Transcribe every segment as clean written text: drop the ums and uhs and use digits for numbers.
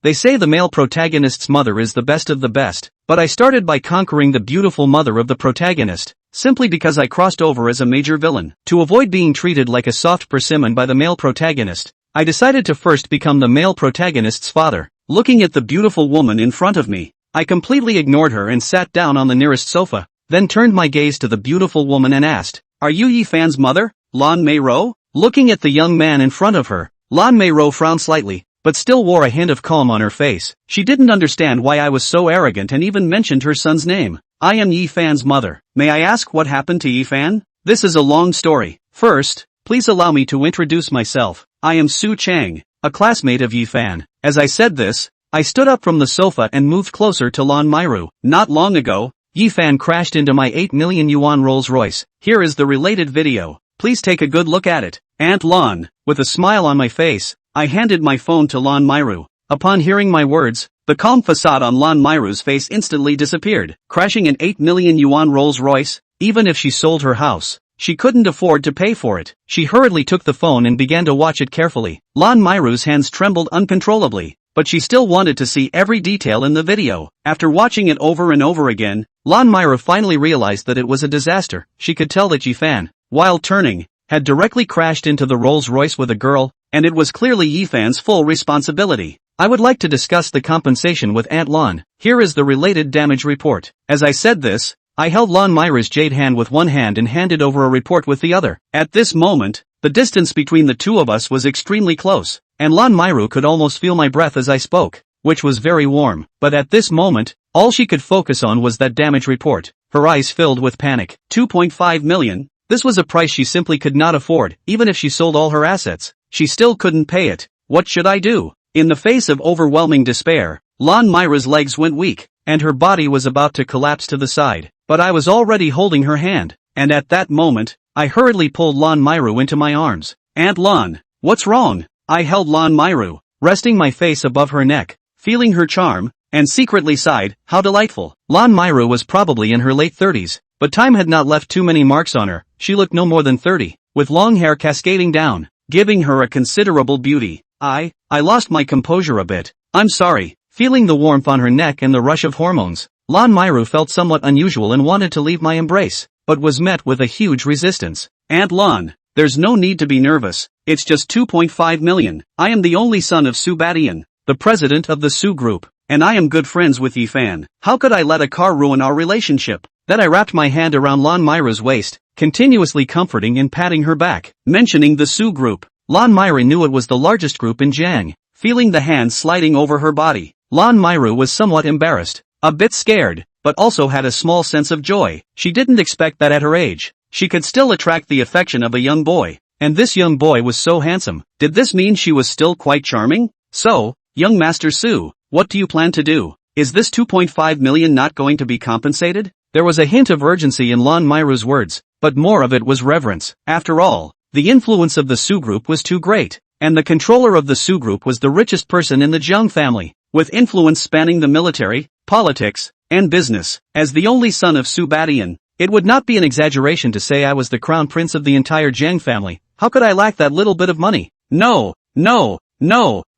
They say the male protagonist's mother is the best of the best, but I started by conquering the beautiful mother of the protagonist, simply because I crossed over as a major villain. To avoid being treated like a soft persimmon by the male protagonist, I decided to first become the male protagonist's father. Looking at the beautiful woman in front of me, I completely ignored her and sat down on the nearest sofa, then turned my gaze to the beautiful woman and asked, "Are you Yifan's mother, Lan Meirou?" Looking at the young man in front of her, Lan Meirou frowned slightly, but still wore a hint of calm on her face. She didn't understand why I was so arrogant and even mentioned her son's name. "I am Yifan's mother. May I ask what happened to Yifan?" "This is a long story. First, please allow me to introduce myself. I am Su Chang, a classmate of Yifan." As I said this, I stood up from the sofa and moved closer to Lan Meirou. "Not long ago, Yifan crashed into my 8 million yuan Rolls Royce. Here is the related video. Please take a good look at it." "Aunt Lan," with a smile on my face, I handed my phone to Lan Meirou. Upon hearing my words, the calm facade on Lan Meirou's face instantly disappeared. Crashing an 8 million yuan Rolls Royce? Even if she sold her house, she couldn't afford to pay for it. She hurriedly took the phone and began to watch it carefully. Lan Meirou's hands trembled uncontrollably, but she still wanted to see every detail in the video. After watching it over and over again, Lan Meirou finally realized that it was a disaster. She could tell that Yifan, while turning, had directly crashed into the Rolls Royce with a girl, and it was clearly Yifan's full responsibility. I would like to discuss the compensation with Aunt Lan. Here is the related damage report. As I said this, I held Lan Meirou's jade hand with one hand and handed over a report with the other. At this moment, the distance between the two of us was extremely close, and Lan Meirou could almost feel my breath as I spoke, which was very warm. But at this moment, all she could focus on was that damage report. Her eyes filled with panic. 2.5 million? This was a price she simply could not afford. Even if she sold all her assets, she still couldn't pay it. What should I do? In the face of overwhelming despair, Lan Meirou's legs went weak, and her body was about to collapse to the side. But I was already holding her hand, and at that moment, I hurriedly pulled Lan Meirou into my arms. "Aunt Lan, what's wrong?" I held Lan Meirou, resting my face above her neck, feeling her charm, and secretly sighed, "How delightful." Lan Meirou was probably in her late 30s, but time had not left too many marks on her. She looked no more than 30, with long hair cascading down, giving her a considerable beauty. I lost my composure a bit. "I'm sorry." Feeling the warmth on her neck and the rush of hormones, Lan Meirou felt somewhat unusual and wanted to leave my embrace, but was met with a huge resistance. "Aunt Lan, there's no need to be nervous. It's just 2.5 million. I am the only son of Su Badian, the president of the Su Group, and I am good friends with Yifan. How could I let a car ruin our relationship?" Then I wrapped my hand around Lan Meirou's waist, continuously comforting and patting her back. Mentioning the Su Group, Lan Meirou knew it was the largest group in Jiang. Feeling the hand sliding over her body, Lan Meirou was somewhat embarrassed, a bit scared, but also had a small sense of joy. She didn't expect that at her age, she could still attract the affection of a young boy, and this young boy was so handsome. Did this mean she was still quite charming? "So, young Master Su, what do you plan to do? Is this 2.5 million not going to be compensated?" There was a hint of urgency in Lan Meirou's words, but more of it was reverence. After all, the influence of the Su Group was too great, and the controller of the Su Group was the richest person in the Jiang family, with influence spanning the military, politics, and business. As the only son of Su Badian, it would not be an exaggeration to say I was the crown prince of the entire Jiang family. How could I lack that little bit of money? No,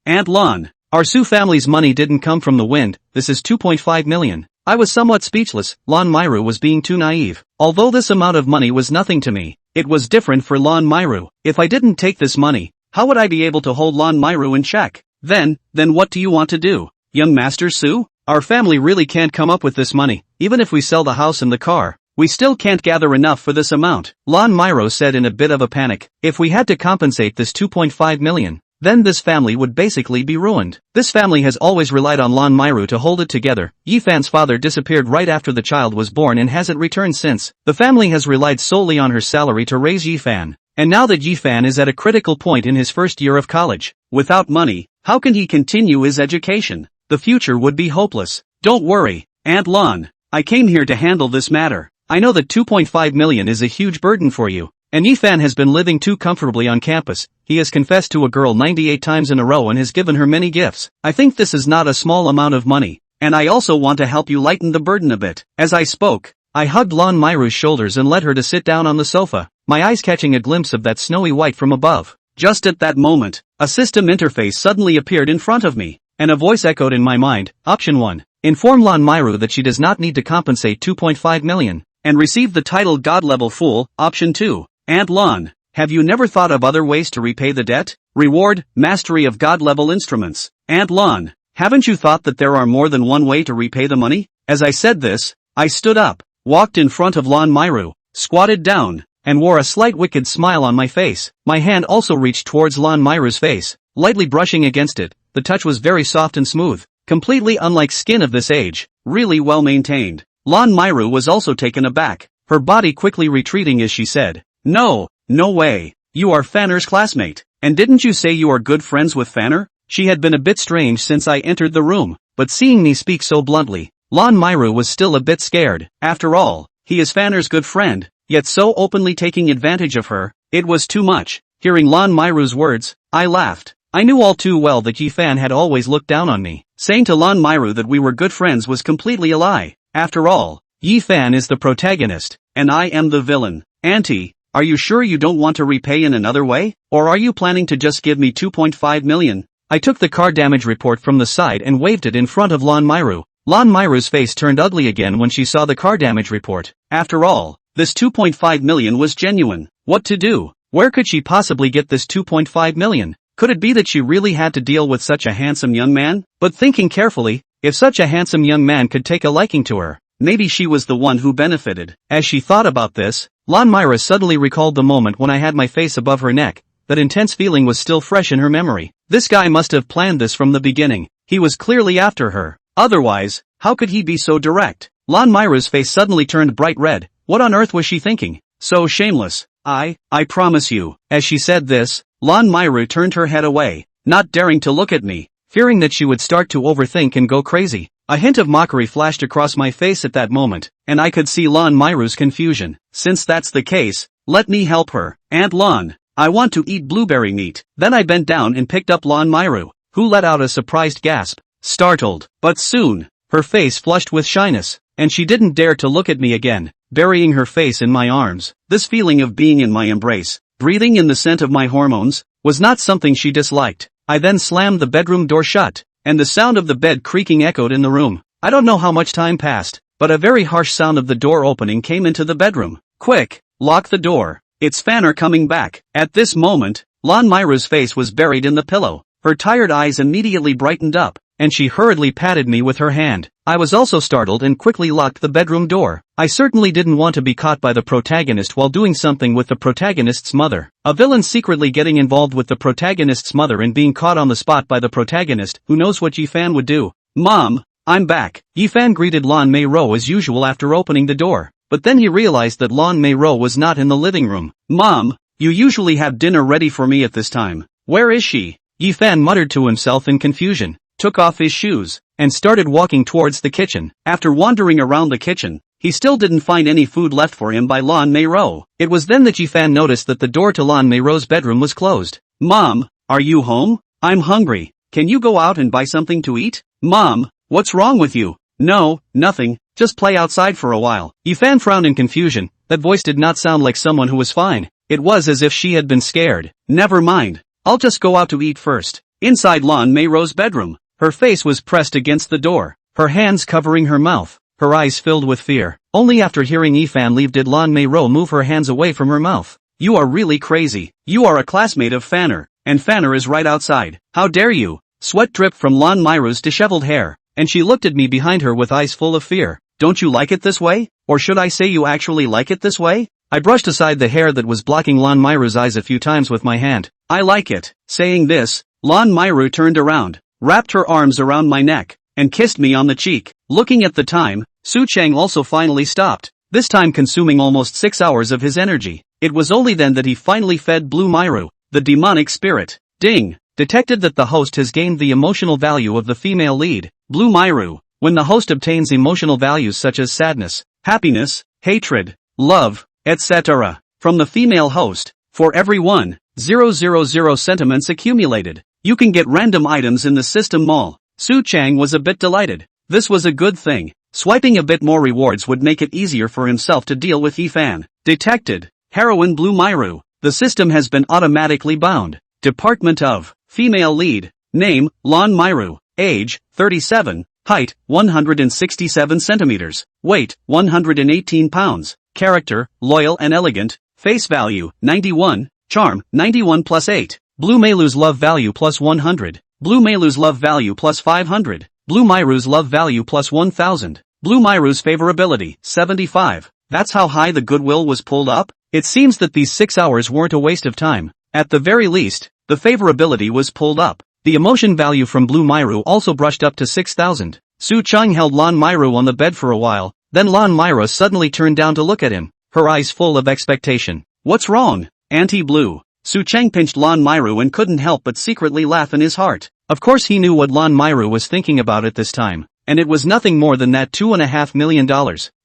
Aunt Lan. Our Su family's money didn't come from the wind. This is 2.5 million. I was somewhat speechless. Lan Meirou was being too naive. Although this amount of money was nothing to me, it was different for Lan Meirou. If I didn't take this money, how would I be able to hold Lan Meirou in check? Then what do you want to do, young Master Su? Our family really can't come up with this money. Even if we sell the house and the car, we still can't gather enough for this amount. Lan Meirou said in a bit of a panic. If we had to compensate this 2.5 million, then this family would basically be ruined. This family has always relied on Lan Meirou to hold it together. Yifan's father disappeared right after the child was born and hasn't returned since. The family has relied solely on her salary to raise Yifan. And now that Yifan is at a critical point in his first year of college, without money, how can he continue his education? The future would be hopeless. Don't worry, Aunt Lan. I came here to handle this matter. I know that 2.5 million is a huge burden for you. And Yifan has been living too comfortably on campus. He has confessed to a girl 98 times in a row and has given her many gifts. I think this is not a small amount of money, and I also want to help you lighten the burden a bit. As I spoke, I hugged Lan Meirou's shoulders and led her to sit down on the sofa, my eyes catching a glimpse of that snowy white from above. Just at that moment, a system interface suddenly appeared in front of me. And a voice echoed in my mind, option 1. Inform Lan Meirou that she does not need to compensate 2.5 million. And receive the title God-level fool, option 2. Aunt Lan, have you never thought of other ways to repay the debt? Reward, mastery of God-level instruments. Aunt Lan, haven't you thought that there are more than one way to repay the money? As I said this, I stood up, walked in front of Lan Meirou, squatted down, and wore a slight wicked smile on my face. My hand also reached towards Lan Meirou's face, lightly brushing against it. The touch was very soft and smooth, completely unlike skin of this age, really well maintained. Lan Meirou was also taken aback, her body quickly retreating as she said, No way. You are Fanner's classmate. And didn't you say you are good friends with Fanner? She had been a bit strange since I entered the room, but seeing me speak so bluntly, Lan Meirou was still a bit scared. After all, he is Fanner's good friend, yet so openly taking advantage of her, it was too much. Hearing Lan Meirou's words, I laughed. I knew all too well that Yi Fan had always looked down on me. Saying to Lan Meirou that we were good friends was completely a lie. After all, Yi Fan is the protagonist, and I am the villain. Auntie, are you sure you don't want to repay in another way? Or are you planning to just give me 2.5 million? I took the car damage report from the side and waved it in front of Lan Meirou. Lan Meirou's face turned ugly again when she saw the car damage report. After all, this 2.5 million was genuine. What to do? Where could she possibly get this 2.5 million? Could it be that she really had to deal with such a handsome young man? But thinking carefully, if such a handsome young man could take a liking to her, maybe she was the one who benefited. As she thought about this, Lan Meirou suddenly recalled the moment when I had my face above her neck. That intense feeling was still fresh in her memory. This guy must have planned this from the beginning. He was clearly after her. Otherwise, how could he be so direct? Lan Meirou's face suddenly turned bright red. What on earth was she thinking? So shameless. I promise you. As she said this, Lan Meirou turned her head away, not daring to look at me, fearing that she would start to overthink and go crazy. A hint of mockery flashed across my face at that moment, and I could see Lan Meirou's confusion. Since that's the case, let me help her. Aunt Lan, I want to eat blueberry meat. Then I bent down and picked up Lan Meirou, who let out a surprised gasp, startled. But soon, her face flushed with shyness, and she didn't dare to look at me again, burying her face in my arms. This feeling of being in my embrace, breathing in the scent of my hormones, was not something she disliked. I then slammed the bedroom door shut, and the sound of the bed creaking echoed in the room. I don't know how much time passed, but a very harsh sound of the door opening came into the bedroom. Quick, lock the door. It's Fanner coming back. At this moment, Lan Meirou's face was buried in the pillow. Her tired eyes immediately brightened up, and she hurriedly patted me with her hand. I was also startled and quickly locked the bedroom door. I certainly didn't want to be caught by the protagonist while doing something with the protagonist's mother. A villain secretly getting involved with the protagonist's mother and being caught on the spot by the protagonist. Who knows what Yi Fan would do? Mom, I'm back. Yi Fan greeted Lan Meirou as usual after opening the door. But then he realized that Lan Meirou was not in the living room. Mom, you usually have dinner ready for me at this time. Where is she? Yi Fan muttered to himself in confusion, took off his shoes, and started walking towards the kitchen. After wandering around the kitchen, he still didn't find any food left for him by Lan Meirou. It was then that Yi Fan noticed that the door to Lan Meirou's bedroom was closed. Mom, are you home? I'm hungry. Can you go out and buy something to eat? Mom, what's wrong with you? No, nothing. Just play outside for a while. Yi Fan frowned in confusion. That voice did not sound like someone who was fine. It was as if she had been scared. Never mind. I'll just go out to eat first. Inside Lan Meirou's bedroom, her face was pressed against the door, her hands covering her mouth, her eyes filled with fear. Only after hearing Yi Fan leave did Lan Meirou move her hands away from her mouth. You are really crazy. You are a classmate of Fanner, and Fanner is right outside. How dare you? Sweat dripped from Lan Meirou's disheveled hair, and she looked at me behind her with eyes full of fear. Don't you like it this way? Or should I say you actually like it this way? I brushed aside the hair that was blocking Lan Meirou's eyes a few times with my hand. I like it. Saying this, Lan Meirou turned around, wrapped her arms around my neck, and kissed me on the cheek. Looking at the time, Su Chang also finally stopped, this time consuming almost 6 hours of his energy. It was only then that he finally fed Blue Meirou, the demonic spirit. Ding! Detected that the host has gained the emotional value of the female lead, Blue Meirou. When the host obtains emotional values such as sadness, happiness, hatred, love, etc. from the female host, for every 1,000 sentiments accumulated, you can get random items in the system mall. Su Chang was a bit delighted. This was a good thing. Swiping a bit more rewards would make it easier for himself to deal with Yi Fan. Detected. Heroine Blue Meirou. The system has been automatically bound. Department of Female Lead. Name, Lan Meirou. age, 37, height, 167 centimeters, weight, 118 pounds, character, loyal and elegant, face value, 91, charm, 91 plus 8, Blue Meilou's love value plus 100, Blue Meilou's love value plus 500, Blue Meirou's love value plus 1000, Blue Meirou's favorability, 75. That's how high the goodwill was pulled up? It seems that these 6 hours weren't a waste of time. At the very least, the favorability was pulled up. The emotion value from Blue Meirou also brushed up to 6,000. Su Cheng held Lan Meirou on the bed for a while, then Lan Meirou suddenly turned down to look at him, her eyes full of expectation. What's wrong, Auntie Blue? Su Cheng pinched Lan Meirou and couldn't help but secretly laugh in his heart. Of course he knew what Lan Meirou was thinking about at this time, and it was nothing more than that $2.5 million.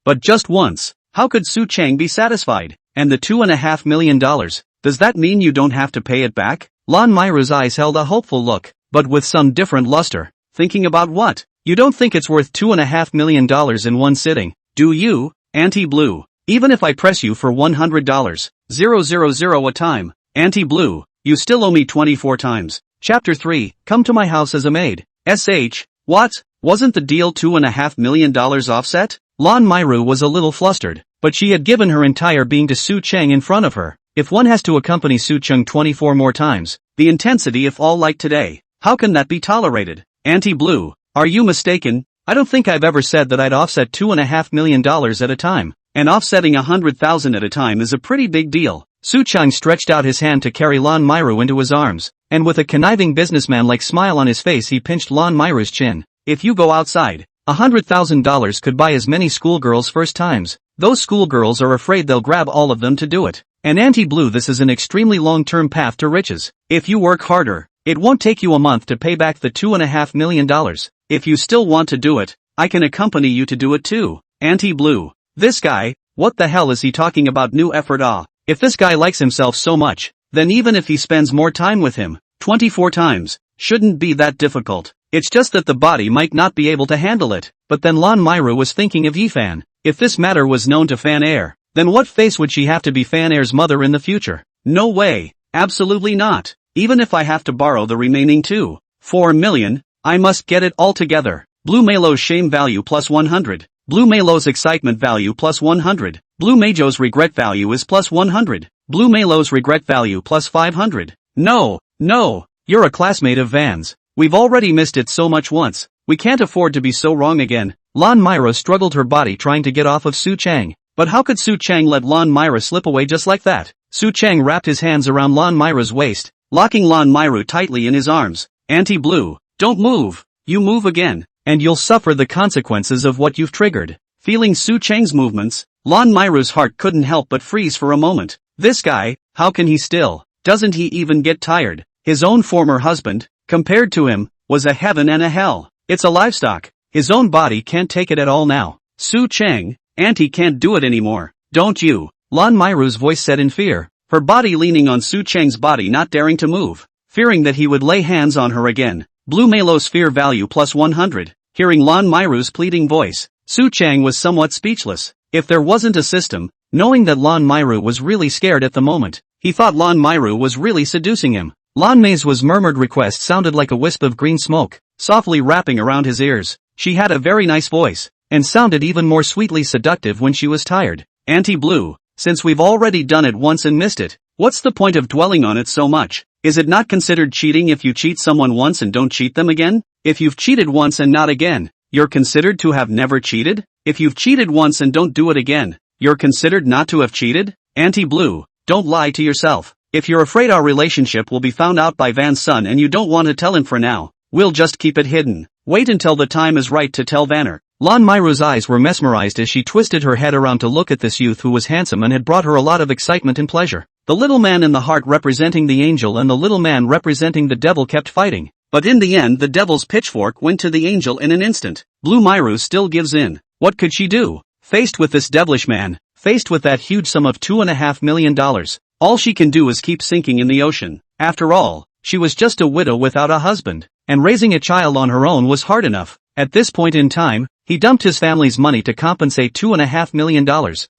But just once, how could Su Cheng be satisfied? And the $2.5 million, does that mean you don't have to pay it back? Lan Meirou's eyes held a hopeful look, but with some different luster. Thinking about what? You don't think it's worth $2.5 million in one sitting, do you, Auntie Blue? Even if I press you for $100, 000 a time, Auntie Blue, you still owe me 24 times. Chapter 3, Come to my house as a maid. What? Wasn't the deal $2.5 million offset? Lan Meirou was a little flustered, but she had given her entire being to Su Cheng in front of her. If one has to accompany Su Cheng 24 more times, the intensity if all like today, how can that be tolerated? Auntie Blue, are you mistaken? I don't think I've ever said that I'd offset $2.5 million at a time, and offsetting 100,000 at a time is a pretty big deal. Su Cheng stretched out his hand to carry Lan Meirou into his arms, and with a conniving businessman-like smile on his face he pinched Lan Meirou's chin. If you go outside, $100,000 could buy as many schoolgirls' first times. Those schoolgirls are afraid they'll grab all of them to do it. And Auntie Blue, this is an extremely long-term path to riches. If you work harder, it won't take you a month to pay back the $2.5 million. If you still want to do it, I can accompany you to do it too. Auntie Blue, this guy, what the hell is he talking about new effort? If this guy likes himself so much, then even if he spends more time with him, 24 times, shouldn't be that difficult. It's just that the body might not be able to handle it. But then Lan Meirou was thinking of Yifan. If this matter was known to Fan Air, then what face would she have to be Fan Air's mother in the future? No way, absolutely not. Even if I have to borrow the remaining $4 million, I must get it all together. Blue Meilou's shame value plus 100. Blue Meilou's excitement value plus 100. Blue Meijou's regret value is plus 100. Blue Meilou's regret value plus 500. No, you're a classmate of Van's. We've already missed it so much once. We can't afford to be so wrong again. Lan Meirou struggled her body trying to get off of Su Cheng. But how could Su Cheng let Lan Meirou slip away just like that? Su Cheng wrapped his hands around Lan Meirou's waist, locking Lan Meirou tightly in his arms. Auntie Blue, don't move. You move again, and you'll suffer the consequences of what you've triggered. Feeling Su Cheng's movements, Lan Meirou's heart couldn't help but freeze for a moment. This guy, how can he still? Doesn't he even get tired? His own former husband, compared to him, was a heaven and a hell. It's a livestock. His own body can't take it at all now. Su Cheng, Auntie can't do it anymore, don't you? Lan Meirou's voice said in fear, her body leaning on Su Cheng's body, not daring to move, fearing that he would lay hands on her again. Blue Meilou's fear value plus 100. Hearing Lan Meirou's pleading voice, Su Cheng was somewhat speechless. If there wasn't a system, knowing that Lan Meirou was really scared at the moment, he thought Lan Meirou was really seducing him. Lan Mei's murmured request sounded like a wisp of green smoke, softly wrapping around his ears. She had a very nice voice, and sounded even more sweetly seductive when she was tired. Auntie Blue, since we've already done it once and missed it, what's the point of dwelling on it so much? Is it not considered cheating if you cheat someone once and don't cheat them again? If you've cheated once and not again, you're considered to have never cheated? If you've cheated once and don't do it again, you're considered not to have cheated? Auntie Blue, don't lie to yourself. If you're afraid our relationship will be found out by Van's son and you don't want to tell him for now, we'll just keep it hidden. Wait until the time is right to tell Vanner. Lan Meirou's eyes were mesmerized as she twisted her head around to look at this youth who was handsome and had brought her a lot of excitement and pleasure. The little man in the heart representing the angel and the little man representing the devil kept fighting. But in the end the devil's pitchfork went to the angel in an instant. Blue Meirou still gives in. What could she do? Faced with this devilish man, faced with that huge sum of $2.5 million, all she can do is keep sinking in the ocean. After all, she was just a widow without a husband, and raising a child on her own was hard enough. At this point in time, he dumped his family's money to compensate $2.5 million.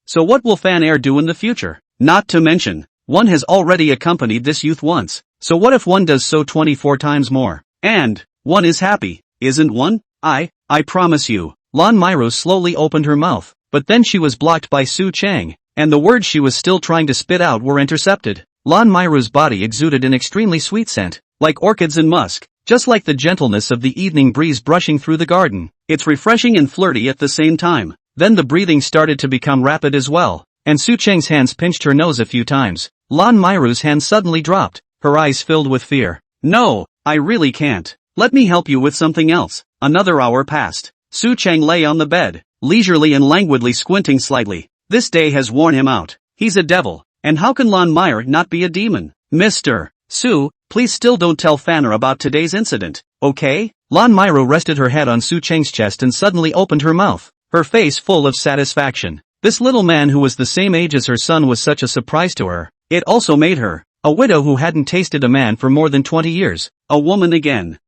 So what will Fan Air do in the future? Not to mention, one has already accompanied this youth once. So what if one does so 24 times more? And one is happy. isn't one? I promise you. Lan Meirou slowly opened her mouth, but then she was blocked by Su Chang, and the words she was still trying to spit out were intercepted. Lan Meirou's body exuded an extremely sweet scent, like orchids and musk, just like the gentleness of the evening breeze brushing through the garden. It's refreshing and flirty at the same time. Then the breathing started to become rapid as well, and Su Chang's hands pinched her nose a few times. Lan Meirou's hand suddenly dropped, her eyes filled with fear. No, I really can't. Let me help you with something else. Another hour passed. Su Chang lay on the bed, leisurely and languidly squinting slightly. This day has worn him out. He's a devil, and how can Lan Meirou not be a demon? Mr. Su, please still don't tell Fanner about today's incident, okay? Lan Meirou rested her head on Su Chang's chest and suddenly opened her mouth, her face full of satisfaction. This little man who was the same age as her son was such a surprise to her. It also made her a widow who hadn't tasted a man for more than 20 years. A woman again.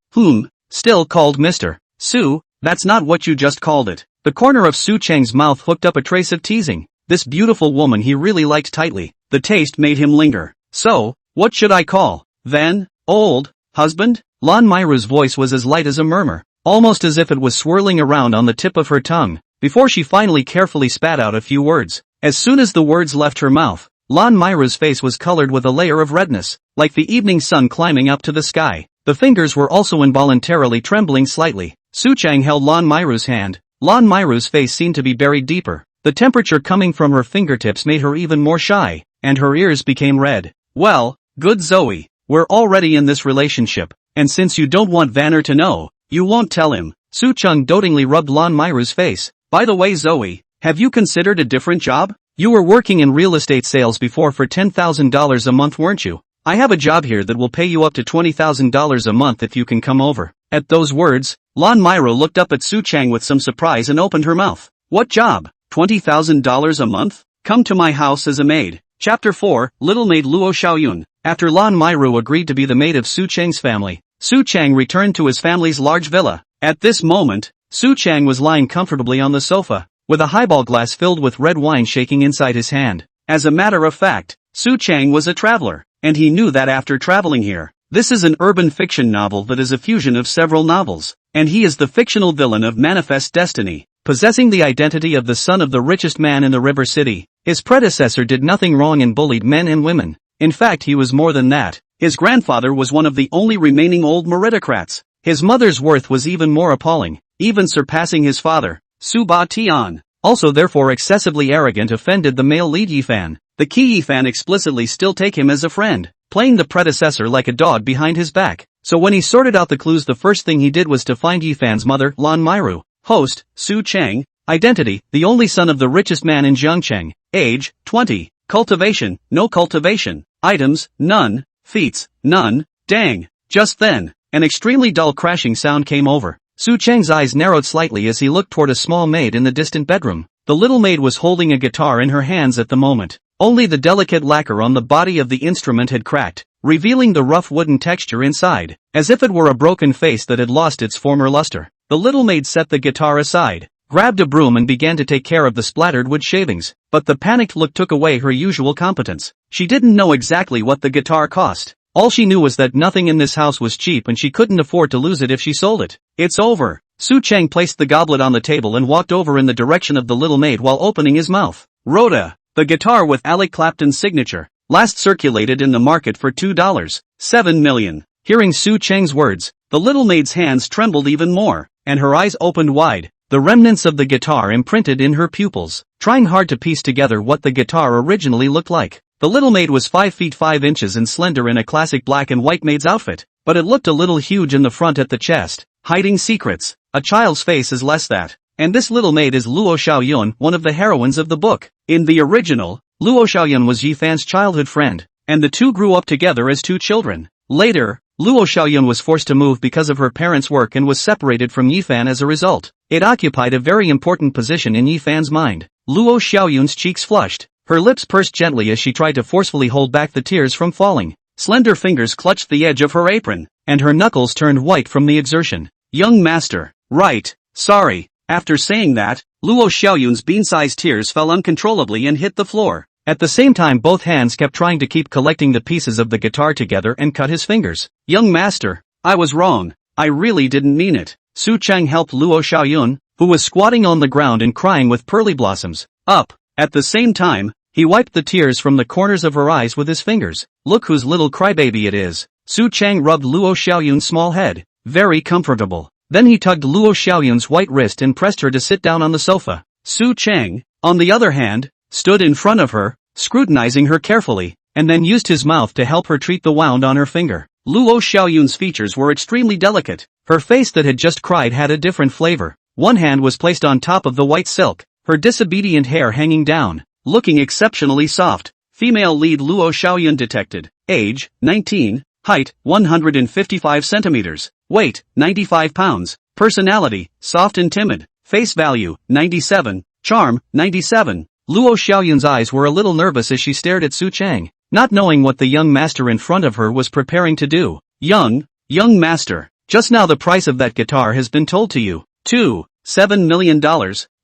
Still called Mr. Su, that's not what you just called it. The corner of Su Chang's mouth hooked up a trace of teasing. This beautiful woman he really liked tightly. The taste made him linger. So, what should I call, then? Old husband? Lan Meirou's voice was as light as a murmur, almost as if it was swirling around on the tip of her tongue, before she finally carefully spat out a few words. As soon as the words left her mouth, Lan Meirou's face was colored with a layer of redness, like the evening sun climbing up to the sky. The fingers were also involuntarily trembling slightly. Su Chang held Lan Meirou's hand. Lan Meirou's face seemed to be buried deeper. The temperature coming from her fingertips made her even more shy, and her ears became red. Well, good Zoe, we're already in this relationship, and since you don't want Vanner to know, you won't tell him. Su Chang dotingly rubbed Lan Meirou's face. By the way Zoe, have you considered a different job? You were working in real estate sales before for $10,000 a month, weren't you? I have a job here that will pay you up to $20,000 a month if you can come over. At those words, Lan Meirou looked up at Su Chang with some surprise and opened her mouth. What job? $20,000 a month? Come to my house as a maid. Chapter 4, Little Maid Luo Xiaoyun. After Lan Meirou agreed to be the maid of Su Chang's family, Su Chang returned to his family's large villa. At this moment, Su Chang was lying comfortably on the sofa, with a highball glass filled with red wine shaking inside his hand. As a matter of fact, Su Chang was a traveler, and he knew that after traveling here. This is an urban fiction novel that is a fusion of several novels, and he is the fictional villain of Manifest Destiny, possessing the identity of the son of the richest man in the River City. His predecessor did nothing wrong and bullied men and women. In fact, he was more than that. His grandfather was one of the only remaining old meritocrats. His mother's worth was even more appalling, even surpassing his father. Su Ba Tian, also therefore excessively arrogant, offended the male lead Yifan. The key Yifan explicitly still take him as a friend, playing the predecessor like a dog behind his back. So when he sorted out the clues, the first thing he did was to find Yifan's mother, Lan Meirou. Host, Su Chang. Identity, the only son of the richest man in Jiangcheng. Age, 20. Cultivation, no cultivation. Items, none. Feats, none. Dang. Just then, an extremely dull crashing sound came over. Su Chang's eyes narrowed slightly as he looked toward a small maid in the distant bedroom. The little maid was holding a guitar in her hands at the moment. Only the delicate lacquer on the body of the instrument had cracked, revealing the rough wooden texture inside, as if it were a broken face that had lost its former luster. The little maid set the guitar aside, grabbed a broom and began to take care of the splattered wood shavings, but the panicked look took away her usual competence. She didn't know exactly what the guitar cost. All she knew was that nothing in this house was cheap and she couldn't afford to lose it if she sold it. It's over. Su Chang placed the goblet on the table and walked over in the direction of the little maid while opening his mouth. Rhoda, the guitar with Alec Clapton's signature, last circulated in the market for $2.7 million. Hearing Su Chang's words, the little maid's hands trembled even more, and her eyes opened wide, the remnants of the guitar imprinted in her pupils, trying hard to piece together what the guitar originally looked like. The little maid was 5 feet 5 inches and slender in a classic black and white maid's outfit, but it looked a little huge in the front at the chest, hiding secrets. A child's face is less that. And this little maid is Luo Xiaoyun, one of the heroines of the book. In the original, Luo Xiaoyun was Yifan's childhood friend, and the two grew up together as two children. Later, Luo Xiaoyun was forced to move because of her parents' work and was separated from Yifan as a result. It occupied a very important position in Yifan's mind. Luo Xiaoyun's cheeks flushed, her lips pursed gently as she tried to forcefully hold back the tears from falling. Slender fingers clutched the edge of her apron, and her knuckles turned white from the exertion. Young master, right, sorry. After saying that, Luo Xiaoyun's bean-sized tears fell uncontrollably and hit the floor. At the same time, both hands kept trying to keep collecting the pieces of the guitar together and cut his fingers. Young master, I was wrong. I really didn't mean it. Su Chang helped Luo Xiaoyun, who was squatting on the ground and crying with pearly blossoms, up. At the same time, he wiped the tears from the corners of her eyes with his fingers. Look whose little crybaby it is. Su Chang rubbed Luo Xiaoyun's small head. Very comfortable. Then he tugged Luo Xiaoyun's white wrist and pressed her to sit down on the sofa. Su Chang, on the other hand, stood in front of her, scrutinizing her carefully, and then used his mouth to help her treat the wound on her finger. Luo Xiaoyun's features were extremely delicate. Her face that had just cried had a different flavor. One hand was placed on top of the white silk, her disobedient hair hanging down, looking exceptionally soft. Female lead Luo Xiaoyun detected. Age, 19. Height, 155 centimeters. Weight, 95 pounds. Personality, soft and timid. Face value, 97. Charm, 97. Luo Xiaoyun's eyes were a little nervous as she stared at Su Chang, not knowing what the young master in front of her was preparing to do. Young master, just now the price of that guitar has been told to you. $7 million,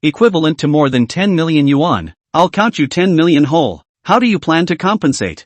equivalent to more than 10 million yuan. I'll count you 10 million whole. How do you plan to compensate?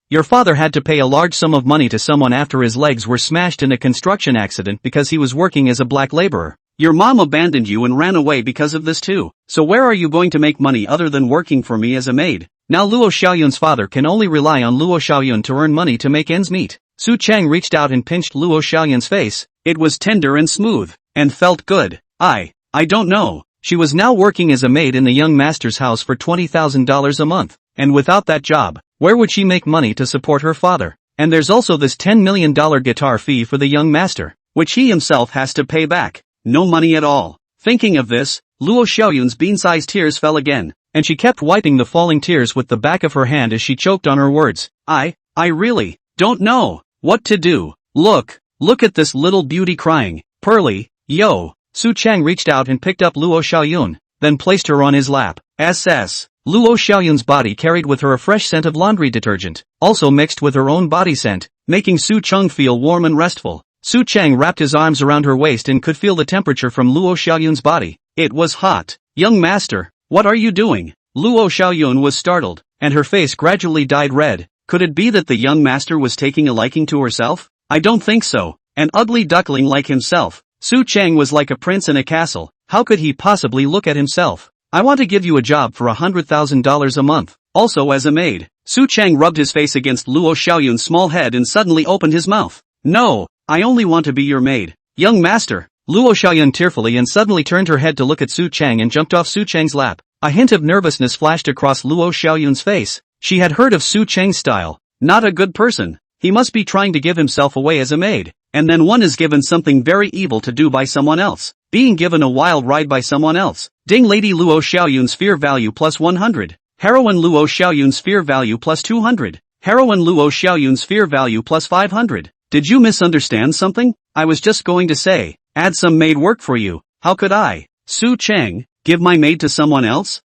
Your father had to pay a large sum of money to someone after his legs were smashed in a construction accident because he was working as a black laborer. Your mom abandoned you and ran away because of this too. So where are you going to make money other than working for me as a maid? Now Luo Xiaoyun's father can only rely on Luo Xiaoyun to earn money to make ends meet. Su Chang reached out and pinched Luo Xiaoyun's face. It was tender and smooth, and felt good. I don't know. She was now working as a maid in the young master's house for $20,000 a month, and without that job, where would she make money to support her father? And there's also this $10 million guitar fee for the young master, which he himself has to pay back. No money at all. Thinking of this, Luo Xiaoyun's bean-sized tears fell again, and she kept wiping the falling tears with the back of her hand as she choked on her words. I really don't know what to do. Look at this little beauty crying. Pearly, yo. Su Chang reached out and picked up Luo Xiaoyun, then placed her on his lap. Luo Xiaoyun's body carried with her a fresh scent of laundry detergent, also mixed with her own body scent, making Su Chang feel warm and restful. Su Chang wrapped his arms around her waist and could feel the temperature from Luo Xiaoyun's body. It was hot. Young master, what are you doing? Luo Xiaoyun was startled, and her face gradually dyed red. Could it be that the young master was taking a liking to herself? I don't think so. An ugly duckling like himself. Su Chang was like a prince in a castle. How could he possibly look at himself? I want to give you a job for $100,000 a month, also as a maid. Su Chang rubbed his face against Luo Xiaoyun's small head and suddenly opened his mouth. No, I only want to be your maid. Young master. Luo Xiaoyun tearfully and suddenly turned her head to look at Su Chang and jumped off Su Chang's lap. A hint of nervousness flashed across Luo Xiaoyun's face. She had heard of Su Chang's style. Not a good person. He must be trying to give himself away as a maid. And then one is given something very evil to do by someone else. Being given a wild ride by someone else. Ding Lady Luo Xiaoyun's fear value plus 100. Heroine Luo Xiaoyun's fear value plus 200. Heroine Luo Xiaoyun's fear value plus 500. Did you misunderstand something? I was just going to say, add some maid work for you. How could I? Su Chang, give my maid to someone else?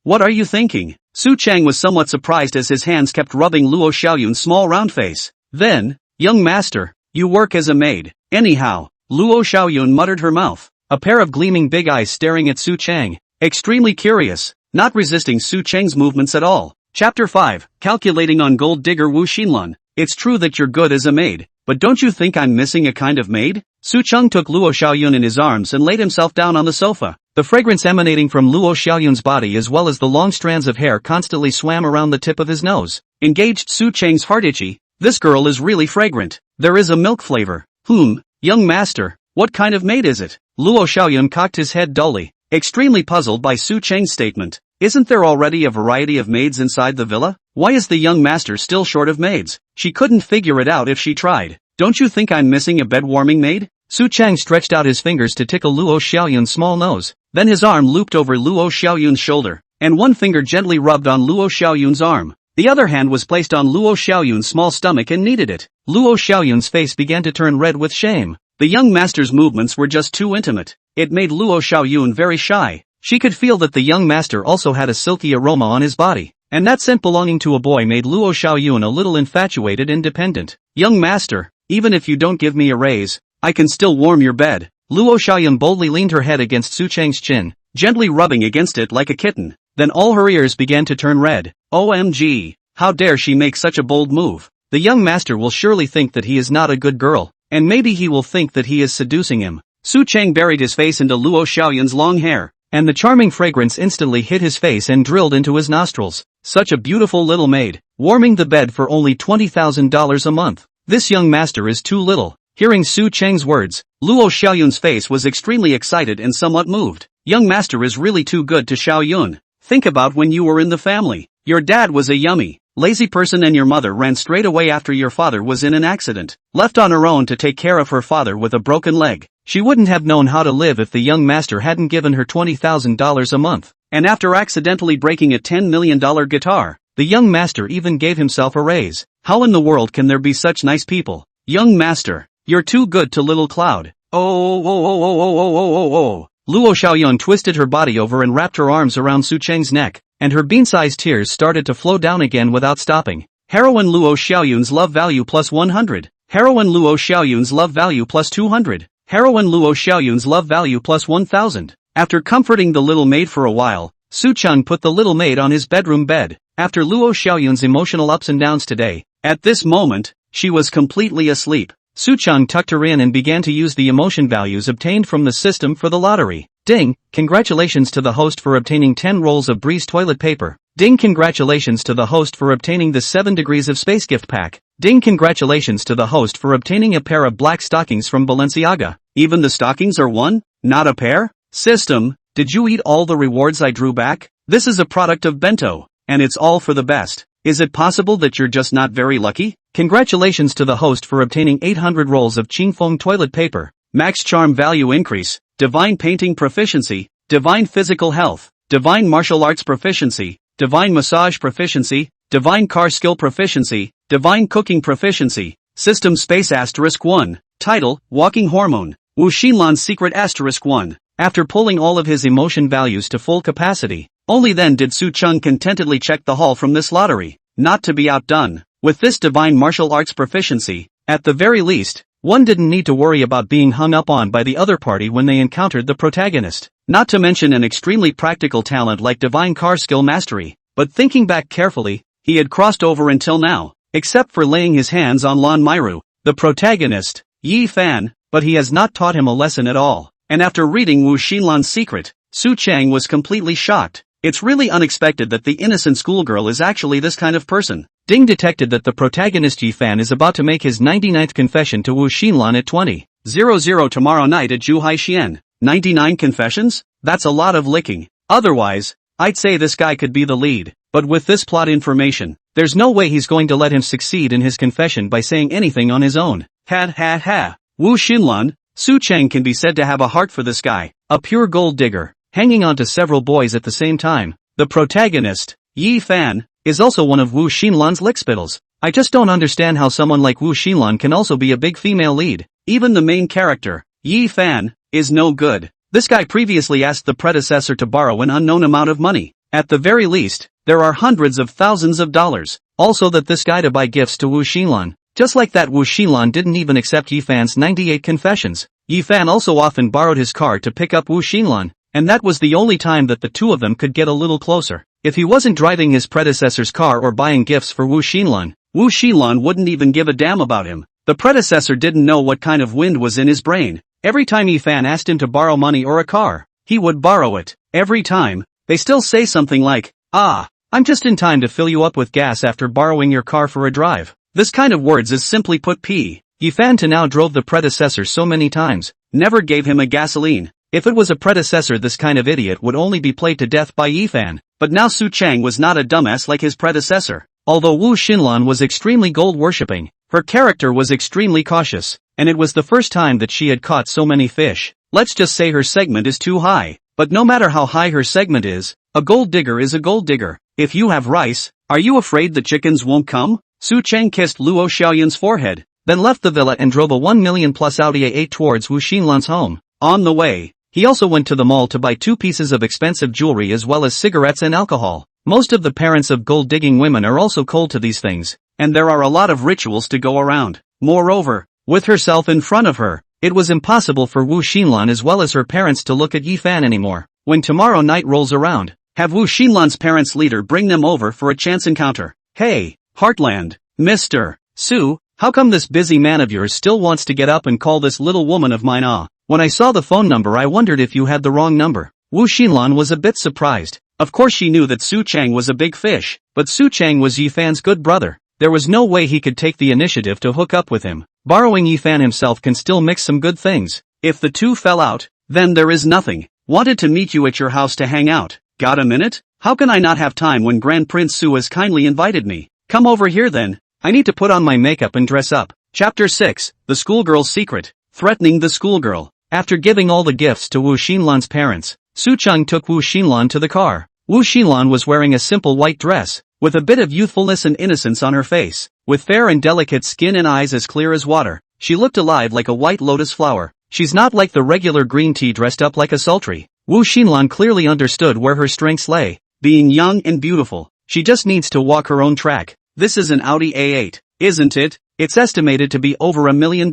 What are you thinking? Su Chang was somewhat surprised as his hands kept rubbing Luo Xiaoyun's small round face. Then, young master, you work as a maid. Anyhow, Luo Xiaoyun muttered her mouth. A pair of gleaming big eyes staring at Su Chang. Extremely curious, not resisting Su Chang's movements at all. Chapter 5, Calculating on Gold Digger Wu Xinlan. It's true that you're good as a maid, but don't you think I'm missing a kind of maid? Su Chang took Luo Xiaoyun in his arms and laid himself down on the sofa. The fragrance emanating from Luo Xiaoyun's body as well as the long strands of hair constantly swam around the tip of his nose. Engaged Su Chang's heart itchy. This girl is really fragrant. There is a milk flavor. Young master, what kind of maid is it? Luo Xiaoyun cocked his head dully, extremely puzzled by Su Chang's statement. Isn't there already a variety of maids inside the villa? Why is the young master still short of maids? She couldn't figure it out if she tried. Don't you think I'm missing a bed-warming maid? Su Chang stretched out his fingers to tickle Luo Xiaoyun's small nose. Then his arm looped over Luo Xiaoyun's shoulder, and one finger gently rubbed on Luo Xiaoyun's arm. The other hand was placed on Luo Xiaoyun's small stomach and kneaded it. Luo Xiaoyun's face began to turn red with shame. The young master's movements were just too intimate. It made Luo Xiaoyun very shy. She could feel that the young master also had a silky aroma on his body, and that scent belonging to a boy made Luo Xiaoyun a little infatuated and dependent. Young master, even if you don't give me a raise, I can still warm your bed. Luo Xiaoyun boldly leaned her head against Su Chang's chin, gently rubbing against it like a kitten. Then all her ears began to turn red. OMG, how dare she make such a bold move? The young master will surely think that he is not a good girl, and maybe he will think that he is seducing him. Su Chang buried his face into Luo Xiaoyun's long hair, and the charming fragrance instantly hit his face and drilled into his nostrils. Such a beautiful little maid, warming the bed for only $20,000 a month. This young master is too little. Hearing Su Chang's words, Luo Xiaoyun's face was extremely excited and somewhat moved. Young master is really too good to Xiaoyun. Think about when you were in the family. Your dad was a yummy, lazy person and your mother ran straight away after your father was in an accident. Left on her own to take care of her father with a broken leg. She wouldn't have known how to live if the young master hadn't given her $20,000 a month. And after accidentally breaking a $10 million guitar, the young master even gave himself a raise. How in the world can there be such nice people? Young master, you're too good to little Cloud. Oh. Luo Xiaoyun twisted her body over and wrapped her arms around Su Chang's neck, and her bean-sized tears started to flow down again without stopping. Heroine Luo Xiaoyun's love value plus 100. Heroine Luo Xiaoyun's love value plus 200. Heroine Luo Xiaoyun's love value plus 1000. After comforting the little maid for a while, Su Chang put the little maid on his bedroom bed. After Luo Xiaoyun's emotional ups and downs today, at this moment, she was completely asleep. Su Chang tucked her in and began to use the emotion values obtained from the system for the lottery. Ding, congratulations to the host for obtaining 10 rolls of Breeze toilet paper. Ding, congratulations to the host for obtaining the 7 Degrees of Space gift pack. Ding, congratulations to the host for obtaining a pair of black stockings from Balenciaga. Even the stockings are one, not a pair? System, did you eat all the rewards I drew back? This is a product of Bento, and it's all for the best. Is it possible that you're just not very lucky? Congratulations to the host for obtaining 800 rolls of Qingfeng toilet paper. Max charm value increase, divine painting proficiency, divine physical health, divine martial arts proficiency, divine massage proficiency, divine car skill proficiency, divine cooking proficiency, system space *1, title, walking hormone, Wu Xinlan's secret *1. After pulling all of his emotion values to full capacity, only then did Su Chang contentedly check the haul from this lottery. Not to be outdone, with this divine martial arts proficiency, at the very least, one didn't need to worry about being hung up on by the other party when they encountered the protagonist. Not to mention an extremely practical talent like divine car skill mastery. But thinking back carefully, he had crossed over until now, except for laying his hands on Lan Meirou, the protagonist, Yi Fan, but he has not taught him a lesson at all. And after reading Wu Xinlan's secret, Su Chang was completely shocked. It's really unexpected that the innocent schoolgirl is actually this kind of person. Ding detected that the protagonist Yi Fan is about to make his 99th confession to Wu Xinlan at 20:00 tomorrow night at Zhuhai Xian. 99 confessions? That's a lot of licking. Otherwise, I'd say this guy could be the lead. But with this plot information, there's no way he's going to let him succeed in his confession by saying anything on his own. Ha. Wu Xinlan, Su Chang can be said to have a heart for this guy, a pure gold digger, hanging on to several boys at the same time. The protagonist, Yi Fan, is also one of Wu Xinlan's lickspittles. I just don't understand how someone like Wu Xinlan can also be a big female lead. Even the main character, Yi Fan, is no good. This guy previously asked the predecessor to borrow an unknown amount of money. At the very least, there are hundreds of thousands of dollars. Also that this guy to buy gifts to Wu Xinlan. Just like that, Wu Xinlan didn't even accept Yi Fan's 98 confessions. Yi Fan also often borrowed his car to pick up Wu Xinlan, and that was the only time that the two of them could get a little closer. If he wasn't driving his predecessor's car or buying gifts for Wu Xinlan wouldn't even give a damn about him. The predecessor didn't know what kind of wind was in his brain. Every time Yi Fan asked him to borrow money or a car, he would borrow it. Every time, they still say something like, I'm just in time to fill you up with gas after borrowing your car for a drive. This kind of words is simply put P. Yi Fan to now drove the predecessor so many times, never gave him a gasoline. If it was a predecessor, this kind of idiot would only be played to death by Yi Fan. But now Su Chang was not a dumbass like his predecessor. Although Wu Xinlan was extremely gold-worshipping, her character was extremely cautious, and it was the first time that she had caught so many fish. Let's just say her segment is too high. But no matter how high her segment is, a gold digger is a gold digger. If you have rice, are you afraid the chickens won't come? Su Chang kissed Luo Xiaoyun's forehead, then left the villa and drove a 1 million plus Audi A8 towards Wu Xinlan's home. On the way, he also went to the mall to buy 2 pieces of expensive jewelry as well as cigarettes and alcohol. Most of the parents of gold-digging women are also cold to these things, and there are a lot of rituals to go around. Moreover, with herself in front of her, it was impossible for Wu Xinlan as well as her parents to look at Yi Fan anymore. When tomorrow night rolls around, have Wu Xinlan's parents' leader bring them over for a chance encounter. Hey, Heartland, Mr. Su, how come this busy man of yours still wants to get up and call this little woman of mine When I saw the phone number I wondered if you had the wrong number. Wu Xinlan was a bit surprised. Of course she knew that Su Chang was a big fish, but Su Chang was Yifan's good brother. There was no way he could take the initiative to hook up with him. Borrowing Yifan himself can still mix some good things. If the two fell out, then there is nothing. Wanted to meet you at your house to hang out. Got a minute? How can I not have time when Grand Prince Su has kindly invited me? Come over here then. I need to put on my makeup and dress up. Chapter 6, The Schoolgirl's Secret. Threatening the schoolgirl. After giving all the gifts to Wu Xinlan's parents, Su Chang took Wu Xinlan to the car. Wu Xinlan was wearing a simple white dress, with a bit of youthfulness and innocence on her face. With fair and delicate skin and eyes as clear as water, she looked alive like a white lotus flower. She's not like the regular green tea dressed up like a sultry. Wu Xinlan clearly understood where her strengths lay. Being young and beautiful, she just needs to walk her own track. This is an Audi A8, isn't it? It's estimated to be over $1 million.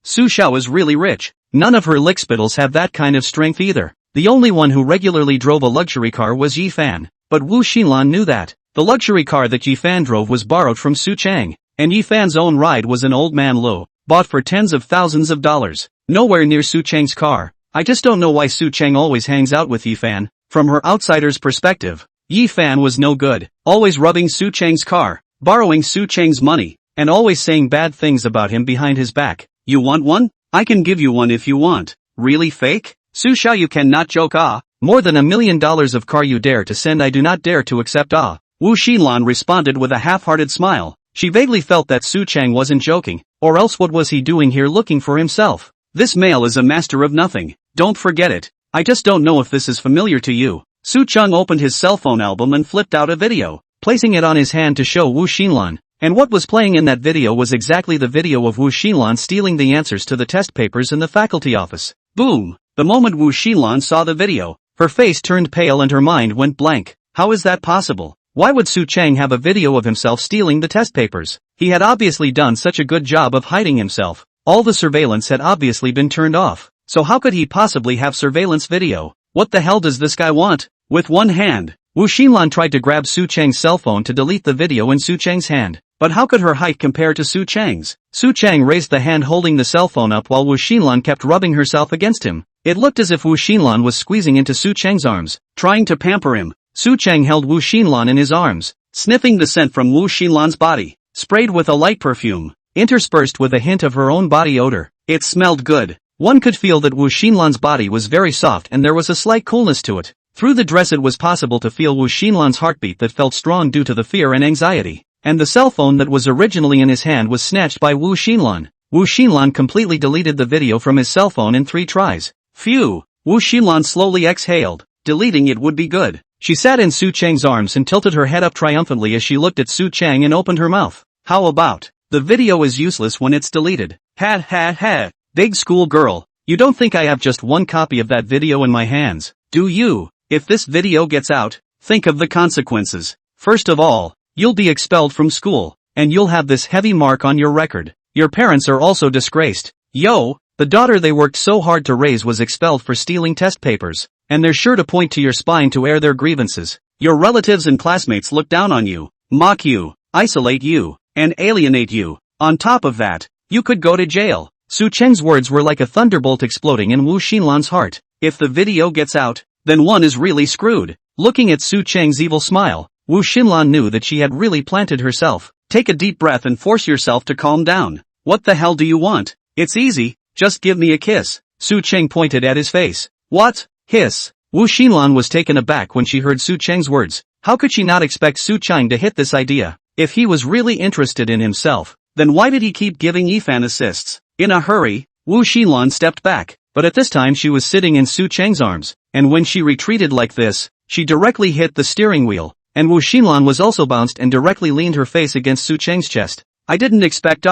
Su Xiao is really rich. None of her lickspittles have that kind of strength either. The only one who regularly drove a luxury car was Yifan, but Wu Xinlan knew that. The luxury car that Yifan drove was borrowed from Su Chang, and Yifan's own ride was an old man Lo, bought for tens of thousands of dollars. Nowhere near Su Chang's car. I just don't know why Su Chang always hangs out with Yifan. From her outsider's perspective, Yifan was no good, always rubbing Su Chang's car, borrowing Su Chang's money, and always saying bad things about him behind his back. You want one? I can give you one if you want. Really fake? Su Xiao, you cannot joke. More than $1 million of car you dare to send, I do not dare to accept. Wu Xinlan responded with a half-hearted smile. She vaguely felt that Su Chang wasn't joking, or else what was he doing here looking for himself? This male is a master of nothing. Don't forget it. I just don't know if this is familiar to you. Su Chang opened his cell phone album and flipped out a video, placing it on his hand to show Wu Xinlan. And what was playing in that video was exactly the video of Wu Xinlan stealing the answers to the test papers in the faculty office. Boom! The moment Wu Xinlan saw the video, her face turned pale and her mind went blank. How is that possible? Why would Su Chang have a video of himself stealing the test papers? He had obviously done such a good job of hiding himself. All the surveillance had obviously been turned off. So how could he possibly have surveillance video? What the hell does this guy want? With one hand, Wu Xinlan tried to grab Su Chang's cell phone to delete the video in Su Chang's hand. But how could her height compare to Su Chang's? Su Chang raised the hand holding the cell phone up while Wu Xinlan kept rubbing herself against him. It looked as if Wu Xinlan was squeezing into Su Chang's arms, trying to pamper him. Su Chang held Wu Xinlan in his arms, sniffing the scent from Wu Xinlan's body, sprayed with a light perfume, interspersed with a hint of her own body odor. It smelled good. One could feel that Wu Xinlan's body was very soft and there was a slight coolness to it. Through the dress it was possible to feel Wu Xinlan's heartbeat that felt strong due to the fear and anxiety. And the cell phone that was originally in his hand was snatched by Wu Xinlan. Wu Xinlan completely deleted the video from his cell phone in 3 tries. Phew! Wu Xinlan slowly exhaled. Deleting it would be good. She sat in Su Chang's arms and tilted her head up triumphantly as she looked at Su Chang and opened her mouth. How about? The video is useless when it's deleted. Ha ha ha. Big school girl. You don't think I have just one copy of that video in my hands, do you? If this video gets out, think of the consequences. First of all, you'll be expelled from school, and you'll have this heavy mark on your record. Your parents are also disgraced. Yo, the daughter they worked so hard to raise was expelled for stealing test papers, and they're sure to point to your spine to air their grievances. Your relatives and classmates look down on you, mock you, isolate you, and alienate you. On top of that, you could go to jail. Su Cheng's words were like a thunderbolt exploding in Wu Xinlan's heart. If the video gets out, then one is really screwed. Looking at Su Cheng's evil smile, Wu Xinlan knew that she had really planted herself. Take a deep breath and force yourself to calm down. What the hell do you want? It's easy, just give me a kiss. Su Cheng pointed at his face. What? Hiss. Wu Xinlan was taken aback when she heard Su Cheng's words. How could she not expect Su Cheng to hit this idea? If he was really interested in himself, then why did he keep giving Yifan assists? In a hurry, Wu Xinlan stepped back, but at this time she was sitting in Su Cheng's arms, and when she retreated like this, she directly hit the steering wheel, and Wu Xinlan was also bounced and directly leaned her face against Su Cheng's chest. I didn't expect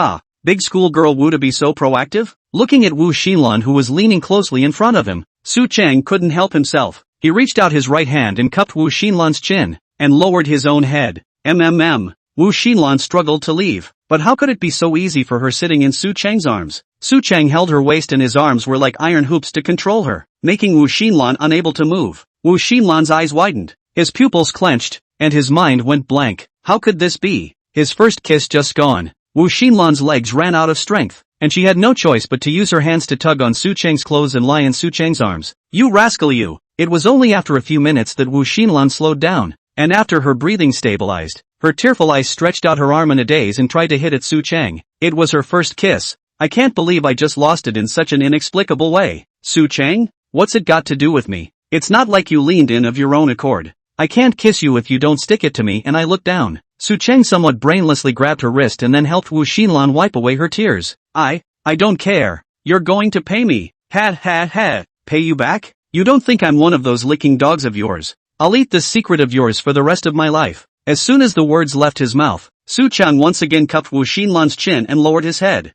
big school girl Wu to be so proactive? Looking at Wu Xinlan who was leaning closely in front of him, Su Cheng couldn't help himself. He reached out his right hand and cupped Wu Xinlan's chin, and lowered his own head. Wu Xinlan struggled to leave, but how could it be so easy for her sitting in Su Cheng's arms? Su Cheng held her waist and his arms were like iron hoops to control her, making Wu Xinlan unable to move. Wu Xinlan's eyes widened, his pupils clenched, and his mind went blank. How could this be? His first kiss just gone. Wu Xinlan's legs ran out of strength, and she had no choice but to use her hands to tug on Su Cheng's clothes and lie in Su Cheng's arms. "You rascal you!" It was only after a few minutes that Wu Xinlan slowed down, and after her breathing stabilized, her tearful eyes stretched out her arm in a daze and tried to hit at Su Cheng. It was her first kiss. "I can't believe I just lost it in such an inexplicable way. Su Cheng? What's it got to do with me? It's not like you leaned in of your own accord. I can't kiss you if you don't stick it to me," and I looked down. Su Cheng somewhat brainlessly grabbed her wrist and then helped Wu Xinlan wipe away her tears. I don't care. You're going to pay me. Ha ha ha. Pay you back? You don't think I'm one of those licking dogs of yours? I'll eat this secret of yours for the rest of my life. As soon as the words left his mouth, Su Cheng once again cupped Wu Xinlan's chin and lowered his head.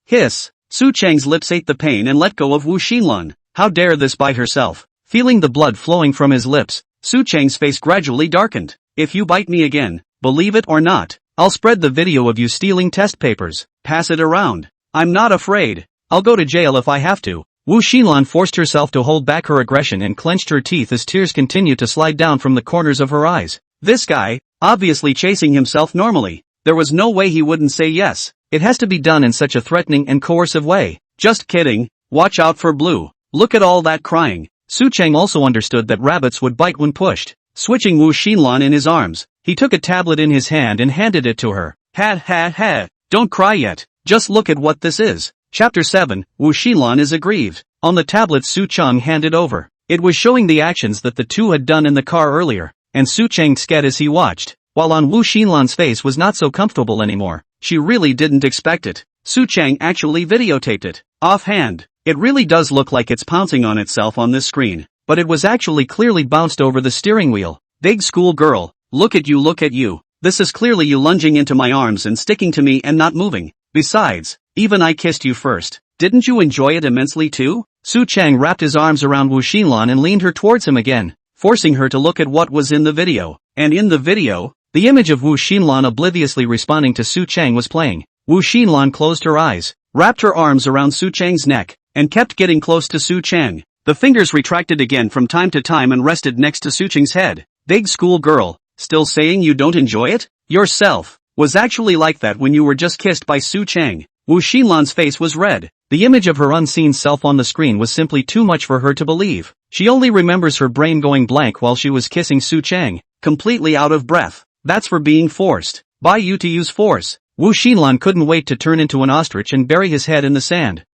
Hiss. Su Cheng's lips ate the pain and let go of Wu Xinlan. How dare this bite herself? Feeling the blood flowing from his lips, Su Cheng's face gradually darkened. "If you bite me again, believe it or not, I'll spread the video of you stealing test papers. Pass it around. I'm not afraid. I'll go to jail if I have to." Wu Xinlan forced herself to hold back her aggression and clenched her teeth as tears continued to slide down from the corners of her eyes. This guy, obviously chasing himself normally. There was no way he wouldn't say yes. It has to be done in such a threatening and coercive way. Just kidding. Watch out for Blue. Look at all that crying. Su Cheng also understood that rabbits would bite when pushed. Switching Wu Xinlan in his arms, he took a tablet in his hand and handed it to her. Ha ha ha. Don't cry yet. Just look at what this is. Chapter 7, Wu Xinlan is aggrieved. On the tablet Su Cheng handed over, it was showing the actions that the two had done in the car earlier, and Su Cheng scat as he watched, while on Wu Xinlan's face was not so comfortable anymore. She really didn't expect it. Su Cheng actually videotaped it. Offhand, it really does look like it's pouncing on itself on this screen, but it was actually clearly bounced over the steering wheel. Big school girl, look at you. This is clearly you lunging into my arms and sticking to me and not moving. Besides, even I kissed you first. Didn't you enjoy it immensely too? Su Cheng wrapped his arms around Wu Xinlan and leaned her towards him again, forcing her to look at what was in the video. And in the video, the image of Wu Xinlan obliviously responding to Su Cheng was playing. Wu Xinlan closed her eyes, wrapped her arms around Su Cheng's neck, and kept getting close to Su Cheng. The fingers retracted again from time to time and rested next to Su Cheng's head. Big school girl, still saying you don't enjoy it? Yourself was actually like that when you were just kissed by Su Cheng. Wu Xinlan's face was red. The image of her unseen self on the screen was simply too much for her to believe. She only remembers her brain going blank while she was kissing Su Cheng, completely out of breath. That's for being forced by you to use force. Wu Xinlan couldn't wait to turn into an ostrich and bury his head in the sand.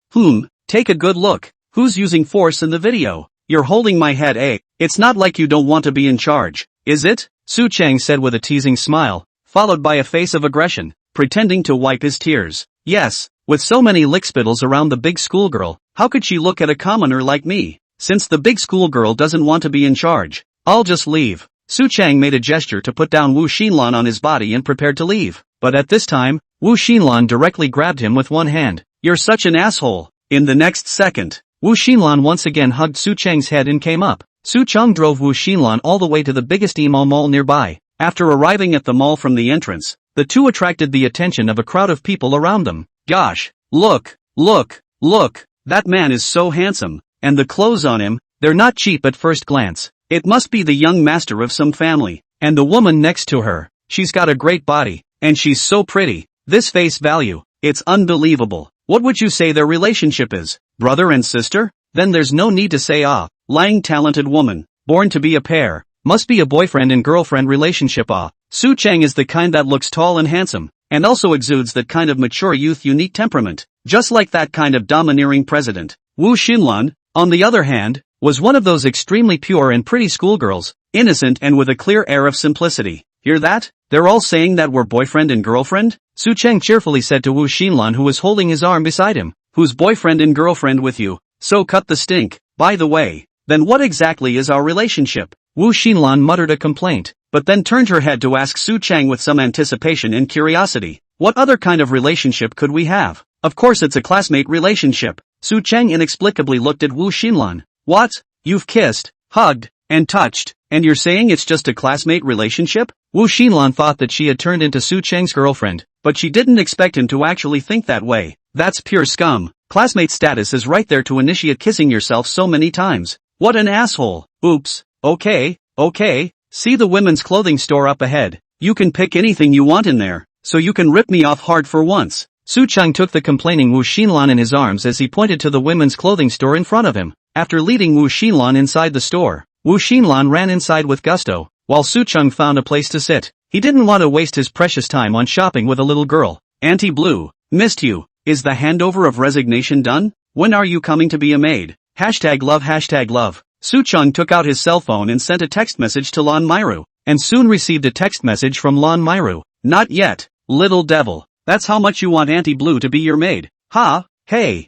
Take a good look. Who's using force in the video? You're holding my head, eh? It's not like you don't want to be in charge, is it? Su Cheng said with a teasing smile, followed by a face of aggression, pretending to wipe his tears. Yes, with so many lickspittles around the big schoolgirl, how could she look at a commoner like me? Since the big schoolgirl doesn't want to be in charge, I'll just leave. Su Cheng made a gesture to put down Wu Xinlan on his body and prepared to leave. But at this time, Wu Xinlan directly grabbed him with one hand. You're such an asshole. In the next second, Wu Xinlan once again hugged Su Cheng's head and came up. Su Cheng drove Wu Xinlan all the way to the biggest emo mall nearby. After arriving at the mall from the entrance, the two attracted the attention of a crowd of people around them. Gosh, look, that man is so handsome, and the clothes on him, they're not cheap at first glance. It must be the young master of some family. And the woman next to her, she's got a great body, and she's so pretty. This face value, it's unbelievable. What would you say their relationship is? Brother and sister? Then there's no need to say lying talented woman, born to be a pair, must be a boyfriend and girlfriend relationship. Su Cheng is the kind that looks tall and handsome, and also exudes that kind of mature youth unique temperament, just like that kind of domineering president. Wu Xinlan, on the other hand, was one of those extremely pure and pretty schoolgirls, innocent and with a clear air of simplicity. Hear that? They're all saying that we're boyfriend and girlfriend? Su Cheng cheerfully said to Wu Xinlan, who was holding his arm beside him. Who's boyfriend and girlfriend with you? So cut the stink. By the way, then what exactly is our relationship? Wu Xinlan muttered a complaint, but then turned her head to ask Su Cheng with some anticipation and curiosity. What other kind of relationship could we have? Of course it's a classmate relationship. Su Cheng inexplicably looked at Wu Xinlan. What? You've kissed, hugged, and touched, and you're saying it's just a classmate relationship? Wu Xinlan thought that she had turned into Su Cheng's girlfriend, but she didn't expect him to actually think that way. That's pure scum. Classmate status is right there to initiate kissing yourself so many times. What an asshole. Oops. Okay. See the women's clothing store up ahead. You can pick anything you want in there, so you can rip me off hard for once. Su Cheng took the complaining Wu Xinlan in his arms as he pointed to the women's clothing store in front of him. After leading Wu Xinlan inside the store, Wu Xinlan ran inside with gusto, while Su Cheng found a place to sit. He didn't want to waste his precious time on shopping with a little girl. Auntie Blue, missed you. Is the handover of resignation done? When are you coming to be a maid? #love. Su Cheng took out his cell phone and sent a text message to Lan Meirou, and soon received a text message from Lan Meirou. Not yet, little devil. That's how much you want Auntie Blue to be your maid. Ha, hey.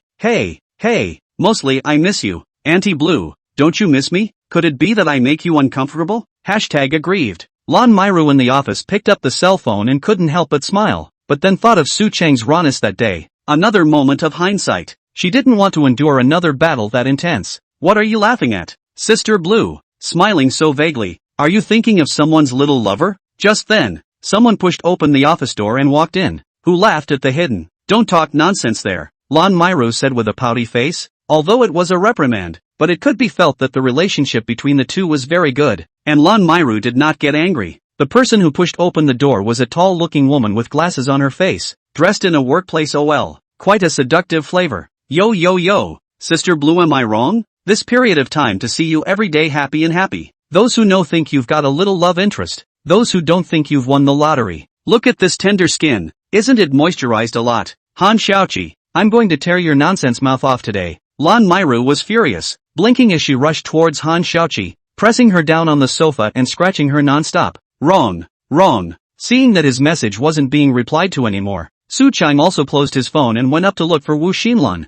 Mostly I miss you. Auntie Blue, don't you miss me? Could it be that I make you uncomfortable? #aggrieved. Lan Meirou in the office picked up the cell phone and couldn't help but smile, but then thought of Su Cheng's rawness that day. Another moment of hindsight. She didn't want to endure another battle that intense. What are you laughing at, Sister Blue? Smiling so vaguely. Are you thinking of someone's little lover? Just then, someone pushed open the office door and walked in. Who laughed at the hidden? Don't talk nonsense there, Lan Meirou said with a pouty face. Although it was a reprimand, but it could be felt that the relationship between the two was very good, and Lan Meirou did not get angry. The person who pushed open the door was a tall-looking woman with glasses on her face, dressed in a workplace OL. Quite a seductive flavor. Yo, Sister Blue, am I wrong? This period of time to see you every day happy. Those who know think you've got a little love interest. Those who don't think you've won the lottery. Look at this tender skin. Isn't it moisturized a lot? Han Xiaoqi, I'm going to tear your nonsense mouth off today. Lan Meirou was furious, blinking as she rushed towards Han Xiaoqi, pressing her down on the sofa and scratching her non-stop. Wrong. Seeing that his message wasn't being replied to anymore, Su Cheng also closed his phone and went up to look for Wu Xinlan.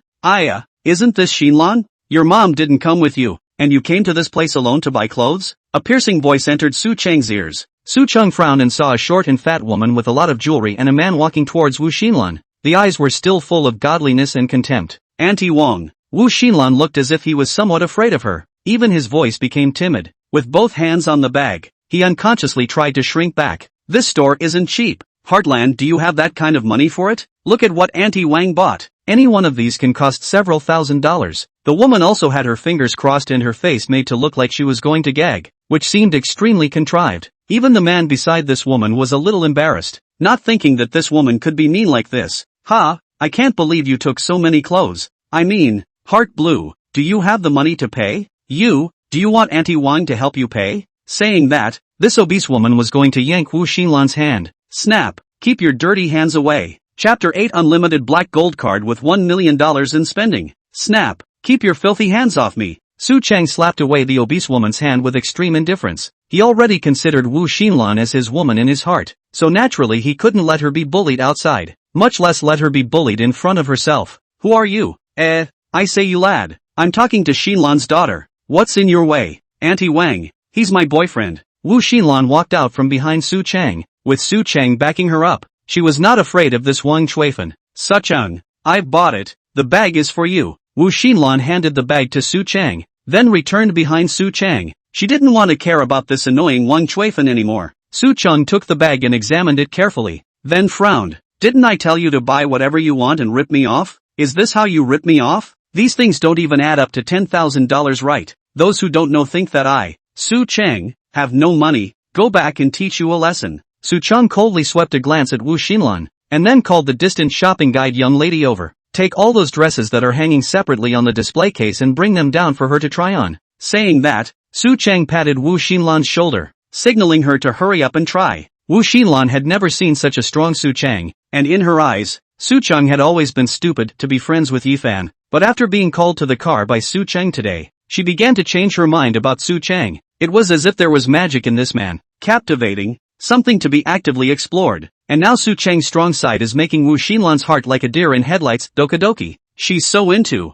Isn't this Xinlan? Your mom didn't come with you, and you came to this place alone to buy clothes? A piercing voice entered Su Cheng's ears. Su Cheng frowned and saw a short and fat woman with a lot of jewelry and a man walking towards Wu Xinlan. The eyes were still full of godliness and contempt. Auntie Wang. Wu Xinlan looked as if he was somewhat afraid of her. Even his voice became timid. With both hands on the bag, he unconsciously tried to shrink back. This store isn't cheap. Heartland, do you have that kind of money for it? Look at what Auntie Wang bought. Any one of these can cost several $1,000s. The woman also had her fingers crossed and her face made to look like she was going to gag, which seemed extremely contrived. Even the man beside this woman was a little embarrassed, not thinking that this woman could be mean like this. Ha, I can't believe you took so many clothes. I mean, Heart Blue, do you have the money to pay? Do you want Auntie Wang to help you pay? Saying that, this obese woman was going to yank Wu Xinlan's hand. Snap, keep your dirty hands away. Chapter 8 Unlimited Black Gold Card with $1 million in spending. Snap, keep your filthy hands off me. Su Cheng slapped away the obese woman's hand with extreme indifference. He already considered Wu Xinlan as his woman in his heart, so naturally he couldn't let her be bullied outside, much less let her be bullied in front of herself. Who are you? I say you lad. I'm talking to Xinlan's daughter. What's in your way? Auntie Wang, he's my boyfriend. Wu Xinlan walked out from behind Su Cheng, with Su Cheng backing her up. She was not afraid of this Wang Chuifan. Su Cheng, I've bought it. The bag is for you. Wu Xinlan handed the bag to Su Cheng, then returned behind Su Cheng. She didn't want to care about this annoying Wang Chuifan anymore. Su Cheng took the bag and examined it carefully, then frowned. Didn't I tell you to buy whatever you want and rip me off? Is this how you rip me off? These things don't even add up to $10,000, right? Those who don't know think that I, Su Cheng, have no money. Go back and teach you a lesson. Su Cheng coldly swept a glance at Wu Xinlan, and then called the distant shopping guide young lady over. Take all those dresses that are hanging separately on the display case and bring them down for her to try on. Saying that, Su Cheng patted Wu Xinlan's shoulder, signaling her to hurry up and try. Wu Xinlan had never seen such a strong Su Cheng, and in her eyes, Su Cheng had always been stupid to be friends with Yifan. But after being called to the car by Su Cheng today, she began to change her mind about Su Cheng. It was as if there was magic in this man. Captivating, something to be actively explored. And now Su Cheng's strong side is making Wu Xinlan's heart like a deer in headlights. Dokidoki. She's so into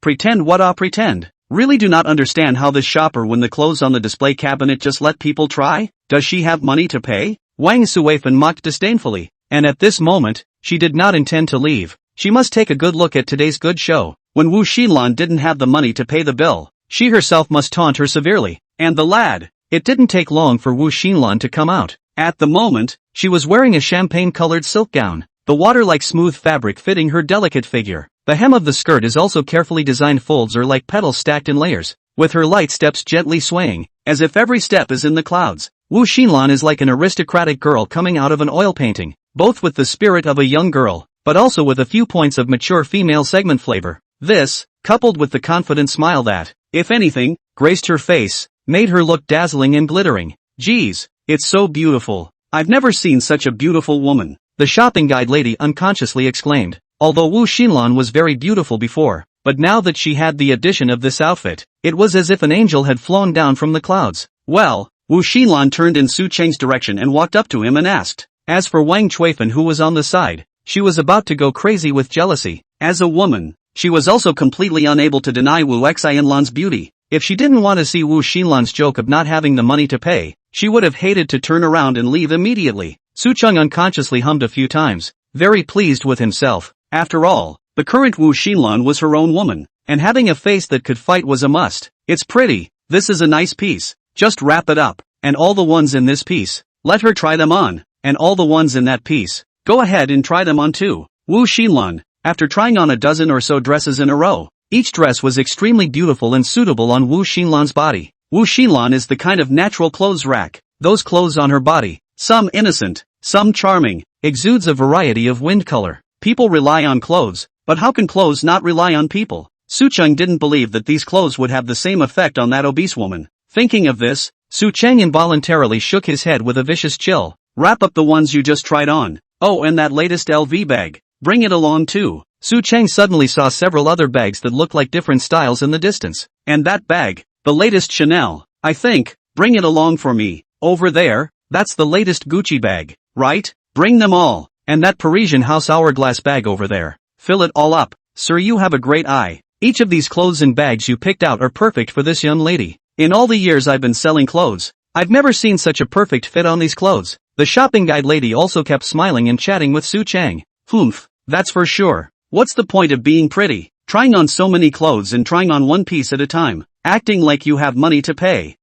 pretend what I pretend. Really do not understand how this shopper when the clothes on the display cabinet just let people try. Does she have money to pay? Wang Suifan mocked disdainfully. And at this moment, she did not intend to leave. She must take a good look at today's good show. When Wu Xinlan didn't have the money to pay the bill, she herself must taunt her severely. And the lad. It didn't take long for Wu Xinlan to come out. At the moment, she was wearing a champagne-colored silk gown, the water-like smooth fabric fitting her delicate figure. The hem of the skirt is also carefully designed folds or like petals stacked in layers, with her light steps gently swaying, as if every step is in the clouds. Wu Xinlan is like an aristocratic girl coming out of an oil painting, both with the spirit of a young girl, but also with a few points of mature female segment flavor. This, coupled with the confident smile that, if anything, graced her face, made her look dazzling and glittering. Geez, it's so beautiful. I've never seen such a beautiful woman, the shopping guide lady unconsciously exclaimed. Although Wu Xinlan was very beautiful before, but now that she had the addition of this outfit, it was as if an angel had flown down from the clouds. Well, Wu Xinlan turned in Su Cheng's direction and walked up to him and asked. As for Wang Chuifan, who was on the side, she was about to go crazy with jealousy. As a woman, she was also completely unable to deny Wu Xinlan's beauty. If she didn't want to see Wu Xinlan's joke of not having the money to pay, she would have hated to turn around and leave immediately. Su Cheng unconsciously hummed a few times, very pleased with himself. After all, the current Wu Xinlan was her own woman, and having a face that could fight was a must. It's pretty, this is a nice piece, just wrap it up, and all the ones in this piece, let her try them on, and all the ones in that piece, go ahead and try them on too. Wu Xinlan, after trying on a dozen or so dresses in a row, each dress was extremely beautiful and suitable on Wu Xinlan's body. Wu Xinlan is the kind of natural clothes rack, those clothes on her body, some innocent, some charming, exudes a variety of wind color. People rely on clothes, but how can clothes not rely on people? Su Cheng didn't believe that these clothes would have the same effect on that obese woman. Thinking of this, Su Cheng involuntarily shook his head with a vicious chill. Wrap up the ones you just tried on. Oh, and that latest LV bag. Bring it along too. Su Cheng suddenly saw several other bags that looked like different styles in the distance. And that bag, the latest Chanel, I think, bring it along for me. Over there, that's the latest Gucci bag, right? Bring them all. And that Parisian house hourglass bag over there. Fill it all up. Sir, you have a great eye. Each of these clothes and bags you picked out are perfect for this young lady. In all the years I've been selling clothes, I've never seen such a perfect fit on these clothes. The shopping guide lady also kept smiling and chatting with Su Cheng. Humph, that's for sure. What's the point of being pretty? Trying on so many clothes and trying on one piece at a time. Acting like you have money to pay.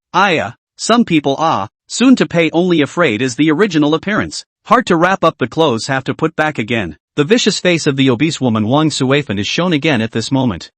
Some people soon to pay only afraid is the original appearance. Hard to wrap up the clothes have to put back again. The vicious face of the obese woman Wang Suifan is shown again at this moment.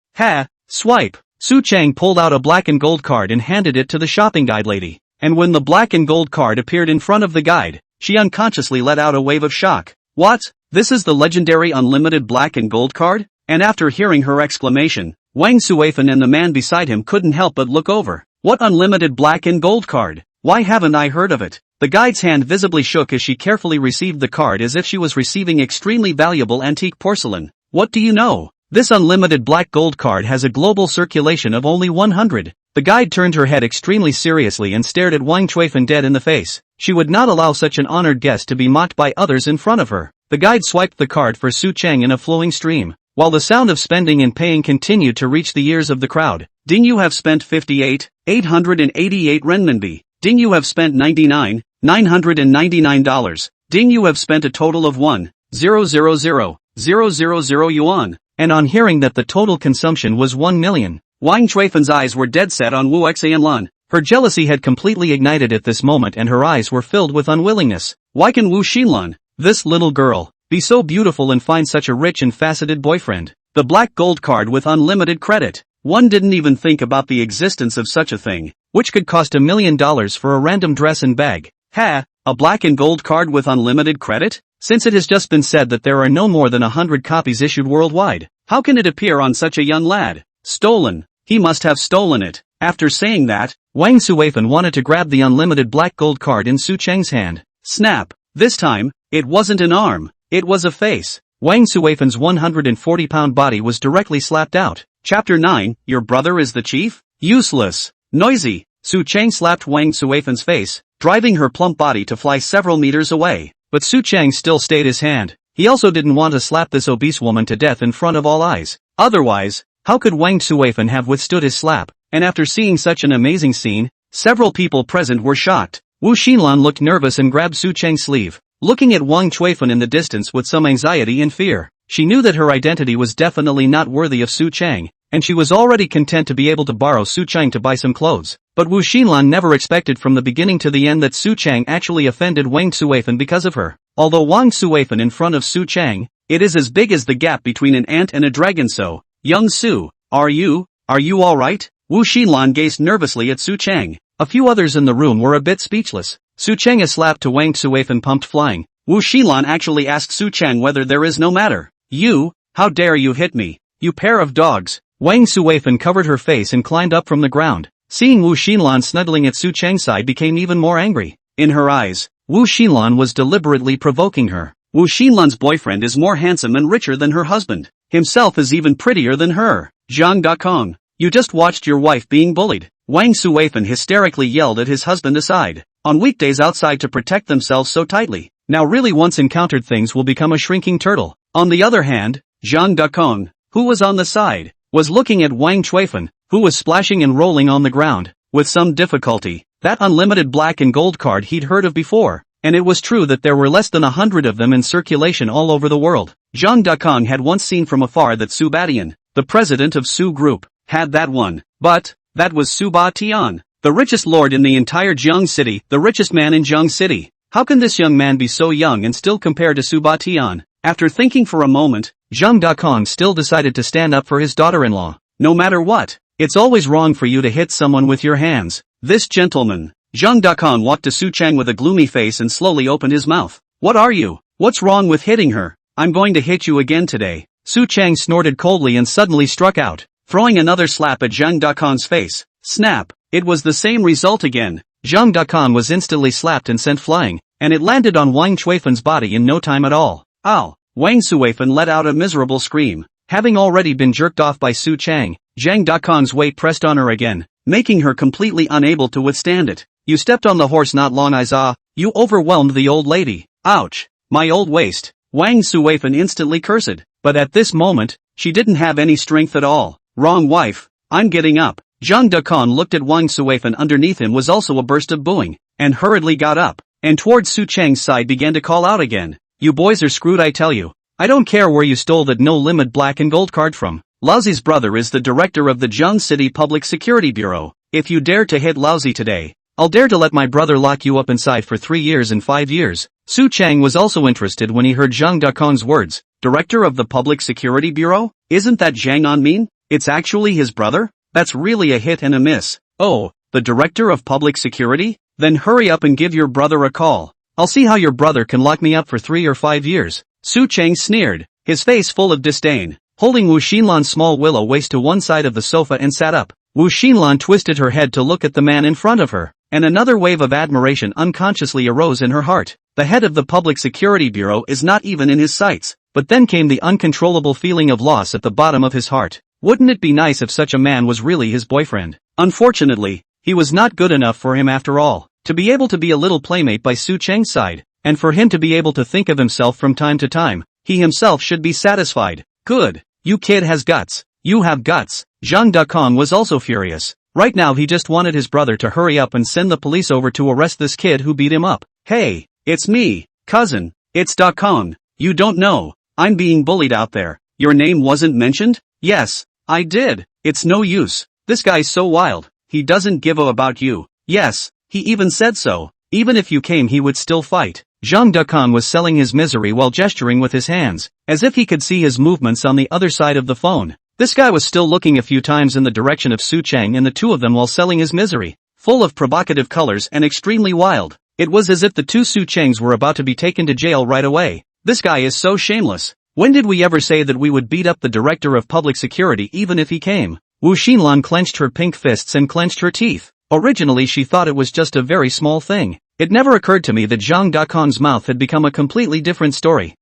Swipe. Su Cheng pulled out a black and gold card and handed it to the shopping guide lady. And when the black and gold card appeared in front of the guide, she unconsciously let out a wave of shock. What? This is the legendary unlimited black and gold card? And after hearing her exclamation, Wang Suifan and the man beside him couldn't help but look over. What unlimited black and gold card? Why haven't I heard of it? The guide's hand visibly shook as she carefully received the card as if she was receiving extremely valuable antique porcelain. What do you know? This unlimited black gold card has a global circulation of only 100. The guide turned her head extremely seriously and stared at Wang Chuifan dead in the face. She would not allow such an honored guest to be mocked by others in front of her. The guide swiped the card for Su Cheng in a flowing stream, while the sound of spending and paying continued to reach the ears of the crowd. Ding, you have spent 58,888 renminbi. Ding, you have spent $99,999. Ding, you have spent a total of 1,000,000 yuan. And on hearing that the total consumption was 1 million, Wang Chuifan's eyes were dead set on Wu Xinlan. Her jealousy had completely ignited at this moment and her eyes were filled with unwillingness. Why can Wu Xinlan, this little girl, be so beautiful and find such a rich and faceted boyfriend? The black gold card with unlimited credit. One didn't even think about the existence of such a thing, which could cost $1 million for a random dress and bag. A black and gold card with unlimited credit? Since it has just been said that there are no more than 100 copies issued worldwide, how can it appear on such a young lad? Stolen. He must have stolen it. After saying that, Wang Suifan wanted to grab the unlimited black gold card in Su Cheng's hand. Snap. This time, it wasn't an arm, it was a face. Wang Suifan's 140-pound body was directly slapped out. Chapter 9, Your brother is the chief? Useless. Noisy. Su Cheng slapped Wang Suifan's face, driving her plump body to fly several meters away. But Su Cheng still stayed his hand. He also didn't want to slap this obese woman to death in front of all eyes. Otherwise, how could Wang Suifan have withstood his slap? And after seeing such an amazing scene, several people present were shocked. Wu Xinlan looked nervous and grabbed Su Cheng's sleeve, looking at Wang Chuifan in the distance with some anxiety and fear. She knew that her identity was definitely not worthy of Su Cheng, and she was already content to be able to borrow Su Cheng to buy some clothes. But Wu Xinlan never expected from the beginning to the end that Su Cheng actually offended Wang Suifan because of her. Although Wang Suifan in front of Su Cheng, it is as big as the gap between an ant and a dragon. So, young Su, are you alright? Wu Xinlan gazed nervously at Su Cheng. A few others in the room were a bit speechless. Su Cheng, a slap to Wang Suifan pumped flying. Wu Xinlan actually asked Su Cheng whether there is no matter. You, how dare you hit me, you pair of dogs. Wang Suifan covered her face and climbed up from the ground. Seeing Wu Xinlan snuggling at Su Cheng's side became even more angry. In her eyes, Wu Xinlan was deliberately provoking her. Wu Xinlan's boyfriend is more handsome and richer than her husband. Himself is even prettier than her. Zhang Dakong, you just watched your wife being bullied. Wang Suifan hysterically yelled at his husband aside. On weekdays outside to protect themselves so tightly. Now really once encountered things will become a shrinking turtle. On the other hand, Zhang Dakong, who was on the side, was looking at Wang Chuifan, who was splashing and rolling on the ground, with some difficulty. That unlimited black and gold card he'd heard of before. And it was true that there were less than 100 of them in circulation all over the world. Zhang Dakong had once seen from afar that Su Batian, the president of Su Group, had that one. But, that was Su Ba Tian, the richest lord in the entire Jiang City, the richest man in Jiang City. How can this young man be so young and still compare to Su Ba Tian? After thinking for a moment, Zhang Dakong still decided to stand up for his daughter-in-law. No matter what, it's always wrong for you to hit someone with your hands. This gentleman. Zhang Dakong walked to Su Cheng with a gloomy face and slowly opened his mouth. What are you? What's wrong with hitting her? I'm going to hit you again today. Su Cheng snorted coldly and suddenly struck out, throwing another slap at Zhang Dakong's face. Snap! It was the same result again. Zhang Dakong was instantly slapped and sent flying, and it landed on Wang Chuifan's body in no time at all. Ow! Wang Suifan let out a miserable scream. Having already been jerked off by Su Cheng, Zhang Dakong's weight pressed on her again, making her completely unable to withstand it. You stepped on the horse not long I you overwhelmed the old lady. Ouch! My old waist. Wang Suifan instantly cursed, but at this moment, she didn't have any strength at all. Wrong wife, I'm getting up. Zhang Dakong looked at Wang Suifan. Underneath him was also a burst of booing, and hurriedly got up, and towards Su Cheng's side began to call out again. You boys are screwed I tell you. I don't care where you stole that no-limit black and gold card from. Laozi's brother is the director of the Jiang City Public Security Bureau. If you dare to hit Laozi today, I'll dare to let my brother lock you up inside for 3 years and 5 years. Su Cheng was also interested when he heard Zhang Dakong's words. Director of the Public Security Bureau? Isn't that Zhang Anmin? It's actually his brother? That's really a hit and a miss. Oh, the Director of Public Security? Then hurry up and give your brother a call. I'll see how your brother can lock me up for 3 or 5 years. Su Cheng sneered, his face full of disdain, holding Wu Xinlan's small willow waist to one side of the sofa and sat up. Wu Xinlan twisted her head to look at the man in front of her, and another wave of admiration unconsciously arose in her heart. The head of the Public Security Bureau is not even in his sights. But then came the uncontrollable feeling of loss at the bottom of his heart. Wouldn't it be nice if such a man was really his boyfriend? Unfortunately, he was not good enough for him after all. To be able to be a little playmate by Su Cheng's side, and for him to be able to think of himself from time to time, he himself should be satisfied. Good. You kid has guts. You have guts. Zhang Dakong was also furious. Right now he just wanted his brother to hurry up and send the police over to arrest this kid who beat him up. Hey, it's me, cousin. It's Dakong. You don't know. I'm being bullied out there. Your name wasn't mentioned? Yes, I did. It's no use. This guy's so wild. He doesn't give a about you. Yes, he even said so. Even if you came he would still fight. Zhang Dakong was selling his misery while gesturing with his hands, as if he could see his movements on the other side of the phone. This guy was still looking a few times in the direction of Su Cheng and the two of them while selling his misery, full of provocative colors and extremely wild. It was as if the two Su Chengs were about to be taken to jail right away. This guy is so shameless. When did we ever say that we would beat up the director of public security even if he came? Wu Xinlan clenched her pink fists and clenched her teeth. Originally she thought it was just a very small thing. It never occurred to me that Zhang Dakong's mouth had become a completely different story.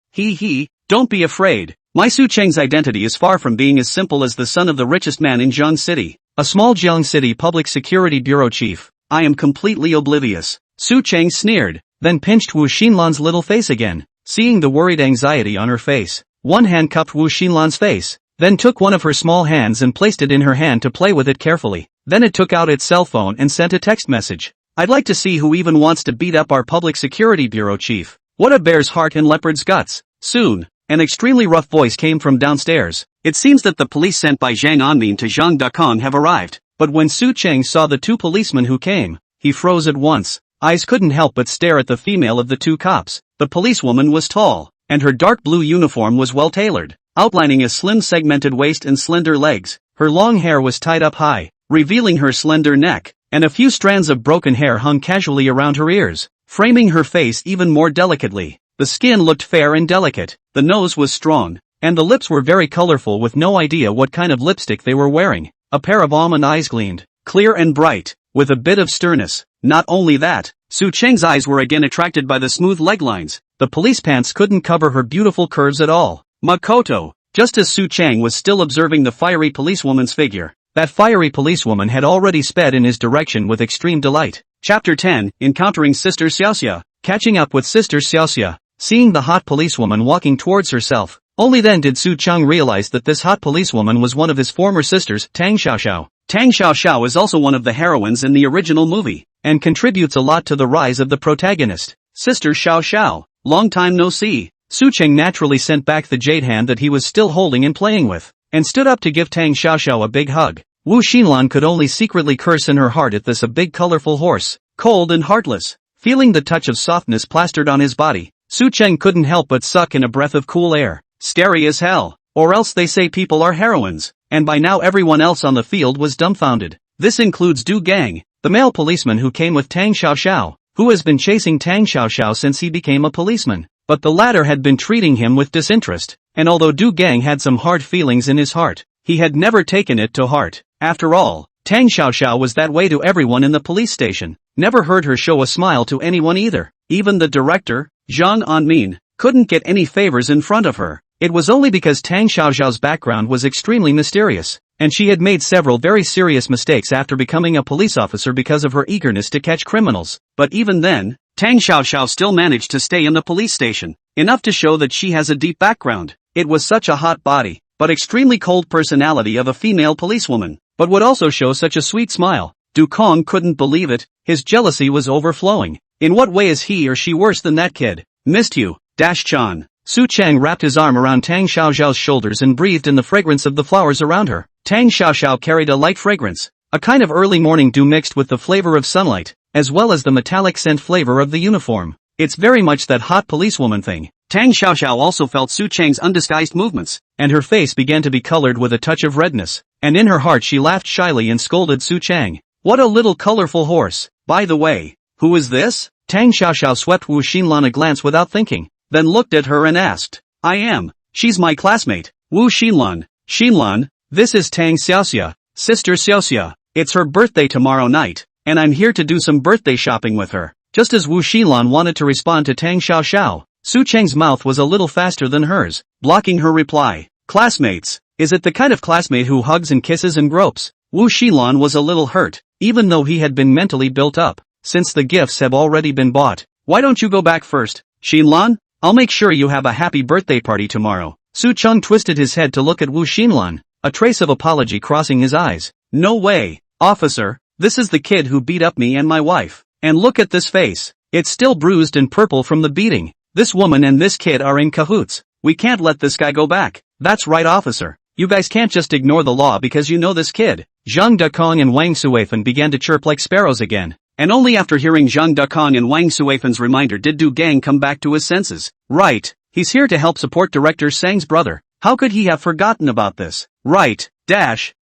Don't be afraid. My Su Cheng's identity is far from being as simple as the son of the richest man in Jiang City, a small Jiang City Public Security Bureau chief. I am completely oblivious. Su Cheng sneered, then pinched Wu Xinlan's little face again. Seeing the worried anxiety on her face, one hand cupped Wu Xinlan's face, then took one of her small hands and placed it in her hand to play with it carefully. Then it took out its cell phone and sent a text message. I'd like to see who even wants to beat up our Public Security Bureau chief. What a bear's heart and leopard's guts. Soon, an extremely rough voice came from downstairs. It seems that the police sent by Zhang Anmin to Zhang Dakong have arrived. But when Su Cheng saw the two policemen who came, he froze at once. Eyes couldn't help but stare at the female of the two cops. The policewoman was tall, and her dark blue uniform was well tailored, outlining a slim segmented waist and slender legs. Her long hair was tied up high, revealing her slender neck, and a few strands of broken hair hung casually around her ears, framing her face even more delicately. The skin looked fair and delicate. The nose was strong, And the lips were very colorful with no idea what kind of lipstick they were wearing. A pair of almond eyes gleamed, clear and bright, with a bit of sternness. Not only that, Su Cheng's eyes were again attracted by the smooth leg lines. The police pants couldn't cover her beautiful curves at all. Makoto, just as Su Cheng was still observing the fiery policewoman's figure, that fiery policewoman had already sped in his direction with extreme delight. Chapter 10, Encountering Sister Xiaoxia. Catching up with Sister Xiaoxia, seeing the hot policewoman walking towards herself. Only then did Su Cheng realize that this hot policewoman was one of his former sisters, Tang Xiaoxiao. Tang Xiaoxiao is also one of the heroines in the original movie, and contributes a lot to the rise of the protagonist. Sister Xiaoxiao, long time no see. Su Cheng naturally sent back the jade hand that he was still holding and playing with, and stood up to give Tang Xiaoxiao a big hug. Wu Xinlan could only secretly curse in her heart at this, a big colorful horse, cold and heartless. Feeling the touch of softness plastered on his body, Su Cheng couldn't help but suck in a breath of cool air. Scary as hell, or else they say people are heroines, and by now everyone else on the field was dumbfounded. This includes Du Gang, the male policeman who came with Tang Xiaoxiao, who has been chasing Tang Xiaoxiao since he became a policeman. But the latter had been treating him with disinterest, and although Du Gang had some hard feelings in his heart, he had never taken it to heart. After all, Tang Xiaoxiao was that way to everyone in the police station, never heard her show a smile to anyone either. Even the director, Zhang Anmin, couldn't get any favors in front of her. It was only because Tang Xiaoxiao's background was extremely mysterious, and she had made several very serious mistakes after becoming a police officer because of her eagerness to catch criminals. But even then, Tang Xiaoxiao still managed to stay in the police station, enough to show that she has a deep background. It was such a hot body, but extremely cold personality of a female policewoman, but would also show such a sweet smile. Du Kong couldn't believe it, his jealousy was overflowing. In what way is he or she worse than that kid? Missed you, Chan. Su Cheng wrapped his arm around Tang Xiaoxiao's shoulders and breathed in the fragrance of the flowers around her. Tang Xiaoxiao carried a light fragrance, a kind of early morning dew mixed with the flavor of sunlight, as well as the metallic scent flavor of the uniform. It's very much that hot policewoman thing. Tang Xiaoxiao also felt Su Cheng's undisguised movements, and her face began to be colored with a touch of redness, and in her heart she laughed shyly and scolded Su Cheng. What a little colorful horse. By the way, who is this? Tang Xiaoxiao swept Wu Xinlan a glance without thinking, then looked at her and asked. I am. She's my classmate, Wu Xinlan. Xinlan, this is Tang Xiaoxia, Sister Xiaoxia. It's her birthday tomorrow night, and I'm here to do some birthday shopping with her. Just as Wu Xinlan wanted to respond to Tang Xiaoxiao, Su Cheng's mouth was a little faster than hers, blocking her reply. Classmates? Is it the kind of classmate who hugs and kisses and gropes? Wu Xinlan was a little hurt, even though he had been mentally built up. Since the gifts have already been bought, why don't you go back first, Xinlan? I'll make sure you have a happy birthday party tomorrow. Su Cheng twisted his head to look at Wu Xinlan, a trace of apology crossing his eyes. No way, officer, this is the kid who beat up me and my wife. And look at this face. It's still bruised and purple from the beating. This woman and this kid are in cahoots. We can't let this guy go back. That's right, officer. You guys can't just ignore the law because you know this kid. Zhang Dekong and Wang Suifan began to chirp like sparrows again. And only after hearing Zhang Dekong and Wang Suifan's reminder did Du Gang come back to his senses. Right, he's here to help support director Sang's brother. How could he have forgotten about this? Right,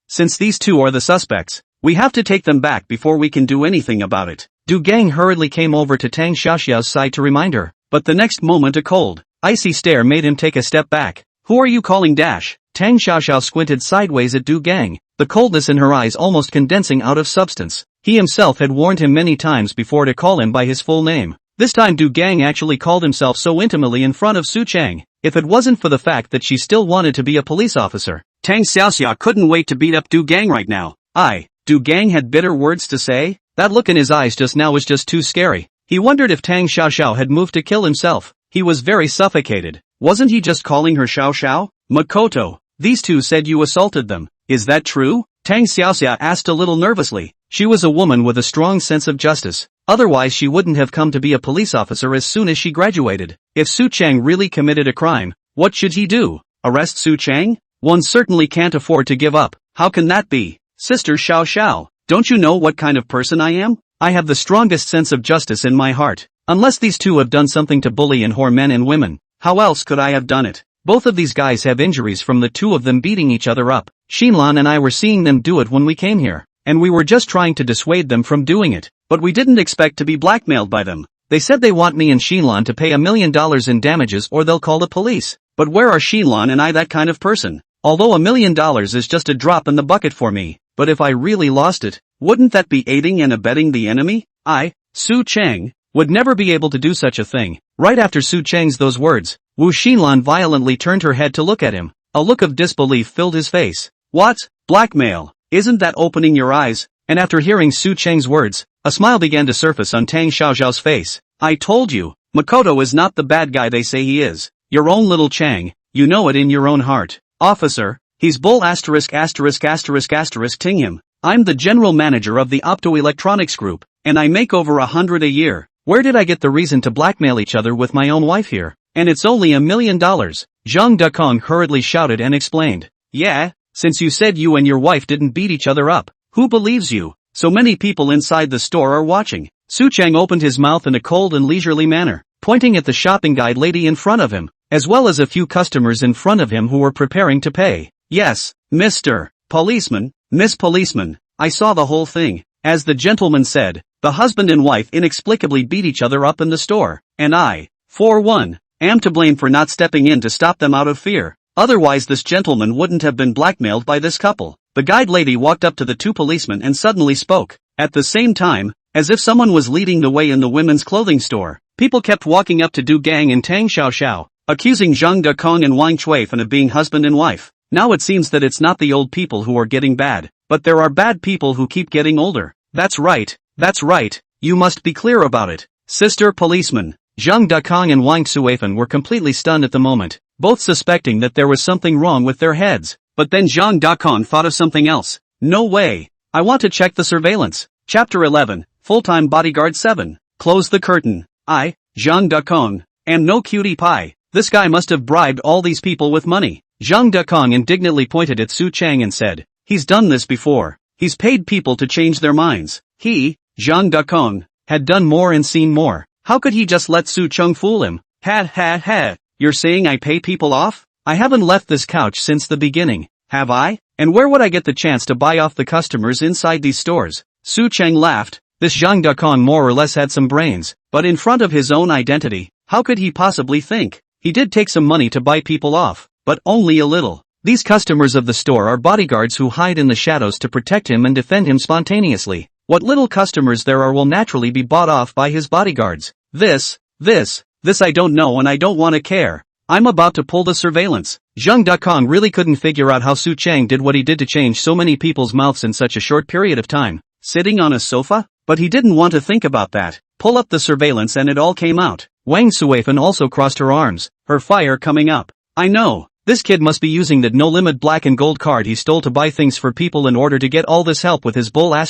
since these two are the suspects, we have to take them back before we can do anything about it. Du Gang hurriedly came over to Tang Xiaoxiao's side to remind her, but the next moment a cold, icy stare made him take a step back. Who are you calling Tang Xiaoxiao squinted sideways at Du Gang, the coldness in her eyes almost condensing out of substance. He himself had warned him many times before to call him by his full name. This time Du Gang actually called himself so intimately in front of Su Cheng. If it wasn't for the fact that she still wanted to be a police officer, Tang Xiaoxia couldn't wait to beat up Du Gang right now. Du Gang had bitter words to say? That look in his eyes just now was just too scary. He wondered if Tang Xiaoxiao had moved to kill himself. He was very suffocated. Wasn't he just calling her Xiaoxiao? Makoto, these two said you assaulted them. Is that true? Tang Xiaoxia asked a little nervously. She was a woman with a strong sense of justice. Otherwise she wouldn't have come to be a police officer as soon as she graduated. If Su Cheng really committed a crime, what should he do? Arrest Su Cheng? One certainly can't afford to give up. How can that be? Sister Xiaoxiao, don't you know what kind of person I am? I have the strongest sense of justice in my heart. Unless these two have done something to bully and whore men and women, how else could I have done it? Both of these guys have injuries from the two of them beating each other up. Xinlan and I were seeing them do it when we came here, and we were just trying to dissuade them from doing it, but we didn't expect to be blackmailed by them. They said they want me and Xinlan to pay $1 million in damages or they'll call the police. But where are Xinlan and I that kind of person? Although $1 million is just a drop in the bucket for me, but if I really lost it, wouldn't that be aiding and abetting the enemy? Su Cheng, would never be able to do such a thing. Right after Su Cheng's those words, Wu Xinlan violently turned her head to look at him. A look of disbelief filled his face. What? Blackmail? Isn't that opening your eyes? And after hearing Su Cheng's words, a smile began to surface on Tang Xiaoxiao's face. I told you, Makoto is not the bad guy they say he is. Your own little Chang, you know it in your own heart. Officer, he's bull ****** ting him. I'm the general manager of the optoelectronics group, and I make over 100 a year. Where did I get the reason to blackmail each other with my own wife here? And it's only $1 million. Zhang Dekong hurriedly shouted and explained. Yeah, since you said you and your wife didn't beat each other up, who believes you? So many people inside the store are watching. Su Cheng opened his mouth in a cold and leisurely manner, pointing at the shopping guide lady in front of him, as well as a few customers in front of him who were preparing to pay. Yes, Mr. Policeman, Miss Policeman, I saw the whole thing. As the gentleman said, the husband and wife inexplicably beat each other up in the store, and I, for one, am to blame for not stepping in to stop them out of fear. Otherwise this gentleman wouldn't have been blackmailed by this couple. The guide lady walked up to the two policemen and suddenly spoke. At the same time, as if someone was leading the way in the women's clothing store, people kept walking up to Du Gang and Tang Xiaoxiao, accusing Zhang Dekong and Wang Chuifan of being husband and wife. Now it seems that it's not the old people who are getting bad, but there are bad people who keep getting older. That's right, you must be clear about it. Sister policeman. Zhang Dekong and Wang Chuifan were completely stunned at the moment, both suspecting that there was something wrong with their heads. But then Zhang Dekong thought of something else. No way. I want to check the surveillance. Chapter 11, Full-Time Bodyguard 7. Close the curtain. I, Zhang Dekong, am no cutie pie. This guy must have bribed all these people with money. Zhang Dekong indignantly pointed at Su Cheng and said, he's done this before. He's paid people to change their minds. He, Zhang Dekong, had done more and seen more. How could he just let Su Cheng fool him? Ha, you're saying I pay people off? I haven't left this couch since the beginning, have I? And where would I get the chance to buy off the customers inside these stores? Su Cheng laughed. This Zhang Dekong more or less had some brains, but in front of his own identity, how could he possibly think? He did take some money to buy people off, but only a little. These customers of the store are bodyguards who hide in the shadows to protect him and defend him spontaneously. What little customers there are will naturally be bought off by his bodyguards. This I don't know and I don't want to care. I'm about to pull the surveillance. Zhang Dekong really couldn't figure out how Su Cheng did what he did to change so many people's mouths in such a short period of time. Sitting on a sofa? But he didn't want to think about that. Pull up the surveillance and it all came out. Wang Chuifan also crossed her arms, her fire coming up. I know. This kid must be using that no-limit black and gold card he stole to buy things for people in order to get all this help with his bull *********.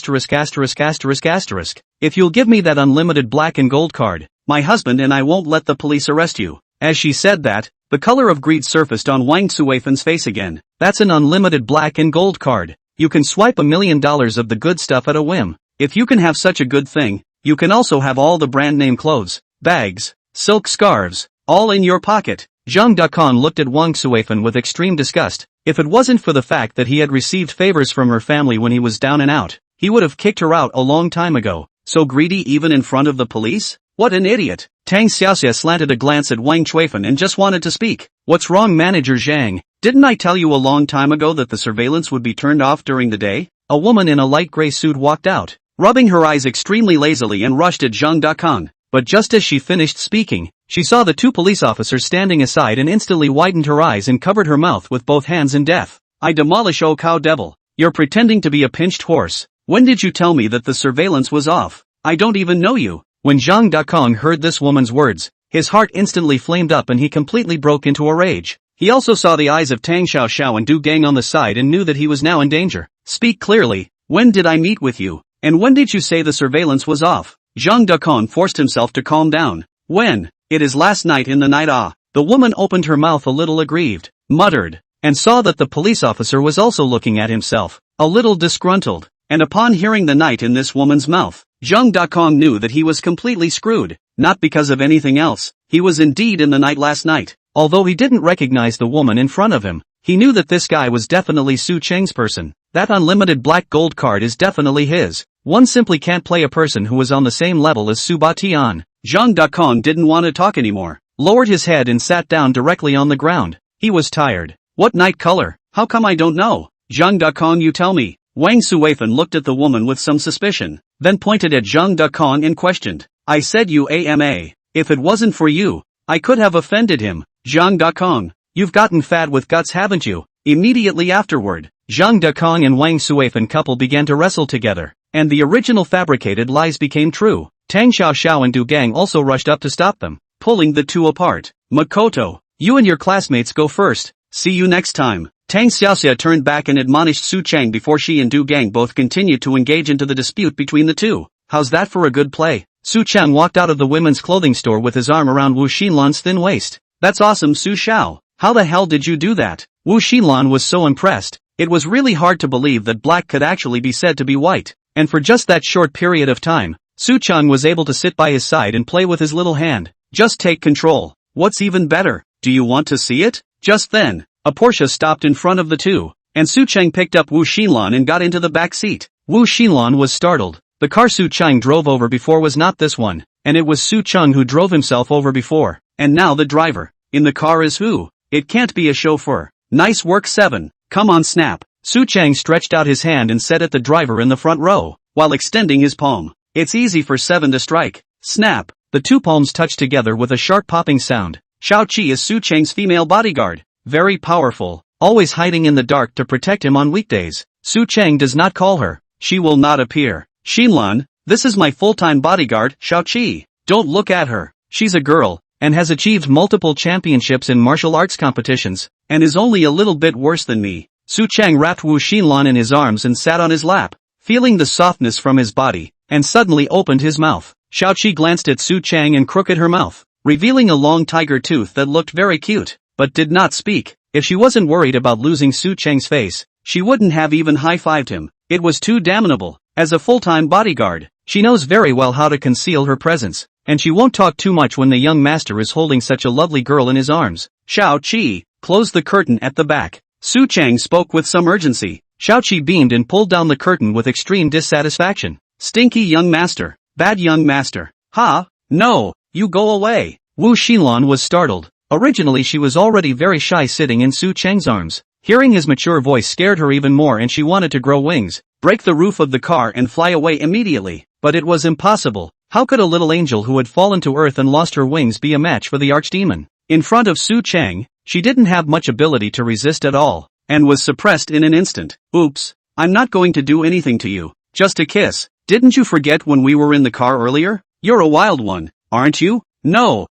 If you'll give me that unlimited black and gold card, my husband and I won't let the police arrest you. As she said that, the color of greed surfaced on Wang Chuifan's face again. That's an unlimited black and gold card. You can swipe $1 million of the good stuff at a whim. If you can have such a good thing, you can also have all the brand name clothes, bags, silk scarves, all in your pocket. Zhang Dekong looked at Wang Chuifan with extreme disgust. If it wasn't for the fact that he had received favors from her family when he was down and out, he would have kicked her out a long time ago. So greedy even in front of the police? What an idiot. Tang Xiaoxia slanted a glance at Wang Chuifan and just wanted to speak. What's wrong, Manager Zhang? Didn't I tell you a long time ago that the surveillance would be turned off during the day? A woman in a light gray suit walked out, rubbing her eyes extremely lazily and rushed at Zhang Dekong. But just as she finished speaking, she saw the two police officers standing aside and instantly widened her eyes and covered her mouth with both hands in death. I demolish, oh cow devil. You're pretending to be a pinched horse. When did you tell me that the surveillance was off? I don't even know you. When Zhang Dekong heard this woman's words, his heart instantly flamed up and he completely broke into a rage. He also saw the eyes of Tang Xiaoxiao and Du Gang on the side and knew that he was now in danger. Speak clearly. When did I meet with you? And when did you say the surveillance was off? Zhang Dekong forced himself to calm down. When? It is last night in the night. The woman opened her mouth a little aggrieved, muttered, and saw that the police officer was also looking at himself, a little disgruntled. And upon hearing the night in this woman's mouth, Zhang Dekong knew that he was completely screwed, not because of anything else. He was indeed in the night last night. Although he didn't recognize the woman in front of him, he knew that this guy was definitely Su Cheng's person. That unlimited black gold card is definitely his. One simply can't play a person who was on the same level as Su Batian. Zhang Dekong didn't want to talk anymore. lowered his head and sat down directly on the ground. He was tired. What night color? How come I don't know? Zhang Dekong, you tell me. Wang Suifan looked at the woman with some suspicion, then pointed at Zhang Dekong and questioned. I said you ama. If it wasn't for you, I could have offended him. Zhang Dekong, you've gotten fat with guts, haven't you? Immediately afterward, Zhang Dekong and Wang Suifan couple began to wrestle together, and the original fabricated lies became true. Tang Xiaoxiao and Du Gang also rushed up to stop them, pulling the two apart. Makoto, you and your classmates go first. See you next time. Tang Xiaoxia turned back and admonished Su Chang before she and Du Gang both continued to engage into the dispute between the two. How's that for a good play? Su Chang walked out of the women's clothing store with his arm around Wu Xinlan's thin waist. That's awesome, Su Xiao. How the hell did you do that? Wu Xinlan was so impressed. It was really hard to believe that black could actually be said to be white. And for just that short period of time, Su Chang was able to sit by his side and play with his little hand. Just take control. What's even better? Do you want to see it? Just then, a Porsche stopped in front of the two, and Su Chang picked up Wu Xinlan and got into the back seat. Wu Xinlan was startled. The car Su Chang drove over before was not this one, and it was Su Chang who drove himself over before, and now the driver in the car is who? It can't be a chauffeur. Nice work, Seven. Come on, snap. Su Chang stretched out his hand and said at the driver in the front row, while extending his palm. It's easy for Seven to strike. Snap. The two palms touched together with a sharp popping sound. Xiao Qi is Su Chang's female bodyguard. Very powerful, always hiding in the dark to protect him on weekdays. Su Chang does not call her. She will not appear. Xinlan, this is my full-time bodyguard, Xiao Qi. Don't look at her. She's a girl, and has achieved multiple championships in martial arts competitions, and is only a little bit worse than me. Su Chang wrapped Wu Xinlan in his arms and sat on his lap, feeling the softness from his body, and suddenly opened his mouth. Xiao Qi glanced at Su Chang and crooked her mouth, revealing a long tiger tooth that looked very cute, but did not speak. If she wasn't worried about losing Su Chang's face, she wouldn't have even high-fived him. It was too damnable. As a full-time bodyguard, she knows very well how to conceal her presence, and she won't talk too much when the young master is holding such a lovely girl in his arms. Xiao Qi, close the curtain at the back. Su Chang spoke with some urgency. Xiao Qi beamed and pulled down the curtain with extreme dissatisfaction. Stinky young master. Bad young master. Ha? No, you go away. Wu Xinlan was startled. Originally she was already very shy sitting in Su Chang's arms. Hearing his mature voice scared her even more and she wanted to grow wings, break the roof of the car and fly away immediately. But it was impossible. How could a little angel who had fallen to earth and lost her wings be a match for the archdemon? In front of Su Chang, she didn't have much ability to resist at all, and was suppressed in an instant. Oops, I'm not going to do anything to you. Just a kiss. Didn't you forget when we were in the car earlier? You're a wild one, aren't you? No,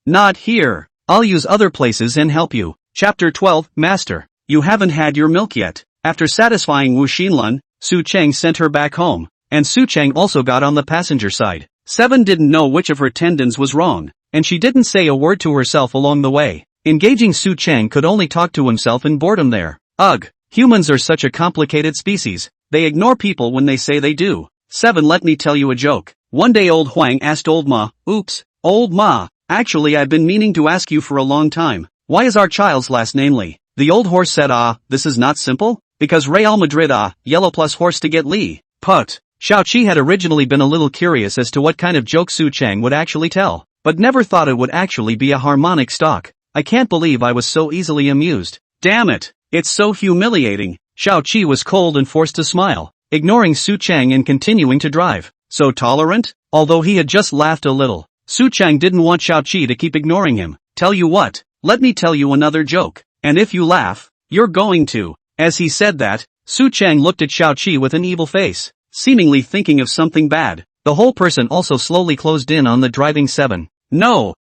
not here. I'll use other places and help you. Chapter 12, Master. You haven't had your milk yet. After satisfying Wu Xinlan, Su Chang sent her back home, and Su Chang also got on the passenger side. Seven didn't know which of her tendons was wrong, and she didn't say a word to herself along the way. Engaging Su Chang could only talk to himself in boredom there. Ugh, humans are such a complicated species. They ignore people when they say they do. Seven, let me tell you a joke. One day old Huang asked old Ma, oops, old Ma, actually I've been meaning to ask you for a long time. Why is our child's last name Li? The old horse said this is not simple? Because Real Madrid yellow plus horse to get Li. Put. Xiao Qi had originally been a little curious as to what kind of joke Su Chang would actually tell, but never thought it would actually be a harmonic stock. I can't believe I was so easily amused. Damn it, it's so humiliating. Xiao Qi was cold and forced to smile, ignoring Su Chang and continuing to drive. So tolerant? Although he had just laughed a little, Su Chang didn't want Xiao Qi to keep ignoring him. Tell you what, let me tell you another joke, and if you laugh, you're going to. As he said that, Su Chang looked at Xiao Qi with an evil face, seemingly thinking of something bad. The whole person also slowly closed in on the driving Seven. No,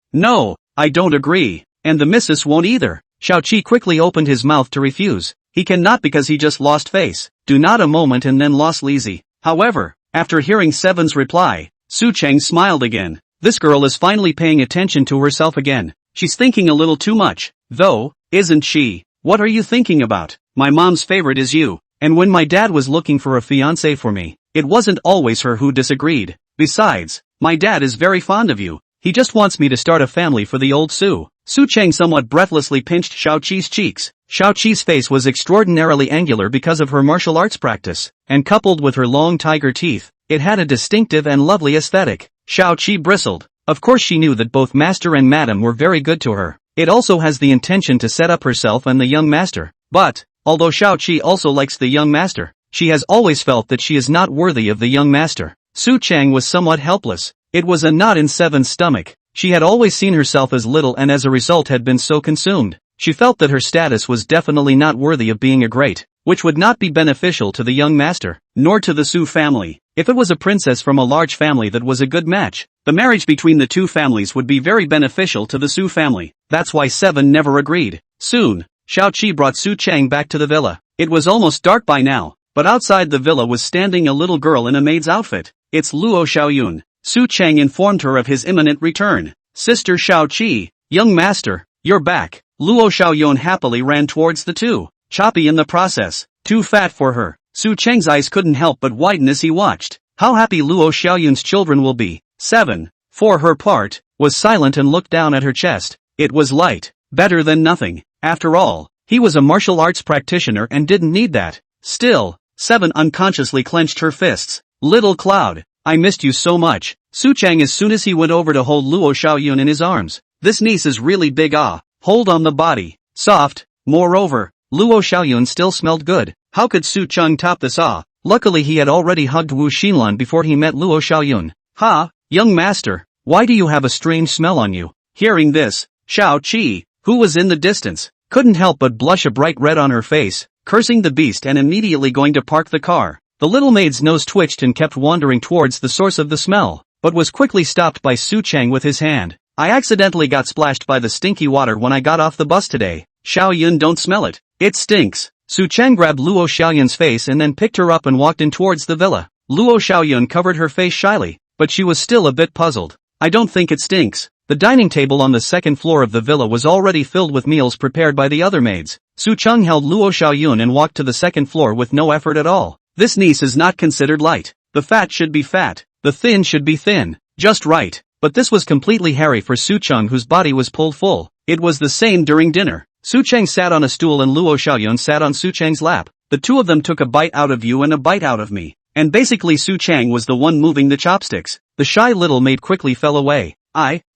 I don't agree, and the missus won't either. Xiao Qi quickly opened his mouth to refuse. He cannot because he just lost face. Do not a moment and then lost lazy. However, after hearing Seven's reply, Su Chang smiled again. This girl is finally paying attention to herself again. She's thinking a little too much, though, isn't she? What are you thinking about? My mom's favorite is you. And when my dad was looking for a fiancé for me, it wasn't always her who disagreed. Besides, my dad is very fond of you. He just wants me to start a family for the old Su. Su Chang somewhat breathlessly pinched Xiao Qi's cheeks. Xiao Qi's face was extraordinarily angular because of her martial arts practice, and coupled with her long tiger teeth, it had a distinctive and lovely aesthetic. Xiao Qi bristled. Of course she knew that both master and madam were very good to her. It also has the intention to set up herself and the young master. But, although Xiaoqi also likes the young master, she has always felt that she is not worthy of the young master. Su Chang was somewhat helpless. It was a knot in Seven's stomach. She had always seen herself as little and as a result had been so consumed. She felt that her status was definitely not worthy of being a great, which would not be beneficial to the young master, nor to the Su family. If it was a princess from a large family that was a good match, the marriage between the two families would be very beneficial to the Su family. That's why Seven never agreed. Soon, Xiaoqi brought Su Chang back to the villa. It was almost dark by now, but outside the villa was standing a little girl in a maid's outfit. It's Luo Xiaoyun. Su Chang informed her of his imminent return. Sister Xiaoqi, young master, you're back. Luo Xiaoyun happily ran towards the two, choppy in the process, too fat for her. Su Chang's eyes couldn't help but widen as he watched. How happy Luo Xiaoyun's children will be. Seven, for her part, was silent and looked down at her chest. It was light, better than nothing. After all, he was a martial arts practitioner and didn't need that. Still, Seven unconsciously clenched her fists. Little Cloud, I missed you so much. Su Chang as soon as he went over to hold Luo Xiaoyun in his arms. This niece is really big hold on the body. Soft, moreover, Luo Xiaoyun still smelled good. How could Su Chang top this Luckily he had already hugged Wu Xinlan before he met Luo Xiaoyun. Ha, young master, why do you have a strange smell on you? Hearing this, Xiaoqi, who was in the distance, couldn't help but blush a bright red on her face, cursing the beast and immediately going to park the car. The little maid's nose twitched and kept wandering towards the source of the smell, but was quickly stopped by Su Chang with his hand. I accidentally got splashed by the stinky water when I got off the bus today. Xiaoyun, don't smell it. It stinks. Su Chang grabbed Luo Xiaoyun's face and then picked her up and walked in towards the villa. Luo Xiaoyun covered her face shyly, but she was still a bit puzzled. I don't think it stinks. The dining table on the second floor of the villa was already filled with meals prepared by the other maids. Su Chang held Luo Xiaoyun and walked to the second floor with no effort at all. This niece is not considered light. The fat should be fat. The thin should be thin. Just right. But this was completely hairy for Su Chang, whose body was pulled full. It was the same during dinner. Su Chang sat on a stool and Luo Xiaoyun sat on Su Chang's lap. The two of them took a bite out of you and a bite out of me. And basically Su Chang was the one moving the chopsticks. The shy little maid quickly fell away.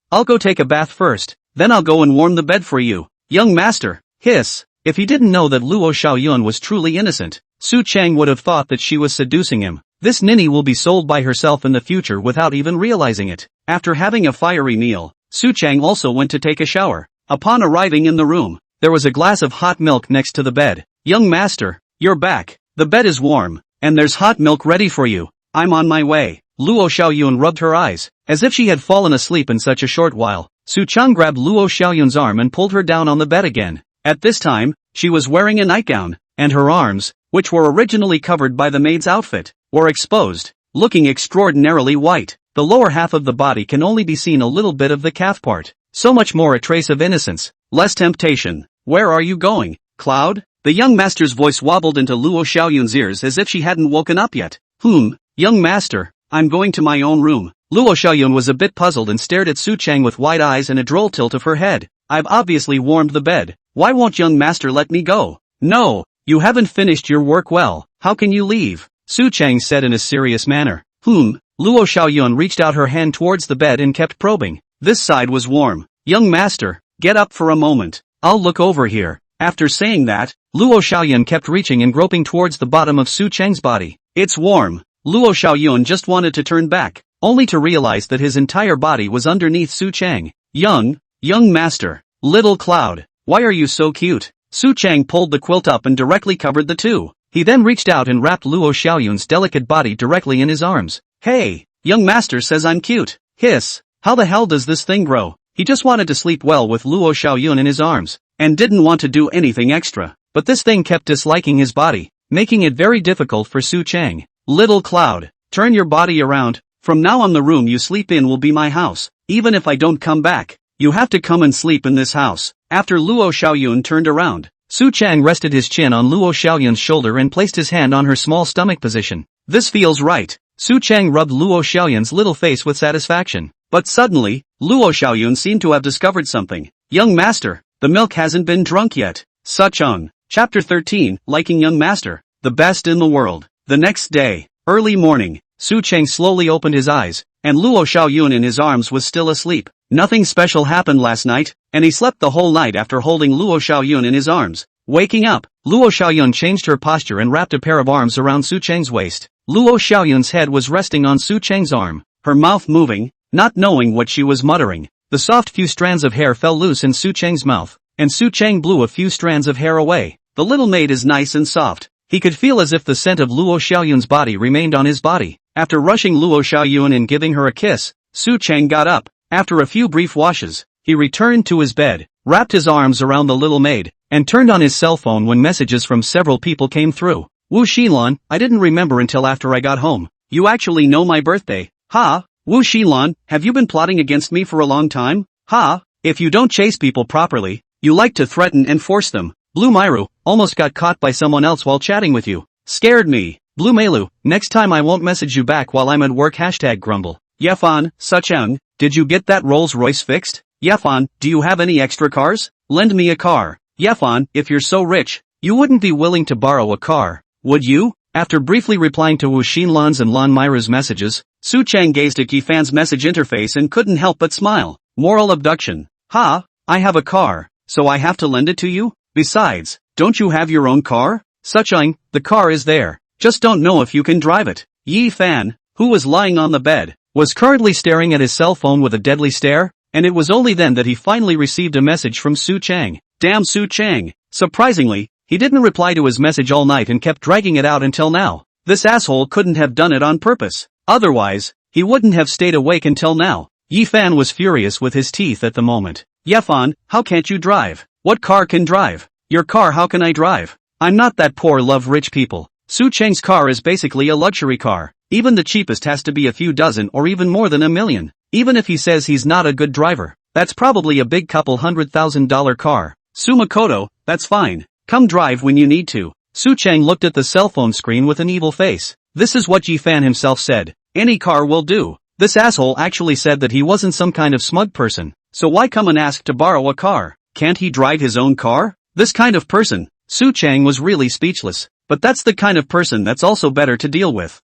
I'll go take a bath first, then I'll go and warm the bed for you. Young master, hiss. If he didn't know that Luo Xiaoyun was truly innocent, Su Chang would have thought that she was seducing him. This ninny will be sold by herself in the future without even realizing it. After having a fiery meal, Su Chang also went to take a shower. Upon arriving in the room, there was a glass of hot milk next to the bed. Young master, you're back. The bed is warm, and there's hot milk ready for you. I'm on my way. Luo Xiaoyun rubbed her eyes, as if she had fallen asleep in such a short while. Su Chang grabbed Luo Xiaoyun's arm and pulled her down on the bed again. At this time, she was wearing a nightgown, and her arms, which were originally covered by the maid's outfit, were exposed, looking extraordinarily white. The lower half of the body can only be seen a little bit of the calf part. So much more a trace of innocence, less temptation. Where are you going, Cloud? The young master's voice wobbled into Luo Xiaoyun's ears as if she hadn't woken up yet. Young master, I'm going to my own room. Luo Xiaoyun was a bit puzzled and stared at Su Chang with wide eyes and a droll tilt of her head. I've obviously warmed the bed. Why won't young master let me go? No, you haven't finished your work well. How can you leave? Su Chang said in a serious manner. Luo Xiaoyun reached out her hand towards the bed and kept probing. This side was warm. Young master, get up for a moment. I'll look over here. After saying that, Luo Xiaoyun kept reaching and groping towards the bottom of Su Chang's body. It's warm. Luo Xiaoyun just wanted to turn back, only to realize that his entire body was underneath Su Chang. Young master, little Cloud, why are you so cute? Su Chang pulled the quilt up and directly covered the two. He then reached out and wrapped Luo Xiaoyun's delicate body directly in his arms. Hey, young master says I'm cute. Hiss, how the hell does this thing grow? He just wanted to sleep well with Luo Xiaoyun in his arms, and didn't want to do anything extra. But this thing kept disliking his body, making it very difficult for Su Chang. Little Cloud, turn your body around. From now on the room you sleep in will be my house. Even if I don't come back, you have to come and sleep in this house. After Luo Xiaoyun turned around, Su Chang rested his chin on Luo Xiaoyun's shoulder and placed his hand on her small stomach position. This feels right. Su Chang rubbed Luo Xiaoyun's little face with satisfaction. But suddenly, Luo Xiaoyun seemed to have discovered something. Young master, the milk hasn't been drunk yet. Suchung. Chapter 13, Liking Young Master, the best in the world. The next day, early morning, Su Chang slowly opened his eyes, and Luo Xiaoyun in his arms was still asleep. Nothing special happened last night, and he slept the whole night after holding Luo Xiaoyun in his arms. Waking up, Luo Xiaoyun changed her posture and wrapped a pair of arms around Su Cheng's waist. Luo Xiaoyun's head was resting on Su Cheng's arm, her mouth moving, not knowing what she was muttering. The soft few strands of hair fell loose in Su Cheng's mouth, and Su Cheng blew a few strands of hair away. The little maid is nice and soft. He could feel as if the scent of Luo Xiaoyun's body remained on his body. After rushing Luo Xiaoyun and giving her a kiss, Su Cheng got up. After a few brief washes, he returned to his bed, wrapped his arms around the little maid, and turned on his cell phone when messages from several people came through. Wu Xinlan, I didn't remember until after I got home. You actually know my birthday. Ha! Wu Xinlan, have you been plotting against me for a long time? Ha! If you don't chase people properly, you like to threaten and force them. Blue Meirou, almost got caught by someone else while chatting with you. Scared me. Blue Meirou, next time I won't message you back while I'm at work. #grumble. Yefan, Sucheng, did you get that Rolls Royce fixed? Yefan, do you have any extra cars? Lend me a car. Yefan, if you're so rich, you wouldn't be willing to borrow a car, would you? After briefly replying to Wu Xinlan's and Lan Meirou's messages, Su Cheng gazed at Yifan's message interface and couldn't help but smile. Moral abduction. Ha, I have a car, so I have to lend it to you? Besides, don't you have your own car? Sucheng, the car is there, just don't know if you can drive it. Yifan, who was lying on the bed, was currently staring at his cell phone with a deadly stare, and it was only then that he finally received a message from Su Cheng. Damn Su Cheng. Surprisingly, he didn't reply to his message all night and kept dragging it out until now. This asshole couldn't have done it on purpose. Otherwise, he wouldn't have stayed awake until now. Yifan was furious with his teeth at the moment. Yefan, how can't you drive? What car can drive? Your car, how can I drive? I'm not that poor, love rich people. Su Cheng's car is basically a luxury car. Even the cheapest has to be a few dozen or even more than $1 million. Even if he says he's not a good driver, that's probably a big couple $100,000 car. Su Makoto, that's fine. Come drive when you need to. Su Cheng looked at the cell phone screen with an evil face. This is what Yifan himself said. Any car will do. This asshole actually said that he wasn't some kind of smug person, so why come and ask to borrow a car? Can't he drive his own car? This kind of person. Su Cheng was really speechless. But that's the kind of person that's also better to deal with.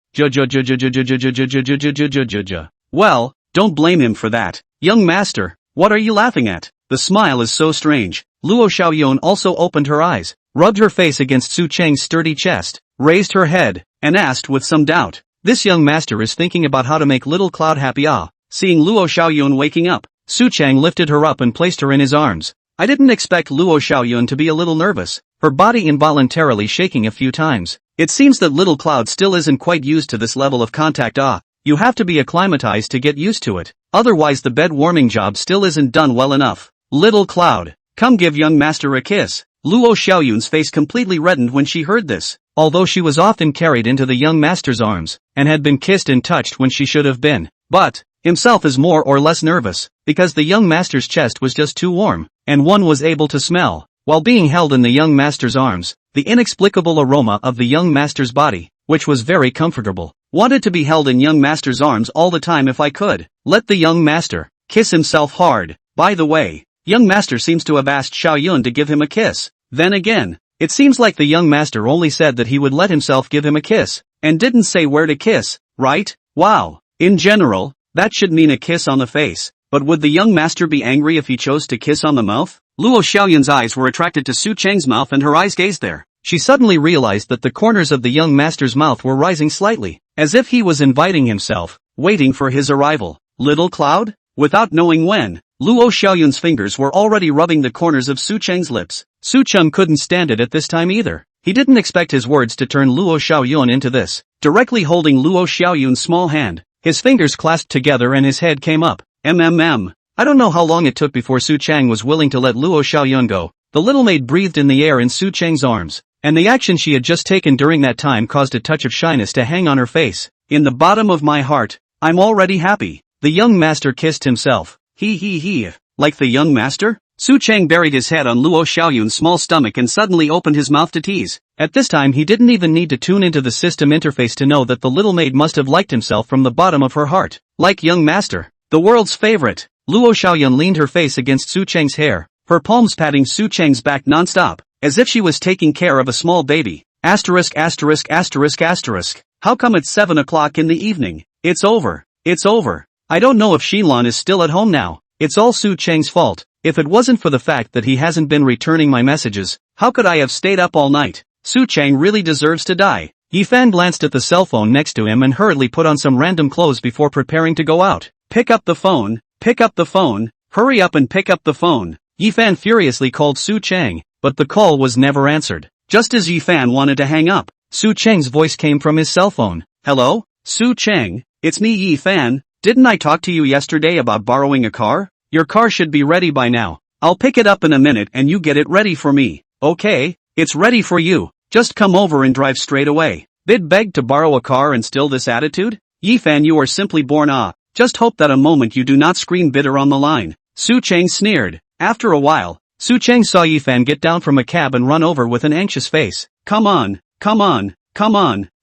Well, don't blame him for that. Young master, what are you laughing at? The smile is so strange. Luo Xiaoyun also opened her eyes, rubbed her face against Su Cheng's sturdy chest, raised her head, and asked with some doubt. This young master is thinking about how to make little Cloud happy. Seeing Luo Xiaoyun waking up, Su Cheng lifted her up and placed her in his arms. I didn't expect Luo Xiaoyun to be a little nervous, her body involuntarily shaking a few times. It seems that little Cloud still isn't quite used to this level of contact. You have to be acclimatized to get used to it. Otherwise the bed warming job still isn't done well enough. Little Cloud, come give young master a kiss. Luo Xiaoyun's face completely reddened when she heard this. Although she was often carried into the young master's arms, and had been kissed and touched when she should have been. But, himself is more or less nervous, because the young master's chest was just too warm, and one was able to smell, while being held in the young master's arms, the inexplicable aroma of the young master's body, which was very comfortable. Wanted to be held in young master's arms all the time if I could. Let the young master kiss himself hard. By the way, young master seems to have asked Xiaoyun to give him a kiss. Then again, it seems like the young master only said that he would let himself give him a kiss, and didn't say where to kiss, right? Wow. In general, that should mean a kiss on the face, but would the young master be angry if he chose to kiss on the mouth? Luo Xiaoyun's eyes were attracted to Su Cheng's mouth and her eyes gazed there. She suddenly realized that the corners of the young master's mouth were rising slightly, as if he was inviting himself, waiting for his arrival. Little Cloud? Without knowing when, Luo Xiaoyun's fingers were already rubbing the corners of Su Cheng's lips. Su Cheng couldn't stand it at this time either. He didn't expect his words to turn Luo Xiaoyun into this. Directly holding Luo Xiaoyun's small hand, his fingers clasped together and his head came up. I don't know how long it took before Su Cheng was willing to let Luo Xiaoyun go. The little maid breathed in the air in Su Cheng's arms, and the action she had just taken during that time caused a touch of shyness to hang on her face. In the bottom of my heart, I'm already happy. The young master kissed himself. Like the young master? Su Cheng buried his head on Luo Xiaoyun's small stomach and suddenly opened his mouth to tease. At this time he didn't even need to tune into the system interface to know that the little maid must have liked himself from the bottom of her heart. Like young master. The world's favorite. Luo Xiaoyun leaned her face against Su Cheng's hair, her palms patting Su Cheng's back non-stop, as if she was taking care of a small baby. How come it's 7 o'clock in the evening? It's over. It's over. I don't know if Xinlan is still at home now. It's all Su Cheng's fault. If it wasn't for the fact that he hasn't been returning my messages, how could I have stayed up all night? Su Cheng really deserves to die. Yifan glanced at the cell phone next to him and hurriedly put on some random clothes before preparing to go out. Pick up the phone, hurry up and pick up the phone. Yifan furiously called Su Cheng, but the call was never answered. Just as Yifan wanted to hang up, Su Cheng's voice came from his cell phone. Hello? Su Cheng, it's me Yifan. Didn't I talk to you yesterday about borrowing a car? Your car should be ready by now. I'll pick it up in a minute and you get it ready for me. Okay, it's ready for you. Just come over and drive straight away. Begged to borrow a car and still this attitude? Yifan, you are simply born Just hope that a moment you do not scream bitter on the line. Su Cheng sneered. After a while, Su Cheng saw Yifan get down from a cab and run over with an anxious face. Come on.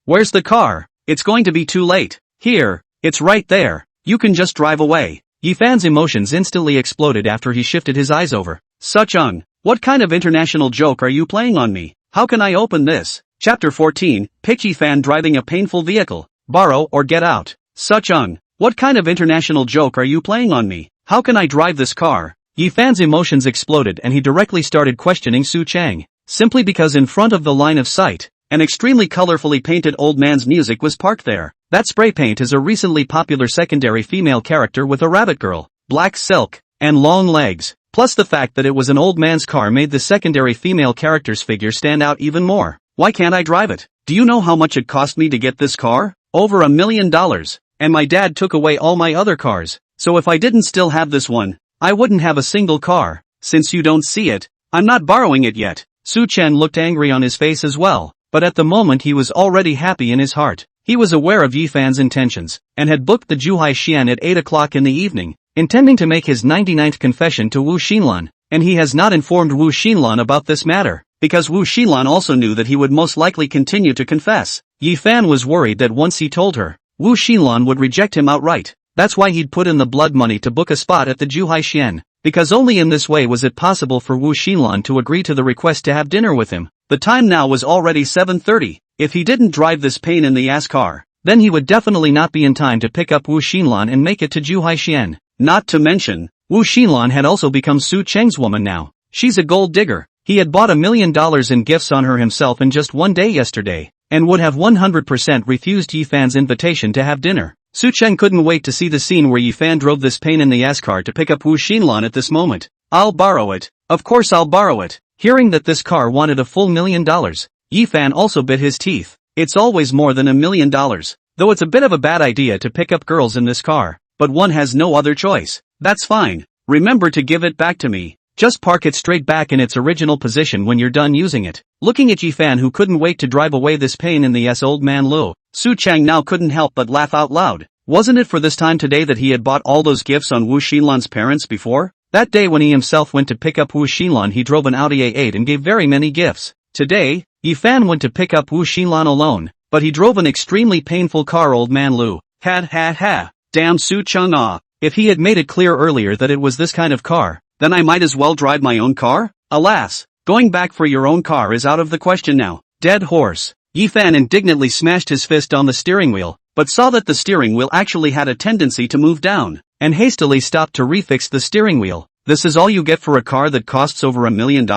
Where's the car? It's going to be too late. Here, it's right there. You can just drive away. Yifan's emotions instantly exploded after he shifted his eyes over. Suchung, what kind of international joke are you playing on me? How can I open this? Chapter 14, Pick Yifan driving a painful vehicle. Borrow or get out. Suchung, what kind of international joke are you playing on me? How can I drive this car? Yifan's emotions exploded and he directly started questioning Su Cheng. Simply because in front of the line of sight, an extremely colorfully painted old man's music was parked there. That spray paint is a recently popular secondary female character with a rabbit girl, black silk, and long legs. Plus the fact that it was an old man's car made the secondary female character's figure stand out even more. Why can't I drive it? Do you know how much it cost me to get this car? Over $1 million. And my dad took away all my other cars. So if I didn't still have this one, I wouldn't have a single car. Since you don't see it, I'm not borrowing it yet. Su Chen looked angry on his face as well, but at the moment he was already happy in his heart. He was aware of Yifan's intentions, and had booked the Zhuhai Xian at 8 o'clock in the evening, intending to make his 99th confession to Wu Xinlan, and he has not informed Wu Xinlan about this matter, because Wu Xinlan also knew that he would most likely continue to confess. Yifan was worried that once he told her, Wu Xinlan would reject him outright. That's why he'd put in the blood money to book a spot at the Zhuhai Xian, because only in this way was it possible for Wu Xinlan to agree to the request to have dinner with him. The time now was already 7:30. If he didn't drive this pain-in-the-ass car, then he would definitely not be in time to pick up Wu Xinlan and make it to Zhuhai Xian. Not to mention, Wu Xinlan had also become Su Cheng's woman now. She's a gold digger. He had bought $1 million in gifts on her himself in just one day yesterday, and would have 100% refused Yifan's invitation to have dinner. Su Cheng couldn't wait to see the scene where Yifan drove this pain-in-the-ass car to pick up Wu Xinlan at this moment. I'll borrow it. Of course I'll borrow it. Hearing that this car wanted a full $1 million, Yifan also bit his teeth. It's always more than $1 million. Though it's a bit of a bad idea to pick up girls in this car, but one has no other choice. That's fine. Remember to give it back to me. Just park it straight back in its original position when you're done using it. Looking at Yifan, who couldn't wait to drive away this pain-in-the-ass old man Lu, Su Cheng now couldn't help but laugh out loud. Wasn't it for this time today that he had bought all those gifts on Wu Xinlan's parents before? That day when he himself went to pick up Wu Xinlan, he drove an Audi A8 and gave very many gifts. Today, Yifan went to pick up Wu Xinlan alone, but he drove an extremely painful car. Old man Lu. Ha. Damn Su Cheng If he had made it clear earlier that it was this kind of car, then I might as well drive my own car? Alas, going back for your own car is out of the question now. Dead horse. Yifan indignantly smashed his fist on the steering wheel, but saw that the steering wheel actually had a tendency to move down, and hastily stopped to refix the steering wheel. This is all you get for a car that costs over $1 million?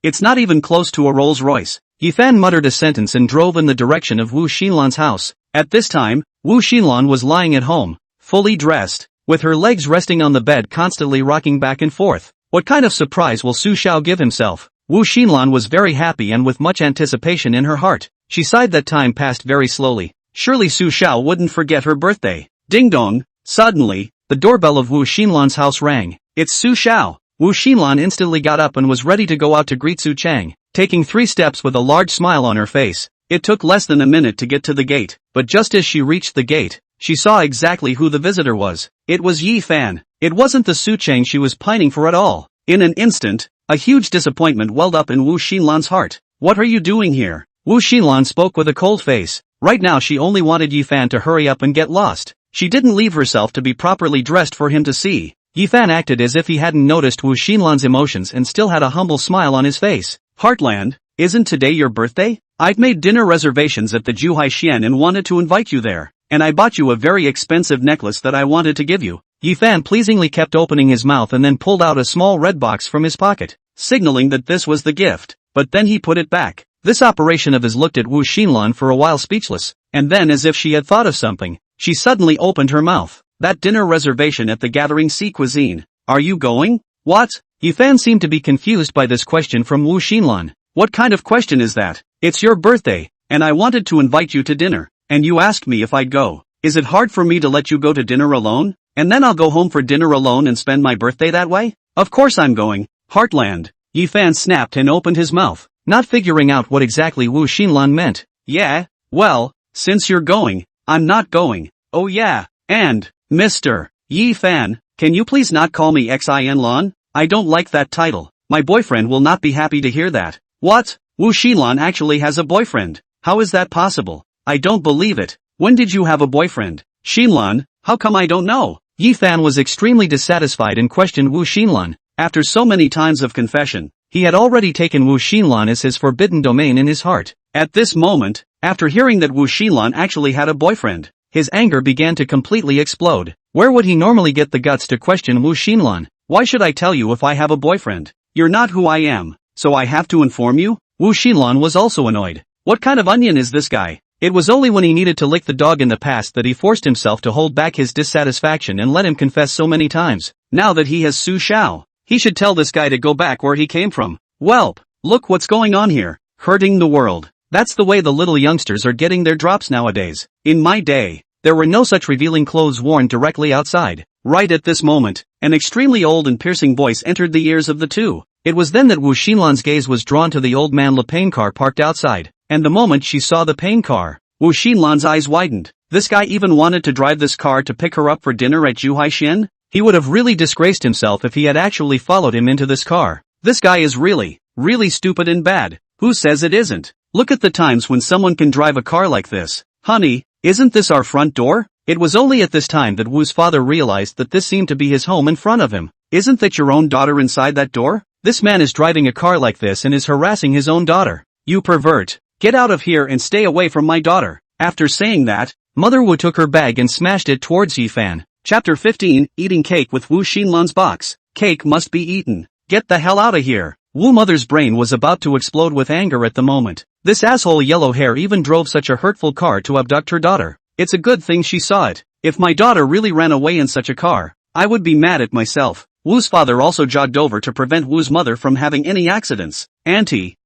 It's not even close to a Rolls-Royce. Yifan muttered a sentence and drove in the direction of Wu Xinlan's house. At this time, Wu Xinlan was lying at home, fully dressed, with her legs resting on the bed, constantly rocking back and forth. What kind of surprise will Su Xiao give himself? Wu Xinlan was very happy and with much anticipation in her heart. She sighed that time passed very slowly. Surely Su Xiao wouldn't forget her birthday. Ding dong. Suddenly, the doorbell of Wu Xinlan's house rang. It's Su Xiao. Wu Xinlan instantly got up and was ready to go out to greet Su Cheng, taking 3 steps with a large smile on her face. It took less than a minute to get to the gate, but just as she reached the gate, she saw exactly who the visitor was. It was Yifan. It wasn't the Su Cheng she was pining for at all. In an instant, a huge disappointment welled up in Wu Xinlan's heart. What are you doing here? Wu Xinlan spoke with a cold face. Right now she only wanted Yifan to hurry up and get lost. She didn't leave herself to be properly dressed for him to see. Yifan acted as if he hadn't noticed Wu Xinlan's emotions and still had a humble smile on his face. Heartland, isn't today your birthday? I've made dinner reservations at the Zhuhai Xian and wanted to invite you there. and I bought you a very expensive necklace that I wanted to give you. Yifan pleasingly kept opening his mouth and then pulled out a small red box from his pocket, signaling that this was the gift, but then he put it back. This operation of his looked at Wu Xinlan for a while speechless, and then as if she had thought of something, she suddenly opened her mouth. That dinner reservation at the Gathering Sea Cuisine. Are you going? What? Yifan seemed to be confused by this question from Wu Xinlan. What kind of question is that? It's your birthday, and I wanted to invite you to dinner, and you asked me if I'd go. Is it hard for me to let you go to dinner alone, and then I'll go home for dinner alone and spend my birthday that way? Of course I'm going. Heartland. Yifan snapped and opened his mouth, not figuring out what exactly Wu Xinlan meant. Yeah, well, since you're going, I'm not going. Oh yeah, and, Mr. Yifan, can you please not call me Xinlan? I don't like that title. My boyfriend will not be happy to hear that. What? Wu Xinlan actually has a boyfriend. How is that possible? I don't believe it. When did you have a boyfriend? Xinlan, how come I don't know? Yifan was extremely dissatisfied and questioned Wu Xinlan. After so many times of confession, he had already taken Wu Xinlan as his forbidden domain in his heart. At this moment, after hearing that Wu Xinlan actually had a boyfriend, his anger began to completely explode. Where would he normally get the guts to question Wu Xinlan? Why should I tell you if I have a boyfriend? You're not who I am, so I have to inform you? Wu Xinlan was also annoyed. What kind of onion is this guy? It was only when he needed to lick the dog in the past that he forced himself to hold back his dissatisfaction and let him confess so many times. Now that he has Su Xiao, he should tell this guy to go back where he came from. Welp, look what's going on here. Hurting the world. That's the way the little youngsters are getting their drops nowadays. In my day, there were no such revealing clothes worn directly outside. Right at this moment, an extremely old and piercing voice entered the ears of the two. It was then that Wu Xinlan's gaze was drawn to the old man Le Pain car parked outside, and the moment she saw the Pain car, Wu Xinlan's eyes widened. This guy even wanted to drive this car to pick her up for dinner at Juhaixin? He would have really disgraced himself if he had actually followed him into this car. This guy is really stupid and bad. Who says it isn't? Look at the times when someone can drive a car like this. Honey, isn't this our front door? It was only at this time that Wu's father realized that this seemed to be his home in front of him. Isn't that your own daughter inside that door? This man is driving a car like this and is harassing his own daughter. You pervert. Get out of here and stay away from my daughter. After saying that, Mother Wu took her bag and smashed it towards Yifan. Chapter 15, Eating Cake with Wu Xinlan's Box. Cake must be eaten. Get the hell out of here. Wu Mother's brain was about to explode with anger at the moment. This asshole yellow hair even drove such a hurtful car to abduct her daughter. It's a good thing she saw it. If my daughter really ran away in such a car, I would be mad at myself. Wu's father also jogged over to prevent Wu's mother from having any accidents. Auntie,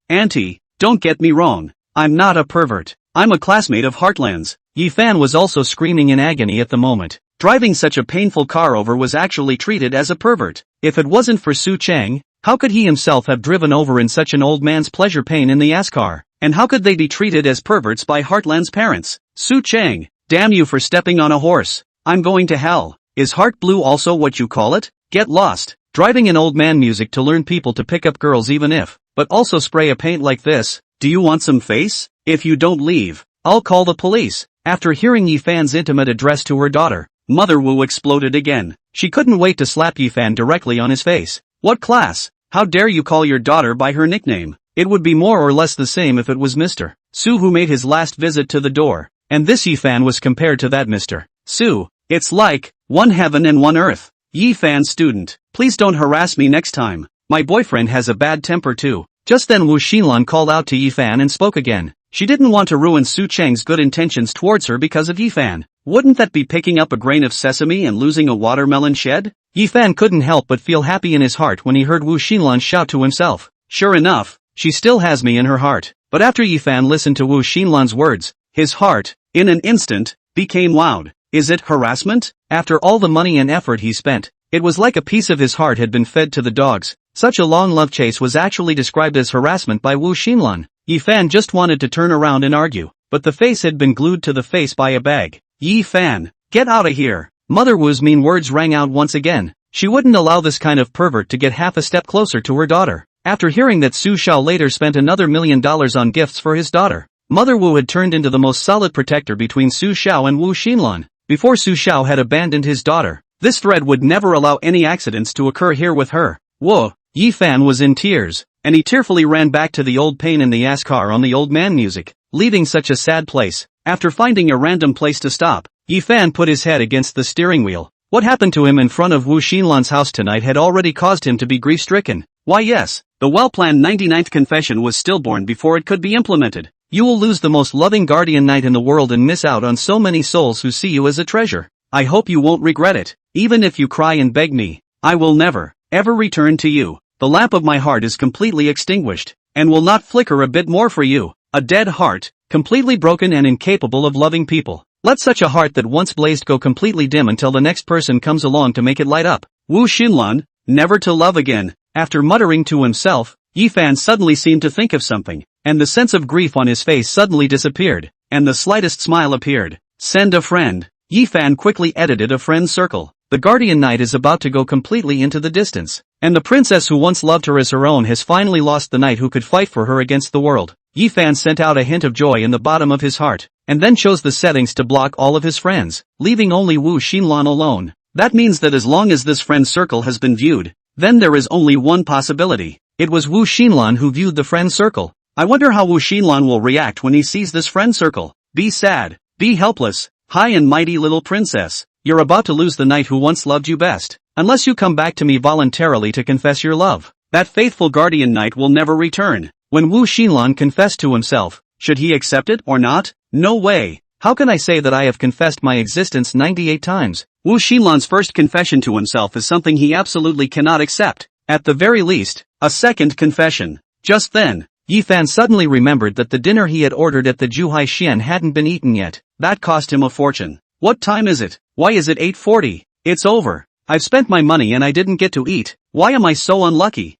don't get me wrong. I'm not a pervert. I'm a classmate of Heartland's. Yifan was also screaming in agony at the moment. Driving such a painful car over was actually treated as a pervert. If it wasn't for Su Chang, how could he himself have driven over in such an old man's pleasure pain in the ass car? And how could they be treated as perverts by Heartland's parents? Su Chang, damn you for stepping on a horse. I'm going to hell. Is heart blue also what you call it? Get lost. Driving in old man music to learn people to pick up girls even if, but also spray a paint like this. Do you want some face? If you don't leave, I'll call the police. After hearing Yifan's intimate address to her daughter, Mother Wu exploded again. She couldn't wait to slap Yifan directly on his face. What class? How dare you call your daughter by her nickname? It would be more or less the same if it was Mr. Su who made his last visit to the door. And this Yifan was compared to that Mr. Su. It's like, one heaven and one earth. Yifan student, please don't harass me next time. My boyfriend has a bad temper too. Just then Wu Xinlan called out to Yifan and spoke again. She didn't want to ruin Su Chang's good intentions towards her because of Yifan. Wouldn't that be picking up a grain of sesame and losing a watermelon shed? Yifan couldn't help but feel happy in his heart when he heard Wu Xinlan shout to himself. Sure enough, she still has me in her heart. But after Yifan listened to Wu Xinlan's words, his heart, in an instant, became wowed. Is it harassment? After all the money and effort he spent, it was like a piece of his heart had been fed to the dogs. Such a long love chase was actually described as harassment by Wu Xinlan. Yifan just wanted to turn around and argue, but the face had been glued to the face by a bag. Yifan, get out of here. Mother Wu's mean words rang out once again. She wouldn't allow this kind of pervert to get half a step closer to her daughter. After hearing that Su Xiao later spent another $1 million on gifts for his daughter, Mother Wu had turned into the most solid protector between Su Xiao and Wu Xinlan. Before Su Xiao had abandoned his daughter, this thread would never allow any accidents to occur here with her. Whoa, Yifan was in tears, and he tearfully ran back to the old pain in the ass car on the old man music, leaving such a sad place. After finding a random place to stop, Yi Fan put his head against the steering wheel. What happened to him in front of Wu Xinlan's house tonight had already caused him to be grief-stricken. Why yes, the well-planned 99th confession was stillborn before it could be implemented. You will lose the most loving guardian knight in the world and miss out on so many souls who see you as a treasure. I hope you won't regret it. Even if you cry and beg me, I will never, ever return to you. The lamp of my heart is completely extinguished, and will not flicker a bit more for you. A dead heart, completely broken and incapable of loving people. Let such a heart that once blazed go completely dim until the next person comes along to make it light up. Wu Xinlan, never to love again. After muttering to himself, Yi Fan suddenly seemed to think of something, and the sense of grief on his face suddenly disappeared, and the slightest smile appeared. Send a friend. Yi Fan quickly edited a friend circle. The guardian knight is about to go completely into the distance, and the princess who once loved her as her own has finally lost the knight who could fight for her against the world. Yi Fan sent out a hint of joy in the bottom of his heart, and then chose the settings to block all of his friends, leaving only Wu Xinlan alone. That means that as long as this friend circle has been viewed, then there is only one possibility. It was Wu Xinlan who viewed the friend circle. I wonder how Wu Xinlan will react when he sees this friend circle. Be sad, be helpless, high and mighty little princess. You're about to lose the knight who once loved you best, unless you come back to me voluntarily to confess your love. That faithful guardian knight will never return. When Wu Xinlan confessed to himself, should he accept it or not? No way. How can I say that I have confessed my existence 98 times? Wu Xinlan's first confession to himself is something he absolutely cannot accept. At the very least, a second confession. Just then, Yi Fan suddenly remembered that the dinner he had ordered at the Zhuhai Xian hadn't been eaten yet. That cost him a fortune. What time is it? Why is it 8:40? It's over. I've spent my money and I didn't get to eat. Why am I so unlucky?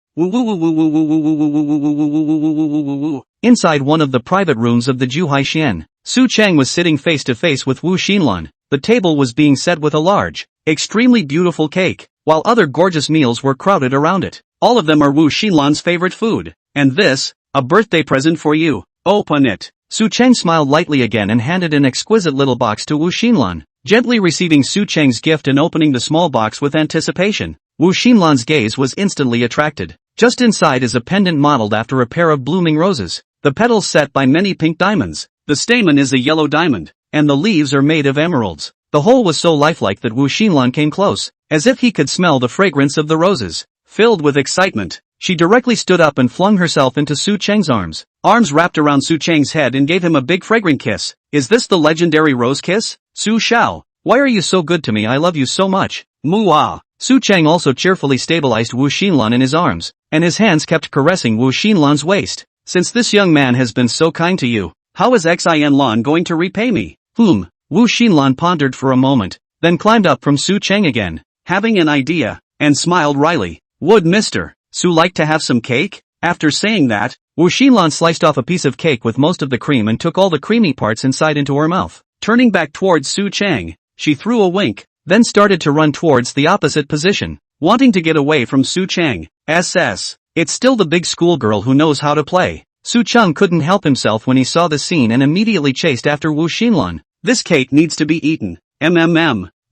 Inside one of the private rooms of the Zhuhai Xian, Su Cheng was sitting face to face with Wu Xinlan. The table was being set with a large, extremely beautiful cake, while other gorgeous meals were crowded around it. All of them are Wu Xinlan's favorite food. And this, a birthday present for you. Open it. Su Cheng smiled lightly again and handed an exquisite little box to Wu Xinlan. Gently receiving Su Cheng's gift and opening the small box with anticipation, Wu Xinlan's gaze was instantly attracted. Just inside is a pendant modeled after a pair of blooming roses. The petals set by many pink diamonds. The stamen is a yellow diamond, and the leaves are made of emeralds. The whole was so lifelike that Wu Xinlan came close, as if he could smell the fragrance of the roses. Filled with excitement, she directly stood up and flung herself into Su Cheng's arms. Arms wrapped around Su Cheng's head and gave him a big fragrant kiss. Is this the legendary rose kiss? Su Shao, why are you so good to me? I love you so much. Muah. Su Cheng also cheerfully stabilized Wu Xinlan in his arms, and his hands kept caressing Wu Xinlan's waist. Since this young man has been so kind to you, how is Xinlan going to repay me? Wu Xinlan pondered for a moment, then climbed up from Su Cheng again, having an idea, and smiled wryly. Would Mr. Su like to have some cake? After saying that, Wu Xinlan sliced off a piece of cake with most of the cream and took all the creamy parts inside into her mouth. Turning back towards Su Cheng, she threw a wink, then started to run towards the opposite position, wanting to get away from Su Cheng. It's still the big schoolgirl who knows how to play. Su Cheng couldn't help himself when he saw the scene and immediately chased after Wu Xinlan. This cake needs to be eaten.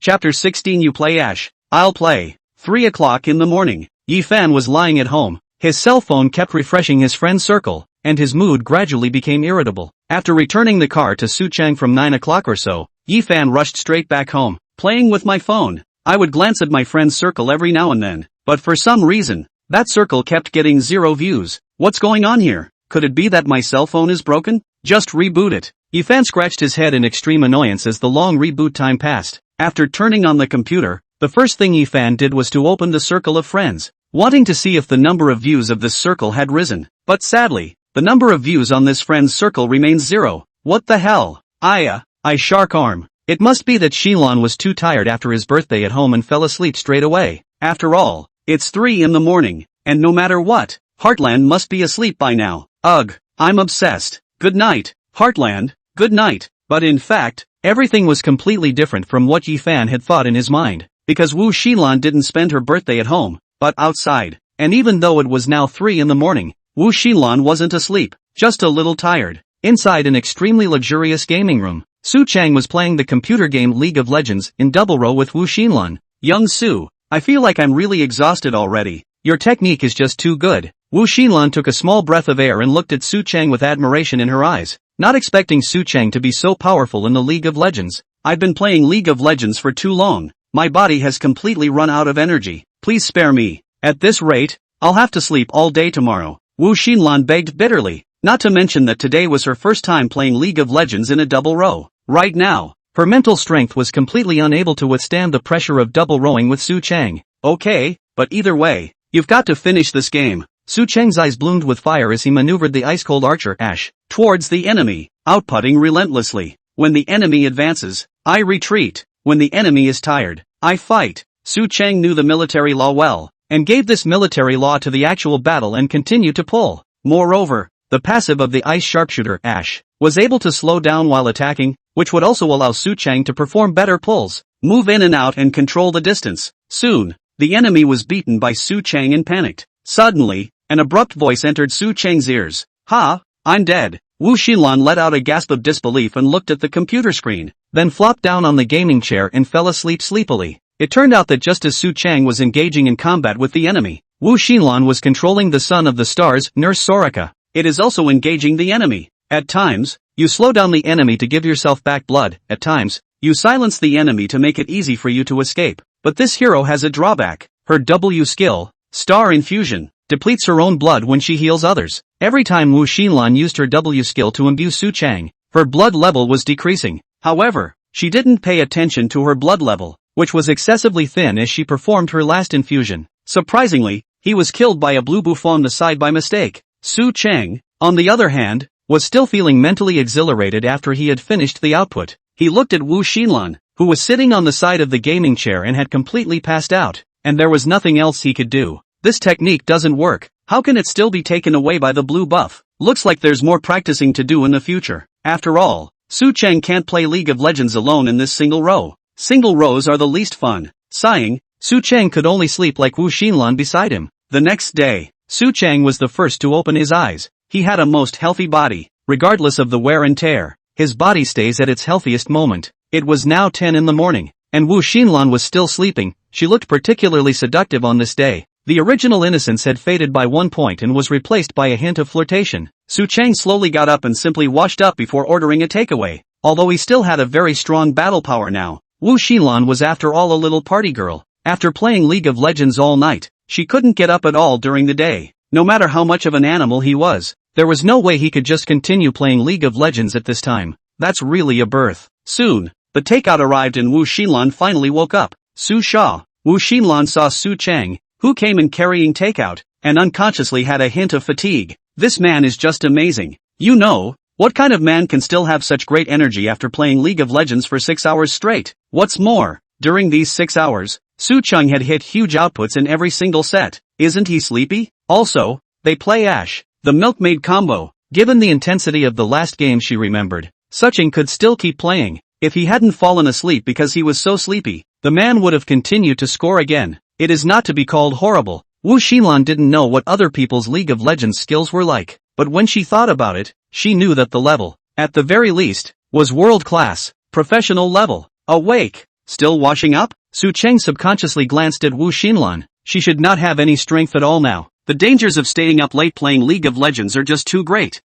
Chapter 16. You play Ash. I'll play. 3 o'clock in the morning. Yi Fan was lying at home. His cell phone kept refreshing his friend circle, and his mood gradually became irritable. After returning the car to Su Cheng from 9 o'clock or so, Yi Fan rushed straight back home. Playing with my phone. I would glance at my friend's circle every now and then, but for some reason, that circle kept getting 0 views. What's going on here? Could it be that my cell phone is broken? Just reboot it. Yi Fan scratched his head in extreme annoyance as the long reboot time passed. After turning on the computer, the first thing Yi Fan did was to open the circle of friends, wanting to see if the number of views of this circle had risen. But sadly, the number of views on this friend's circle remains 0. What the hell? I shark arm. It must be that Xinlan was too tired after his birthday at home and fell asleep straight away. After all, it's 3 in the morning, and no matter what, Heartland must be asleep by now. Ugh, I'm obsessed. Good night, Heartland, good night. But in fact, everything was completely different from what Yi Fan had thought in his mind, because Wu Xinlan didn't spend her birthday at home, but outside. And even though it was now 3 in the morning, Wu Xinlan wasn't asleep, just a little tired. Inside an extremely luxurious gaming room, Su Cheng was playing the computer game League of Legends in double row with Wu Xinlan. Young Su, I feel like I'm really exhausted already. Your technique is just too good. Wu Xinlan took a small breath of air and looked at Su Cheng with admiration in her eyes. Not expecting Su Cheng to be so powerful in the League of Legends, I've been playing League of Legends for too long. My body has completely run out of energy. Please spare me. At this rate, I'll have to sleep all day tomorrow. Wu Xinlan begged bitterly, not to mention that today was her first time playing League of Legends in a double row. Right now, her mental strength was completely unable to withstand the pressure of double rowing with Su Cheng. Okay, but either way, you've got to finish this game. Su Cheng's eyes bloomed with fire as he maneuvered the ice-cold archer Ash towards the enemy, outputting relentlessly. When the enemy advances, I retreat. When the enemy is tired, I fight. Su Cheng knew the military law well, and gave this military law to the actual battle and continued to pull. Moreover, the passive of the ice sharpshooter Ash was able to slow down while attacking, which would also allow Su Cheng to perform better pulls, move in and out and control the distance. Soon, the enemy was beaten by Su Cheng and panicked. Suddenly, an abrupt voice entered Su Cheng's ears. Ha, I'm dead. Wu Xinlan let out a gasp of disbelief and looked at the computer screen, then flopped down on the gaming chair and fell asleep sleepily. It turned out that just as Su Cheng was engaging in combat with the enemy, Wu Xinlan was controlling the son of the stars, Nurse Soraka. It is also engaging the enemy. At times, you slow down the enemy to give yourself back blood. At times, you silence the enemy to make it easy for you to escape. But this hero has a drawback. Her W skill, Star Infusion, depletes her own blood when she heals others. Every time Wu Xinlan used her W skill to imbue Su Cheng, her blood level was decreasing. However, she didn't pay attention to her blood level, which was excessively thin as she performed her last infusion. Surprisingly, he was killed by a blue buff on the side by mistake. Su Cheng, on the other hand, was still feeling mentally exhilarated after he had finished the output. He looked at Wu Xinlan, who was sitting on the side of the gaming chair and had completely passed out, and there was nothing else he could do. This technique doesn't work. How can it still be taken away by the blue buff? Looks like there's more practicing to do in the future. After all, Su Cheng can't play League of Legends alone in this single row. Single rows are the least fun. Sighing, Su Cheng could only sleep like Wu Xinlan beside him. The next day, Su Cheng was the first to open his eyes. He had a most healthy body, regardless of the wear and tear. His body stays at its healthiest moment. It was now 10 in the morning, and Wu Xinlan was still sleeping. She looked particularly seductive on this day. The original innocence had faded by 1 point and was replaced by a hint of flirtation. Su Cheng slowly got up and simply washed up before ordering a takeaway. Although he still had a very strong battle power now, Wu Xinlan was after all a little party girl. After playing League of Legends all night, she couldn't get up at all during the day. No matter how much of an animal he was, there was no way he could just continue playing League of Legends at this time. That's really a birth. Soon, the takeout arrived and Wu Xinlan finally woke up. Su Sha. Wu Xinlan saw Su Cheng, who came in carrying takeout, and unconsciously had a hint of fatigue. This man is just amazing. You know, what kind of man can still have such great energy after playing League of Legends for 6 hours straight? What's more, during these 6 hours, Su Cheng had hit huge outputs in every single set. Isn't he sleepy? Also, they play Ash, the milkmaid combo. Given the intensity of the last game, she remembered, Suching could still keep playing. If he hadn't fallen asleep because he was so sleepy, the man would have continued to score again. It is not to be called horrible. Wu Xinlan didn't know what other people's League of Legends skills were like, but when she thought about it, she knew that the level, at the very least, was world-class, professional level. Awake, still washing up? Su Cheng subconsciously glanced at Wu Xinlan. She should not have any strength at all now. The dangers of staying up late playing League of Legends are just too great.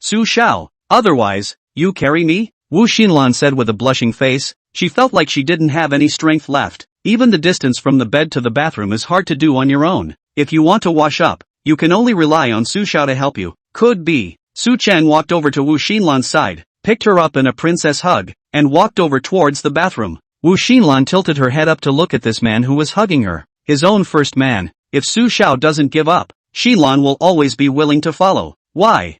Su Shao. Otherwise, you carry me? Wu Xinlan said with a blushing face. She felt like she didn't have any strength left. Even the distance from the bed to the bathroom is hard to do on your own. If you want to wash up, you can only rely on Su Shao to help you. Could be. Su Cheng walked over to Wu Xinlan's side, picked her up in a princess hug, and walked over towards the bathroom. Wu Xinlan tilted her head up to look at this man who was hugging her. His own first man. If Su Shao doesn't give up, Xinlan will always be willing to follow. Why?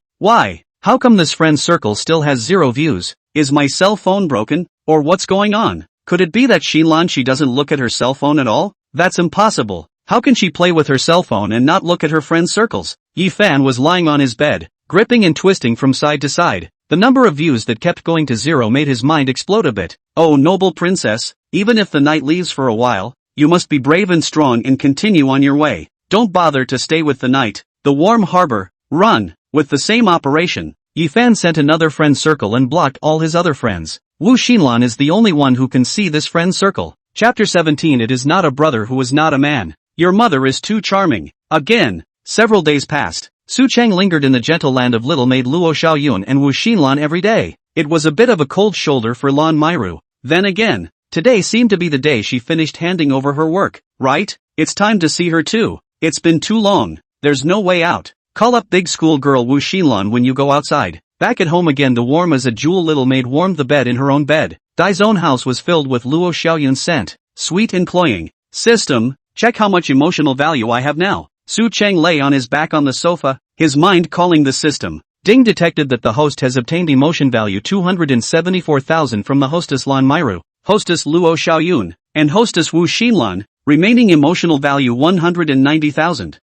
How come this friend circle still has 0 views? Is my cell phone broken? Or what's going on? Could it be that Xinlan she doesn't look at her cell phone at all? That's impossible. How can she play with her cell phone and not look at her friend circles? Yi Fan was lying on his bed, gripping and twisting from side to side. The number of views that kept going to 0 made his mind explode a bit. Oh noble princess, even if the night leaves for a while, you must be brave and strong and continue on your way. Don't bother to stay with the night. The warm harbor, run. With the same operation, Yi Fan sent another friend circle and blocked all his other friends. Wu Xinlan is the only one who can see this friend circle. Chapter 17. It is not a brother who is not a man. Your mother is too charming. Again. Several days passed. Su Cheng lingered in the gentle land of little maid Luo Xiaoyun and Wu Xinlan every day. It was a bit of a cold shoulder for Lan Meirou. Then again, today seemed to be the day she finished handing over her work, right? It's time to see her too. It's been too long. There's no way out. Call up big school girl Wu Xinlan when you go outside. Back at home again, the warm as a jewel little maid warmed the bed in her own bed. Dai's own house was filled with Luo Xiaoyun's scent, sweet and cloying. System, check how much emotional value I have now. Su Cheng lay on his back on the sofa, his mind calling the system. Ding detected that the host has obtained emotion value 274,000 from the hostess Lan Meirou, hostess Luo Xiaoyun, and hostess Wu Xinlan, remaining emotional value 190,000.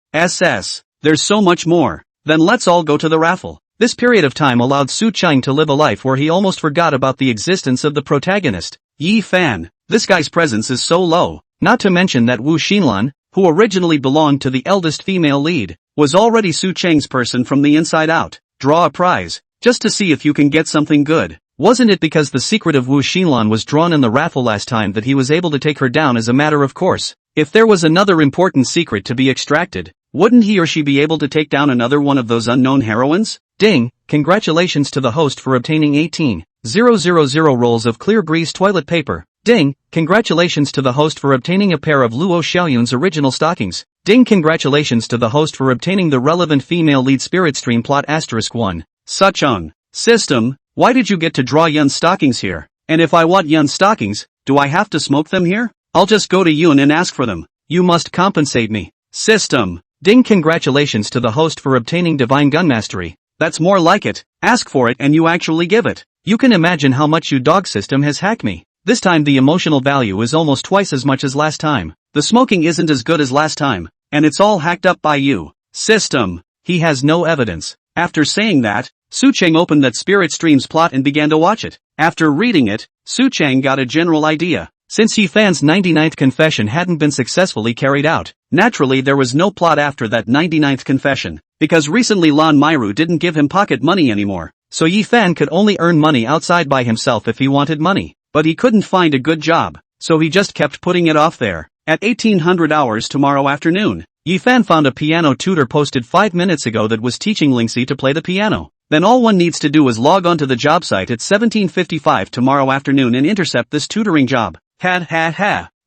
There's so much more. Then let's all go to the raffle. This period of time allowed Su Cheng to live a life where he almost forgot about the existence of the protagonist, Yi Fan. This guy's presence is so low, not to mention that Wu Xinlan, who originally belonged to the eldest female lead, was already Su Cheng's person from the inside out. Draw a prize, just to see if you can get something good. Wasn't it because the secret of Wu Xinlan was drawn in the raffle last time that he was able to take her down as a matter of course? If there was another important secret to be extracted, wouldn't he or she be able to take down another one of those unknown heroines? Ding, congratulations to the host for obtaining 18,000 rolls of clear grease toilet paper. Ding, congratulations to the host for obtaining a pair of Luo Xiaoyun's original stockings. Ding, congratulations to the host for obtaining the relevant female lead spirit stream plot *1. Suchung. System, why did you get to draw Yun's stockings here? And if I want Yun's stockings, do I have to smoke them here? I'll just go to Yun and ask for them. You must compensate me. System. Ding, congratulations to the host for obtaining divine gun mastery. That's more like it. Ask for it and you actually give it. You can imagine how much you dog system has hacked me. This time the emotional value is almost twice as much as last time. The smoking isn't as good as last time, and it's all hacked up by you. System. He has no evidence. After saying that, Su Cheng opened that spirit streams plot and began to watch it. After reading it, Su Cheng got a general idea. Since Yi Fan's 99th confession hadn't been successfully carried out, naturally there was no plot after that 99th confession, because recently Lan Meirou didn't give him pocket money anymore, so Yi Fan could only earn money outside by himself if he wanted money, but he couldn't find a good job, so he just kept putting it off there. At 1800 hours tomorrow afternoon, Yi Fan found a piano tutor posted 5 minutes ago that was teaching Lingxi to play the piano. Then all one needs to do is log on to the job site at 17:55 tomorrow afternoon and intercept this tutoring job.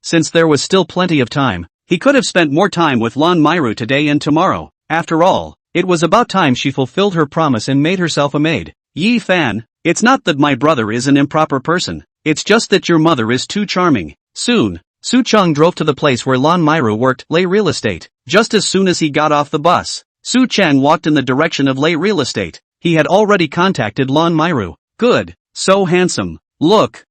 Since there was still plenty of time, he could have spent more time with Lan Meirou today and tomorrow. After all, it was about time she fulfilled her promise and made herself a maid. Yi Fan, it's not that my brother is an improper person, it's just that your mother is too charming. Soon, Su Cheng drove to the place where Lan Meirou worked, Lei Real Estate. Just as soon as he got off the bus, Su Cheng walked in the direction of Lei Real Estate. He had already contacted Lan Meirou. Good, so handsome. Look.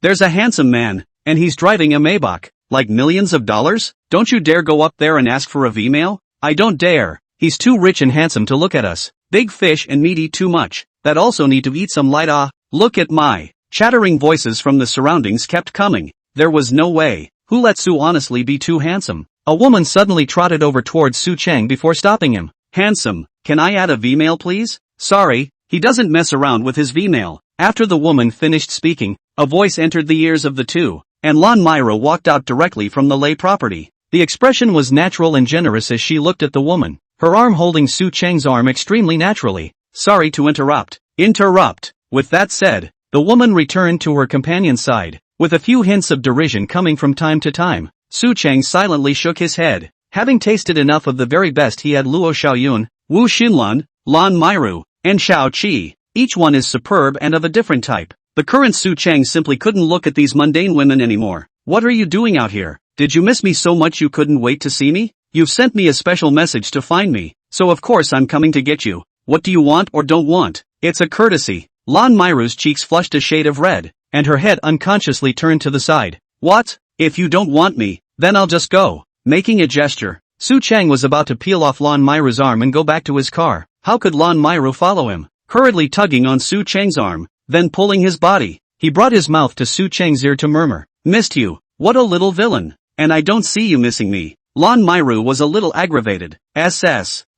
There's a handsome man, and he's driving a Maybach. Like millions of dollars? Don't you dare go up there and ask for a V-mail? I don't dare. He's too rich and handsome to look at us. Big fish and meat eat too much. That also need to eat some light. Look at my. Chattering voices from the surroundings kept coming. There was no way. Who let Su honestly be too handsome? A woman suddenly trotted over towards Su Cheng before stopping him. Handsome, can I add a V-mail please? Sorry, he doesn't mess around with his V-mail. After the woman finished speaking, a voice entered the ears of the two, and Lan Meirou walked out directly from the Lei property. The expression was natural and generous as she looked at the woman, her arm holding Su Cheng's arm extremely naturally. Sorry to interrupt. With that said, the woman returned to her companion's side, with a few hints of derision coming from time to time. Su Cheng silently shook his head. Having tasted enough of the very best, he had Luo Xiaoyun, Wu Xinlan, Lan Meirou, and Xiao Qi. Each one is superb and of a different type. The current Su Cheng simply couldn't look at these mundane women anymore. What are you doing out here? Did you miss me so much you couldn't wait to see me? You've sent me a special message to find me, so of course I'm coming to get you. What do you want or don't want? It's a courtesy. Lan Meirou's cheeks flushed a shade of red, and her head unconsciously turned to the side. What? If you don't want me, then I'll just go. Making a gesture, Su Cheng was about to peel off Lan Meirou's arm and go back to his car. How could Lan Meirou follow him? Hurriedly tugging on Su Cheng's arm, then pulling his body, he brought his mouth to Su Cheng's ear to murmur, "Missed you. What a little villain. And I don't see you missing me." Lan Meirou was a little aggravated.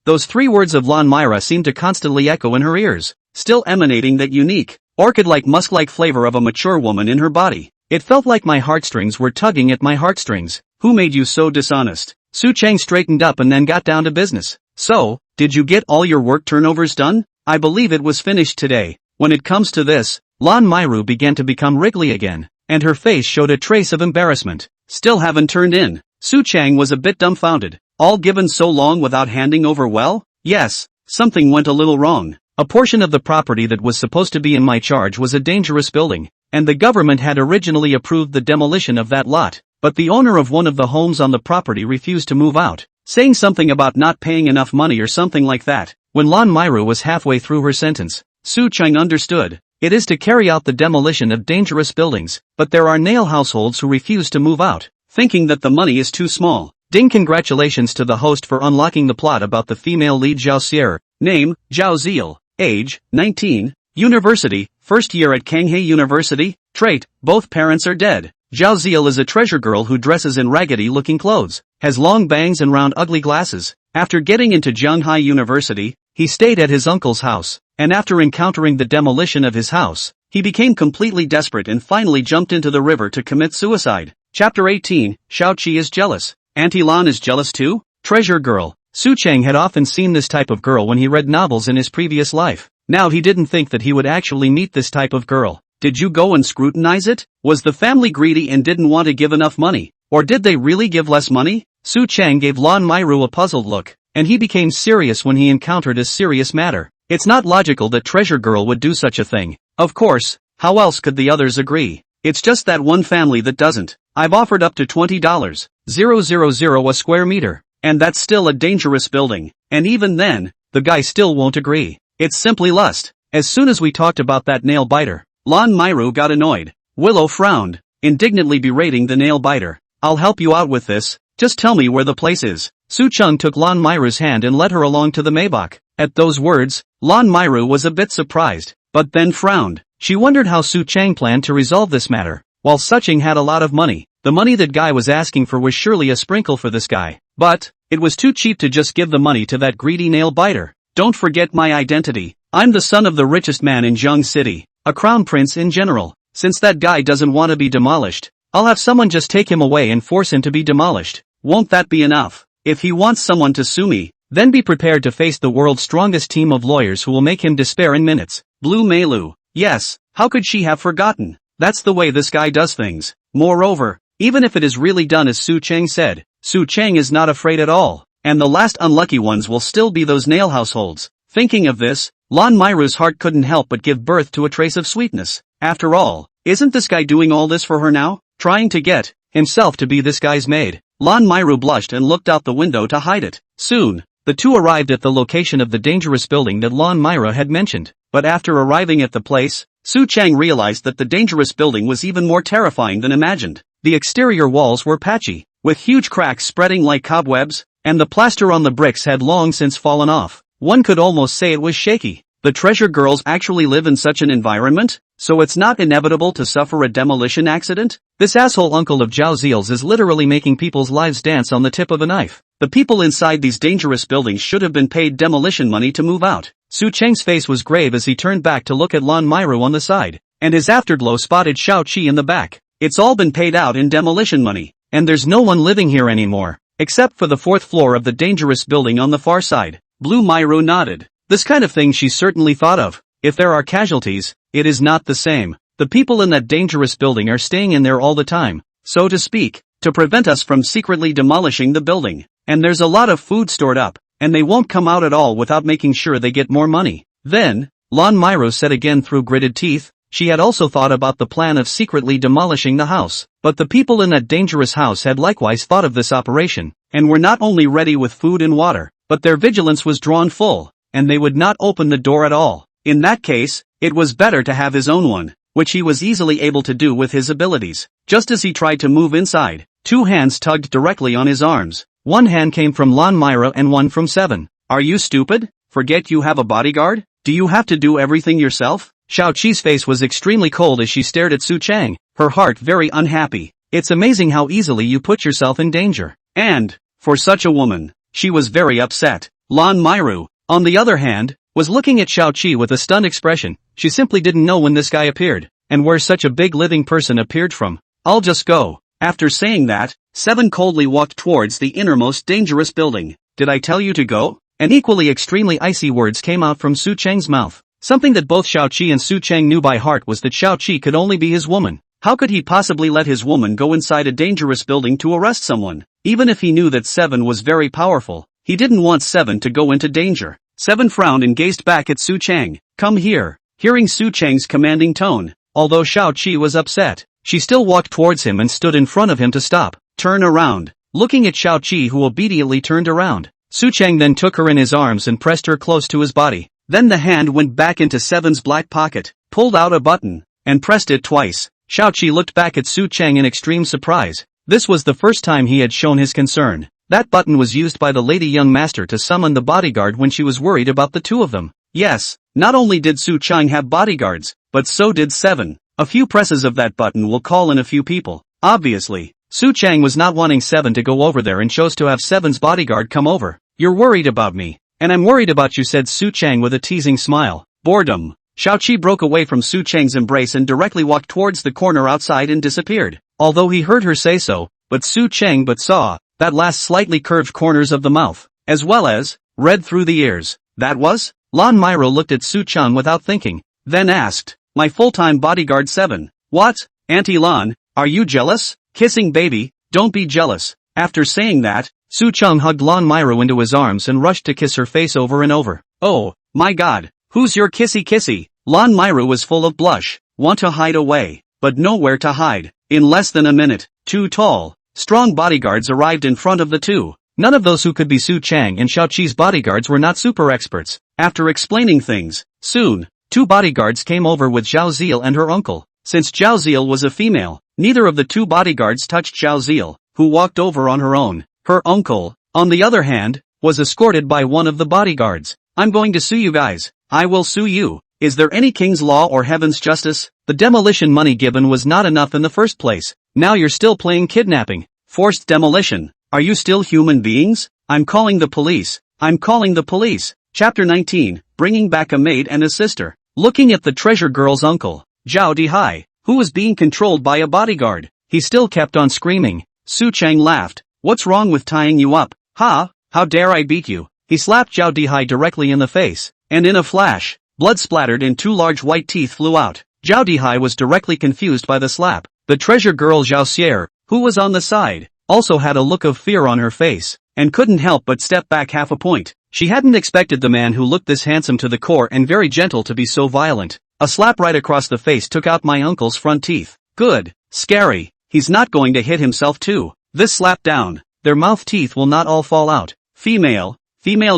Those 3 words of Lan Meirou seemed to constantly echo in her ears, still emanating that unique, orchid-like musk-like flavor of a mature woman in her body. It felt like my heartstrings were tugging at my heartstrings. Who made you so dishonest? Su Cheng straightened up and then got down to business. So, did you get all your work turnovers done? I believe it was finished today. When it comes to this, Lan Meirou began to become wriggly again, and her face showed a trace of embarrassment. Still haven't turned in. Su Chang was a bit dumbfounded. All given so long without handing over? Well, yes, something went a little wrong. A portion of the property that was supposed to be in my charge was a dangerous building, and the government had originally approved the demolition of that lot, but the owner of one of the homes on the property refused to move out, saying something about not paying enough money or something like that. When Lan Meirou was halfway through her sentence, Su Chang understood. It is to carry out the demolition of dangerous buildings, but there are nail households who refuse to move out, thinking that the money is too small. Ding! Congratulations to the host for unlocking the plot about the female lead Zhao Xier. Name, Zhao Ziel. Age, 19. University, first year at Kanghae University. Trait, both parents are dead. Zhao Ziel is a treasure girl who dresses in raggedy-looking clothes, has long bangs and round ugly glasses. After getting into Zhanghai University, he stayed at his uncle's house, and after encountering the demolition of his house, he became completely desperate and finally jumped into the river to commit suicide. Chapter 18, Shao Qi is jealous. Auntie Lan is jealous too? Treasure girl. Su Chang had often seen this type of girl when he read novels in his previous life. Now he didn't think that he would actually meet this type of girl. Did you go and scrutinize it? Was the family greedy and didn't want to give enough money? Or did they really give less money? Su Chang gave Lan Meirou a puzzled look, and he became serious when he encountered a serious matter. It's not logical that Treasure Girl would do such a thing. Of course, how else could the others agree? It's just that one family that doesn't. I've offered up to $20,000 a square meter, and that's still a dangerous building, and even then, the guy still won't agree. It's simply lust. As soon as we talked about that nail biter, Lan Meirou got annoyed. Willow frowned, indignantly berating the nail biter. I'll help you out with this, just tell me where the place is. Su Chang took Lan Meirou's hand and led her along to the Maybach. At those words, Lan Meirou was a bit surprised, but then frowned. She wondered how Su Chang planned to resolve this matter. While Suching had a lot of money, the money that guy was asking for was surely a sprinkle for this guy. But, it was too cheap to just give the money to that greedy nail biter. Don't forget my identity. I'm the son of the richest man in Zhang City, a crown prince in general. Since that guy doesn't want to be demolished, I'll have someone just take him away and force him to be demolished. Won't that be enough? If he wants someone to sue me, then be prepared to face the world's strongest team of lawyers who will make him despair in minutes. Blue Meilu. Yes, how could she have forgotten? That's the way this guy does things. Moreover, even if it is really done as Su Chang said, Su Chang is not afraid at all, and the last unlucky ones will still be those nail households. Thinking of this, Lan Meirou's heart couldn't help but give birth to a trace of sweetness. After all, isn't this guy doing all this for her now? Trying to get himself to be this guy's maid. Lan Meirou blushed and looked out the window to hide it. Soon, the two arrived at the location of the dangerous building that Lan Meirou had mentioned. But after arriving at the place, Su Chang realized that the dangerous building was even more terrifying than imagined. The exterior walls were patchy, with huge cracks spreading like cobwebs, and the plaster on the bricks had long since fallen off. One could almost say it was shaky. The treasure girls actually live in such an environment, so it's not inevitable to suffer a demolition accident? This asshole uncle of Zhao Ziel's is literally making people's lives dance on the tip of a knife. The people inside these dangerous buildings should have been paid demolition money to move out. Su Chang's face was grave as he turned back to look at Lan Meirou on the side, and his afterglow spotted Shao Qi in the back. It's all been paid out in demolition money, and there's no one living here anymore, except for the fourth floor of the dangerous building on the far side. Blue Meirou nodded. This kind of thing she certainly thought of. If there are casualties, it is not the same. The people in that dangerous building are staying in there all the time, so to speak, to prevent us from secretly demolishing the building. And there's a lot of food stored up, and they won't come out at all without making sure they get more money. Then, Lan Meirou said again through gritted teeth, she had also thought about the plan of secretly demolishing the house. But the people in that dangerous house had likewise thought of this operation, and were not only ready with food and water, but their vigilance was drawn full, and they would not open the door at all. In that case, it was better to have his own one, which he was easily able to do with his abilities. Just as he tried to move inside, two hands tugged directly on his arms. One hand came from Lan Meirou and one from Seven. Are you stupid? Forget you have a bodyguard? Do you have to do everything yourself? Shao Qi's face was extremely cold as she stared at Su Chang, her heart very unhappy. It's amazing how easily you put yourself in danger. And, for such a woman, she was very upset. Lan Meirou, on the other hand, was looking at Shao Qi with a stunned expression. She simply didn't know when this guy appeared, and where such a big living person appeared from. I'll just go. After saying that, Seven coldly walked towards the innermost dangerous building. Did I tell you to go? And equally extremely icy words came out from Su Chang's mouth. Something that both Xiaoqi and Su Chang knew by heart was that Xiaoqi could only be his woman. How could he possibly let his woman go inside a dangerous building to arrest someone? Even if he knew that Seven was very powerful, he didn't want Seven to go into danger. Seven frowned and gazed back at Su Chang. Come here. Hearing Su Chang's commanding tone, although Xiaoqi was upset, she still walked towards him and stood in front of him to stop. Turn around. Looking at Xiaoqi, who obediently turned around. Su Chang then took her in his arms and pressed her close to his body. Then the hand went back into Seven's black pocket, pulled out a button, and pressed it twice. Xiaoqi looked back at Su Chang in extreme surprise. This was the first time he had shown his concern. That button was used by the lady young master to summon the bodyguard when she was worried about the two of them. Yes, not only did Su Chang have bodyguards, but so did Seven. A few presses of that button will call in a few people. Obviously, Su Chang was not wanting Seven to go over there and chose to have Seven's bodyguard come over. You're worried about me, and I'm worried about you, said Su Chang with a teasing smile. Boredom. Xiaoqi broke away from Su Chang's embrace and directly walked towards the corner outside and disappeared. Although he heard her say so, but Su Chang saw that last slightly curved corners of the mouth, as well as read through the ears. That was? Lan Meirou looked at Su Chang without thinking, then asked, my full-time bodyguard Seven. What? Auntie Lan, are you jealous? Kissing baby, don't be jealous. After saying that, Su Chang hugged Lan Meirou into his arms and rushed to kiss her face over and over. Oh, my god, who's your kissy? Lan Meirou was full of blush, want to hide away, but nowhere to hide. In less than a minute, two tall, strong bodyguards arrived in front of the two. None of those who could be Su Chang and Xiaoqi's bodyguards were not super experts. After explaining things, soon, two bodyguards came over with Zhao Zil and her uncle. Since Zhao Zil was a female, neither of the two bodyguards touched Zhao Zil, who walked over on her own. Her uncle, on the other hand, was escorted by one of the bodyguards. I'm going to sue you guys. I will sue you. Is there any king's law or heaven's justice? The demolition money given was not enough in the first place. Now you're still playing kidnapping. Forced demolition. Are you still human beings? I'm calling the police. I'm calling the police. Chapter 19, Bringing Back a Maid and a Sister. Looking at the treasure girl's uncle, Zhao Dihai, who was being controlled by a bodyguard, he still kept on screaming. Su Chang laughed. What's wrong with tying you up? Ha, how dare I beat you? He slapped Zhao Dihai directly in the face, and in a flash, blood splattered and two large white teeth flew out. Zhao Dihai was directly confused by the slap. The treasure girl Zhao Xier, who was on the side, also had a look of fear on her face, and couldn't help but step back half a point. She hadn't expected the man who looked this handsome to the core and very gentle to be so violent. A slap right across the face took out my uncle's front teeth. Good. Scary. He's not going to hit himself too. This slap down. Their mouth teeth will not all fall out. Female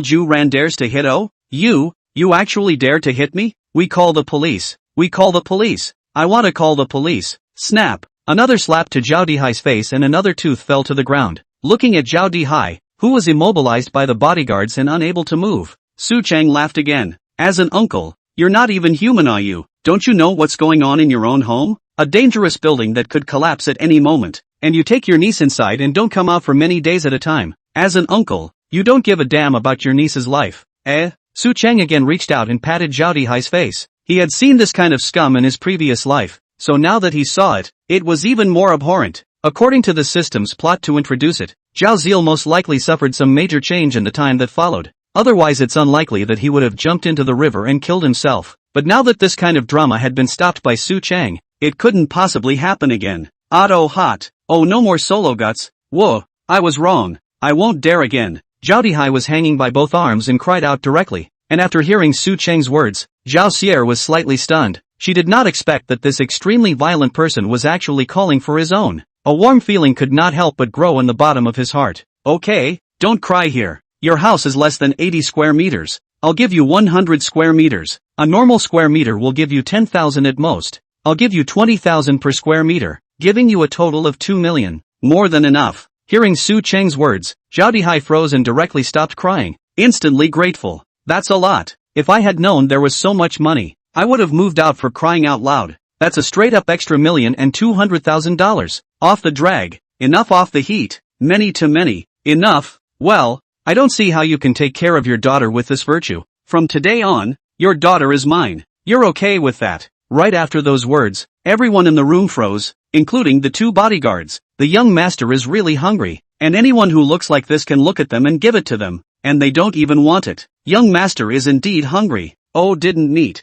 Ju Ran dares to hit oh? You actually dare to hit me? We call the police. We call the police. I want to call the police. Snap. Another slap to Zhao Dihai's face and another tooth fell to the ground. Looking at Zhao Dihai, who was immobilized by the bodyguards and unable to move, Su Chang laughed again. As an uncle, you're not even human, are you? Don't you know what's going on in your own home? A dangerous building that could collapse at any moment, and you take your niece inside and don't come out for many days at a time. As an uncle, you don't give a damn about your niece's life. Su Chang again reached out and patted Zhao Dihai's face. He had seen this kind of scum in his previous life, so now that he saw it, it was even more abhorrent. According to the system's plot to introduce it, Zhao Zil most likely suffered some major change in the time that followed. Otherwise it's unlikely that he would have jumped into the river and killed himself. But now that this kind of drama had been stopped by Su Chang, it couldn't possibly happen again. Otto hot. Oh, no more solo guts. Whoa, I was wrong. I won't dare again. Zhao Dihai was hanging by both arms and cried out directly. And after hearing Su Chang's words, Zhao Xier was slightly stunned. She did not expect that this extremely violent person was actually calling for his own. A warm feeling could not help but grow in the bottom of his heart. Okay, don't cry here. Your house is less than 80 square meters. I'll give you 100 square meters. A normal square meter will give you 10,000 at most. I'll give you 20,000 per square meter, giving you a total of 2 million. More than enough. Hearing Su Chang's words, Zhao Dihai froze and directly stopped crying. Instantly grateful. That's a lot. If I had known there was so much money, I would have moved out, for crying out loud. That's a straight up extra $1,200,000. Off the drag. Enough off the heat. Many to many. Enough. Well, I don't see how you can take care of your daughter with this virtue. From today on, your daughter is mine. You're okay with that? Right after those words, everyone in the room froze, including the two bodyguards. The young master is really hungry, and anyone who looks like this can look at them and give it to them, and they don't even want it. Young master is indeed hungry. Oh, didn't meet.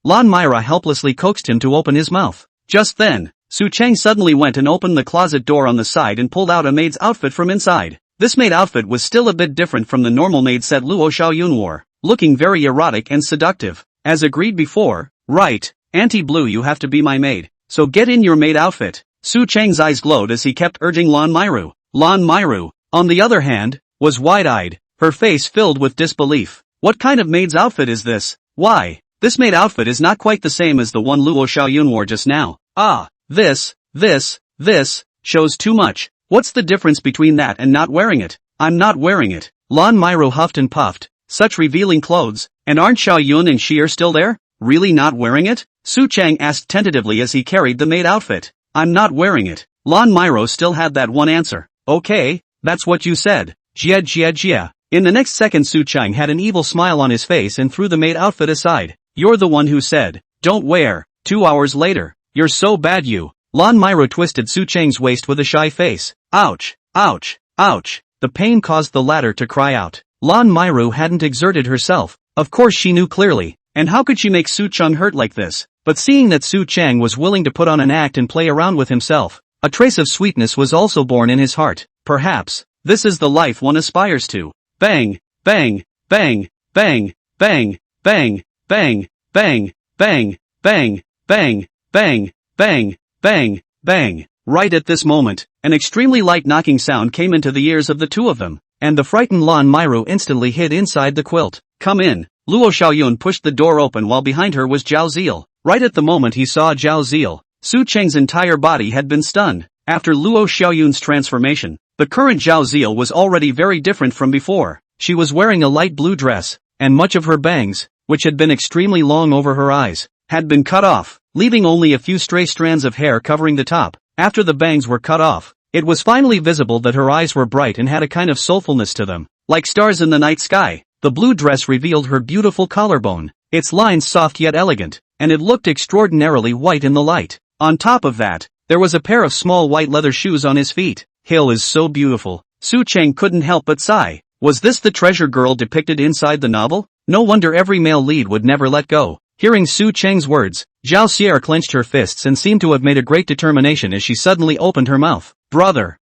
Lan Meirou helplessly coaxed him to open his mouth. Just then, Su Chang suddenly went and opened the closet door on the side and pulled out a maid's outfit from inside. This maid outfit was still a bit different from the normal maid set Luo Xiaoyun wore, looking very erotic and seductive. As agreed before, right, Auntie Blue, you have to be my maid, so get in your maid outfit. Su Chang's eyes glowed as he kept urging Lan Meirou. Lan Meirou, on the other hand, was wide-eyed, her face filled with disbelief. What kind of maid's outfit is this? Why, this maid outfit is not quite the same as the one Luo Xiaoyun wore just now. Ah, this shows too much. What's the difference between that and not wearing it? I'm not wearing it. Lan Meirou huffed and puffed. Such revealing clothes, and aren't Xiaoyun and Sheer still there? Really not wearing it? Su Chang asked tentatively as he carried the maid outfit. I'm not wearing it. Lan Meirou still had that one answer. Okay, that's what you said. Jia. In the next second Su Chang had an evil smile on his face and threw the maid outfit aside. You're the one who said, don't wear. 2 hours later. You're so bad you. Lan Meirou twisted Su Chang's waist with a shy face. Ouch. The pain caused the latter to cry out. Lan Meirou hadn't exerted herself. Of course she knew clearly. And how could she make Su Chang hurt like this? But seeing that Su Chang was willing to put on an act and play around with himself, a trace of sweetness was also born in his heart. Perhaps, this is the life one aspires to. Bang, bang, bang, bang, bang, bang, bang, bang, bang, bang, bang, bang, bang, bang, bang. Right at this moment, an extremely light knocking sound came into the ears of the two of them, and the frightened Lan Meirou instantly hid inside the quilt. Come in. Luo Xiaoyun pushed the door open while behind her was Zhao Ziel. Right at the moment he saw Zhao Ziel, Su Chang's entire body had been stunned. After Luo Xiaoyun's transformation, the current Zhao Ziel was already very different from before. She was wearing a light blue dress, and much of her bangs, which had been extremely long over her eyes, had been cut off, leaving only a few stray strands of hair covering the top. After the bangs were cut off, it was finally visible that her eyes were bright and had a kind of soulfulness to them, like stars in the night sky. The blue dress revealed her beautiful collarbone, its lines soft yet elegant, and it looked extraordinarily white in the light. On top of that, there was a pair of small white leather shoes on his feet. Hill is so beautiful. Su Chang couldn't help but sigh. Was this the treasure girl depicted inside the novel? No wonder every male lead would never let go. Hearing Su Chang's words, Zhao Xier clenched her fists and seemed to have made a great determination as she suddenly opened her mouth. Brother.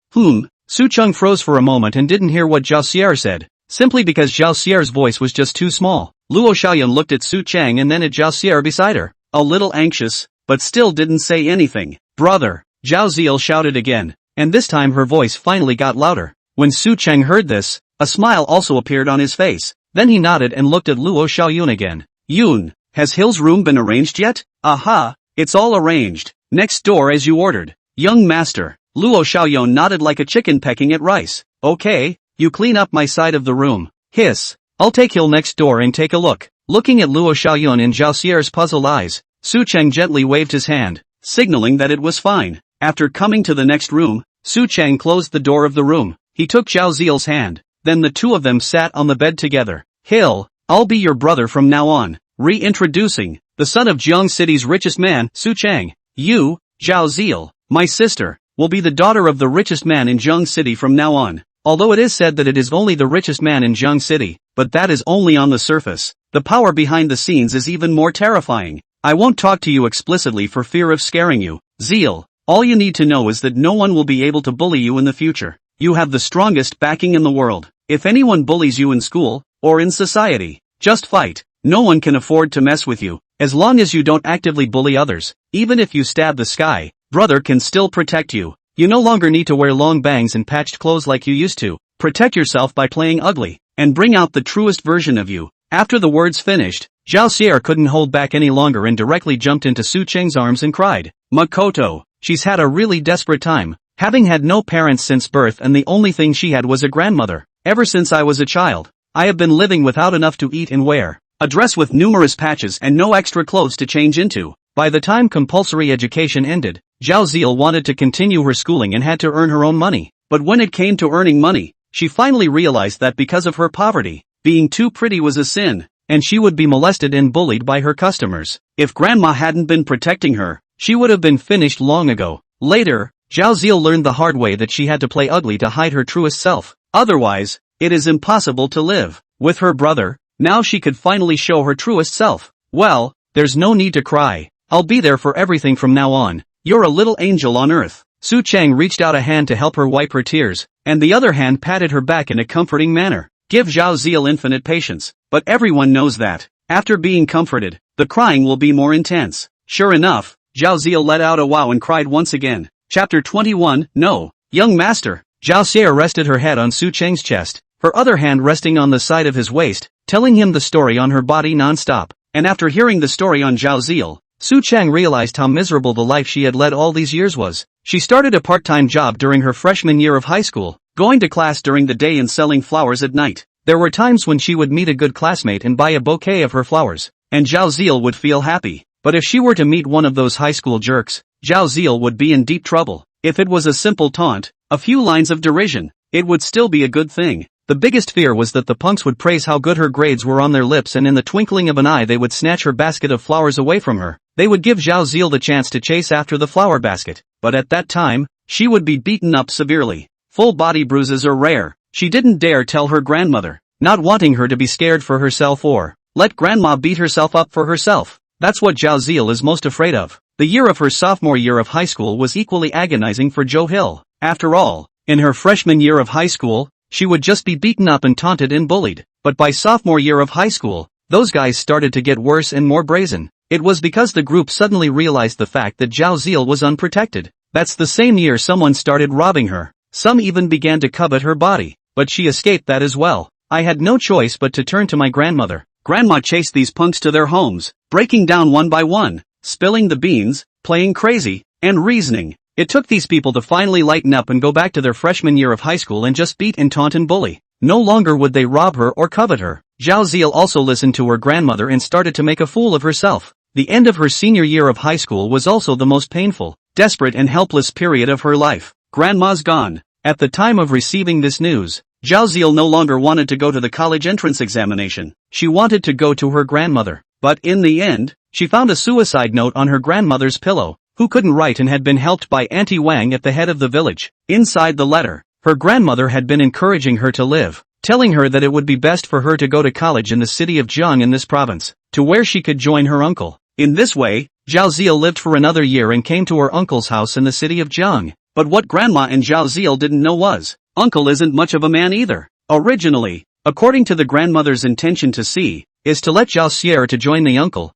Su Chang froze for a moment and didn't hear what Zhao Xier said, simply because Zhao Xier's voice was just too small. Luo Xiaoyun looked at Su Chang and then at Zhao Xier beside her, a little anxious, but still didn't say anything. Brother. Zhao Ziel shouted again, and this time her voice finally got louder. When Su Chang heard this, a smile also appeared on his face. Then he nodded and looked at Luo Xiaoyun again. Yun, has Hill's room been arranged yet? Aha, it's all arranged. Next door as you ordered. Young master. Luo Xiaoyun nodded like a chicken pecking at rice. Okay, you clean up my side of the room. Hiss. I'll take Hill next door and take a look. Looking at Luo Xiaoyun in Zhao Xier's puzzled eyes, Su Chang gently waved his hand, signaling that it was fine. After coming to the next room, Su Chang closed the door of the room. He took Zhao Ziel's hand. Then the two of them sat on the bed together. Hill, I'll be your brother from now on. Reintroducing, the son of Jiang City's richest man, Su Chang. You, Zhao Ziel, my sister, will be the daughter of the richest man in Jiang City from now on. Although it is said that it is only the richest man in Jiang City, but that is only on the surface. The power behind the scenes is even more terrifying. I won't talk to you explicitly for fear of scaring you. Ziel, all you need to know is that no one will be able to bully you in the future. You have the strongest backing in the world. If anyone bullies you in school, or in society, just fight. No one can afford to mess with you. As long as you don't actively bully others, even if you stab the sky, brother can still protect you. You no longer need to wear long bangs and patched clothes like you used to. Protect yourself by playing ugly, and bring out the truest version of you. After the words finished, Zhao Xier couldn't hold back any longer and directly jumped into Su Chang's arms and cried, Makoto, she's had a really desperate time, having had no parents since birth and the only thing she had was a grandmother. Ever since I was a child, I have been living without enough to eat and wear. A dress with numerous patches and no extra clothes to change into. By the time compulsory education ended, Zhao Ziel wanted to continue her schooling and had to earn her own money. But when it came to earning money, she finally realized that because of her poverty, being too pretty was a sin, and she would be molested and bullied by her customers. If grandma hadn't been protecting her, she would have been finished long ago. Later, Zhao Ziel learned the hard way that she had to play ugly to hide her truest self. Otherwise, it is impossible to live. With her brother, now she could finally show her truest self. Well, there's no need to cry. I'll be there for everything from now on. You're a little angel on earth. Su Chang reached out a hand to help her wipe her tears, and the other hand patted her back in a comforting manner. Give Zhao Ziel infinite patience, but everyone knows that, after being comforted, the crying will be more intense. Sure enough, Zhao Ziel let out a wow and cried once again. Chapter 21, No, Young Master. Zhao Xie rested her head on Su Chang's chest, her other hand resting on the side of his waist, telling him the story on her body non-stop. And after hearing the story on Zhao Ziel, Su Chang realized how miserable the life she had led all these years was. She started a part-time job during her freshman year of high school, going to class during the day and selling flowers at night. There were times when she would meet a good classmate and buy a bouquet of her flowers, and Zhao Ziel would feel happy. But if she were to meet one of those high school jerks, Zhao Ziel would be in deep trouble. If it was a simple taunt, a few lines of derision, it would still be a good thing. The biggest fear was that the punks would praise how good her grades were on their lips, and in the twinkling of an eye they would snatch her basket of flowers away from her. They would give Zhao Ziel the chance to chase after the flower basket, but at that time, she would be beaten up severely. Full body bruises are rare. She didn't dare tell her grandmother, not wanting her to be scared for herself or let grandma beat herself up for herself. That's what Zhao Ziel is most afraid of. The year of her sophomore year of high school was equally agonizing for Zhou Hill. After all, in her freshman year of high school, she would just be beaten up and taunted and bullied. But by sophomore year of high school, those guys started to get worse and more brazen. It was because the group suddenly realized the fact that Zhao Ziel was unprotected. That's the same year someone started robbing her. Some even began to covet her body, but she escaped that as well. I had no choice but to turn to my grandmother. Grandma chased these punks to their homes, breaking down one by one, spilling the beans, playing crazy, and reasoning. It took these people to finally lighten up and go back to their freshman year of high school and just beat and taunt and bully. No longer would they rob her or covet her. Zhao Ziel also listened to her grandmother and started to make a fool of herself. The end of her senior year of high school was also the most painful, desperate and helpless period of her life. Grandma's gone. At the time of receiving this news, Zhao Ziel no longer wanted to go to the college entrance examination. She wanted to go to her grandmother. But in the end, she found a suicide note on her grandmother's pillow, who couldn't write and had been helped by Auntie Wang at the head of the village. Inside the letter, her grandmother had been encouraging her to live, telling her that it would be best for her to go to college in the city of Jiang in this province, to where she could join her uncle. In this way, Zhao Ziel lived for another year and came to her uncle's house in the city of Jiang. But what Grandma and Zhao Ziel didn't know was, Uncle isn't much of a man either. Originally, according to the grandmother's intention to see, is to let Zhao Xie to join the uncle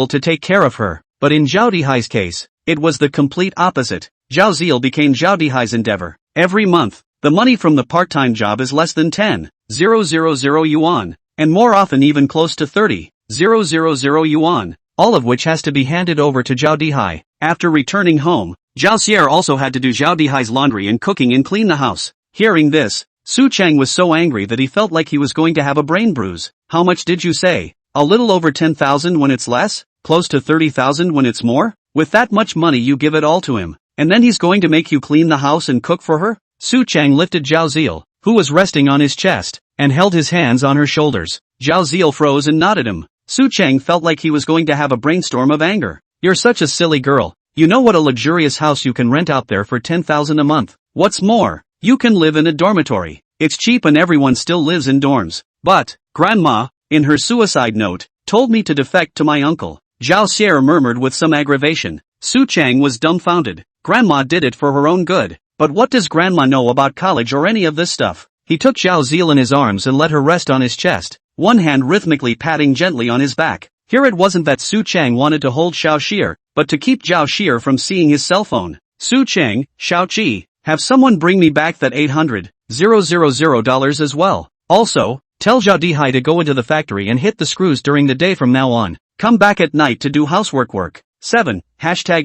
to take care of her. But in Zhao Dihai's case, it was the complete opposite. Zhao Ziel became Zhao Dihai's endeavor. Every month, the money from the part-time job is less than 10,000 yuan, and more often even close to 30,000 yuan, all of which has to be handed over to Zhao Dihai. After returning home, Zhao Xie also had to do Zhao Dihai's laundry and cooking and clean the house. Hearing this, Su Chang was so angry that he felt like he was going to have a brain bruise. How much did you say? A little over 10,000 when it's less? Close to 30,000 when it's more? With that much money you give it all to him, and then he's going to make you clean the house and cook for her? Su Chang lifted Zhao Ziel, who was resting on his chest, and held his hands on her shoulders. Zhao Ziel froze and nodded him. Su Chang felt like he was going to have a brainstorm of anger. You're such a silly girl. You know what a luxurious house you can rent out there for 10,000 a month. What's more, you can live in a dormitory. It's cheap and everyone still lives in dorms. But, Grandma, in her suicide note, told me to defect to my uncle. Zhao Xie murmured with some aggravation. Su Chang was dumbfounded. Grandma did it for her own good. But what does Grandma know about college or any of this stuff? He took Zhao Ziel in his arms and let her rest on his chest, one hand rhythmically patting gently on his back. Here it wasn't that Su Chang wanted to hold Xiao Xie, but to keep Zhao Xie from seeing his cell phone. Su Chang, Xiao Qi, have someone bring me back that $800,000 as well. Also, tell Zhao Dihai to go into the factory and hit the screws during the day from now on. Come back at night to do housework work. 7.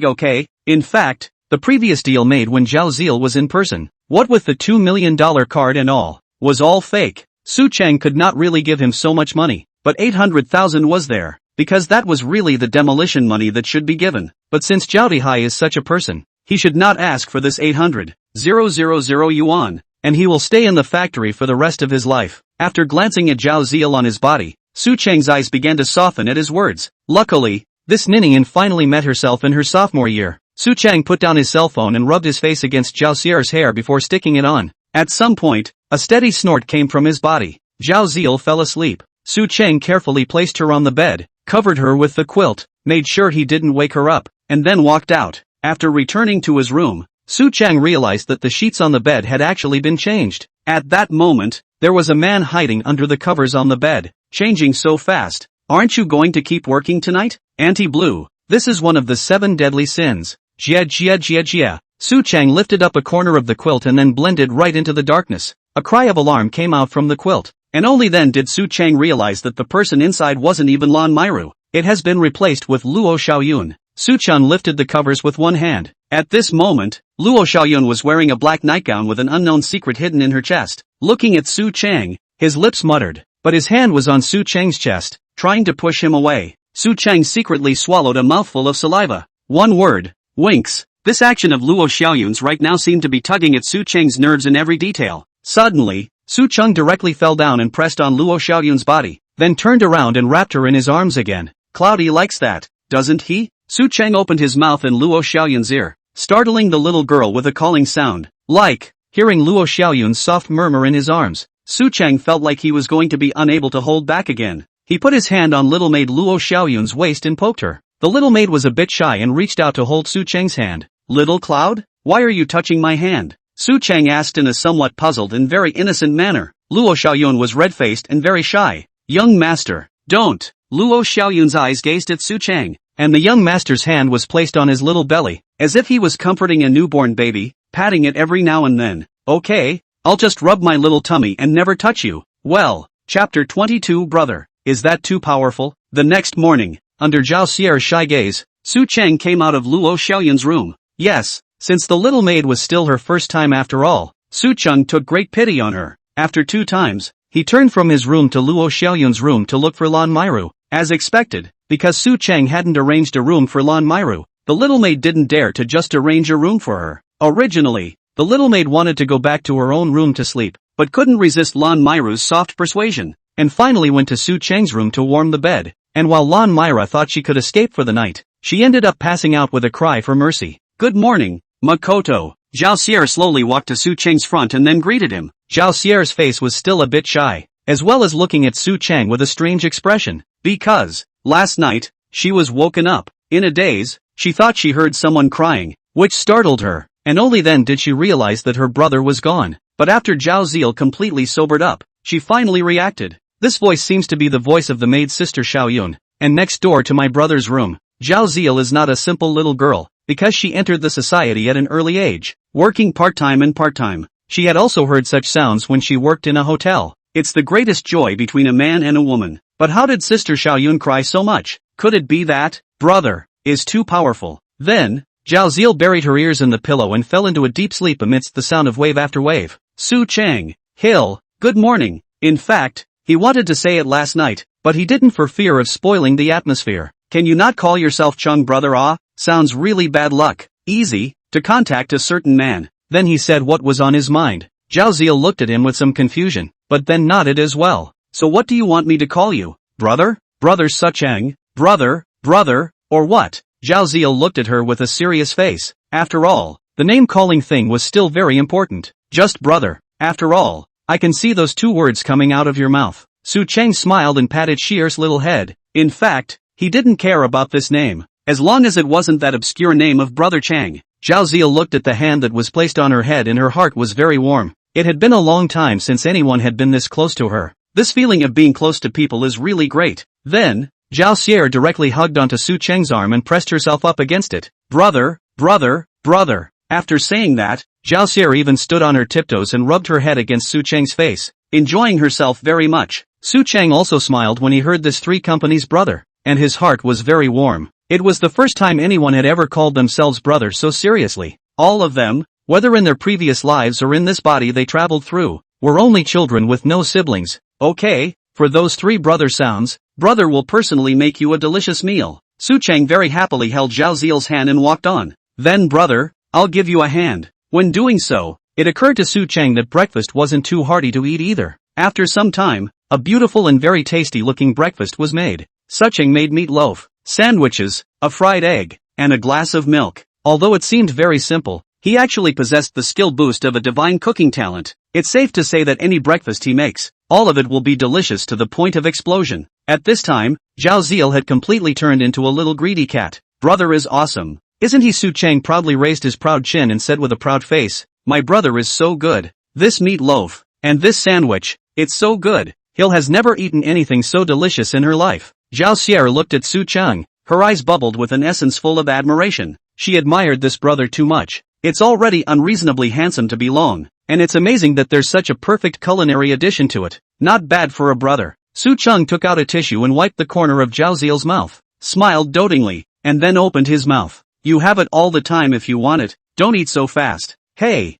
OK. In fact, the previous deal made when Zhao Ziel was in person, what with the $2 million card and all, was all fake. Su Chang could not really give him so much money, but 800,000 was there, because that was really the demolition money that should be given. But since Zhao Dihai is such a person, he should not ask for this 800,000 yuan, and he will stay in the factory for the rest of his life. After glancing at Zhao Ziel on his body, Su Chang's eyes began to soften at his words. Luckily, this Ninian finally met herself in her sophomore year. Su Chang put down his cell phone and rubbed his face against Zhao Xie's hair before sticking it on. At some point, a steady snort came from his body. Zhao Ziel fell asleep. Su Chang carefully placed her on the bed, covered her with the quilt, made sure he didn't wake her up, and then walked out. After returning to his room, Su Chang realized that the sheets on the bed had actually been changed. At that moment, there was a man hiding under the covers on the bed, changing so fast. Aren't you going to keep working tonight? Anti-blue. This is one of the 7 deadly sins. Jia. Su Chang lifted up a corner of the quilt and then blended right into the darkness. A cry of alarm came out from the quilt, and only then did Su Chang realize that the person inside wasn't even Lan Meirou. It has been replaced with Luo Xiaoyun. Su Chang lifted the covers with one hand. At this moment, Luo Xiaoyun was wearing a black nightgown with an unknown secret hidden in her chest. Looking at Su Chang, his lips muttered, but his hand was on Su Chang's chest, trying to push him away. Su Chang secretly swallowed a mouthful of saliva. One word. Winks. This action of Luo Xiaoyun's right now seemed to be tugging at Su Chang's nerves in every detail. Suddenly, Su Chang directly fell down and pressed on Luo Xiaoyun's body, then turned around and wrapped her in his arms again. Cloudy likes that, doesn't he? Su Chang opened his mouth in Luo Xiaoyun's ear, startling the little girl with a calling sound. Like, hearing Luo Xiaoyun's soft murmur in his arms, Su Chang felt like he was going to be unable to hold back again. He put his hand on little maid Luo Xiaoyun's waist and poked her. The little maid was a bit shy and reached out to hold Su Chang's hand. Little Cloud? Why are you touching my hand? Su Chang asked in a somewhat puzzled and very innocent manner. Luo Xiaoyun was red-faced and very shy. Young master, don't. Luo Xiaoyun's eyes gazed at Su Chang, and the young master's hand was placed on his little belly, as if he was comforting a newborn baby, patting it every now and then. Okay, I'll just rub my little tummy and never touch you. Well, chapter 22 Brother. Is that too powerful? The next morning, under Zhao Xier's shy gaze, Su Chang came out of Luo Xiaoyun's room. Yes, since the little maid was still her first time after all, Su Chang took great pity on her. After 2 times, he turned from his room to Luo Xiaoyun's room to look for Lan Meirou. As expected, because Su Chang hadn't arranged a room for Lan Meirou, the little maid didn't dare to just arrange a room for her. Originally, the little maid wanted to go back to her own room to sleep, but couldn't resist Lan Meirou's soft persuasion, and finally went to Su Chang's room to warm the bed. And while Lan Meirou thought she could escape for the night, she ended up passing out with a cry for mercy. Good morning, Makoto. Zhao Xier slowly walked to Su Chang's front and then greeted him. Zhao Xier's face was still a bit shy, as well as looking at Su Chang with a strange expression, because, last night, she was woken up. In a daze, she thought she heard someone crying, which startled her, and only then did she realize that her brother was gone. But after Zhao Ziel completely sobered up, she finally reacted. This voice seems to be the voice of the maid's sister Xiaoyun, and next door to my brother's room. Zhao Ziel is not a simple little girl, because she entered the society at an early age, working part-time. She had also heard such sounds when she worked in a hotel. It's the greatest joy between a man and a woman. But how did Sister Xiaoyun cry so much? Could it be that, brother, is too powerful? Then, Zhao Ziel buried her ears in the pillow and fell into a deep sleep amidst the sound of wave after wave. Su Chang, Hill, good morning. In fact, he wanted to say it last night, but he didn't for fear of spoiling the atmosphere. Can you not call yourself Chung brother? Ah, sounds really bad luck. Easy, to contact a certain man. Then he said what was on his mind. Zhao Ziel looked at him with some confusion, but then nodded as well. So what do you want me to call you? Brother? Brother Su Chang? Brother, or what? Zhao Ziel looked at her with a serious face. After all, the name-calling thing was still very important. Just brother. After all, I can see those 2 words coming out of your mouth. Su Chang smiled and patted Xier's little head. In fact, he didn't care about this name, as long as it wasn't that obscure name of Brother Chang. Zhao Ziel looked at the hand that was placed on her head and her heart was very warm. It had been a long time since anyone had been this close to her. This feeling of being close to people is really great. Then, Zhao Xier directly hugged onto Su Chang's arm and pressed herself up against it. Brother. After saying that, Zhao Xier even stood on her tiptoes and rubbed her head against Su Chang's face, enjoying herself very much. Su Chang also smiled when he heard this 3 company's brother, and his heart was very warm. It was the first time anyone had ever called themselves brother so seriously. All of them, whether in their previous lives or in this body they traveled through, were only children with no siblings. Okay, for those 3 brother sounds, brother will personally make you a delicious meal. Su Chang very happily held Zhao Ziel's hand and walked on. Then brother, I'll give you a hand. When doing so, it occurred to Su Chang that breakfast wasn't too hearty to eat either. After some time, a beautiful and very tasty-looking breakfast was made. Su Chang made meatloaf, sandwiches, a fried egg, and a glass of milk. Although it seemed very simple, he actually possessed the skill boost of a divine cooking talent. It's safe to say that any breakfast he makes, All of it will be delicious to the point of explosion. At this time, Zhao Ziel had completely turned into a little greedy cat. Brother is awesome. Isn't he? Su Chang proudly raised his proud chin and said with a proud face, my brother is so good. This meat loaf, and this sandwich, it's so good. Hill has never eaten anything so delicious in her life. Zhao Xier looked at Su Chang. Her eyes bubbled with an essence full of admiration. She admired this brother too much. It's already unreasonably handsome to be long, and it's amazing that there's such a perfect culinary addition to it. Not bad for a brother. Su Chang took out a tissue and wiped the corner of Zhao Ziel's mouth, smiled dotingly, and then opened his mouth. You have it all the time if you want it, don't eat so fast. Hey,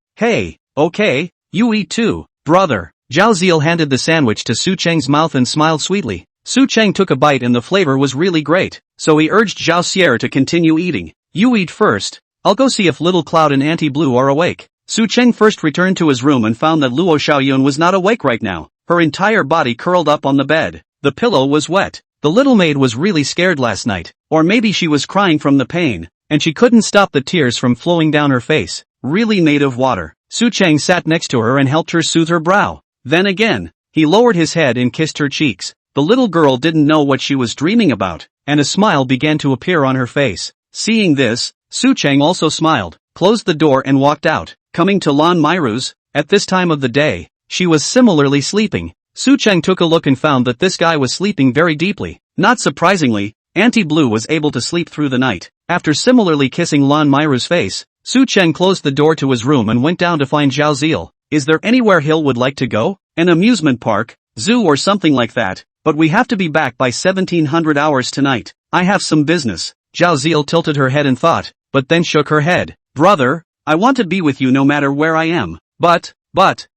okay, you eat too, brother. Zhao Ziel handed the sandwich to Su Chang's mouth and smiled sweetly. Su Chang took a bite and the flavor was really great, so he urged Zhao Xier to continue eating. You eat first. I'll go see if Little Cloud and Auntie Blue are awake. Su Chang first returned to his room and found that Luo Xiaoyun was not awake right now. Her entire body curled up on the bed. The pillow was wet. The little maid was really scared last night, or maybe she was crying from the pain, and she couldn't stop the tears from flowing down her face. Really made of water. Su Chang sat next to her and helped her soothe her brow. Then again, he lowered his head and kissed her cheeks. The little girl didn't know what she was dreaming about, and a smile began to appear on her face. Seeing this, Su Chang also smiled, closed the door and walked out. Coming to Lan Meirou's, at this time of the day, she was similarly sleeping. Su Chang took a look and found that this guy was sleeping very deeply. Not surprisingly, Auntie Blue was able to sleep through the night. After similarly kissing Lan Meirou's face, Su Chang closed the door to his room and went down to find Zhao Ziel. Is there anywhere Hill would like to go? An amusement park, zoo or something like that, but we have to be back by 1700 hours tonight. I have some business. Zhao Ziel tilted her head and thought, but then shook her head. Brother, I want to be with you no matter where I am. But,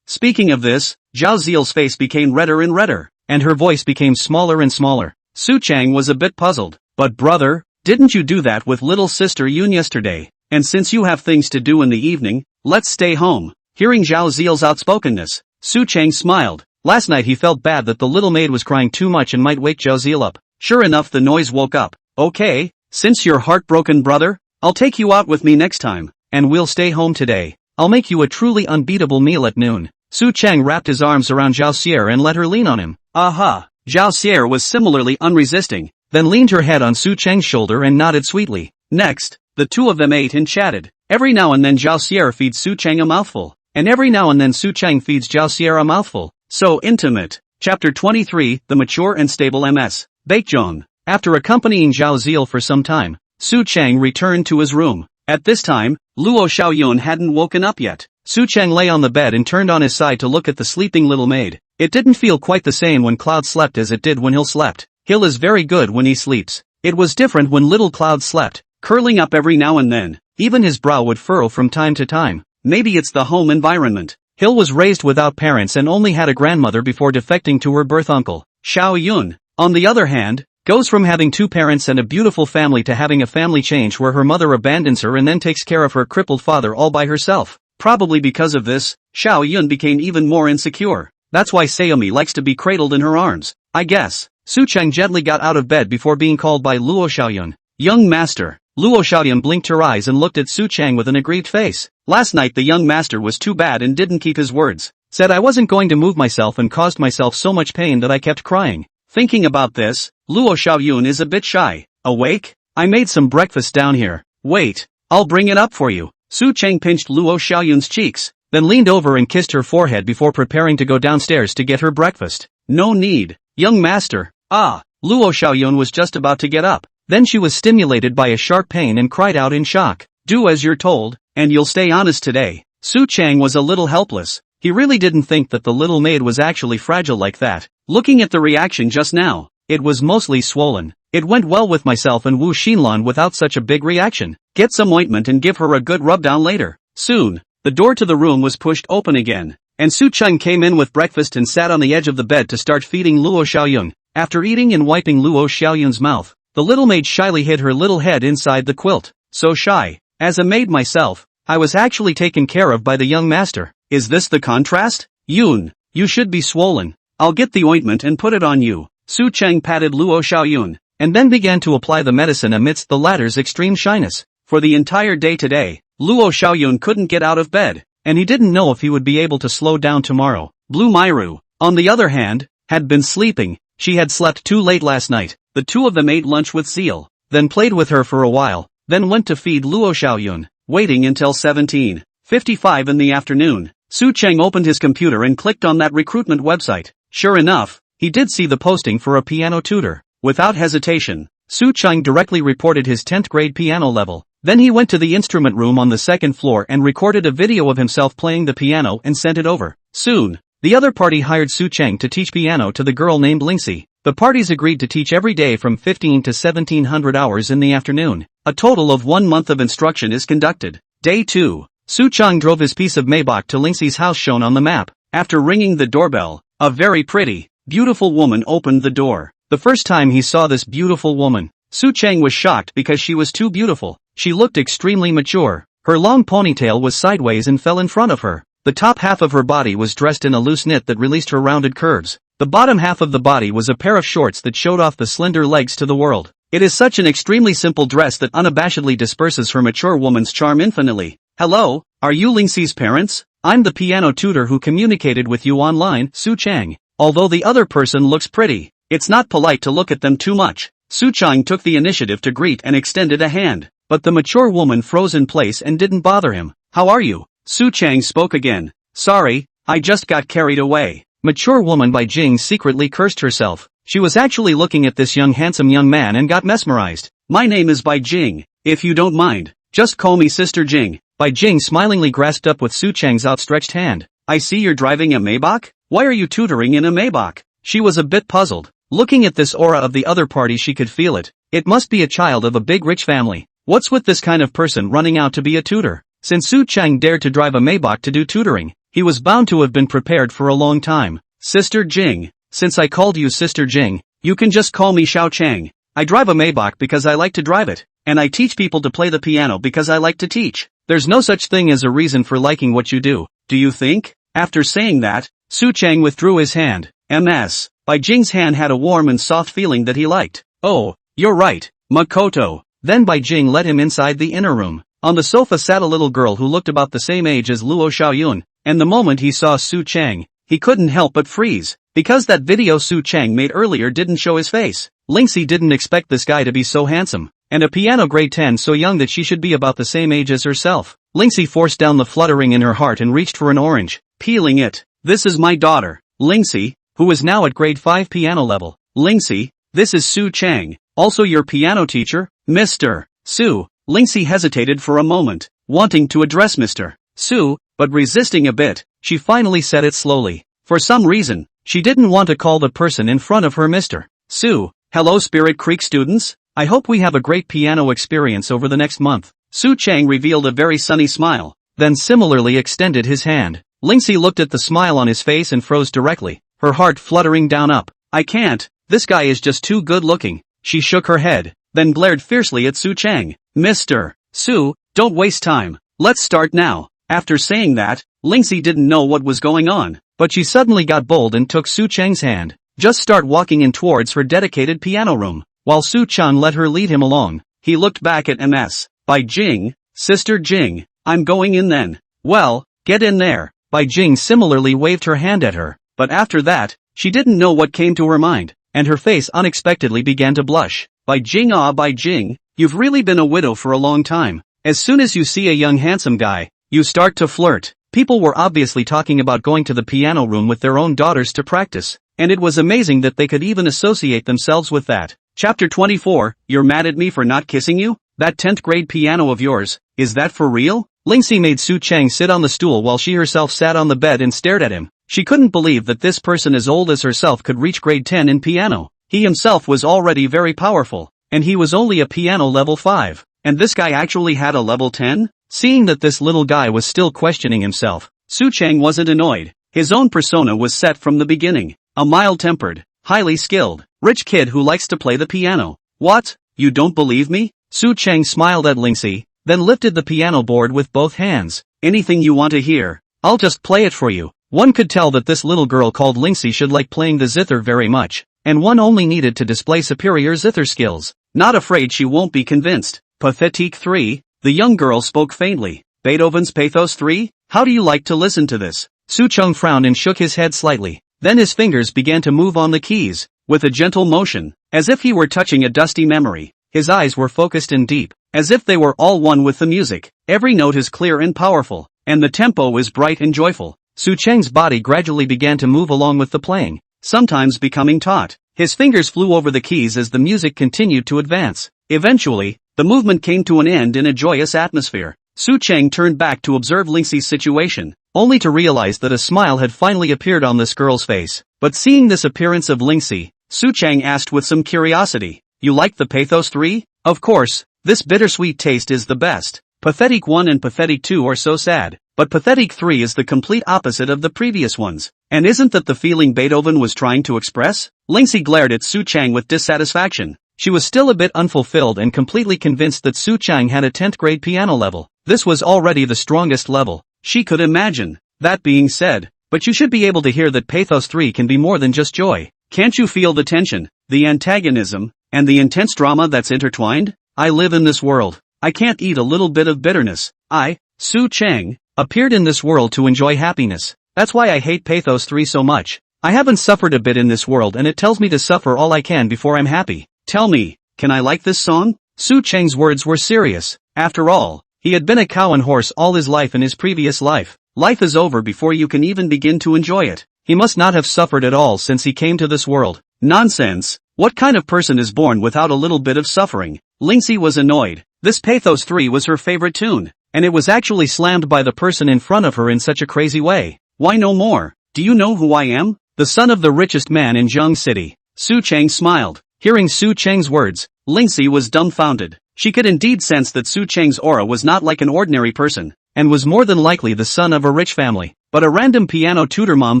speaking of this, Zhao Ziel's face became redder and redder, and her voice became smaller and smaller. Su Chang was a bit puzzled. But brother, didn't you do that with little sister Yun yesterday? And since you have things to do in the evening, let's stay home. Hearing Zhao Ziel's outspokenness, Su Chang smiled. Last night he felt bad that the little maid was crying too much and might wake Zhao Ziel up. Sure enough, the noise woke up. Okay, since you're heartbroken brother, I'll take you out with me next time, and we'll stay home today. I'll make you a truly unbeatable meal at noon. Su Chang wrapped his arms around Zhao Xier and let her lean on him. Aha! Zhao Xier was similarly unresisting, then leaned her head on Su Chang's shoulder and nodded sweetly. Next, the two of them ate and chatted. Every now and then Zhao Xier feeds Su Chang a mouthful, and every now and then Su Chang feeds Zhao Xier a mouthful. So intimate. Chapter 23, The Mature and Stable MS. Baekjeong. After accompanying Zhao Ziel for some time, Su Chang returned to his room. At this time, Luo Xiaoyun hadn't woken up yet. Su Chang lay on the bed and turned on his side to look at the sleeping little maid. It didn't feel quite the same when Cloud slept as it did when Hill slept. Hill is very good when he sleeps. It was different when little Cloud slept, curling up every now and then. Even his brow would furrow from time to time. Maybe it's the home environment. Hill was raised without parents and only had a grandmother before defecting to her birth uncle. Xiaoyun, on the other hand, goes from having two parents and a beautiful family to having a family change where her mother abandons her and then takes care of her crippled father all by herself. Probably because of this, Xiaoyun became even more insecure. That's why Seomi likes to be cradled in her arms, I guess. Su Chang gently got out of bed before being called by Luo Xiaoyun. Young master. Luo Xiaoyun blinked her eyes and looked at Su Chang with an aggrieved face. Last night the young master was too bad and didn't keep his words. Said I wasn't going to move myself and caused myself so much pain that I kept crying. Thinking about this, Luo Xiaoyun is a bit shy. Awake? I made some breakfast down here. Wait, I'll bring it up for you. Su Chang pinched Luo Xiaoyun's cheeks, then leaned over and kissed her forehead before preparing to go downstairs to get her breakfast. No need, young master. Luo Xiaoyun was just about to get up. Then she was stimulated by a sharp pain and cried out in shock. Do as you're told, and you'll stay honest today. Su Chang was a little helpless. He really didn't think that the little maid was actually fragile like that. Looking at the reaction just now, it was mostly swollen. It went well with myself and Wu Xinlan without such a big reaction. Get some ointment and give her a good rub-down later. Soon, the door to the room was pushed open again, and Su Chang came in with breakfast and sat on the edge of the bed to start feeding Luo Xiaoyun. After eating and wiping Luo Xiaoyun's mouth, the little maid shyly hid her little head inside the quilt. So shy. As a maid myself, I was actually taken care of by the young master. Is this the contrast? Yun, you should be swollen. I'll get the ointment and put it on you. Su Chang patted Luo Xiaoyun, and then began to apply the medicine amidst the latter's extreme shyness. For the entire day today, Luo Xiaoyun couldn't get out of bed, and he didn't know if he would be able to slow down tomorrow. Blue Meirou, on the other hand, had been sleeping. She had slept too late last night. The two of them ate lunch with Seal, then played with her for a while, then went to feed Luo Xiaoyun, waiting until 17:55 in the afternoon. Su Cheng opened his computer and clicked on that recruitment website. Sure enough, he did see the posting for a piano tutor. Without hesitation, Su Cheng directly reported his 10th grade piano level. Then he went to the instrument room on the second floor and recorded a video of himself playing the piano and sent it over. Soon, the other party hired Su Cheng to teach piano to the girl named Lingxi. The parties agreed to teach every day from 15 to 1700 hours in the afternoon. A total of 1 month of instruction is conducted. Day 2. Su Cheng drove his piece of Maybach to Lingxi's house shown on the map. After ringing the doorbell, a very pretty, beautiful woman opened the door. The first time he saw this beautiful woman, Su Cheng was shocked because she was too beautiful. She looked extremely mature. Her long ponytail was sideways and fell in front of her. The top half of her body was dressed in a loose knit that released her rounded curves. The bottom half of the body was a pair of shorts that showed off the slender legs to the world. It is such an extremely simple dress that unabashedly disperses her mature woman's charm infinitely. Hello, are you Lingxi's parents? I'm the piano tutor who communicated with you online, Su Cheng. Although the other person looks pretty, it's not polite to look at them too much. Su Cheng took the initiative to greet and extended a hand, but the mature woman froze in place and didn't bother him. How are you? Su Cheng spoke again. Sorry, I just got carried away. Mature woman Bai Jing secretly cursed herself. She was actually looking at this handsome young man and got mesmerized. My name is Bai Jing. If you don't mind, just call me Sister Jing. Bai Jing smilingly grasped up with Su Cheng's outstretched hand. I see you're driving a Maybach? Why are you tutoring in a Maybach? She was a bit puzzled. Looking at this aura of the other party, she could feel it. It must be a child of a big rich family. What's with this kind of person running out to be a tutor? Since Su Cheng dared to drive a Maybach to do tutoring, he was bound to have been prepared for a long time. Sister Jing, since I called you Sister Jing, you can just call me Xiao Cheng. I drive a Maybach because I like to drive it, and I teach people to play the piano because I like to teach. There's no such thing as a reason for liking what you do you think? After saying that, Su Cheng withdrew his hand. Ms. Bai Jing's hand had a warm and soft feeling that he liked. Oh, you're right, Makoto. Then Bai Jing led him inside the inner room. On the sofa sat a little girl who looked about the same age as Luo Xiaoyun, and the moment he saw Su Cheng, he couldn't help but freeze. Because that video Su Cheng made earlier didn't show his face. Lingxi didn't expect this guy to be so handsome, and a piano grade 10 so young that she should be about the same age as herself. Lingxi forced down the fluttering in her heart and reached for an orange, peeling it. This is my daughter, Lingxi, who is now at grade 5 piano level. Lingxi, this is Su Cheng, also your piano teacher, Mr. Su. Lingxi hesitated for a moment, wanting to address Mr. Su, but resisting a bit, she finally said it slowly. For some reason, she didn't want to call the person in front of her Mr. Su. Hello Spirit Creek students, I hope we have a great piano experience over the next month. Su Cheng revealed a very sunny smile, then similarly extended his hand. Lingxi looked at the smile on his face and froze directly, her heart fluttering down up. I can't, this guy is just too good looking. She shook her head, then glared fiercely at Su Cheng. Mr. Su, don't waste time, let's start now. After saying that, Lingxi didn't know what was going on, but she suddenly got bold and took Su Cheng's hand. Just start walking in towards her dedicated piano room. While Su Cheng let her lead him along, he looked back at Ms. Bai Jing. Sister Jing, I'm going in then. Well, get in there. Bai Jing similarly waved her hand at her, but after that, she didn't know what came to her mind, and her face unexpectedly began to blush. Bai Jing, Bai Jing, you've really been a widow for a long time. As soon as you see a young handsome guy, you start to flirt. People were obviously talking about going to the piano room with their own daughters to practice, and it was amazing that they could even associate themselves with that. Chapter 24, You're mad at me for not kissing you? That 10th grade piano of yours, is that for real? Lingxi made Su Cheng sit on the stool while she herself sat on the bed and stared at him. She couldn't believe that this person as old as herself could reach grade 10 in piano. He himself was already very powerful, and he was only a piano level 5, and this guy actually had a level 10? Seeing that this little guy was still questioning himself, Su Cheng wasn't annoyed. His own persona was set from the beginning. A mild-tempered, highly skilled, rich kid who likes to play the piano. What? You don't believe me? Su Cheng smiled at Lingxi, then lifted the piano board with both hands. Anything you want to hear, I'll just play it for you. One could tell that this little girl called Lingxi should like playing the zither very much, and one only needed to display superior zither skills. Not afraid she won't be convinced. Pathetique 3, the young girl spoke faintly. Beethoven's Pathos 3, how do you like to listen to this? Su Cheng frowned and shook his head slightly. Then his fingers began to move on the keys, with a gentle motion, as if he were touching a dusty memory. His eyes were focused and deep, as if they were all one with the music. Every note is clear and powerful, and the tempo is bright and joyful. Su Cheng's body gradually began to move along with the playing, sometimes becoming taut. His fingers flew over the keys as the music continued to advance. Eventually, the movement came to an end in a joyous atmosphere. Su Cheng turned back to observe Lingxi's situation, only to realize that a smile had finally appeared on this girl's face. But seeing this appearance of Lingxi, Su Cheng asked with some curiosity, "You like the Pathos 3? Of course, this bittersweet taste is the best. Pathetic 1 and Pathetic 2 are so sad, but Pathetic 3 is the complete opposite of the previous ones. And isn't that the feeling Beethoven was trying to express?" Lingxi glared at Su Cheng with dissatisfaction. She was still a bit unfulfilled and completely convinced that Su Cheng had a 10th grade piano level. This was already the strongest level she could imagine. That being said, but you should be able to hear that Pathos 3 can be more than just joy. Can't you feel the tension, the antagonism, and the intense drama that's intertwined? I live in this world. I can't eat a little bit of bitterness. I, Su Cheng, appeared in this world to enjoy happiness. That's why I hate Pathos 3 so much. I haven't suffered a bit in this world and it tells me to suffer all I can before I'm happy. Tell me, can I like this song? Su Cheng's words were serious. After all, he had been a cow and horse all his life in his previous life. Life is over before you can even begin to enjoy it. He must not have suffered at all since he came to this world. Nonsense. What kind of person is born without a little bit of suffering? Lingxi was annoyed. This Pathos 3 was her favorite tune, and it was actually slammed by the person in front of her in such a crazy way. Why no more? Do you know who I am? The son of the richest man in Zheng City. Su Cheng smiled. Hearing Su Cheng's words, Lingxi was dumbfounded. She could indeed sense that Su Cheng's aura was not like an ordinary person, and was more than likely the son of a rich family. But a random piano tutor mom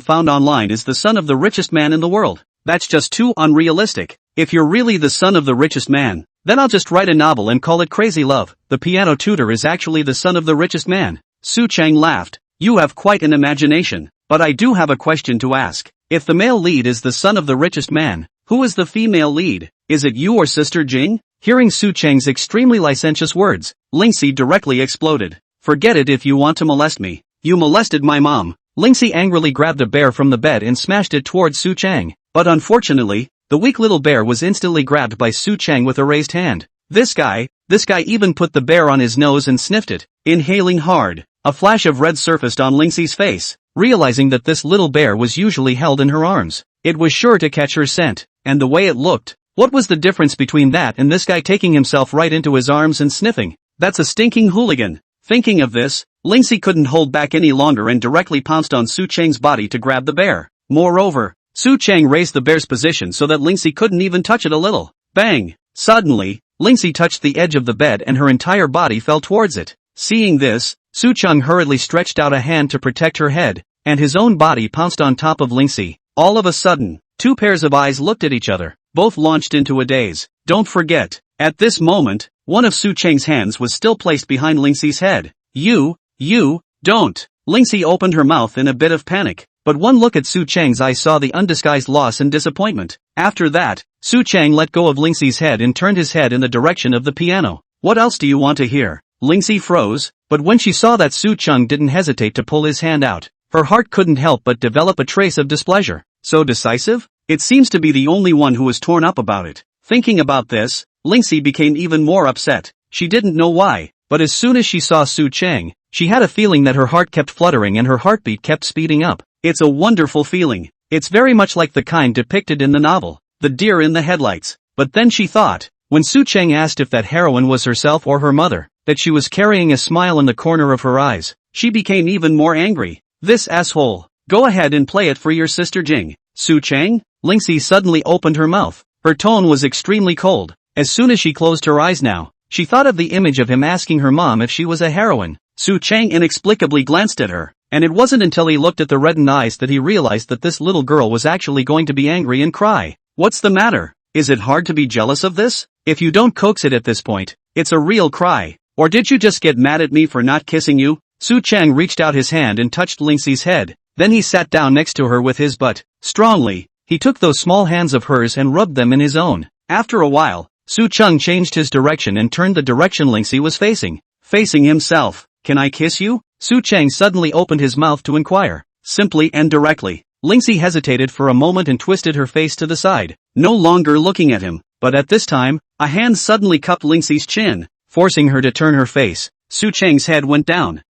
found online is the son of the richest man in the world. That's just too unrealistic. If you're really the son of the richest man, then I'll just write a novel and call it Crazy Love. The piano tutor is actually the son of the richest man. Su Cheng laughed. You have quite an imagination, but I do have a question to ask. If the male lead is the son of the richest man, who is the female lead? Is it you or Sister Jing? Hearing Su Cheng's extremely licentious words, Lingxi directly exploded. Forget it if you want to molest me. You molested my mom. Lingxi angrily grabbed a bear from the bed and smashed it towards Su Cheng. But unfortunately, the weak little bear was instantly grabbed by Su Cheng with a raised hand. This guy even put the bear on his nose and sniffed it, inhaling hard. A flash of red surfaced on Lingxi's face, realizing that this little bear was usually held in her arms. It was sure to catch her scent, and the way it looked. What was the difference between that and this guy taking himself right into his arms and sniffing? That's a stinking hooligan. Thinking of this, Lingxi couldn't hold back any longer and directly pounced on Su Cheng's body to grab the bear. Moreover, Su Cheng raised the bear's position so that Lingxi couldn't even touch it a little. Bang! Suddenly, Lingxi touched the edge of the bed and her entire body fell towards it. Seeing this, Su Cheng hurriedly stretched out a hand to protect her head, and his own body pounced on top of Lingxi. All of a sudden, two pairs of eyes looked at each other, both launched into a daze. Don't forget, at this moment, one of Su Cheng's hands was still placed behind Lingxi's head. You, don't. Lingxi opened her mouth in a bit of panic, but one look at Su Cheng's eyes saw the undisguised loss and disappointment. After that, Su Cheng let go of Lingxi's head and turned his head in the direction of the piano. What else do you want to hear? Lingxi froze, but when she saw that Su Cheng didn't hesitate to pull his hand out, her heart couldn't help but develop a trace of displeasure. So decisive? It seems to be the only one who was torn up about it. Thinking about this, Lingxi became even more upset. She didn't know why, but as soon as she saw Su Cheng, she had a feeling that her heart kept fluttering and her heartbeat kept speeding up. It's a wonderful feeling. It's very much like the kind depicted in the novel, The Deer in the Headlights. But then she thought, when Su Cheng asked if that heroine was herself or her mother, that she was carrying a smile in the corner of her eyes, she became even more angry. This asshole. Go ahead and play it for your sister Jing. Su Cheng? Lingxi suddenly opened her mouth. Her tone was extremely cold. As soon as she closed her eyes now, she thought of the image of him asking her mom if she was a heroine. Su Cheng inexplicably glanced at her, and it wasn't until he looked at the reddened eyes that he realized that this little girl was actually going to be angry and cry. What's the matter? Is it hard to be jealous of this? If you don't coax it at this point, it's a real cry. Or did you just get mad at me for not kissing you? Su Cheng reached out his hand and touched Lingxi's head. Then he sat down next to her with his butt. Strongly, he took those small hands of hers and rubbed them in his own. After a while, Su Cheng changed his direction and turned the direction Lingxi was facing. Facing himself. Can I kiss you? Su Cheng suddenly opened his mouth to inquire. Simply and directly. Lingxi hesitated for a moment and twisted her face to the side, no longer looking at him, but at this time, a hand suddenly cupped Lingxi's chin, forcing her to turn her face. Su Cheng's head went down.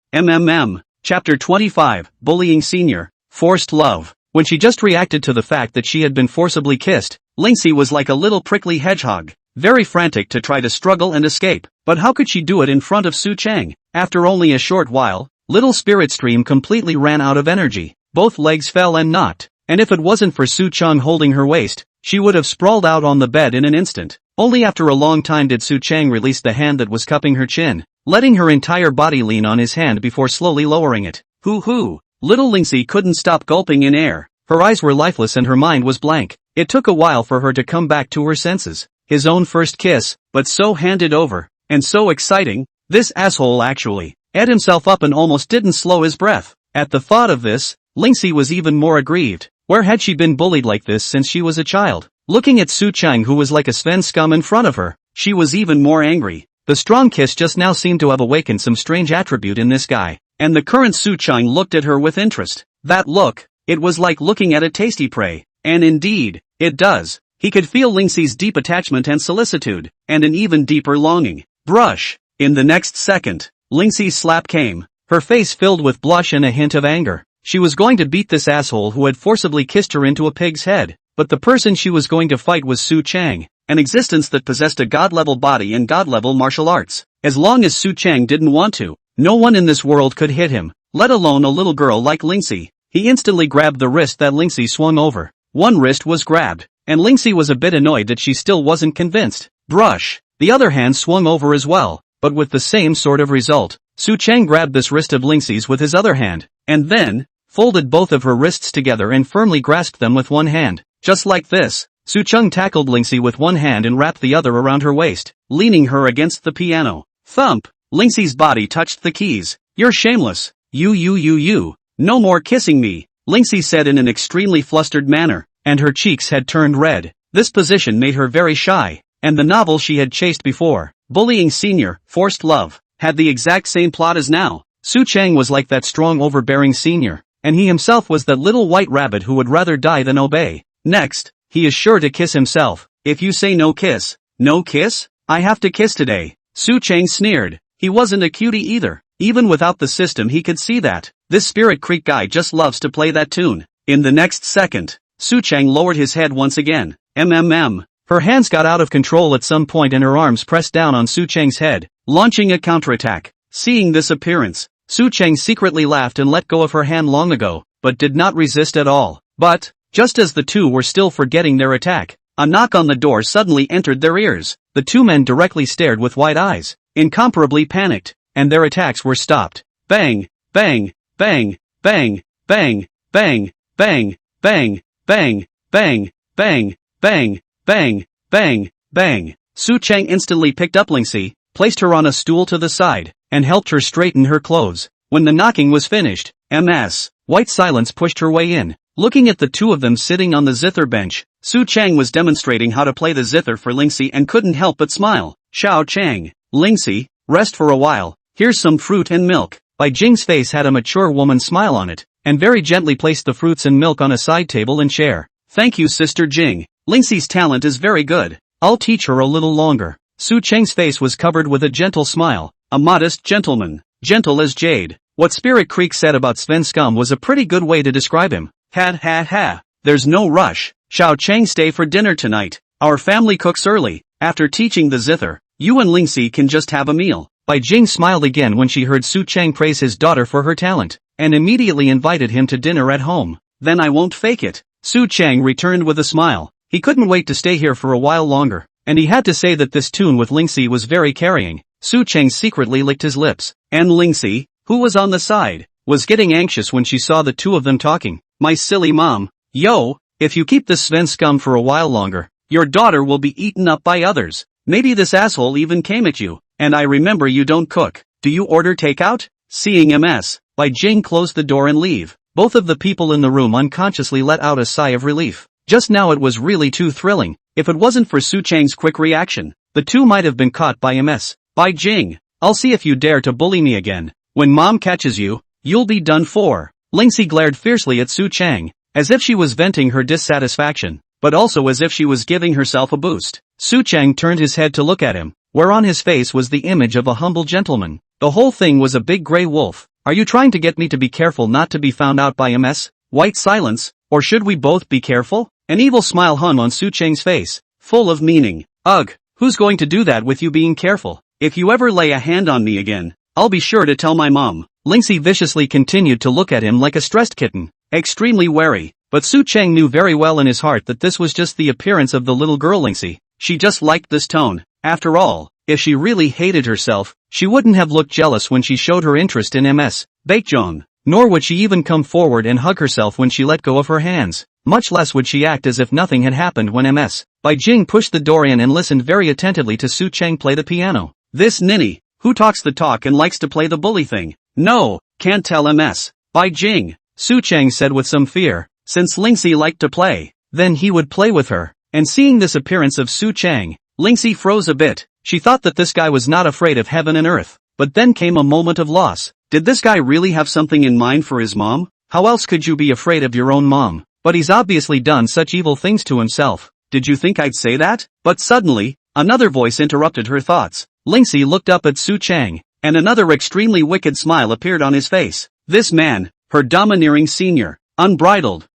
Chapter 25, Bullying Senior, Forced Love. When she just reacted to the fact that she had been forcibly kissed, Lingxi was like a little prickly hedgehog, very frantic to try to struggle and escape. But how could she do it in front of Su Cheng? After only a short while, little spirit stream completely ran out of energy. Both legs fell and knocked, and if it wasn't for Su Cheng holding her waist, she would have sprawled out on the bed in an instant. Only after a long time did Su Cheng release the hand that was cupping her chin, letting her entire body lean on his hand before slowly lowering it. Hoo! Little Lingxi couldn't stop gulping in air. Her eyes were lifeless and her mind was blank. It took a while for her to come back to her senses. His own first kiss, but so handed over, and so exciting. This asshole actually ate himself up and almost didn't slow his breath. At the thought of this, Lingxi was even more aggrieved. Where had she been bullied like this since she was a child? Looking at Su Cheng, who was like a Sven scum in front of her, she was even more angry. The strong kiss just now seemed to have awakened some strange attribute in this guy, and the current Su Cheng looked at her with interest. That look, it was like looking at a tasty prey, and indeed, it does. He could feel Lingxi's deep attachment and solicitude, and an even deeper longing. Brush. In the next second, Lingxi's slap came, her face filled with blush and a hint of anger. She was going to beat this asshole who had forcibly kissed her into a pig's head, but the person she was going to fight was Su Cheng, an existence that possessed a god-level body and god-level martial arts. As long as Su Cheng didn't want to, no one in this world could hit him, let alone a little girl like Lingxi. He instantly grabbed the wrist that Lingxi swung over. One wrist was grabbed, and Lingxi was a bit annoyed that she still wasn't convinced. Brush. The other hand swung over as well, but with the same sort of result. Su Cheng grabbed this wrist of Lingxi's with his other hand, and then folded both of her wrists together and firmly grasped them with one hand. Just like this, Su Cheng tackled Lingxi with one hand and wrapped the other around her waist, leaning her against the piano. Thump! Lingxi's body touched the keys. You're shameless. You. No more kissing me, Lingxi said in an extremely flustered manner, and her cheeks had turned red. This position made her very shy, and the novel she had chased before, Bullying Senior, Forced Love, had the exact same plot as now. Su Cheng was like that strong overbearing senior, and he himself was that little white rabbit who would rather die than obey. Next, he is sure to kiss himself. If you say no kiss, I have to kiss today. Su Cheng sneered. He wasn't a cutie either. Even without the system he could see that. This Spirit Creek guy just loves to play that tune. In the next second, Su Cheng lowered his head once again. Her hands got out of control at some point and her arms pressed down on Su Cheng's head, launching a counterattack. Seeing this appearance, Su Cheng secretly laughed and let go of her hand long ago, but did not resist at all. But, just as the two were still forgetting their attack, a knock on the door suddenly entered their ears. The two men directly stared with wide eyes, incomparably panicked, and their attacks were stopped. Bang, bang, bang, bang, bang, bang, bang, bang, bang, bang, bang, bang, bang, bang, bang. Su Cheng instantly picked up Lingxi, placed her on a stool to the side, and helped her straighten her clothes. When the knocking was finished, white silence pushed her way in. Looking at the two of them sitting on the zither bench, Su Cheng was demonstrating how to play the zither for Lingxi and couldn't help but smile. Xiao Cheng, Lingxi, rest for a while, here's some fruit and milk. Bai Jing's face had a mature woman's smile on it, and very gently placed the fruits and milk on a side table and chair. Thank you, Sister Jing. Lingxi's talent is very good. I'll teach her a little longer. Su Cheng's face was covered with a gentle smile, a modest gentleman, gentle as jade. What Spirit Creek said about Sven Scum was a pretty good way to describe him. Ha. There's no rush. Xiao Cheng, stay for dinner tonight. Our family cooks early. After teaching the zither, you and Lingxi can just have a meal. Bai Jing smiled again when she heard Su Cheng praise his daughter for her talent, and immediately invited him to dinner at home. Then I won't fake it. Su Cheng returned with a smile. He couldn't wait to stay here for a while longer, and he had to say that this tune with Lingxi was very carrying. Su Cheng secretly licked his lips, and Lingxi, who was on the side, was getting anxious when she saw the two of them talking. My silly mom. Yo, if you keep this Sven Scum for a while longer, your daughter will be eaten up by others. Maybe this asshole even came at you. And I remember you don't cook. Do you order takeout? Seeing Bai Jing closed the door and leave. Both of the people in the room unconsciously let out a sigh of relief. Just now it was really too thrilling. If it wasn't for Su Cheng's quick reaction, the two might have been caught by Bai Jing, I'll see if you dare to bully me again. When mom catches you, you'll be done for. Lingxi glared fiercely at Su Cheng, as if she was venting her dissatisfaction, but also as if she was giving herself a boost. Su Chang turned his head to look at him, where on his face was the image of a humble gentleman. The whole thing was a big grey wolf. Are you trying to get me to be careful not to be found out by MS? White silence, or should we both be careful? An evil smile hung on Su Chang's face, full of meaning. Ugh, who's going to do that with you being careful? If you ever lay a hand on me again, I'll be sure to tell my mom. Lingxi viciously continued to look at him like a stressed kitten, extremely wary, but Su Chang knew very well in his heart that this was just the appearance of the little girl Lingxi. She just liked this tone. After all, if she really hated herself, she wouldn't have looked jealous when she showed her interest in MS. Baekjong, nor would she even come forward and hug herself when she let go of her hands. Much less would she act as if nothing had happened when MS. Bai Jing pushed the door in and listened very attentively to Su Chang play the piano. This ninny, who talks the talk and likes to play the bully thing. No, can't tell MS. Bai Jing, Su Chang said with some fear, since Lingxi liked to play, then he would play with her. And seeing this appearance of Su Chang, Lingxi froze a bit. She thought that this guy was not afraid of heaven and earth. But then came a moment of loss. Did this guy really have something in mind for his mom? How else could you be afraid of your own mom? But he's obviously done such evil things to himself. Did you think I'd say that? But suddenly, another voice interrupted her thoughts. Lingxi looked up at Su Chang, and another extremely wicked smile appeared on his face. This man, her domineering senior, unbridled,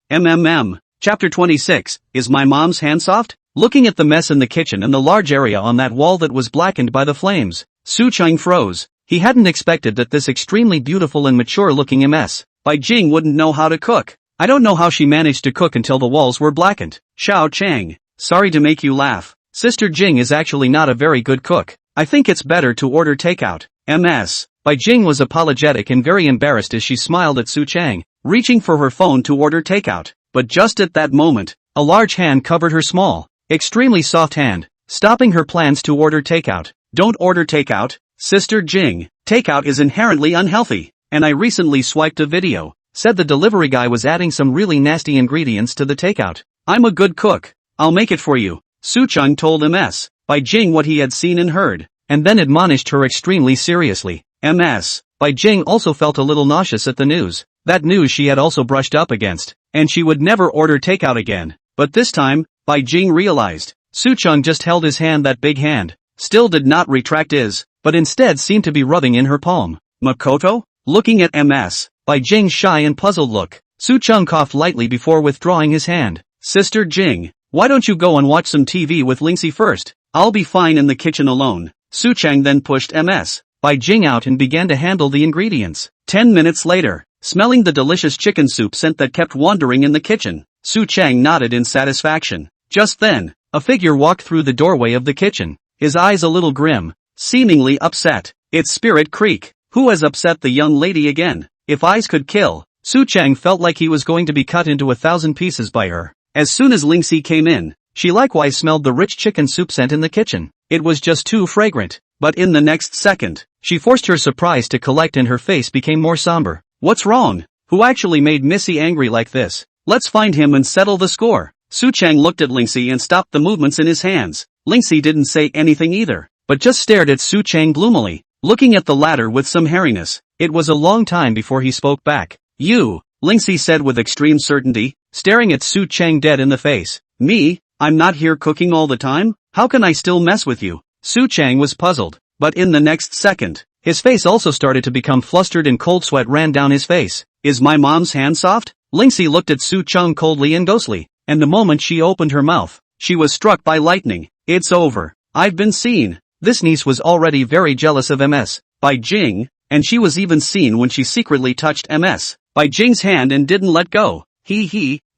Chapter 26, Is My Mom's Hand Soft? Looking at the mess in the kitchen and the large area on that wall that was blackened by the flames, Su Chang froze. He hadn't expected that this extremely beautiful and mature-looking MS. Bai Jing wouldn't know how to cook. I don't know how she managed to cook until the walls were blackened. Xiao Chang, sorry to make you laugh. Sister Jing is actually not a very good cook. I think it's better to order takeout. MS. Bai Jing was apologetic and very embarrassed as she smiled at Su Chang, reaching for her phone to order takeout. But just at that moment, a large hand covered her small, extremely soft hand, stopping her plans to order takeout. Don't order takeout, Sister Jing. Takeout is inherently unhealthy. And I recently swiped a video. Said the delivery guy was adding some really nasty ingredients to the takeout. I'm a good cook. I'll make it for you. Su Chang told MS. Bai Jing what he had seen and heard, and then admonished her extremely seriously. MS. Bai Jing also felt a little nauseous at the news. That news she had also brushed up against, and she would never order takeout again. But this time, Bai Jing realized. Su Chang just held his hand, that big hand, still did not retract his, but instead seemed to be rubbing in her palm. Makoto? Looking at MS. Bai Jing's shy and puzzled look, Su Chang coughed lightly before withdrawing his hand. Sister Jing, why don't you go and watch some TV with Lingxi first? I'll be fine in the kitchen alone. Su Chang then pushed MS. Bai Jing out and began to handle the ingredients. 10 minutes later, smelling the delicious chicken soup scent that kept wandering in the kitchen, Su Chang nodded in satisfaction. Just then, a figure walked through the doorway of the kitchen, his eyes a little grim, seemingly upset. It's Spirit Creek. Who has upset the young lady again? If eyes could kill, Su Chang felt like he was going to be cut into 1,000 pieces by her. As soon as Lingxi came in, she likewise smelled the rich chicken soup scent in the kitchen. It was just too fragrant. But in the next second, she forced her surprise to collect and her face became more somber. What's wrong? Who actually made Missy angry like this? Let's find him and settle the score. Su Chang looked at Lingxi and stopped the movements in his hands. Lingxi didn't say anything either, but just stared at Su Chang gloomily, looking at the latter with some hairiness. It was a long time before he spoke back. You, Lingxi said with extreme certainty, staring at Su Chang dead in the face. Me? I'm not here cooking all the time? How can I still mess with you? Su Chang was puzzled, but in the next second, his face also started to become flustered and cold sweat ran down his face. Is my mom's hand soft? Lingxi looked at Su Chang coldly and ghostly, and the moment she opened her mouth, she was struck by lightning. It's over. I've been seen. This niece was already very jealous of MS. Bai Jing, and she was even seen when she secretly touched MS. Bai Jing's hand and didn't let go.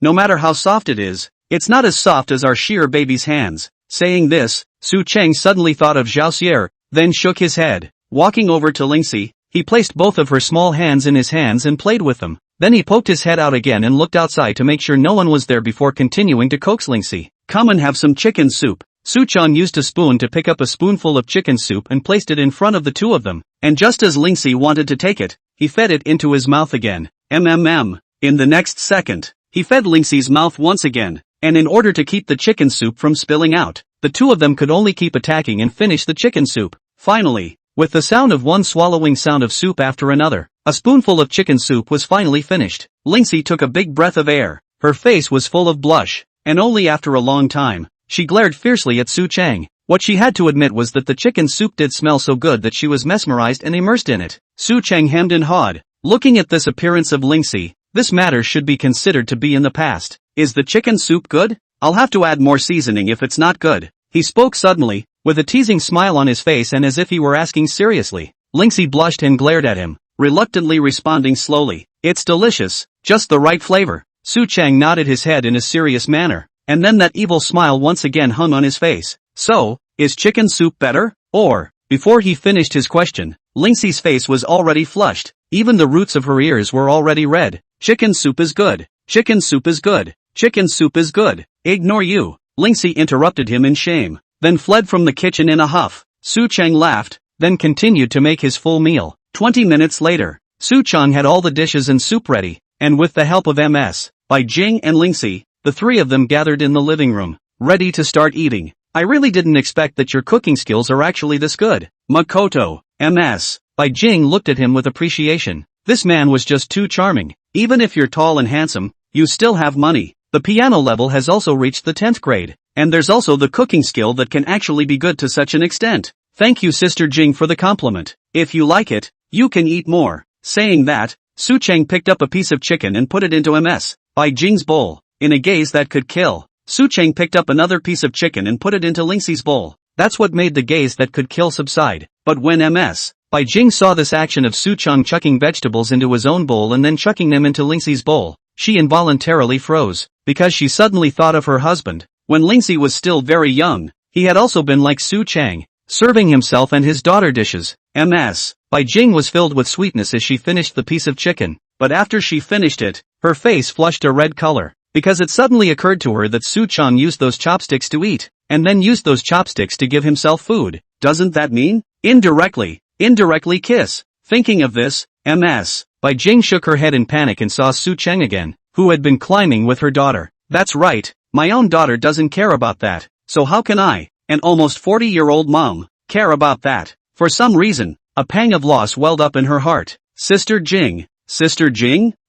No matter how soft it is, it's not as soft as our sheer baby's hands. Saying this, Su Chang suddenly thought of Zhao Xier, then shook his head. Walking over to Lingxi, he placed both of her small hands in his hands and played with them. Then he poked his head out again and looked outside to make sure no one was there before continuing to coax Lingxi. Come and have some chicken soup. Su Chang used a spoon to pick up a spoonful of chicken soup and placed it in front of the two of them, and just as Lingxi wanted to take it, he fed it into his mouth again. In the next second, he fed Lingxi's mouth once again, and in order to keep the chicken soup from spilling out, the two of them could only keep attacking and finish the chicken soup. Finally, with the sound of one swallowing sound of soup after another, a spoonful of chicken soup was finally finished. Lingxi took a big breath of air, Her face was full of blush, and only after a long time, she glared fiercely at Su Chang. What she had to admit was that the chicken soup did smell so good that she was mesmerized and immersed in it. Su Chang hemmed and hawed. Looking at this appearance of Lingxi, this matter should be considered to be in the past. Is the chicken soup good? I'll have to add more seasoning if it's not good. He spoke suddenly, with a teasing smile on his face and as if he were asking seriously. Lingxi blushed and glared at him, reluctantly responding slowly. It's delicious, just the right flavor. Su Chang nodded his head in a serious manner, and then that evil smile once again hung on his face. So, is chicken soup better? Or, before he finished his question, Lingxi's face was already flushed, even the roots of her ears were already red. Chicken soup is good. Chicken soup is good. Chicken soup is good. Ignore you. Lingxi interrupted him in shame, then fled from the kitchen in a huff. Su Chang laughed, then continued to make his full meal. 20 minutes later, Su Chang had all the dishes and soup ready, and with the help of MS, Bai Jing and Lingxi, the three of them gathered in the living room, ready to start eating. I really didn't expect that your cooking skills are actually this good. Makoto, MS. Bai Jing looked at him with appreciation. This man was just too charming. Even if you're tall and handsome, you still have money. The piano level has also reached the 10th grade, and there's also the cooking skill that can actually be good to such an extent. Thank you Sister Jing for the compliment. If you like it, you can eat more. Saying that, Su Chang picked up a piece of chicken and put it into MS. Bai Jing's bowl. In a gaze that could kill, Su Chang picked up another piece of chicken and put it into Lingxi's bowl. That's what made the gaze that could kill subside. But when MS. Bai Jing saw this action of Su Chang chucking vegetables into his own bowl and then chucking them into Lingxi's bowl, she involuntarily froze, because she suddenly thought of her husband. When Lingxi was still very young, he had also been like Su Chang, serving himself and his daughter dishes. MS. Bai Jing was filled with sweetness as she finished the piece of chicken, but after she finished it, her face flushed a red color, because it suddenly occurred to her that Su Chang used those chopsticks to eat, and then used those chopsticks to give himself food. Doesn't that mean? Indirectly kiss. Thinking of this, MS. Bai Jing shook her head in panic and saw Su Chang again, who had been climbing with her daughter. That's right, my own daughter doesn't care about that, so how can I, an almost 40-year-old mom, care about that? For some reason, a pang of loss welled up in her heart. Sister Jing,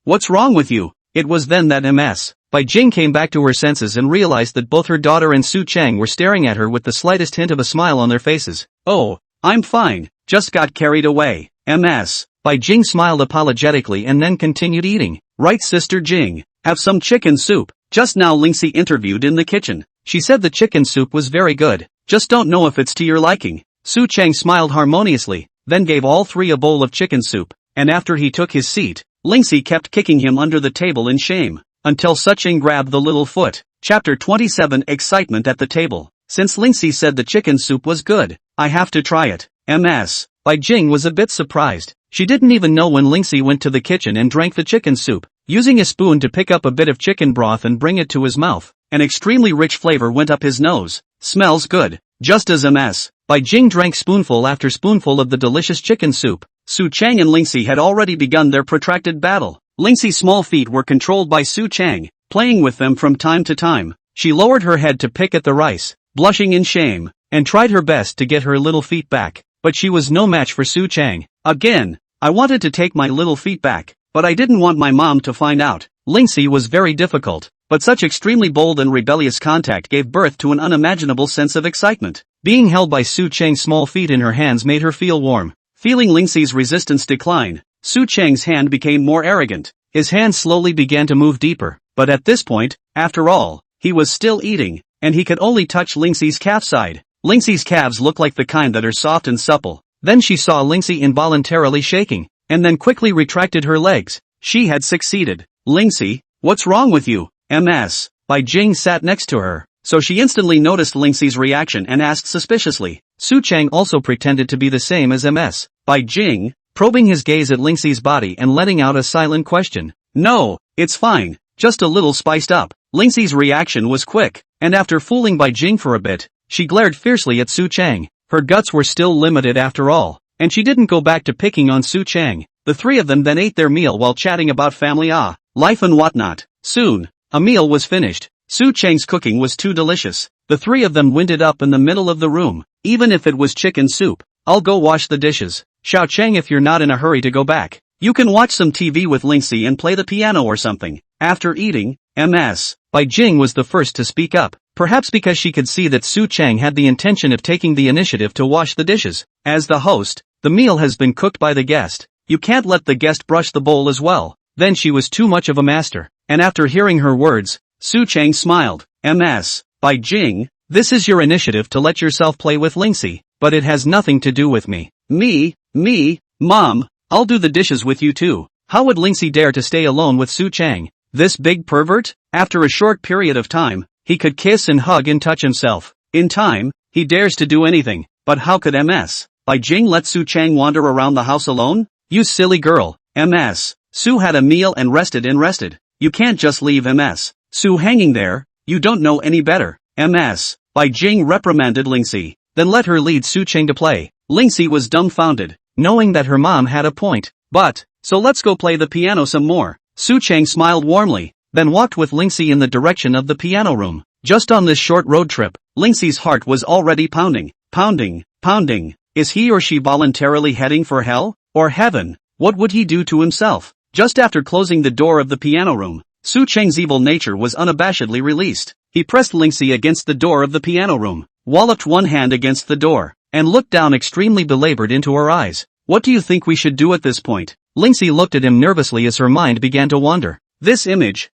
what's wrong with you? It was then that MS. Bai Jing came back to her senses and realized that both her daughter and Su Chang were staring at her with the slightest hint of a smile on their faces. Oh, I'm fine, just got carried away. MS. Bai Jing smiled apologetically and then continued eating. Right Sister Jing, have some chicken soup. Just now Lingxi interviewed in the kitchen. She said the chicken soup was very good, just don't know if it's to your liking. Su Chang smiled harmoniously, then gave all three a bowl of chicken soup, and after he took his seat, Lingxi kept kicking him under the table in shame, until Su Chang grabbed the little foot. Chapter 27 Excitement at the table. Since Lingxi said the chicken soup was good, I have to try it. MS. Bai Jing was a bit surprised. She didn't even know when Lingxi went to the kitchen and drank the chicken soup, using a spoon to pick up a bit of chicken broth and bring it to his mouth. An extremely rich flavor went up his nose. Smells good. Just as MS. Bai Jing drank spoonful after spoonful of the delicious chicken soup. Su Chang and Lingxi had already begun their protracted battle. Lingxi's small feet were controlled by Su Chang, playing with them from time to time. She lowered her head to pick at the rice, blushing in shame, and tried her best to get her little feet back. But she was no match for Su Chang. Again, I wanted to take my little feet back, but I didn't want my mom to find out. Lingxi was very difficult, but such extremely bold and rebellious contact gave birth to an unimaginable sense of excitement. Being held by Su Chang's small feet in her hands made her feel warm. Feeling Lingxi's resistance decline, Su Chang's hand became more arrogant. His hand slowly began to move deeper, but at this point, after all, he was still eating, and he could only touch Lingxi's calf side. Lingxi's calves look like the kind that are soft and supple. Then she saw Lingxi involuntarily shaking, and then quickly retracted her legs. She had succeeded. Lingxi, what's wrong with you? MS. Bai Jing sat next to her, so she instantly noticed Lingxi's reaction and asked suspiciously. Su Chang also pretended to be the same as MS. Bai Jing, probing his gaze at Lingxi's body and letting out a silent question. No, it's fine, just a little spiced up. Lingxi's reaction was quick, and after fooling Bai Jing for a bit, she glared fiercely at Su Chang. Her guts were still limited after all, and she didn't go back to picking on Su Chang. The three of them then ate their meal while chatting about family, life and whatnot. Soon, a meal was finished. Su Chang's cooking was too delicious. The three of them winded up in the middle of the room. Even if it was chicken soup, I'll go wash the dishes. Xiao Chang, if you're not in a hurry to go back, you can watch some TV with Lingxi and play the piano or something. After eating, MS. Bai Jing was the first to speak up, perhaps because she could see that Su Chang had the intention of taking the initiative to wash the dishes. As the host, the meal has been cooked by the guest. You can't let the guest brush the bowl as well. Then she was too much of a master. And after hearing her words, Su Chang smiled. MS. Bai Jing, this is your initiative to let yourself play with Lingxi, but it has nothing to do with me. Me, Mom, I'll do the dishes with you too. How would Lingxi dare to stay alone with Su Chang? This big pervert? After a short period of time, he could kiss and hug and touch himself. In time, he dares to do anything, but how could MS. Bai Jing let Su Chang wander around the house alone? You silly girl. MS. Su had a meal and rested. You can't just leave MS. Su hanging there, you don't know any better. MS. Bai Jing reprimanded Lingxi, then let her lead Su Chang to play. Lingxi was dumbfounded, knowing that her mom had a point. But, so let's go play the piano some more. Su Chang smiled warmly, then walked with Lingxi in the direction of the piano room. Just on this short road trip, Lingxi's heart was already pounding. Is he or she voluntarily heading for hell? Or heaven? What would he do to himself? Just after closing the door of the piano room, Su Chang's evil nature was unabashedly released. He pressed Lingxi against the door of the piano room, walloped one hand against the door, and looked down extremely belabored into her eyes. What do you think we should do at this point? Lingxi looked at him nervously as her mind began to wander. This image.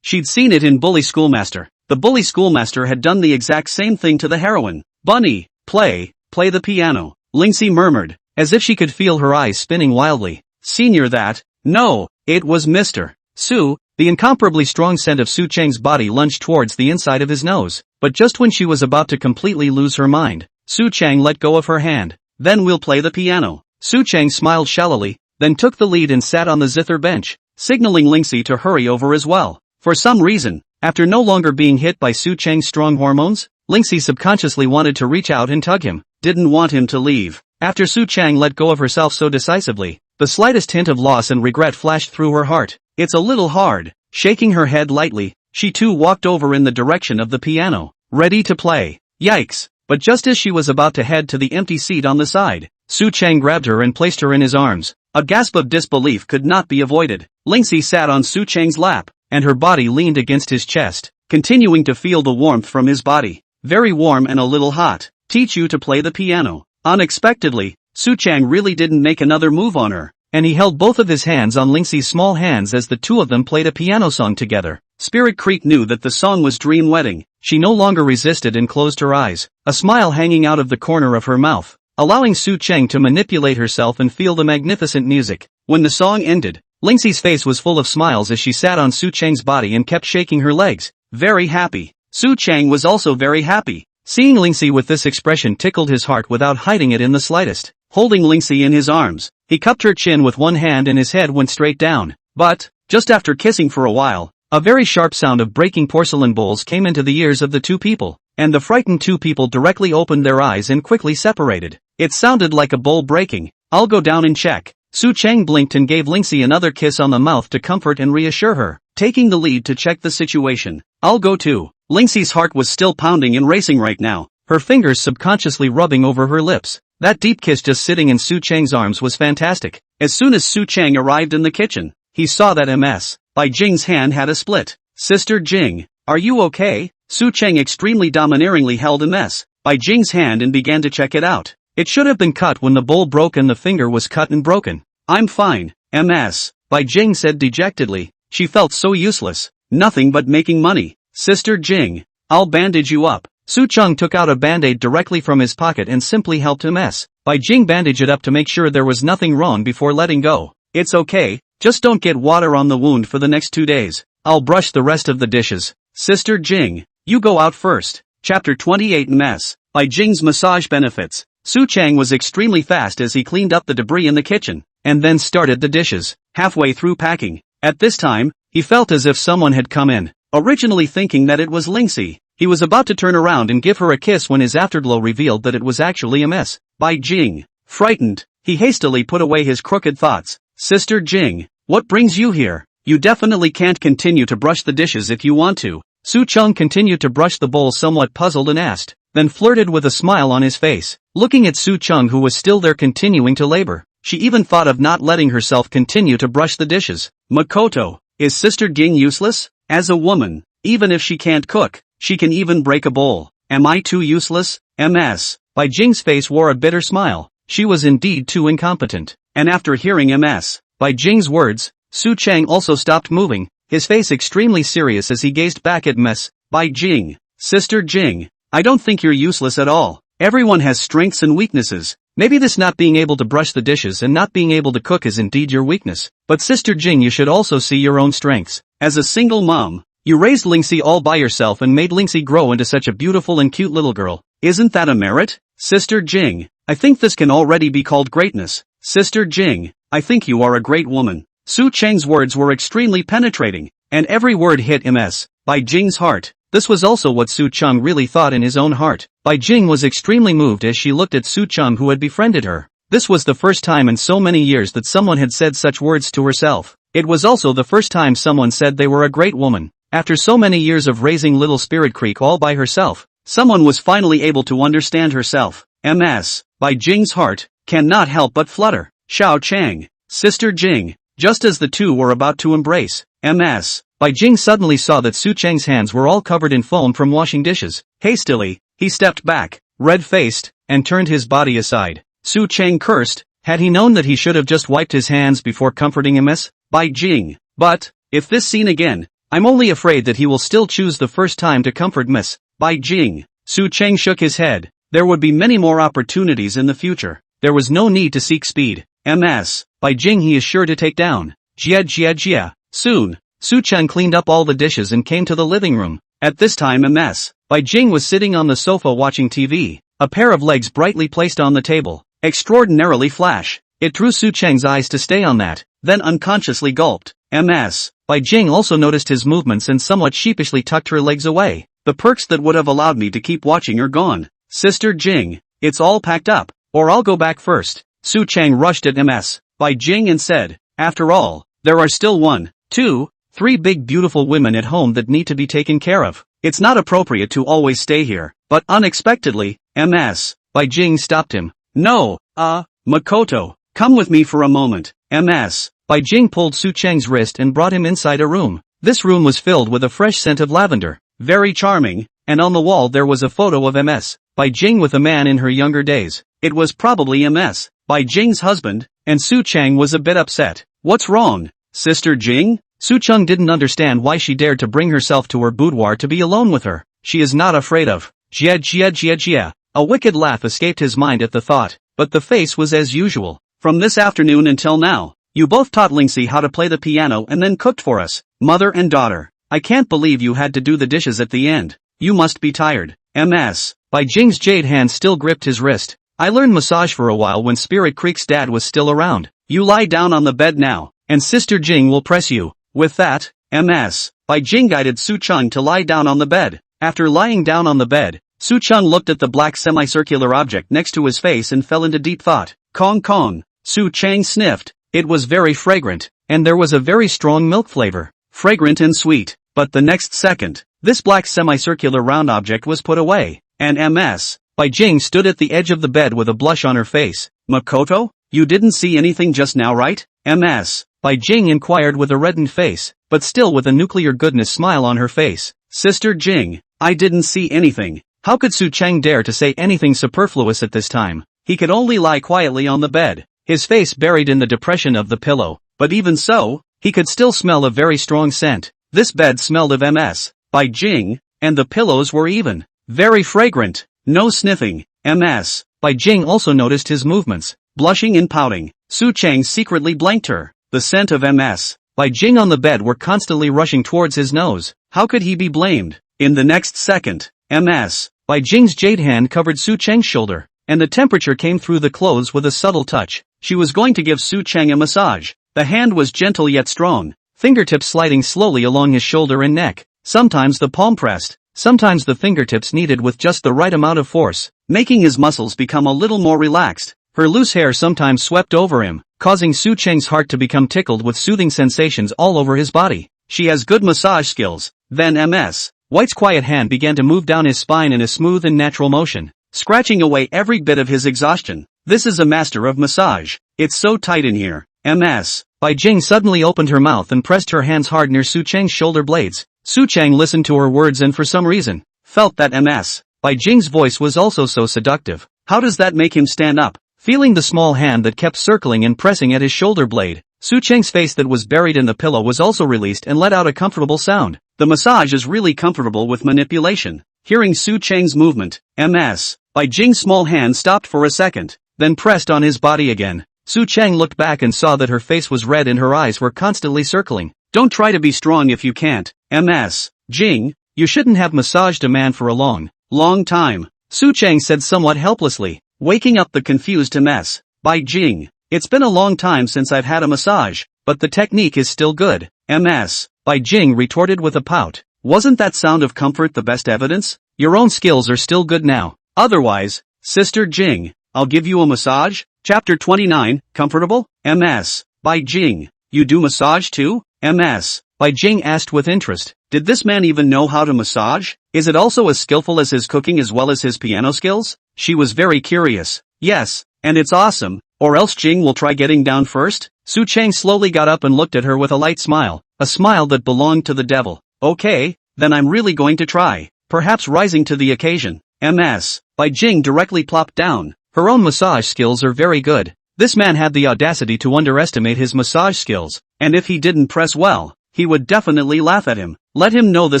She'd seen it in Bully Schoolmaster. The Bully Schoolmaster had done the exact same thing to the heroine. Bunny, play the piano, Lingxi murmured, as if she could feel her eyes spinning wildly. Senior that? No, it was Mr. Su. The incomparably strong scent of Su Chang's body lunged towards the inside of his nose, but just when she was about to completely lose her mind, Su Chang let go of her hand. Then we'll play the piano. Su Chang smiled shallowly, then took the lead and sat on the zither bench, signaling Lingxi to hurry over as well. For some reason, after no longer being hit by Su Chang's strong hormones, Lingxi subconsciously wanted to reach out and tug him, didn't want him to leave. After Su Chang let go of herself so decisively, the slightest hint of loss and regret flashed through her heart. It's a little hard. Shaking her head lightly, she too walked over in the direction of the piano, ready to play. Yikes! But just as she was about to head to the empty seat on the side, Su Chang grabbed her and placed her in his arms. A gasp of disbelief could not be avoided. Lingxi sat on Su Chang's lap, and her body leaned against his chest, continuing to feel the warmth from his body. Very warm and a little hot. Teach you to play the piano. Unexpectedly, Su Chang really didn't make another move on her, and he held both of his hands on Lingxi's small hands as the two of them played a piano song together. Spirit Creek knew that the song was Dream Wedding. She no longer resisted and closed her eyes, a smile hanging out of the corner of her mouth, allowing Su Chang to manipulate herself and feel the magnificent music. When the song ended, Lingxi's face was full of smiles as she sat on Su Chang's body and kept shaking her legs, very happy. Su Chang was also very happy. Seeing Lingxi with this expression tickled his heart without hiding it in the slightest. Holding Lingxi in his arms, he cupped her chin with one hand and his head went straight down. But, just after kissing for a while, a very sharp sound of breaking porcelain bowls came into the ears of the two people, and the frightened two people directly opened their eyes and quickly separated. It sounded like a bowl breaking. I'll go down and check. Su Chang blinked and gave Lingxi another kiss on the mouth to comfort and reassure her, taking the lead to check the situation. I'll go too. Lingxi's heart was still pounding and racing right now, her fingers subconsciously rubbing over her lips. That deep kiss just sitting in Su Chang's arms was fantastic. As soon as Su Chang arrived in the kitchen, he saw that Ms. Bai Jing's hand had a split. Sister Jing, are you okay? Su Chang extremely domineeringly held Ms. Bai Jing's hand and began to check it out. It should have been cut when the bowl broke and the finger was cut and broken. I'm fine, Ms. Bai Jing said dejectedly. She felt so useless, nothing but making money. Sister Jing, I'll bandage you up. Su Chang took out a band-aid directly from his pocket and simply helped Ms. Bai Jing bandage it up to make sure there was nothing wrong before letting go. It's okay, just don't get water on the wound for the next 2 days. I'll brush the rest of the dishes. Sister Jing, you go out first. Chapter 28 Ms. Bai Jing's massage benefits. Su Chang was extremely fast as he cleaned up the debris in the kitchen, and then started the dishes. Halfway through packing, at this time, he felt as if someone had come in, originally thinking that it was Lingxi. He was about to turn around and give her a kiss when his afterglow revealed that it was actually Ms. Bai Jing. Frightened, he hastily put away his crooked thoughts. Sister Jing, what brings you here? You definitely can't continue to brush the dishes if you want to. Su Chang continued to brush the bowl somewhat puzzled and asked, then flirted with a smile on his face, looking at Su Chang who was still there continuing to labor. She even thought of not letting herself continue to brush the dishes. Makoto, is Sister Jing useless? As a woman, even if she can't cook, she can even break a bowl. Am I too useless? Ms. Bai Jing's face wore a bitter smile. She was indeed too incompetent. And after hearing Ms. Bai Jing's words, Su Chang also stopped moving, his face extremely serious as he gazed back at Ms. Bai Jing. Sister Jing, I don't think you're useless at all. Everyone has strengths and weaknesses. Maybe this not being able to brush the dishes and not being able to cook is indeed your weakness. But Sister Jing, you should also see your own strengths. As a single mom, you raised Lingxi all by yourself and made Lingxi grow into such a beautiful and cute little girl. Isn't that a merit? Sister Jing, I think this can already be called greatness. Sister Jing, I think you are a great woman. Su Cheng's words were extremely penetrating, and every word hit Ms. Bai Jing's heart. This was also what Su Cheng really thought in his own heart. Bai Jing was extremely moved as she looked at Su Cheng, who had befriended her. This was the first time in so many years that someone had said such words to herself. It was also the first time someone said they were a great woman. After so many years of raising little Spirit Creek all by herself, someone was finally able to understand herself. Ms. Bai Jing's heart cannot help but flutter. Xiao Chang, Sister Jing. Just as the two were about to embrace, Ms. Bai Jing suddenly saw that Su Cheng's hands were all covered in foam from washing dishes. Hastily, he stepped back, red-faced, and turned his body aside. Su Cheng cursed. Had he known that he should have just wiped his hands before comforting Ms. Bai Jing. But, if this scene again, I'm only afraid that he will still choose the first time to comfort Ms. Bai Jing. Su Cheng shook his head. There would be many more opportunities in the future. There was no need to seek speed. Ms. Bai Jing he is sure to take down. Jia. Soon, Su Cheng cleaned up all the dishes and came to the living room. At this time Ms. Bai Jing was sitting on the sofa watching TV, a pair of legs brightly placed on the table. Extraordinarily flash. It drew Su Cheng's eyes to stay on that, then unconsciously gulped. Ms. Bai Jing also noticed his movements and somewhat sheepishly tucked her legs away. The perks that would have allowed me to keep watching are gone. Sister Jing, it's all packed up, or I'll go back first. Su Cheng rushed at Ms. Bai Jing and said, after all, there are still 1, 2, 3 big beautiful women at home that need to be taken care of. It's not appropriate to always stay here. But unexpectedly, Ms. Bai Jing stopped him. No, Makoto, come with me for a moment. Ms. Bai Jing pulled Su Cheng's wrist and brought him inside a room. This room was filled with a fresh scent of lavender. Very charming, and on the wall there was a photo of Ms. Bai Jing with a man in her younger days. It was probably Ms. Bai Jing's husband, and Su Cheng was a bit upset. What's wrong, Sister Jing? Su Cheng didn't understand why she dared to bring herself to her boudoir to be alone with her. She is not afraid of. Jia. A wicked laugh escaped his mind at the thought, but the face was as usual. From this afternoon until now, you both taught Lingxi how to play the piano and then cooked for us, mother and daughter. I can't believe you had to do the dishes at the end. You must be tired. Ms. Bai Jing's jade hand still gripped his wrist. I learned massage for a while when Spirit Creek's dad was still around. You lie down on the bed now, and Sister Jing will press you. With that, Ms. Bai Jing guided Su Cheng to lie down on the bed. After lying down on the bed, Su Cheng looked at the black semicircular object next to his face and fell into deep thought. Kong. Su Cheng sniffed. It was very fragrant, and there was a very strong milk flavor. Fragrant and sweet. But the next second, this black semicircular round object was put away, and Ms. Bai Jing stood at the edge of the bed with a blush on her face. Makoto? You didn't see anything just now, right? Ms. Bai Jing inquired with a reddened face, but still with a nuclear goodness smile on her face. Sister Jing, I didn't see anything. How could Su Cheng dare to say anything superfluous at this time? He could only lie quietly on the bed, his face buried in the depression of the pillow. But even so, he could still smell a very strong scent. This bed smelled of Ms. Bai Jing, and the pillows were even very fragrant. No sniffing. Ms. Bai Jing also noticed his movements, blushing and pouting. Su Cheng secretly blanked her. The scent of Ms. Bai Jing on the bed were constantly rushing towards his nose. How could he be blamed? In the next second, Ms. Bai Jing's jade hand covered Su Cheng's shoulder, and the temperature came through the clothes with a subtle touch. She was going to give Su Cheng a massage. The hand was gentle yet strong, fingertips sliding slowly along his shoulder and neck. Sometimes the palm pressed, sometimes the fingertips kneaded with just the right amount of force, making his muscles become a little more relaxed. Her loose hair sometimes swept over him, causing Su Cheng's heart to become tickled with soothing sensations all over his body. She has good massage skills. Then Ms. White's quiet hand began to move down his spine in a smooth and natural motion, scratching away every bit of his exhaustion. This is a master of massage. It's so tight in here. Ms. Bai Jing suddenly opened her mouth and pressed her hands hard near Su Cheng's shoulder blades. Su Chang listened to her words and for some reason, felt that Ms. Bai Jing's voice was also so seductive. How does that make him stand up? Feeling the small hand that kept circling and pressing at his shoulder blade, Su Chang's face that was buried in the pillow was also released and let out a comfortable sound. The massage is really comfortable with manipulation. Hearing Su Chang's movement, Ms. Bai Jing's small hand stopped for a second, then pressed on his body again. Su Chang looked back and saw that her face was red and her eyes were constantly circling. Don't try to be strong if you can't, Ms. Jing, you shouldn't have massaged a man for a long time, Su Chang said somewhat helplessly, waking up the confused Ms. Bai Jing. It's been a long time since I've had a massage, but the technique is still good, Ms. Bai Jing retorted with a pout. Wasn't that sound of comfort the best evidence? Your own skills are still good now. Otherwise, Sister Jing, I'll give you a massage? Chapter 29, Comfortable? Ms. Bai Jing, you do massage too? Ms. Bai Jing asked with interest. Did this man even know how to massage? Is it also as skillful as his cooking as well as his piano skills? She was very curious. Yes, and it's awesome, or else Jing will try getting down first? Su Chang slowly got up and looked at her with a light smile, a smile that belonged to the devil. Okay, then I'm really going to try, perhaps rising to the occasion. Ms. Bai Jing directly plopped down. Her own massage skills are very good. This man had the audacity to underestimate his massage skills, and if he didn't press well, he would definitely laugh at him. Let him know the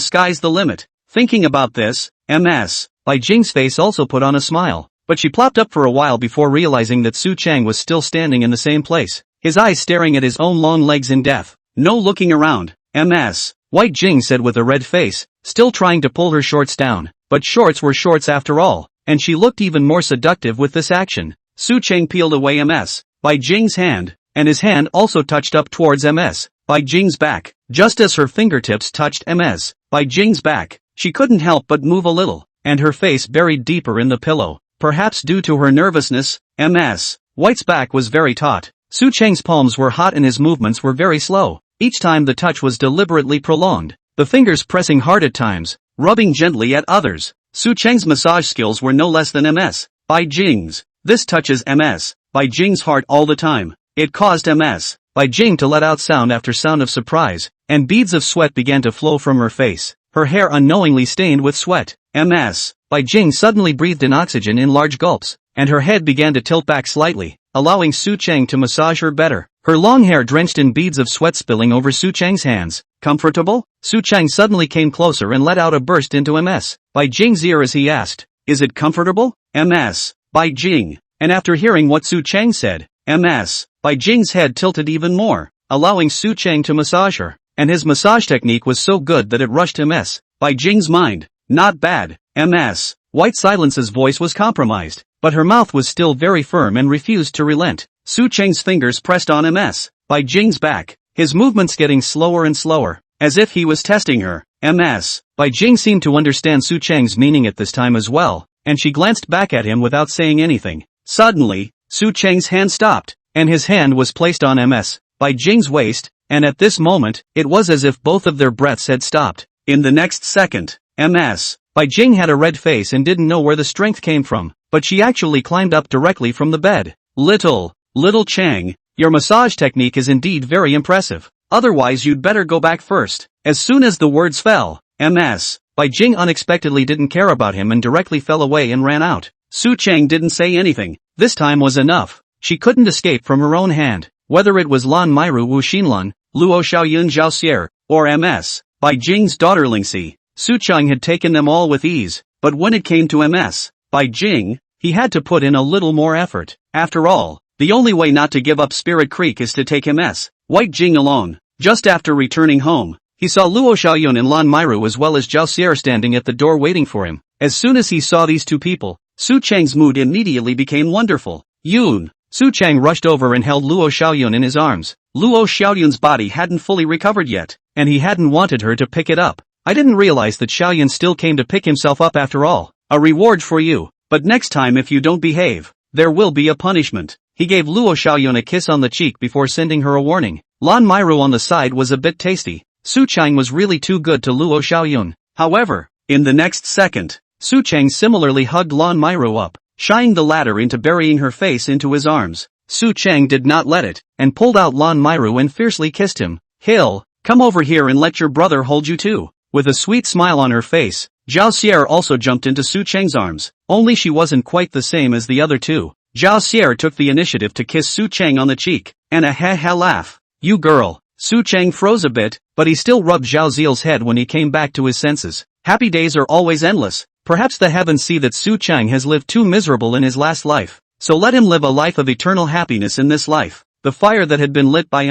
sky's the limit. Thinking about this, Ms. Bai Jing's face also put on a smile, but she plopped up for a while before realizing that Su Chang was still standing in the same place, his eyes staring at his own long legs in death. No looking around, Ms. White Jing said with a red face, still trying to pull her shorts down, but shorts were shorts after all, and she looked even more seductive with this action. Su Chang peeled away Ms. Bai Jing's hand, and his hand also touched up towards Ms. Bai Jing's back. Just as her fingertips touched Ms. Bai Jing's back, she couldn't help but move a little, and her face buried deeper in the pillow. Perhaps due to her nervousness, Ms. White's back was very taut. Su Chang's palms were hot and his movements were very slow. Each time the touch was deliberately prolonged, the fingers pressing hard at times, rubbing gently at others. Su Chang's massage skills were no less than Ms. Bai Jing's. This touches Ms. Bai Jing's heart all the time. It caused Ms. Bai Jing to let out sound after sound of surprise, and beads of sweat began to flow from her face, her hair unknowingly stained with sweat. Ms. Bai Jing suddenly breathed in oxygen in large gulps, and her head began to tilt back slightly, allowing Su Chang to massage her better. Her long hair drenched in beads of sweat spilling over Su Chang's hands. Comfortable? Su Chang suddenly came closer and let out a burst into Ms. Bai Jing's ear as he asked, "Is it comfortable?" Ms. Bai Jing. And after hearing what Su Chang said, Ms. Bai Jing's head tilted even more, allowing Su Chang to massage her, and his massage technique was so good that it rushed Ms. Bai Jing's mind. Not bad. Ms. White Silence's voice was compromised, but her mouth was still very firm and refused to relent. Su Chang's fingers pressed on Ms. Bai Jing's back, his movements getting slower and slower, as if he was testing her. Ms. Bai Jing seemed to understand Su Chang's meaning at this time as well, and she glanced back at him without saying anything. Suddenly, Su Chang's hand stopped, and his hand was placed on Ms. Bai Jing's waist, and at this moment, it was as if both of their breaths had stopped. In the next second, Ms. Bai Jing had a red face and didn't know where the strength came from, but she actually climbed up directly from the bed. Little Chang, your massage technique is indeed very impressive. Otherwise you'd better go back first. As soon as the words fell, Ms. Bai Jing unexpectedly didn't care about him and directly fell away and ran out. Su Chang didn't say anything. This time was enough. She couldn't escape from her own hand. Whether it was Lan Meirou Wu Xinlan, Luo Xiaoyun Zhaoxier, or Ms. Bai Jing's daughter Lingxi, Su Chang had taken them all with ease, but when it came to Ms. Bai Jing, he had to put in a little more effort. After all, the only way not to give up Spirit Creek is to take Ms. White Jing alone. Just after returning home, he saw Luo Xiaoyun and Lan Meirou as well as Zhao Xier standing at the door waiting for him. As soon as he saw these two people, Su Chang's mood immediately became wonderful. Yun. Su Chang rushed over and held Luo Xiaoyun in his arms. Luo Xiaoyun's body hadn't fully recovered yet, and he hadn't wanted her to pick it up. I didn't realize that Xiaoyun still came to pick himself up after all. A reward for you, but next time if you don't behave, there will be a punishment. He gave Luo Xiaoyun a kiss on the cheek before sending her a warning. Lan Meirou on the side was a bit tasty. Su Chang was really too good to Luo Xiaoyun. However, in the next second, Su Chang similarly hugged Lan Meirou up, shying the latter into burying her face into his arms. Su Chang did not let it, and pulled out Lan Meirou and fiercely kissed him. "Hill, come over here and let your brother hold you too." With a sweet smile on her face, Zhao Xier also jumped into Su Cheng's arms, only she wasn't quite the same as the other two. Zhao Xier took the initiative to kiss Su Cheng on the cheek, and a ha-ha laugh. You girl. Su Cheng froze a bit, but he still rubbed Zhao Ziel's head when he came back to his senses. Happy days are always endless. Perhaps the heavens see that Su Cheng has lived too miserable in his last life, so let him live a life of eternal happiness in this life. The fire that had been lit by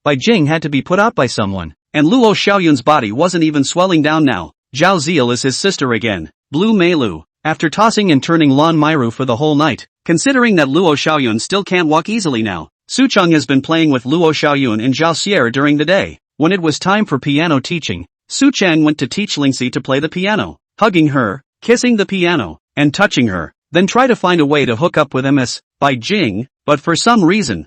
By Jing had to be put out by someone, and Luo Xiaoyun's body wasn't even swelling down now. Zhao Ziel is his sister again. Blue Meilu. After tossing and turning Lan Meirou for the whole night, considering that Luo Xiaoyun still can't walk easily now, Su Cheng has been playing with Luo Xiaoyun and Zhao Xier during the day. When it was time for piano teaching, Su Cheng went to teach Lingxi to play the piano, hugging her, kissing the piano, and touching her, then try to find a way to hook up with By Jing, but for some reason,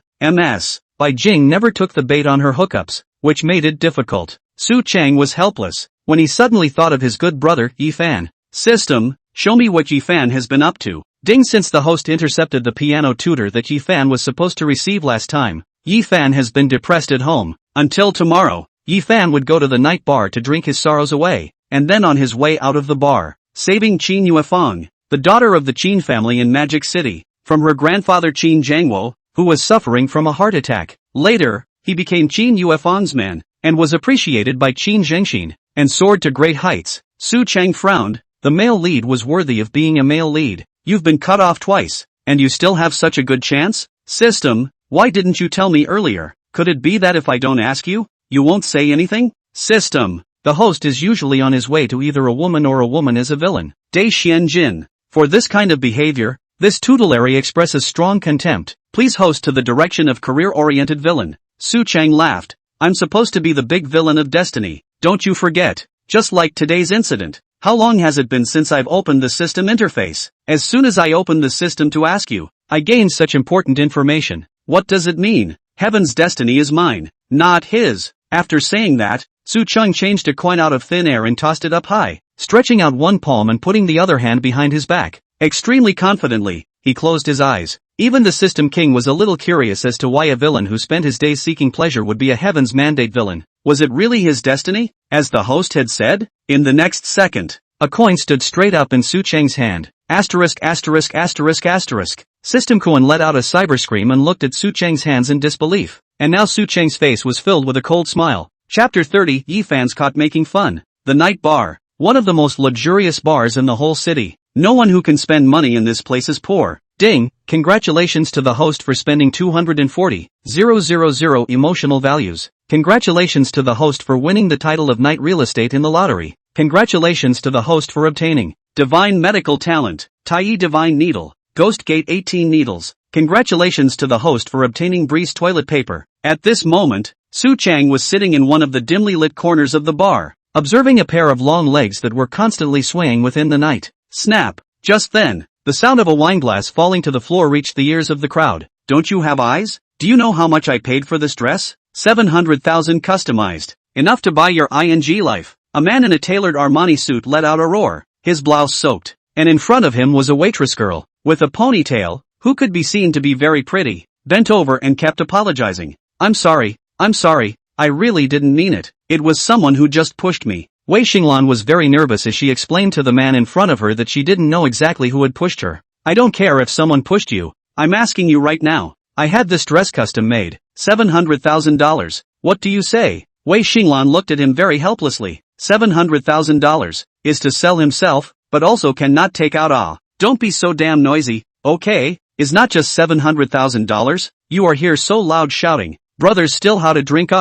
By Jing never took the bait on her hookups, which made it difficult. Su Cheng was helpless, when he suddenly thought of his good brother, Yifan. System, show me what Yifan has been up to. Ding. Since the host intercepted the piano tutor that Yifan was supposed to receive last time, Yifan has been depressed at home. Until tomorrow, Yifan would go to the night bar to drink his sorrows away, and then on his way out of the bar, saving Qin Yuefang, the daughter of the Qin family in Magic City, from her grandfather Qin Zhangwo, who was suffering from a heart attack. Later, he became Qin Yuefang's man, and was appreciated by Qin Zhengxin, and soared to great heights. Su Cheng frowned. The male lead was worthy of being a male lead. You've been cut off twice, and you still have such a good chance? System, why didn't you tell me earlier? Could it be that if I don't ask you, you won't say anything? System, the host is usually on his way to either a woman or a woman as a villain. Dai Xian Jin. For this kind of behavior, this tutelary expresses strong contempt. Please host to the direction of career-oriented villain. Su Cheng laughed. I'm supposed to be the big villain of destiny, don't you forget. Just like today's incident. How long has it been since I've opened the system interface? As soon as I opened the system to ask you, I gained such important information. What does it mean? Heaven's destiny is mine, not his. After saying that, Su Cheng changed a coin out of thin air and tossed it up high, stretching out one palm and putting the other hand behind his back. Extremely confidently, he closed his eyes. Even the System King was a little curious as to why a villain who spent his days seeking pleasure would be a Heaven's Mandate villain. Was it really his destiny, as the host had said? In the next second, a coin stood straight up in Su Cheng's hand. Asterisk. System Kuan let out a cyber scream and looked at Su Cheng's hands in disbelief. And now Su Cheng's face was filled with a cold smile. Chapter 30, Yifan's caught making fun. The night bar. One of the most luxurious bars in the whole city. No one who can spend money in this place is poor. Ding, congratulations to the host for spending 240,000 emotional values. Congratulations to the host for winning the title of Night Real Estate in the lottery. Congratulations to the host for obtaining Divine Medical Talent, Tai Divine Needle, Ghost Gate 18 Needles. Congratulations to the host for obtaining Breeze Toilet Paper. At this moment, Su Cheng was sitting in one of the dimly lit corners of the bar, observing a pair of long legs that were constantly swaying within the night. Snap! Just then, the sound of a wineglass falling to the floor reached the ears of the crowd. Don't you have eyes? Do you know how much I paid for this dress? 700,000 customized. Enough to buy your ING life. A man in a tailored Armani suit let out a roar, his blouse soaked, and in front of him was a waitress girl, with a ponytail, who could be seen to be very pretty, bent over and kept apologizing. I'm sorry, I really didn't mean it. It was someone who just pushed me. Wu Xinlan was very nervous as she explained to the man in front of her that she didn't know exactly who had pushed her. I don't care if someone pushed you. I'm asking you right now. I had this dress custom made. $700,000. What do you say? Wu Xinlan looked at him very helplessly. $700,000 is to sell himself, but also cannot take out. Don't be so damn noisy, okay? Is not just $700,000? You are here so loud shouting. Brothers still how to drink.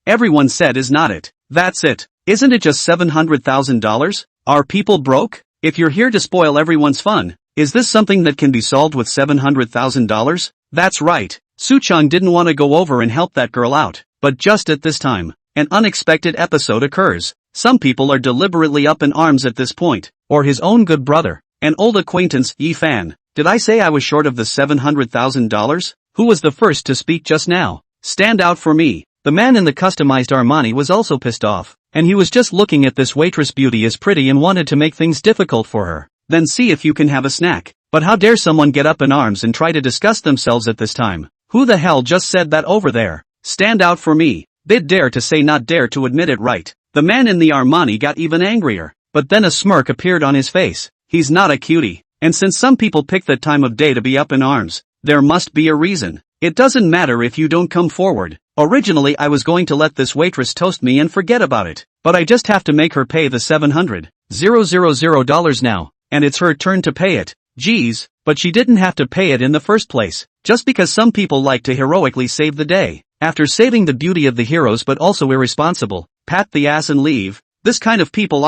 Everyone said is not it. That's it. Isn't it just $700,000? Are people broke? If you're here to spoil everyone's fun, is this something that can be solved with $700,000? That's right. Su Cheng didn't want to go over and help that girl out, but just at this time, an unexpected episode occurs. Some people are deliberately up in arms at this point, or his own good brother, an old acquaintance, Yifan. Did I say I was short of the $700,000? Who was the first to speak just now? Stand out for me. The man in the customized Armani was also pissed off, and he was just looking at this waitress beauty as pretty and wanted to make things difficult for her. Then see if you can have a snack. But how dare someone get up in arms and try to discuss themselves at this time? Who the hell just said that over there? Stand out for me. Bid dare to say not dare to admit it, right? The man in the Armani got even angrier, but then a smirk appeared on his face. He's not a cutie, and since some people pick that time of day to be up in arms, there must be a reason. It doesn't matter if you don't come forward. Originally I was going to let this waitress toast me and forget about it, but I just have to make her pay the $700,000 now, and it's her turn to pay it. Geez, but she didn't have to pay it in the first place, just because some people like to heroically save the day. After saving the beauty of the heroes but also irresponsible, pat the ass and leave. This kind of people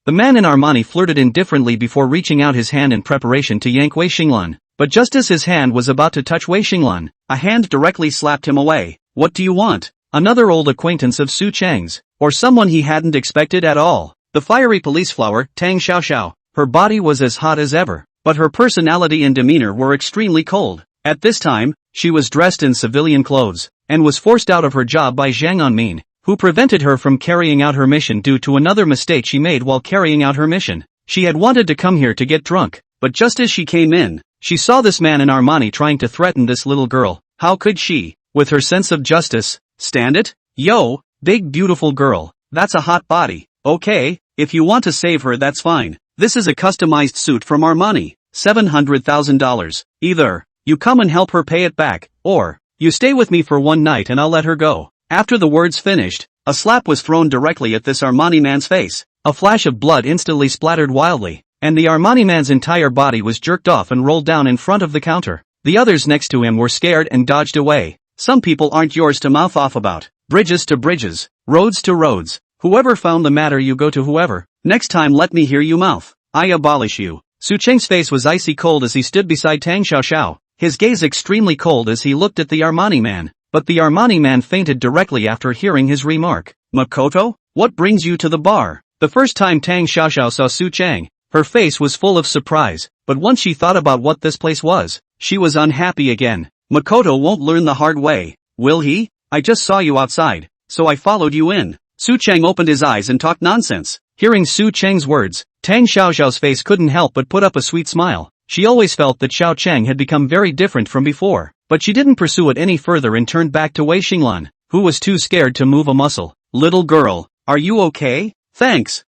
The man in Armani flirted indifferently before reaching out his hand in preparation to yank Wu Xinlan, but just as his hand was about to touch Wu Xinlan, a hand directly slapped him away. What do you want? Another old acquaintance of Su Cheng's, or someone he hadn't expected at all. The fiery police flower, Tang Xiaoxiao. Her body was as hot as ever, but her personality and demeanor were extremely cold. At this time, she was dressed in civilian clothes, and was forced out of her job by Zhang Anmin, who prevented her from carrying out her mission due to another mistake she made while carrying out her mission. She had wanted to come here to get drunk, but just as she came in, she saw this man in Armani trying to threaten this little girl. How could she, with her sense of justice, stand it? Yo, big beautiful girl, that's a hot body. Okay, if you want to save her that's fine. This is a customized suit from Armani, $700,000. Either you come and help her pay it back, or you stay with me for one night and I'll let her go. After the words finished, a slap was thrown directly at this Armani man's face. A flash of blood instantly splattered wildly, and the Armani man's entire body was jerked off and rolled down in front of the counter. The others next to him were scared and dodged away. Some people aren't yours to mouth off about. Bridges to bridges, roads to roads. Whoever found the matter you go to whoever. Next time let me hear you mouth. I abolish you. Su Cheng's face was icy cold as he stood beside Tang Xiaoxiao, his gaze extremely cold as he looked at the Armani man. But the Armani man fainted directly after hearing his remark. Makoto, what brings you to the bar? The first time Tang Xiaoxiao saw Su Cheng, her face was full of surprise, but once she thought about what this place was, she was unhappy again. Makoto won't learn the hard way, will he? I just saw you outside, so I followed you in. Su Cheng opened his eyes and talked nonsense. Hearing Su Cheng's words, Tang Xiaoxiao's face couldn't help but put up a sweet smile. She always felt that Xiao Cheng had become very different from before, but she didn't pursue it any further and turned back to Wu Xinlan, who was too scared to move a muscle. Little girl, are you okay? Thanks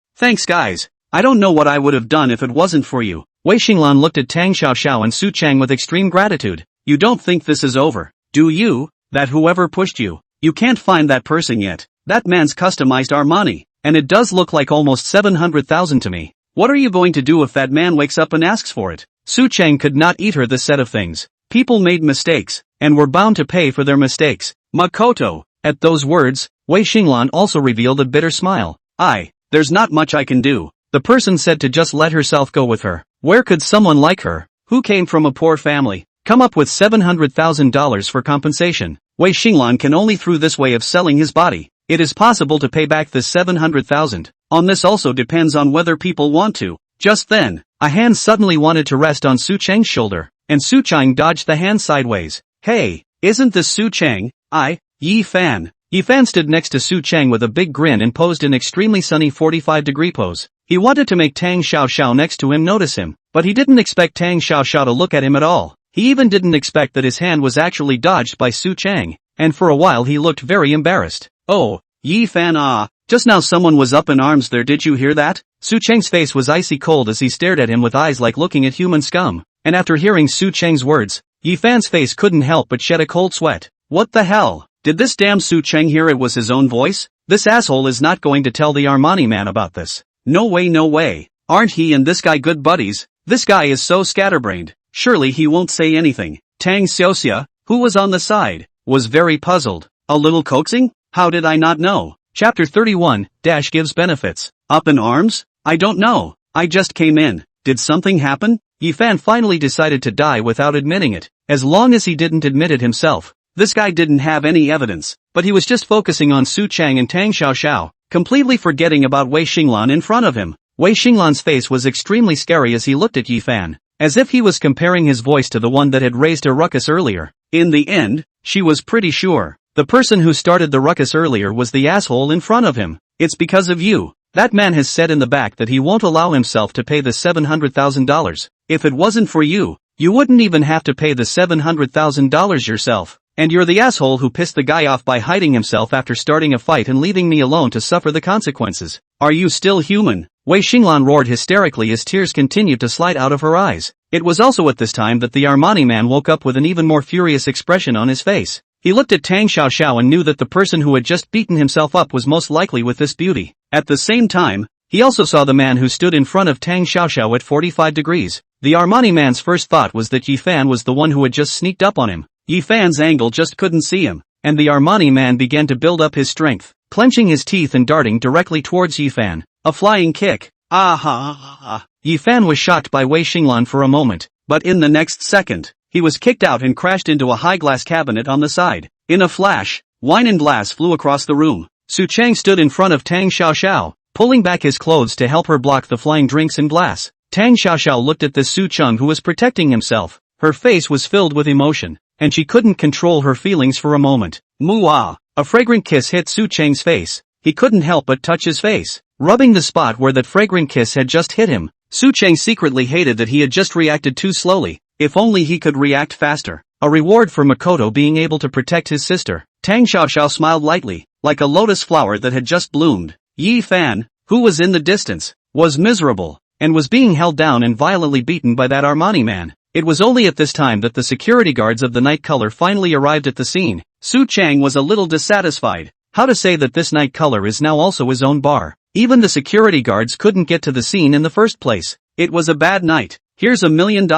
guys. I don't know what I would have done if it wasn't for you. Wu Xinlan looked at Tang Xiaoxiao and Su Cheng with extreme gratitude. You don't think this is over, do you? That whoever pushed you, you can't find that person yet. That man's customized Armani, and it does look like almost 700,000 to me. What are you going to do if that man wakes up and asks for it? Su Cheng could not eat her this set of things. People made mistakes, and were bound to pay for their mistakes. Makoto. At those words, Wu Xinlan also revealed a bitter smile. There's not much I can do. The person said to just let herself go with her. Where could someone like her, who came from a poor family, come up with $700,000 for compensation? Wu Xinlan can only through this way of selling his body. It is possible to pay back this 700,000. On this also depends on whether people want to. Just then, a hand suddenly wanted to rest on Su Cheng's shoulder, and Su Cheng dodged the hand sideways. Hey, isn't this Su Cheng? Yi Fan. Yi Fan stood next to Su Cheng with a big grin and posed an extremely sunny 45-degree pose. He wanted to make Tang Xiaoxiao next to him notice him, but he didn't expect Tang Xiaoxiao to look at him at all. He even didn't expect that his hand was actually dodged by Su Cheng, and for a while he looked very embarrassed. Oh, Yi Fan just now someone was up in arms there, did you hear that? Su Cheng's face was icy cold as he stared at him with eyes like looking at human scum, and after hearing Su Cheng's words, Yi Fan's face couldn't help but shed a cold sweat. What the hell? Did this damn Su Cheng hear it was his own voice? This asshole is not going to tell the Armani man about this. No way, no way. Aren't he and this guy good buddies? This guy is so scatterbrained. Surely he won't say anything. Tang Xiaoxia, who was on the side, was very puzzled. A little coaxing? How did I not know? Chapter 31, gives benefits. Up in arms? I don't know. I just came in. Did something happen? Yi Fan finally decided to die without admitting it. As long as he didn't admit it himself. This guy didn't have any evidence, but he was just focusing on Su Cheng and Tang Xiaoxiao, completely forgetting about Wu Xinlan in front of him. Wu Xinlan's face was extremely scary as he looked at Yi Fan, as if he was comparing his voice to the one that had raised a ruckus earlier. In the end, she was pretty sure. The person who started the ruckus earlier was the asshole in front of him. It's because of you. That man has said in the back that he won't allow himself to pay the $700,000. If it wasn't for you, you wouldn't even have to pay the $700,000 yourself. And you're the asshole who pissed the guy off by hiding himself after starting a fight and leaving me alone to suffer the consequences. Are you still human? Wu Xinlan roared hysterically as tears continued to slide out of her eyes. It was also at this time that the Armani man woke up with an even more furious expression on his face. He looked at Tang Xiaoxiao and knew that the person who had just beaten himself up was most likely with this beauty. At the same time, he also saw the man who stood in front of Tang Xiaoxiao at 45 degrees. The Armani man's first thought was that Yi Fan was the one who had just sneaked up on him. Yi Fan's angle just couldn't see him, and the Armani man began to build up his strength, clenching his teeth and darting directly towards Yi Fan. A flying kick. Yi Fan was shocked by Wu Xinlan for a moment, but in the next second, he was kicked out and crashed into a high glass cabinet on the side. In a flash, wine and glass flew across the room. Su Chang stood in front of Tang Xiaoxiao, pulling back his clothes to help her block the flying drinks and glass. Tang Xiaoxiao looked at this Su Chang who was protecting himself. Her face was filled with emotion, and she couldn't control her feelings for a moment. Muah! A fragrant kiss hit Su Chang's face. He couldn't help but touch his face, rubbing the spot where that fragrant kiss had just hit him. Su Chang secretly hated that he had just reacted too slowly. If only he could react faster. A reward for Makoto being able to protect his sister. Tang Xiaoxiao smiled lightly, like a lotus flower that had just bloomed. Yi Fan, who was in the distance, was miserable, and was being held down and violently beaten by that Armani man. It was only at this time that the security guards of the night color finally arrived at the scene. Su Chang was a little dissatisfied. How to say that this night color is now also his own bar? Even the security guards couldn't get to the scene in the first place. It was a bad night. Here's $1 million.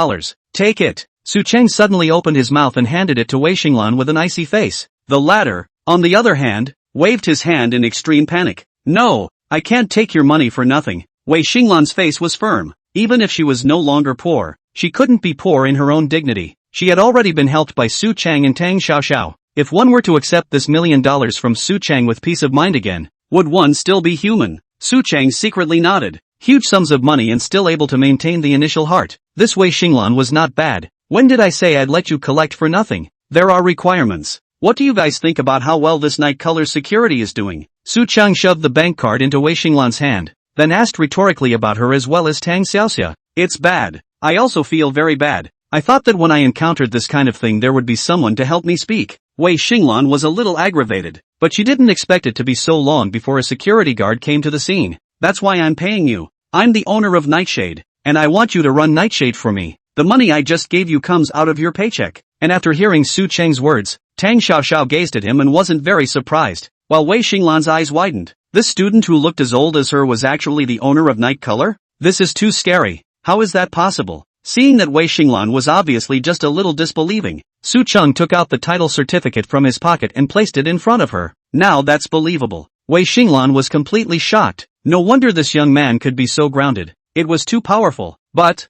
Take it. Su Chang suddenly opened his mouth and handed it to Wu Xinlan with an icy face. The latter, on the other hand, waved his hand in extreme panic. No, I can't take your money for nothing. Wu Xinlan's face was firm. Even if she was no longer poor, she couldn't be poor in her own dignity. She had already been helped by Su Chang and Tang Xiaoxiao. If one were to accept this $1 million from Su Chang with peace of mind again, would one still be human? Su Chang secretly nodded. Huge sums of money and still able to maintain the initial heart. This Wu Xinlan was not bad. When did I say I'd let you collect for nothing? There are requirements. What do you guys think about how well this night color's security is doing? Su Chang shoved the bank card into Wu Xinlan's hand, then asked rhetorically about her as well as Tang Xiaoxia. It's bad. I also feel very bad. I thought that when I encountered this kind of thing there would be someone to help me speak. Wu Xinlan was a little aggravated, but she didn't expect it to be so long before a security guard came to the scene. That's why I'm paying you. I'm the owner of Nightshade, and I want you to run Nightshade for me. The money I just gave you comes out of your paycheck. And after hearing Su Chang's words, Tang Xiaoxiao gazed at him and wasn't very surprised, while Wu Xinlan's eyes widened. This student who looked as old as her was actually the owner of Night Color? This is too scary. How is that possible? Seeing that Wu Xinlan was obviously just a little disbelieving, Su Chang took out the title certificate from his pocket and placed it in front of her. Now that's believable. Wu Xinlan was completely shocked. No wonder this young man could be so grounded. It was too powerful. But,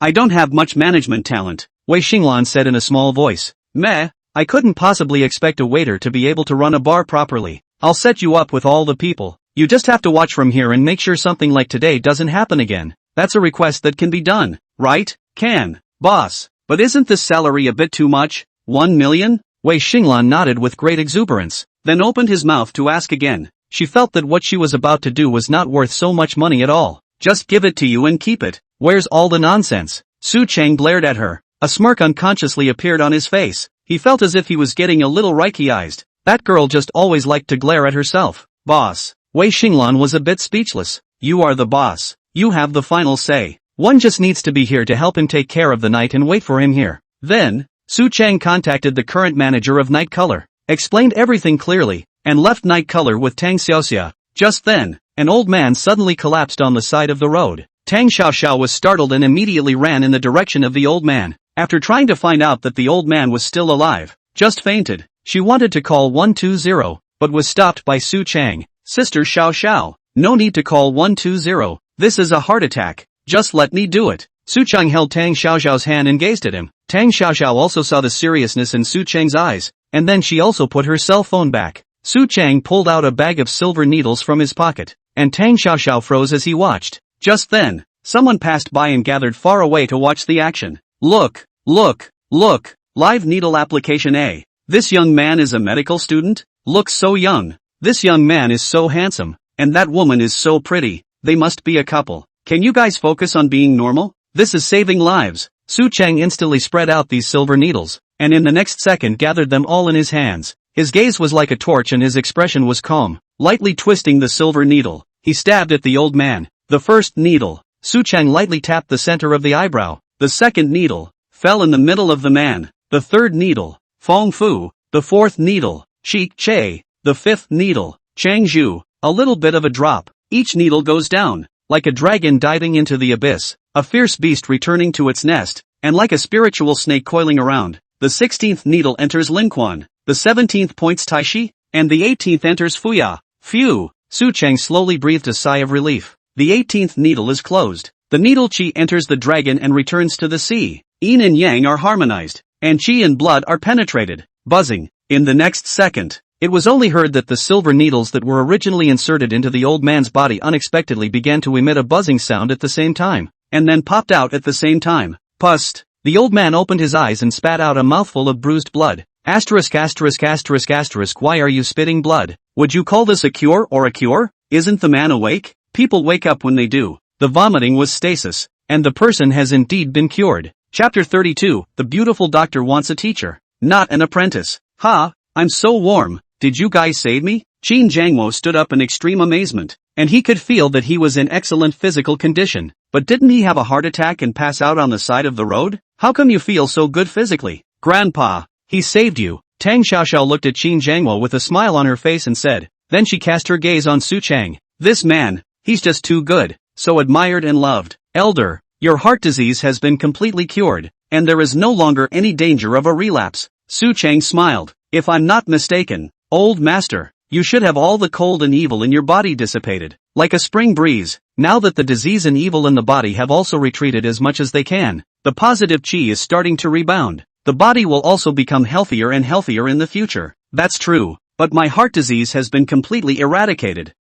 I don't have much management talent, Wu Xinlan said in a small voice. Meh, I couldn't possibly expect a waiter to be able to run a bar properly. I'll set you up with all the people. You just have to watch from here and make sure something like today doesn't happen again. That's a request that can be done, right? Can, boss. But isn't this salary a bit too much? 1 million? Wu Xinlan nodded with great exuberance, then opened his mouth to ask again. She felt that what she was about to do was not worth so much money at all. Just give it to you and keep it. Where's all the nonsense? Su Chang glared at her. A smirk unconsciously appeared on his face. He felt as if he was getting a little Reiki-ized. That girl just always liked to glare at herself. Boss. Wu Xinlan was a bit speechless. You are the boss. You have the final say. One just needs to be here to help him take care of the night and wait for him here. Then, Su Chang contacted the current manager of Night Color, explained everything clearly, and left Night Color with Tang Xiaoxia. Just then, an old man suddenly collapsed on the side of the road. Tang Xiaoxiao was startled and immediately ran in the direction of the old man. After trying to find out that the old man was still alive, just fainted. She wanted to call 120, but was stopped by Su Chang. Sister Xiaoxiao, no need to call 120. This is a heart attack. Just let me do it. Su Chang held Tang Xiaoxiao's hand and gazed at him. Tang Xiaoxiao also saw the seriousness in Su Chang's eyes, and then she also put her cell phone back. Su Chang pulled out a bag of silver needles from his pocket, and Tang Xiaoxiao froze as he watched. Just then, someone passed by and gathered far away to watch the action. Look, live needle application A. This young man is a medical student? Looks so young. This young man is so handsome, and that woman is so pretty. They must be a couple. Can you guys focus on being normal? This is saving lives. Su Cheng instantly spread out these silver needles, and in the next second gathered them all in his hands. His gaze was like a torch and his expression was calm. Lightly twisting the silver needle, he stabbed at the old man. The first needle, Su Cheng lightly tapped the center of the eyebrow. The second needle fell in the middle of the man. The third needle, Fong Fu. The fourth needle, Cheek Che. The fifth needle, Chang Zhu. A little bit of a drop. Each needle goes down, like a dragon diving into the abyss, a fierce beast returning to its nest, and like a spiritual snake coiling around. The 16th needle enters Linquan, the 17th points Taishi, and the 18th enters Fuya. Phew! Su Cheng slowly breathed a sigh of relief. The 18th needle is closed. The needle Qi enters the dragon and returns to the sea. Yin and Yang are harmonized, and Qi and blood are penetrated. Buzzing. In the next second, it was only heard that the silver needles that were originally inserted into the old man's body unexpectedly began to emit a buzzing sound at the same time, and then popped out at the same time. Pust. The old man opened his eyes and spat out a mouthful of bruised blood. Asterisk asterisk asterisk asterisk, why are you spitting blood? Would you call this a cure or a cure? Isn't the man awake? People wake up when they do. The vomiting was stasis, and the person has indeed been cured. Chapter 32, The Beautiful Doctor Wants a Teacher, not an apprentice. Ha, I'm so warm. Did you guys save me? Qin Jiangwo stood up in extreme amazement, and he could feel that he was in excellent physical condition. But didn't he have a heart attack and pass out on the side of the road? How come you feel so good physically? Grandpa, he saved you. Tang Xiaoxiao looked at Qin Jiangwo with a smile on her face and said. Then she cast her gaze on Su Cheng. This man, he's just too good, so admired and loved. Elder, your heart disease has been completely cured, and there is no longer any danger of a relapse. Su Cheng smiled. If I'm not mistaken, old master, you should have all the cold and evil in your body dissipated, like a spring breeze. Now that the disease and evil in the body have also retreated as much as they can, the positive qi is starting to rebound. The body will also become healthier and healthier in the future. That's true, but my heart disease has been completely eradicated.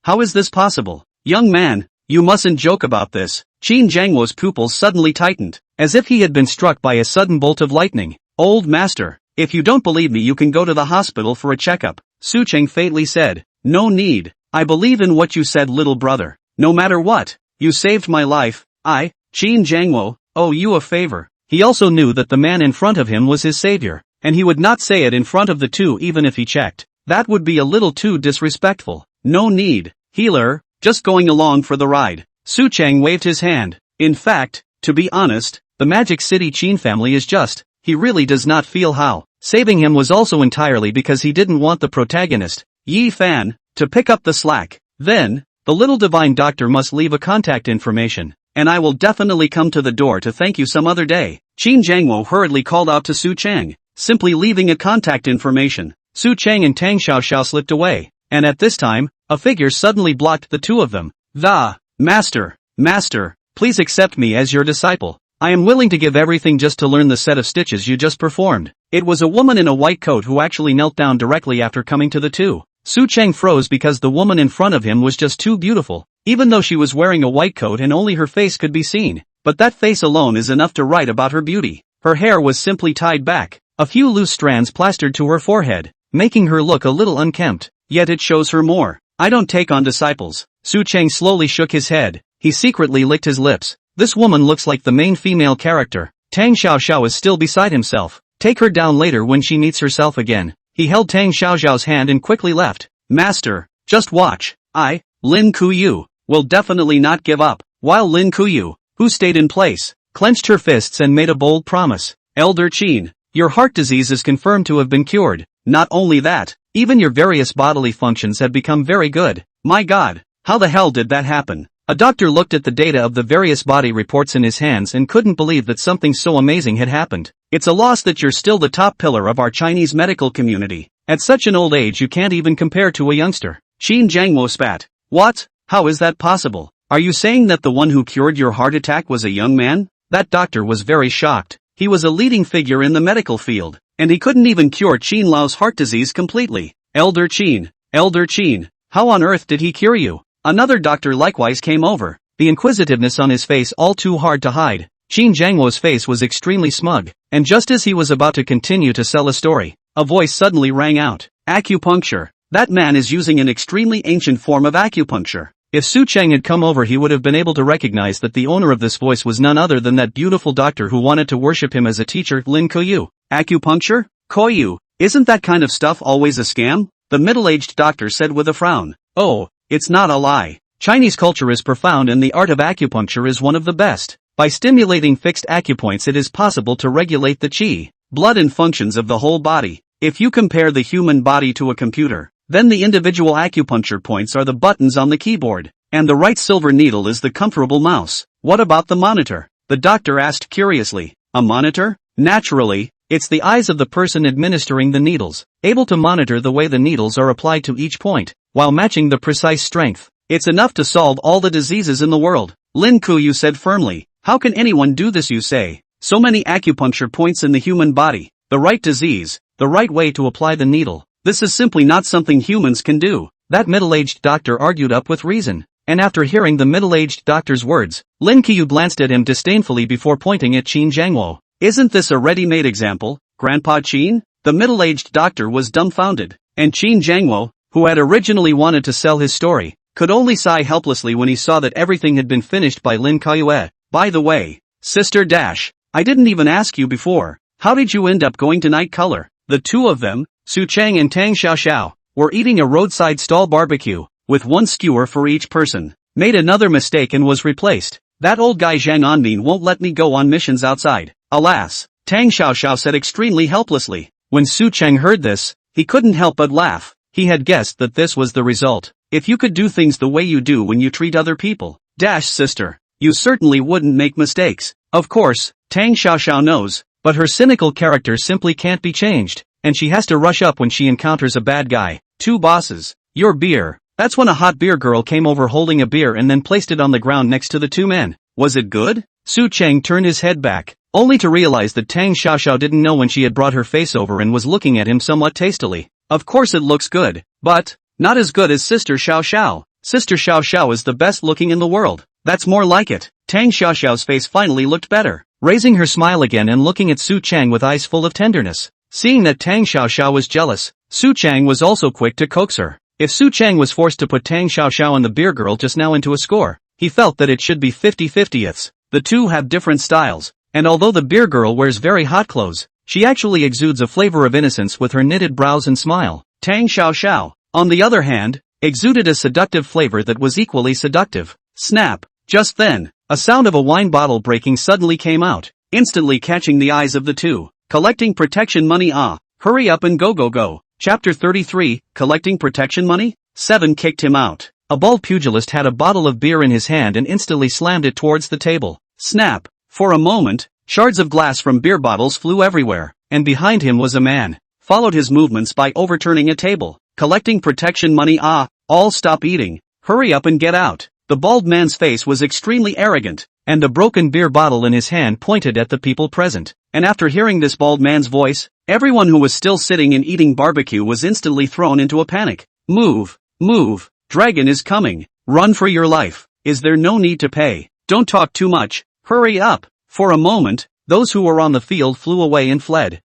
How is this possible? Young man, you mustn't joke about this. Qin Jiangwo's pupils suddenly tightened, as if he had been struck by a sudden bolt of lightning. Old master, if you don't believe me you can go to the hospital for a checkup, Su Cheng faintly said. No need. I believe in what you said, little brother. No matter what, you saved my life. I, Qin Jiangwo, owe you a favor. He also knew that the man in front of him was his savior, and he would not say it in front of the two even if he checked. That would be a little too disrespectful. No need. Healer, just going along for the ride. Su Cheng waved his hand. In fact, to be honest, the Magic City Qin family is just, he really does not feel how. Saving him was also entirely because he didn't want the protagonist, Yi Fan, to pick up the slack. Then, the little divine doctor must leave a contact information, and I will definitely come to the door to thank you some other day. Qin Jiangwo hurriedly called out to Su Cheng, simply leaving a contact information. Su Cheng and Tang Xiaoxiao slipped away, and at this time, a figure suddenly blocked the two of them. Master, please accept me as your disciple. I am willing to give everything just to learn the set of stitches you just performed. It was a woman in a white coat who actually knelt down directly after coming to the two. Su Cheng froze because the woman in front of him was just too beautiful, even though she was wearing a white coat and only her face could be seen. But that face alone is enough to write about her beauty. Her hair was simply tied back, a few loose strands plastered to her forehead, making her look a little unkempt, yet it shows her more. I don't take on disciples. Su Cheng slowly shook his head. He secretly licked his lips. This woman looks like the main female character. Tang Xiaoxiao is still beside himself. Take her down later when she meets herself again. He held Tang Xiaoxiao's hand and quickly left. Master, just watch. I, Lin Kuyu, will definitely not give up. While Lin Kuyu, who stayed in place, clenched her fists and made a bold promise. Elder Qin, your heart disease is confirmed to have been cured. Not only that, even your various bodily functions have become very good. My God, how the hell did that happen? A doctor looked at the data of the various body reports in his hands and couldn't believe that something so amazing had happened. It's a loss that you're still the top pillar of our Chinese medical community. At such an old age you can't even compare to a youngster. Qin Jiangwo spat. What? How is that possible? Are you saying that the one who cured your heart attack was a young man? That doctor was very shocked. He was a leading figure in the medical field, and he couldn't even cure Qin Lao's heart disease completely. Elder Qin, how on earth did he cure you? Another doctor likewise came over, the inquisitiveness on his face all too hard to hide. Qin Jiangwo's face was extremely smug, and just as he was about to continue to sell a story, a voice suddenly rang out. Acupuncture. That man is using an extremely ancient form of acupuncture. If Su Cheng had come over, he would have been able to recognize that the owner of this voice was none other than that beautiful doctor who wanted to worship him as a teacher, Lin Kuyu. Acupuncture? Koyu, isn't that kind of stuff always a scam? The middle-aged doctor said with a frown. Oh, it's not a lie. Chinese culture is profound and the art of acupuncture is one of the best. By stimulating fixed acupoints it is possible to regulate the qi, blood and functions of the whole body. If you compare the human body to a computer, then the individual acupuncture points are the buttons on the keyboard, and the right silver needle is the comfortable mouse. What about the monitor? The doctor asked curiously. A monitor? Naturally, it's the eyes of the person administering the needles, able to monitor the way the needles are applied to each point, while matching the precise strength. It's enough to solve all the diseases in the world, Lin Kuyu said firmly. How can anyone do this, you say? So many acupuncture points in the human body, the right disease, the right way to apply the needle. This is simply not something humans can do. That middle-aged doctor argued up with reason. And after hearing the middle-aged doctor's words, Lin Kuyu glanced at him disdainfully before pointing at Qin Jiangwo. Isn't this a ready-made example, Grandpa Qin? The middle-aged doctor was dumbfounded, and Qin Jiangwo, who had originally wanted to sell his story, could only sigh helplessly when he saw that everything had been finished by Lin Kuyu. By the way, Sister Dash, I didn't even ask you before, how did you end up going to Night Color? The two of them, Su Cheng and Tang Xiaoxiao, were eating a roadside stall barbecue, with one skewer for each person. Made another mistake and was replaced. That old guy Zhang Anmin won't let me go on missions outside. Alas, Tang Xiaoxiao said extremely helplessly. When Su Cheng heard this, he couldn't help but laugh. He had guessed that this was the result. If you could do things the way you do when you treat other people, Dash sister, you certainly wouldn't make mistakes. Of course, Tang Xiaoxiao knows, but her cynical character simply can't be changed, and she has to rush up when she encounters a bad guy. Two bosses. Your beer. That's when a hot beer girl came over holding a beer and then placed it on the ground next to the two men. Was it good? Su Cheng turned his head back, only to realize that Tang Xiaoxiao didn't know when she had brought her face over and was looking at him somewhat tastily. Of course it looks good, but not as good as Sister Xiaoxiao. Sister Xiaoxiao is the best looking in the world. That's more like it. Tang Xiaoxiao's face finally looked better, raising her smile again and looking at Su Cheng with eyes full of tenderness. Seeing that Tang Xiaoxiao was jealous, Su Cheng was also quick to coax her. If Su Cheng was forced to put Tang Xiaoxiao and the beer girl just now into a score, he felt that it should be 50-50ths. The two have different styles, and although the beer girl wears very hot clothes, she actually exudes a flavor of innocence with her knitted brows and smile. Tang Xiaoxiao, on the other hand, exuded a seductive flavor that was equally seductive. Snap! Just then, a sound of a wine bottle breaking suddenly came out, instantly catching the eyes of the two. Collecting protection money. Hurry up and go go go. Chapter 33, Collecting Protection Money? 7 kicked him out. A bald pugilist had a bottle of beer in his hand and instantly slammed it towards the table. Snap! For a moment, shards of glass from beer bottles flew everywhere, and behind him was a man. Followed his movements by overturning a table. Collecting protection money. All stop eating. Hurry up and get out. The bald man's face was extremely arrogant, and the broken beer bottle in his hand pointed at the people present. And after hearing this bald man's voice, everyone who was still sitting and eating barbecue was instantly thrown into a panic. Move! Move! Dragon is coming! Run for your life! Is there no need to pay? Don't talk too much! Hurry up! For a moment, those who were on the field flew away and fled.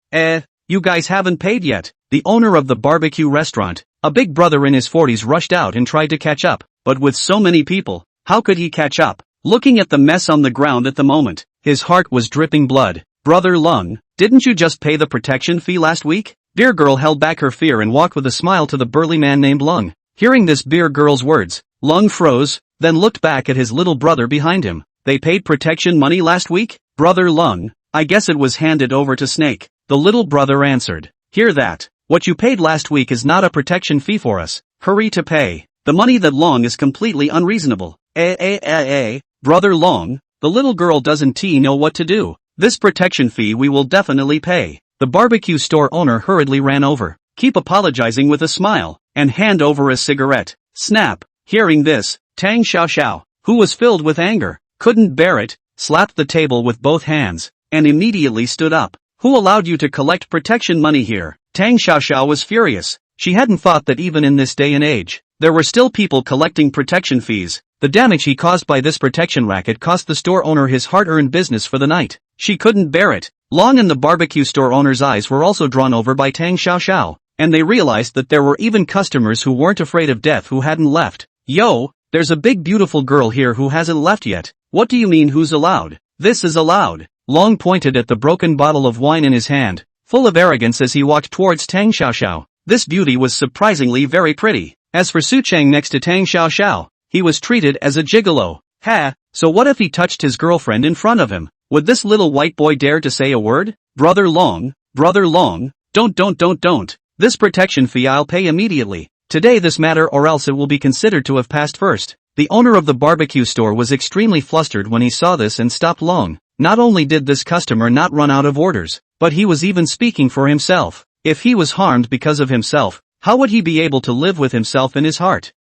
You guys haven't paid yet. The owner of the barbecue restaurant, a big brother in his 40s, rushed out and tried to catch up, but with so many people, how could he catch up? Looking at the mess on the ground at the moment, his heart was dripping blood. Brother Lung, didn't you just pay the protection fee last week? Beer girl held back her fear and walked with a smile to the burly man named Lung. Hearing this beer girl's words, Lung froze, then looked back at his little brother behind him. They paid protection money last week? Brother Lung, I guess it was handed over to Snake. The little brother answered. Hear that? What you paid last week is not a protection fee for us. Hurry to pay. The money that Long is completely unreasonable. Brother Long, the little girl doesn't know what to do. This protection fee we will definitely pay. The barbecue store owner hurriedly ran over, keep apologizing with a smile, and hand over a cigarette. Snap! Hearing this, Tang Xiaoxiao, who was filled with anger, couldn't bear it, slapped the table with both hands, and immediately stood up. Who allowed you to collect protection money here? Tang Xiaoxiao was furious. She hadn't thought that even in this day and age, there were still people collecting protection fees. The damage he caused by this protection racket cost the store owner his hard-earned business for the night. She couldn't bear it. Long and the barbecue store owner's eyes were also drawn over by Tang Xiaoxiao, and they realized that there were even customers who weren't afraid of death who hadn't left. Yo, There's a big beautiful girl here who hasn't left yet. What do you mean who's allowed? This is allowed. Long pointed at the broken bottle of wine in his hand, full of arrogance as he walked towards Tang Xiaoxiao. This beauty was surprisingly very pretty. As for Su Chang next to Tang Xiaoxiao, he was treated as a gigolo. Ha! So what if he touched his girlfriend in front of him? Would this little white boy dare to say a word? Brother Long, don't. This protection fee I'll pay immediately. Today this matter or else it will be considered to have passed first. The owner of the barbecue store was extremely flustered when he saw this and stopped Long. Not only did this customer not run out of orders, but he was even speaking for himself. If he was harmed because of himself, how would he be able to live with himself in his heart?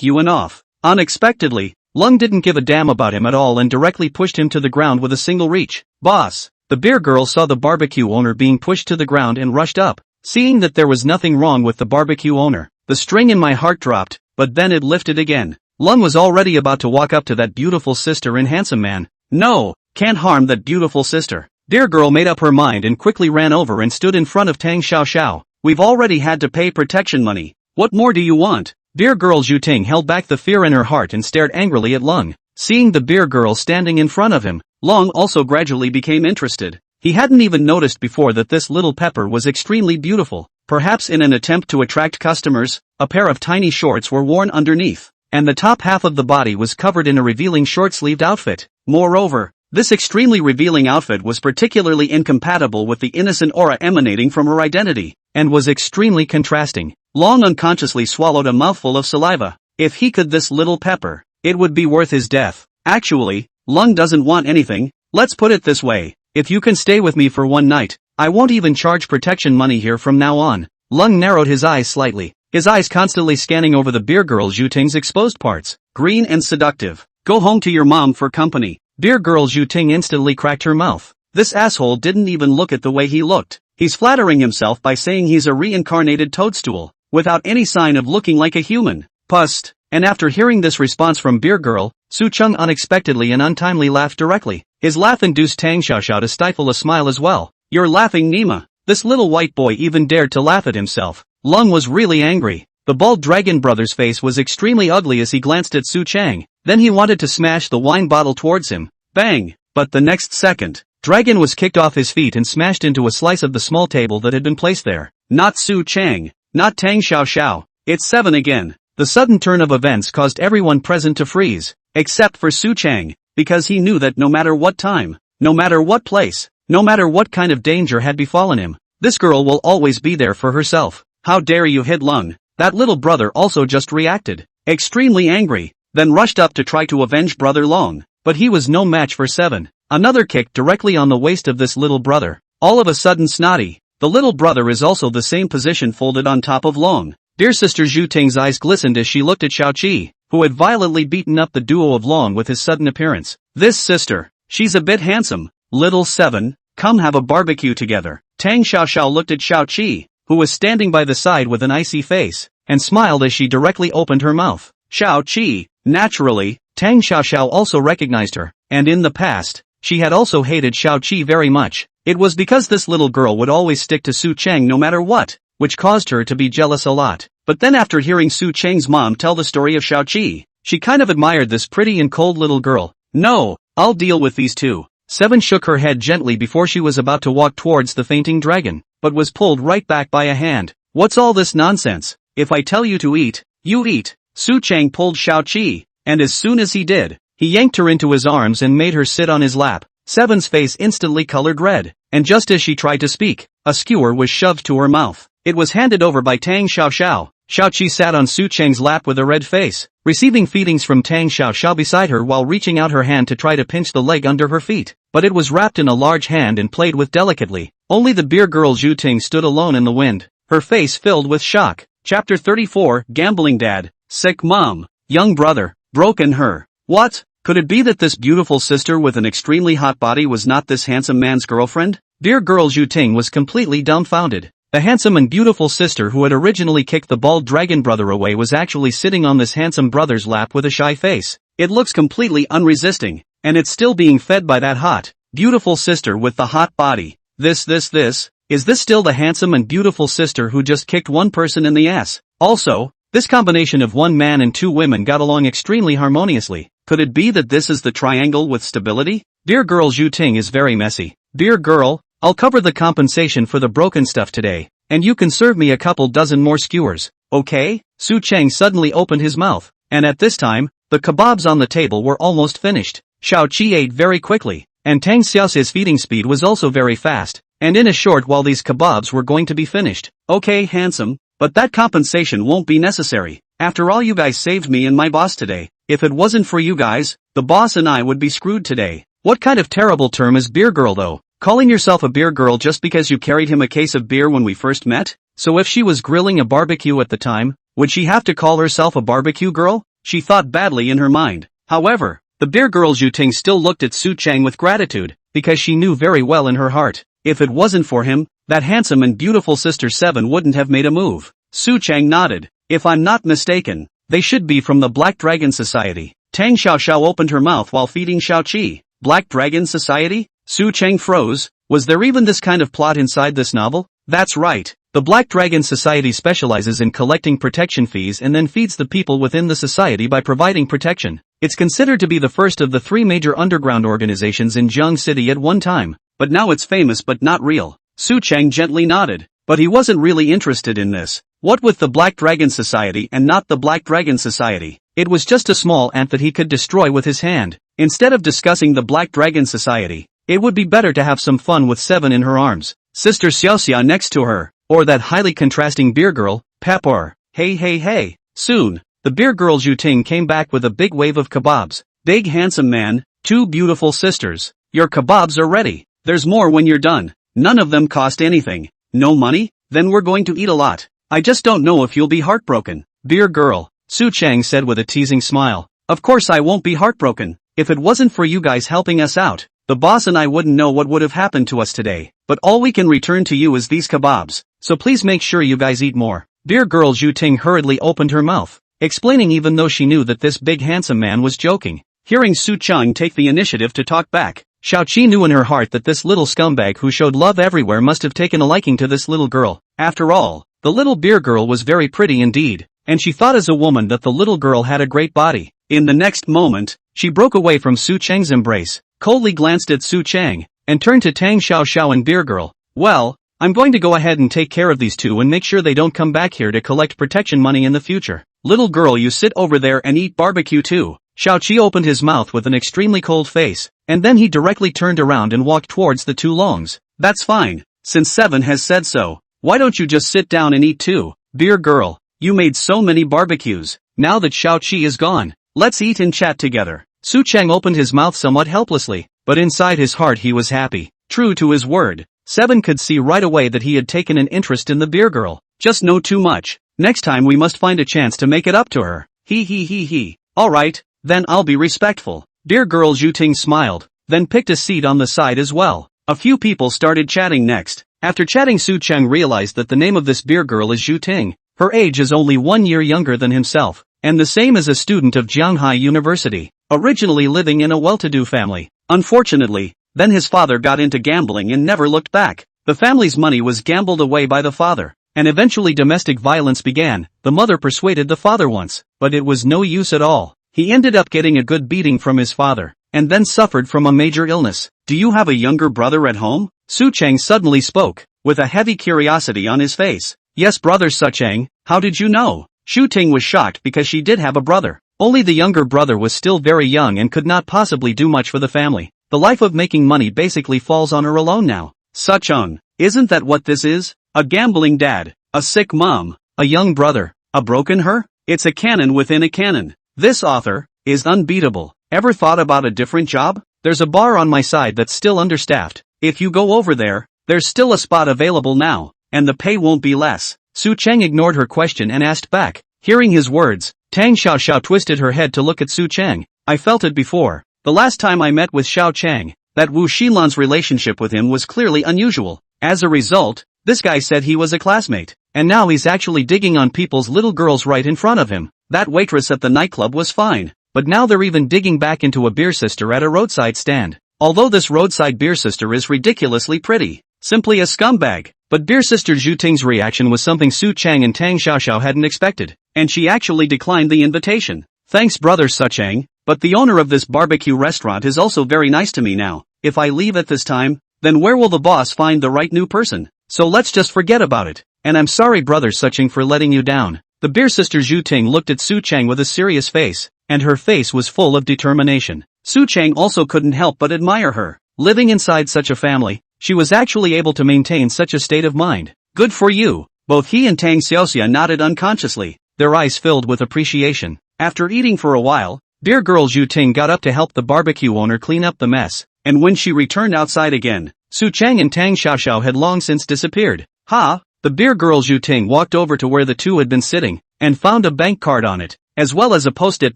You and off. Unexpectedly, Lung didn't give a damn about him at all and directly pushed him to the ground with a single reach. Boss! The beer girl saw the barbecue owner being pushed to the ground and rushed up. Seeing that there was nothing wrong with the barbecue owner, the string in my heart dropped, but then it lifted again. Lung was already about to walk up to that beautiful sister and handsome man. No, can't harm that beautiful sister. Dear girl made up her mind and quickly ran over and stood in front of Tang Xiaoxiao. We've already had to pay protection money. What more do you want? Beer girl Zhu Ting held back the fear in her heart and stared angrily at Lung. Seeing the beer girl standing in front of him, Lung also gradually became interested. He hadn't even noticed before that this little pepper was extremely beautiful. Perhaps in an attempt to attract customers, a pair of tiny shorts were worn underneath, and the top half of the body was covered in a revealing short-sleeved outfit. Moreover, this extremely revealing outfit was particularly incompatible with the innocent aura emanating from her identity, and was extremely contrasting. Long unconsciously swallowed a mouthful of saliva. If he could this little pepper, it would be worth his death. Actually, Lung doesn't want anything. Let's put it this way. If you can stay with me for one night, I won't even charge protection money here from now on. Lung narrowed his eyes slightly, his eyes constantly scanning over the beer girl Zhu Ting's exposed parts. Green and seductive. Go home to your mom for company. Beer girl Zhu Ting instantly cracked her mouth. This asshole didn't even look at the way he looked. He's flattering himself by saying he's a reincarnated toadstool, without any sign of looking like a human. Pust. And after hearing this response from beer girl, Su Chung unexpectedly and untimely laughed directly. His laugh induced Tang Xiaoxiao to stifle a smile as well. You're laughing, Nima. This little white boy even dared to laugh at himself. Lung was really angry. The bald dragon brother's face was extremely ugly as he glanced at Su Chang. Then he wanted to smash the wine bottle towards him. Bang! But the next second, Dragon was kicked off his feet and smashed into a slice of the small table that had been placed there. Not Su Chang. Not Tang Xiaoxiao. It's 7 again. The sudden turn of events caused everyone present to freeze, except for Su Chang, because he knew that no matter what time, no matter what place, no matter what kind of danger had befallen him, this girl will always be there for herself. How dare you hit Lung? That little brother also just reacted, extremely angry, then rushed up to try to avenge brother Long, but he was no match for 7. Another kick directly on the waist of this little brother. All of a sudden snotty. The little brother is also the same position folded on top of Long. Dear sister Zhu Ting's eyes glistened as she looked at Xiao Qi, who had violently beaten up the duo of Long with his sudden appearance. This sister, she's a bit handsome. Little 7, come have a barbecue together. Tang Xiaoxiao looked at Xiao Qi, who was standing by the side with an icy face, and smiled as she directly opened her mouth. Xiao Qi, naturally, Tang Xiaoxiao also recognized her, and in the past, she had also hated Xiao Qi very much. It was because this little girl would always stick to Su Chang no matter what, which caused her to be jealous a lot. But then after hearing Su Chang's mom tell the story of Xiao Qi, she kind of admired this pretty and cold little girl. No, I'll deal with these two. 7 shook her head gently before she was about to walk towards the fainting dragon, but was pulled right back by a hand. What's all this nonsense? If I tell you to eat, you eat. Su Chang pulled Xiao Qi, and as soon as he did, he yanked her into his arms and made her sit on his lap. 7's face instantly colored red, and just as she tried to speak, a skewer was shoved to her mouth. It was handed over by Tang Xiaoxiao. Xiao Qi sat on Su Chang's lap with a red face, receiving feedings from Tang Xiaoxiao beside her while reaching out her hand to try to pinch the leg under her feet. But it was wrapped in a large hand and played with delicately. Only the beer girl Zhu Ting stood alone in the wind, her face filled with shock. Chapter 34, Gambling Dad, Sick Mom, Young Brother, Broken Her. What? Could it be that this beautiful sister with an extremely hot body was not this handsome man's girlfriend? Dear girl Zhu Ting was completely dumbfounded. The handsome and beautiful sister who had originally kicked the bald dragon brother away was actually sitting on this handsome brother's lap with a shy face. It looks completely unresisting, and it's still being fed by that hot, beautiful sister with the hot body. Is this still the handsome and beautiful sister who just kicked one person in the ass? Also, This combination of one man and two women got along extremely harmoniously. Could it be that this is the triangle with stability? Dear girl, Zhu Ting is very messy. Dear girl, I'll cover the compensation for the broken stuff today, and you can serve me a couple dozen more skewers, okay? Su Cheng suddenly opened his mouth, and at this time, the kebabs on the table were almost finished. Xiao Qi ate very quickly, and Tang Xiaoxi's feeding speed was also very fast, and in a short while these kebabs were going to be finished. Okay, handsome, but that compensation won't be necessary. After all, you guys saved me and my boss today. If it wasn't for you guys, the boss and I would be screwed today. What kind of terrible term is beer girl though? Calling yourself a beer girl just because you carried him a case of beer when we first met? So if she was grilling a barbecue at the time, would she have to call herself a barbecue girl? She thought badly in her mind. However, the beer girl Zhu Ting still looked at Su Cheng with gratitude, because she knew very well in her heart, if it wasn't for him, that handsome and beautiful sister Seven wouldn't have made a move. Su Cheng nodded. If I'm not mistaken, they should be from the Black Dragon Society. Tang Xiaoxiao opened her mouth while feeding Xiao Qi. Black Dragon Society? Su Cheng froze. Was there even this kind of plot inside this novel? That's right. The Black Dragon Society specializes in collecting protection fees and then feeds the people within the society by providing protection. It's considered to be the first of the three major underground organizations in Jiang City at one time, but now it's famous but not real. Su Cheng gently nodded, but he wasn't really interested in this. What with the Black Dragon Society and not the Black Dragon Society? It was just a small ant that he could destroy with his hand. Instead of discussing the Black Dragon Society, it would be better to have some fun with Seven in her arms, Sister Xiaoxia next to her, or that highly contrasting beer girl, Pepper. Hey. Soon, the beer girl Zhu Ting came back with a big wave of kebabs. Big handsome man, two beautiful sisters. Your kebabs are ready. There's more when you're done. None of them cost anything. No money? Then we're going to eat a lot. I just don't know if you'll be heartbroken. Beer girl, Su Cheng said with a teasing smile. Of course I won't be heartbroken. If it wasn't for you guys helping us out, the boss and I wouldn't know what would have happened to us today. But all we can return to you is these kebabs, so please make sure you guys eat more. Beer girl Zhu Ting hurriedly opened her mouth, explaining even though she knew that this big handsome man was joking. Hearing Su Cheng take the initiative to talk back, Xiao Qi knew in her heart that this little scumbag who showed love everywhere must have taken a liking to this little girl. After all, the little beer girl was very pretty indeed, and she thought as a woman that the little girl had a great body. In the next moment, she broke away from Su Cheng's embrace, coldly glanced at Su Cheng, and turned to Tang Xiaoxiao and beer girl. Well, I'm going to go ahead and take care of these two and make sure they don't come back here to collect protection money in the future. Little girl, you sit over there and eat barbecue too. Xiao Qi opened his mouth with an extremely cold face, and then he directly turned around and walked towards the two longs. That's fine, since Seven has said so. Why don't you just sit down and eat too? Beer girl, you made so many barbecues. Now that Xiao Qi is gone, let's eat and chat together. Su Cheng opened his mouth somewhat helplessly, but inside his heart he was happy. True to his word, Seven could see right away that he had taken an interest in the beer girl. Just know too much. Next time we must find a chance to make it up to her. He. Alright, then I'll be respectful. Beer girl Zhu Ting smiled, then picked a seat on the side as well. A few people started chatting next. After chatting, Su Cheng realized that the name of this beer girl is Zhu Ting. Her age is only 1 year younger than himself, and the same as a student of Jianghai University, originally living in a well-to-do family. Unfortunately, then his father got into gambling and never looked back. The family's money was gambled away by the father, and eventually domestic violence began. The mother persuaded the father once, but it was no use at all. He ended up getting a good beating from his father, and then suffered from a major illness. Do you have a younger brother at home? Su Cheng suddenly spoke, with a heavy curiosity on his face. Yes, brother Su Cheng, how did you know? Zhu Ting was shocked because she did have a brother. Only the younger brother was still very young and could not possibly do much for the family. The life of making money basically falls on her alone now. Su Cheng, isn't that what this is? A gambling dad, a sick mom, a young brother, a broken her? It's a canon within a canon. This author is unbeatable. Ever thought about a different job? There's a bar on my side that's still understaffed. If you go over there, there's still a spot available now, and the pay won't be less. Su Cheng ignored her question and asked back. Hearing his words, Tang Xiaoxiao twisted her head to look at Su Cheng. I felt it before. The last time I met with Xiao Cheng, that Wu Xinlan's relationship with him was clearly unusual. As a result, this guy said he was a classmate, and now he's actually digging on people's little girls right in front of him. That waitress at the nightclub was fine, but now they're even digging back into a beer sister at a roadside stand. Although this roadside beer sister is ridiculously pretty, simply a scumbag. But beer sister Zhu Ting's reaction was something Su Cheng and Tang Xiaoxiao hadn't expected. and she actually declined the invitation. Thanks brother Suchang, but the owner of this barbecue restaurant is also very nice to me now. If I leave at this time, then where will the boss find the right new person? So let's just forget about it. And I'm sorry brother Suchang for letting you down. The beer sister Zhu Ting looked at Su Chang with a serious face, and her face was full of determination. Su Chang also couldn't help but admire her. Living inside such a family, she was actually able to maintain such a state of mind. Good for you. Both he and Tang Xiaoxia nodded unconsciously, their eyes filled with appreciation. After eating for a while, beer girl Zhu Ting got up to help the barbecue owner clean up the mess, and when she returned outside again, Su Chang and Tang Xiaoxiao had long since disappeared. Ha! The beer girl Zhu Ting walked over to where the two had been sitting, and found a bank card on it, as well as a post-it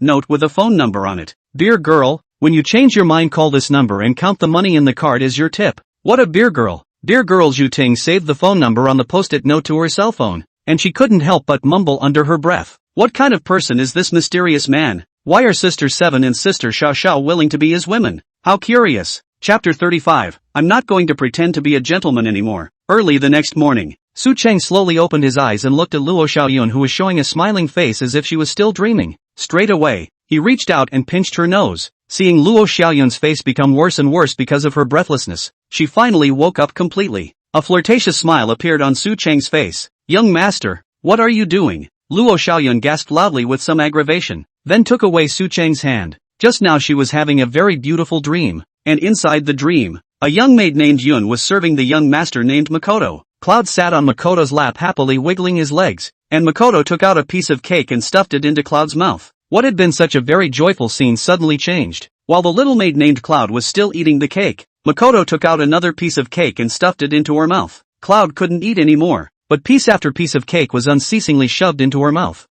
note with a phone number on it. Beer girl, when you change your mind call this number and count the money in the card as your tip. What a beer girl! Beer girl Zhu Ting saved the phone number on the post-it note to her cell phone, and she couldn't help but mumble under her breath. What kind of person is this mysterious man? Why are Sister Seven and Sister Xiao Xiao willing to be his women? How curious. Chapter 35, I'm not going to pretend to be a gentleman anymore. Early the next morning, Su Chang slowly opened his eyes and looked at Luo Xiaoyun who was showing a smiling face as if she was still dreaming. Straight away, he reached out and pinched her nose. Seeing Luo Xiaoyun's face become worse and worse because of her breathlessness, she finally woke up completely. A flirtatious smile appeared on Su Chang's face. Young master, what are you doing? Luo Xiaoyun gasped loudly with some aggravation, then took away Su Chang's hand. Just now she was having a very beautiful dream, and inside the dream, a young maid named Yun was serving the young master named Makoto. Cloud sat on Makoto's lap happily wiggling his legs, and Makoto took out a piece of cake and stuffed it into Cloud's mouth. What had been such a very joyful scene suddenly changed. While the little maid named Cloud was still eating the cake, Makoto took out another piece of cake and stuffed it into her mouth. Cloud couldn't eat anymore, but piece after piece of cake was unceasingly shoved into her mouth.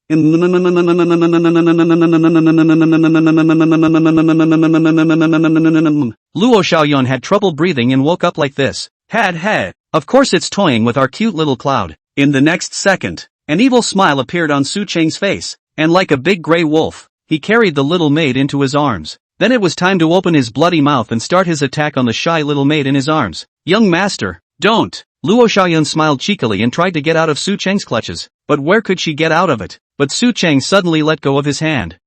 Luo Xiaoyun had trouble breathing and woke up like this. Had. Of course it's toying with our cute little Cloud. In the next second, an evil smile appeared on Su Chang's face, and like a big gray wolf, he carried the little maid into his arms. Then it was time to open his bloody mouth and start his attack on the shy little maid in his arms. Young master, don't! Luo Xiaoyun smiled cheekily and tried to get out of Su Chang's clutches, but where could she get out of it? But Su Chang suddenly let go of his hand.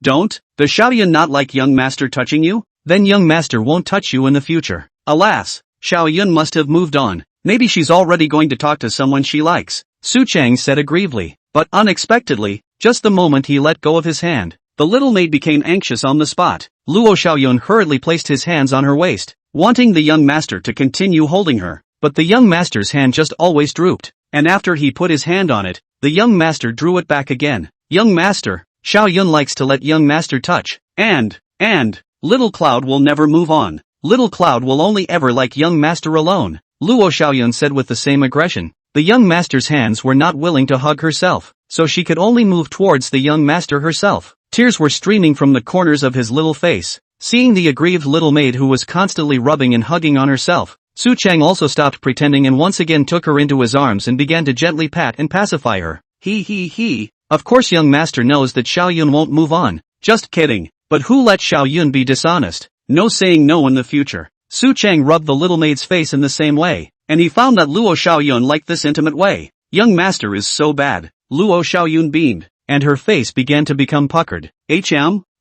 Don't? Does Xiaoyun not like young master touching you? Then young master won't touch you in the future. Alas, Xiaoyun must have moved on. Maybe she's already going to talk to someone she likes. Su Chang said aggrievely, but unexpectedly, just the moment he let go of his hand, the little maid became anxious on the spot. Luo Xiaoyun hurriedly placed his hands on her waist, wanting the young master to continue holding her, but the young master's hand just always drooped, and after he put his hand on it, the young master drew it back again. Young master, Xiaoyun likes to let young master touch, and, little Cloud will never move on. Little Cloud will only ever like young master alone, Luo Xiaoyun said with the same aggression. The young master's hands were not willing to hug herself, so she could only move towards the young master herself. Tears were streaming from the corners of his little face. Seeing the aggrieved little maid who was constantly rubbing and hugging on herself, Su Chang also stopped pretending and once again took her into his arms and began to gently pat and pacify her. He. Of course young master knows that Xiaoyun won't move on. Just kidding. But who let Xiaoyun be dishonest? No saying no in the future. Su Chang rubbed the little maid's face in the same way, and he found that Luo Xiaoyun liked this intimate way. Young master is so bad. Luo Xiaoyun beamed, and her face began to become puckered.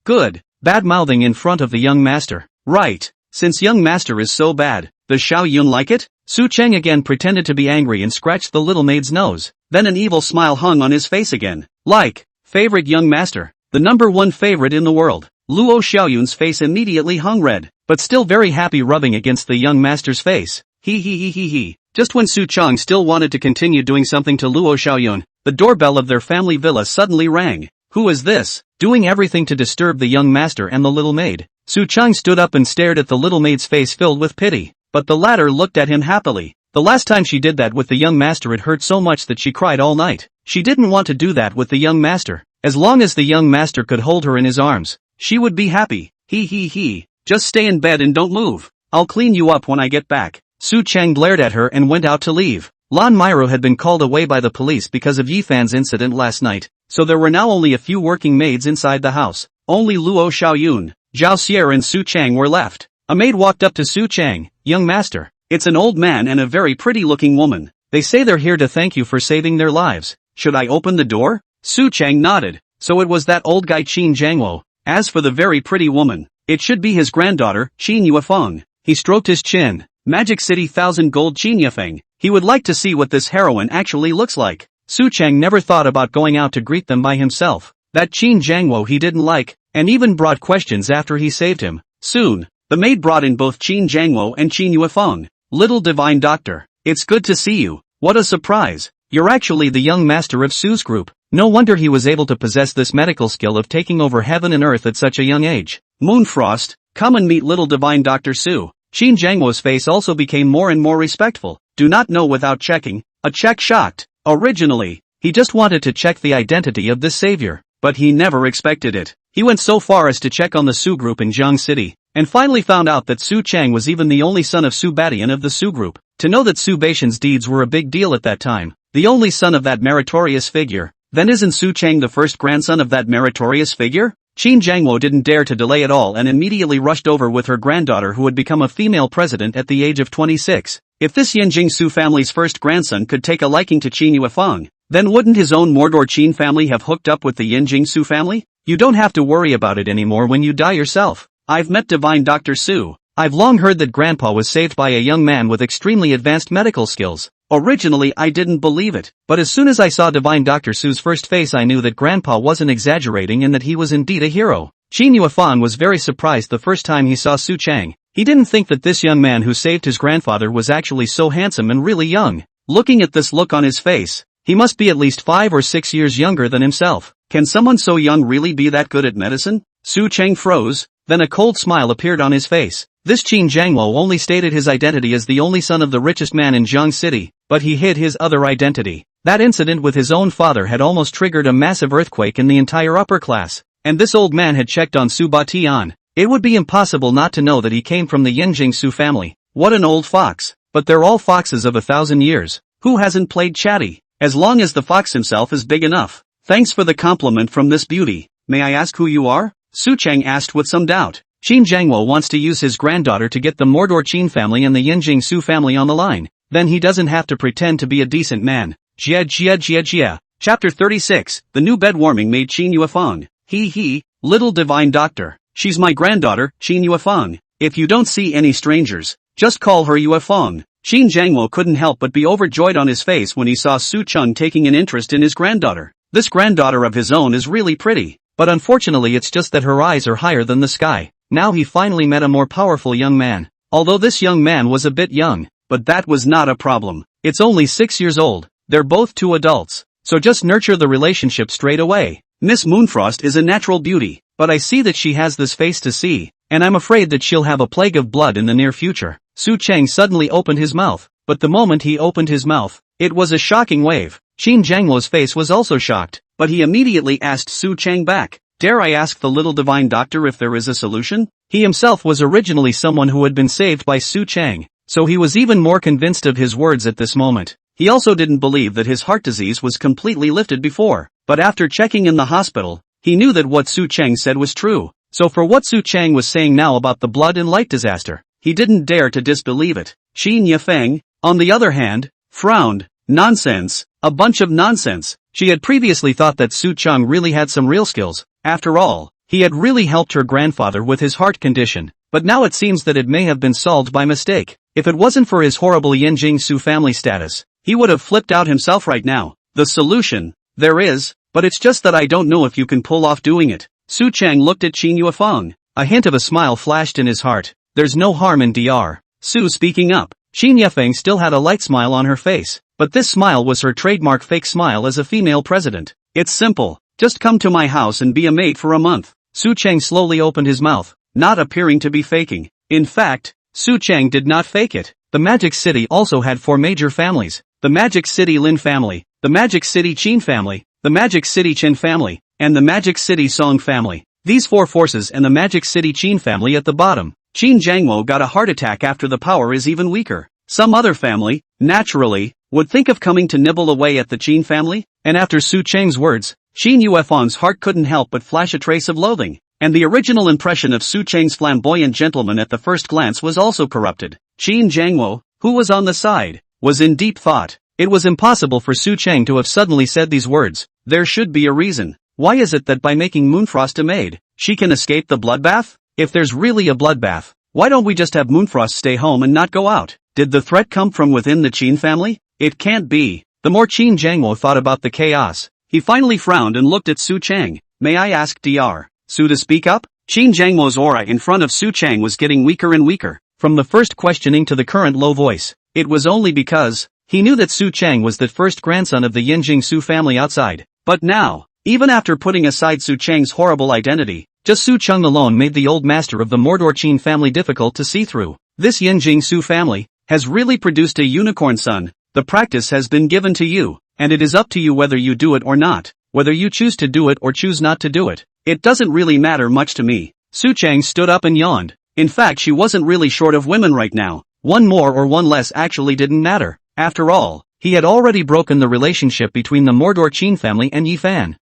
Good. Bad-mouthing in front of the young master. Right. Since young master is so bad, does Xiaoyun like it? Su Chang again pretended to be angry and scratched the little maid's nose. Then an evil smile hung on his face again. Like, favorite young master. The #1 favorite in the world. Luo Xiaoyun's face immediately hung red, but still very happy rubbing against the young master's face. He. Just when Su Chang still wanted to continue doing something to Luo Xiaoyun, the doorbell of their family villa suddenly rang. Who is this? Doing everything to disturb the young master and the little maid. Su Chang stood up and stared at the little maid's face filled with pity, but the latter looked at him happily. The last time she did that with the young master it hurt so much that she cried all night. She didn't want to do that with the young master. As long as the young master could hold her in his arms, she would be happy. He. Just stay in bed and don't move. I'll clean you up when I get back. Su Chang glared at her and went out to leave. Lan Meirou had been called away by the police because of Yifan's incident last night, so there were now only a few working maids inside the house. Only Luo Xiaoyun, Zhao Xier and Su Chang were left. A maid walked up to Su Chang. Young master. It's an old man and a very pretty-looking woman. They say they're here to thank you for saving their lives. Should I open the door? Su Chang nodded. So it was that old guy Qin Jiangwo. As for the very pretty woman, it should be his granddaughter, Qin Yuefeng. He stroked his chin. Magic City 1000 gold Qin Yuefeng. He would like to see what this heroine actually looks like. Su Chang never thought about going out to greet them by himself. That Qin Jiangwo he didn't like, and even brought questions after he saved him. Soon, the maid brought in both Qin Jiangwo and Qin Yuefeng. Little divine doctor, it's good to see you. What a surprise. You're actually the young master of Su's group. No wonder he was able to possess this medical skill of taking over heaven and earth at such a young age. Moonfrost, come and meet little divine Dr. Su. Qin Jiangwo's face also became more and more respectful. Do not know without checking. A check shocked. Originally, he just wanted to check the identity of this savior, but he never expected it. He went so far as to check on the Su group in Jiang City, and finally found out that Su Chang was even the only son of Su Batian of the Su group. To know that Su Baishan's deeds were a big deal at that time, the only son of that meritorious figure, then isn't Su Chang the first grandson of that meritorious figure? Qin Jiangwo didn't dare to delay at all and immediately rushed over with her granddaughter who had become a female president at the age of 26. If this Yanjing Su family's first grandson could take a liking to Qin Yuefeng, then wouldn't his own Mordor Qin family have hooked up with the Yanjing Su family? You don't have to worry about it anymore when you die yourself. I've met divine Dr. Su. I've long heard that Grandpa was saved by a young man with extremely advanced medical skills. Originally I didn't believe it, but as soon as I saw divine Dr. Su's first face I knew that Grandpa wasn't exaggerating and that he was indeed a hero. Qin Yuefeng was very surprised the first time he saw Su Chang. He didn't think that this young man who saved his grandfather was actually so handsome and really young. Looking at this look on his face, he must be at least 5 or 6 years younger than himself. Can someone so young really be that good at medicine? Su Chang froze, then a cold smile appeared on his face. This Qin Jiangwo only stated his identity as the only son of the richest man in Jiang City, but he hid his other identity. That incident with his own father had almost triggered a massive earthquake in the entire upper class, and this old man had checked on Su Batian. It would be impossible not to know that he came from the Yanjing Su family. What an old fox. But they're all foxes of 1,000 years. Who hasn't played chatty? As long as the fox himself is big enough. Thanks for the compliment from this beauty. May I ask who you are? Su Chang asked with some doubt. Qin Jiangwo wants to use his granddaughter to get the Mordor Qin family and the Yanjing Su family on the line. Then he doesn't have to pretend to be a decent man. Jia. Chapter 36, The New Bed-Warming Maid Qin Yuefeng. Little divine doctor. She's my granddaughter, Qin Yuefeng. If you don't see any strangers, just call her Yuefeng. Qin Jiangwo couldn't help but be overjoyed on his face when he saw Su Chang taking an interest in his granddaughter. This granddaughter of his own is really pretty, but unfortunately it's just that her eyes are higher than the sky. Now he finally met a more powerful young man. Although this young man was a bit young, but that was not a problem. It's only 6 years old. They're both 2 adults. So just nurture the relationship straight away. Miss Moonfrost is a natural beauty, but I see that she has this face to see, and I'm afraid that she'll have a plague of blood in the near future. Su Chang suddenly opened his mouth, but the moment he opened his mouth, it was a shocking wave. Qin Jiangwo's face was also shocked, but he immediately asked Su Chang back. Dare I ask the little divine doctor if there is a solution? He himself was originally someone who had been saved by Su Chang, so he was even more convinced of his words at this moment. He also didn't believe that his heart disease was completely lifted before, but after checking in the hospital, he knew that what Su Chang said was true. So for what Su Chang was saying now about the blood and light disaster, he didn't dare to disbelieve it. Qin Yuefeng, on the other hand, frowned. Nonsense, a bunch of nonsense. She had previously thought that Su Chang really had some real skills. After all, he had really helped her grandfather with his heart condition, but now it seems that it may have been solved by mistake. If it wasn't for his horrible Yanjing Su family status, he would have flipped out himself right now. The solution, there is, but it's just that I don't know if you can pull off doing it. Su Chang looked at Qin Yuefeng. A hint of a smile flashed in his heart. There's no harm in Dr. Su speaking up. Qin Yuefeng still had a light smile on her face, but this smile was her trademark fake smile as a female president. It's simple. Just come to my house and be a maid for a month. Su Chang slowly opened his mouth, not appearing to be faking. In fact, Su Chang did not fake it. The Magic City also had 4 major families. The Magic City Lin family, the Magic City Qin family, the Magic City Chen family, and the Magic City Song family. These 4 forces and the Magic City Qin family at the bottom. Qin Jiangwo got a heart attack after the power is even weaker. Some other family, naturally, would think of coming to nibble away at the Qin family, and after Su Chang's words, Qin Yuefeng's heart couldn't help but flash a trace of loathing, and the original impression of Su Chang's flamboyant gentleman at the first glance was also corrupted. Qin Jiangwo, who was on the side, was in deep thought. It was impossible for Su Cheng to have suddenly said these words. There should be a reason. Why is it that by making Moonfrost a maid, she can escape the bloodbath? If there's really a bloodbath, why don't we just have Moonfrost stay home and not go out? Did the threat come from within the Qin family? It can't be. The more Qin Jiangwo thought about the chaos, he finally frowned and looked at Su Cheng. May I ask Dr. Su to speak up? Qin Jiangwo's aura in front of Su Cheng was getting weaker and weaker. From the first questioning to the current low voice, it was only because he knew that Su Cheng was the first grandson of the Yinjing Su family outside. But now, even after putting aside Su Cheng's horrible identity, just Su Cheng alone made the old master of the Mordor Qin family difficult to see through. This Yinjing Su family has really produced a unicorn son. The practice has been given to you, and it is up to you whether you do it or not, whether you choose to do it or choose not to do it. It doesn't really matter much to me. Su Cheng stood up and yawned. In fact, she wasn't really short of women right now. One more or one less actually didn't matter. After all, he had already broken the relationship between the Mordor Qin family and Yi Fan.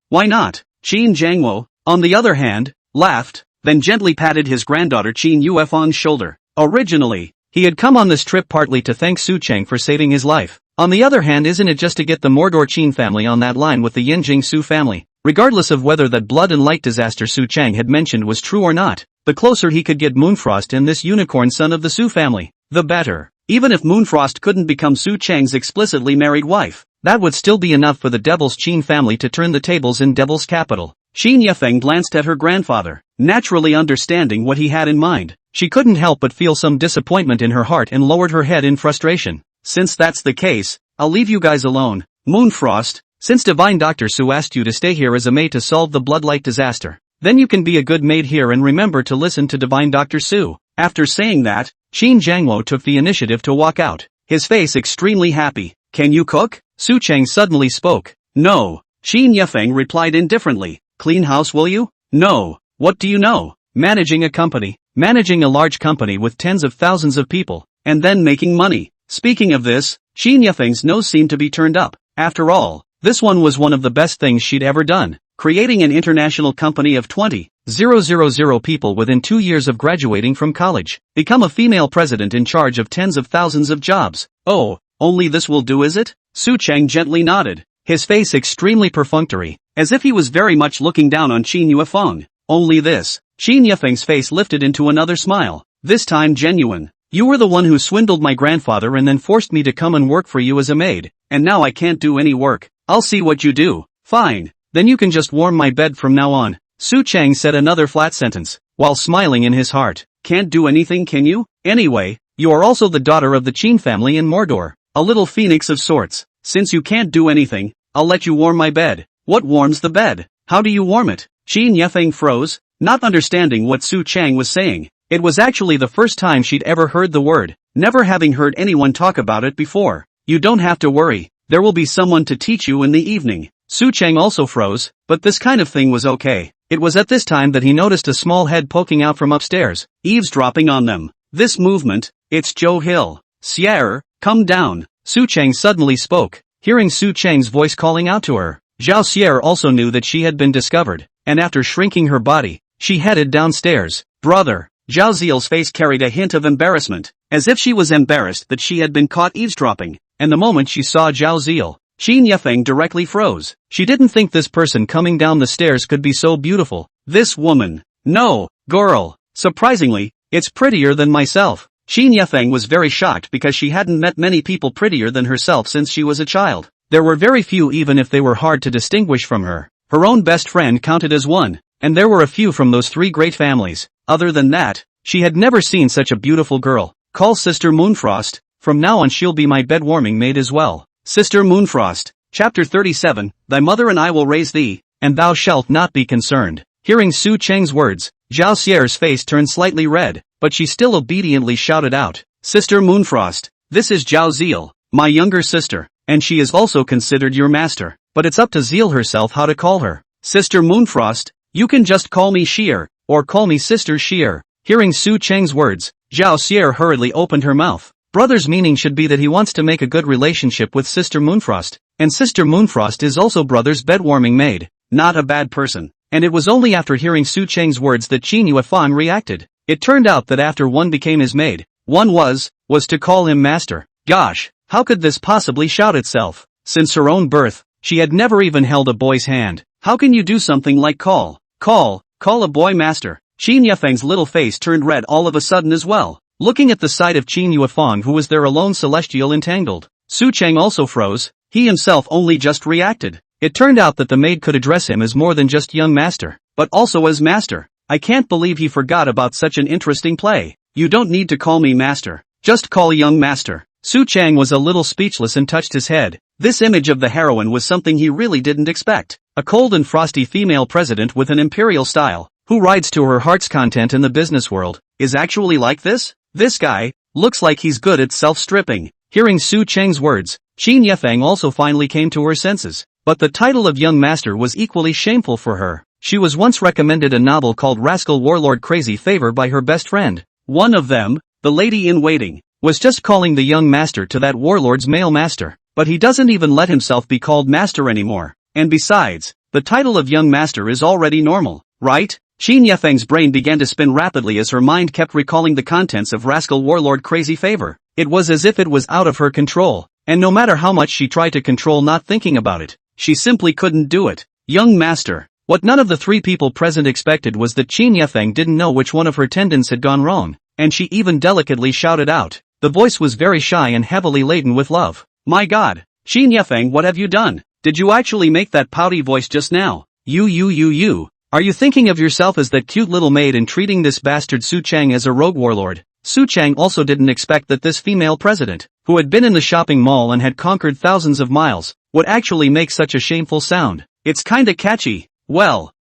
Why not? Qin Jiangwo, on the other hand, laughed, then gently patted his granddaughter Qin Yuefang's shoulder. Originally, he had come on this trip partly to thank Su Cheng for saving his life. On the other hand, isn't it just to get the Mordor Qin family on that line with the Yinjing Su family? Regardless of whether that blood and light disaster Su Cheng had mentioned was true or not, the closer he could get Moonfrost and this unicorn son of the Su family, the better. Even if Moonfrost couldn't become Su Cheng's explicitly married wife, that would still be enough for the Devil's Qin family to turn the tables in Devil's capital. Qin Yefeng glanced at her grandfather, naturally understanding what he had in mind. She couldn't help but feel some disappointment in her heart and lowered her head in frustration. Since that's the case, I'll leave you guys alone. Moonfrost, since Divine Dr. Su asked you to stay here as a maid to solve the bloodlight disaster, then you can be a good maid here and remember to listen to Divine Dr. Su. After saying that, Qin Jiangwo took the initiative to walk out, his face extremely happy. Can you cook? Su Cheng suddenly spoke. No. Qin Yefeng replied indifferently. Clean house will you? No. What do you know? Managing a company. Managing a large company with tens of thousands of people, and then making money. Speaking of this, Qin Yefeng's nose seemed to be turned up. After all, this one was one of the best things she'd ever done. Creating an international company of 20,000 people within 2 years of graduating from college. Become a female president in charge of tens of thousands of jobs. Oh, only this will do, is it? Su Cheng gently nodded, his face extremely perfunctory, as if he was very much looking down on Qin Yuefeng. Only this. Qin Yefeng's face lifted into another smile, this time genuine. You were the one who swindled my grandfather and then forced me to come and work for you as a maid, and now I can't do any work. I'll see what you do. Fine. Then you can just warm my bed from now on. Su Cheng said another flat sentence, while smiling in his heart. Can't do anything, can you? Anyway, you are also the daughter of the Qin family in Mordor, a little phoenix of sorts. Since you can't do anything, I'll let you warm my bed. What warms the bed? How do you warm it? Qin Yefeng froze, not understanding what Su Cheng was saying. It was actually the first time she'd ever heard the word, never having heard anyone talk about it before. You don't have to worry, there will be someone to teach you in the evening. Su Cheng also froze, but this kind of thing was okay. It was at this time that he noticed a small head poking out from upstairs, eavesdropping on them. This movement, it's Joe Hill. Sierra, come down. Su Cheng suddenly spoke, hearing Su Cheng's voice calling out to her. Zhao Sierra also knew that she had been discovered, and after shrinking her body, she headed downstairs. Brother. Zhao Ziel's face carried a hint of embarrassment, as if she was embarrassed that she had been caught eavesdropping, and the moment she saw Zhao Ziel, Qin Yefeng directly froze. She didn't think this person coming down the stairs could be so beautiful. This woman. No, girl. Surprisingly, it's prettier than myself. Qin Yefeng was very shocked because she hadn't met many people prettier than herself since she was a child. There were very few even if they were hard to distinguish from her. Her own best friend counted as one, and there were a few from those three great families. Other than that, she had never seen such a beautiful girl. Call Sister Moonfrost. From now on she'll be my bed-warming maid as well. Sister Moonfrost. Chapter 37, Thy mother and I will raise thee, and thou shalt not be concerned. Hearing Su Cheng's words, Zhao Sierra's face turned slightly red, but she still obediently shouted out, Sister Moonfrost, this is Zhao Ziel, my younger sister, and she is also considered your master, but it's up to Ziel herself how to call her. Sister Moonfrost, you can just call me Xier, or call me Sister Xier. Hearing Su Cheng's words, Zhao Xier hurriedly opened her mouth. Brother's meaning should be that he wants to make a good relationship with Sister Moonfrost, and Sister Moonfrost is also brother's bed-warming maid, not a bad person. And it was only after hearing Su Cheng's words that Qin Yuefang reacted. It turned out that after one became his maid, one was to call him master. Gosh, How could this possibly shout itself? Since her own birth, she had never even held a boy's hand. How can you do something like call a boy master? Qin Yifeng's little face turned red all of a sudden as well. Looking at the sight of Qin Yuefang, who was there alone, celestial entangled, Su Cheng also froze. He himself only just reacted. It turned out that the maid could address him as more than just young master, but also as master. I can't believe he forgot about such an interesting play. You don't need to call me master. Just call young master. Su Cheng was a little speechless and touched his head. This image of the heroine was something he really didn't expect. A cold and frosty female president with an imperial style, who rides to her heart's content in the business world, is actually like this? This guy looks like he's good at self-stripping. Hearing Su Cheng's words, Qin Yifeng also finally came to her senses. But the title of young master was equally shameful for her. She was once recommended a novel called Rascal Warlord Crazy Favor by her best friend. One of them, the lady in waiting, was just calling the young master to that warlord's male master. But he doesn't even let himself be called master anymore. And besides, the title of young master is already normal, right? Qin Yifeng's brain began to spin rapidly as her mind kept recalling the contents of Rascal Warlord Crazy Favor. It was as if it was out of her control, and no matter how much she tried to control not thinking about it, she simply couldn't do it. Young master. What none of the three people present expected was that Qin Yifeng didn't know which one of her tendons had gone wrong, and she even delicately shouted out. The voice was very shy and heavily laden with love. My God, Qin Yifeng, what have you done? Did you actually make that pouty voice just now? You. Are you thinking of yourself as that cute little maid and treating this bastard Su Cheng as a rogue warlord? Su Cheng also didn't expect that this female president, who had been in the shopping mall and had conquered thousands of miles, would actually make such a shameful sound. It's kinda catchy. Well,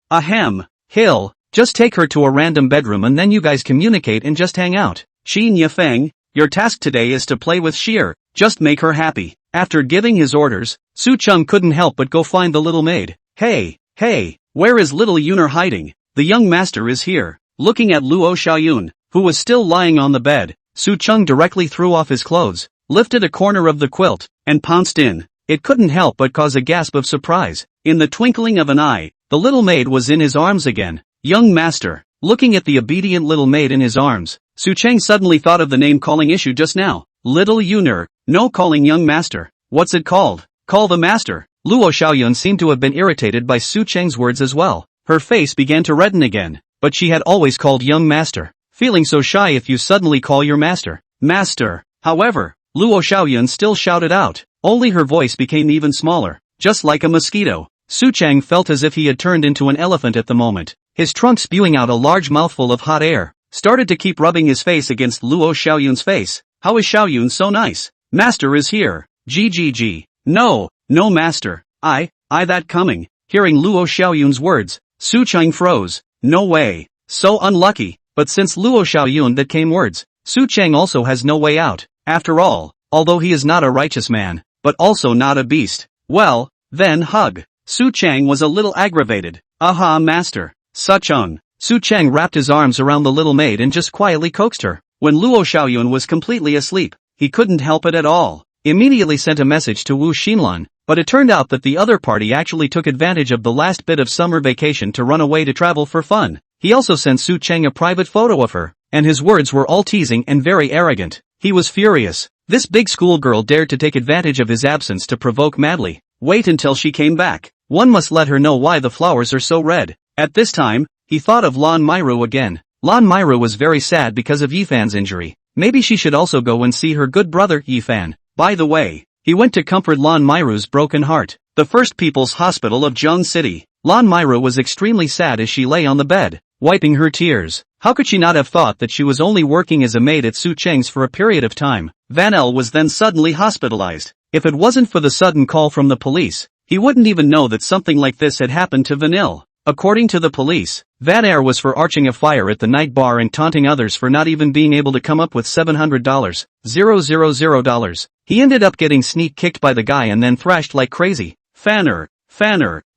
he'll just take her to a random bedroom and then you guys communicate and just hang out. Qin Yifeng, your task today is to play with Sheer. Just make her happy. After giving his orders, Su Cheng couldn't help but go find the little maid. Hey, where is little Yuner hiding? The young master is here. Looking at Luo Xiaoyun, who was still lying on the bed, Su Cheng directly threw off his clothes, lifted a corner of the quilt, and pounced in. It couldn't help but cause a gasp of surprise. In the twinkling of an eye, the little maid was in his arms again. Young master. Looking at the obedient little maid in his arms, Su Cheng suddenly thought of the name-calling issue just now. Little Yuner. No calling young master. What's it called? Call the master. Luo Xiaoyun seemed to have been irritated by Su Cheng's words as well. Her face began to redden again, but she had always called young master. Feeling so shy if you suddenly call your master. Master. However, Luo Xiaoyun still shouted out. Only her voice became even smaller, just like a mosquito. Su Cheng felt as if he had turned into an elephant at the moment. His trunk, spewing out a large mouthful of hot air, started to keep rubbing his face against Luo Xiaoyun's face. How is Xiaoyun so nice? Master is here. GGG. No master. I that coming. Hearing Luo Xiaoyun's words, Su Cheng froze. No way. So unlucky. But since Luo Xiaoyun that came words, Su Cheng also has no way out. After all, although he is not a righteous man, but also not a beast. Well, then hug. Su Cheng was a little aggravated. Aha, master. Suchung. Su Cheng wrapped his arms around the little maid and just quietly coaxed her. When Luo Xiaoyun was completely asleep, he couldn't help it at all. Immediately sent a message to Wu Xinlan, but it turned out that the other party actually took advantage of the last bit of summer vacation to run away to travel for fun. He also sent Su Cheng a private photo of her, and his words were all teasing and very arrogant. He was furious. This big schoolgirl dared to take advantage of his absence to provoke madly. Wait until she came back. One must let her know why the flowers are so red. At this time, he thought of Lan Meirou again. Lan Meirou was very sad because of Yifan's injury. Maybe she should also go and see her good brother Yifan. By the way, he went to comfort Lan Meirou's broken heart. The First People's Hospital of Zheng City. Lan Meirou was extremely sad as she lay on the bed, wiping her tears. How could she not have thought that she was only working as a maid at Su Cheng's for a period of time? Van El was then suddenly hospitalized. If it wasn't for the sudden call from the police, he wouldn't even know that something like this had happened to Vanille. According to the police, Van Air was for arching a fire at the night bar and taunting others for not even being able to come up with $700. He ended up getting sneak kicked by the guy and then thrashed like crazy. Fanner,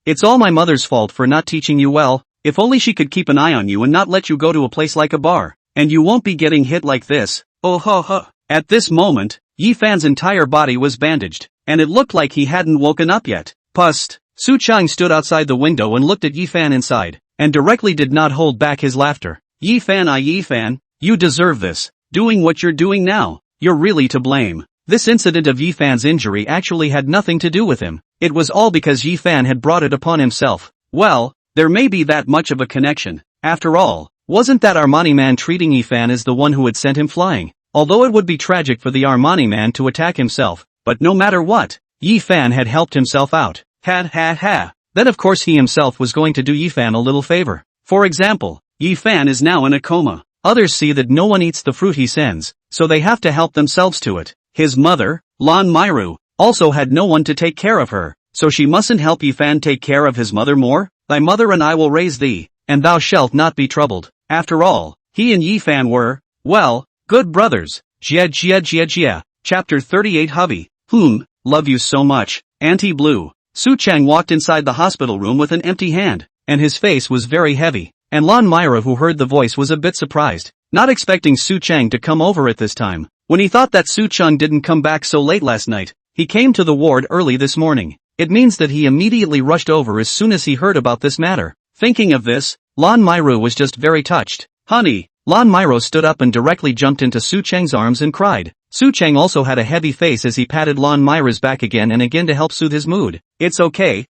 it's all my mother's fault for not teaching you well. If only she could keep an eye on you and not let you go to a place like a bar. And you won't be getting hit like this. Oh ho ho. At this moment, Yifan's entire body was bandaged, and it looked like he hadn't woken up yet. Pust. Su Cheng stood outside the window and looked at Yifan inside, and directly did not hold back his laughter. Yifan, you deserve this. Doing what you're doing now, you're really to blame. This incident of Yi Fan's injury actually had nothing to do with him. It was all because Yi Fan had brought it upon himself. Well, there may be that much of a connection. After all, wasn't that Armani man treating Yi Fan as the one who had sent him flying? Although it would be tragic for the Armani man to attack himself, but no matter what, Yi Fan had helped himself out. Then of course he himself was going to do Yi Fan a little favor. For example, Yi Fan is now in a coma. Others see that no one eats the fruit he sends, so they have to help themselves to it. His mother, Lan Meirou, also had no one to take care of her, so she mustn't help Yi Fan take care of his mother more? Thy mother and I will raise thee, and thou shalt not be troubled. After all, he and Yi Fan were, well, good brothers. Jia. Chapter 38 Hubby. Love you so much, Auntie Blue. Su Chang walked inside the hospital room with an empty hand, and his face was very heavy. And Lan Meirou, who heard the voice, was a bit surprised, not expecting Su Chang to come over at this time. When he thought that Su Chang didn't come back so late last night, he came to the ward early this morning. It means that he immediately rushed over as soon as he heard about this matter. Thinking of this, Lan Meirou was just very touched. Honey! Lan Meirou stood up and directly jumped into Su Chang's arms and cried. Su Chang also had a heavy face as he patted Lan Meirou's back again and again to help soothe his mood. It's okay,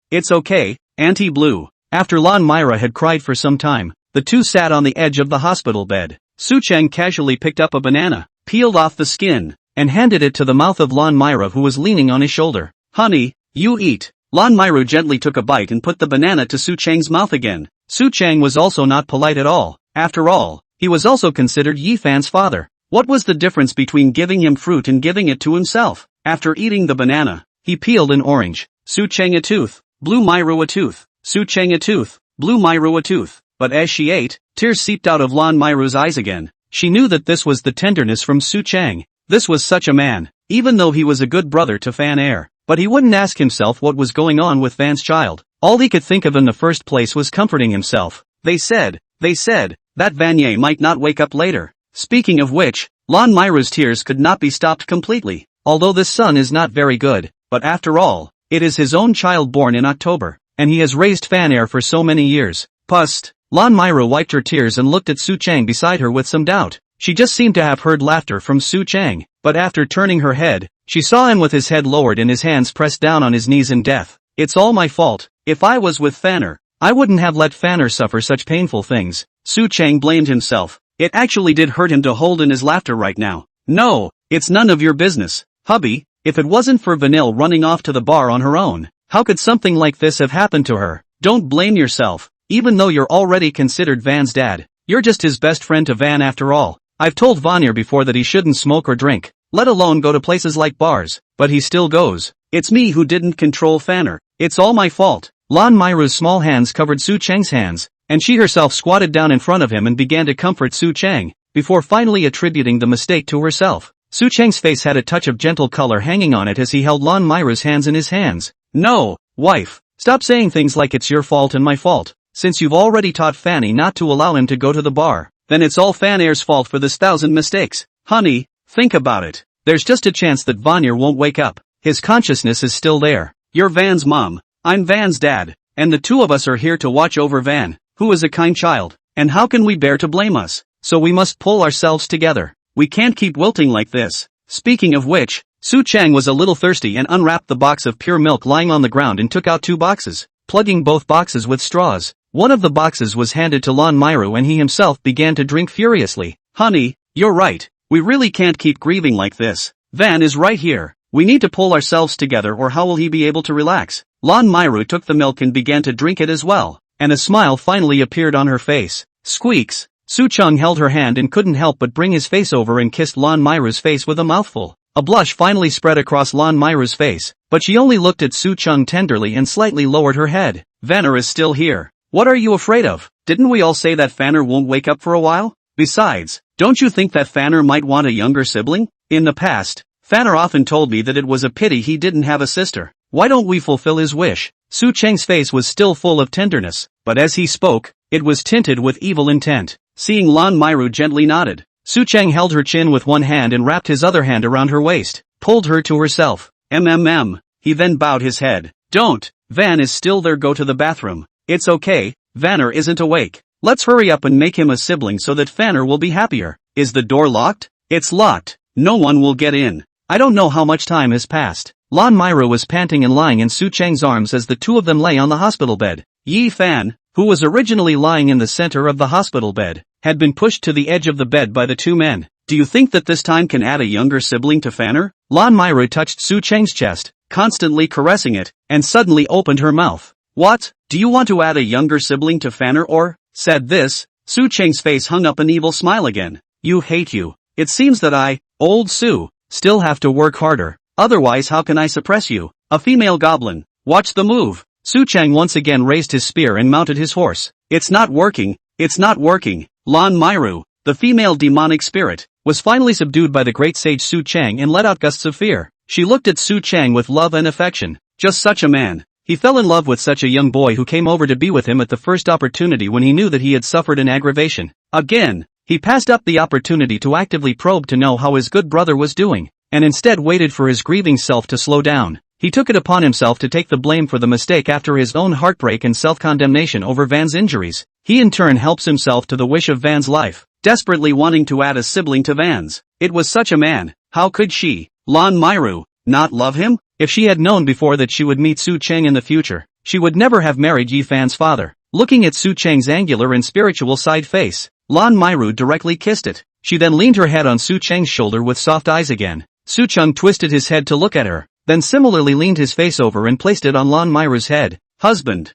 Auntie Blue. After Lan Meirou had cried for some time, the two sat on the edge of the hospital bed. Su Chang casually picked up a banana, peeled off the skin, and handed it to the mouth of Lan Meirou, who was leaning on his shoulder. Honey, you eat. Lan Meirou gently took a bite and put the banana to Su Chang's mouth again. Su Chang was also not polite at all. After all, he was also considered Yi Fan's father. What was the difference between giving him fruit and giving it to himself? After eating the banana, he peeled an orange. Su Chang a tooth, Blue Meirou a tooth. Su Chang a tooth, Blue Meirou a tooth. But as she ate, tears seeped out of Lan Meirou's eyes again. She knew that this was the tenderness from Su Chang. This was such a man, even though he was a good brother to Fan Er. But he wouldn't ask himself what was going on with Van's child. All he could think of in the first place was comforting himself. They said, that Vanye might not wake up later. Speaking of which, Lan Meirou's tears could not be stopped completely. Although this son is not very good, but after all, it is his own child born in October, and he has raised Fan Er for so many years. Pust. Lan Meirou wiped her tears and looked at Su Chang beside her with some doubt. She just seemed to have heard laughter from Su Chang, but after turning her head, she saw him with his head lowered and his hands pressed down on his knees in death. It's all my fault. If I was with Fan Er, I wouldn't have let Fan Er suffer such painful things. Su Chang blamed himself. It actually did hurt him to hold in his laughter right now. No, it's none of your business, hubby. If it wasn't for Vanille running off to the bar on her own, how could something like this have happened to her? Don't blame yourself. Even though you're already considered Van's dad, you're just his best friend to Van after all. I've told Vanier before that he shouldn't smoke or drink, let alone go to places like bars, but he still goes. It's me who didn't control Fanner. It's all my fault. Lan Meirou's small hands covered Su Chang's hands, and she herself squatted down in front of him and began to comfort Su Chang, before finally attributing the mistake to herself. Su Chang's face had a touch of gentle color hanging on it as he held Lan Meirou's hands in his hands. No, wife, stop saying things like it's your fault and my fault. Since you've already taught Fanny not to allow him to go to the bar, then it's all Fan Er's fault for this 1,000 mistakes. Honey, think about it. There's just a chance that Vanier won't wake up. His consciousness is still there. You're Van's mom. I'm Van's dad. And the two of us are here to watch over Van, who is a kind child. And how can we bear to blame us? So we must pull ourselves together. We can't keep wilting like this. Speaking of which, Su Chang was a little thirsty and unwrapped the box of pure milk lying on the ground and took out 2 boxes, plugging both boxes with straws. One of the boxes was handed to Lan Meirou and he himself began to drink furiously. Honey, you're right. We really can't keep grieving like this. Van is right here. We need to pull ourselves together or how will he be able to relax? Lan Meirou took the milk and began to drink it as well, and a smile finally appeared on her face. Squeaks. Su Chang held her hand and couldn't help but bring his face over and kissed Lan Meirou's face with a mouthful. A blush finally spread across Lan Meirou's face, but she only looked at Su Chang tenderly and slightly lowered her head. Vanner is still here. What are you afraid of? Didn't we all say that Fanner won't wake up for a while? Besides, don't you think that Fanner might want a younger sibling? In the past, Fanner often told me that it was a pity he didn't have a sister. Why don't we fulfill his wish? Su Chang's face was still full of tenderness, but as he spoke, it was tinted with evil intent. Seeing Lan Meirou gently nodded, Su Chang held her chin with one hand and wrapped his other hand around her waist, pulled her to herself. He then bowed his head. Don't. Van is still there. Go to the bathroom. It's okay, Vanner isn't awake. Let's hurry up and make him a sibling so that Fanner will be happier. Is the door locked? It's locked. No one will get in. I don't know how much time has passed. Lan Meirou was panting and lying in Su Cheng's arms as the two of them lay on the hospital bed. Yi Fan, who was originally lying in the center of the hospital bed, had been pushed to the edge of the bed by the two men. Do you think that this time can add a younger sibling to Fanner? Lan Meirou touched Su Cheng's chest, constantly caressing it, and suddenly opened her mouth. What? Do you want to add a younger sibling to Fanner or? Said this, Su Cheng's face hung up an evil smile again. You hate you. It seems that I, old Su, still have to work harder. Otherwise how can I suppress you? A female goblin. Watch the move. Su Cheng once again raised his spear and mounted his horse. It's not working. It's not working. Lan Meirou, the female demonic spirit, was finally subdued by the great sage Su Cheng and let out gusts of fear. She looked at Su Cheng with love and affection. Just such a man. He fell in love with such a young boy who came over to be with him at the first opportunity when he knew that he had suffered an aggravation. Again, he passed up the opportunity to actively probe to know how his good brother was doing, and instead waited for his grieving self to slow down. He took it upon himself to take the blame for the mistake after his own heartbreak and self-condemnation over Van's injuries. He in turn helps himself to the wish of Van's life, desperately wanting to add a sibling to Van's. It was such a man. How could she, Lan Meirou, not love him? If she had known before that she would meet Su Cheng in the future, she would never have married Yi Fan's father. Looking at Su Cheng's angular and spiritual side face, Lan Meirou directly kissed it. She then leaned her head on Su Cheng's shoulder with soft eyes again. Su Cheng twisted his head to look at her, then similarly leaned his face over and placed it on Lan Meirou's head. Husband.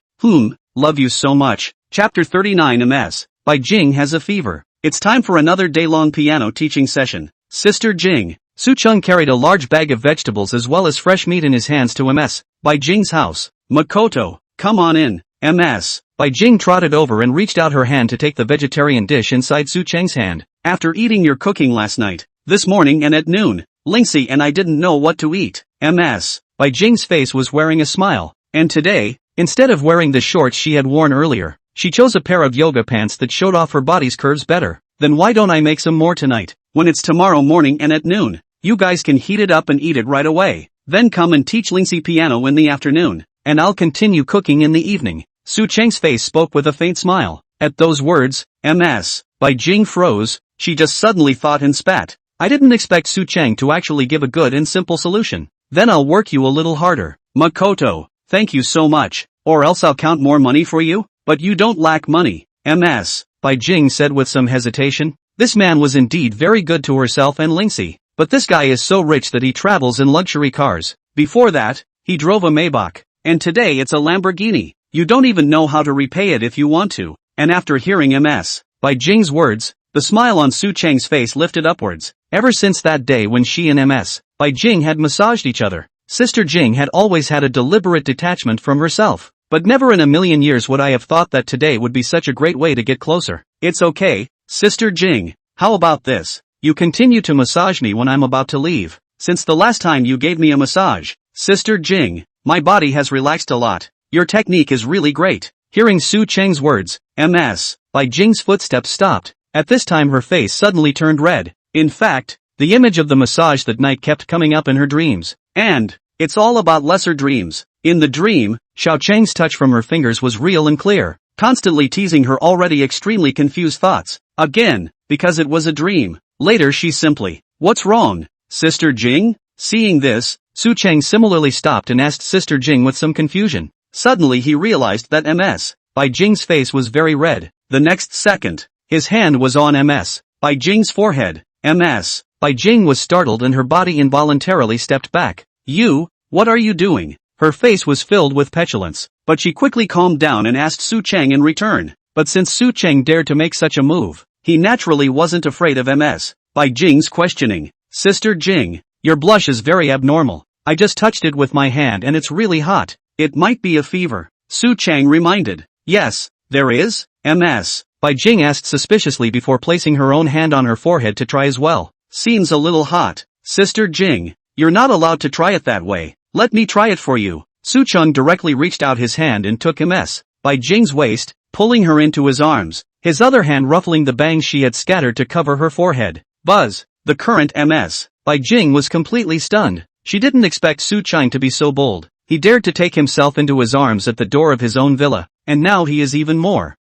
Love you so much. Chapter 39 MS. By Jing has a fever. It's time for another day-long piano teaching session. Sister Jing. Su Cheng carried a large bag of vegetables as well as fresh meat in his hands to MS. By Jing's house. Makoto, come on in. MS. By Jing trotted over and reached out her hand to take the vegetarian dish inside Su Cheng's hand. After eating your cooking last night, this morning and at noon, Lingxi and I didn't know what to eat. MS. By Jing's face was wearing a smile. And today, instead of wearing the shorts she had worn earlier, she chose a pair of yoga pants that showed off her body's curves better. Then why don't I make some more tonight, when it's tomorrow morning and at noon? You guys can heat it up and eat it right away. Then come and teach Lingxi piano in the afternoon, and I'll continue cooking in the evening. Su Cheng's face spoke with a faint smile. At those words, MS. By Jing froze. She just suddenly thought and spat. I didn't expect Su Cheng to actually give a good and simple solution. Then I'll work you a little harder. Makoto, thank you so much, or else I'll count more money for you. But you don't lack money. MS. By Jing said with some hesitation. This man was indeed very good to herself and Lingxi. But this guy is so rich that he travels in luxury cars. Before that, he drove a Maybach. And today it's a Lamborghini. You don't even know how to repay it if you want to. And after hearing MS. By Jing's words, the smile on Su Cheng's face lifted upwards. Ever since that day when she and MS. By Jing had massaged each other, Sister Jing had always had a deliberate detachment from herself. But never in a million years would I have thought that today would be such a great way to get closer. It's okay, Sister Jing. How about this? You continue to massage me when I'm about to leave. Since the last time you gave me a massage, Sister Jing, my body has relaxed a lot. Your technique is really great. Hearing Su Cheng's words, MS. By Jing's footsteps stopped. At this time her face suddenly turned red. In fact, the image of the massage that night kept coming up in her dreams. And, it's all about lesser dreams. In the dream, Xiao Cheng's touch from her fingers was real and clear, constantly teasing her already extremely confused thoughts. Again, because it was a dream. Later she simply, what's wrong, Sister Jing? Seeing this, Su Cheng similarly stopped and asked Sister Jing with some confusion. Suddenly he realized that MS. By Jing's face was very red. The next second, his hand was on MS. By Jing's forehead. MS. By Jing was startled and her body involuntarily stepped back. You, what are you doing? Her face was filled with petulance, but she quickly calmed down and asked Su Cheng in return. But since Su Cheng dared to make such a move, he naturally wasn't afraid of MS. By Jing's questioning. Sister Jing, your blush is very abnormal. I just touched it with my hand and it's really hot. It might be a fever. Su Cheng reminded. Yes, there is, MS. By Jing asked suspiciously before placing her own hand on her forehead to try as well. Seems a little hot. Sister Jing, you're not allowed to try it that way. Let me try it for you. Su Cheng directly reached out his hand and took MS. By Jing's waist, pulling her into his arms, his other hand ruffling the bangs she had scattered to cover her forehead. Buzz, the current MS. By Jing was completely stunned. She didn't expect Su Cheng to be so bold. He dared to take himself into his arms at the door of his own villa, and now he is even more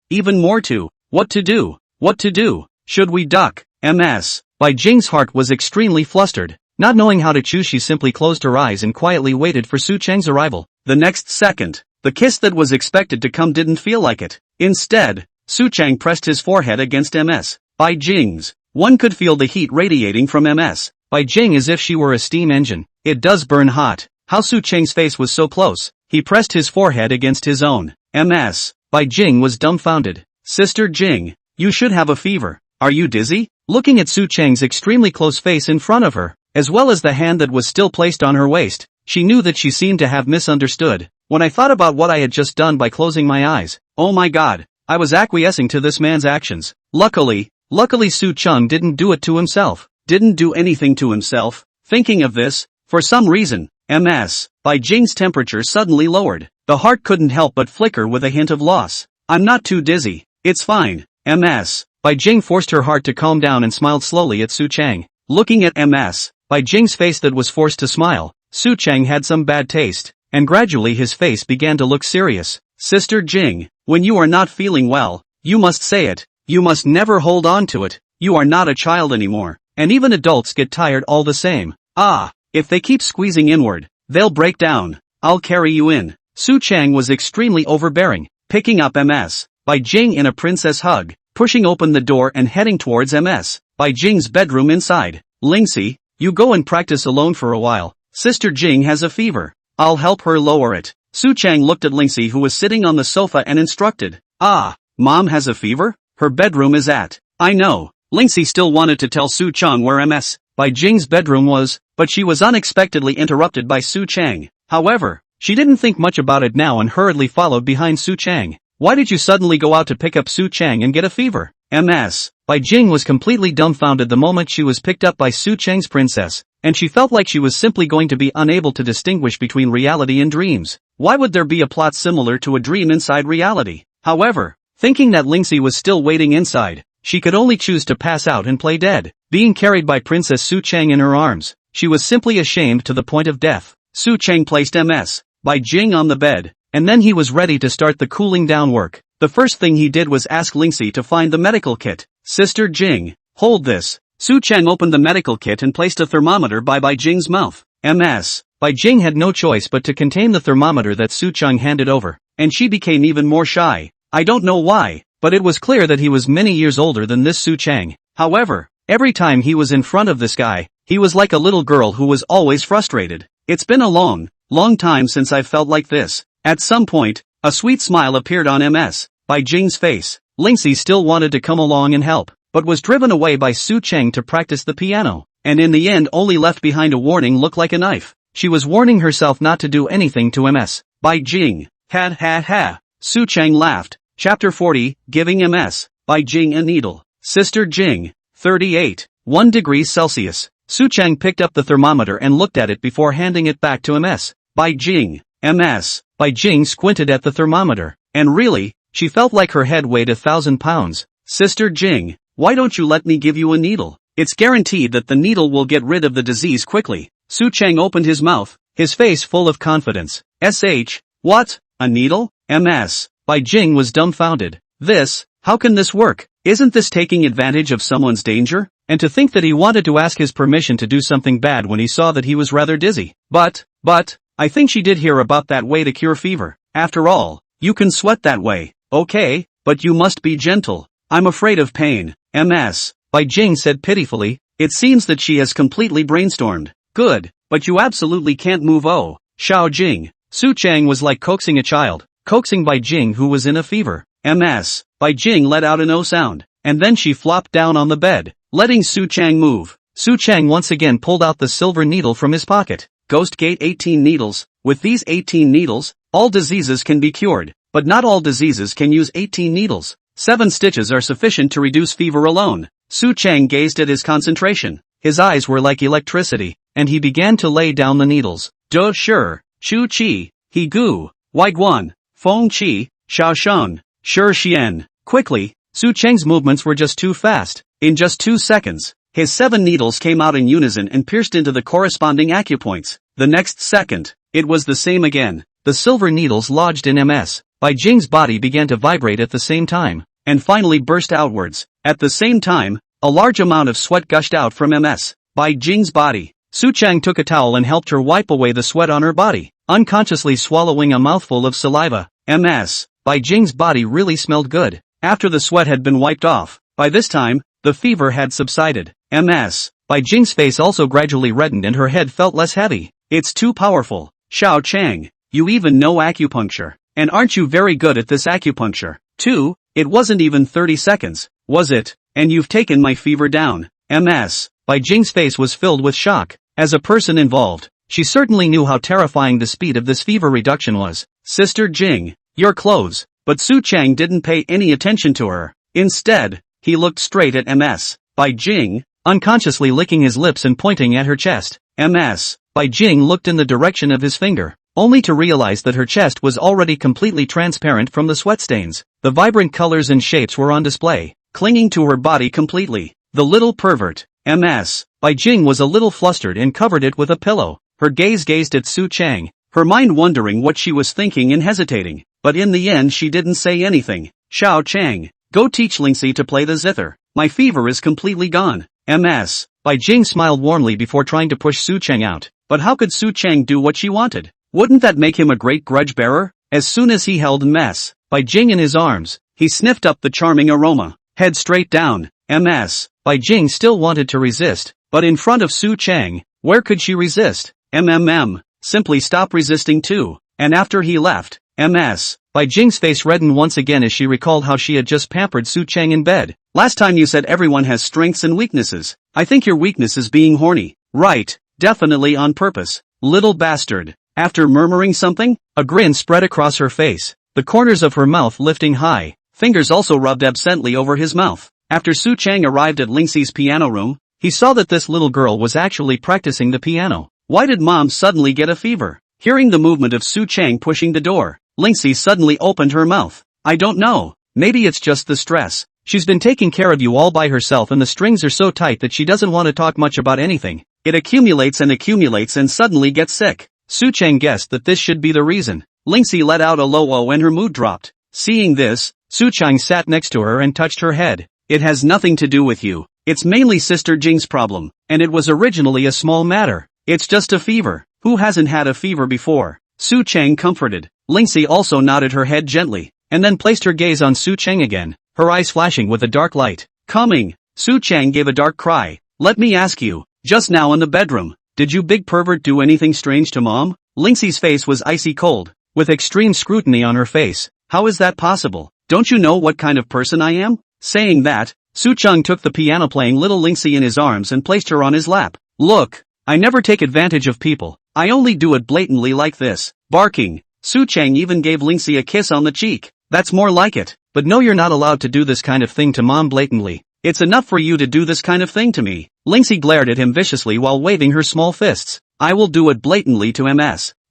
too. What to do? What to do? Should we duck? MS. By Jing's heart was extremely flustered. Not knowing how to choose, she simply closed her eyes and quietly waited for Su Cheng's arrival. The next second, the kiss that was expected to come didn't feel like it. Instead, Su Cheng pressed his forehead against Ms. Bai Jing's. One could feel the heat radiating from Ms. Bai Jing as if she were a steam engine. It does burn hot. How Su Cheng's face was so close. He pressed his forehead against his own. Ms. Bai Jing was dumbfounded. Sister Jing, you should have a fever. Are you dizzy? Looking at Su Cheng's extremely close face in front of her, as well as the hand that was still placed on her waist, she knew that she seemed to have misunderstood. When I thought about what I had just done by closing my eyes, oh my god, I was acquiescing to this man's actions. Luckily Su Cheng didn't do it to himself. Didn't do anything to himself. Thinking of this, for some reason, Ms. Bai Jing's temperature suddenly lowered. The heart couldn't help but flicker with a hint of loss. I'm not too dizzy. It's fine. Ms. Bai Jing forced her heart to calm down and smiled slowly at Su Cheng. Looking at Ms. Bai Jing's face that was forced to smile, Su Cheng had some bad taste, and gradually his face began to look serious. Sister Jing, when you are not feeling well, you must say it. You must never hold on to it. You are not a child anymore, and even adults get tired all the same. If they keep squeezing inward, they'll break down. I'll carry you in. Su Cheng was extremely overbearing, picking up Ms. Bai Jing in a princess hug, pushing open the door and heading towards Ms. Bai Jing's bedroom inside. Lingxi, you go and practice alone for a while. Sister Jing has a fever. I'll help her lower it. Su Cheng looked at Lingxi, who was sitting on the sofa, and instructed. Mom has a fever? Her bedroom is at. I know. Lingxi still wanted to tell Su Cheng where Ms. Bai Jing's bedroom was, but she was unexpectedly interrupted by Su Cheng. However, she didn't think much about it now and hurriedly followed behind Su Cheng. Why did you suddenly go out to pick up Su Cheng and get a fever? Ms. Bai Jing was completely dumbfounded the moment she was picked up by Su Cheng's princess, and she felt like she was simply going to be unable to distinguish between reality and dreams. Why would there be a plot similar to a dream inside reality? However, thinking that Lingxi was still waiting inside, she could only choose to pass out and play dead. Being carried by Princess Su Cheng in her arms, she was simply ashamed to the point of death. Su Cheng placed Ms. Bai Jing on the bed, and then he was ready to start the cooling down work. The first thing he did was ask Lingxi to find the medical kit. Sister Jing, hold this. Su Cheng opened the medical kit and placed a thermometer by Bai Jing's mouth. Ms. Bai Jing had no choice but to contain the thermometer that Su Cheng handed over, and she became even more shy. I don't know why, but it was clear that he was many years older than this Su Cheng. However, every time he was in front of this guy, he was like a little girl who was always frustrated. It's been a long time since I've felt like this. At some point, a sweet smile appeared on Ms. Bai Jing's face. Lingxi still wanted to come along and help, but was driven away by Su Cheng to practice the piano, and in the end only left behind a warning look like a knife. She was warning herself not to do anything to Ms. Bai Jing. Ha ha ha. Su Cheng laughed. Chapter 40, Giving Ms. Bai Jing a Needle. Sister Jing. 38. 1 degrees Celsius. Su Cheng picked up the thermometer and looked at it before handing it back to Ms. Bai Jing. Ms. Bai Jing squinted at the thermometer, and really, she felt like her head weighed 1,000 pounds. Sister Jing, why don't you let me give you a needle? It's guaranteed that the needle will get rid of the disease quickly. Su Cheng opened his mouth, his face full of confidence. What? A needle? Ms. Bai Jing was dumbfounded. How can this work? Isn't this taking advantage of someone's danger? And to think that he wanted to ask his permission to do something bad when he saw that he was rather dizzy. But, I think she did hear about that way to cure fever. After all, you can sweat that way. Okay, but you must be gentle. I'm afraid of pain. Ms. Bai Jing said pitifully. It seems that she has completely brainstormed. Good, but you absolutely can't move. Oh, Xiao Jing. Su Cheng was like coaxing a child, coaxing Bai Jing who was in a fever. Ms. Bai Jing let out an O sound, and then she flopped down on the bed, letting Su Cheng move. Su Cheng once again pulled out the silver needle from his pocket. Ghost Gate 18 needles. With these 18 needles, all diseases can be cured, but not all diseases can use 18 needles. 7 stitches are sufficient to reduce fever alone. Su Cheng gazed at his concentration. His eyes were like electricity, and he began to lay down the needles. Do Sure, Chu Qi, He Gu, Wai Guan, Feng Qi, Xiao Sheng, Shi Xian. Quickly, Su Cheng's movements were just too fast. In just 2 seconds, his 7 needles came out in unison and pierced into the corresponding acupoints. The next second, it was the same again. The silver needles lodged in Ms. Bai Jing's body began to vibrate at the same time, and finally burst outwards. At the same time, a large amount of sweat gushed out from Ms. Bai Jing's body. Su Chang took a towel and helped her wipe away the sweat on her body, unconsciously swallowing a mouthful of saliva. Bai Jing's body really smelled good. After the sweat had been wiped off, by this time, the fever had subsided. Bai Jing's face also gradually reddened and her head felt less heavy. It's too powerful. Xiao Chang, you even know acupuncture. And aren't you very good at this acupuncture, too? It wasn't even 30 seconds, was it? And you've taken my fever down. Bai Jing's face was filled with shock. As a person involved, she certainly knew how terrifying the speed of this fever reduction was. Sister Jing, your clothes. But Su Chang didn't pay any attention to her. Instead, he looked straight at Bai Jing, unconsciously licking his lips and pointing at her chest. Bai Jing looked in the direction of his finger, only to realize that her chest was already completely transparent from the sweat stains. The vibrant colors and shapes were on display, clinging to her body completely. The little pervert. Bai Jing was a little flustered and covered it with a pillow. Her gaze gazed at Su Chang, her mind wondering what she was thinking and hesitating. But in the end she didn't say anything. Xiao Chang, go teach Lingxi to play the zither. My fever is completely gone. Bai Jing smiled warmly before trying to push Su Chang out. But how could Su Chang do what she wanted? Wouldn't that make him a great grudge bearer? As soon as he held Bai Jing in his arms, he sniffed up the charming aroma. Head straight down. Bai Jing still wanted to resist, but in front of Su Chang, where could she resist? Simply stop resisting too. And after he left, Bai Jing's face reddened once again as she recalled how she had just pampered Su Chang in bed. Last time you said everyone has strengths and weaknesses. I think your weakness is being horny. Right, definitely on purpose. Little bastard. After murmuring something, a grin spread across her face, the corners of her mouth lifting high. Fingers also rubbed absently over his mouth. After Su Chang arrived at Lingxi's piano room, he saw that this little girl was actually practicing the piano. Why did mom suddenly get a fever? Hearing the movement of Su Chang pushing the door, Lingxi suddenly opened her mouth. I don't know. Maybe it's just the stress. She's been taking care of you all by herself and the strings are so tight that she doesn't want to talk much about anything. It accumulates and suddenly gets sick. Su Chang guessed that this should be the reason. Lingxi let out a low oh and her mood dropped. Seeing this, Su Chang sat next to her and touched her head. It has nothing to do with you. It's mainly Sister Jing's problem, and it was originally a small matter. It's just a fever. Who hasn't had a fever before? Su Chang comforted. Lingxi also nodded her head gently, and then placed her gaze on Su Chang again, her eyes flashing with a dark light. Coming. Su Chang gave a dark cry. Let me ask you, just now in the bedroom, did you big pervert do anything strange to mom? Lingxi's face was icy cold, with extreme scrutiny on her face. How is that possible? Don't you know what kind of person I am? Saying that, Su Chang took the piano-playing little Lingxi in his arms and placed her on his lap. Look, I never take advantage of people. I only do it blatantly like this. Barking. Su Chang even gave Lingxi a kiss on the cheek. That's more like it. But no, you're not allowed to do this kind of thing to mom blatantly. It's enough for you to do this kind of thing to me. Lingxi glared at him viciously while waving her small fists. I will do it blatantly to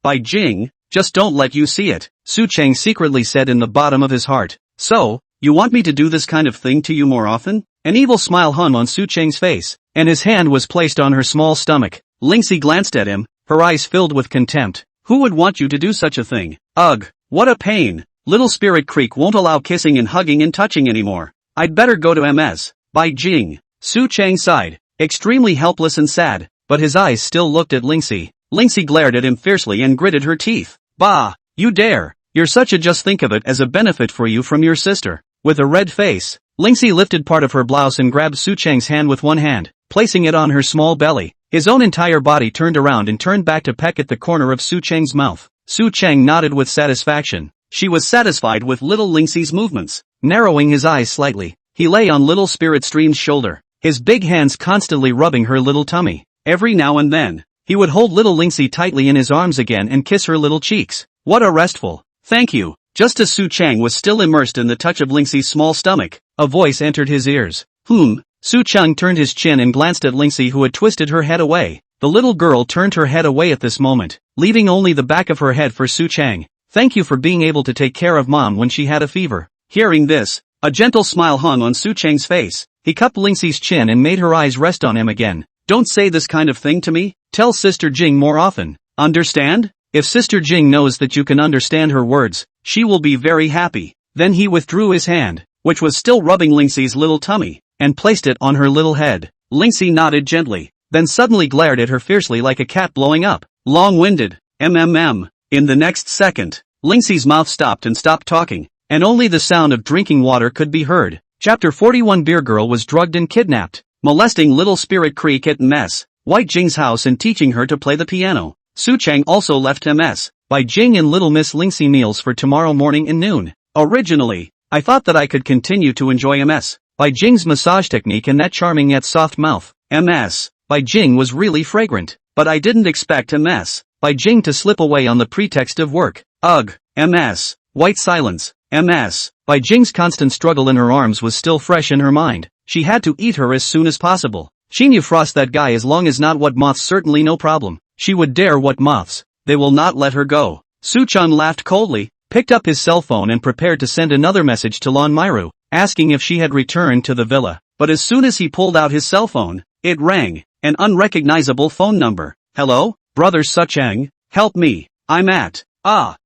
Bai Jing, just don't let you see it. Su Chang secretly said in the bottom of his heart. So, you want me to do this kind of thing to you more often? An evil smile hung on Su Chang's face, and his hand was placed on her small stomach. Lingxi glanced at him, her eyes filled with contempt. Who would want you to do such a thing? Ugh, what a pain. Little Spirit Creek won't allow kissing and hugging and touching anymore. I'd better go to Bai Jing. Su Chang sighed, extremely helpless and sad, but his eyes still looked at Lingxi. Lingxi glared at him fiercely and gritted her teeth. Bah, you dare. You're such a just think of it as a benefit for you from your sister. With a red face, Lingxi lifted part of her blouse and grabbed Su Chang's hand with one hand, placing it on her small belly. His own entire body turned around and turned back to peck at the corner of Su Chang's mouth. Su Chang nodded with satisfaction. She was satisfied with little Lingxi's movements. Narrowing his eyes slightly, he lay on little Spirit Stream's shoulder, his big hands constantly rubbing her little tummy. Every now and then, he would hold little Lingxi tightly in his arms again and kiss her little cheeks. What a restful. Thank you. Just as Su Chang was still immersed in the touch of Lingxi's small stomach, a voice entered his ears. Su Chang turned his chin and glanced at Lingxi, who had twisted her head away. The little girl turned her head away at this moment, leaving only the back of her head for Su Chang. Thank you for being able to take care of mom when she had a fever. Hearing this, a gentle smile hung on Su Chang's face. He cupped Lingxi's chin and made her eyes rest on him again. Don't say this kind of thing to me. Tell Sister Jing more often. Understand? If Sister Jing knows that you can understand her words, she will be very happy. Then he withdrew his hand, which was still rubbing Lingxi's little tummy, and placed it on her little head. Lingxi nodded gently. then suddenly glared at her fiercely like a cat blowing up. Long-winded. In the next second, Lingxi's mouth stopped and stopped talking, and only the sound of drinking water could be heard. Chapter 41. Beer Girl was drugged and kidnapped, molesting little Spirit Creek at MS. White Jing's house and teaching her to play the piano. Su Chang also left MS. By Jing and Little Miss Lingxi meals for tomorrow morning and noon. Originally, I thought that I could continue to enjoy MS. By Jing's massage technique and that charming yet soft mouth. MS. By Jing was really fragrant. But I didn't expect MS. By Jing to slip away on the pretext of work. Ugh. MS. White silence. MS. By Jing's constant struggle in her arms was still fresh in her mind. She had to eat her as soon as possible. She knew frost that guy as long as not what moths, certainly no problem. She would dare what moths. They will not let her go. Su Chun laughed coldly, picked up his cell phone and prepared to send another message to Lan Meirou, asking if she had returned to the villa. But as soon as he pulled out his cell phone, it rang. An unrecognizable phone number. Hello, brother Su Chang, help me. I'm at.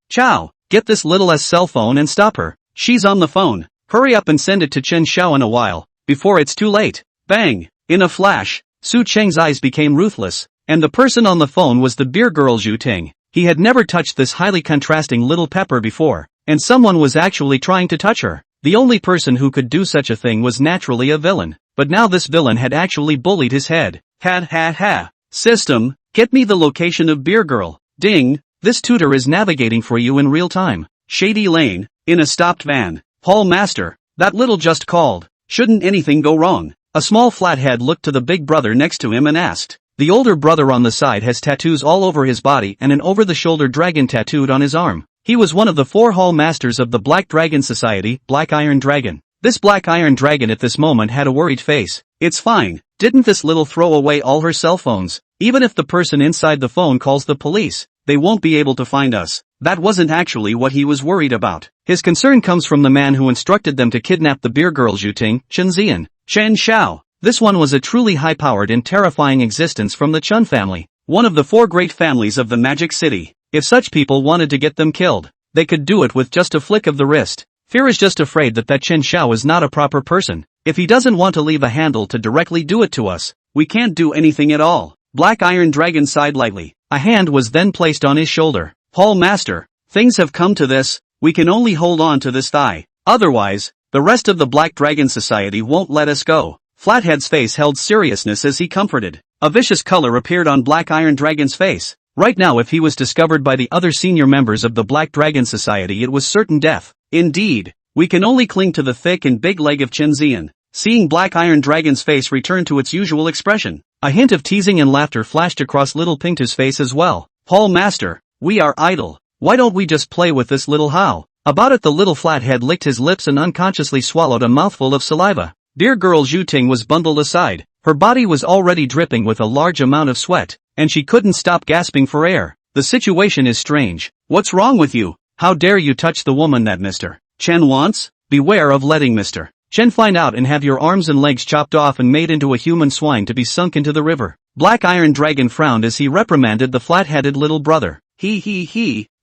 Chow. Get this little S cell phone and stop her. She's on the phone. Hurry up and send it to Chen Xiao in a while, before it's too late. Bang. In a flash, Su Cheng's eyes became ruthless, and the person on the phone was the beer girl Zhu Ting. He had never touched this highly contrasting little pepper before, and someone was actually trying to touch her. The only person who could do such a thing was naturally a villain, but now this villain had actually bullied his head. Ha. System, get me the location of beer girl. Ding, this tutor is navigating for you in real time. Shady Lane, in a stopped van. Hall Master, that little just called. Shouldn't anything go wrong? A small flathead looked to the big brother next to him and asked. The older brother on the side has tattoos all over his body and an over-the-shoulder dragon tattooed on his arm. He was one of the 4 hall masters of the Black Dragon Society, Black Iron Dragon. This Black Iron Dragon at this moment had a worried face. It's fine, didn't this little throw away all her cell phones? Even if the person inside the phone calls the police, they won't be able to find us. That wasn't actually what he was worried about. His concern comes from the man who instructed them to kidnap the beer girl Zhu Ting, Chen Xian. Chen Xiao. This one was a truly high-powered and terrifying existence from the Chun family, one of the 4 great families of the Magic City. If such people wanted to get them killed, they could do it with just a flick of the wrist. Fear is just afraid that Chen Xiao is not a proper person. If he doesn't want to leave a handle to directly do it to us, we can't do anything at all. Black Iron Dragon sighed lightly. A hand was then placed on his shoulder. Hall Master, things have come to this, we can only hold on to this thigh. Otherwise, the rest of the Black Dragon Society won't let us go. Flathead's face held seriousness as he comforted. A vicious color appeared on Black Iron Dragon's face. Right now if he was discovered by the other senior members of the Black Dragon Society it was certain death. Indeed, we can only cling to the thick and big leg of Chen Xian. Seeing Black Iron Dragon's face return to its usual expression, a hint of teasing and laughter flashed across Little Pingtu's face as well. Hall Master, we are idle. Why don't we just play with this little how? About it the little flathead licked his lips and unconsciously swallowed a mouthful of saliva. Dear girl Zhu Ting was bundled aside. Her body was already dripping with a large amount of sweat, and she couldn't stop gasping for air. The situation is strange. What's wrong with you? How dare you touch the woman that Mr. Chen wants? Beware of letting Mr. Chen find out and have your arms and legs chopped off and made into a human swine to be sunk into the river. Black Iron Dragon frowned as he reprimanded the flat-headed little brother.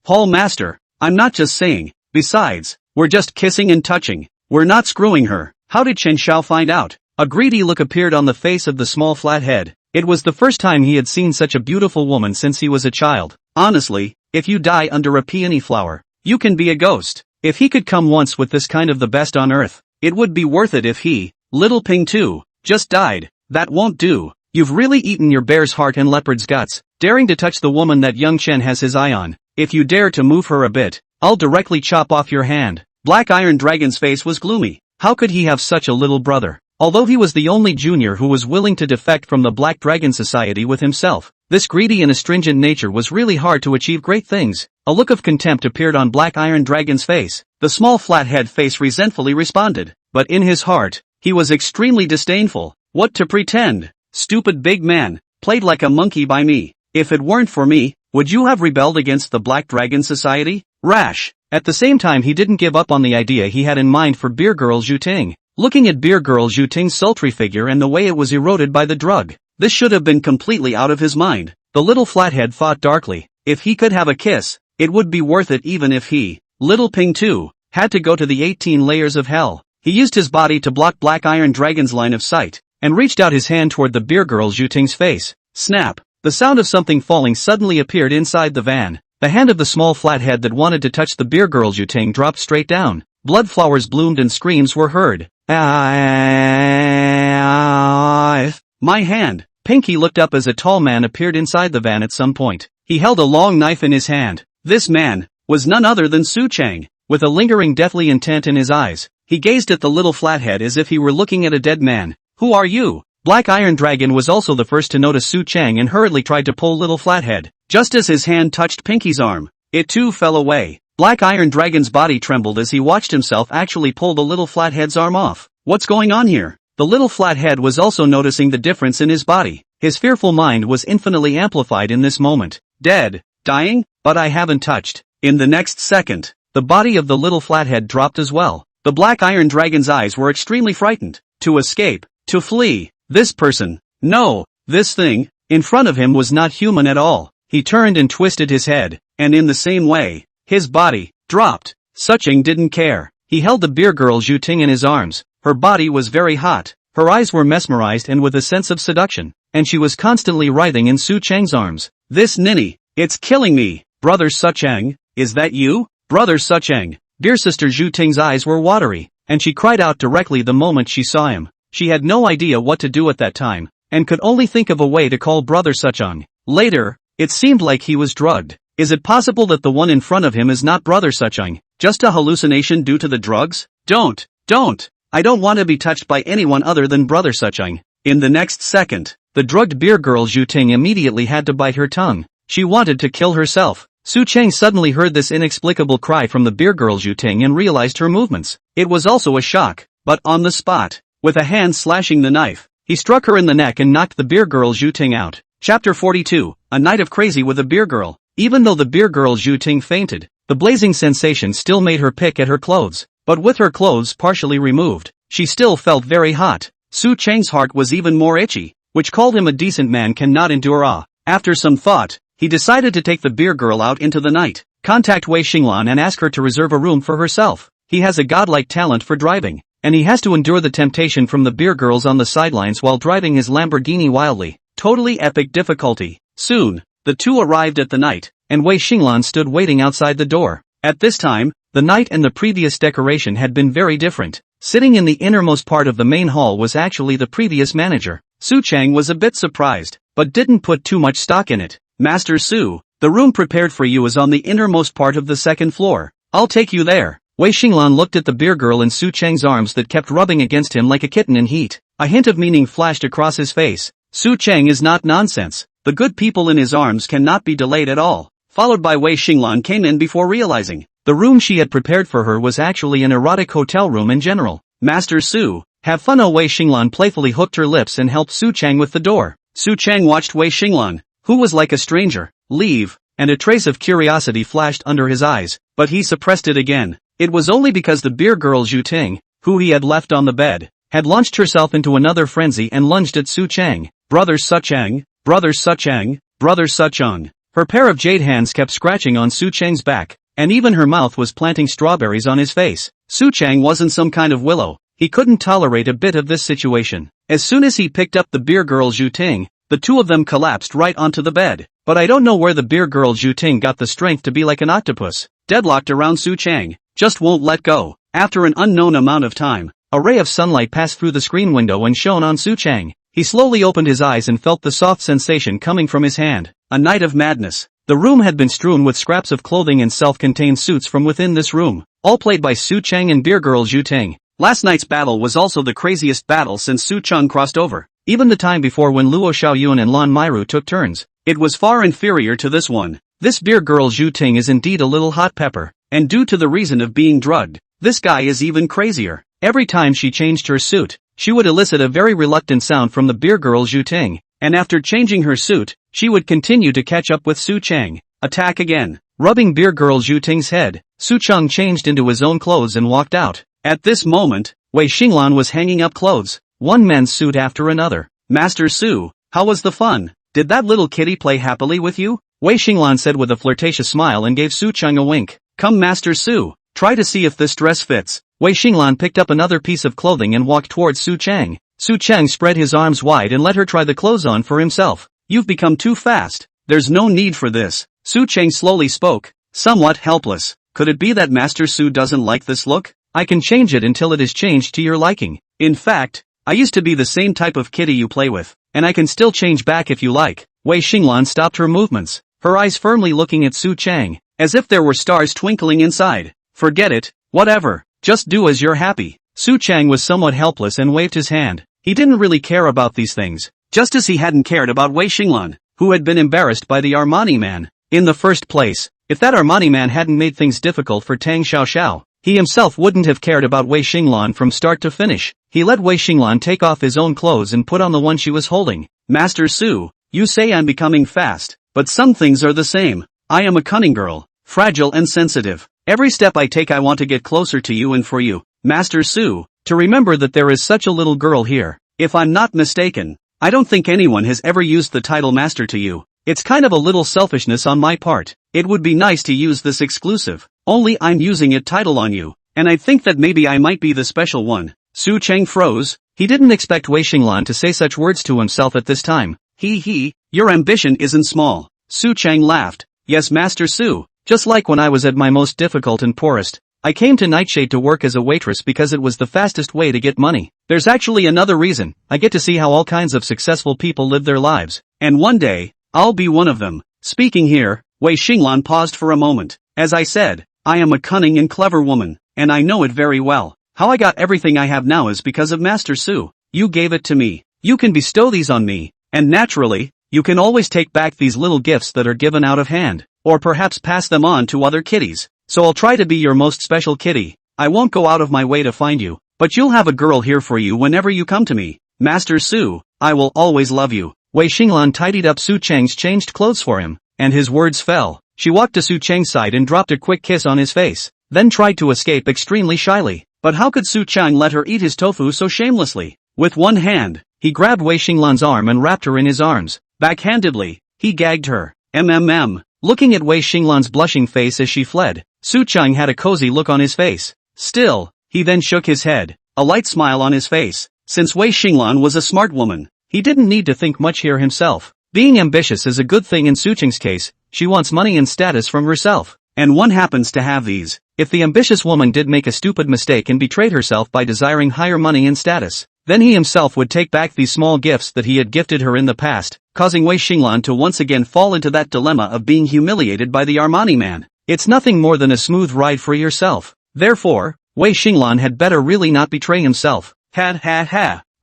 Hall Master, I'm not just saying. Besides, we're just kissing and touching. We're not screwing her. How did Chen Xiao find out? A greedy look appeared on the face of the small flathead. It was the first time he had seen such a beautiful woman since he was a child. Honestly, if you die under a peony flower, you can be a ghost. If he could come once with this kind of the best on earth, it would be worth it if he, Little Ping too, just died. That won't do. You've really eaten your bear's heart and leopard's guts, daring to touch the woman that young Chen has his eye on. If you dare to move her a bit, I'll directly chop off your hand. Black Iron Dragon's face was gloomy. How could he have such a little brother? Although he was the only junior who was willing to defect from the Black Dragon Society with himself, this greedy and astringent nature was really hard to achieve great things. A look of contempt appeared on Black Iron Dragon's face. The small flathead face resentfully responded, but in his heart, he was extremely disdainful. What to pretend? Stupid big man, played like a monkey by me. If it weren't for me, would you have rebelled against the Black Dragon Society? Rash. At the same time he didn't give up on the idea he had in mind for beer girl Zhu Ting. Looking at beer girl Zhu Ting's sultry figure and the way it was eroded by the drug, this should have been completely out of his mind. The little flathead thought darkly. If he could have a kiss, it would be worth it even if he, Little Ping too, had to go to the 18 layers of hell. He used his body to block Black Iron Dragon's line of sight, and reached out his hand toward the beer girl Zhu Ting's face. Snap! The sound of something falling suddenly appeared inside the van. The hand of the small flathead that wanted to touch the beer girl Zhu Ting dropped straight down. Blood flowers bloomed and screams were heard. My hand! Pinky looked up as a tall man appeared inside the van at some point. He held a long knife in his hand. This man was none other than Su Chang. With a lingering deathly intent in his eyes, he gazed at the little flathead as if he were looking at a dead man. Who are you? Black Iron Dragon was also the first to notice Su Chang and hurriedly tried to pull little flathead. Just as his hand touched Pinky's arm, it too fell away. Black Iron Dragon's body trembled as he watched himself actually pull the little flathead's arm off. What's going on here? The little flathead was also noticing the difference in his body. His fearful mind was infinitely amplified in this moment. Dead. Dying? But I haven't touched. In the next second, the body of the little flathead dropped as well. The Black Iron Dragon's eyes were extremely frightened. To escape. To flee. This person. No. This thing. In front of him was not human at all. He turned and twisted his head. And in the same way, his body dropped. Sucheng didn't care. He held the beer girl Zhu Ting in his arms. Her body was very hot. Her eyes were mesmerized and with a sense of seduction. And she was constantly writhing in Su Chang's arms. This ninny. It's killing me. Brother Sucheng, is that you? Brother Sucheng. Dear sister Zhu Ting's eyes were watery, and she cried out directly the moment she saw him. She had no idea what to do at that time, and could only think of a way to call brother Sucheng. Later, it seemed like he was drugged. Is it possible that the one in front of him is not brother Sucheng, just a hallucination due to the drugs? Don't. I don't want to be touched by anyone other than brother Sucheng. In the next second, the drugged beer girl Zhu Ting immediately had to bite her tongue. She wanted to kill herself. Su Chang suddenly heard this inexplicable cry from the beer girl Zhu Ting and realized her movements. It was also a shock, but on the spot, with a hand slashing the knife, he struck her in the neck and knocked the beer girl Zhu Ting out. Chapter 42, A Night of Crazy with a Beer Girl. Even though the beer girl Zhu Ting fainted, the blazing sensation still made her pick at her clothes, but with her clothes partially removed, she still felt very hot. Su Chang's heart was even more itchy, which called him a decent man cannot endure awe. After some thought, he decided to take the beer girl out into the night, contact Wu Xinlan and ask her to reserve a room for herself. He has a godlike talent for driving, and he has to endure the temptation from the beer girls on the sidelines while driving his Lamborghini wildly. Totally epic difficulty. Soon, the two arrived at the night, and Wu Xinlan stood waiting outside the door. At this time, the night and the previous decoration had been very different. Sitting in the innermost part of the main hall was actually the previous manager. Su Chang was a bit surprised, but didn't put too much stock in it. Master Su, the room prepared for you is on the innermost part of the second floor. I'll take you there. Wu Xinlan looked at the beer girl in Su Chang's arms that kept rubbing against him like a kitten in heat. A hint of meaning flashed across his face. Su Chang is not nonsense. The good people in his arms cannot be delayed at all. Followed by Wu Xinlan came in before realizing the room she had prepared for her was actually an erotic hotel room in general. Master Su, have fun. Wu Xinlan playfully hooked her lips and helped Su Chang with the door. Su Chang watched Wu Xinlan, who was like a stranger, leave, and a trace of curiosity flashed under his eyes, but he suppressed it again. It was only because the beer girl Zhu Ting, who he had left on the bed, had launched herself into another frenzy and lunged at Su Chang. Brother Sucheng, brother Sucheng, brother Sucheng. Her pair of jade hands kept scratching on Su Chang's back, and even her mouth was planting strawberries on his face. Su Chang wasn't some kind of willow. He couldn't tolerate a bit of this situation. As soon as he picked up the beer girl Zhu Ting, the two of them collapsed right onto the bed. But I don't know where the beer girl Zhu Ting got the strength to be like an octopus, deadlocked around Su Chang, just won't let go. After an unknown amount of time, a ray of sunlight passed through the screen window and shone on Su Chang. He slowly opened his eyes and felt the soft sensation coming from his hand. A night of madness. The room had been strewn with scraps of clothing and self-contained suits from within this room, all played by Su Chang and beer girl Zhu Ting. Last night's battle was also the craziest battle since Su Chang crossed over. Even the time before when Luo Xiaoyun and Lan Meirou took turns, it was far inferior to this one. This beer girl Zhu Ting is indeed a little hot pepper, and due to the reason of being drugged, this guy is even crazier. Every time she changed her suit, she would elicit a very reluctant sound from the beer girl Zhu Ting, and after changing her suit, she would continue to catch up with Su Chang. Attack again. Rubbing beer girl Zhu Ting's head, Su Chang changed into his own clothes and walked out. At this moment, Wu Xinlan was hanging up clothes, one men's suit after another. Master Su, how was the fun? Did that little kitty play happily with you? Wu Xinlan said with a flirtatious smile and gave Su Chang a wink. Come Master Su, try to see if this dress fits. Wu Xinlan picked up another piece of clothing and walked towards Su Chang. Su Cheng spread his arms wide and let her try the clothes on for himself. You've become too fast. There's no need for this. Su Cheng slowly spoke, somewhat helpless. Could it be that Master Su doesn't like this look? I can change it until it is changed to your liking. In fact, I used to be the same type of kitty you play with, and I can still change back if you like. Wei Xinlan stopped her movements, her eyes firmly looking at Su Cheng, as if there were stars twinkling inside. Forget it, whatever, just do as you're happy. Su Cheng was somewhat helpless and waved his hand. He didn't really care about these things, just as he hadn't cared about Wei Xinlan, who had been embarrassed by the Armani man. In the first place, if that Armani man hadn't made things difficult for Tang Xiaoxiao, he himself wouldn't have cared about Wei Xinlan from start to finish. He let Wei Xinlan take off his own clothes and put on the one she was holding. Master Su, you say I'm becoming fast, but some things are the same. I am a cunning girl, fragile and sensitive. Every step I take I want to get closer to you and for you, Master Su, to remember that there is such a little girl here. If I'm not mistaken, I don't think anyone has ever used the title master to you. It's kind of a little selfishness on my part. It would be nice to use this exclusive, only I'm using it title on you, and I think that maybe I might be the special one. Su Cheng froze. He didn't expect Wei Xinlan to say such words to himself at this time. Your ambition isn't small. Su Cheng laughed. Yes, Master Su, just like when I was at my most difficult and poorest. I came to Nightshade to work as a waitress because it was the fastest way to get money. There's actually another reason. I get to see how all kinds of successful people live their lives. And one day, I'll be one of them. Speaking here, Wei Xinlan paused for a moment. As I said, I am a cunning and clever woman, and I know it very well. How I got everything I have now is because of Master Su. You gave it to me. You can bestow these on me, and naturally, you can always take back these little gifts that are given out of hand, or perhaps pass them on to other kitties. So I'll try to be your most special kitty. I won't go out of my way to find you, but you'll have a girl here for you whenever you come to me. Master Su, I will always love you. Wei Xinlan tidied up Su Cheng's changed clothes for him, and his words fell. She walked to Su Cheng's side and dropped a quick kiss on his face, then tried to escape extremely shyly. But how could Su Cheng let her eat his tofu so shamelessly? With one hand, he grabbed Wei Xinlan's arm and wrapped her in his arms. Backhandedly, he gagged her. Looking at Wei Xinlan's blushing face as she fled, Su Cheng had a cozy look on his face. Still, he then shook his head, a light smile on his face. Since Wei Xinlan was a smart woman, he didn't need to think much here himself. Being ambitious is a good thing in Su Cheng's case. She wants money and status from herself, and one happens to have these. If the ambitious woman did make a stupid mistake and betrayed herself by desiring higher money and status, then he himself would take back these small gifts that he had gifted her in the past, causing Wei Xinlan to once again fall into that dilemma of being humiliated by the Armani man. It's nothing more than a smooth ride for yourself. Therefore, Wei Xinlan had better really not betray himself.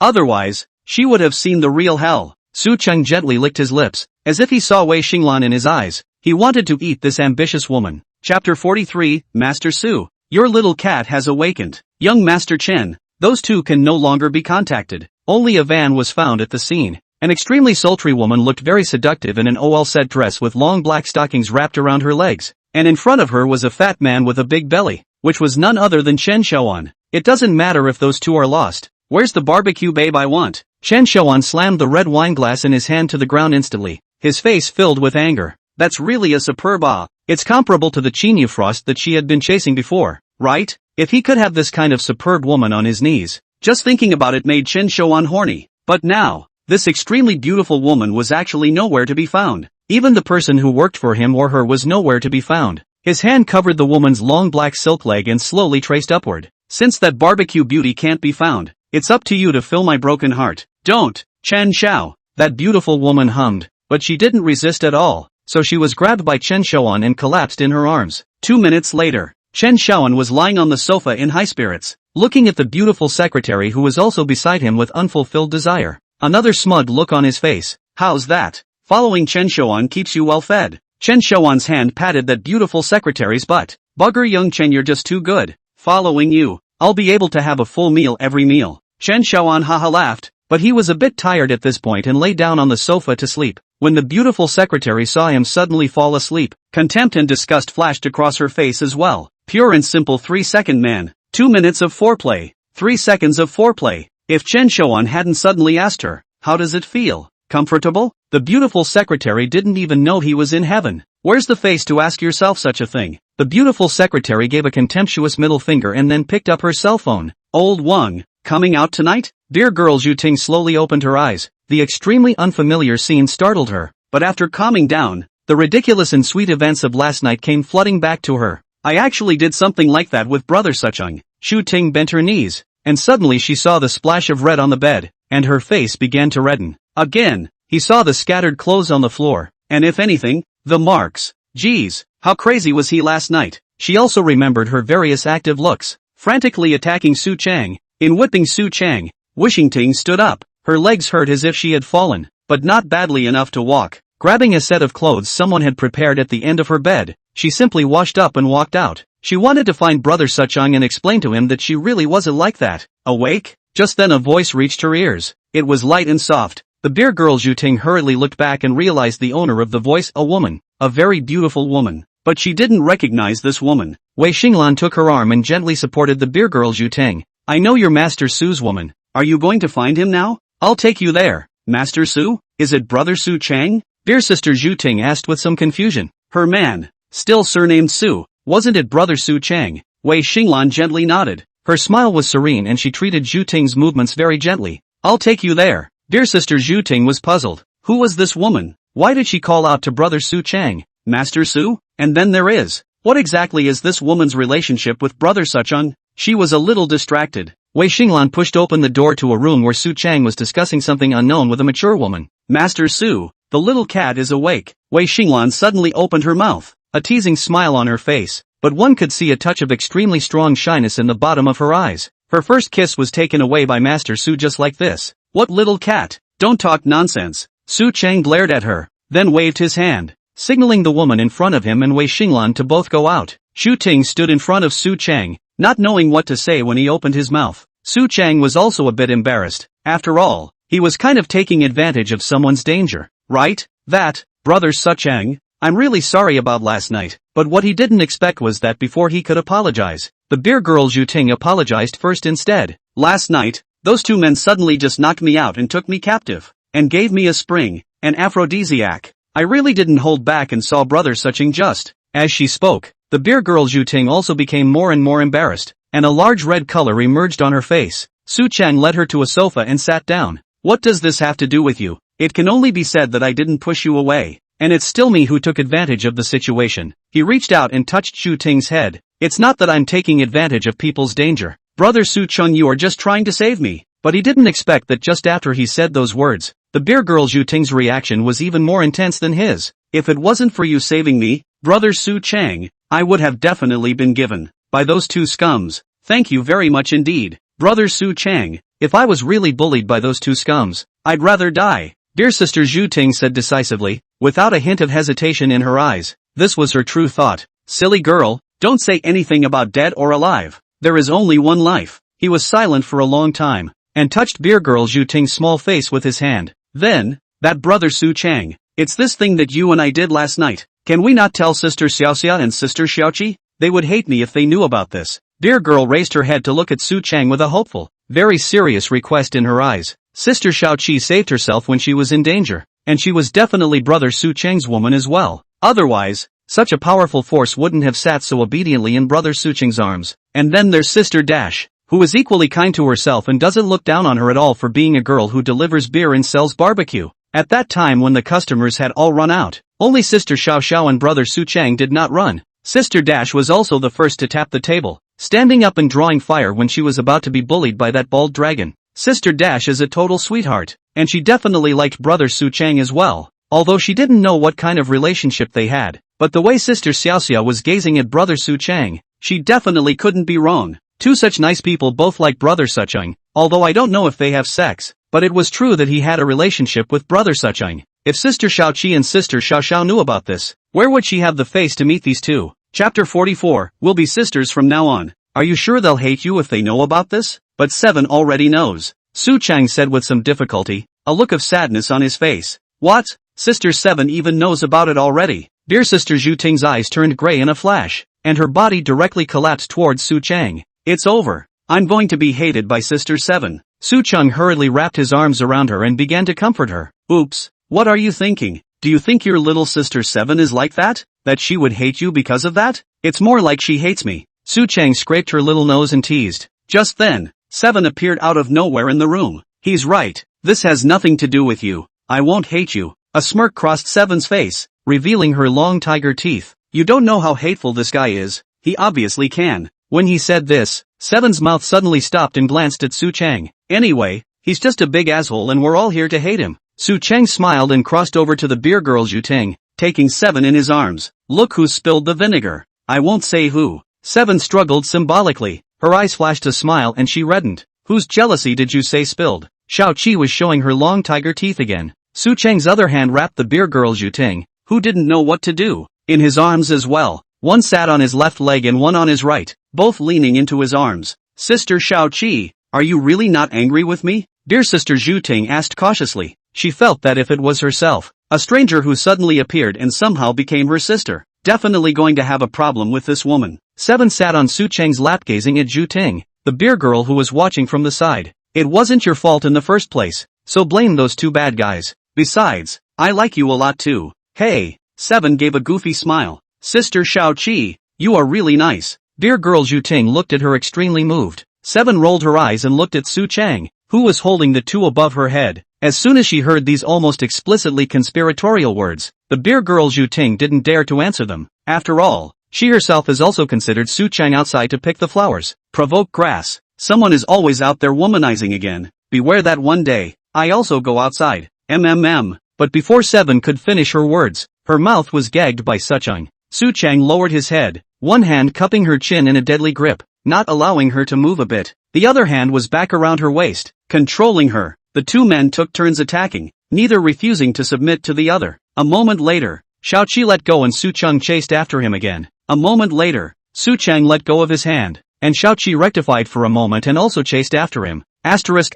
Otherwise, she would have seen the real hell. Su Cheng gently licked his lips, as if he saw Wei Xinlan in his eyes. He wanted to eat this ambitious woman. Chapter 43, Master Su. Your little cat has awakened. Young Master Chen, those two can no longer be contacted. Only a van was found at the scene. An extremely sultry woman looked very seductive in an OL-set dress with long black stockings wrapped around her legs. And in front of her was a fat man with a big belly, which was none other than Chen Xiaoan. It doesn't matter if those two are lost. Where's the barbecue babe I want? Chen Xiaoan slammed the red wine glass in his hand to the ground instantly, his face filled with anger. That's really a superb It's comparable to the Chinu Frost that she had been chasing before, right? If he could have this kind of superb woman on his knees, just thinking about it made Chen Xiaoan horny. But now, this extremely beautiful woman was actually nowhere to be found. Even the person who worked for him or her was nowhere to be found. His hand covered the woman's long black silk leg and slowly traced upward. Since that barbecue beauty can't be found, it's up to you to fill my broken heart. Don't, Chen Xiao, that beautiful woman hummed, but she didn't resist at all, so she was grabbed by Chen Xiaoan and collapsed in her arms. 2 minutes later, Chen Xiaoan was lying on the sofa in high spirits, looking at the beautiful secretary who was also beside him with unfulfilled desire. Another smug look on his face. How's that? Following Chen Xiaoan keeps you well fed. Chen Xiaoan's hand patted that beautiful secretary's butt. Bugger young Chen, you're just too good. Following you, I'll be able to have a full meal every meal. Chen Xiaoan haha laughed, but he was a bit tired at this point and lay down on the sofa to sleep. When the beautiful secretary saw him suddenly fall asleep, contempt and disgust flashed across her face as well. Pure and simple 3-second man. 2 minutes of foreplay. 3 seconds of foreplay. If Chen Xiaoan hadn't suddenly asked her, how does it feel? Comfortable? The beautiful secretary didn't even know he was in heaven. Where's the face to ask yourself such a thing? The beautiful secretary gave a contemptuous middle finger and then picked up her cell phone. Old Wang, Coming out tonight? Dear girl, Zhu Ting slowly opened her eyes. The extremely unfamiliar scene startled her, but after calming down, the ridiculous and sweet events of last night came flooding back to her. I actually did something like that with brother Sucheng. Zhu Ting bent her knees, and suddenly she saw the splash of red on the bed, and her face began to redden. Again, he saw the scattered clothes on the floor, and if anything, the marks. Geez, how crazy was he last night? She also remembered her various active looks, frantically attacking Su Chang, in whipping Su Chang. Wishing Ting stood up, her legs hurt as if she had fallen, but not badly enough to walk. Grabbing a set of clothes someone had prepared at the end of her bed, she simply washed up and walked out. She wanted to find brother Sucheng and explain to him that she really wasn't like that. Awake? Just then a voice reached her ears. It was light and soft. The beer girl Zhu Ting hurriedly looked back and realized the owner of the voice, a woman, a very beautiful woman. But she didn't recognize this woman. Wu Xinlan took her arm and gently supported the beer girl Zhu Ting. I know you're Master Su's woman. Are you going to find him now? I'll take you there. Master Su? Is it brother Su Chang? Dear sister, Zhu Ting asked with some confusion. Her man, still surnamed Su, wasn't it brother Su Chang? Wu Xinlan gently nodded. Her smile was serene and she treated Zhu Ting's movements very gently. I'll take you there. Dear sister, Zhu Ting was puzzled. Who was this woman? Why did she call out to brother Su Chang? Master Su? And then there is. What exactly is this woman's relationship with brother Sucheng? She was a little distracted. Wu Xinlan pushed open the door to a room where Su Chang was discussing something unknown with a mature woman. Master Su, the little cat is awake. Wu Xinlan suddenly opened her mouth, a teasing smile on her face, but one could see a touch of extremely strong shyness in the bottom of her eyes. Her first kiss was taken away by Master Su just like this. What little cat? Don't talk nonsense. Su Chang glared at her, then waved his hand, signaling the woman in front of him and Wu Xinlan to both go out. Zhu Ting stood in front of Su Chang, not knowing what to say when he opened his mouth. Su Chang was also a bit embarrassed. After all, he was kind of taking advantage of someone's danger, right? That, brother Sucheng, I'm really sorry about last night. But what he didn't expect was that before he could apologize, the beer girl Zhu Ting apologized first instead. Last night, those two men suddenly just knocked me out and took me captive, and gave me a spring, an aphrodisiac. I really didn't hold back and saw brother Sucheng just. As she spoke, the beer girl Zhu Ting also became more and more embarrassed, and a large red color emerged on her face. Su Chang led her to a sofa and sat down. What does this have to do with you? It can only be said that I didn't push you away, and it's still me who took advantage of the situation. He reached out and touched Zhu Ting's head. It's not that I'm taking advantage of people's danger. Brother Su Cheng, you are just trying to save me. But he didn't expect that just after he said those words, the beer girl Zhu Ting's reaction was even more intense than his. If it wasn't for you saving me, brother Su Chang, I would have definitely been given by those two scums. Thank you very much indeed, brother Su Chang. If I was really bullied by those two scums, I'd rather die. Dear sister, Zhu Ting said decisively, without a hint of hesitation in her eyes. This was her true thought. Silly girl, don't say anything about dead or alive. There is only one life. He was silent for a long time, and touched beer girl Zhu Ting's small face with his hand. Then, that brother Su Chang, it's this thing that you and I did last night. Can we not tell sister Xiaoxia and sister Xiaoqi? They would hate me if they knew about this. Dear girl raised her head to look at Su Chang with a hopeful, very serious request in her eyes. Sister Xiaoqi saved herself when she was in danger, and she was definitely brother Su Chang's woman as well. Otherwise, such a powerful force wouldn't have sat so obediently in brother Su Chang's arms. And then there's sister Dash, who is equally kind to herself and doesn't look down on her at all for being a girl who delivers beer and sells barbecue. At that time when the customers had all run out, only sister Xiao Xiao and brother Su Chang did not run. Sister Dash was also the first to tap the table, standing up and drawing fire when she was about to be bullied by that bald dragon. Sister Dash is a total sweetheart, and she definitely liked brother Su Chang as well, although she didn't know what kind of relationship they had. But the way sister Xiaoxia was gazing at brother Su Chang, she definitely couldn't be wrong. Two such nice people both like brother Sucheng, although I don't know if they have sex, but it was true that he had a relationship with brother Sucheng. If sister Xiaoqi and sister Xiao Xiao knew about this, where would she have the face to meet these two? Chapter 44, we'll be sisters from now on. Are you sure they'll hate you if they know about this? But Seven already knows, Su Chang said with some difficulty, a look of sadness on his face. What? Sister Seven even knows about it already? Dear sister Zhu Ting's eyes turned gray in a flash, and her body directly collapsed towards Su Chang. It's over. I'm going to be hated by sister Seven. Su Chang hurriedly wrapped his arms around her and began to comfort her. Oops, what are you thinking? Do you think your little sister Seven is like that? That she would hate you because of that? It's more like she hates me. Su Chang scraped her little nose and teased. Just then, 7 appeared out of nowhere in the room. He's right. This has nothing to do with you. I won't hate you. A smirk crossed 7's face, revealing her long tiger teeth. You don't know how hateful this guy is. He obviously can. When he said this, 7's mouth suddenly stopped and glanced at Su Chang. Anyway, he's just a big asshole and we're all here to hate him. Su Chang smiled and crossed over to the beer girl Zhu Ting, taking 7 in his arms. Look who spilled the vinegar. I won't say who. 7 struggled symbolically. Her eyes flashed a smile and she reddened. Whose jealousy did you say spilled? Xiao Qi was showing her long tiger teeth again. Su Chang's other hand wrapped the beer girl Zhu Ting, who didn't know what to do, in his arms as well. One sat on his left leg and one on his right, both leaning into his arms. Sister Xiao Qi, are you really not angry with me? Dear Sister Zhu Ting asked cautiously. She felt that if it was herself, a stranger who suddenly appeared and somehow became her sister, definitely going to have a problem with this woman. 7 sat on Su Chang's lap gazing at Zhu Ting, the beer girl who was watching from the side. It wasn't your fault in the first place, so blame those two bad guys. Besides, I like you a lot too. Hey, 7 gave a goofy smile. Sister Xiao Qi, you are really nice. Beer girl Zhu Ting looked at her extremely moved. 7 rolled her eyes and looked at Su Chang, who was holding the two above her head. As soon as she heard these almost explicitly conspiratorial words, the beer girl Zhu Ting didn't dare to answer them. After all, she herself has also considered Su Chang outside to pick the flowers. Provoke grass. Someone is always out there womanizing again. Beware that one day, I also go outside. But before 7 could finish her words, her mouth was gagged by Suchang. Su Chang lowered his head, one hand cupping her chin in a deadly grip, not allowing her to move a bit. The other hand was back around her waist, controlling her. The two men took turns attacking, neither refusing to submit to the other. A moment later, Xiao Qi let go and Su Chang chased after him again. A moment later, Su Chang let go of his hand, and Xiao Qi rectified for a moment and also chased after him. Asterisk.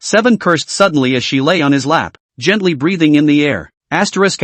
7 cursed suddenly as she lay on his lap, gently breathing in the air. Asterisk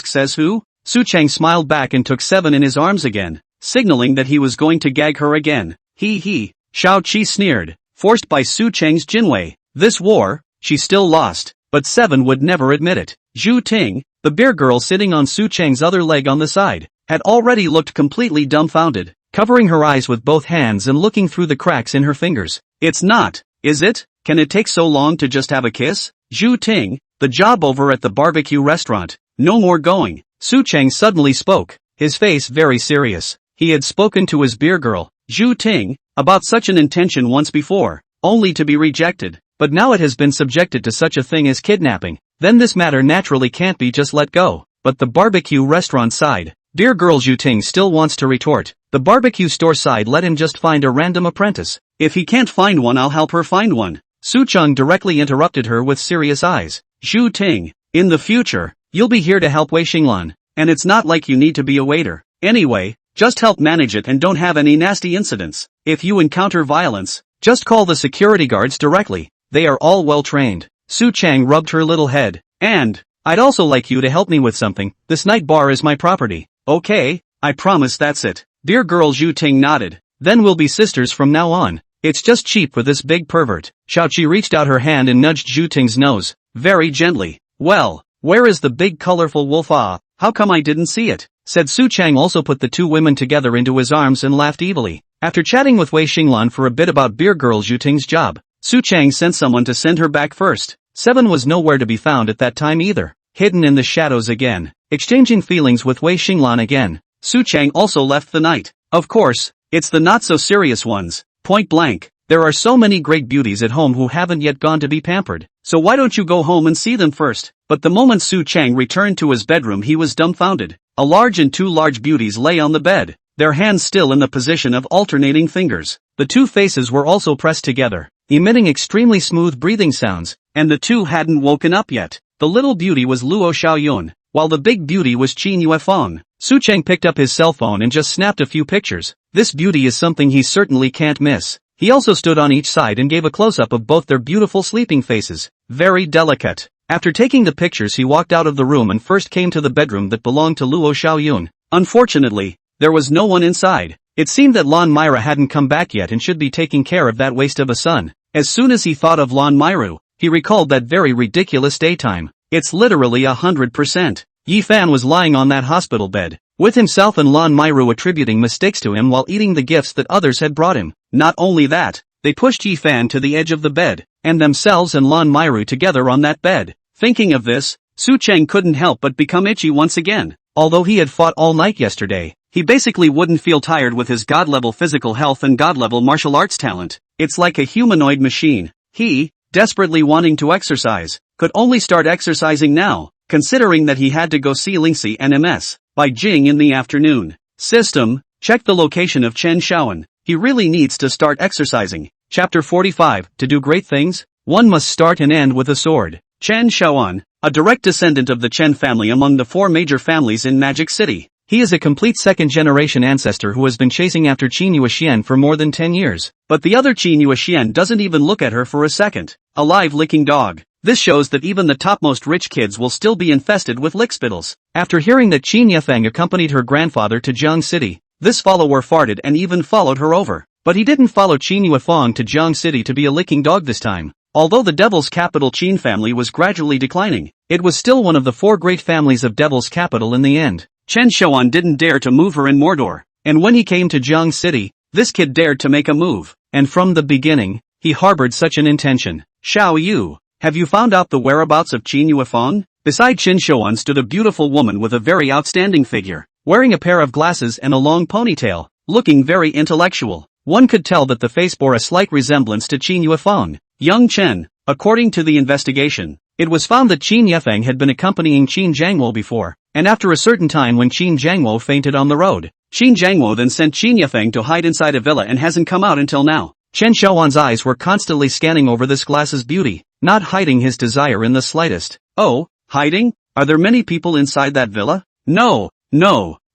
says who? Su Chang smiled back and took 7 in his arms again, signaling that he was going to gag her again. He. Xiao Qi sneered, forced by Su Chang's jinwei. This war, she still lost, but 7 would never admit it. Zhu Ting, the beer girl sitting on Su Chang's other leg on the side, had already looked completely dumbfounded, covering her eyes with both hands and looking through the cracks in her fingers. It's not, is it? Can it take so long to just have a kiss? Zhu Ting, the job over at the barbecue restaurant. No more going. Su Chang suddenly spoke, his face very serious. He had spoken to his beer girl, Zhu Ting, about such an intention once before, only to be rejected, but now it has been subjected to such a thing as kidnapping. Then this matter naturally can't be just let go. But the barbecue restaurant side, beer girl Zhu Ting still wants to retort. The barbecue store side let him just find a random apprentice. If he can't find one, I'll help her find one. Su Chang directly interrupted her with serious eyes. Zhu Ting, in the future, you'll be here to help Wu Xinlan, and it's not like you need to be a waiter. Anyway, just help manage it and don't have any nasty incidents. If you encounter violence, just call the security guards directly. They are all well trained. Su Chang rubbed her little head. And, I'd also like you to help me with something. This night bar is my property. Okay, I promise that's it. Beer girl Zhu Ting nodded. Then we'll be sisters from now on. It's just cheap for this big pervert. Xiao Qi reached out her hand and nudged Zhu Ting's nose, very gently. Well, where is the big colorful wolf? Ah, how come I didn't see it? Said Su Chang also put the two women together into his arms and laughed evilly. After chatting with Wu Xinlan for a bit about beer girl Zhu Ting's job, Su Chang sent someone to send her back first. 7 was nowhere to be found at that time either, hidden in the shadows again, exchanging feelings with Wu Xinlan again. Su Chang also left the night. Of course, it's the not-so-serious ones, point blank. There are so many great beauties at home who haven't yet gone to be pampered, so why don't you go home and see them first? But the moment Su Chang returned to his bedroom he was dumbfounded. A large and two large beauties lay on the bed, their hands still in the position of alternating fingers. The two faces were also pressed together, emitting extremely smooth breathing sounds, and the two hadn't woken up yet. The little beauty was Luo Xiaoyun, while the big beauty was Qin Yuefeng. Su Chang picked up his cell phone and just snapped a few pictures. This beauty is something he certainly can't miss. He also stood on each side and gave a close-up of both their beautiful sleeping faces. Very delicate. After taking the pictures he walked out of the room and first came to the bedroom that belonged to Luo Xiaoyun. Unfortunately, there was no one inside. It seemed that Lan Meirou hadn't come back yet and should be taking care of that waste of a son. As soon as he thought of Lan Meirou, he recalled that very ridiculous daytime. It's literally 100%. Yi Fan was lying on that hospital bed, with himself and Lan Meirou attributing mistakes to him while eating the gifts that others had brought him. Not only that, they pushed Yifan to the edge of the bed, and themselves and Lan Meirou together on that bed. Thinking of this, Su Cheng couldn't help but become itchy once again. Although he had fought all night yesterday, he basically wouldn't feel tired with his god-level physical health and god-level martial arts talent. It's like a humanoid machine. He, desperately wanting to exercise, could only start exercising now, considering that he had to go see Lingxi and MS by Jing in the afternoon. System, check the location of Chen Shaoan. He really needs to start exercising. Chapter 45, to do great things, one must start and end with a sword. Chen Shaoan, a direct descendant of the Chen family among the 4 major families in Magic City. He is a complete second-generation ancestor who has been chasing after Qin Yuexian for more than 10 years. But the other Qin Yuexian doesn't even look at her for a second. A live-licking dog. This shows that even the topmost rich kids will still be infested with lickspittles. After hearing that Qin Yefeng accompanied her grandfather to Jiang City, this follower farted and even followed her over. But he didn't follow Qin Yuefeng to Jiang City to be a licking dog this time. Although the Devil's Capital Qin family was gradually declining, it was still one of the 4 great families of Devil's Capital in the end. Chen Shaoan didn't dare to move her in Mordor, and when he came to Jiang City, this kid dared to make a move, and from the beginning, he harbored such an intention. Xiao Yu, have you found out the whereabouts of Qin Yuefeng? Beside Chen Shaoan stood a beautiful woman with a very outstanding figure, wearing a pair of glasses and a long ponytail, looking very intellectual. One could tell that the face bore a slight resemblance to Qin Yuefeng. Young Chen, according to the investigation, it was found that Qin Yefeng had been accompanying Qin Jiangwo before, and after a certain time when Qin Jiangwo fainted on the road, Qin Jiangwo then sent Qin Yefeng to hide inside a villa and hasn't come out until now. Chen Shaoan's eyes were constantly scanning over this glass's beauty, not hiding his desire in the slightest. Oh, hiding? Are there many people inside that villa? No,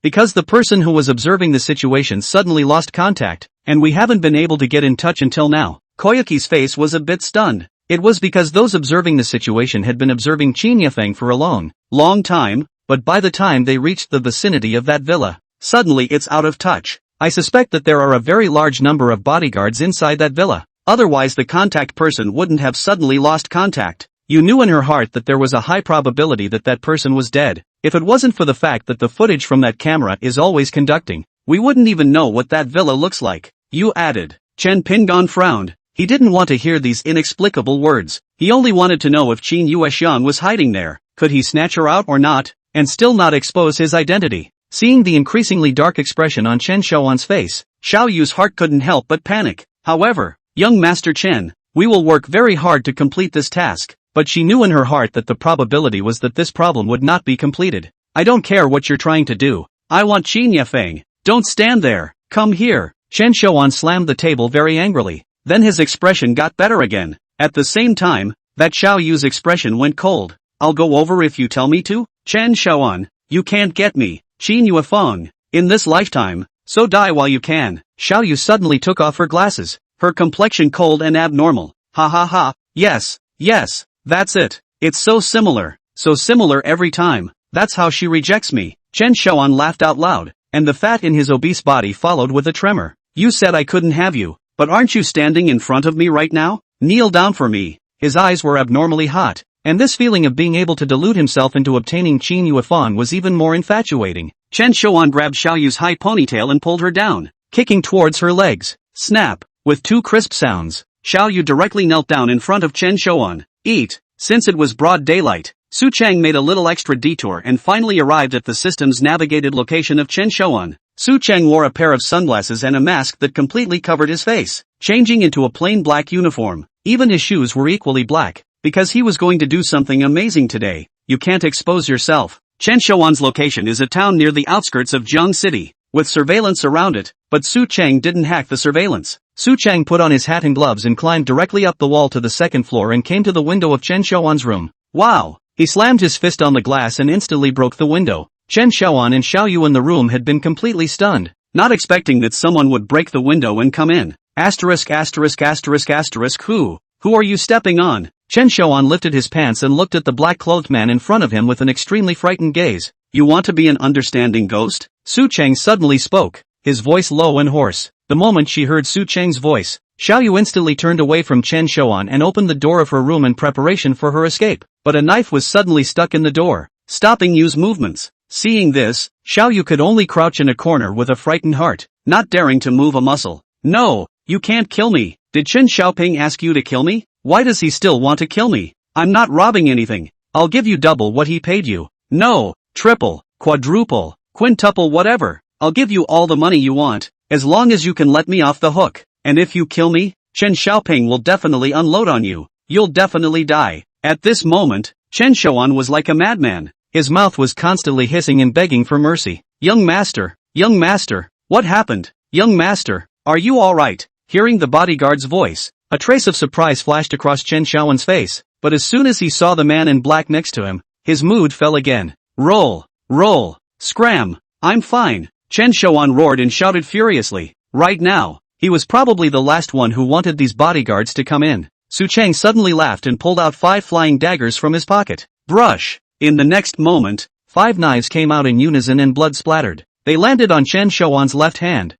because the person who was observing the situation suddenly lost contact, and we haven't been able to get in touch until now. Koyuki's face was a bit stunned. It was because those observing the situation had been observing Qin Yefeng for a long time, but by the time they reached the vicinity of that villa, suddenly it's out of touch. I suspect that there are a very large number of bodyguards inside that villa. Otherwise the contact person wouldn't have suddenly lost contact. You knew in her heart that there was a high probability that that person was dead. If it wasn't for the fact that the footage from that camera is always conducting, we wouldn't even know what that villa looks like. You added. Chen Pingon frowned. He didn't want to hear these inexplicable words. He only wanted to know if Qin Yuexian was hiding there. Could he snatch her out or not, and still not expose his identity? Seeing the increasingly dark expression on Chen Shaoan's face, Xiao Yu's heart couldn't help but panic. However, young Master Chen, we will work very hard to complete this task. But she knew in her heart that the probability was that this problem would not be completed. I don't care what you're trying to do. I want Qin Yefeng. Don't stand there. Come here. Chen Shaoan slammed the table very angrily. Then his expression got better again. At the same time, that Xiao Yu's expression went cold. I'll go over if you tell me to? Chen Shaoan, you can't get me. Qin Yuefeng, in this lifetime, so die while you can. Xiao Yu suddenly took off her glasses, her complexion cold and abnormal. Ha ha ha, yes, that's it. It's so similar every time. That's how she rejects me. Chen Shaoan laughed out loud, and the fat in his obese body followed with a tremor. You said I couldn't have you, but aren't you standing in front of me right now? Kneel down for me. His eyes were abnormally hot, and this feeling of being able to delude himself into obtaining Qin Yuefeng was even more infatuating. Chen Shaoan grabbed Xiao Yu's high ponytail and pulled her down, kicking towards her legs. Snap! With 2 crisp sounds, Xiao Yu directly knelt down in front of Chen Shaoan. Eat! Since it was broad daylight, Su Cheng made a little extra detour and finally arrived at the system's navigated location of Chen Shaoan. Su Cheng wore a pair of sunglasses and a mask that completely covered his face, changing into a plain black uniform. Even his shoes were equally black, because he was going to do something amazing today. You can't expose yourself. Chen Shaoan's location is a town near the outskirts of Jiang City, with surveillance around it, but Su Cheng didn't hack the surveillance. Su Cheng put on his hat and gloves and climbed directly up the wall to the 2nd floor and came to the window of Chen Shaoan's room. Wow! He slammed his fist on the glass and instantly broke the window. Chen Shaoan and Xiao Yu in the room had been completely stunned, not expecting that someone would break the window and come in. Who are you stepping on? Chen Shaoan lifted his pants and looked at the black-clothed man in front of him with an extremely frightened gaze. You want to be an understanding ghost? Su Cheng suddenly spoke, his voice low and hoarse. The moment she heard Su Cheng's voice, Xiao Yu instantly turned away from Chen Shaoan and opened the door of her room in preparation for her escape. But a knife was suddenly stuck in the door, stopping Yu's movements. Seeing this, Xiaoyu could only crouch in a corner with a frightened heart, not daring to move a muscle. No, you can't kill me. Did Chen Xiaoping ask you to kill me? Why does he still want to kill me? I'm not robbing anything. I'll give you double what he paid you. No, triple, quadruple, quintuple whatever. I'll give you all the money you want, as long as you can let me off the hook. And if you kill me, Chen Xiaoping will definitely unload on you. You'll definitely die. At this moment, Chen Xiaoan was like a madman. His mouth was constantly hissing and begging for mercy. Young master, what happened? Young master, are you alright? Hearing the bodyguard's voice, a trace of surprise flashed across Chen Xiaoan's face, but as soon as he saw the man in black next to him, his mood fell again. Roll, scram, I'm fine. Chen Xiaoan roared and shouted furiously. Right now, he was probably the last one who wanted these bodyguards to come in. Su Cheng suddenly laughed and pulled out 5 flying daggers from his pocket. Brush! In the next moment, 5 knives came out in unison and blood splattered. They landed on Chen Xiaoan's left hand,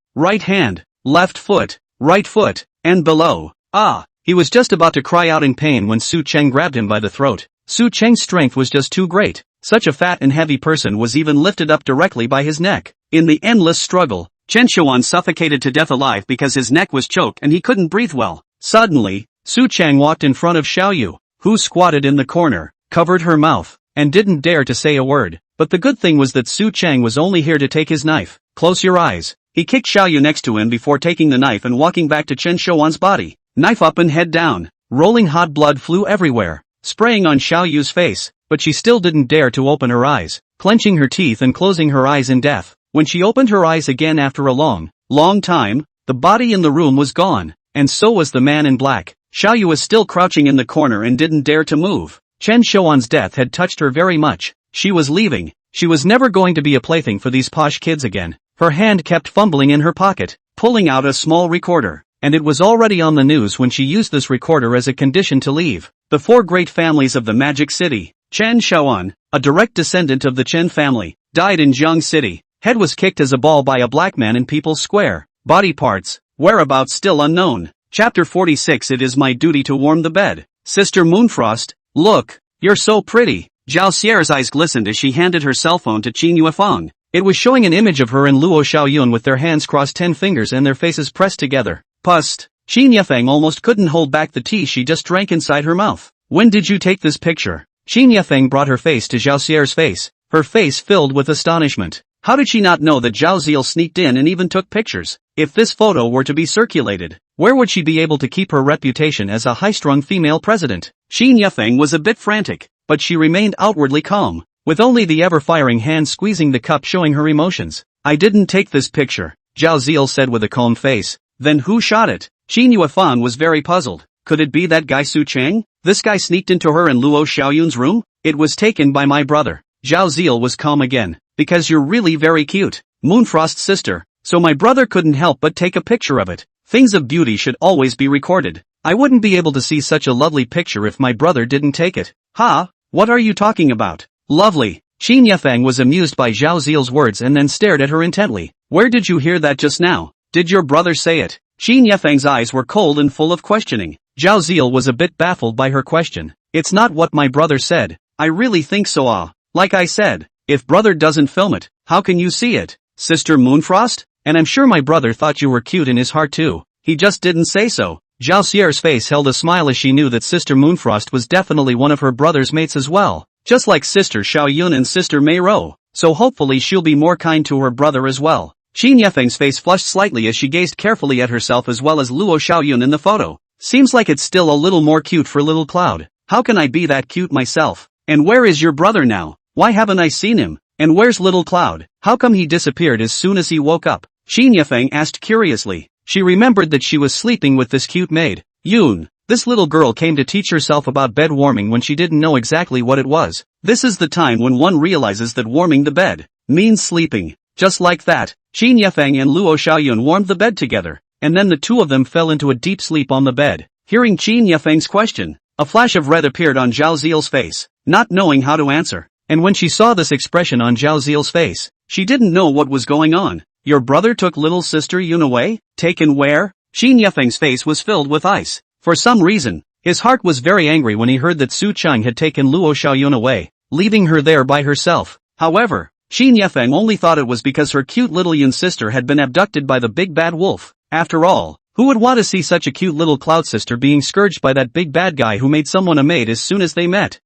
left foot, right foot, and below. Ah! He was just about to cry out in pain when Su Cheng grabbed him by the throat. Su Cheng's strength was just too great. Such a fat and heavy person was even lifted up directly by his neck. In the endless struggle, Chen Xiaoan suffocated to death alive because his neck was choked and he couldn't breathe well. Suddenly, Su Cheng walked in front of Xiaoyu, who squatted in the corner, covered her mouth, and didn't dare to say a word. But the good thing was that Su Cheng was only here to take his knife. Close your eyes. He kicked Xiaoyu next to him before taking the knife and walking back to Chen Xiaoan's body. Knife up and head down. Rolling hot blood flew everywhere, spraying on Xiaoyu's face, but she still didn't dare to open her eyes, clenching her teeth and closing her eyes in death. When she opened her eyes again after a long time, the body in the room was gone, and so was the man in black. Xiaoyu was still crouching in the corner and didn't dare to move. Chen Xiaoan's death had touched her very much. She was leaving. She was never going to be a plaything for these posh kids again. Her hand kept fumbling in her pocket, pulling out a small recorder. And it was already on the news when she used this recorder as a condition to leave. The 4 great families of the Magic City. Chen Xiaoan, a direct descendant of the Chen family, died in Jiang City. Head was kicked as a ball by a black man in People's Square. Body parts, whereabouts still unknown. Chapter 46. It is my duty to warm the bed. Sister Moonfrost, look, you're so pretty. Zhao Xier's eyes glistened as she handed her cell phone to Qin Yuefang. It was showing an image of her and Luo Xiaoyun with their hands crossed 10 fingers and their faces pressed together. Pust. Qin Yuefang almost couldn't hold back the tea she just drank inside her mouth. When did you take this picture? Qin Yuefang brought her face to Zhao Xier's face, her face filled with astonishment. How did she not know that Zhao Ziel sneaked in and even took pictures? If this photo were to be circulated, where would she be able to keep her reputation as a high-strung female president? Qin Yuefang was a bit frantic, but she remained outwardly calm, with only the ever-firing hand squeezing the cup showing her emotions. I didn't take this picture, Zhao Ziel said with a calm face. Then who shot it? Qin Yuefang was very puzzled. Could it be that guy Su Cheng? This guy sneaked into her and Luo Xiaoyun's room? It was taken by my brother. Zhao Ziel was calm again. Because you're really very cute, Moonfrost's sister, so my brother couldn't help but take a picture of it. Things of beauty should always be recorded. I wouldn't be able to see such a lovely picture if my brother didn't take it. Ha? What are you talking about? Lovely. Qin Yuefang was amused by Zhao Ziel's words and then stared at her intently. Where did you hear that just now? Did your brother say it? Qin Yuefang's eyes were cold and full of questioning. Zhao Ziel was a bit baffled by her question. It's not what my brother said. I really think so. Like I said, if brother doesn't film it, how can you see it? Sister Moonfrost? And I'm sure my brother thought you were cute in his heart too. He just didn't say so. Zhao Xier's face held a smile as she knew that Sister Moonfrost was definitely one of her brother's mates as well. Just like Sister Xiaoyun and Sister Meirou. So hopefully she'll be more kind to her brother as well. Qin Yuefang's face flushed slightly as she gazed carefully at herself as well as Luo Xiaoyun in the photo. Seems like it's still a little more cute for Little Cloud. How can I be that cute myself? And where is your brother now? Why haven't I seen him? And where's Little Cloud? How come he disappeared as soon as he woke up? Qin Yuefang asked curiously. She remembered that she was sleeping with this cute maid, Yoon. This little girl came to teach herself about bed warming when she didn't know exactly what it was. This is the time when one realizes that warming the bed means sleeping. Just like that, Qin Yuefang and Luo Xiaoyun warmed the bed together, and then the two of them fell into a deep sleep on the bed. Hearing Qin Yuefang's question, a flash of red appeared on Zhao Ziel's face, not knowing how to answer. And when she saw this expression on Zhao Ziel's face, she didn't know what was going on. Your brother took little sister Yoon away? Taken where? Qin Yuefang's face was filled with ice. For some reason, his heart was very angry when he heard that Su Cheng had taken Luo Xiaoyun away, leaving her there by herself. However, Xin Yefeng only thought it was because her cute little Yun sister had been abducted by the big bad wolf. After all, who would want to see such a cute little cloud sister being scourged by that big bad guy who made someone a maid as soon as they met?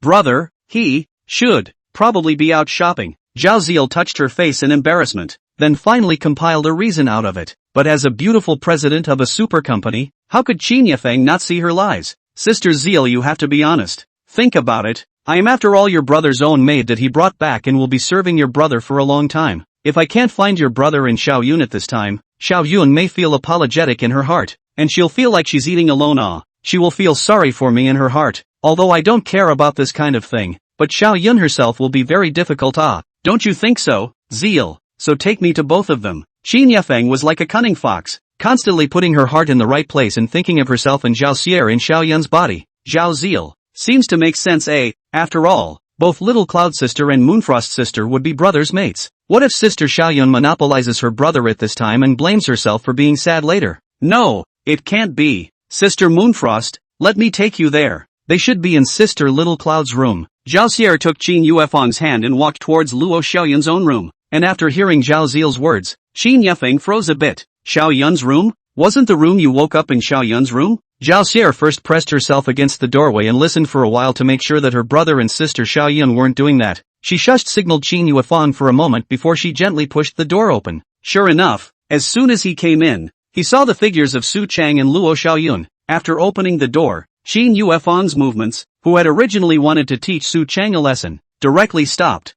Brother, he should probably be out shopping. Zhao Ziel touched her face in embarrassment, then finally compiled a reason out of it. But as a beautiful president of a super company, how could Xin Yefeng not see her lies? Sister Ziel, you have to be honest. Think about it. I am after all your brother's own maid that he brought back and will be serving your brother for a long time. If I can't find your brother in Xiao Yun at this time, Xiao Yun may feel apologetic in her heart, and she'll feel like she's eating alone. She will feel sorry for me in her heart, although I don't care about this kind of thing, but Xiao Yun herself will be very difficult. Don't you think so, Ziel? So take me to both of them. Xin Yefeng was like a cunning fox, constantly putting her heart in the right place and thinking of herself and Zhao Xier in Xiao Yun's body. Zhao Ziel. Seems to make sense, After all, both Little Cloud Sister and Moonfrost Sister would be brothers mates. What if Sister Xiao Yun monopolizes her brother at this time and blames herself for being sad later? No, it can't be. Sister Moonfrost, let me take you there. They should be in Sister Little Cloud's room. Zhao Xier took Qin Yuefeng's hand and walked towards Luo Xiaoyun's own room, and after hearing Zhao Ziel's words, Xin Yefeng froze a bit. Xiao Yun's room? Wasn't the room you woke up in Xiao Yun's room? Zhao Xier first pressed herself against the doorway and listened for a while to make sure that her brother and sister Xiao Yun weren't doing that. She signaled Qin Yuefeng for a moment before she gently pushed the door open. Sure enough, as soon as he came in, he saw the figures of Su Chang and Luo Xiaoyun. After opening the door, Qin Yuefeng's movements, who had originally wanted to teach Su Chang a lesson, directly stopped.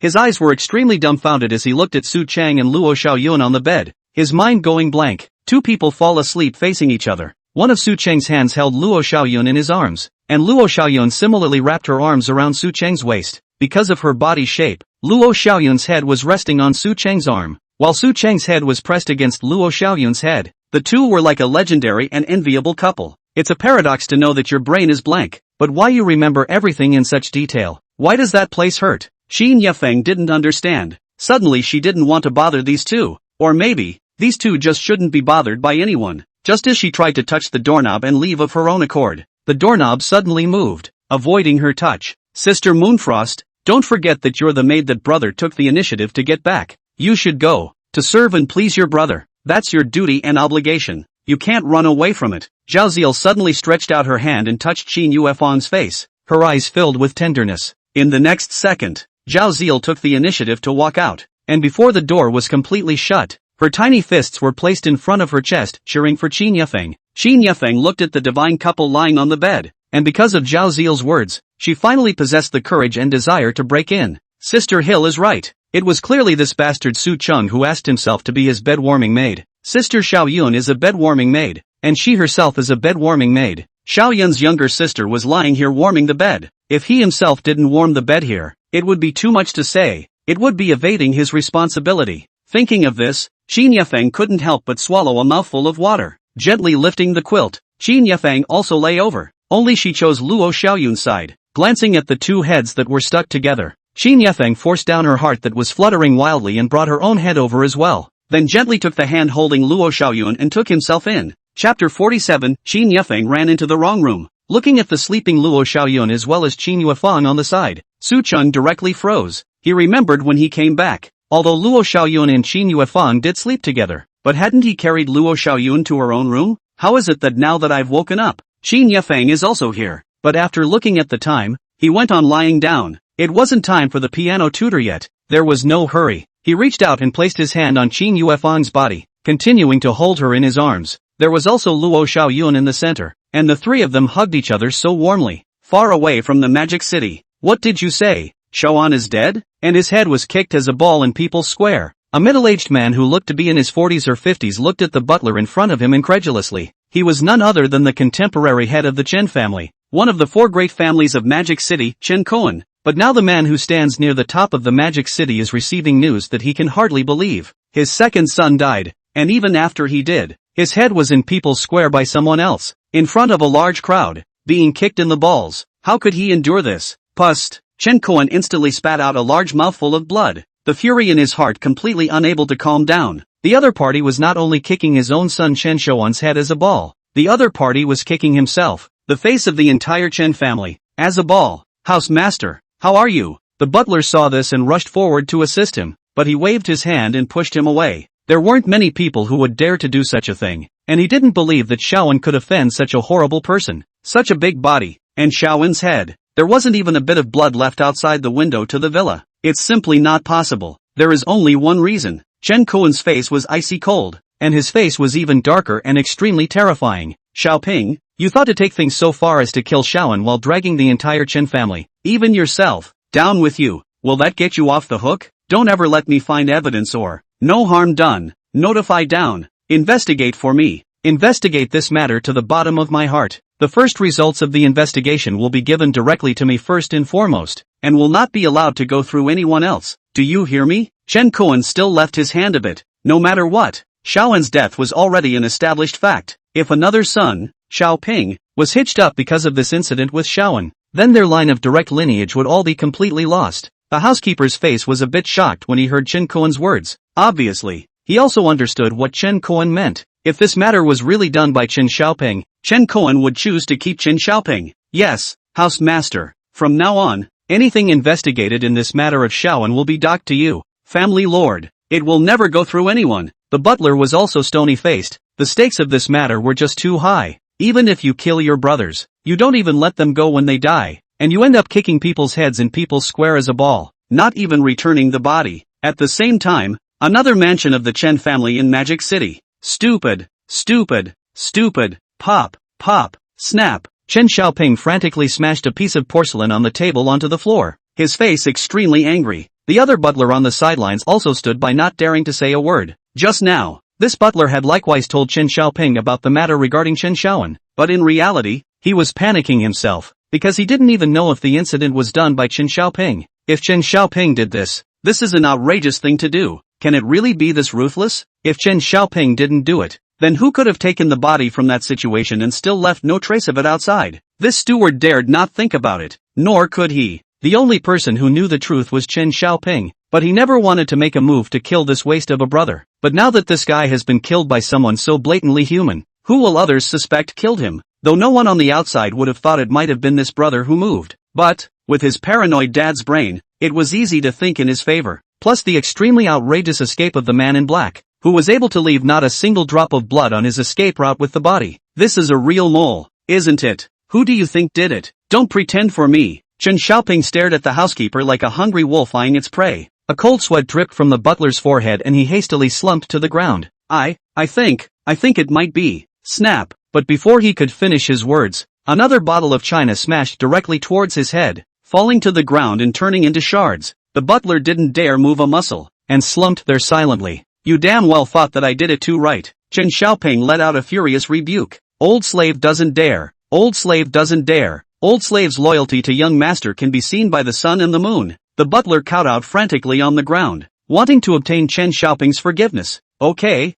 His eyes were extremely dumbfounded as he looked at Su Chang and Luo Xiaoyun on the bed, his mind going blank. Two people fall asleep facing each other. One of Su Chang's hands held Luo Xiaoyun in his arms, and Luo Xiaoyun similarly wrapped her arms around Su Chang's waist. Because of her body shape, Luo Xiaoyun's head was resting on Su Chang's arm, while Su Chang's head was pressed against Luo Xiaoyun's head. The two were like a legendary and enviable couple. It's a paradox to know that your brain is blank, but why you remember everything in such detail? Why does that place hurt? Xin Yefeng didn't understand. Suddenly she didn't want to bother these two, or maybe, these two just shouldn't be bothered by anyone. Just as she tried to touch the doorknob and leave of her own accord, the doorknob suddenly moved, avoiding her touch. Sister Moonfrost, don't forget that you're the maid that brother took the initiative to get back. You should go, to serve and please your brother. That's your duty and obligation. You can't run away from it. Zhao Ziel suddenly stretched out her hand and touched Qin Yuefeng's face, her eyes filled with tenderness. In the next second, Zhao Ziel took the initiative to walk out, and before the door was completely shut, her tiny fists were placed in front of her chest, cheering for Qin Yefeng. Qin Yefeng looked at the divine couple lying on the bed, and because of Zhao Ziel's words, she finally possessed the courage and desire to break in. Sister Hill is right. It was clearly this bastard Su Chung who asked himself to be his bed-warming maid. Sister Xiao Yun is a bed-warming maid, and she herself is a bed-warming maid. Xiao Yun's younger sister was lying here warming the bed. If he himself didn't warm the bed here, it would be too much to say. It would be evading his responsibility. Thinking of this, Qin Yefeng couldn't help but swallow a mouthful of water. Gently lifting the quilt, Qin Yefeng also lay over, only she chose Luo Xiaoyun's side. Glancing at the two heads that were stuck together, Qin Yefeng forced down her heart that was fluttering wildly and brought her own head over as well, then gently took the hand holding Luo Xiaoyun and took himself in. Chapter 47, Qin Yefeng ran into the wrong room. Looking at the sleeping Luo Xiaoyun as well as Qin Yuefeng on the side, Su Chung directly froze. He remembered when he came back. Although Luo Xiaoyun and Qin Yuefeng did sleep together, but hadn't he carried Luo Xiaoyun to her own room? How is it that now that I've woken up, Qin Yefeng is also here? But after looking at the time, he went on lying down. It wasn't time for the piano tutor yet. There was no hurry. He reached out and placed his hand on Qin Yuefeng's body, continuing to hold her in his arms. There was also Luo Xiaoyun in the center, and the three of them hugged each other so warmly. Far away from the magic city. What did you say? Xiaoan is dead? And his head was kicked as a ball in People's Square. A middle-aged man who looked to be in his 40s or 50s looked at the butler in front of him incredulously. He was none other than the contemporary head of the Chen family, one of the four great families of Magic City, Chen Koan. But now the man who stands near the top of the Magic City is receiving news that he can hardly believe. His second son died, and even after he did, his head was in People's Square by someone else, in front of a large crowd, being kicked in the balls. How could he endure this? Pust! Chen Koan instantly spat out a large mouthful of blood, the fury in his heart completely unable to calm down. The other party was not only kicking his own son Chen Shouan's head as a ball, the other party was kicking himself, the face of the entire Chen family, as a ball. House Master, how are you? The butler saw this and rushed forward to assist him, but he waved his hand and pushed him away. There weren't many people who would dare to do such a thing, and he didn't believe that Xiaowen could offend such a horrible person. Such a big body, and Xiaowen's head. There wasn't even a bit of blood left outside the window to the villa. It's simply not possible. There is only one reason. Chen Kuan's face was icy cold, and his face was even darker and extremely terrifying. Xiaoping, you thought to take things so far as to kill Xiaowen while dragging the entire Chen family, even yourself. Down with you. Will that get you off the hook? Don't ever let me find evidence or, no harm done. Notify down. Investigate for me. Investigate this matter to the bottom of my heart. The first results of the investigation will be given directly to me first and foremost, and will not be allowed to go through anyone else. Do you hear me? Chen Kuan still left his hand a bit. No matter what, Xiaowen's death was already an established fact. If another son, Xiaoping, was hitched up because of this incident with Xiaowen, then their line of direct lineage would all be completely lost. The housekeeper's face was a bit shocked when he heard Chen Kuan's words. Obviously, he also understood what Chen Kuan meant. If this matter was really done by Chen Xiaoping, Chen Kuan would choose to keep Chen Xiaoping. Yes, house master. From now on, anything investigated in this matter of Xiaowen will be docked to you, family lord. It will never go through anyone. The butler was also stony-faced. The stakes of this matter were just too high. Even if you kill your brothers, you don't even let them go when they die, and you end up kicking people's heads in people's square as a ball, not even returning the body. At the same time, another mansion of the Chen family in Magic City. Stupid, stupid, stupid, pop, pop, snap. Chen Xiaoping frantically smashed a piece of porcelain on the table onto the floor, his face extremely angry. The other butler on the sidelines also stood by, not daring to say a word. Just now, this butler had likewise told Chen Xiaoping about the matter regarding Chen Xiaowen, but in reality, he was panicking himself, because he didn't even know if the incident was done by Chen Xiaoping. If Chen Xiaoping did this is an outrageous thing to do. Can it really be this ruthless? If Chen Xiaoping didn't do it, then who could have taken the body from that situation and still left no trace of it outside? This steward dared not think about it, nor could he. The only person who knew the truth was Chen Xiaoping, but he never wanted to make a move to kill this waste of a brother. But now that this guy has been killed by someone so blatantly human, who will others suspect killed him? Though no one on the outside would have thought it might have been this brother who moved. But, with his paranoid dad's brain, it was easy to think in his favor. Plus the extremely outrageous escape of the man in black, who was able to leave not a single drop of blood on his escape route with the body. This is a real mole, isn't it? Who do you think did it? Don't pretend for me. Chen Xiaoping stared at the housekeeper like a hungry wolf eyeing its prey. A cold sweat dripped from the butler's forehead and he hastily slumped to the ground. I think it might be. Snap. But before he could finish his words, another bottle of china smashed directly towards his head, falling to the ground and turning into shards. The butler didn't dare move a muscle, and slumped there silently. You damn well thought that I did it too, right? Chen Xiaoping let out a furious rebuke. Old slave doesn't dare. Old slave doesn't dare. Old slave's loyalty to young master can be seen by the sun and the moon. The butler kowtowed frantically on the ground, wanting to obtain Chen Xiaoping's forgiveness. Okay,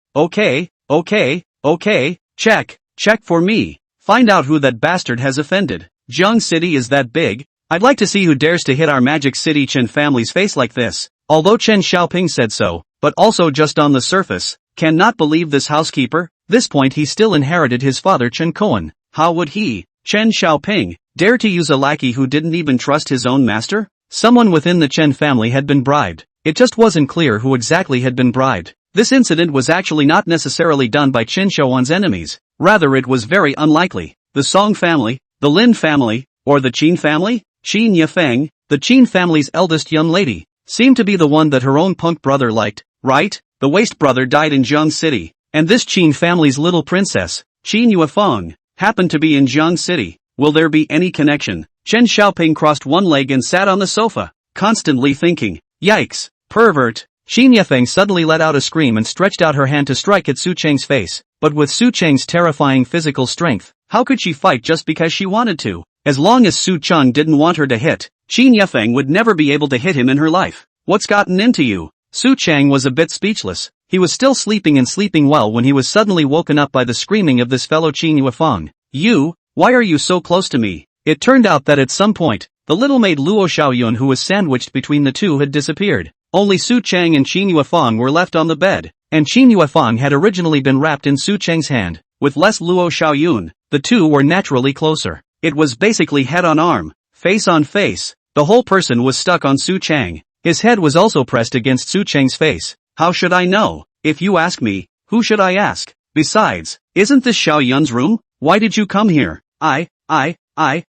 check for me. Find out who that bastard has offended. Jiang City is that big? I'd like to see who dares to hit our Magic City Chen family's face like this. Although Chen Xiaoping said so, but also just on the surface, cannot believe this housekeeper. This point he still inherited his father Chen Kuan. How would he, Chen Xiaoping, dare to use a lackey who didn't even trust his own master? Someone within the Chen family had been bribed. It just wasn't clear who exactly had been bribed. This incident was actually not necessarily done by Chen Xiaowen's enemies. Rather, it was very unlikely. The Song family, the Lin family, or the Qin family? Qin Yifeng, the Qin family's eldest young lady, seemed to be the one that her own punk brother liked, right? The waste brother died in Jiang City, and this Qin family's little princess, Qin Yifeng, happened to be in Jiang City. Will there be any connection? Chen Xiaoping crossed one leg and sat on the sofa, constantly thinking, yikes, pervert. Qin Yifeng suddenly let out a scream and stretched out her hand to strike at Su Cheng's face, but with Su Cheng's terrifying physical strength, how could she fight just because she wanted to? As long as Su Cheng didn't want her to hit, Qin Yifeng would never be able to hit him in her life. What's gotten into you? Su Cheng was a bit speechless. He was still sleeping and sleeping well when he was suddenly woken up by the screaming of this fellow Qin Yifeng. You, why are you so close to me? It turned out that at some point, the little maid Luo Xiaoyun who was sandwiched between the two had disappeared. Only Su Cheng and Qin Yifeng were left on the bed, and Qin Yifeng had originally been wrapped in Su Cheng's hand. With less Luo Xiaoyun, the two were naturally closer. It was basically head on arm, face on face. The whole person was stuck on Su Chang. His head was also pressed against Su Chang's face. How should I know? If you ask me, who should I ask? Besides, isn't this Xiao Yun's room? Why did you come here? I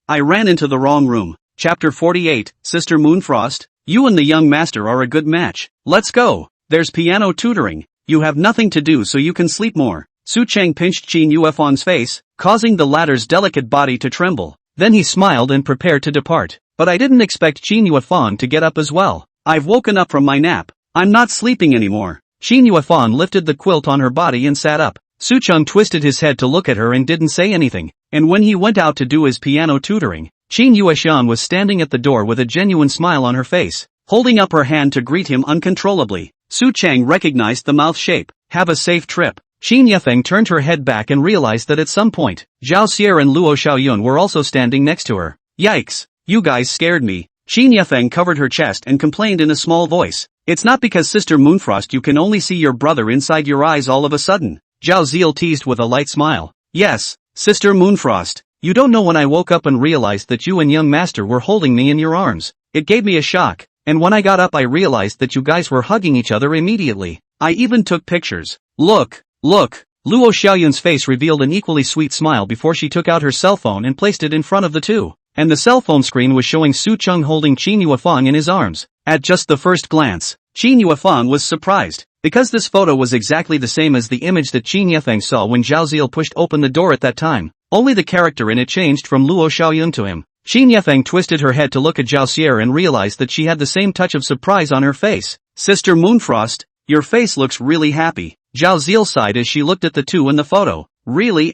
ran into the wrong room. Chapter 48, Sister Moonfrost, you and the young master are a good match. Let's go. There's piano tutoring. You have nothing to do so you can sleep more. Su Chang pinched Qin Yuefan's face, causing the latter's delicate body to tremble. Then he smiled and prepared to depart. But I didn't expect Qin Yuefan to get up as well. I've woken up from my nap. I'm not sleeping anymore. Qin Yuefan lifted the quilt on her body and sat up. Su Chang twisted his head to look at her and didn't say anything. And when he went out to do his piano tutoring, Qin Yueshan was standing at the door with a genuine smile on her face, holding up her hand to greet him uncontrollably. Su Chang recognized the mouth shape. Have a safe trip. Qin Yefeng turned her head back and realized that at some point, Zhao Xier and Luo Xiaoyun were also standing next to her. Yikes! You guys scared me. Qin Yefeng covered her chest and complained in a small voice. It's not because Sister Moonfrost you can only see your brother inside your eyes all of a sudden. Zhao Ziel teased with a light smile. Yes, Sister Moonfrost. You don't know when I woke up and realized that you and young master were holding me in your arms. It gave me a shock, and when I got up I realized that you guys were hugging each other immediately. I even took pictures. Look. Luo Xiaoyun's face revealed an equally sweet smile before she took out her cell phone and placed it in front of the two. And the cell phone screen was showing Su Chang holding Qin Yuefang in his arms. At just the first glance, Qin Yuefang was surprised, because this photo was exactly the same as the image that Qin Yefeng saw when Zhao Ziel pushed open the door at that time. Only the character in it changed from Luo Xiaoyun to him. Qin Yefeng twisted her head to look at Zhao Xier and realized that she had the same touch of surprise on her face. Sister Moonfrost, your face looks really happy. Zhao Ziel sighed as she looked at the two in the photo. Really,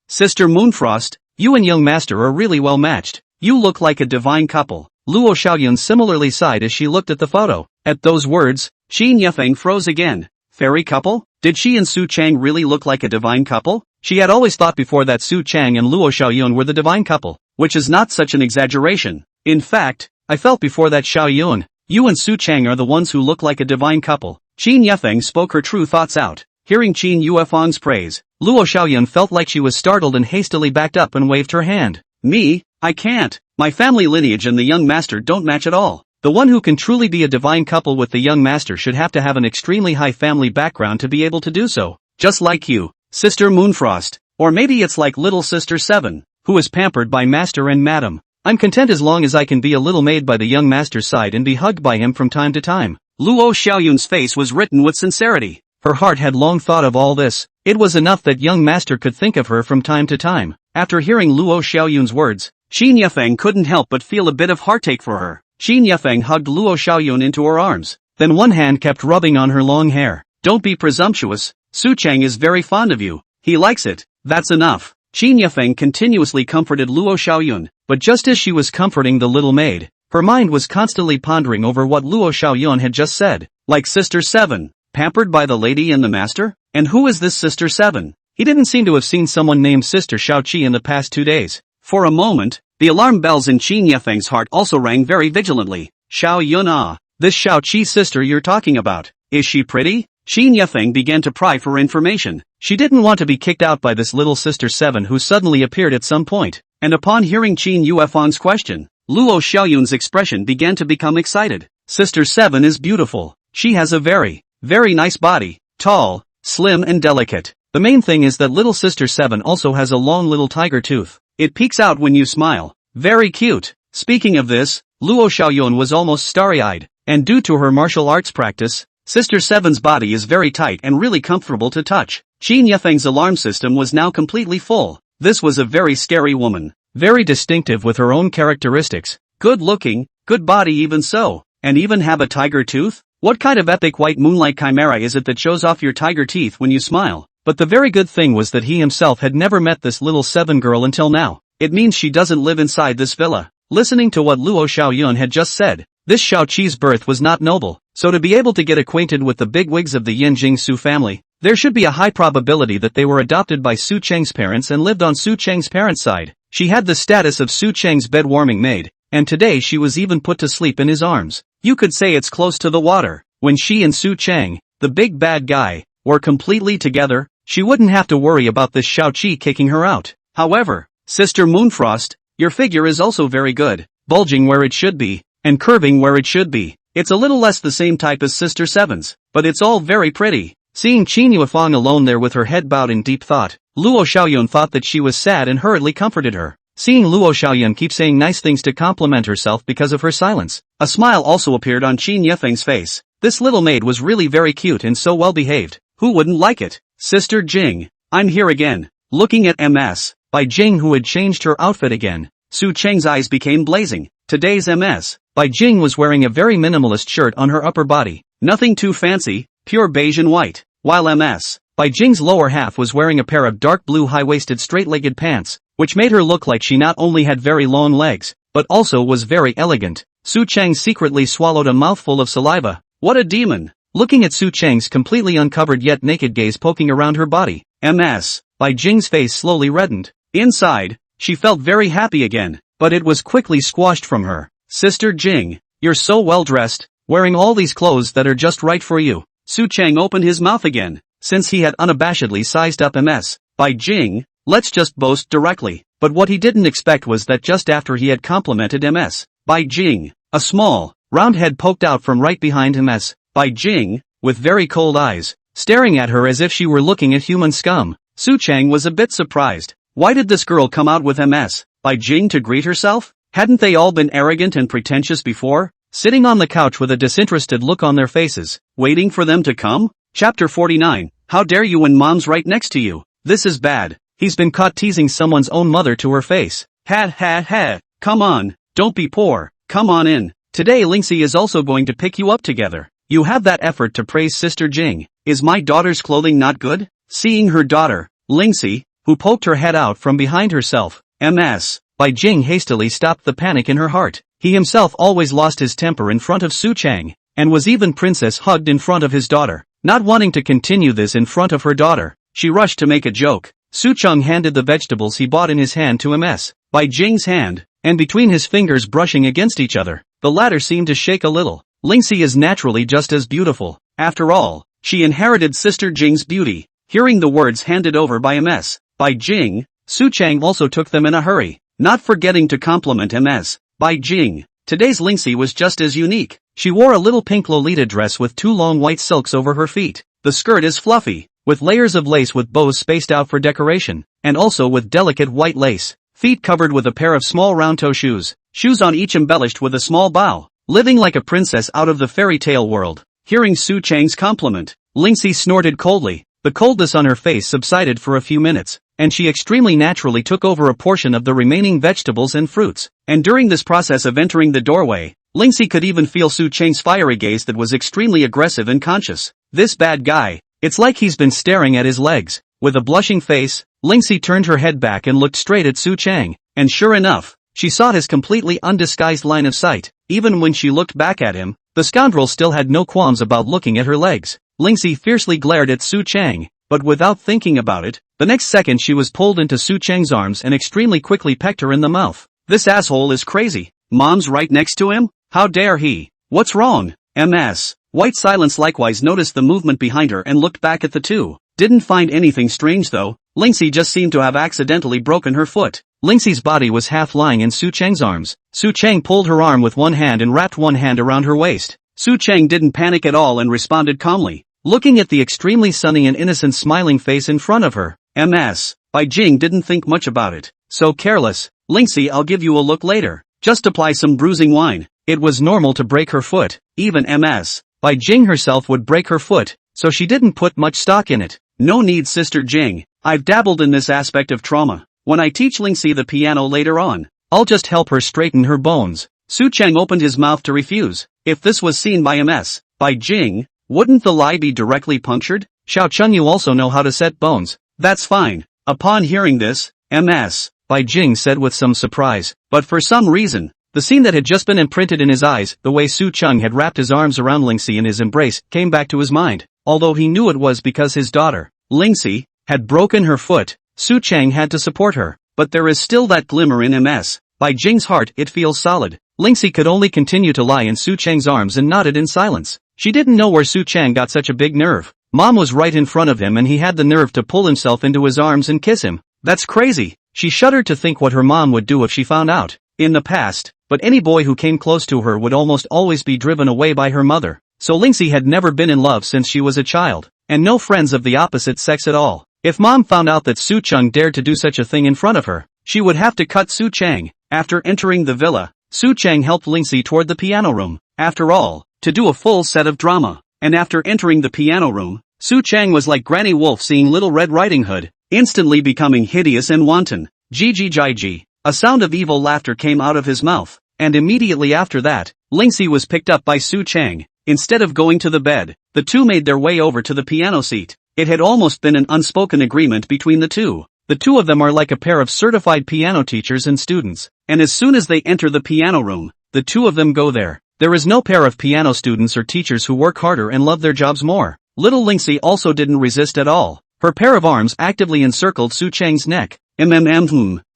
Sister Moonfrost, you and young master are really well matched. You look like a divine couple. Luo Xiaoyun similarly sighed as she looked at the photo. At those words, Qin Yefeng froze again. Fairy couple? Did she and Su Chang really look like a divine couple? She had always thought before that Su Chang and Luo Xiaoyun were the divine couple, which is not such an exaggeration. In fact, I felt before that Xiaoyun, you and Su Chang are the ones who look like a divine couple. Qin Yefeng spoke her true thoughts out. Hearing Qin Yuefang's praise, Luo Xiaoyun felt like she was startled and hastily backed up and waved her hand. Me? I can't. My family lineage and the young master don't match at all. The one who can truly be a divine couple with the young master should have to have an extremely high family background to be able to do so. Just like you, Sister Moonfrost. Or maybe it's like little Sister Seven, who is pampered by master and madam. I'm content as long as I can be a little maid by the young master's side and be hugged by him from time to time. Luo Xiaoyun's face was written with sincerity. Her heart had long thought of all this. It was enough that young master could think of her from time to time. After hearing Luo Xiaoyun's words, Qin Yefeng couldn't help but feel a bit of heartache for her. Qin Yefeng hugged Luo Xiaoyun into her arms. Then one hand kept rubbing on her long hair. Don't be presumptuous. Su Chang is very fond of you. He likes it. That's enough. Qin Yefeng continuously comforted Luo Xiaoyun, but just as she was comforting the little maid, her mind was constantly pondering over what Luo Xiaoyun had just said. Like Sister Seven. Pampered by the lady and the master? And who is this Sister Seven? He didn't seem to have seen someone named Sister Xiaoqi in the past 2 days. For a moment, the alarm bells in Qin Yefeng's heart also rang very vigilantly. Xiaoyun, this Xiaoqi sister you're talking about, is she pretty? Qin Yefeng began to pry for information. She didn't want to be kicked out by this little Sister Seven who suddenly appeared at some point. And upon hearing Qin Yuefang's question, Luo Xiaoyun's expression began to become excited. Sister Seven is beautiful. She has a very nice body, tall, slim and delicate. The main thing is that little Sister Seven also has a long little tiger tooth. It peeks out when you smile. Very cute. Speaking of this, Luo Xiaoyun was almost starry-eyed, and due to her martial arts practice, Sister Seven's body is very tight and really comfortable to touch. Qin Yefeng's alarm system was now completely full. This was a very scary woman. Very distinctive with her own characteristics. Good looking, good body even so, and even have a tiger tooth? What kind of epic white moonlight chimera is it that shows off your tiger teeth when you smile? But the very good thing was that he himself had never met this little Seven girl until now. It means she doesn't live inside this villa. Listening to what Luo Xiaoyun had just said, this Xiaoqi's birth was not noble, so to be able to get acquainted with the bigwigs of the Yanjing Su family, there should be a high probability that they were adopted by Su Cheng's parents and lived on Su Cheng's parents' side. She had the status of Su Cheng's bed-warming maid, and today she was even put to sleep in his arms. You could say it's close to the water. When she and Su Cheng, the big bad guy, were completely together, she wouldn't have to worry about this Xiaoqi kicking her out. However, Sister Moonfrost, your figure is also very good, bulging where it should be. and curving where it should be. It's a little less the same type as Sister Seven's, but it's all very pretty. Seeing Qin Yuefang alone there with her head bowed in deep thought, Luo Xiaoyun thought that she was sad and hurriedly comforted her. Seeing Luo Xiaoyun keep saying nice things to compliment herself because of her silence, a smile also appeared on Qin Yuefang's face. This little maid was really very cute and so well behaved. Who wouldn't like it? Sister Jing, I'm here again. Looking at MS, by Jing who had changed her outfit again, Su Cheng's eyes became blazing. Today's MS, by Jing was wearing a very minimalist shirt on her upper body. Nothing too fancy, pure beige and white. While MS, by Jing's lower half was wearing a pair of dark blue high-waisted straight-legged pants, which made her look like she not only had very long legs, but also was very elegant. Su Cheng secretly swallowed a mouthful of saliva. What a demon! Looking at Su Cheng's completely uncovered yet naked gaze poking around her body, MS, by Jing's face slowly reddened. Inside, she felt very happy again, but it was quickly squashed from her. Sister Jing, you're so well dressed, wearing all these clothes that are just right for you. Su Cheng opened his mouth again, since he had unabashedly sized up MS, by Jing, let's just boast directly. But what he didn't expect was that just after he had complimented MS, by Jing, a small, round head poked out from right behind MS, by Jing, with very cold eyes, staring at her as if she were looking at human scum. Su Cheng was a bit surprised. Why did this girl come out with MS, by Jing to greet herself? Hadn't they all been arrogant and pretentious before? Sitting on the couch with a disinterested look on their faces, waiting for them to come? Chapter 49, How dare you when mom's right next to you? This is bad. He's been caught teasing someone's own mother to her face. Ha ha ha, come on, don't be poor, come on in. Today Lingxi is also going to pick you up together. You have that effort to praise Sister Jing. Is my daughter's clothing not good? Seeing her daughter, Lingxi, who poked her head out from behind herself, MS, by Jing hastily stopped the panic in her heart. He himself always lost his temper in front of Su Cheng, and was even princess hugged in front of his daughter. Not wanting to continue this in front of her daughter, she rushed to make a joke. Su Cheng handed the vegetables he bought in his hand to MS, by Jing's hand, and between his fingers brushing against each other, the latter seemed to shake a little. Lingxi is naturally just as beautiful. After all, she inherited Sister Jing's beauty. Hearing the words handed over by MS, by Jing, Su Cheng also took them in a hurry, not forgetting to compliment MS, by Jing. Today's Lingxi was just as unique. She wore a little pink Lolita dress with two long white silks over her feet. The skirt is fluffy, with layers of lace with bows spaced out for decoration, and also with delicate white lace. Feet covered with a pair of small round-toe shoes, shoes on each embellished with a small bow. Living like a princess out of the fairy tale world. Hearing Su Cheng's compliment, Lingxi snorted coldly. The coldness on her face subsided for a few minutes, and she extremely naturally took over a portion of the remaining vegetables and fruits. And during this process of entering the doorway, Lingxi could even feel Su Cheng's fiery gaze that was extremely aggressive and conscious. This bad guy, it's like he's been staring at his legs. With a blushing face, Lingxi turned her head back and looked straight at Su Cheng, and sure enough, she saw his completely undisguised line of sight. Even when she looked back at him, the scoundrel still had no qualms about looking at her legs. Lingxi fiercely glared at Su Cheng, but without thinking about it, the next second she was pulled into Su Cheng's arms and extremely quickly pecked her in the mouth. This asshole is crazy. Mom's right next to him? How dare he? What's wrong? MS. White Silence likewise noticed the movement behind her and looked back at the two. Didn't find anything strange though. Lingxi just seemed to have accidentally broken her foot. Lingxi's body was half lying in Su Cheng's arms. Su Cheng pulled her arm with one hand and wrapped one hand around her waist. Su Cheng didn't panic at all and responded calmly. Looking at the extremely sunny and innocent smiling face in front of her, MS, by Jing didn't think much about it. So careless. Lingxi, I'll give you a look later. Just apply some bruising wine. It was normal to break her foot. Even MS, by Jing herself would break her foot, so she didn't put much stock in it. No need, Sister Jing. I've dabbled in this aspect of trauma. When I teach Lingxi the piano later on, I'll just help her straighten her bones. Su Cheng opened his mouth to refuse. If this was seen by MS, by Jing, wouldn't the lie be directly punctured? Xiao Chun, you also know how to set bones. That's fine. Upon hearing this, MS, by Jing said with some surprise, but for some reason, the scene that had just been imprinted in his eyes, the way Su Cheng had wrapped his arms around Lingxi in his embrace, came back to his mind. Although he knew it was because his daughter, Lingxi, had broken her foot, Su Cheng had to support her. But there is still that glimmer in MS. By Jing's heart, it feels solid. Lingxi could only continue to lie in Su Cheng's arms and nodded in silence. She didn't know where Su Cheng got such a big nerve. Mom was right in front of him and he had the nerve to pull himself into his arms and kiss him. That's crazy. She shuddered to think what her mom would do if she found out. In the past, but any boy who came close to her would almost always be driven away by her mother. So Lingxi had never been in love since she was a child, and no friends of the opposite sex at all. If mom found out that Su Cheng dared to do such a thing in front of her, she would have to cut Su Cheng. After entering the villa, Su Cheng helped Lingxi toward the piano room, after all, to do a full set of drama. And after entering the piano room, Su Cheng was like Granny Wolf seeing Little Red Riding Hood, instantly becoming hideous and wanton. Ji. A sound of evil laughter came out of his mouth, and immediately after that, Lingxi was picked up by Su Cheng. Instead of going to the bed, the two made their way over to the piano seat. It had almost been an unspoken agreement between the two. The two of them are like a pair of certified piano teachers and students, and as soon as they enter the piano room, the two of them go there. There is no pair of piano students or teachers who work harder and love their jobs more. Little Lingxi also didn't resist at all. Her pair of arms actively encircled Su Cheng's neck.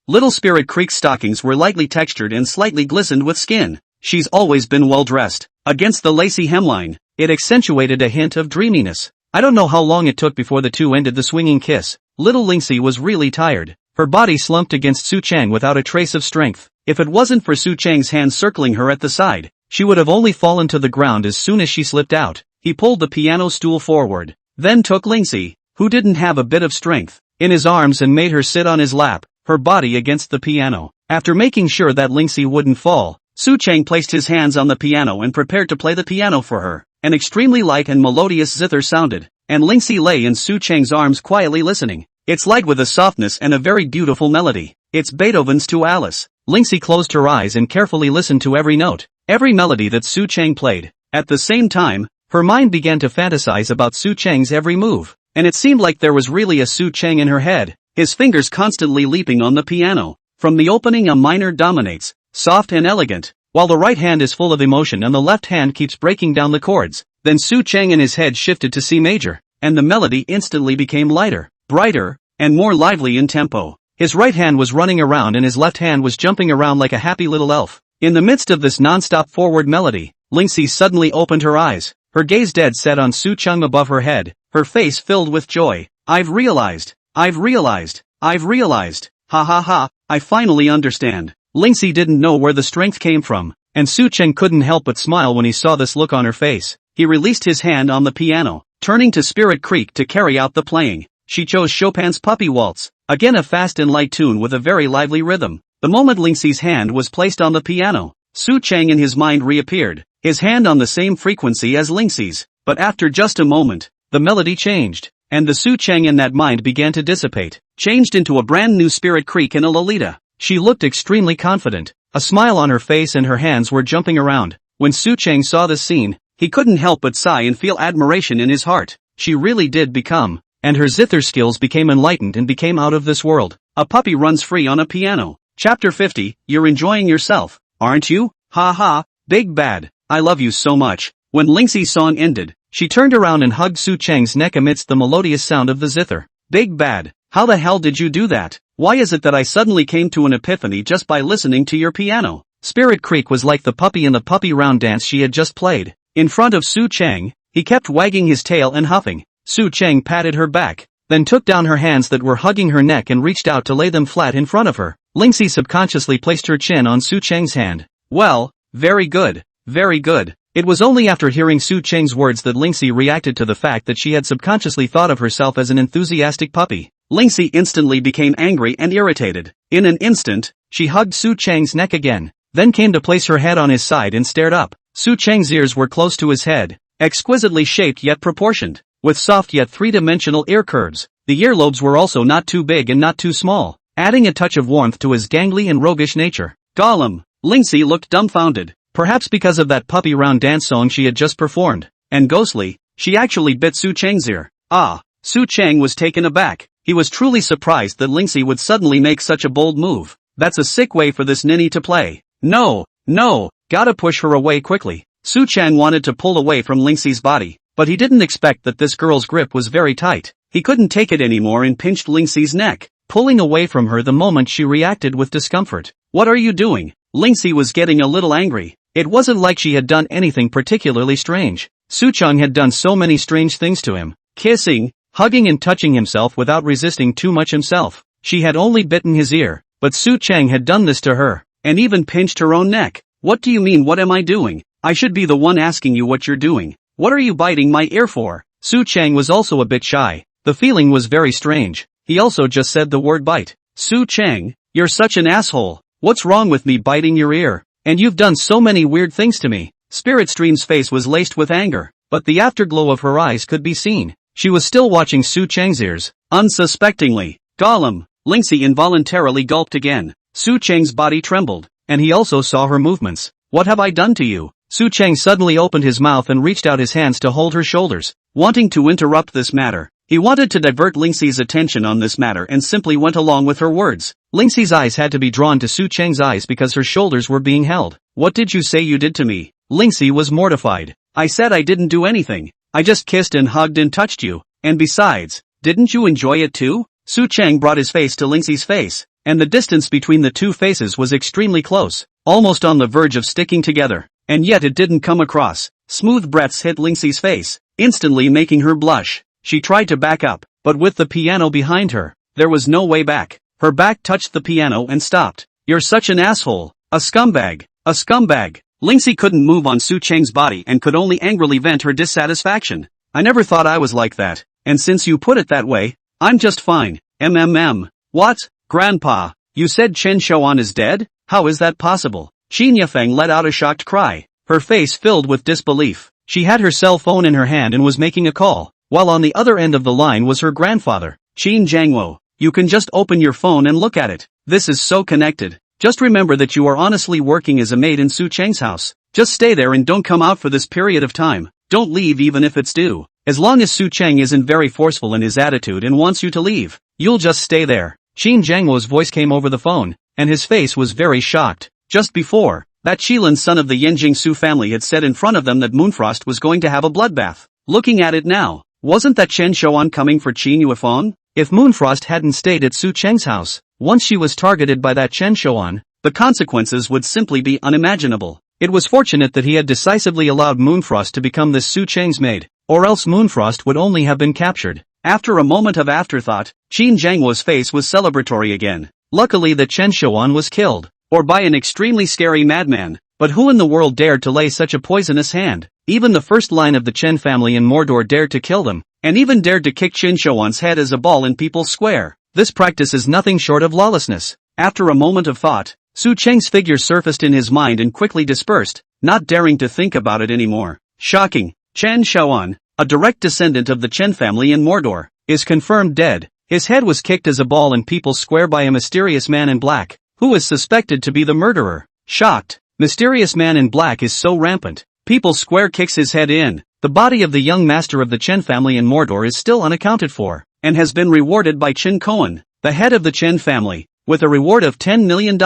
Little Spirit Creek's stockings were lightly textured and slightly glistened with skin. She's always been well dressed. Against the lacy hemline, it accentuated a hint of dreaminess. I don't know how long it took before the two ended the swinging kiss. Little Lingxi was really tired. Her body slumped against Su Cheng without a trace of strength. If it wasn't for Su Cheng's hand circling her at the side, she would have only fallen to the ground as soon as she slipped out. He pulled the piano stool forward, then took Lingxi, who didn't have a bit of strength, in his arms and made her sit on his lap, her body against the piano. After making sure that Lingxi wouldn't fall, Su Cheng placed his hands on the piano and prepared to play the piano for her. An extremely light and melodious zither sounded, and Lingxi lay in Su Cheng's arms quietly listening. It's light with a softness and a very beautiful melody. It's Beethoven's To Alice. Lingxi closed her eyes and carefully listened to every note, every melody that Su Cheng played. At the same time, her mind began to fantasize about Su Cheng's every move, and it seemed like there was really a Su Cheng in her head, his fingers constantly leaping on the piano. From the opening a minor dominates, soft and elegant, while the right hand is full of emotion and the left hand keeps breaking down the chords. Then Su Cheng and his head shifted to C major, and the melody instantly became lighter, brighter, and more lively in tempo. His right hand was running around and his left hand was jumping around like a happy little elf. In the midst of this non-stop forward melody, Lingxi suddenly opened her eyes, her gaze dead set on Su Cheng above her head, her face filled with joy. I've realized. Ha ha ha, I finally understand. Lingxi didn't know where the strength came from, and Su Cheng couldn't help but smile when he saw this look on her face. He released his hand on the piano, turning to Spirit Creek to carry out the playing. She chose Chopin's Puppy Waltz, again a fast and light tune with a very lively rhythm. The moment Lingxi's hand was placed on the piano, Su Cheng in his mind reappeared, his hand on the same frequency as Lingxi's. But after just a moment, the melody changed, and the Su Cheng in that mind began to dissipate, changed into a brand new Spirit Creek and a Lolita. She looked extremely confident, a smile on her face and her hands were jumping around. When Su Cheng saw this scene, he couldn't help but sigh and feel admiration in his heart. She really did become, and her zither skills became enlightened and became out of this world. A puppy runs free on a piano. Chapter 50, You're enjoying yourself, aren't you? Ha ha, big bad, I love you so much. When Lingxi's song ended, she turned around and hugged Su Cheng's neck amidst the melodious sound of the zither. Big bad, how the hell did you do that? Why is it that I suddenly came to an epiphany just by listening to your piano? Spirit Creek was like the puppy in the puppy round dance she had just played. In front of Su Cheng, he kept wagging his tail and huffing. Su Cheng patted her back, then took down her hands that were hugging her neck and reached out to lay them flat in front of her. Lingxi subconsciously placed her chin on Su Cheng's hand. Well, very good, very good. It was only after hearing Su Cheng's words that Lingxi reacted to the fact that she had subconsciously thought of herself as an enthusiastic puppy. Lingxi instantly became angry and irritated. In an instant, she hugged Su Cheng's neck again, then came to place her head on his side and stared up. Su Cheng's ears were close to his head, exquisitely shaped yet proportioned, with soft yet three-dimensional ear curves. The earlobes were also not too big and not too small, adding a touch of warmth to his gangly and roguish nature. Gollum! Lingxi looked dumbfounded, perhaps because of that puppy round dance song she had just performed, and ghostly, she actually bit Su Cheng's ear. Su Cheng was taken aback. He was truly surprised that Lingxi would suddenly make such a bold move. That's a sick way for this ninny to play. No, gotta push her away quickly. Su Cheng wanted to pull away from Lingxi's body, but he didn't expect that this girl's grip was very tight. He couldn't take it anymore and pinched Lingxi's neck, pulling away from her the moment she reacted with discomfort. What are you doing? Lingxi was getting a little angry. It wasn't like she had done anything particularly strange. Su Cheng had done so many strange things to him. Kissing, hugging and touching himself without resisting too much himself. She had only bitten his ear, but Su Cheng had done this to her. and even pinched her own neck. What do you mean, what am I doing? I should be the one asking you what you're doing. What are you biting my ear for? Su Chang was also a bit shy. The feeling was very strange. He also just said the word bite. Su Chang, you're such an asshole. What's wrong with me biting your ear? And you've done so many weird things to me. Spirit Stream's face was laced with anger, but the afterglow of her eyes could be seen. She was still watching Su Chang's ears, unsuspectingly. Gollum. Lingxi involuntarily gulped again. Su Chang's body trembled, and he also saw her movements. What have I done to you? Su Chang suddenly opened his mouth and reached out his hands to hold her shoulders, wanting to interrupt this matter. He wanted to divert Lingxi's attention on this matter and simply went along with her words. Lingxi's eyes had to be drawn to Su Chang's eyes because her shoulders were being held. What did you say you did to me? Lingxi was mortified. I said I didn't do anything. I just kissed and hugged and touched you. And besides, didn't you enjoy it too? Su Chang brought his face to Lingxi's face, and the distance between the two faces was extremely close, almost on the verge of sticking together. And yet it didn't come across. Smooth breaths hit Lingxi's face, instantly making her blush. She tried to back up, but with the piano behind her, there was no way back. Her back touched the piano and stopped. You're such an asshole. A scumbag. A scumbag. Lingxi couldn't move on Su Chang's body and could only angrily vent her dissatisfaction. I never thought I was like that, and since you put it that way, I'm just fine. What? Grandpa, you said Chen Xiaoan is dead? How is that possible? Qin Yifeng let out a shocked cry, her face filled with disbelief. She had her cell phone in her hand and was making a call, while on the other end of the line was her grandfather. Qin Jiangwo, you can just open your phone and look at it. This is so connected. Just remember that you are honestly working as a maid in Su Chang's house. Just stay there and don't come out for this period of time. Don't leave even if it's due. As long as Su Chang isn't very forceful in his attitude and wants you to leave, you'll just stay there. Qin Jiangwo's voice came over the phone, and his face was very shocked. Just before, that Qilan son of the Yanjing Su family had said in front of them that Moonfrost was going to have a bloodbath. Looking at it now, wasn't that Chen Xiaoan coming for Qin Yuefeng? If Moonfrost hadn't stayed at Su Chang's house, once she was targeted by that Chen Xiaoan, the consequences would simply be unimaginable. It was fortunate that he had decisively allowed Moonfrost to become this Su Chang's maid, or else Moonfrost would only have been captured. After a moment of afterthought, Qin Jiangwo's face was celebratory again. Luckily that Chen Xiaoan was killed, or by an extremely scary madman, but who in the world dared to lay such a poisonous hand? Even the first line of the Chen family in Mordor dared to kill them, and even dared to kick Qin Xiaoan's head as a ball in People's Square. This practice is nothing short of lawlessness. After a moment of thought, Su Chang's figure surfaced in his mind and quickly dispersed, not daring to think about it anymore. Shocking. Chen Xiaoan, a direct descendant of the Chen family in Mordor, is confirmed dead. His head was kicked as a ball in People's Square by a mysterious man in black, who is suspected to be the murderer. Shocked. Mysterious man in black is so rampant. People's Square kicks his head in. The body of the young master of the Chen family in Mordor is still unaccounted for, and has been rewarded by Qin Koan, the head of the Chen family, with a reward of $10 million.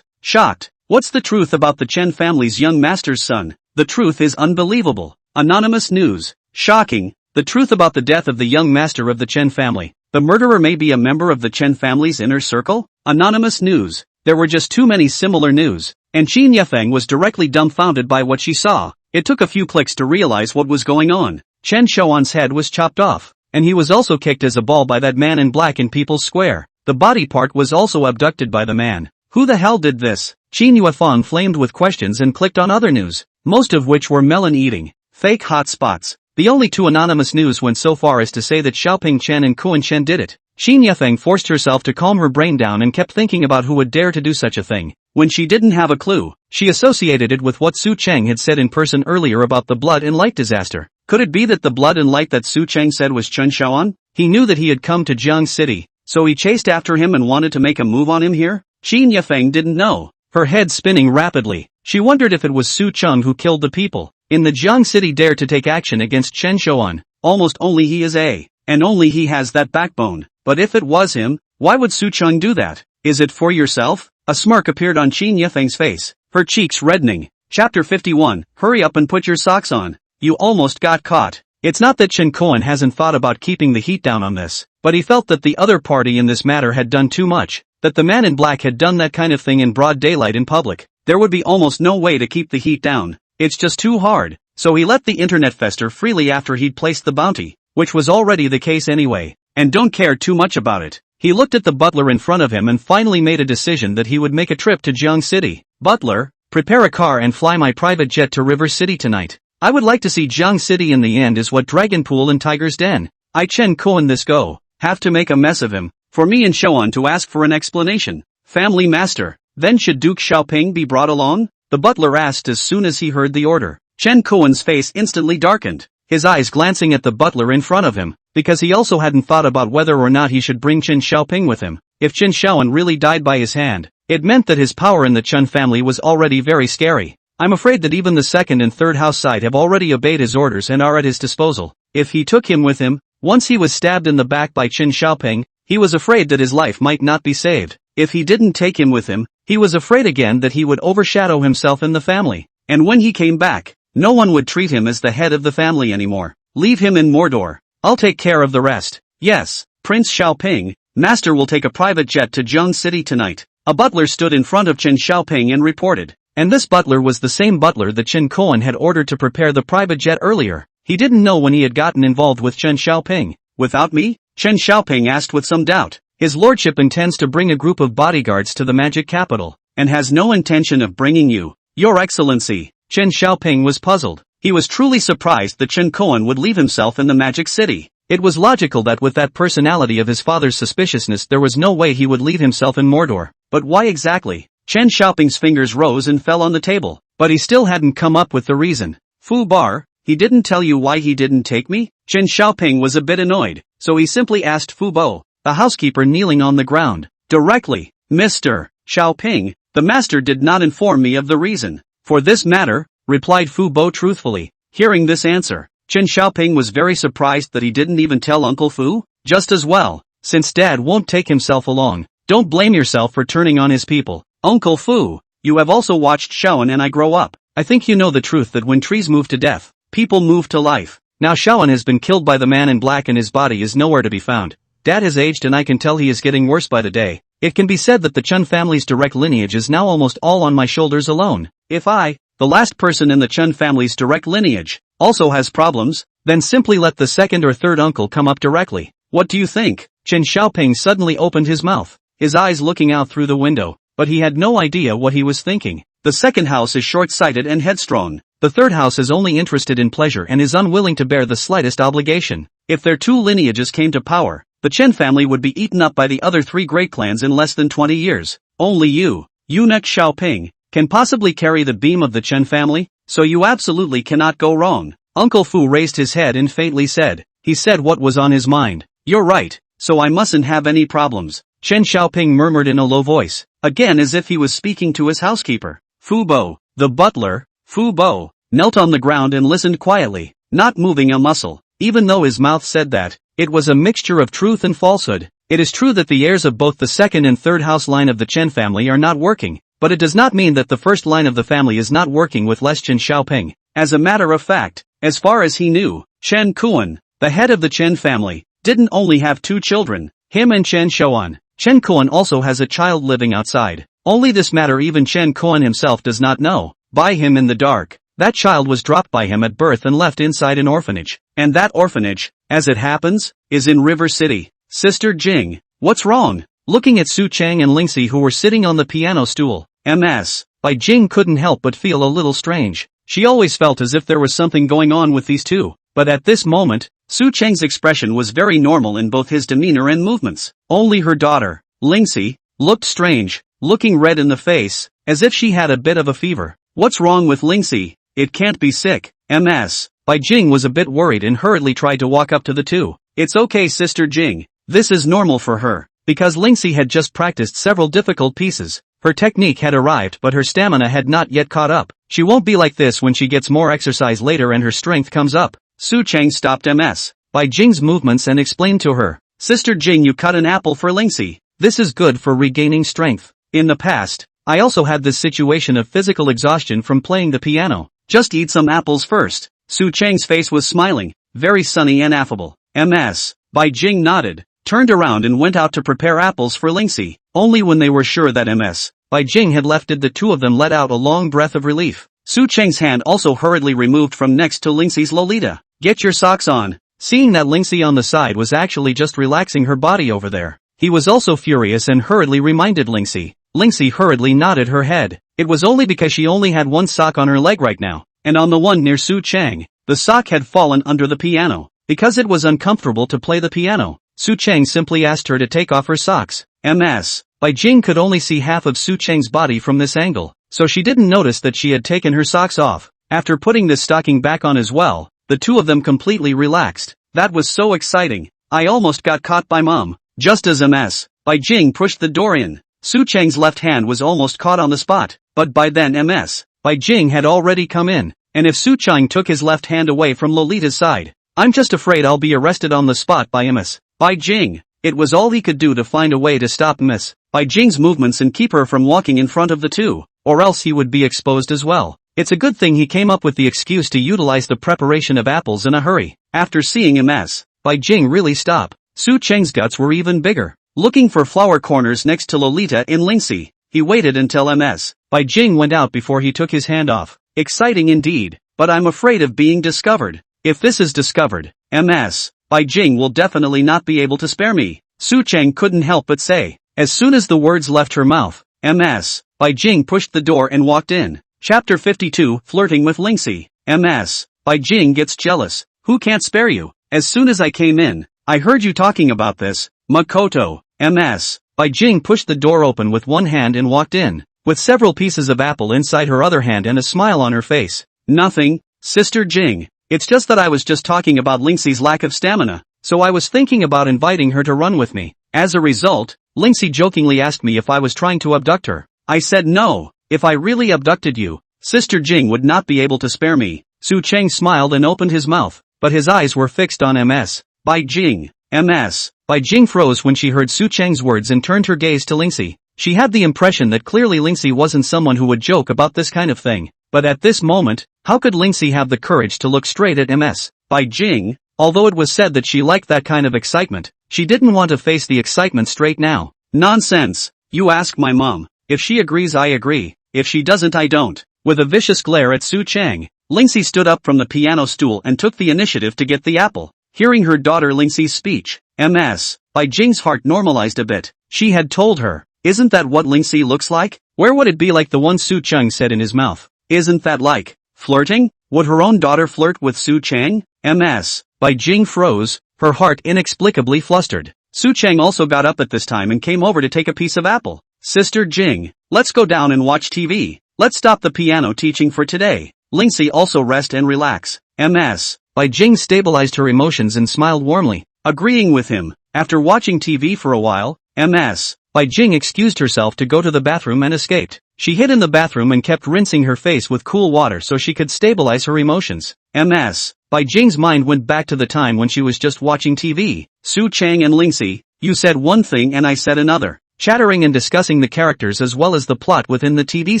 Shocked. What's the truth about the Chen family's young master's son? The truth is unbelievable. Anonymous news. Shocking. The truth about the death of the young master of the Chen family. The murderer may be a member of the Chen family's inner circle? Anonymous news. There were just too many similar news, and Qin Yifeng was directly dumbfounded by what she saw. It took a few clicks to realize what was going on. Chen Xiaoan's head was chopped off, and he was also kicked as a ball by that man in black in People's Square. The body part was also abducted by the man. Who the hell did this? Qin Yuefeng flamed with questions and clicked on other news, most of which were melon-eating, fake hot spots. The only two anonymous news went so far as to say that Xiaoping Chen and Kuan Chen did it. Qin Yifeng forced herself to calm her brain down and kept thinking about who would dare to do such a thing. When she didn't have a clue, she associated it with what Su Chang had said in person earlier about the blood and light disaster. Could it be that the blood and light that Su Chang said was Chen Xiaoan? He knew that he had come to Jiang City, so he chased after him and wanted to make a move on him here? Qin Yifeng didn't know. Her head spinning rapidly, she wondered if it was Su Cheng who killed the people in the Jiang City dare to take action against Chen Xiaoan. Almost only he is and only he has that backbone. But if it was him, why would Su Cheng do that? Is it for yourself? A smirk appeared on Qin Yifeng's face, her cheeks reddening. Chapter 51, hurry up and put your socks on. You almost got caught. It's not that Chen Koan hasn't thought about keeping the heat down on this, but he felt that the other party in this matter had done too much, that the man in black had done that kind of thing in broad daylight in public. There would be almost no way to keep the heat down. It's just too hard. So he let the internet fester freely after he'd placed the bounty, which was already the case anyway, and don't care too much about it. He looked at the butler in front of him and finally made a decision that he would make a trip to Jiang City. Butler, prepare a car and fly my private jet to River City tonight. I would like to see Jiang City in the end is what Dragon Pool and Tiger's Den. I Chen Koan this go. Have to make a mess of him. For me and Shoan to ask for an explanation. Family master. Then should Duke Xiaoping be brought along? The butler asked as soon as he heard the order. Chen Koan's face instantly darkened, his eyes glancing at the butler in front of him, because he also hadn't thought about whether or not he should bring Chen Xiaoping with him. If Chen Xiaoan really died by his hand, it meant that his power in the Chen family was already very scary. I'm afraid that even the second and third house side have already obeyed his orders and are at his disposal. If he took him with him, once he was stabbed in the back by Chen Xiaoping, he was afraid that his life might not be saved. If he didn't take him with him, he was afraid again that he would overshadow himself in the family. And when he came back, no one would treat him as the head of the family anymore. Leave him in Mordor. I'll take care of the rest. Yes, Prince Xiaoping, Master will take a private jet to Jiang City tonight. A butler stood in front of Chen Xiaoping and reported. And this butler was the same butler that Chen Koan had ordered to prepare the private jet earlier. He didn't know when he had gotten involved with Chen Xiaoping. Without me? Chen Xiaoping asked with some doubt. His lordship intends to bring a group of bodyguards to the magic capital, and has no intention of bringing you, Your Excellency. Chen Xiaoping was puzzled. He was truly surprised that Chen Koan would leave himself in the magic city. It was logical that with that personality of his father's suspiciousness there was no way he would leave himself in Mordor. But why exactly? Chen Xiaoping's fingers rose and fell on the table, but he still hadn't come up with the reason. Fu Bar, he didn't tell you why he didn't take me? Chen Xiaoping was a bit annoyed, so he simply asked Fu Bo, the housekeeper kneeling on the ground, directly. Mr. Xiaoping, the master did not inform me of the reason. For this matter, replied Fu Bo truthfully. Hearing this answer, Chen Xiaoping was very surprised that he didn't even tell Uncle Fu. Just as well, since Dad won't take himself along, don't blame yourself for turning on his people. Uncle Fu, you have also watched Shaoan and I grow up. I think you know the truth that when trees move to death, people move to life. Now Shaoan has been killed by the man in black and his body is nowhere to be found. Dad has aged and I can tell he is getting worse by the day. It can be said that the Chen family's direct lineage is now almost all on my shoulders alone. If I, the last person in the Chen family's direct lineage, also has problems, then simply let the second or third uncle come up directly. What do you think? Chen Xiaoping suddenly opened his mouth, his eyes looking out through the window. But he had no idea what he was thinking. The second house is short-sighted and headstrong. The third house is only interested in pleasure and is unwilling to bear the slightest obligation. If their two lineages came to power, the Chen family would be eaten up by the other three great clans in less than 20 years. Only you, eunuch Xiaoping, can possibly carry the beam of the Chen family, so you absolutely cannot go wrong. Uncle Fu raised his head and faintly said. He said what was on his mind. You're right, so I mustn't have any problems. Chen Xiaoping murmured in a low voice, again as if he was speaking to his housekeeper. Fu Bo, the butler, Fu Bo, knelt on the ground and listened quietly, not moving a muscle. Even though his mouth said that, it was a mixture of truth and falsehood. It is true that the heirs of both the second and third house line of the Chen family are not working, but it does not mean that the first line of the family is not working with less Chen Xiaoping. As a matter of fact, as far as he knew, Chen Kuan, the head of the Chen family, didn't only have two children, him and Chen Shouan. Chen Kuan also has a child living outside. Only this matter even Chen Kuan himself does not know. By him in the dark, that child was dropped by him at birth and left inside an orphanage. And that orphanage, as it happens, is in River City. Sister Jing, what's wrong? Looking at Su Chang and Lingxi who were sitting on the piano stool, Ms. Bai Jing couldn't help but feel a little strange. She always felt as if there was something going on with these two. But at this moment, Su Cheng's expression was very normal in both his demeanor and movements. Only her daughter, Lingxi, looked strange, looking red in the face, as if she had a bit of a fever. What's wrong with Lingxi? It can't be sick. Ms. Bai Jing was a bit worried and hurriedly tried to walk up to the two. It's okay Sister Jing, this is normal for her. Because Lingxi had just practiced several difficult pieces, her technique had arrived but her stamina had not yet caught up. She won't be like this when she gets more exercise later and her strength comes up. Su Cheng stopped Ms. Bai Jing's movements and explained to her, Sister Jing, you cut an apple for Lingxi. This is good for regaining strength. In the past, I also had this situation of physical exhaustion from playing the piano. Just eat some apples first. Su Cheng's face was smiling, very sunny and affable. Ms. Bai Jing nodded, turned around and went out to prepare apples for Lingxi. Only when they were sure that Ms. Bai Jing had left did the two of them let out a long breath of relief. Su Cheng's hand also hurriedly removed from next to Lingxi's Lolita. Get your socks on. Seeing that Lingxi on the side was actually just relaxing her body over there, he was also furious and hurriedly reminded Lingxi. Lingxi hurriedly nodded her head. It was only because she only had one sock on her leg right now, and on the one near Su Chang, the sock had fallen under the piano. Because it was uncomfortable to play the piano, Su Chang simply asked her to take off her socks. Ms. Bai Jing could only see half of Su Chang's body from this angle, so she didn't notice that she had taken her socks off. After putting this stocking back on as well, the two of them completely relaxed. That was so exciting. I almost got caught by Mom. Just as Ms. Bai Jing pushed the door in, Su Chang's left hand was almost caught on the spot, but by then Ms. Bai Jing had already come in, and if Su Chang took his left hand away from Lolita's side, I'm just afraid I'll be arrested on the spot by Ms. Bai Jing. It was all he could do to find a way to stop Ms. Bai Jing's movements and keep her from walking in front of the two, or else he would be exposed as well. It's a good thing he came up with the excuse to utilize the preparation of apples in a hurry. After seeing Ms. Bai Jing really stop, Su Chang's guts were even bigger. Looking for flower corners next to Lolita in Lingxi, he waited until Ms. Bai Jing went out before he took his hand off. Exciting indeed, but I'm afraid of being discovered. If this is discovered, Ms. Bai Jing will definitely not be able to spare me. Su Chang couldn't help but say. As soon as the words left her mouth, Ms. Bai Jing pushed the door and walked in. Chapter 52, Flirting with Lingxi. Ms. Bai Jing gets jealous. Who can't spare you? As soon as I came in, I heard you talking about this. Makoto. Ms. Bai Jing pushed the door open with one hand and walked in, with several pieces of apple inside her other hand and a smile on her face. Nothing, Sister Jing. It's just that I was just talking about Lingxi's lack of stamina, so I was thinking about inviting her to run with me. As a result, Lingxi jokingly asked me if I was trying to abduct her. I said no. If I really abducted you, Sister Jing would not be able to spare me. Su Chang smiled and opened his mouth, but his eyes were fixed on Ms. Bai Jing. Ms. Bai Jing froze when she heard Su Chang's words and turned her gaze to Lingxi. She had the impression that clearly Lingxi wasn't someone who would joke about this kind of thing. But at this moment, how could Lingxi have the courage to look straight at Ms. Bai Jing? Although it was said that she liked that kind of excitement, she didn't want to face the excitement straight now. Nonsense. You ask my mom. If she agrees I agree. If she doesn't I don't. With a vicious glare at Su Chang, Lingxi stood up from the piano stool and took the initiative to get the apple. Hearing her daughter Lingxi's speech, Ms. Bai Jing's heart normalized a bit. She had told her, isn't that what Lingxi looks like? Where would it be like the one Su Chang said in his mouth? Isn't that like flirting? Would her own daughter flirt with Su Chang? Ms. Bai Jing froze, her heart inexplicably flustered. Su Chang also got up at this time and came over to take a piece of apple. Sister Jing, let's go down and watch TV. Let's stop the piano teaching for today. Lingxi also rest and relax. Ms. Bai Jing stabilized her emotions and smiled warmly, agreeing with him. After watching TV for a while, Ms. Bai Jing excused herself to go to the bathroom and escaped. She hid in the bathroom and kept rinsing her face with cool water so she could stabilize her emotions. Ms. Bai Jing's mind went back to the time when she was just watching TV. Su Chang and Lingxi, you said one thing and I said another. Chattering and discussing the characters as well as the plot within the TV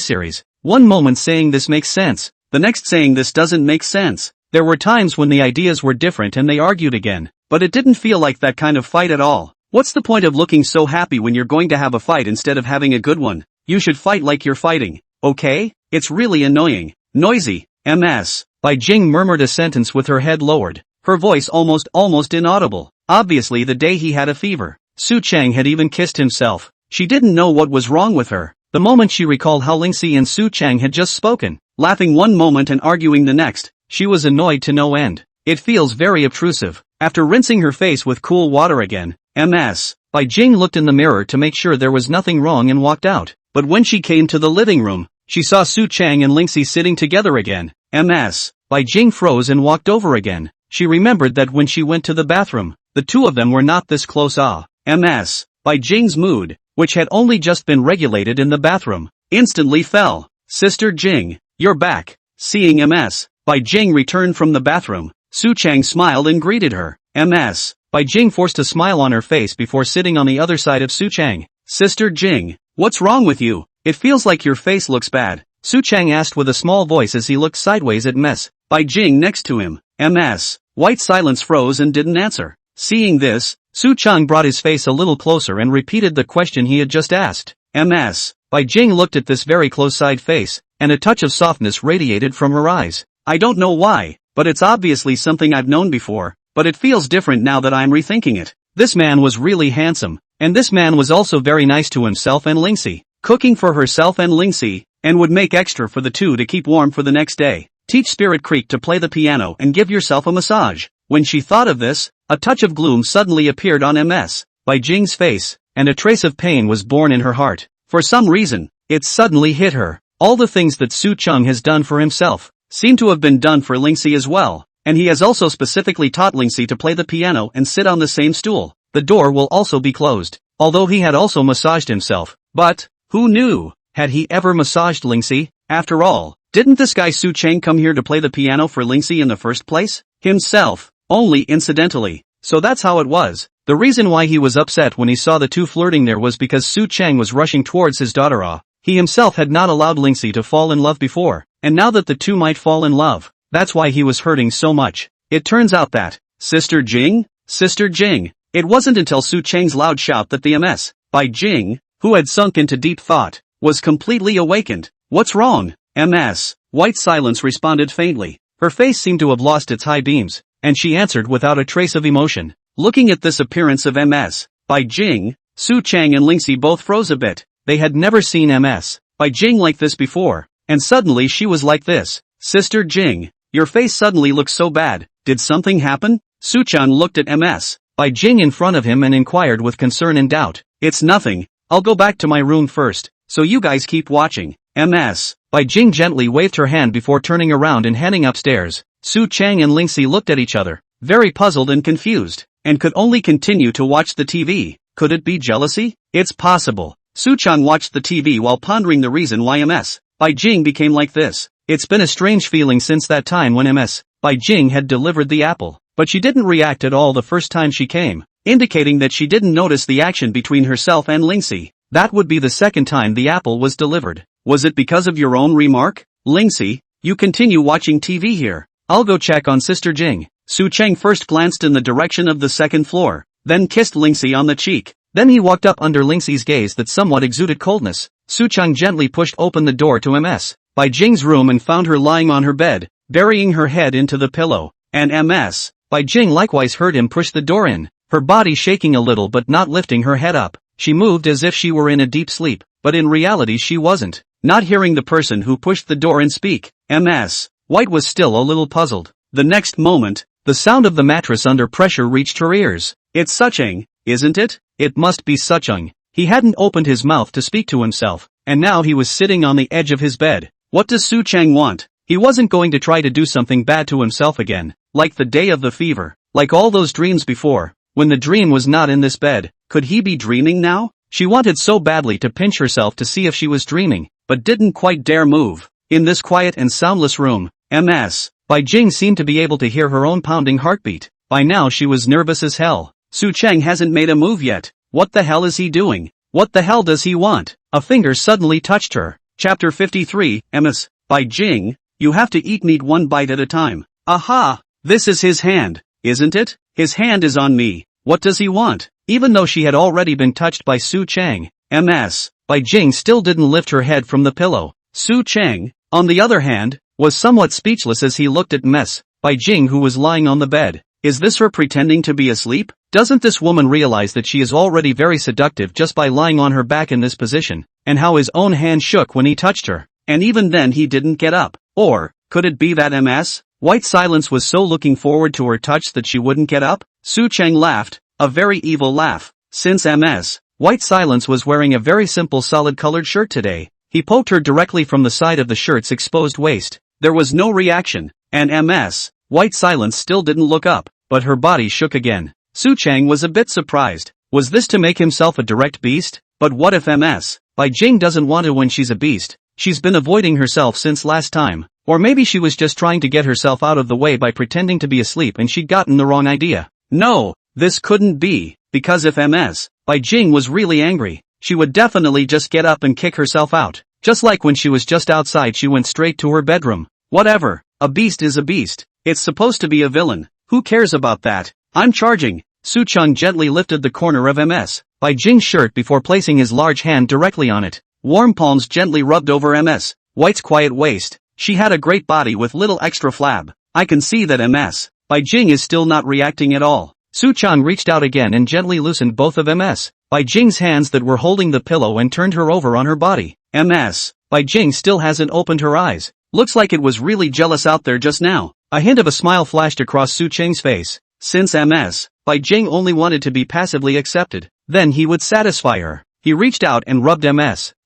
series. One moment saying this makes sense, the next saying this doesn't make sense. There were times when the ideas were different and they argued again, but it didn't feel like that kind of fight at all. What's the point of looking so happy when you're going to have a fight instead of having a good one? You should fight like you're fighting, okay? It's really annoying. Noisy. Ms. Bai Jing murmured a sentence with her head lowered, her voice almost inaudible. Obviously the day he had a fever. Su Chang had even kissed himself. She didn't know what was wrong with her. The moment she recalled how Lingxi and Su Chang had just spoken, laughing one moment and arguing the next, she was annoyed to no end. It feels very obtrusive. After rinsing her face with cool water again, Ms. Bai Jing looked in the mirror to make sure there was nothing wrong and walked out. But when she came to the living room, she saw Su Chang and Lingxi sitting together again. Ms. Bai Jing froze and walked over again. She remembered that when she went to the bathroom, the two of them were not this close. Ms. Bai Jing's mood, which had only just been regulated in the bathroom, instantly fell. Sister Jing, you're back. Seeing Ms. Bai Jing return from the bathroom, Su Chang smiled and greeted her. Ms. Bai Jing forced a smile on her face before sitting on the other side of Su Chang. Sister Jing, what's wrong with you? It feels like your face looks bad. Su Chang asked with a small voice as he looked sideways at Ms. Bai Jing next to him. Ms. White silence froze and didn't answer. Seeing this, Su Chang brought his face a little closer and repeated the question he had just asked. Ms. Bai Jing looked at this very close-side face, and a touch of softness radiated from her eyes. I don't know why, but it's obviously something I've known before, but it feels different now that I'm rethinking it. This man was really handsome, and this man was also very nice to himself and Lingxi. Cooking for herself and Lingxi, and would make extra for the two to keep warm for the next day. Teach Spirit Creek to play the piano and give yourself a massage. When she thought of this, a touch of gloom suddenly appeared on Ms. Bai Jing's face, and a trace of pain was born in her heart. For some reason, it suddenly hit her. All the things that Su Cheng has done for himself seem to have been done for Lingxi as well, and he has also specifically taught Lingxi to play the piano and sit on the same stool. The door will also be closed, although he had also massaged himself. But, who knew? Had he ever massaged Lingxi? After all, didn't this guy Su Cheng come here to play the piano for Lingxi in the first place? Himself, only incidentally. So that's how it was. The reason why he was upset when he saw the two flirting there was because Su Cheng was rushing towards his daughter. He himself had not allowed Lingxi to fall in love before, and now that the two might fall in love, that's why he was hurting so much. It turns out that, Sister Jing? Sister Jing. It wasn't until Su Cheng's loud shout that the Ms. Bai Jing, who had sunk into deep thought, was completely awakened. What's wrong? Ms. White Silence responded faintly. Her face seemed to have lost its high beams, and she answered without a trace of emotion. Looking at this appearance of Ms. Bai Jing, Su Cheng and Lingxi both froze a bit. They had never seen Ms. Bai Jing like this before, and suddenly she was like this. Sister Jing, your face suddenly looks so bad. Did something happen? Su Cheng looked at Ms. Bai Jing in front of him and inquired with concern and doubt. It's nothing. I'll go back to my room first, so you guys keep watching. Ms. Bai Jing gently waved her hand before turning around and heading upstairs. Su Cheng and Lingxi looked at each other, very puzzled and confused, and could only continue to watch the TV. Could it be jealousy? It's possible. Su Cheng watched the TV while pondering the reason why Ms. Bai Jing became like this. It's been a strange feeling since that time when Ms. Bai Jing had delivered the apple, but she didn't react at all the first time she came, indicating that she didn't notice the action between herself and Lingxi. That would be the second time the apple was delivered. Was it because of your own remark? Lingxi, you continue watching TV here. I'll go check on Sister Jing. Su Cheng first glanced in the direction of the second floor, then kissed Lingxi on the cheek. Then he walked up under Lingxi's gaze that somewhat exuded coldness. Su Cheng gently pushed open the door to Ms. Bai Jing's room and found her lying on her bed, burying her head into the pillow. And Ms. Bai Jing likewise heard him push the door in, her body shaking a little but not lifting her head up. She moved as if she were in a deep sleep, but in reality she wasn't. Not hearing the person who pushed the door in speak, Ms. White was still a little puzzled. The next moment, the sound of the mattress under pressure reached her ears. It's Sucheng, isn't it? It must be Sucheng. He hadn't opened his mouth to speak to himself, and now he was sitting on the edge of his bed. What does Su Cheng want? He wasn't going to try to do something bad to himself again, like the day of the fever, like all those dreams before. When the dream was not in this bed, could he be dreaming now? She wanted so badly to pinch herself to see if she was dreaming, but didn't quite dare move. In this quiet and soundless room, Ms. Bai Jing seemed to be able to hear her own pounding heartbeat. By now she was nervous as hell. Su Cheng hasn't made a move yet. What the hell is he doing? What the hell does he want? A finger suddenly touched her. Chapter 53, Ms. Bai Jing, you have to eat meat one bite at a time. Aha! This is his hand, isn't it? His hand is on me. What does he want? Even though she had already been touched by Su Cheng, Ms. Bai Jing still didn't lift her head from the pillow. Su Cheng, on the other hand, was somewhat speechless as he looked at Ms. Bai Jing who was lying on the bed. Is this her pretending to be asleep? Doesn't this woman realize that she is already very seductive just by lying on her back in this position, and how his own hand shook when he touched her, and even then he didn't get up? Or, could it be that Ms. White Silence was so looking forward to her touch that she wouldn't get up? Su Cheng laughed, a very evil laugh. Since Ms. White Silence was wearing a very simple solid-colored shirt today, he poked her directly from the side of the shirt's exposed waist. There was no reaction, and Ms. White Silence still didn't look up, but her body shook again. Su Cheng was a bit surprised. Was this to make himself a direct beast? But what if Ms. Bai Jing doesn't want to when she's a beast? She's been avoiding herself since last time. Or maybe she was just trying to get herself out of the way by pretending to be asleep and she'd gotten the wrong idea. No, this couldn't be, because if Ms. Bai Jing was really angry, she would definitely just get up and kick herself out. Just like when she was just outside she went straight to her bedroom. Whatever, a beast is a beast. It's supposed to be a villain. Who cares about that? I'm charging. Su Cheng gently lifted the corner of Ms. Bai Jing's shirt before placing his large hand directly on it. Warm palms gently rubbed over Ms. White's quiet waist. She had a great body with little extra flab. I can see that Ms. Bai Jing is still not reacting at all. Su Cheng reached out again and gently loosened both of Ms. Bai Jing's hands that were holding the pillow and turned her over on her body. Ms. Bai Jing still hasn't opened her eyes. Looks like it was really jealous out there just now. A hint of a smile flashed across Su Cheng's face. Since Bai Jing only wanted to be passively accepted, then he would satisfy her. He reached out and rubbed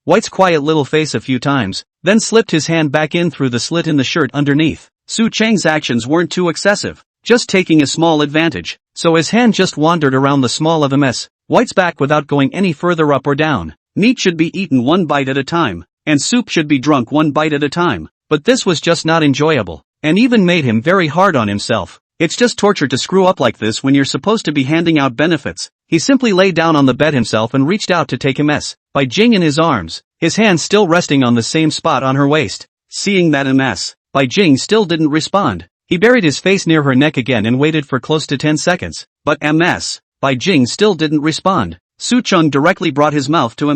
White's quiet little face a few times, then slipped his hand back in through the slit in the shirt underneath. Su Cheng's actions weren't too excessive, just taking a small advantage, so his hand just wandered around the small of White's back without going any further up or down. Meat should be eaten one bite at a time, and soup should be drunk one bite at a time, but this was just not enjoyable, and even made him very hard on himself. It's just torture to screw up like this when you're supposed to be handing out benefits. He simply lay down on the bed himself and reached out to take Bai Jing in his arms, his hands still resting on the same spot on her waist. Seeing that Bai Jing still didn't respond, he buried his face near her neck again and waited for close to 10 seconds, but Bai Jing still didn't respond. Su Cheng directly brought his mouth to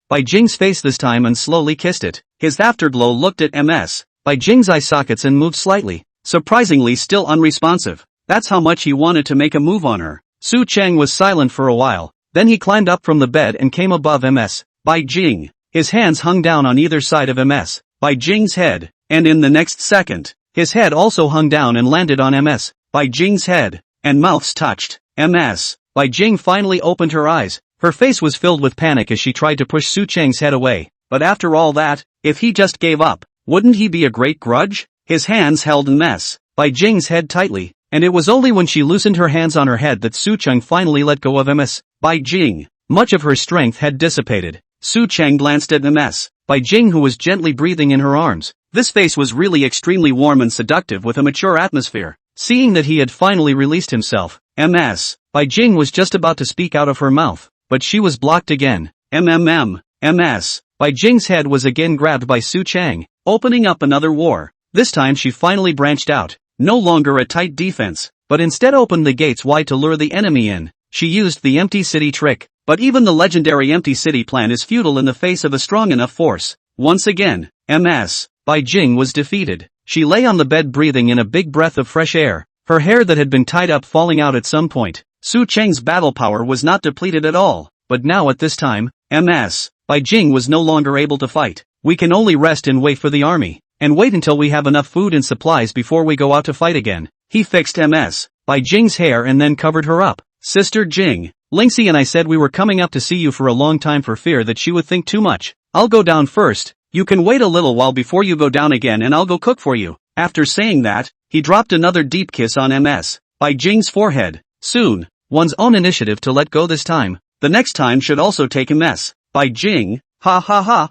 Bai Jing's face this time and slowly kissed it. His afterglow looked at Bai Jing's eye sockets and moved slightly, surprisingly still unresponsive. That's how much he wanted to make a move on her. Su Cheng was silent for a while, then he climbed up from the bed and came above Bai Jing. His hands hung down on either side of Bai Jing's head, and in the next second, his head also hung down and landed on Bai Jing's head, and mouths touched. Bai Jing finally opened her eyes. Her face was filled with panic as she tried to push Su Cheng's head away, but after all that, if he just gave up, wouldn't he be a great grudge? His hands held Bai Jing's head tightly, and it was only when she loosened her hands on her head that Su Cheng finally let go of Bai Jing. Much of her strength had dissipated. Su Cheng glanced at Bai Jing, who was gently breathing in her arms. This face was really extremely warm and seductive with a mature atmosphere. Seeing that he had finally released himself, Bai Jing was just about to speak out of her mouth, but she was blocked again. Bai Jing's head was again grabbed by Su Cheng, opening up another war. This time she finally branched out, no longer a tight defense, but instead opened the gates wide to lure the enemy in. She used the empty city trick, but even the legendary empty city plan is futile in the face of a strong enough force. Once again, Bai Jing was defeated. She lay on the bed breathing in a big breath of fresh air, her hair that had been tied up falling out at some point. Su Cheng's battle power was not depleted at all, but now at this time, Bai Jing was no longer able to fight. We can only rest and wait for the army, and wait until we have enough food and supplies before we go out to fight again. He fixed Bai Jing's hair and then covered her up. Sister Jing, Lingxi and I said we were coming up to see you for a long time for fear that she would think too much. I'll go down first. You can wait a little while before you go down again and I'll go cook for you. After saying that, he dropped another deep kiss on Bai Jing's forehead. Soon, one's own initiative to let go this time. The next time should also take Bai Jing. Ha ha ha.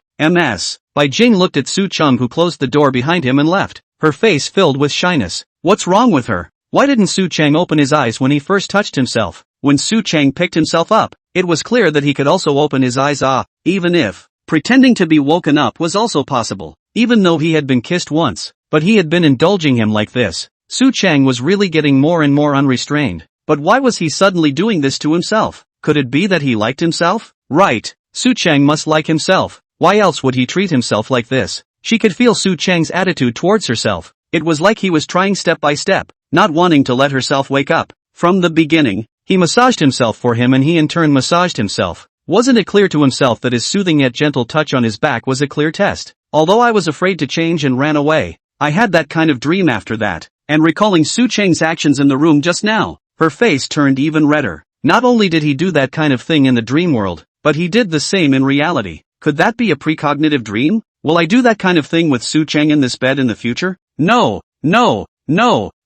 Bai Jing looked at Su Cheng, who closed the door behind him and left, her face filled with shyness. What's wrong with her? Why didn't Su Cheng open his eyes when he first touched himself? When Su Cheng picked himself up, it was clear that he could also open his eyes, even if pretending to be woken up was also possible. Even though he had been kissed once, but he had been indulging him like this. Su Cheng was really getting more and more unrestrained. But why was he suddenly doing this to himself? Could it be that he liked himself? Right, Su Cheng must like himself. Why else would he treat himself like this? She could feel Su Cheng's attitude towards herself. It was like he was trying step by step, not wanting to let herself wake up. From the beginning, he massaged himself for him and he in turn massaged himself. Wasn't it clear to himself that his soothing yet gentle touch on his back was a clear test? Although I was afraid to change and ran away, I had that kind of dream after that. And recalling Su Cheng's actions in the room just now, her face turned even redder. Not only did he do that kind of thing in the dream world, but he did the same in reality. Could that be a precognitive dream? Will I do that kind of thing with Su Cheng in this bed in the future? No,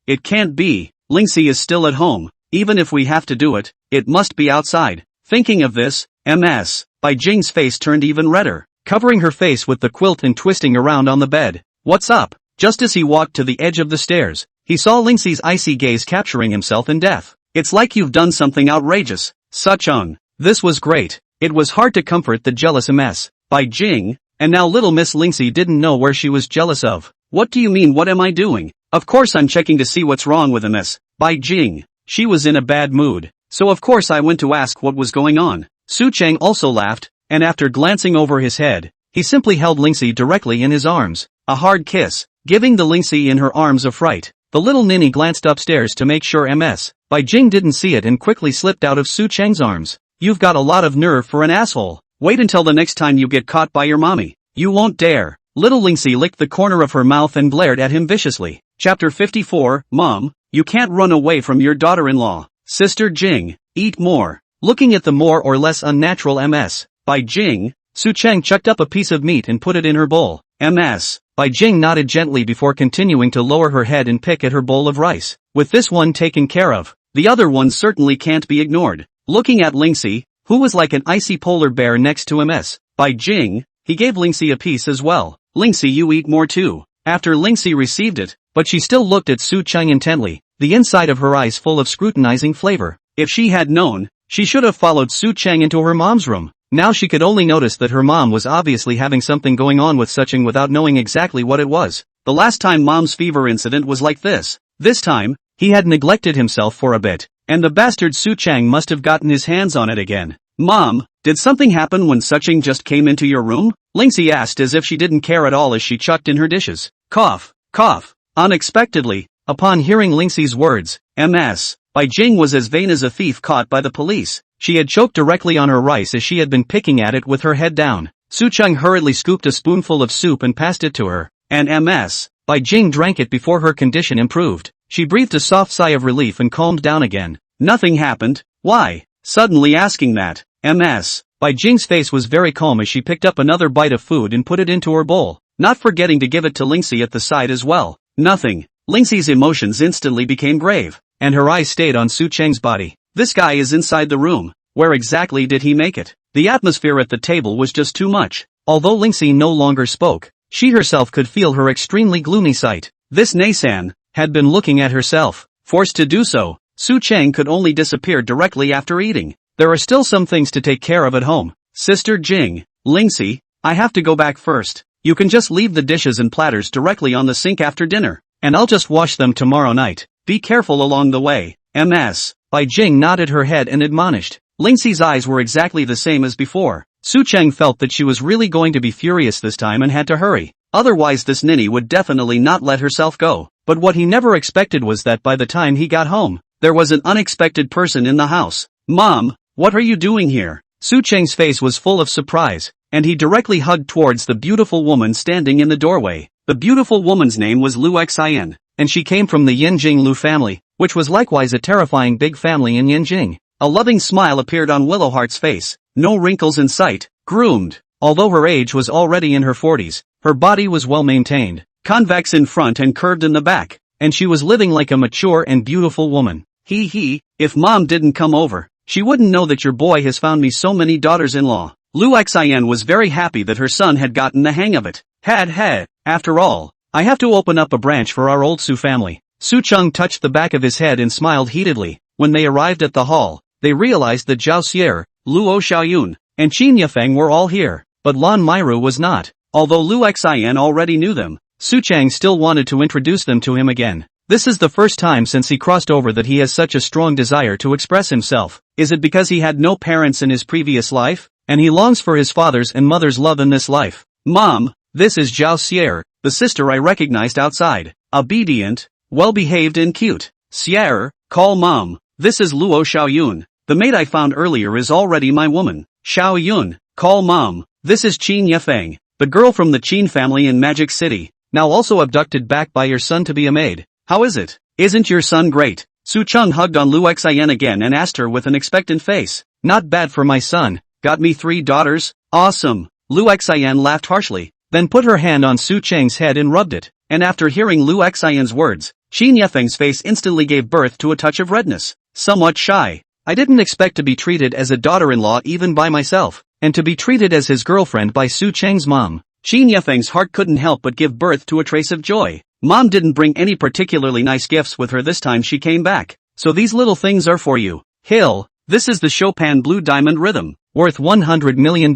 it can't be. Lingxi is still at home. Even if we have to do it, it must be outside. Thinking of this, Bai Jing's face turned even redder, covering her face with the quilt and twisting around on the bed. What's up? Just as he walked to the edge of the stairs, he saw Lingxi's icy gaze capturing himself in death. It's like you've done something outrageous. Suchung. This was great. It was hard to comfort the jealous Bai Jing, and now little Miss Lingxi didn't know where she was jealous of. What do you mean, what am I doing? Of course I'm checking to see what's wrong with Bai Jing. She was in a bad mood, so of course I went to ask what was going on. Su Cheng also laughed, and after glancing over his head, he simply held Lingxi directly in his arms. A hard kiss, giving the Lingxi in her arms a fright. The little ninny glanced upstairs to make sure Bai Jing didn't see it and quickly slipped out of Su Cheng's arms. You've got a lot of nerve for an asshole. Wait until the next time you get caught by your mommy. You won't dare. Little Lingxi licked the corner of her mouth and glared at him viciously. Chapter 54, Mom, you can't run away from your daughter-in-law. Sister Jing, eat more. Looking at the more or less unnatural MS. By Jing, Su Cheng chucked up a piece of meat and put it in her bowl. MS. By Jing nodded gently before continuing to lower her head and pick at her bowl of rice. With this one taken care of, the other one certainly can't be ignored. Looking at Lingxi, who was like an icy polar bear next to MS. By Jing, he gave Lingxi a piece as well. Lingxi, you eat more too. After Lingxi received it, but she still looked at Su Cheng intently, the inside of her eyes full of scrutinizing flavor. If she had known, she should have followed Su Cheng into her mom's room. Now she could only notice that her mom was obviously having something going on with Su Cheng without knowing exactly what it was. The last time mom's fever incident was like this. This time, he had neglected himself for a bit, and the bastard Su Cheng must have gotten his hands on it again. Mom, did something happen when Su Cheng just came into your room? Lingxi asked as if she didn't care at all as she chucked in her dishes. Cough, cough. Unexpectedly, upon hearing Lingxi's words, MS. By Jing was as vain as a thief caught by the police. She had choked directly on her rice as she had been picking at it with her head down. Su Cheng hurriedly scooped a spoonful of soup and passed it to her, and MS. By Jing drank it before her condition improved. She breathed a soft sigh of relief and calmed down again. Nothing happened. Why? Suddenly asking that. MS. By Jing's face was very calm as she picked up another bite of food and put it into her bowl, not forgetting to give it to Lingxi at the side as well. Nothing. Lingxi's emotions instantly became grave, and her eyes stayed on Su Cheng's body. This guy is inside the room. Where exactly did he make it? The atmosphere at the table was just too much. Although Lingxi no longer spoke, she herself could feel her extremely gloomy sight. This Neisan had been looking at herself. Forced to do so, Su Cheng could only disappear directly after eating. There are still some things to take care of at home. Sister Jing, Lingxi, I have to go back first. You can just leave the dishes and platters directly on the sink after dinner, and I'll just wash them tomorrow night. Be careful along the way. MS. By Jing nodded her head and admonished. Lingxi's eyes were exactly the same as before. Su Cheng felt that she was really going to be furious this time and had to hurry. Otherwise this ninny would definitely not let herself go. But what he never expected was that by the time he got home, there was an unexpected person in the house. Mom, what are you doing here? Su Cheng's face was full of surprise, and he directly hugged towards the beautiful woman standing in the doorway. The beautiful woman's name was Lu Xian, and she came from the Yinjing Lu family, which was likewise a terrifying big family in Yinjing. A loving smile appeared on Willowheart's face, no wrinkles in sight, groomed. Although her age was already in her 40s, her body was well maintained, convex in front and curved in the back, and she was living like a mature and beautiful woman. If Mom didn't come over, she wouldn't know that your boy has found me so many daughters-in-law. Lu Xian was very happy that her son had gotten the hang of it. After all, I have to open up a branch for our old Su family. Su Cheng touched the back of his head and smiled heatedly. When they arrived at the hall, they realized that Zhao Xier, Luo Xiaoyun, and Qin Yifeng were all here, but Lan Meirou was not. Although Lu Xian already knew them, Su Cheng still wanted to introduce them to him again. This is the first time since he crossed over that he has such a strong desire to express himself. Is it because he had no parents in his previous life, and he longs for his father's and mother's love in this life? Mom, this is Zhao Xier, the sister I recognized outside. Obedient, well-behaved and cute. Xier, call Mom. This is Luo Xiaoyun. The maid I found earlier is already my woman. Xiaoyun, call Mom. This is Qin Yifeng, the girl from the Qin family in Magic City, now also abducted back by your son to be a maid. How is it? Isn't your son great? Su Cheng hugged on Lu Xian again and asked her with an expectant face. Not bad for my son. Got me 3 daughters? Awesome. Lu Xian laughed harshly, then put her hand on Su Cheng's head and rubbed it. And after hearing Lu Xian's words, Qin Yifeng's face instantly gave birth to a touch of redness. Somewhat shy. I didn't expect to be treated as a daughter-in-law even by myself, and to be treated as his girlfriend by Su Cheng's mom. Qin Yifeng's heart couldn't help but give birth to a trace of joy. Mom didn't bring any particularly nice gifts with her this time she came back, so these little things are for you. Hill, this is the Chopin Blue Diamond Rhythm, worth $100 million.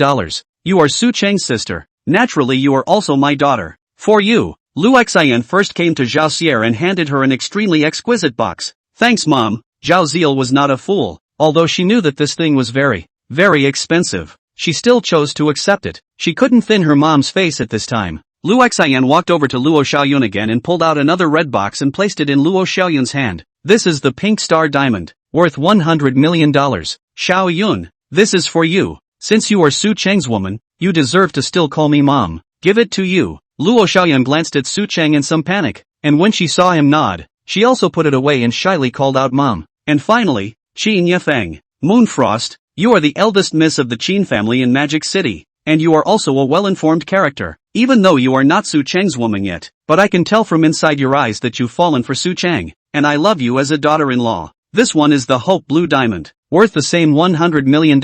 You are Su Cheng's sister. Naturally you are also my daughter. For you. Lu Xian first came to Zhao Xier and handed her an extremely exquisite box. Thanks Mom. Zhao Ziel was not a fool. Although she knew that this thing was very, very expensive, she still chose to accept it. She couldn't thin her mom's face at this time. Lu Xian walked over to Luo Xiaoyun again and pulled out another red box and placed it in Luo Xiaoyun's hand. This is the Pink Star Diamond, worth $100 million. Xiaoyun, this is for you. Since you are Su Cheng's woman, you deserve to still call me Mom. give it to you. Luo Xiaoyan glanced at Su Cheng in some panic, and when she saw him nod, she also put it away and shyly called out Mom. And finally, Qin Yifeng, Moonfrost, you are the eldest miss of the Qin family in Magic City, and you are also a well-informed character, even though you are not Su Cheng's woman yet, but I can tell from inside your eyes that you've fallen for Su Cheng, and I love you as a daughter-in-law. This one is the Hope Blue Diamond, worth the same $100 million.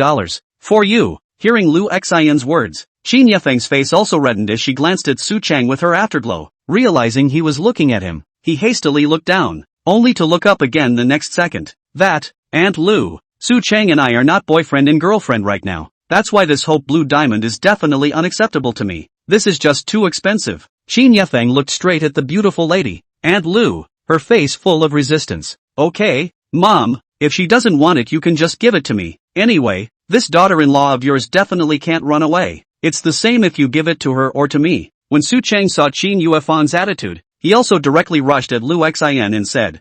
For you. Hearing Lu Xian's words, Qin Yifeng's face also reddened as she glanced at Su Cheng with her afterglow. Realizing he was looking at him, he hastily looked down, only to look up again the next second. That, Aunt Lu, Su Cheng and I are not boyfriend and girlfriend right now. That's why this Hope Blue Diamond is definitely unacceptable to me. This is just too expensive. Qin Yifeng looked straight at the beautiful lady, Aunt Lu, her face full of resistance. Okay, Mom, if she doesn't want it you can just give it to me. Anyway, this daughter-in-law of yours definitely can't run away. It's the same if you give it to her or to me. When Su Cheng saw Qin Yifeng's attitude, he also directly rushed at Lu Xian and said,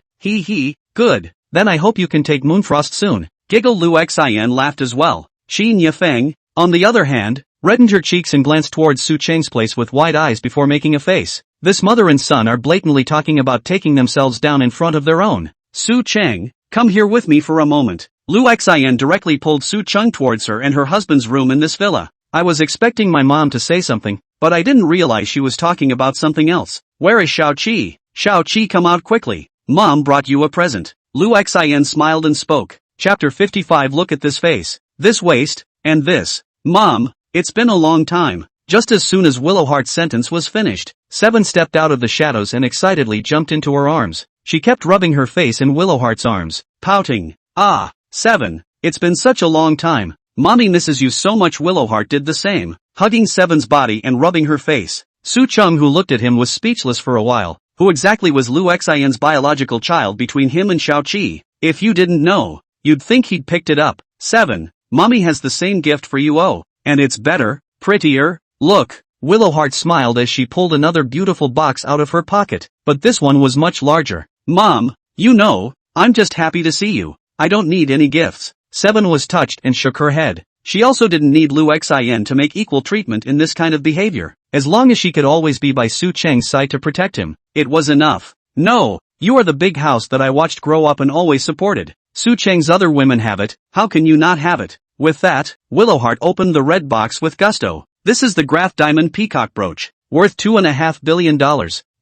good, then I hope you can take Moonfrost soon. Giggle. Lu Xian laughed as well. Qin Yifeng, on the other hand, reddened her cheeks and glanced towards Su Cheng's place with wide eyes before making a face. This mother and son are blatantly talking about taking themselves down in front of their own. Su Cheng, come here with me for a moment. Lu Xian directly pulled Su Cheng towards her and her husband's room in this villa. I was expecting my mom to say something, but I didn't realize she was talking about something else. Where is Xiaoqi? Xiaoqi, come out quickly. Mom brought you a present. Lu Xian smiled and spoke. Chapter 55. Look at this face, this waist, and this. Mom, it's been a long time. Just as soon as Willowheart's sentence was finished, Seven stepped out of the shadows and excitedly jumped into her arms. She kept rubbing her face in Willowheart's arms, pouting. Ah, Seven, it's been such a long time. Mommy misses you so much. Willowheart did the same, hugging Seven's body and rubbing her face. Su Cheng, who looked at him, was speechless for a while. Who exactly was Lu Xian's biological child between him and Xiaoqi? If you didn't know, you'd think he'd picked it up. Seven, Mommy has the same gift for you. Oh, and it's better, prettier. Look. Willowheart smiled as she pulled another beautiful box out of her pocket, but this one was much larger. Mom, you know, I'm just happy to see you. I don't need any gifts. Seven was touched and shook her head. She also didn't need Lu Xian to make equal treatment in this kind of behavior. As long as she could always be by Su Cheng's side to protect him, it was enough. No, you are the big house that I watched grow up and always supported. Su Cheng's other women have it, how can you not have it? With that, Willowheart opened the red box with gusto. This is the Graph Diamond Peacock Brooch, worth $2.5 billion,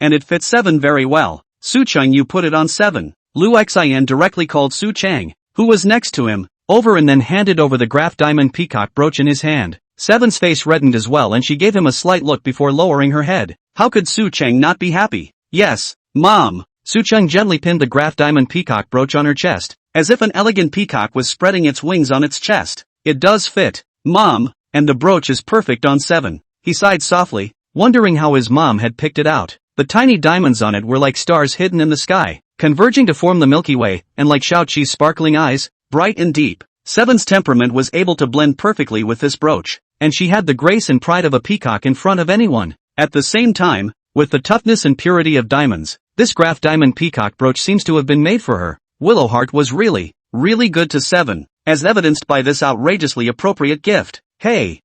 and it fits Seven very well. Su Cheng, you put it on Seven. Lu Xian directly called Su Cheng, who was next to him, over and then handed over the Graph Diamond Peacock Brooch in his hand. Seven's face reddened as well and she gave him a slight look before lowering her head. How could Su Cheng not be happy? Yes, Mom. Su Cheng gently pinned the Graph Diamond Peacock Brooch on her chest, as if an elegant peacock was spreading its wings on its chest. It does fit, Mom, and the brooch is perfect on Seven. He sighed softly, wondering how his mom had picked it out. The tiny diamonds on it were like stars hidden in the sky, converging to form the Milky Way, and like Xiaoqi's sparkling eyes, bright and deep. Seven's temperament was able to blend perfectly with this brooch, and she had the grace and pride of a peacock in front of anyone. At the same time, with the toughness and purity of diamonds, this Graph Diamond Peacock Brooch seems to have been made for her. Willowheart was really good to Seven, as evidenced by this outrageously appropriate gift. Hey,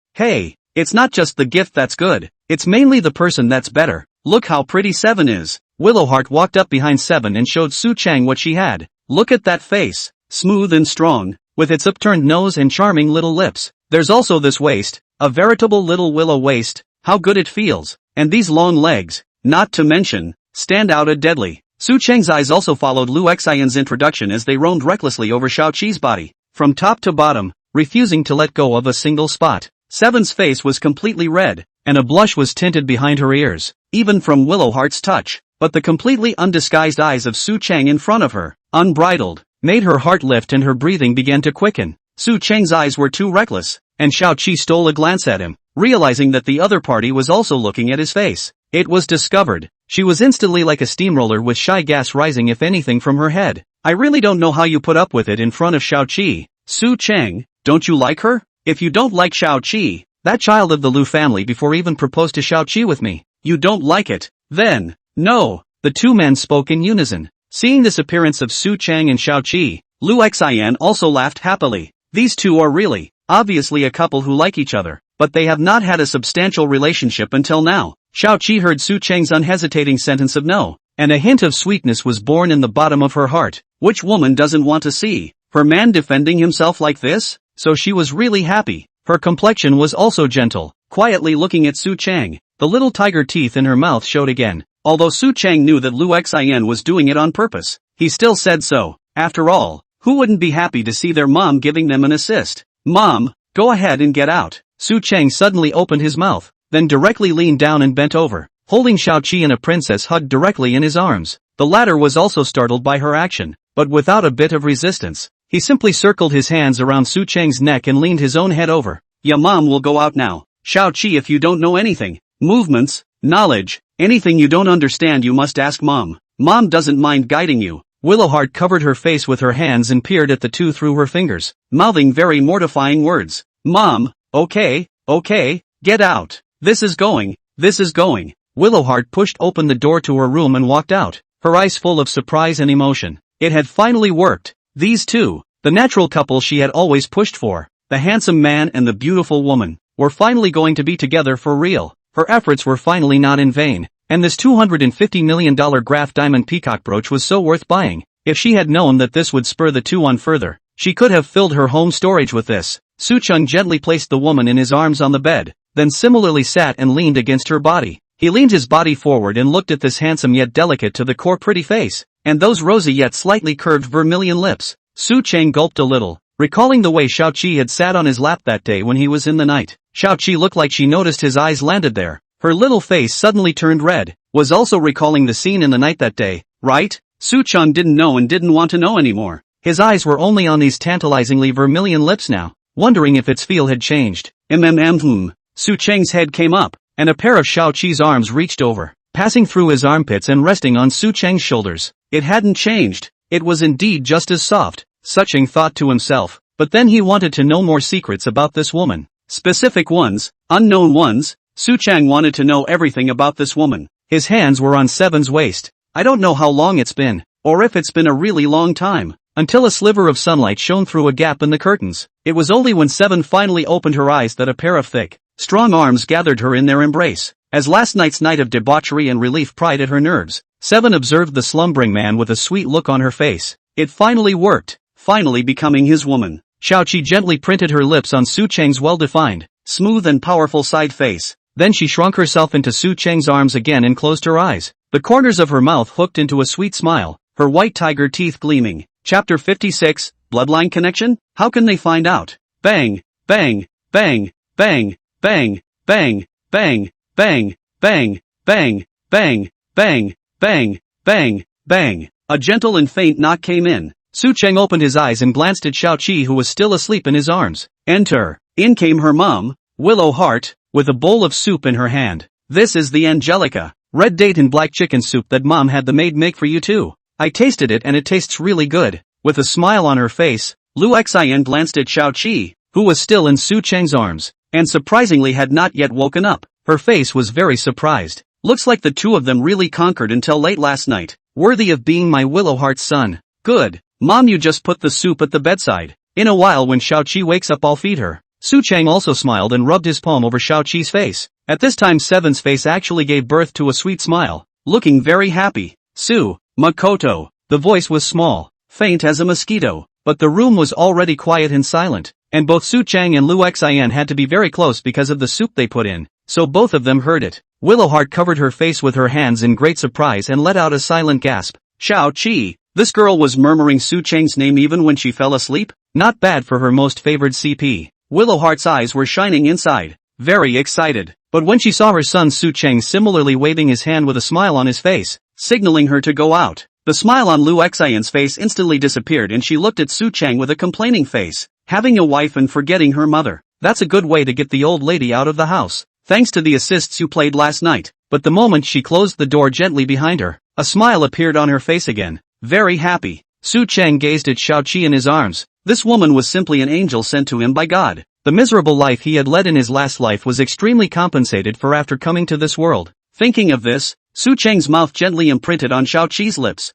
it's not just the gift that's good, it's mainly the person that's better. Look how pretty Seven is. Willowheart walked up behind Seven and showed Su Cheng what she had. Look at that face, smooth and strong, with its upturned nose and charming little lips. There's also this waist, a veritable little willow waist, how good it feels, and these long legs, not to mention, stand out a deadly. Su Cheng's eyes also followed Lu Xian's introduction as they roamed recklessly over Xiaoqi's body, from top to bottom, refusing to let go of a single spot. Seven's face was completely red, and a blush was tinted behind her ears, even from Willowheart's touch, but the completely undisguised eyes of Su Cheng in front of her, unbridled, made her heart lift and her breathing began to quicken. Su Cheng's eyes were too reckless, and Xiaoqi stole a glance at him, realizing that the other party was also looking at his face. It was discovered. She was instantly like a steamroller with shy gas rising if anything from her head. I really don't know how you put up with it in front of Xiaoqi. Su Cheng, don't you like her? If you don't like Xiaoqi, that child of the Lu family before even proposed to Xiaoqi with me, you don't like it, then, no. The two men spoke in unison. Seeing this appearance of Su Cheng and Xiaoqi, Lu Xian also laughed happily. These two are really, obviously a couple who like each other. but they have not had a substantial relationship until now. Xiao Qi heard Su Cheng's unhesitating sentence of no, and a hint of sweetness was born in the bottom of her heart. Which woman doesn't want to see her man defending himself like this? So she was really happy. Her complexion was also gentle, quietly looking at Su Cheng. The little tiger teeth in her mouth showed again. Although Su Cheng knew that Lu Xin was doing it on purpose, he still said so. After all, who wouldn't be happy to see their mom giving them an assist? Mom, go ahead and get out. Su Cheng suddenly opened his mouth, then directly leaned down and bent over, holding Xiao Qi and a princess hugged directly in his arms. The latter was also startled by her action, but without a bit of resistance. He simply circled his hands around Su Cheng's neck and leaned his own head over. Ya mom will go out now. Xiao Qi, if you don't know anything, movements, knowledge, anything you don't understand, you must ask mom. Mom doesn't mind guiding you. Willowheart covered her face with her hands and peered at the two through her fingers, mouthing very mortifying words. Mom, okay, get out. This is going. Willowheart pushed open the door to her room and walked out, her eyes full of surprise and emotion. It had finally worked. These two, the natural couple she had always pushed for, the handsome man and the beautiful woman, were finally going to be together for real. Her efforts were finally not in vain, and this $250 million Graph Diamond Peacock brooch was so worth buying. If she had known that this would spur the two on further, she could have filled her home storage with this. Su Cheng gently placed the woman in his arms on the bed, then similarly sat and leaned against her body. He leaned his body forward and looked at this handsome yet delicate to the core pretty face, and those rosy yet slightly curved vermilion lips. Su Cheng gulped a little, recalling the way Xiao Qi had sat on his lap that day when he was in the night. Xiao Qi looked like she noticed his eyes landed there. Her little face suddenly turned red, was also recalling the scene in the night that day, right? Su Cheng didn't know and didn't want to know anymore. His eyes were only on these tantalizingly vermilion lips now, wondering if its feel had changed. Su Cheng's head came up, and a pair of Xiao Qi's arms reached over, passing through his armpits and resting on Su Cheng's shoulders. It hadn't changed. It was indeed just as soft, Su Cheng thought to himself, but then he wanted to know more secrets about this woman. Specific ones, unknown ones. Su Cheng wanted to know everything about this woman. His hands were on Seven's waist. I don't know how long it's been, or if it's been a really long time, until a sliver of sunlight shone through a gap in the curtains. It was only when Seven finally opened her eyes that a pair of thick, strong arms gathered her in their embrace. As last night's night of debauchery and relief pried at her nerves, Seven observed the slumbering man with a sweet look on her face. It finally worked, finally becoming his woman. Xiao Qi gently printed her lips on Su Cheng's well-defined, smooth and powerful side face. Then she shrunk herself into Su Cheng's arms again and closed her eyes. The corners of her mouth hooked into a sweet smile, her white tiger teeth gleaming. Chapter 56, Bloodline Connection? How can they find out? Bang, bang, bang, bang, bang, bang, bang, bang, bang, bang, bang, bang, bang, bang, bang. A gentle and faint knock came in. Su Cheng opened his eyes and glanced at Xiao Qi, who was still asleep in his arms. Enter. In came her mom, Willowheart, with a bowl of soup in her hand. This is the Angelica, red date and black chicken soup that mom had the maid make for you too. I tasted it and it tastes really good. With a smile on her face, Lu Xian glanced at Xiao Qi, who was still in Su Cheng's arms, and surprisingly had not yet woken up. Her face was very surprised. Looks like the two of them really conquered until late last night. Worthy of being my Willowheart's son. Good. Mom, you just put the soup at the bedside. In a while when Xiao Qi wakes up I'll feed her. Su Cheng also smiled and rubbed his palm over Xiao Qi's face. At this time Seven's face actually gave birth to a sweet smile, looking very happy. Su, Makoto. The voice was small, faint as a mosquito, but the room was already quiet and silent, and both Su Cheng and Lu Xian had to be very close because of the soup they put in, so both of them heard it. Willowheart covered her face with her hands in great surprise and let out a silent gasp. Xiao Qi. This girl was murmuring Su Cheng's name even when she fell asleep? Not bad for her most favored CP. Willowheart's eyes were shining inside, very excited, but when she saw her son Su Cheng similarly waving his hand with a smile on his face, signaling her to go out, the smile on Lu Xian's face instantly disappeared and she looked at Su Cheng with a complaining face. Having a wife and forgetting her mother, that's a good way to get the old lady out of the house, thanks to the assists you played last night. But the moment she closed the door gently behind her, a smile appeared on her face again, very happy. Su Cheng gazed at Xiao Qi in his arms. This woman was simply an angel sent to him by God. The miserable life he had led in his last life was extremely compensated for after coming to this world. Thinking of this, Su Cheng's mouth gently imprinted on Xiao Qi's lips.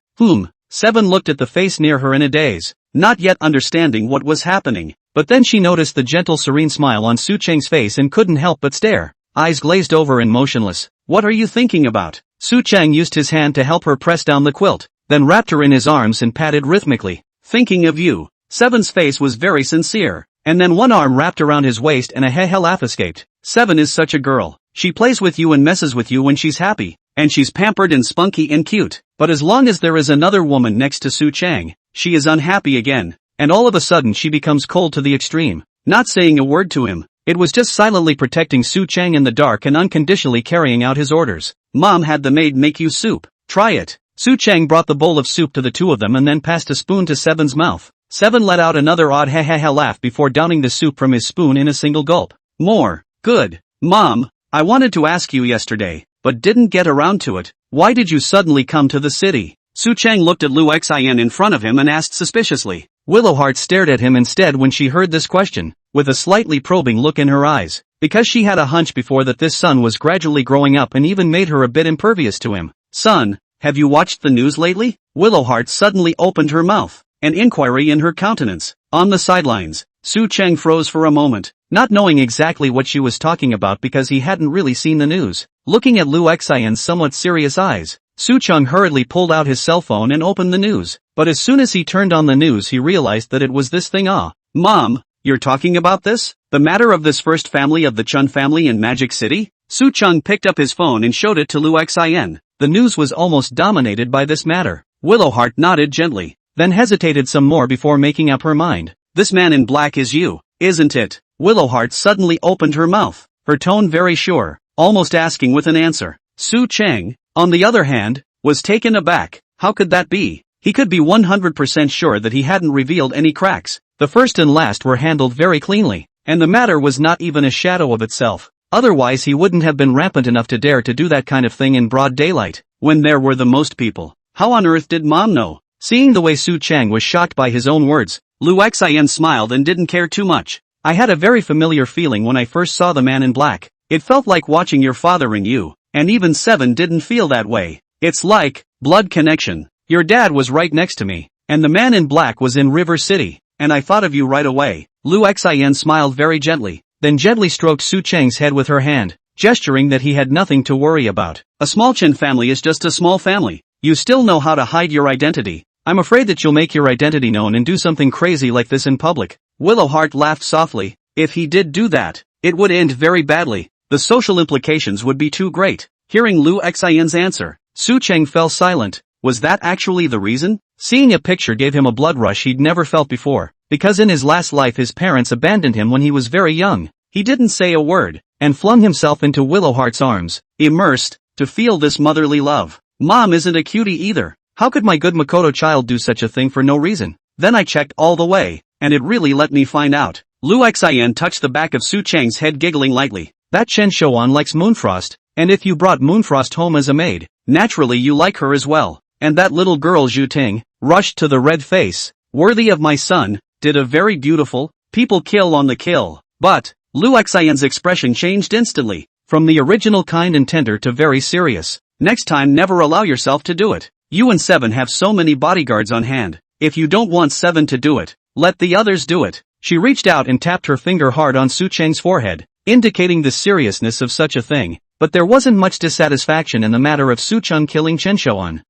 Seven looked at the face near her in a daze, not yet understanding what was happening. But then she noticed the gentle serene smile on Su Cheng's face and couldn't help but stare, eyes glazed over and motionless. What are you thinking about? Su Cheng used his hand to help her press down the quilt, then wrapped her in his arms and patted rhythmically. Thinking of you. Seven's face was very sincere, and then one arm wrapped around his waist and a heh laugh escaped. Seven is such a girl. She plays with you and messes with you when she's happy, and she's pampered and spunky and cute. But as long as there is another woman next to Su Cheng, she is unhappy again, and all of a sudden she becomes cold to the extreme, not saying a word to him. It was just silently protecting Su Cheng in the dark and unconditionally carrying out his orders. Mom had the maid make you soup. Try it. Su Cheng brought the bowl of soup to the two of them and then passed a spoon to Seven's mouth. Seven let out another odd heh laugh before downing the soup from his spoon in a single gulp. More. Good. Mom, I wanted to ask you yesterday, but didn't get around to it. Why did you suddenly come to the city? Su Cheng looked at Lu Xian in front of him and asked suspiciously. Willowheart stared at him instead when she heard this question, with a slightly probing look in her eyes, because she had a hunch before that this son was gradually growing up and even made her a bit impervious to him. Son, have you watched the news lately? Willowheart suddenly opened her mouth, an inquiry in her countenance. On the sidelines, Su Cheng froze for a moment, not knowing exactly what she was talking about because he hadn't really seen the news. Looking at Lu Xian's somewhat serious eyes, Su Cheng hurriedly pulled out his cell phone and opened the news. But as soon as he turned on the news he realized that it was this thing. Mom, you're talking about this? The matter of this first family of the Chun family in Magic City? Su Cheng picked up his phone and showed it to Lu Xian. The news was almost dominated by this matter. Willowheart nodded gently, then hesitated some more before making up her mind. This man in black is you, isn't it? Willowheart suddenly opened her mouth, her tone very sure, almost asking with an answer. Su Cheng, on the other hand, was taken aback. How could that be? He could be 100% sure that he hadn't revealed any cracks. The first and last were handled very cleanly, and the matter was not even a shadow of itself. Otherwise he wouldn't have been rampant enough to dare to do that kind of thing in broad daylight, when there were the most people. How on earth did Mom know? Seeing the way Su Cheng was shocked by his own words, Lu Xian smiled and didn't care too much. I had a very familiar feeling when I first saw the man in black. It felt like watching your father in you, and even Seven didn't feel that way. It's like blood connection. Your dad was right next to me, and the man in black was in River City, and I thought of you right away. Lu Xian smiled very gently, then gently stroked Su Cheng's head with her hand, gesturing that he had nothing to worry about. A small Chen family is just a small family. You still know how to hide your identity. I'm afraid that you'll make your identity known and do something crazy like this in public. Willowheart laughed softly. If he did do that, it would end very badly. The social implications would be too great. Hearing Lu Xian's answer, Su Cheng fell silent. Was that actually the reason? Seeing a picture gave him a blood rush he'd never felt before, because in his last life his parents abandoned him when he was very young. He didn't say a word, and flung himself into Willowheart's arms, immersed, to feel this motherly love. Mom isn't a cutie either. How could my good Makoto child do such a thing for no reason? Then I checked all the way, and it really let me find out. Lu Xian touched the back of Su Cheng's head, giggling lightly. That Chen Shouan likes Moonfrost, and if you brought Moonfrost home as a maid, naturally you like her as well. And that little girl Zhu Ting, rushed to the red face, worthy of my son, did a very beautiful, people kill on the kill. But, Lu Xian's expression changed instantly, from the original kind and tender to very serious. Next time never allow yourself to do it. You and Seven have so many bodyguards on hand. If you don't want Seven to do it, let the others do it. She reached out and tapped her finger hard on Su Cheng's forehead, indicating the seriousness of such a thing. But there wasn't much dissatisfaction in the matter of Su Cheng killing Chen Shouan.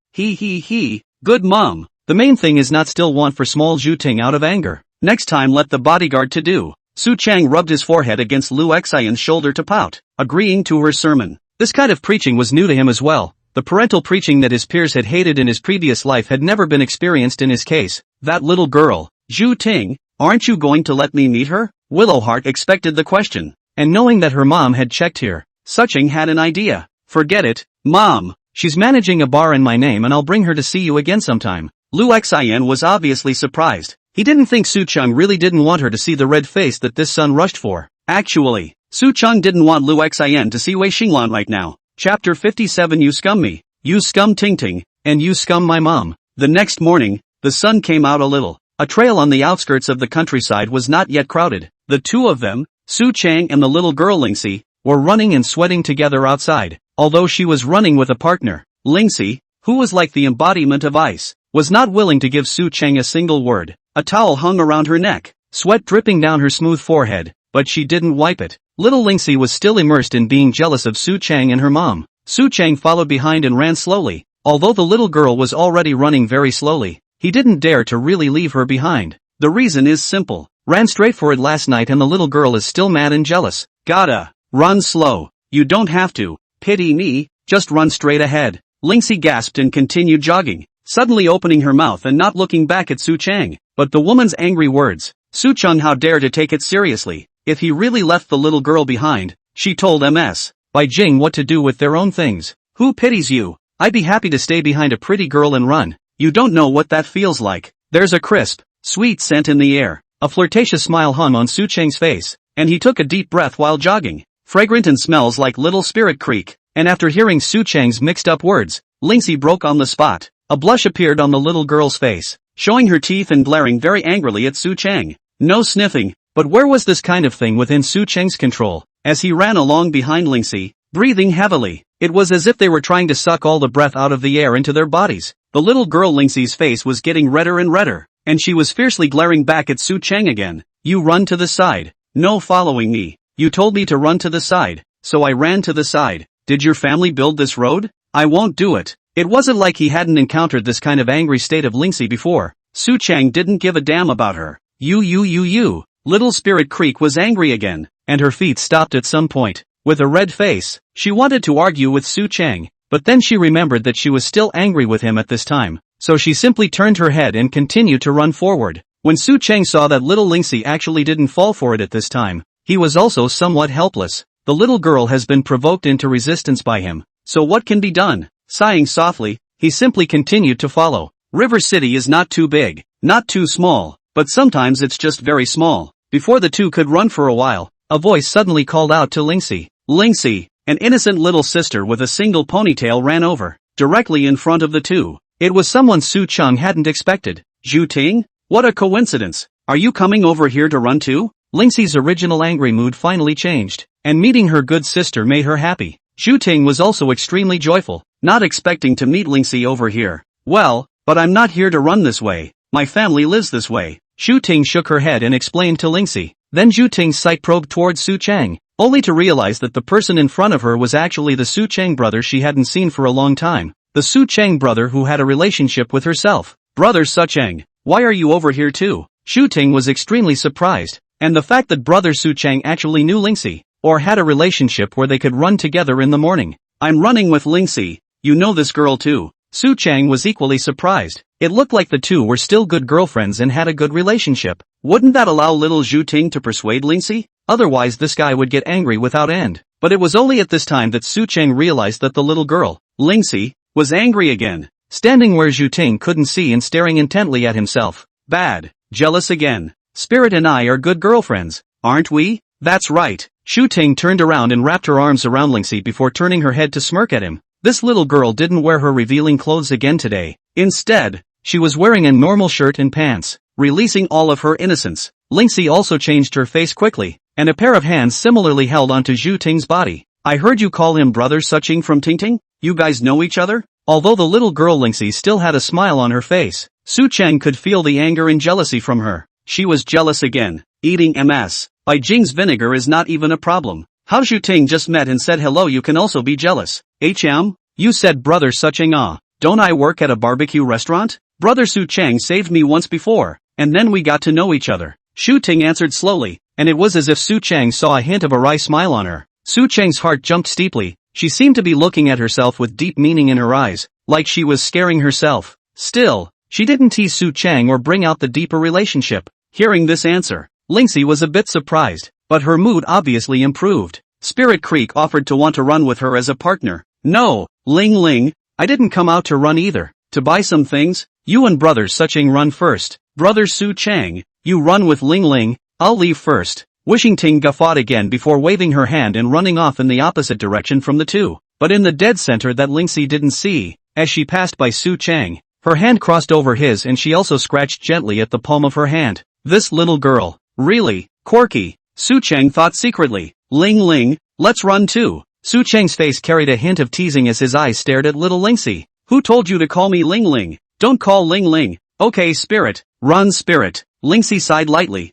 Good mom. The main thing is not still want for small Zhu Ting out of anger. Next time let the bodyguard to do. Su Cheng rubbed his forehead against Lu Xian's shoulder to pout, agreeing to her sermon. This kind of preaching was new to him as well. The parental preaching that his peers had hated in his previous life had never been experienced in his case. That little girl, Zhu Ting, aren't you going to let me meet her? Willowheart expected the question, and knowing that her mom had checked here, Suching had an idea. Forget it, Mom. She's managing a bar in my name and I'll bring her to see you again sometime. Lu Xian was obviously surprised. He didn't think Su Cheng really didn't want her to see the red face that this son rushed for. Actually, Su Cheng didn't want Lu Xian to see Wu Xinlan right now. Chapter 57. You scum me. You scum Ting Ting, and you scum my mom. The next morning, the sun came out a little. A trail on the outskirts of the countryside was not yet crowded. The two of them, Su Cheng and the little girl Lingxi, were running and sweating together outside. Although she was running with a partner, Lingxi, who was like the embodiment of ice, was not willing to give Su Cheng a single word. A towel hung around her neck, sweat dripping down her smooth forehead, but she didn't wipe it. Little Lingxi was still immersed in being jealous of Su Chang and her mom. Su Chang followed behind and ran slowly. Although the little girl was already running very slowly, he didn't dare to really leave her behind. The reason is simple. Ran straight for it last night and the little girl is still mad and jealous. Gotta run slow. You don't have to pity me, just run straight ahead. Lingxi gasped and continued jogging, suddenly opening her mouth and not looking back at Su Chang. But the woman's angry words, Su Chang how dare to take it seriously, if he really left the little girl behind. She told Ms. By Jing what to do with their own things. Who pities you? I'd be happy to stay behind a pretty girl and run. You don't know what that feels like. There's a crisp, sweet scent in the air. A flirtatious smile hung on Su Chang's face, and he took a deep breath while jogging. Fragrant and smells like Little Spirit Creek. And after hearing Su Chang's mixed-up words, Lingxi broke on the spot. A blush appeared on the little girl's face, showing her teeth and glaring very angrily at Su Chang. No sniffing, but where was this kind of thing within Su Chang's control? As he ran along behind Lingxi, breathing heavily, it was as if they were trying to suck all the breath out of the air into their bodies. The little girl Lingxi's face was getting redder and redder, and she was fiercely glaring back at Su Chang again. You run to the side. No following me. You told me to run to the side, so I ran to the side. Did your family build this road? I won't do it. It wasn't like he hadn't encountered this kind of angry state of Lingxi before. Su Chang didn't give a damn about her. You. Little Spirit Creek was angry again, and her feet stopped at some point. With a red face, she wanted to argue with Su Chang, but then she remembered that she was still angry with him at this time, so she simply turned her head and continued to run forward. When Su Chang saw that little Lingxi actually didn't fall for it at this time, he was also somewhat helpless. The little girl has been provoked into resistance by him, so what can be done? Sighing softly, he simply continued to follow. River City is not too big, not too small, but sometimes it's just very small. Before the two could run for a while, a voice suddenly called out to Lingxi. Lingxi, an innocent little sister with a single ponytail ran over, directly in front of the two. It was someone Su Chang hadn't expected. Zhu Ting? What a coincidence. Are you coming over here to run too? Lingxi's original angry mood finally changed, and meeting her good sister made her happy. Zhu Ting was also extremely joyful, not expecting to meet Lingxi over here. Well, but I'm not here to run this way. My family lives this way. Zhu Ting shook her head and explained to Lingxi. Then Zhu Ting's sight probed towards Su Chang, only to realize that the person in front of her was actually the Su Chang brother she hadn't seen for a long time. The Su Chang brother who had a relationship with herself. Brother Su Chang, why are you over here too? Zhu Ting was extremely surprised, and the fact that brother Su Chang actually knew Lingxi, or had a relationship where they could run together in the morning. I'm running with Lingxi. You know this girl too. Su Chang was equally surprised. It looked like the two were still good girlfriends and had a good relationship. Wouldn't that allow little Zhu Ting to persuade Lingxi? Otherwise this guy would get angry without end. But it was only at this time that Su Chang realized that the little girl, Lingxi, was angry again, standing where Zhu Ting couldn't see and staring intently at himself. Bad. Jealous again. Spirit and I are good girlfriends, aren't we? That's right. Zhu Ting turned around and wrapped her arms around Lingxi before turning her head to smirk at him. This little girl didn't wear her revealing clothes again today. Instead, she was wearing a normal shirt and pants, releasing all of her innocence. Lingxi also changed her face quickly, and a pair of hands similarly held onto Zhu Ting's body. I heard you call him brother Suching from Tingting? You guys know each other? Although the little girl Lingxi still had a smile on her face, Su Chang could feel the anger and jealousy from her. She was jealous again. Eating MS by Jing's vinegar is not even a problem. How Zhu Ting just met and said hello, you can also be jealous. You said brother Suching. Don't I work at a barbecue restaurant? Brother Su Chang saved me once before, and then we got to know each other. Zhu Ting answered slowly, and it was as if Su Chang saw a hint of a wry smile on her. Su Chang's heart jumped steeply. She seemed to be looking at herself with deep meaning in her eyes, like she was scaring herself. Still, she didn't tease Su Chang or bring out the deeper relationship. Hearing this answer, Lingxi was a bit surprised, but her mood obviously improved. Spirit Creek offered to want to run with her as a partner. No, Ling, I didn't come out to run either. To buy some things? You and brother Suching run first. Brother Su Chang, you run with Ling, I'll leave first. Wishing Ting guffawed again before waving her hand and running off in the opposite direction from the two. But in the dead center that Lingxi didn't see, as she passed by Su Chang, her hand crossed over his and she also scratched gently at the palm of her hand. This little girl, really, quirky, Su Chang thought secretly. Ling, let's run too. Su Chang's face carried a hint of teasing as his eyes stared at little Lingxi. Who told you to call me Ling? Don't call Ling. Okay, Spirit, run Spirit. Lingxi sighed lightly.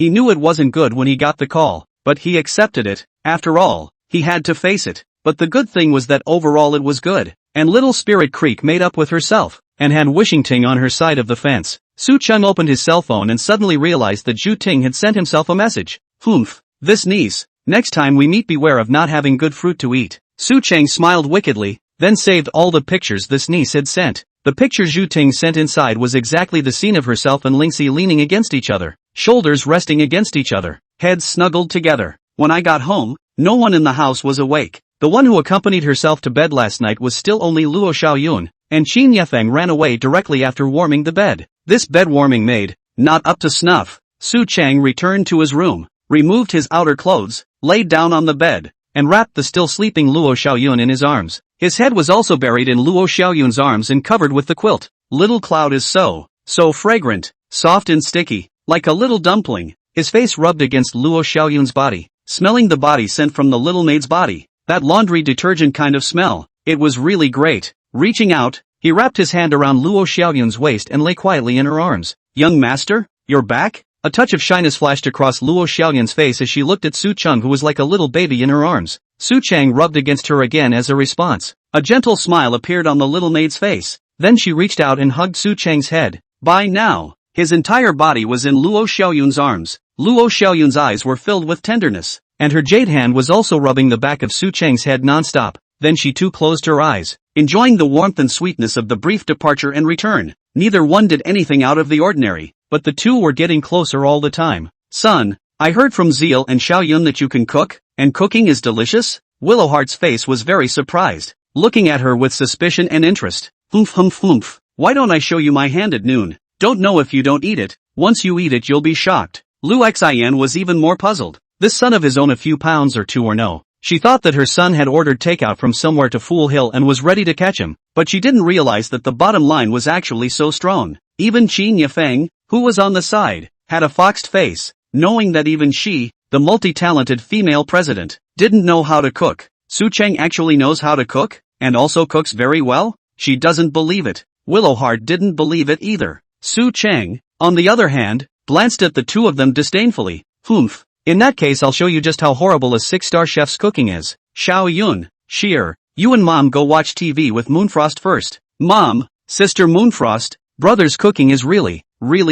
He knew it wasn't good when he got the call, but he accepted it. After all, he had to face it. But the good thing was that overall it was good. And little Spirit Creek made up with herself, and had Wishington on her side of the fence. Su Cheng opened his cell phone and suddenly realized that Zhu Ting had sent himself a message. Humph. This niece. Next time we meet, beware of not having good fruit to eat. Su Cheng smiled wickedly, then saved all the pictures this niece had sent. The picture Zhu Ting sent inside was exactly the scene of herself and Lingxi leaning against each other, shoulders resting against each other, heads snuggled together. When I got home, no one in the house was awake. The one who accompanied herself to bed last night was still only Luo Xiaoyun, and Qin Yefeng ran away directly after warming the bed. This bed-warming maid, not up to snuff. Su Cheng returned to his room, removed his outer clothes, laid down on the bed, and wrapped the still sleeping Luo Xiaoyun in his arms. His head was also buried in Luo Xiaoyun's arms and covered with the quilt. Little Cloud is so fragrant, soft and sticky, like a little dumpling. His face rubbed against Luo Xiaoyun's body, smelling the body scent from the little maid's body. That laundry detergent kind of smell. It was really great. Reaching out, he wrapped his hand around Luo Xiaoyun's waist and lay quietly in her arms. Young master, you're back? A touch of shyness flashed across Luo Xiaoyun's face as she looked at Su Cheng, who was like a little baby in her arms. Su Cheng rubbed against her again as a response. A gentle smile appeared on the little maid's face. Then she reached out and hugged Su Cheng's head. By now, his entire body was in Luo Xiaoyun's arms. Luo Xiaoyun's eyes were filled with tenderness, and her jade hand was also rubbing the back of Su Cheng's head non-stop. Then she too closed her eyes, enjoying the warmth and sweetness of the brief departure and return. Neither one did anything out of the ordinary, but the two were getting closer all the time. Son, I heard from Zeal and Xiaoyun that you can cook, and cooking is delicious? Willowheart's face was very surprised, looking at her with suspicion and interest. Humph humph humph. Why don't I show you my hand at noon? Don't know if you don't eat it. Once you eat it you'll be shocked. Lu Xian was even more puzzled. This son of his own a few pounds or two or no. She thought that her son had ordered takeout from somewhere to Fool Hill and was ready to catch him, but she didn't realize that the bottom line was actually so strong. Even Qin Yefeng, who was on the side, had a foxed face, knowing that even she, the multi-talented female president, didn't know how to cook. Su Cheng actually knows how to cook, and also cooks very well? She doesn't believe it. Willowheart didn't believe it either. Su Cheng, on the other hand, glanced at the two of them disdainfully. Humph. In that case I'll show you just how horrible a 6-star chef's cooking is. Xiaoyun, Sheer, you and Mom go watch TV with Moonfrost first. Mom, Sister Moonfrost, brother's cooking is really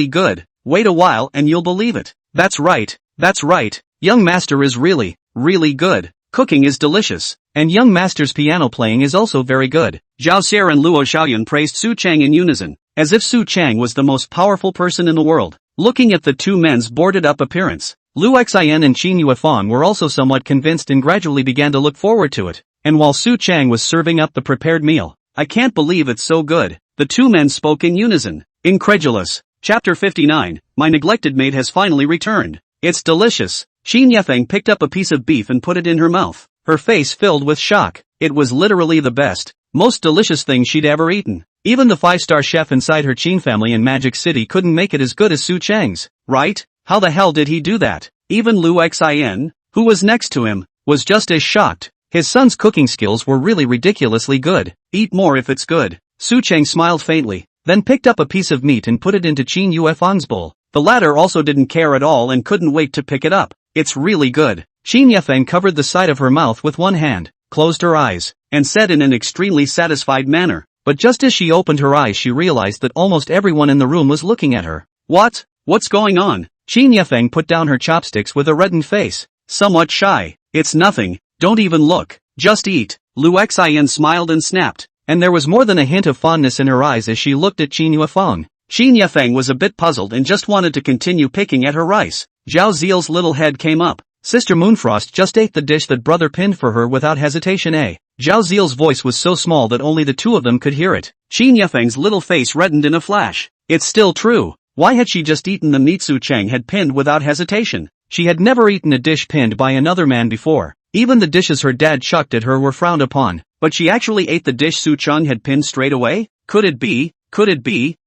good. Wait a while and you'll believe it. That's right. Young master is really good. Cooking is delicious. And young master's piano playing is also very good. Zhao Xie and Luo Xiaoyun praised Su Cheng in unison, as if Su Cheng was the most powerful person in the world. Looking at the two men's boarded-up appearance, Lu Xian and Qin Yuefang were also somewhat convinced and gradually began to look forward to it. And while Su Cheng was serving up the prepared meal, I can't believe it's so good. The two men spoke in unison. Incredulous. Chapter 59, My neglected maid has finally returned. It's delicious. Qin Yefeng picked up a piece of beef and put it in her mouth, her face filled with shock. It was literally the best, most delicious thing she'd ever eaten. Even the 5-star chef inside her Qin family in Magic City couldn't make it as good as Su Cheng's, right? How the hell did he do that? Even Lu Xian, who was next to him, was just as shocked. His son's cooking skills were really ridiculously good. Eat more if it's good. Su Cheng smiled faintly, then picked up a piece of meat and put it into Qin Yuefang's bowl. The latter also didn't care at all and couldn't wait to pick it up. It's really good. Qin Yefeng covered the side of her mouth with one hand, closed her eyes, and said in an extremely satisfied manner. But just as she opened her eyes she realized that almost everyone in the room was looking at her. What's going on? Qin Yefeng put down her chopsticks with a reddened face, somewhat shy. It's nothing, don't even look, just eat. Lu Xian smiled and snapped, and there was more than a hint of fondness in her eyes as she looked at Qin Yuefang. Qin Yefeng was a bit puzzled and just wanted to continue picking at her rice. Zhao Ziel's little head came up. Sister Moonfrost just ate the dish that brother pinned for her without hesitation. Zhao Ziel's voice was so small that only the two of them could hear it. Qin Yefeng's little face reddened in a flash. It's still true. Why had she just eaten the meat Su Cheng had pinned without hesitation? She had never eaten a dish pinned by another man before. Even the dishes her dad chucked at her were frowned upon. But she actually ate the dish Su Cheng had pinned straight away? Could it be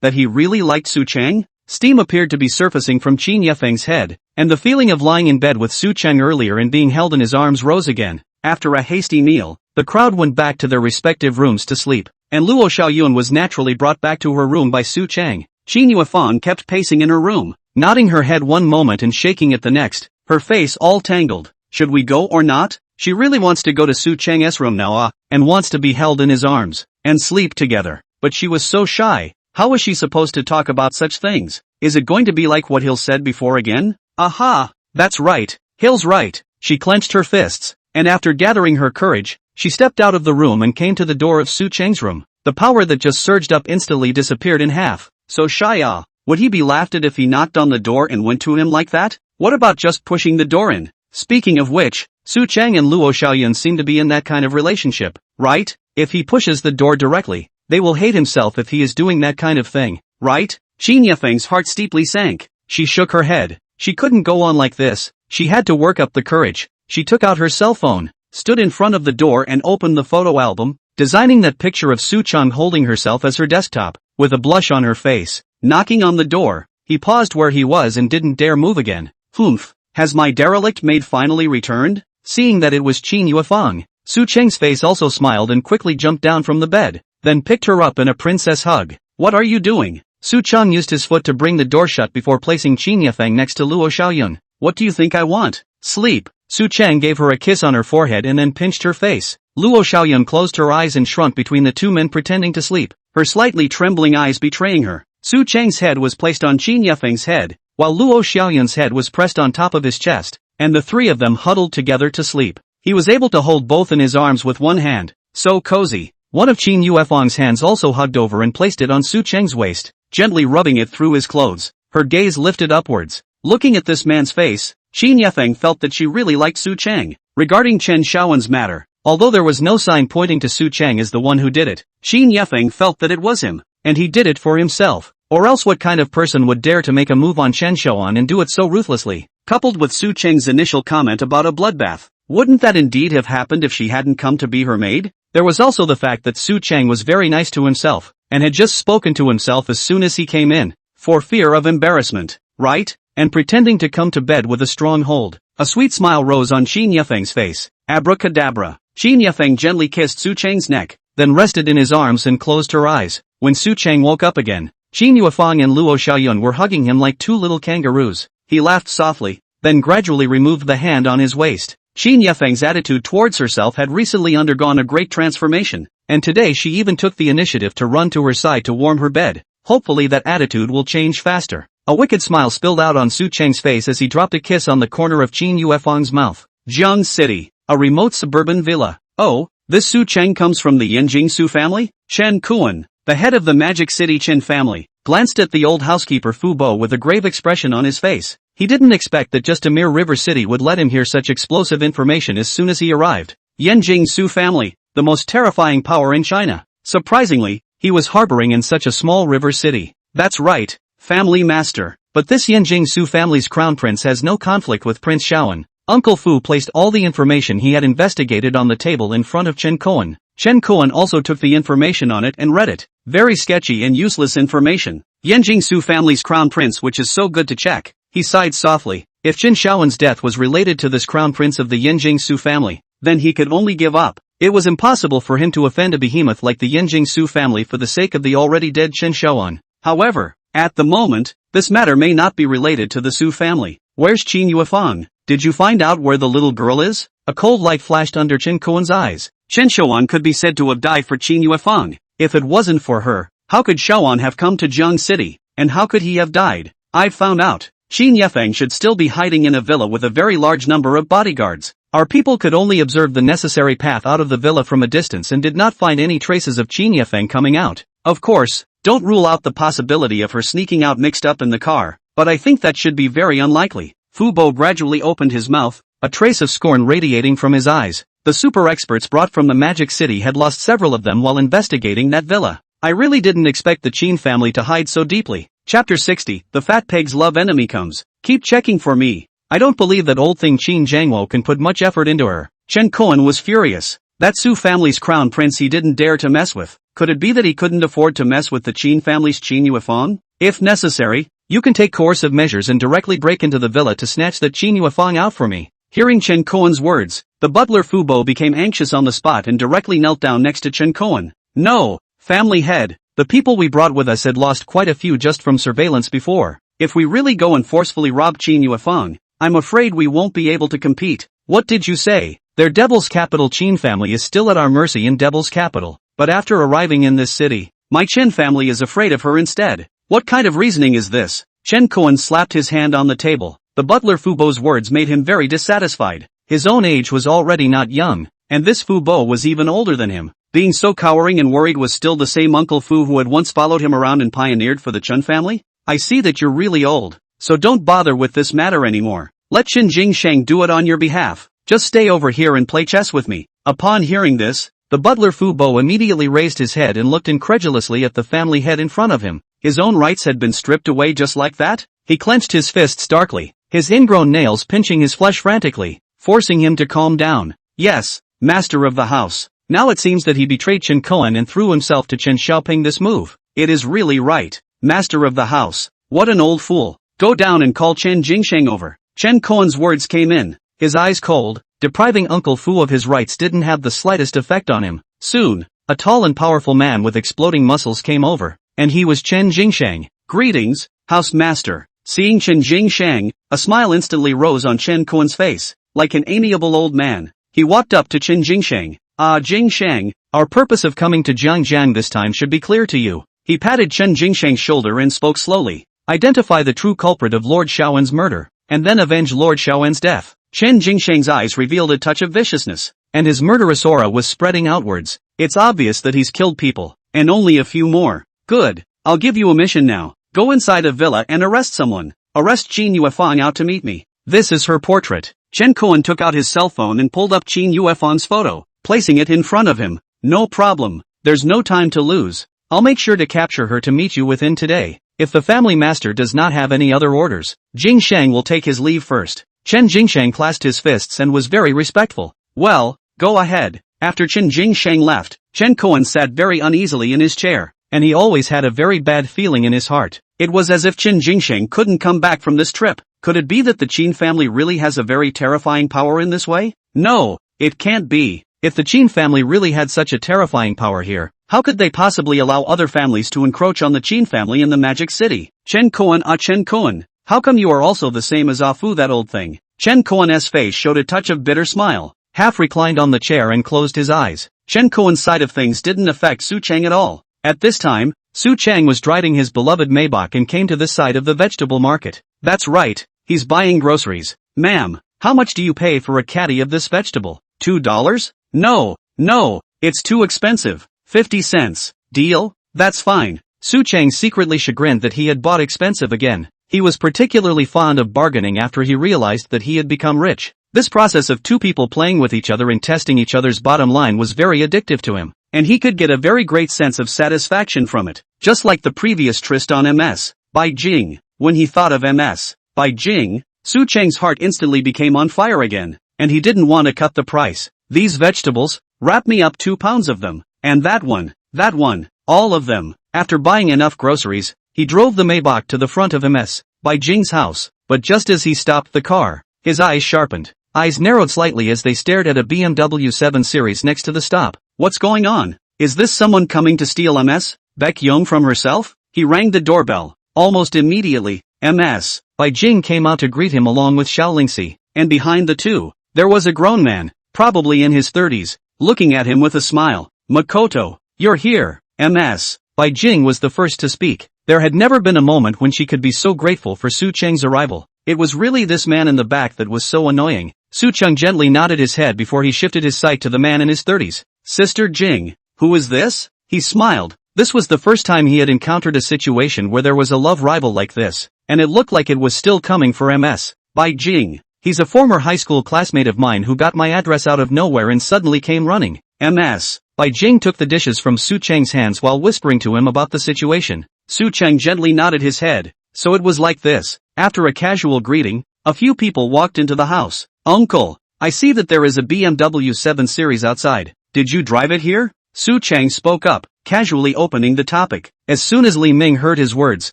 that he really liked Su Cheng? Steam appeared to be surfacing from Qin Yefeng's head, and the feeling of lying in bed with Su Cheng earlier and being held in his arms rose again. After a hasty meal, the crowd went back to their respective rooms to sleep, and Luo Xiaoyun was naturally brought back to her room by Su Cheng. Qin Yuefang kept pacing in her room, nodding her head one moment and shaking it the next, her face all tangled. Should we go or not? She really wants to go to Su Chang's room now, and wants to be held in his arms, and sleep together. But she was so shy. How was she supposed to talk about such things? Is it going to be like what Hill said before again? Aha! That's right. Hill's right. She clenched her fists, and after gathering her courage, she stepped out of the room and came to the door of Su Chang's room. The power that just surged up instantly disappeared in half. So shy, would he be laughed at if he knocked on the door and went to him like that? What about just pushing the door in? Speaking of which, Su Chang and Luo Xiaoyun seem to be in that kind of relationship, right? If he pushes the door directly, they will hate himself if he is doing that kind of thing, right? Qin Yifeng's heart steeply sank. She shook her head. She couldn't go on like this. She had to work up the courage. She took out her cell phone, stood in front of the door and opened the photo album, designing that picture of Su Chang holding herself as her desktop, with a blush on her face. Knocking on the door, he paused where he was and didn't dare move again. Humph. Has my derelict maid finally returned? Seeing that it was Qin Yuefang, Su Chang's face also smiled and quickly jumped down from the bed, then picked her up in a princess hug. What are you doing? Su Chang used his foot to bring the door shut before placing Qin Yifeng next to Luo Xiaoyun. What do you think I want? Sleep. Su Chang gave her a kiss on her forehead and then pinched her face. Luo Xiaoyun closed her eyes and shrunk between the two men pretending to sleep, her slightly trembling eyes betraying her. Su Chang's head was placed on Qin Yifeng's head, while Luo Xiaoyun's head was pressed on top of his chest, and the three of them huddled together to sleep. He was able to hold both in his arms with one hand. So cozy. One of Qin Yuefang's hands also hugged over and placed it on Su Chang's waist, gently rubbing it through his clothes. Her gaze lifted upwards. Looking at this man's face, Qin Yifeng felt that she really liked Su Chang. Regarding Chen Shaowen's matter, although there was no sign pointing to Su Chang as the one who did it, Qin Yifeng felt that it was him, and he did it for himself. Or else what kind of person would dare to make a move on Chen Shaowen and do it so ruthlessly? Coupled with Su Chang's initial comment about a bloodbath, wouldn't that indeed have happened if she hadn't come to be her maid? There was also the fact that Su Chang was very nice to himself, and had just spoken to himself as soon as he came in, for fear of embarrassment, right? And pretending to come to bed with a strong hold. A sweet smile rose on Qin Yifeng's face. Abracadabra. Qin Yifeng gently kissed Su Chang's neck, then rested in his arms and closed her eyes. When Su Chang woke up again, Qin Yuefang and Luo Xiaoyun were hugging him like two little kangaroos. He laughed softly, then gradually removed the hand on his waist. Qin Yifeng's attitude towards herself had recently undergone a great transformation, and today she even took the initiative to run to her side to warm her bed. Hopefully that attitude will change faster. A wicked smile spilled out on Su Chang's face as he dropped a kiss on the corner of Qin Yuefang's mouth. Jiang City, a remote suburban villa. Oh, this Su Chang comes from the Yanjing Su family? Chen Kuan, the head of the Magic City Qin family, glanced at the old housekeeper Fu Bo with a grave expression on his face. He didn't expect that just a mere river city would let him hear such explosive information as soon as he arrived. Yanjing Su family, the most terrifying power in China. Surprisingly, he was harboring in such a small river city. That's right, family master. But this Yanjing Su family's crown prince has no conflict with Prince Shaowen. Uncle Fu placed all the information he had investigated on the table in front of Chen Kuan. Chen Kuan also took the information on it and read it. Very sketchy and useless information. Yanjing Su family's crown prince, which is so good to check. He sighed softly. If Qin Shaowen's death was related to this crown prince of the Yanjing Su family, then he could only give up. It was impossible for him to offend a behemoth like the Yanjing Su family for the sake of the already dead Qin Shaowen. However, at the moment, this matter may not be related to the Su family. Where's Qin Yuefang? Did you find out where the little girl is? A cold light flashed under Chen Kuan's eyes. Chen Shaowen could be said to have died for Qin Yuefang. If it wasn't for her, how could Shaowen have come to Jiang City? And how could he have died? I've found out. Qin Yifeng should still be hiding in a villa with a very large number of bodyguards. Our people could only observe the necessary path out of the villa from a distance and did not find any traces of Qin Yifeng coming out. Of course, don't rule out the possibility of her sneaking out mixed up in the car, but I think that should be very unlikely. Fu Bo gradually opened his mouth, a trace of scorn radiating from his eyes. The super experts brought from the Magic City had lost several of them while investigating that villa. I really didn't expect the Qin family to hide so deeply. Chapter 60, The Fat Pig's Love Enemy Comes. Keep checking for me. I don't believe that old thing Qin Jiangwo can put much effort into her. Chen Kuan was furious. That Su family's crown prince he didn't dare to mess with. Could it be that he couldn't afford to mess with the Qin family's Qin Yuefang? If necessary, you can take coercive measures and directly break into the villa to snatch the Qin Yuefang out for me. Hearing Chen Kuan's words, the butler Fu Bo became anxious on the spot and directly knelt down next to Chen Kuan. No, family head, the people we brought with us had lost quite a few just from surveillance before. If we really go and forcefully rob Qin Yuefang, I'm afraid we won't be able to compete. What did you say? Their Devil's Capital Qin family is still at our mercy in Devil's Capital, but after arriving in this city, my Chen family is afraid of her instead. What kind of reasoning is this? Chen Kuan slapped his hand on the table. The butler Fu Bo's words made him very dissatisfied. His own age was already not young, and this Fu Bo was even older than him. Being so cowering and worried was still the same Uncle Fu who had once followed him around and pioneered for the Chen family? I see that you're really old, so don't bother with this matter anymore. Let Qin Jingsheng do it on your behalf. Just stay over here and play chess with me. Upon hearing this, the butler Fu Bo immediately raised his head and looked incredulously at the family head in front of him. His own rights had been stripped away just like that? He clenched his fists darkly, his ingrown nails pinching his flesh frantically, forcing him to calm down. Yes, master of the house. Now it seems that he betrayed Chen Kuan and threw himself to Chen Xiaoping this move. It is really right. Master of the house. What an old fool. Go down and call Chen Jingsheng over. Chen Kuan's words came in. His eyes cold, depriving Uncle Fu of his rights didn't have the slightest effect on him. Soon, a tall and powerful man with exploding muscles came over, and he was Chen Jingsheng. Greetings, house master. Seeing Chen Jingsheng, a smile instantly rose on Chen Kuan's face. Like an amiable old man, he walked up to Chen Jingsheng. Jingsheng, our purpose of coming to Jiangjiang this time should be clear to you. He patted Chen Jingsheng's shoulder and spoke slowly. Identify the true culprit of Lord Xiaowen's murder, and then avenge Lord Xiaowen's death. Chen Jingsheng's eyes revealed a touch of viciousness, and his murderous aura was spreading outwards. It's obvious that he's killed people, and only a few more. Good, I'll give you a mission now. Go inside a villa and arrest someone. Arrest Qin Yuefang out to meet me. This is her portrait. Chen Kuan took out his cell phone and pulled up Qin Yuefang's photo, placing it in front of him. No problem. There's no time to lose. I'll make sure to capture her to meet you within today. If the family master does not have any other orders, Jingsheng will take his leave first. Chen Jingsheng clasped his fists and was very respectful. Well, go ahead. After Chen Jingsheng left, Chen Kuan sat very uneasily in his chair, and he always had a very bad feeling in his heart. It was as if Chen Jingsheng couldn't come back from this trip. Could it be that the Qin family really has a very terrifying power in this way? No, it can't be. If the Qin family really had such a terrifying power here, how could they possibly allow other families to encroach on the Qin family in the Magic City? Chen Kuan, Chen Kuan, how come you are also the same as Fu, that old thing? Chen Kuan's face showed a touch of bitter smile. Half reclined on the chair and closed his eyes. Chen Kuan's side of things didn't affect Su Cheng at all. At this time, Su Cheng was driving his beloved Maybach and came to this side of the vegetable market. That's right, he's buying groceries. Ma'am, how much do you pay for a caddy of this vegetable? $2? No, it's too expensive. 50 cents. Deal? That's fine. Su Cheng secretly chagrined that he had bought expensive again. He was particularly fond of bargaining after he realized that he had become rich. This process of two people playing with each other and testing each other's bottom line was very addictive to him, and he could get a very great sense of satisfaction from it. Just like the previous tryst on MS. By Jing. When he thought of MS. By Jing, Su Cheng's heart instantly became on fire again, and he didn't want to cut the price. These vegetables, wrap me up 2 pounds of them. And that one, all of them. After buying enough groceries, he drove the Maybach to the front of MS. By Jing's house, but just as he stopped the car, his eyes sharpened. Eyes narrowed slightly as they stared at a BMW 7 Series next to the stop. What's going on? Is this someone coming to steal MS? Baek Yong from herself? He rang the doorbell. Almost immediately, MS. By Jing came out to greet him along with Xiaolingxi, and behind the two, there was a grown man, probably in his 30s, looking at him with a smile. Makoto, you're here. MS. By Jing was the first to speak. There had never been a moment when she could be so grateful for Su Cheng's arrival. It was really this man in the back that was so annoying. Su Cheng gently nodded his head before he shifted his sight to the man in his 30s. Sister Jing, who is this? He smiled. This was the first time he had encountered a situation where there was a love rival like this, and it looked like it was still coming for MS. By Jing. He's a former high school classmate of mine who got my address out of nowhere and suddenly came running. MS. Bai Jing took the dishes from Su Cheng's hands while whispering to him about the situation. Su Cheng gently nodded his head. So it was like this. After a casual greeting, a few people walked into the house. Uncle, I see that there is a BMW 7 Series outside. Did you drive it here? Su Cheng spoke up, casually opening the topic. As soon as Li Ming heard his words,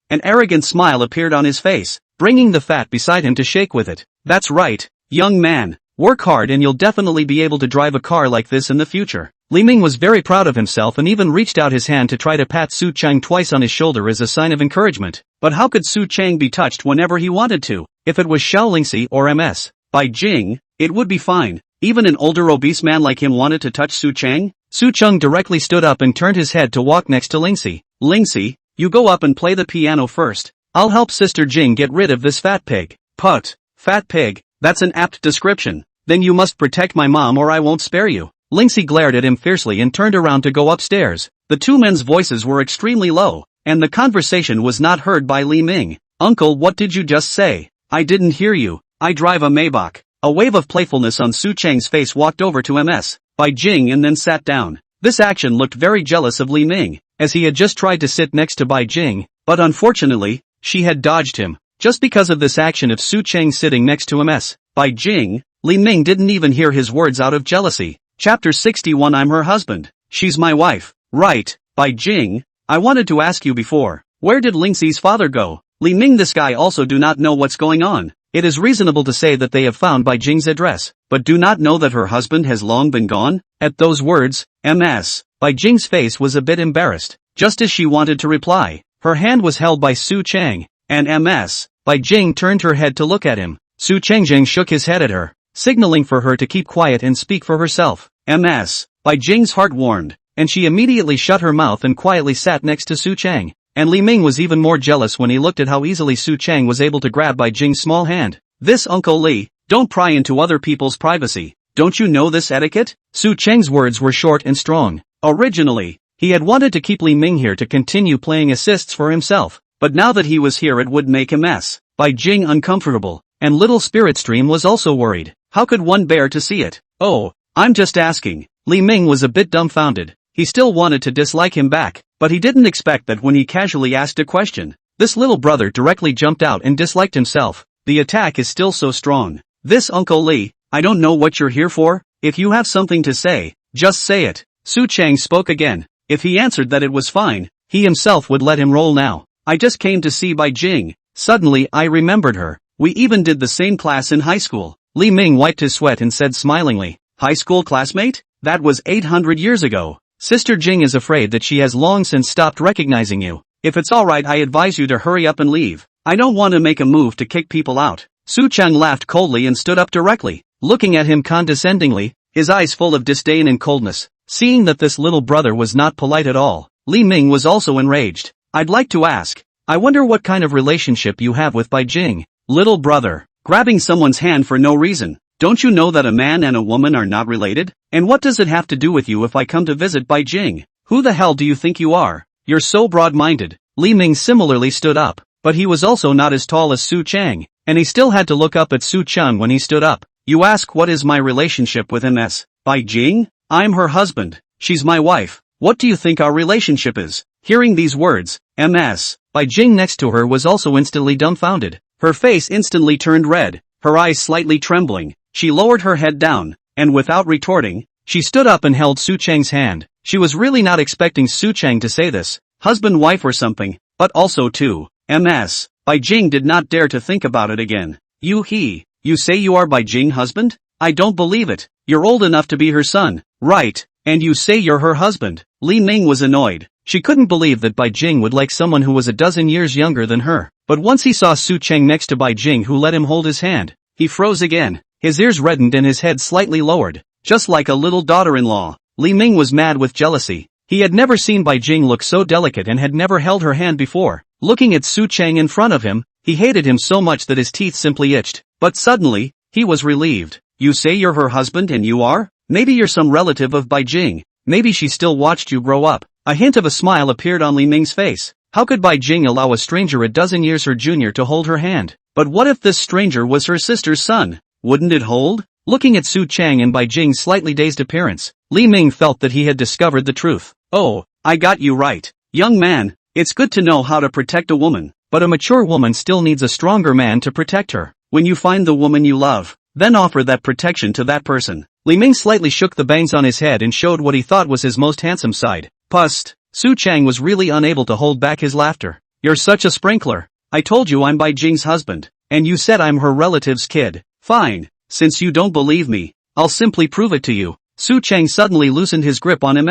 an arrogant smile appeared on his face, bringing the fat beside him to shake with it. That's right, young man. Work hard and you'll definitely be able to drive a car like this in the future. Li Ming was very proud of himself and even reached out his hand to try to pat Su Chang twice on his shoulder as a sign of encouragement. But how could Su Chang be touched whenever he wanted to? If it was Xiao Lingxi or MS. Bai Jing, it would be fine. Even an older obese man like him wanted to touch Su Chang? Su Chang directly stood up and turned his head to walk next to Lingxi. Lingxi, you go up and play the piano first. I'll help Sister Jing get rid of this fat pig. Put. Fat pig, that's an apt description. Then you must protect my mom or I won't spare you. Lingxi glared at him fiercely and turned around to go upstairs. The two men's voices were extremely low, and the conversation was not heard by Li Ming. Uncle, what did you just say? I didn't hear you. I drive a Maybach. A wave of playfulness on Su Chang's face walked over to MS. Bai Jing and then sat down. This action looked very jealous of Li Ming, as he had just tried to sit next to Bai Jing, but unfortunately, she had dodged him. Just because of this action of Su Chang sitting next to MS. Bai Jing, Li Ming didn't even hear his words out of jealousy. Chapter 61 I'm her husband. She's my wife. Right, Bai Jing. I wanted to ask you before. Where did Lingxi's father go? Li Ming this guy also do not know what's going on. It is reasonable to say that they have found Bai Jing's address, but do not know that her husband has long been gone? At those words, MS. Bai Jing's face was a bit embarrassed. Just as she wanted to reply, her hand was held by Su Chang, and MS. Bai Jing turned her head to look at him. Su Changjiang shook his head at her, signaling for her to keep quiet and speak for herself. MS. Bai Jing's heart warmed, and she immediately shut her mouth and quietly sat next to Su Chang. And Li Ming was even more jealous when he looked at how easily Su Chang was able to grab Bai Jing's small hand. This Uncle Li, don't pry into other people's privacy. Don't you know this etiquette? Su Chang's words were short and strong. Originally, he had wanted to keep Li Ming here to continue playing assists for himself, but now that he was here it would make MS. Bai Jing uncomfortable, and little Spirit Stream was also worried. How could one bear to see it? Oh, I'm just asking. Li Ming was a bit dumbfounded. He still wanted to dislike him back, but he didn't expect that when he casually asked a question, this little brother directly jumped out and disliked himself. The attack is still so strong. This Uncle Li, I don't know what you're here for. If you have something to say, just say it. Su Chang spoke again. If he answered that it was fine, he himself would let him roll now. I just came to see Bai Jing. Suddenly I remembered her. We even did the same class in high school. Li Ming wiped his sweat and said smilingly, high school classmate? That was 800 years ago. Sister Jing is afraid that she has long since stopped recognizing you. If it's alright I advise you to hurry up and leave. I don't want to make a move to kick people out. Su Chang laughed coldly and stood up directly, looking at him condescendingly, his eyes full of disdain and coldness. Seeing that this little brother was not polite at all, Li Ming was also enraged. I'd like to ask, I wonder what kind of relationship you have with Bai Jing. Little brother, grabbing someone's hand for no reason. Don't you know that a man and a woman are not related? And what does it have to do with you if I come to visit Bai Jing? Who the hell do you think you are? You're so broad-minded. Li Ming similarly stood up, but he was also not as tall as Su Chang, and he still had to look up at Su Chang when he stood up. You ask what is my relationship with MS. Bai Jing? I'm her husband. She's my wife. What do you think our relationship is? Hearing these words, MS. Bai Jing next to her was also instantly dumbfounded. Her face instantly turned red, her eyes slightly trembling. She lowered her head down, and without retorting, she stood up and held Su Chang's hand. She was really not expecting Su Chang to say this, husband-wife or something, but also too, MS. Bai Jing did not dare to think about it again. You say you are Bai Jing husband? I don't believe it. You're old enough to be her son, right? And you say you're her husband. Li Ming was annoyed. She couldn't believe that Bai Jing would like someone who was a dozen years younger than her. But once he saw Su Chang next to Bai Jing who let him hold his hand, he froze again. His ears reddened and his head slightly lowered, just like a little daughter-in-law. Li Ming was mad with jealousy. He had never seen Bai Jing look so delicate and had never held her hand before. Looking at Su Chang in front of him, he hated him so much that his teeth simply itched. But suddenly, he was relieved. You say you're her husband and you are? Maybe you're some relative of Bai Jing. Maybe she still watched you grow up. A hint of a smile appeared on Li Ming's face. How could Bai Jing allow a stranger a dozen years her junior to hold her hand? But what if this stranger was her sister's son? Wouldn't it hold? Looking at Su Chang and Bai Jing's slightly dazed appearance, Li Ming felt that he had discovered the truth. Oh, I got you right. Young man, it's good to know how to protect a woman, but a mature woman still needs a stronger man to protect her. When you find the woman you love, then offer that protection to that person. Li Ming slightly shook the bangs on his head and showed what he thought was his most handsome side. Pust. Su Chang was really unable to hold back his laughter. You're such a sprinkler. I told you I'm Bai Jing's husband, and you said I'm her relative's kid. Fine. Since you don't believe me, I'll simply prove it to you. Su Cheng suddenly loosened his grip on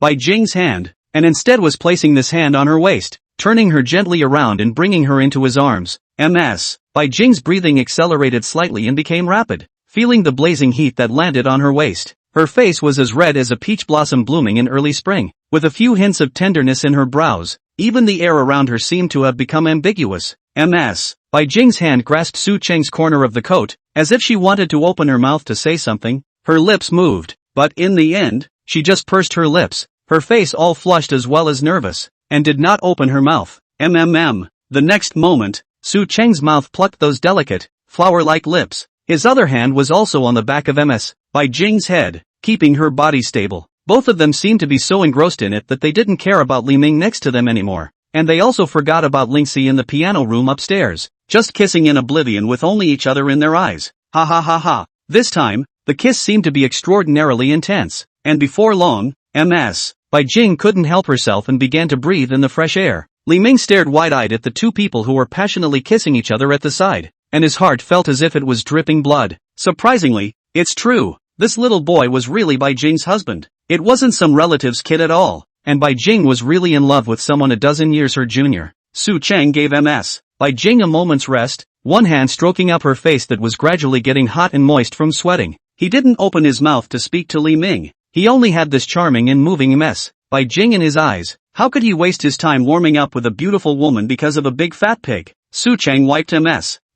Bai Jing's hand, and instead was placing this hand on her waist, turning her gently around and bringing her into his arms. Bai Jing's breathing accelerated slightly and became rapid, feeling the blazing heat that landed on her waist. Her face was as red as a peach blossom blooming in early spring, with a few hints of tenderness in her brows. Even the air around her seemed to have become ambiguous. Bai Jing's hand grasped Su Cheng's corner of the coat, as if she wanted to open her mouth to say something. Her lips moved, but in the end, she just pursed her lips, her face all flushed as well as nervous, and did not open her mouth. The next moment, Su Cheng's mouth plucked those delicate, flower-like lips. His other hand was also on the back of Bai Jing's head, keeping her body stable. Both of them seemed to be so engrossed in it that they didn't care about Li Ming next to them anymore. And they also forgot about Lingxi in the piano room upstairs, just kissing in oblivion with only each other in their eyes. Ha ha ha ha. This time, the kiss seemed to be extraordinarily intense, and before long, Bai Jing couldn't help herself and began to breathe in the fresh air. Li Ming stared wide-eyed at the two people who were passionately kissing each other at the side, and his heart felt as if it was dripping blood. Surprisingly, it's true, this little boy was really Bai Jing's husband. It wasn't some relative's kid at all, and Bai Jing was really in love with someone a dozen years her junior. Su Cheng gave Bai Jing a moment's rest, one hand stroking up her face that was gradually getting hot and moist from sweating. He didn't open his mouth to speak to Li Ming. He only had this charming and moving Bai Jing in his eyes. How could he waste his time warming up with a beautiful woman because of a big fat pig? Su Cheng wiped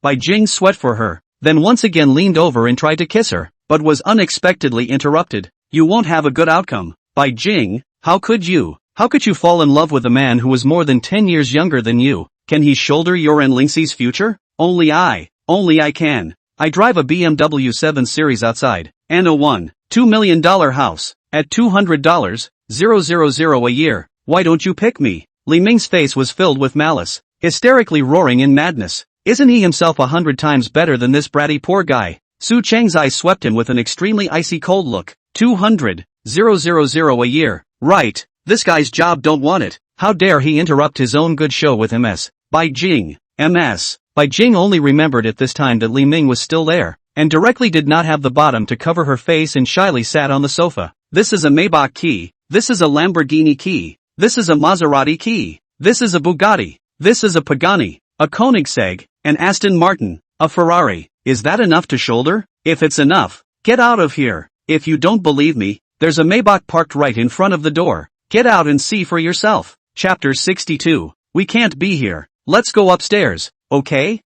Bai Jing's sweat for her, then once again leaned over and tried to kiss her, but was unexpectedly interrupted. You won't have a good outcome. Bai Jing, how could you? How could you fall in love with a man who was more than 10 years younger than you? Can he shoulder your and Lingxi's future? Only I can. I drive a BMW 7 Series outside, and a $2 million house, at $200,000 a year. Why don't you pick me? Li Ming's face was filled with malice, hysterically roaring in madness. Isn't he himself 100 times better than this bratty poor guy? Su Cheng's eyes swept him with an extremely icy cold look. $200,000 a year. Right, this guy's job don't want it. How dare he interrupt his own good show with Bai Jing. Bai Jing only remembered at this time that Li Ming was still there, and directly did not have the bottom to cover her face and shyly sat on the sofa. This is a Maybach key. This is a Lamborghini key. This is a Maserati key. This is a Bugatti. This is a Pagani, a Koenigsegg, an Aston Martin, a Ferrari. Is that enough to shoulder? If it's enough, get out of here. If you don't believe me, there's a Maybach parked right in front of the door. Get out and see for yourself. Chapter 62. We can't be here. Let's go upstairs, okay?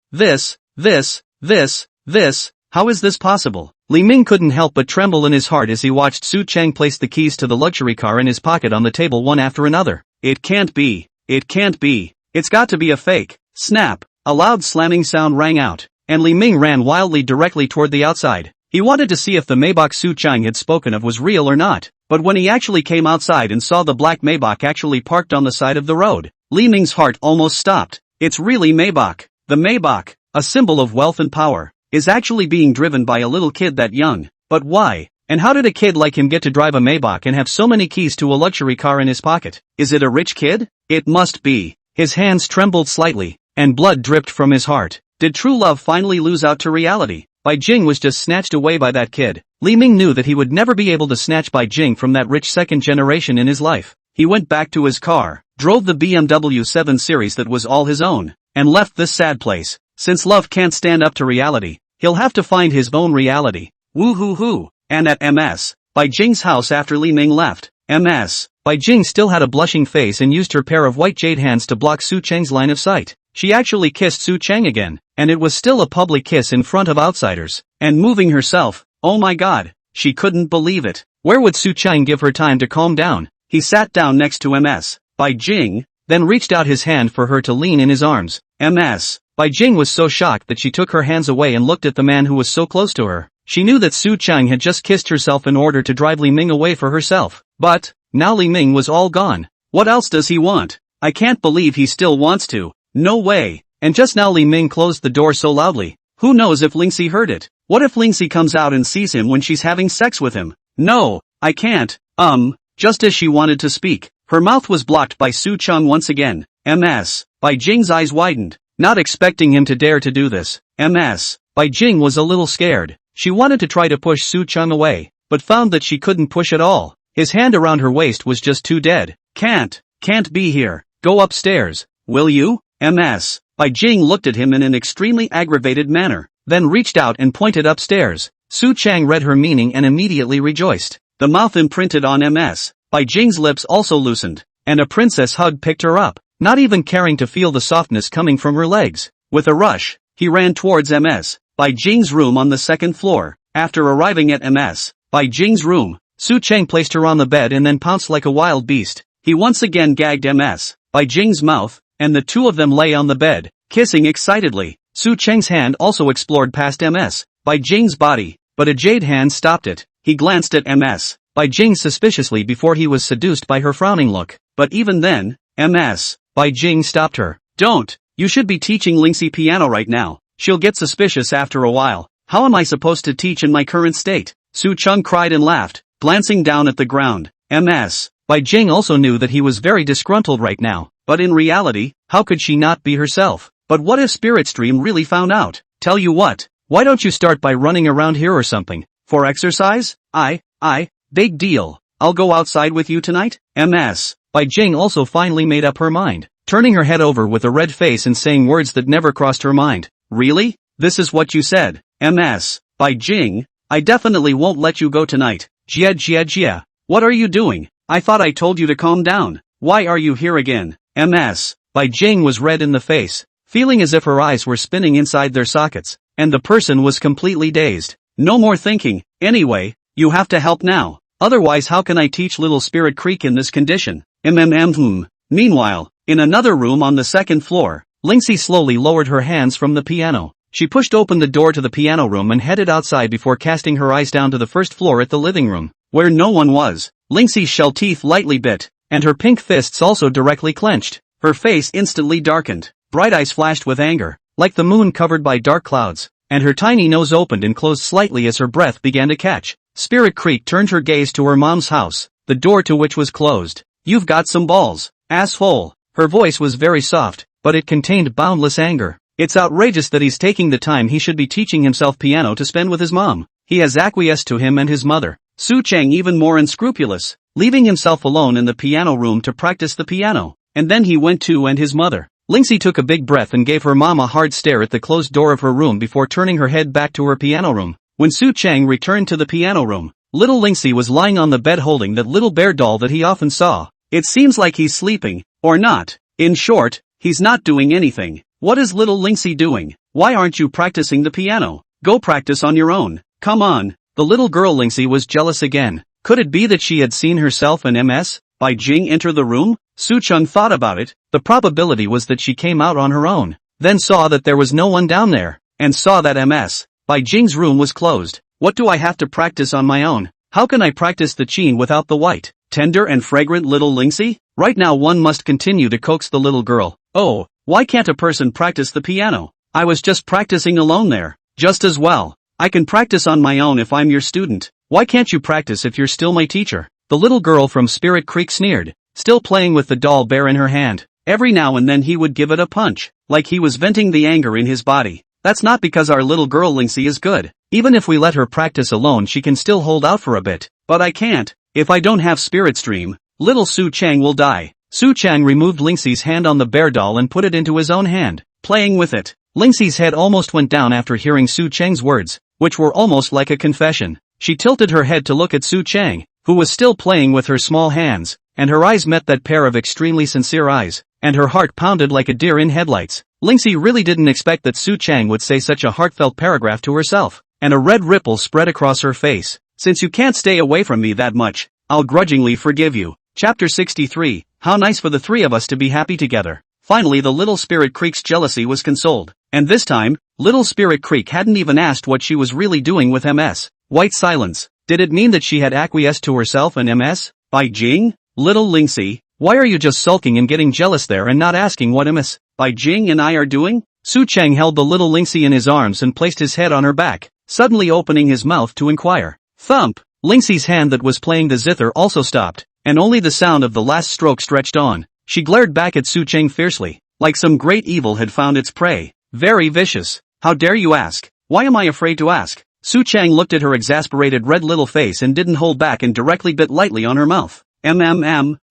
How is this possible? Li Ming couldn't help but tremble in his heart as he watched Su Cheng place the keys to the luxury car in his pocket on the table one after another. It can't be. It can't be. It's got to be a fake. Snap. A loud slamming sound rang out, and Li Ming ran wildly directly toward the outside. He wanted to see if the Maybach Su Cheng had spoken of was real or not, but when he actually came outside and saw the black Maybach actually parked on the side of the road, Li Ming's heart almost stopped. It's really Maybach. The Maybach, a symbol of wealth and power, is actually being driven by a little kid that young. But why? And how did a kid like him get to drive a Maybach and have so many keys to a luxury car in his pocket? Is it a rich kid? It must be. His hands trembled slightly, and blood dripped from his heart. Did true love finally lose out to reality? Bai Jing was just snatched away by that kid. Li Ming knew that he would never be able to snatch Bai Jing from that rich second generation in his life. He went back to his car, drove the BMW 7 Series that was all his own, and left this sad place. Since love can't stand up to reality, he'll have to find his own reality. Woo-hoo-hoo. And at Bai Jing's house after Li Ming left, Bai Jing still had a blushing face and used her pair of white jade hands to block Su Cheng's line of sight. She actually kissed Su Cheng again, and it was still a public kiss in front of outsiders, and moving herself. Oh my god, she couldn't believe it. Where would Su Cheng give her time to calm down? He sat down next to Bai Jing, then reached out his hand for her to lean in his arms. Bai Jing was so shocked that she took her hands away and looked at the man who was so close to her. She knew that Su Cheng had just kissed herself in order to drive Li Ming away for herself. But, now Li Ming was all gone. What else does he want? I can't believe he still wants to. No way. And just now Li Ming closed the door so loudly. Who knows if Lingxi heard it? What if Lingxi comes out and sees him when she's having sex with him? No, I can't. Just as she wanted to speak, her mouth was blocked by Su Cheng once again. Bai Jing's eyes widened, not expecting him to dare to do this. Bai Jing was a little scared. She wanted to try to push Su Cheng away, but found that she couldn't push at all. His hand around her waist was just too dead. Can't be here. Go upstairs, will you? Ms. Bai Jing looked at him in an extremely aggravated manner, then reached out and pointed upstairs. Su Chang read her meaning and immediately rejoiced. The mouth imprinted on Ms. Bai Jing's lips also loosened, and a princess hug picked her up, not even caring to feel the softness coming from her legs. With a rush, he ran towards Ms. Bai Jing's room on the second floor. After arriving at Ms. Bai Jing's room, Su Chang placed her on the bed and then pounced like a wild beast. He once again gagged Ms. Bai Jing's mouth, and the two of them lay on the bed, kissing excitedly. Su Chang's hand also explored past Ms. Bai Jing's body, but a jade hand stopped it. He glanced at Ms. Bai Jing suspiciously before he was seduced by her frowning look, but even then, Ms. Bai Jing stopped her. Don't, you should be teaching Lingxi piano right now. She'll get suspicious after a while. How am I supposed to teach in my current state? Su Chang cried and laughed, glancing down at the ground. Ms. Bai Jing also knew that he was very disgruntled right now, but in reality, how could she not be herself? But what if Spirit Stream really found out? Tell you what, why don't you start by running around here or something? For exercise? Big deal. I'll go outside with you tonight? Ms. Bai Jing also finally made up her mind, turning her head over with a red face and saying words that never crossed her mind. Really? This is what you said? Ms. Bai Jing, I definitely won't let you go tonight. Jia. What are you doing? I thought I told you to calm down. Why are you here again? Ms. Bai Jing was red in the face, feeling as if her eyes were spinning inside their sockets, and the person was completely dazed. No more thinking. Anyway, you have to help now. Otherwise how can I teach Little Spirit Creek in this condition? Meanwhile, in another room on the second floor, Lingxi slowly lowered her hands from the piano. She pushed open the door to the piano room and headed outside before casting her eyes down to the first floor at the living room, where no one was. Lingxi's shell teeth lightly bit, and her pink fists also directly clenched. Her face instantly darkened. Bright eyes flashed with anger, like the moon covered by dark clouds, and her tiny nose opened and closed slightly as her breath began to catch. Spirit Creek turned her gaze to her mom's house, the door to which was closed. You've got some balls, asshole. Her voice was very soft, but it contained boundless anger. It's outrageous that he's taking the time he should be teaching himself piano to spend with his mom. He has acquiesced to him and his mother. Su Chang even more unscrupulous, leaving himself alone in the piano room to practice the piano. And then he went too and his mother. Lingxi took a big breath and gave her mom a hard stare at the closed door of her room before turning her head back to her piano room. When Su Chang returned to the piano room, little Lingxi was lying on the bed holding that little bear doll that he often saw. It seems like he's sleeping, or not. In short, he's not doing anything. What is little Lingxi doing? Why aren't you practicing the piano? Go practice on your own. Come on. The little girl Lingxi was jealous again. Could it be that she had seen herself and Ms. Bai Jing enter the room? Su Chang thought about it. The probability was that she came out on her own, then saw that there was no one down there, and saw that Ms. Bai Jing's room was closed. What do I have to practice on my own? How can I practice the qin without the white, tender and fragrant little Lingxi? Right now one must continue to coax the little girl. Oh, why can't a person practice the piano? I was just practicing alone there. Just as well. I can practice on my own if I'm your student. Why can't you practice if you're still my teacher? The little girl from Spirit Creek sneered, still playing with the doll bear in her hand. Every now and then he would give it a punch, like he was venting the anger in his body. That's not because our little girl Lingxi is good. Even if we let her practice alone she can still hold out for a bit. But I can't. If I don't have Spirit Stream, little Su Chang will die. Su Chang removed Lingxi's hand on the bear doll and put it into his own hand, playing with it. Lingxi's head almost went down after hearing Su Chang's words, which were almost like a confession. She tilted her head to look at Su Chang, who was still playing with her small hands, and her eyes met that pair of extremely sincere eyes, and her heart pounded like a deer in headlights. Lingxi really didn't expect that Su Chang would say such a heartfelt paragraph to herself, and a red ripple spread across her face. Since you can't stay away from me that much, I'll grudgingly forgive you. Chapter 63, How nice for the three of us to be happy together. Finally the little Spirit Creek's jealousy was consoled, and this time, little Spirit Creek hadn't even asked what she was really doing with Ms. White silence. Did it mean that she had acquiesced to herself and Ms. Bai Jing? Little Lingxi, why are you just sulking and getting jealous there and not asking what Ms. Bai Jing and I are doing? Su Chang held the little Lingxi in his arms and placed his head on her back, suddenly opening his mouth to inquire. Thump! Lingxi's hand that was playing the zither also stopped, and only the sound of the last stroke stretched on. She glared back at Su Chang fiercely, like some great evil had found its prey. Very vicious. How dare you ask? Why am I afraid to ask? Su Chang looked at her exasperated red little face and didn't hold back and directly bit lightly on her mouth.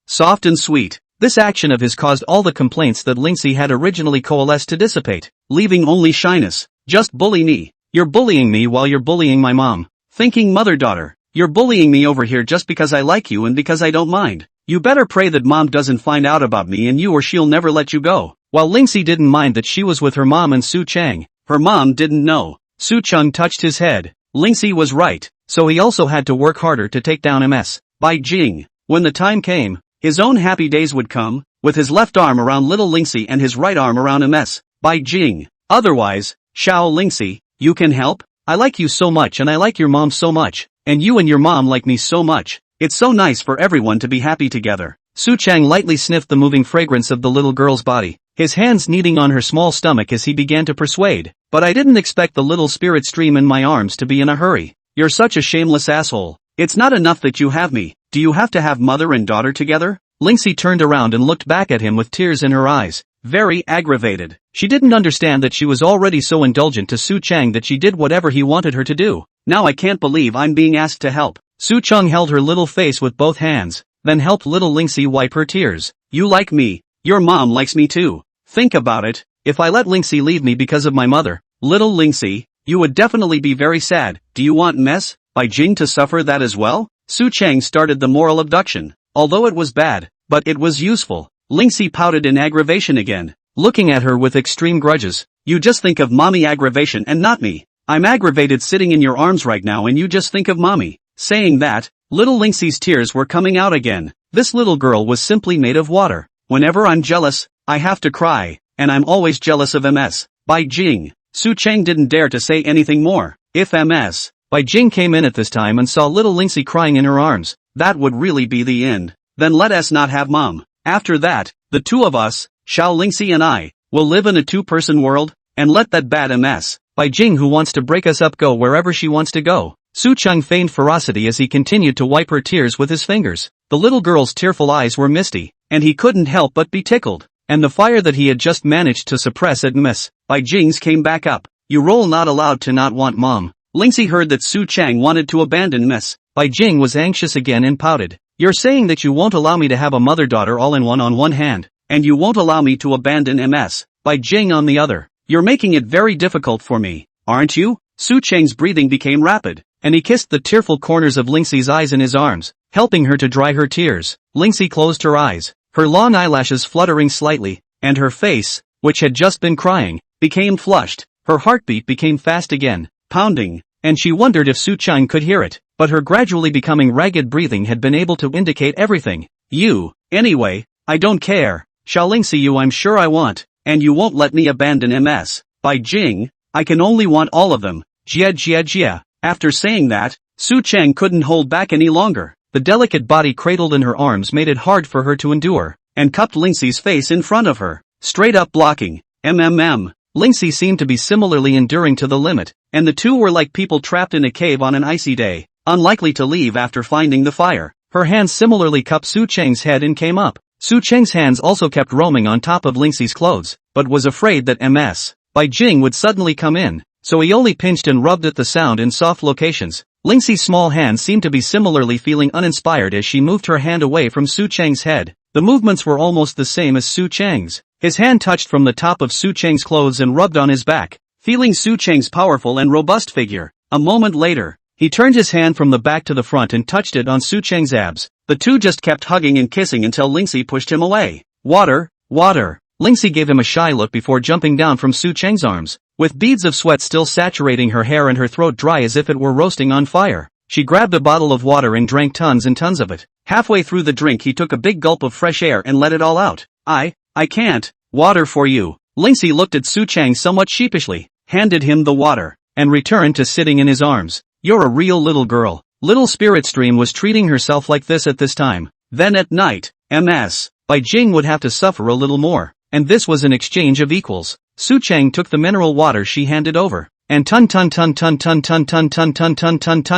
Soft and sweet. This action of his caused all the complaints that Lingxi had originally coalesced to dissipate, leaving only shyness. Just bully me. You're bullying me while you're bullying my mom. Thinking mother-daughter. You're bullying me over here just because I like you and because I don't mind. You better pray that mom doesn't find out about me and you or she'll never let you go. While Lingxi didn't mind that she was with her mom and Su Chang, her mom didn't know. Su Chang touched his head. Lingxi was right, so he also had to work harder to take down MS. By Jing. When the time came, his own happy days would come, with his left arm around little Lingxi and his right arm around MS. By Jing. Otherwise, Xiao Lingxi, you can help? I like you so much and I like your mom so much, and you and your mom like me so much. It's so nice for everyone to be happy together. Su Chang lightly sniffed the moving fragrance of the little girl's body, his hands kneading on her small stomach as he began to persuade. But I didn't expect the little spirit stream in my arms to be in a hurry. You're such a shameless asshole. It's not enough that you have me. Do you have to have mother and daughter together? Lingxi turned around and looked back at him with tears in her eyes, very aggravated. She didn't understand that she was already so indulgent to Su Chang that she did whatever he wanted her to do. Now I can't believe I'm being asked to help. Su Chang held her little face with both hands, then helped little Lingxi wipe her tears. You like me. Your mom likes me too. Think about it. If I let Lingxi leave me because of my mother, little Lingxi, you would definitely be very sad. Do you want Mess, by Jing to suffer that as well? Su Chang started the moral abduction. Although it was bad, but it was useful. Lingxi pouted in aggravation again, looking at her with extreme grudges. You just think of mommy aggravation and not me. I'm aggravated sitting in your arms right now and you just think of mommy. Saying that, little Lingxi's tears were coming out again. This little girl was simply made of water. Whenever I'm jealous, I have to cry, and I'm always jealous of MS. By Jing. Su Chang didn't dare to say anything more. If MS. By Jing came in at this time and saw little Lingxi crying in her arms, that would really be the end. Then let us not have mom. After that, the two of us, Xiao Lingxi and I, will live in a two-person world, and let that bad MS. By Jing who wants to break us up go wherever she wants to go. Su Chang feigned ferocity as he continued to wipe her tears with his fingers. The little girl's tearful eyes were misty, and he couldn't help but be tickled. And the fire that he had just managed to suppress at MS. By Jing's came back up. You roll not allowed to not want mom. Lingxi heard that Su Chang wanted to abandon MS. By Jing was anxious again and pouted. You're saying that you won't allow me to have a mother-daughter all in one on one hand, and you won't allow me to abandon MS. By Jing on the other. You're making it very difficult for me, aren't you? Su Chang's breathing became rapid, and he kissed the tearful corners of Lingxi's eyes in his arms, helping her to dry her tears. Lingxi closed her eyes, her long eyelashes fluttering slightly, and her face, which had just been crying, became flushed. Her heartbeat became fast again, pounding, and she wondered if Su Chang could hear it, but her gradually becoming ragged breathing had been able to indicate everything. You, anyway, I don't care. Xiao Lingxi you I'm sure I want, and you won't let me abandon MS. By Jing, I can only want all of them. Jia. After saying that, Su Chang couldn't hold back any longer. The delicate body cradled in her arms made it hard for her to endure, and cupped Lingxi's face in front of her, straight up blocking. Lingxi seemed to be similarly enduring to the limit, and the two were like people trapped in a cave on an icy day, unlikely to leave after finding the fire. Her hands similarly cupped Su Chang's head and came up. Su Chang's hands also kept roaming on top of Lingxi's clothes, but was afraid that MS. By Jing would suddenly come in, so he only pinched and rubbed at the sound in soft locations. Lingxi's small hands seemed to be similarly feeling uninspired as she moved her hand away from Su Chang's head. The movements were almost the same as Su Chang's. His hand touched from the top of Su Chang's clothes and rubbed on his back, feeling Su Chang's powerful and robust figure. A moment later, he turned his hand from the back to the front and touched it on Su Chang's abs. The two just kept hugging and kissing until Lingxi pushed him away. Water. Lingxi gave him a shy look before jumping down from Su Chang's arms, with beads of sweat still saturating her hair and her throat dry as if it were roasting on fire. She grabbed a bottle of water and drank tons and tons of it. Halfway through the drink he took a big gulp of fresh air and let it all out. I can't. Water for you. Lingxi looked at Su Chang somewhat sheepishly, handed him the water, and returned to sitting in his arms. You're a real little girl. Little Spirit Stream was treating herself like this at this time. Then at night, MS. By Jing would have to suffer a little more, and this was an exchange of equals. Su Chang took the mineral water she handed over, and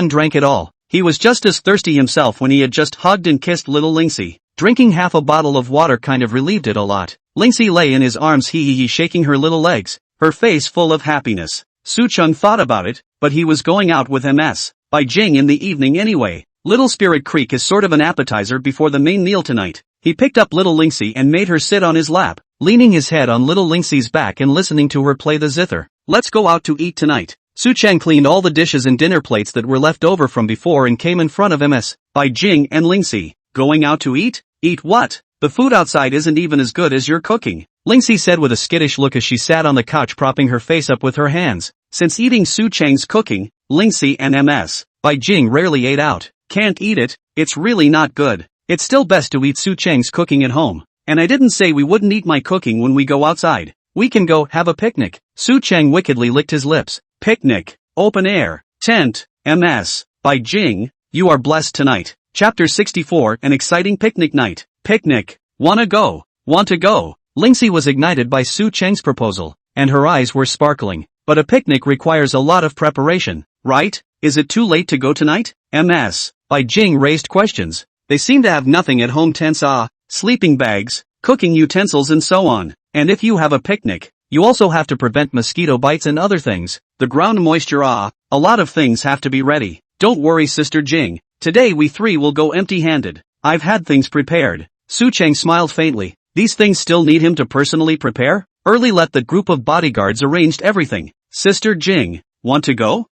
drank it all. He was just as thirsty himself when he had just hugged and kissed little Lingxi. Drinking half a bottle of water kind of relieved it a lot. Lingxi lay in his arms shaking her little legs, her face full of happiness. Su Cheng thought about it, but he was going out with MS. By Jing in the evening anyway. Little Spirit Creek is sort of an appetizer before the main meal tonight. He picked up little Linksy and made her sit on his lap, leaning his head on little Linksy's back and listening to her play the zither. Let's go out to eat tonight. Su Cheng cleaned all the dishes and dinner plates that were left over from before and came in front of MS. By Jing and Linksy. Going out to eat? Eat what? The food outside isn't even as good as you're cooking, Linksy said with a skittish look as she sat on the couch propping her face up with her hands. Since eating Su Cheng's cooking, Linksy and MS. By Jing rarely ate out. Can't eat it, it's really not good. It's still best to eat Su Cheng's cooking at home. And I didn't say we wouldn't eat my cooking when we go outside. We can go have a picnic. Su Cheng wickedly licked his lips. Picnic. Open air. Tent. MS. By Jing. You are blessed tonight. Chapter 64. An exciting picnic night. Picnic. Wanna go? Want to go? Linksy was ignited by Su Cheng's proposal, and her eyes were sparkling. But a picnic requires a lot of preparation, right? Is it too late to go tonight? MS. By Jing raised questions. They seem to have nothing at home: tents, sleeping bags, cooking utensils and so on. And if you have a picnic, you also have to prevent mosquito bites and other things. The ground moisture, a lot of things have to be ready. Don't worry, Sister Jing. Today we three will go empty-handed. I've had things prepared. Su Cheng smiled faintly. These things still need him to personally prepare? Early let the group of bodyguards arranged everything. Sister Jing, want to go?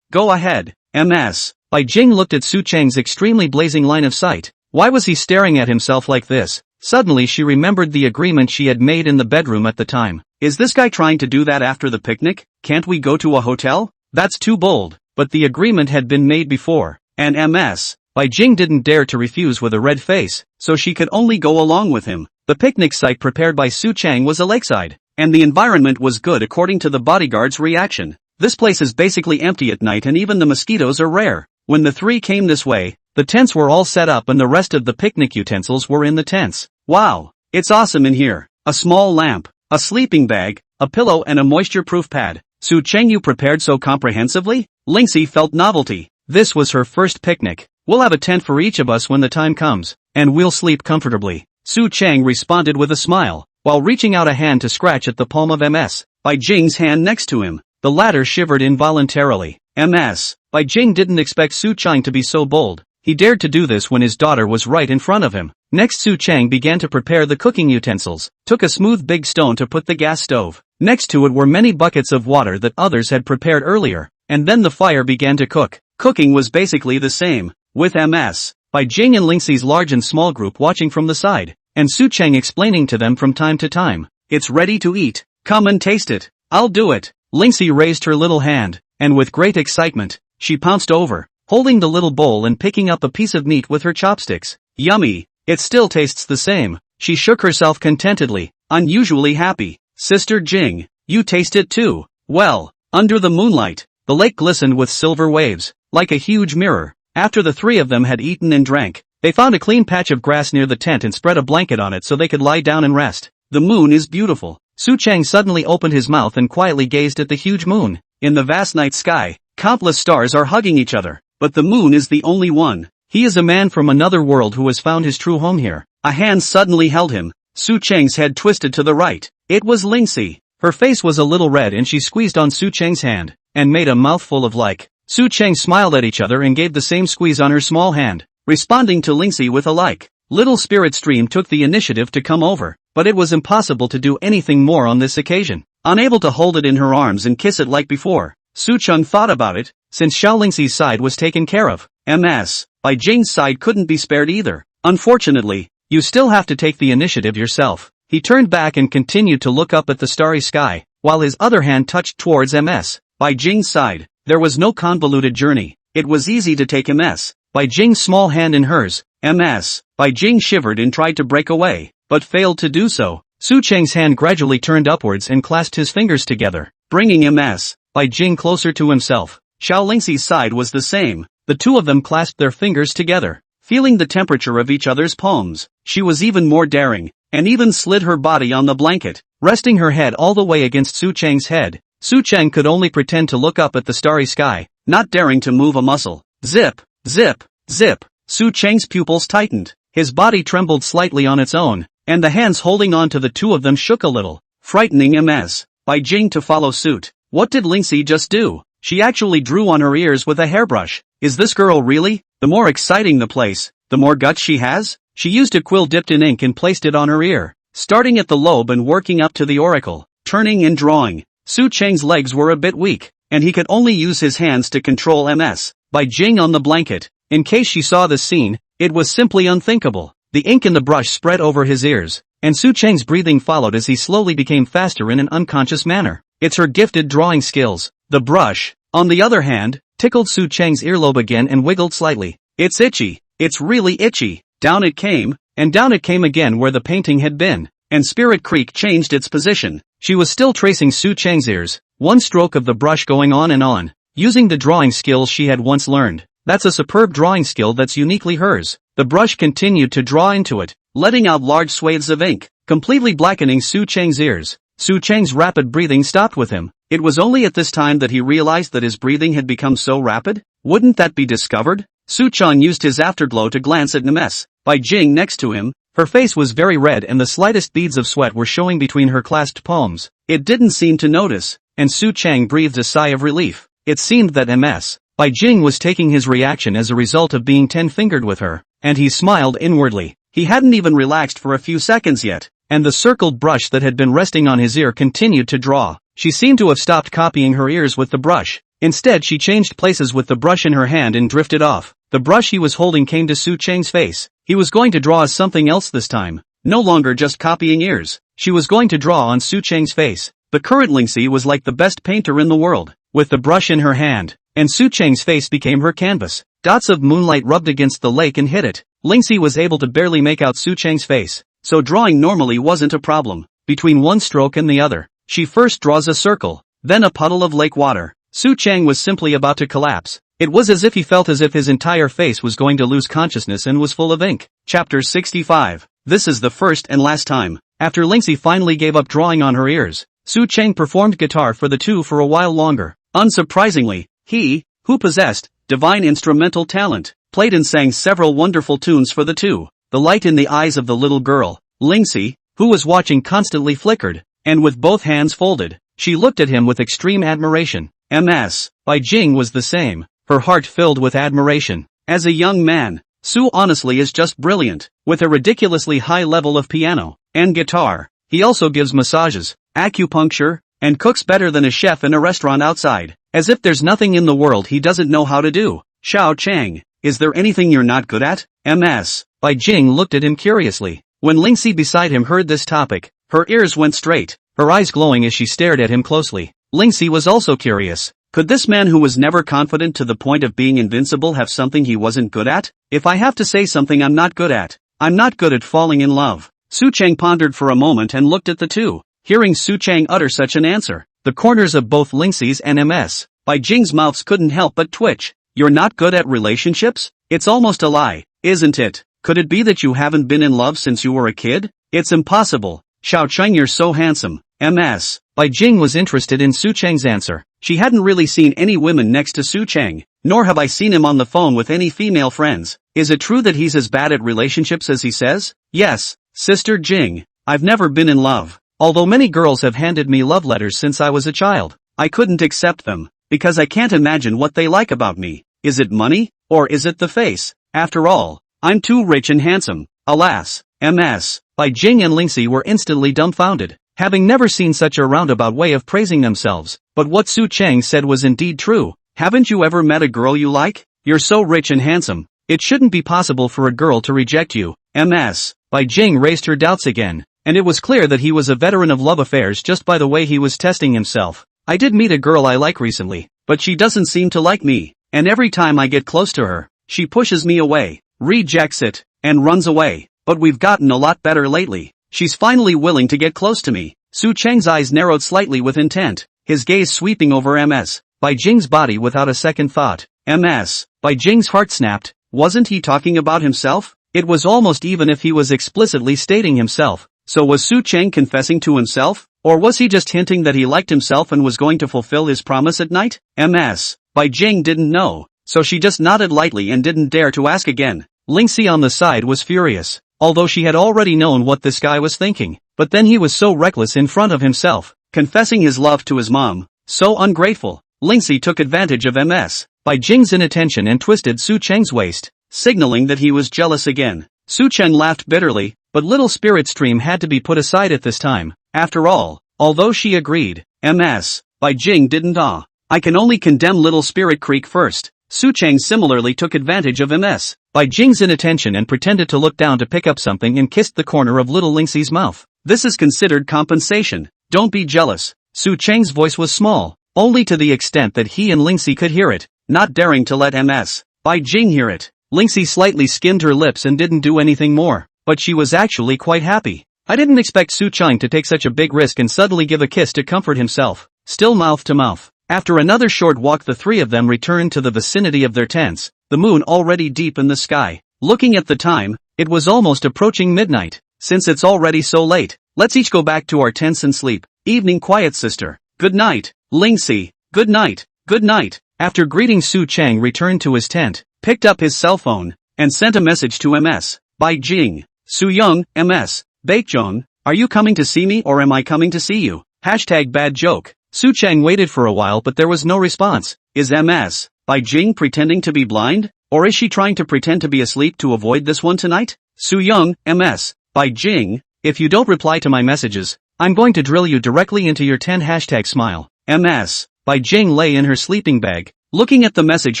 Go ahead. MS. By Jing looked at Su Cheng's extremely blazing line of sight. Why was he staring at himself like this? Suddenly she remembered the agreement she had made in the bedroom at the time. Is this guy trying to do that after the picnic? Can't we go to a hotel? That's too bold. But the agreement had been made before. And MS. By Jing didn't dare to refuse with a red face, so she could only go along with him. The picnic site prepared by Su Cheng was a lakeside, and the environment was good according to the bodyguard's reaction. This place is basically empty at night and even the mosquitoes are rare. When the three came this way, the tents were all set up and the rest of the picnic utensils were in the tents. Wow, it's awesome in here. A small lamp, a sleeping bag, a pillow and a moisture-proof pad. Su Cheng, you prepared so comprehensively? Linksy felt novelty. This was her first picnic. We'll have a tent for each of us when the time comes, and we'll sleep comfortably. Su Cheng responded with a smile, while reaching out a hand to scratch at the palm of MS. By Jing's hand next to him. The latter shivered involuntarily. MS. By Jing didn't expect Su Cheng to be so bold. He dared to do this when his daughter was right in front of him. Next Su Cheng began to prepare the cooking utensils, took a smooth big stone to put the gas stove. Next to it were many buckets of water that others had prepared earlier, and then the fire began to cook. Cooking was basically the same, with MS. By Jing and Linksy's large and small group watching from the side, and Su Cheng explaining to them from time to time. It's ready to eat. Come and taste it. I'll do it. Linksy raised her little hand, and with great excitement, she pounced over, holding the little bowl and picking up a piece of meat with her chopsticks. Yummy. It still tastes the same. She shook herself contentedly, unusually happy. Sister Jing, you taste it too. Well, under the moonlight, the lake glistened with silver waves, like a huge mirror. After the three of them had eaten and drank, they found a clean patch of grass near the tent and spread a blanket on it so they could lie down and rest. The moon is beautiful. Su Cheng suddenly opened his mouth and quietly gazed at the huge moon. In the vast night sky, countless stars are hugging each other, but the moon is the only one. He is a man from another world who has found his true home here. A hand suddenly held him. Su Cheng's head twisted to the right. It was Linksy. Her face was a little red and she squeezed on Su Cheng's hand, and made a mouthful of like. Su Cheng smiled at each other and gave the same squeeze on her small hand, responding to Linksy with a like. Little Spirit Stream took the initiative to come over, but it was impossible to do anything more on this occasion. Unable to hold it in her arms and kiss it like before, Su Cheng thought about it, since Xiao Lingxi's side was taken care of. MS. By Jing's side couldn't be spared either. Unfortunately, you still have to take the initiative yourself. He turned back and continued to look up at the starry sky, while his other hand touched towards MS. By Jing's side, there was no convoluted journey. It was easy to take MS. By Jing's small hand in hers, MS. By Jing shivered and tried to break away, but failed to do so. Su Cheng's hand gradually turned upwards and clasped his fingers together, bringing MS. By Jing closer to himself. Xiao Lingxi's side was the same. The two of them clasped their fingers together, feeling the temperature of each other's palms. She was even more daring, and even slid her body on the blanket, resting her head all the way against Su Cheng's head. Su Cheng could only pretend to look up at the starry sky, not daring to move a muscle. Zip, zip, zip. Su Cheng's pupils tightened. His body trembled slightly on its own, and the hands holding on to the two of them shook a little, frightening MS. By Jing to follow suit. What did Lingxi just do? She actually drew on her ears with a hairbrush. Is this girl really? The more exciting the place, the more guts she has? She used a quill dipped in ink and placed it on her ear, starting at the lobe and working up to the auricle, turning and drawing. Su Cheng's legs were a bit weak, and he could only use his hands to control MS. By Jing on the blanket. In case she saw this scene, it was simply unthinkable. The ink in the brush spread over his ears, and Su Cheng's breathing followed as he slowly became faster in an unconscious manner. It's her gifted drawing skills. The brush, on the other hand, tickled Su Cheng's earlobe again and wiggled slightly. It's itchy. It's really itchy. Down it came, and down it came again where the painting had been, and Spirit Creek changed its position. She was still tracing Su Cheng's ears, one stroke of the brush going on and on, using the drawing skills she had once learned. That's a superb drawing skill that's uniquely hers. The brush continued to draw into it, letting out large swathes of ink, completely blackening Su Cheng's ears. Su Cheng's rapid breathing stopped with him. It was only at this time that he realized that his breathing had become so rapid. Wouldn't that be discovered? Su Cheng used his afterglow to glance at Nemes. By Jing next to him, her face was very red and the slightest beads of sweat were showing between her clasped palms. It didn't seem to notice, and Su Cheng breathed a sigh of relief. It seemed that Ms. Bai Jing was taking his reaction as a result of being 10-fingered with her, and he smiled inwardly. He hadn't even relaxed for a few seconds yet, and the circled brush that had been resting on his ear continued to draw. She seemed to have stopped copying her ears with the brush. Instead she changed places with the brush in her hand and drifted off. The brush he was holding came to Su Cheng's face. He was going to draw as something else this time. No longer just copying ears. She was going to draw on Su Cheng's face. The current Lingxi was like the best painter in the world, with the brush in her hand, and Su Cheng's face became her canvas. Dots of moonlight rubbed against the lake and hit it. Lingxi was able to barely make out Su Cheng's face, so drawing normally wasn't a problem. Between one stroke and the other, she first draws a circle, then a puddle of lake water. Su Cheng was simply about to collapse. It was as if he felt as if his entire face was going to lose consciousness and was full of ink. Chapter 65. This is the first and last time. After Lingxi finally gave up drawing on her ears, Su Cheng performed guitar for the two for a while longer. Unsurprisingly, he, who possessed divine instrumental talent, played and sang several wonderful tunes for the two. The light in the eyes of the little girl, Lingxi, who was watching constantly flickered, and with both hands folded, she looked at him with extreme admiration. Ms. Bai Jing was the same, her heart filled with admiration. As a young man, Su honestly is just brilliant, with a ridiculously high level of piano and guitar. He also gives massages, acupuncture, and cooks better than a chef in a restaurant outside, as if there's nothing in the world he doesn't know how to do. Xiao Chang, is there anything you're not good at? Ms. Bai Jing looked at him curiously. When Lingxi beside him heard this topic, her ears went straight, her eyes glowing as she stared at him closely. Lingxi was also curious. Could this man who was never confident to the point of being invincible have something he wasn't good at? If I have to say something I'm not good at, I'm not good at falling in love. Su Cheng pondered for a moment and looked at the two. Hearing Su Cheng utter such an answer, the corners of both Lingxi's and Ms. Bai Jing's mouths couldn't help but twitch. You're not good at relationships? It's almost a lie, isn't it? Could it be that you haven't been in love since you were a kid? It's impossible. Xiao Cheng, you're so handsome. Ms. Bai Jing was interested in Su Cheng's answer. She hadn't really seen any women next to Su Cheng, nor have I seen him on the phone with any female friends. Is it true that he's as bad at relationships as he says? Yes, Sister Jing, I've never been in love. Although many girls have handed me love letters since I was a child, I couldn't accept them, because I can't imagine what they like about me. Is it money, or is it the face? After all, I'm too rich and handsome. Alas, Ms. Bai Jing and Lingxi were instantly dumbfounded, having never seen such a roundabout way of praising themselves. But what Su Cheng said was indeed true. Haven't you ever met a girl you like? You're so rich and handsome. It shouldn't be possible for a girl to reject you. Ms. Bai Jing raised her doubts again, and it was clear that he was a veteran of love affairs just by the way he was testing himself. I did meet a girl I like recently, but she doesn't seem to like me, and every time I get close to her, she pushes me away, rejects it, and runs away. But we've gotten a lot better lately. She's finally willing to get close to me. Su Cheng's eyes narrowed slightly with intent, his gaze sweeping over Ms. Bai Jing's body without a second thought. Ms. Bai Jing's heart snapped. Wasn't he talking about himself? It was almost even if he was explicitly stating himself. So was Su Cheng confessing to himself? Or was he just hinting that he liked himself and was going to fulfill his promise at night? Ms. Bai Jing didn't know, so she just nodded lightly and didn't dare to ask again. Lingxi on the side was furious, although she had already known what this guy was thinking. But then he was so reckless in front of himself, confessing his love to his mom, So ungrateful. Lingxi took advantage of Ms. Bai Jing's inattention and twisted Su Cheng's waist, signaling that he was jealous again. Su Cheng laughed bitterly, but little spirit stream had to be put aside at this time. After all, although she agreed, Ms. Bai Jing didn't. I can only condemn little spirit creek first. Su Cheng similarly took advantage of Ms. Bai Jing's inattention and pretended to look down to pick up something and kissed the corner of little Lingxi's mouth. This is considered compensation. Don't be jealous. Su Cheng's voice was small, only to the extent that he and Lingxi could hear it, not daring to let Ms. Bai Jing hear it. Lingxi slightly skinned her lips and didn't do anything more, but she was actually quite happy. I didn't expect Su Cheng to take such a big risk and suddenly give a kiss to comfort himself. Still mouth to mouth. After another short walk, the three of them returned to the vicinity of their tents, the moon already deep in the sky. Looking at the time, it was almost approaching midnight. Since it's already so late, let's each go back to our tents and sleep. Evening quiet, sister. Good night, Lingxi. Good night, good night. After greeting, Su Cheng returned to his tent, picked up his cell phone, and sent a message to Ms. Bai Jing. Su Young, Ms. Baekjong, are you coming to see me or am I coming to see you? #bad joke. Su Cheng waited for a while but there was no response. Is Ms. Bai Jing pretending to be blind? Or is she trying to pretend to be asleep to avoid this one tonight? Su Young, Ms. Bai Jing, if you don't reply to my messages, I'm going to drill you directly into your 10 #smile. Ms. Bai Jing lay in her sleeping bag, looking at the message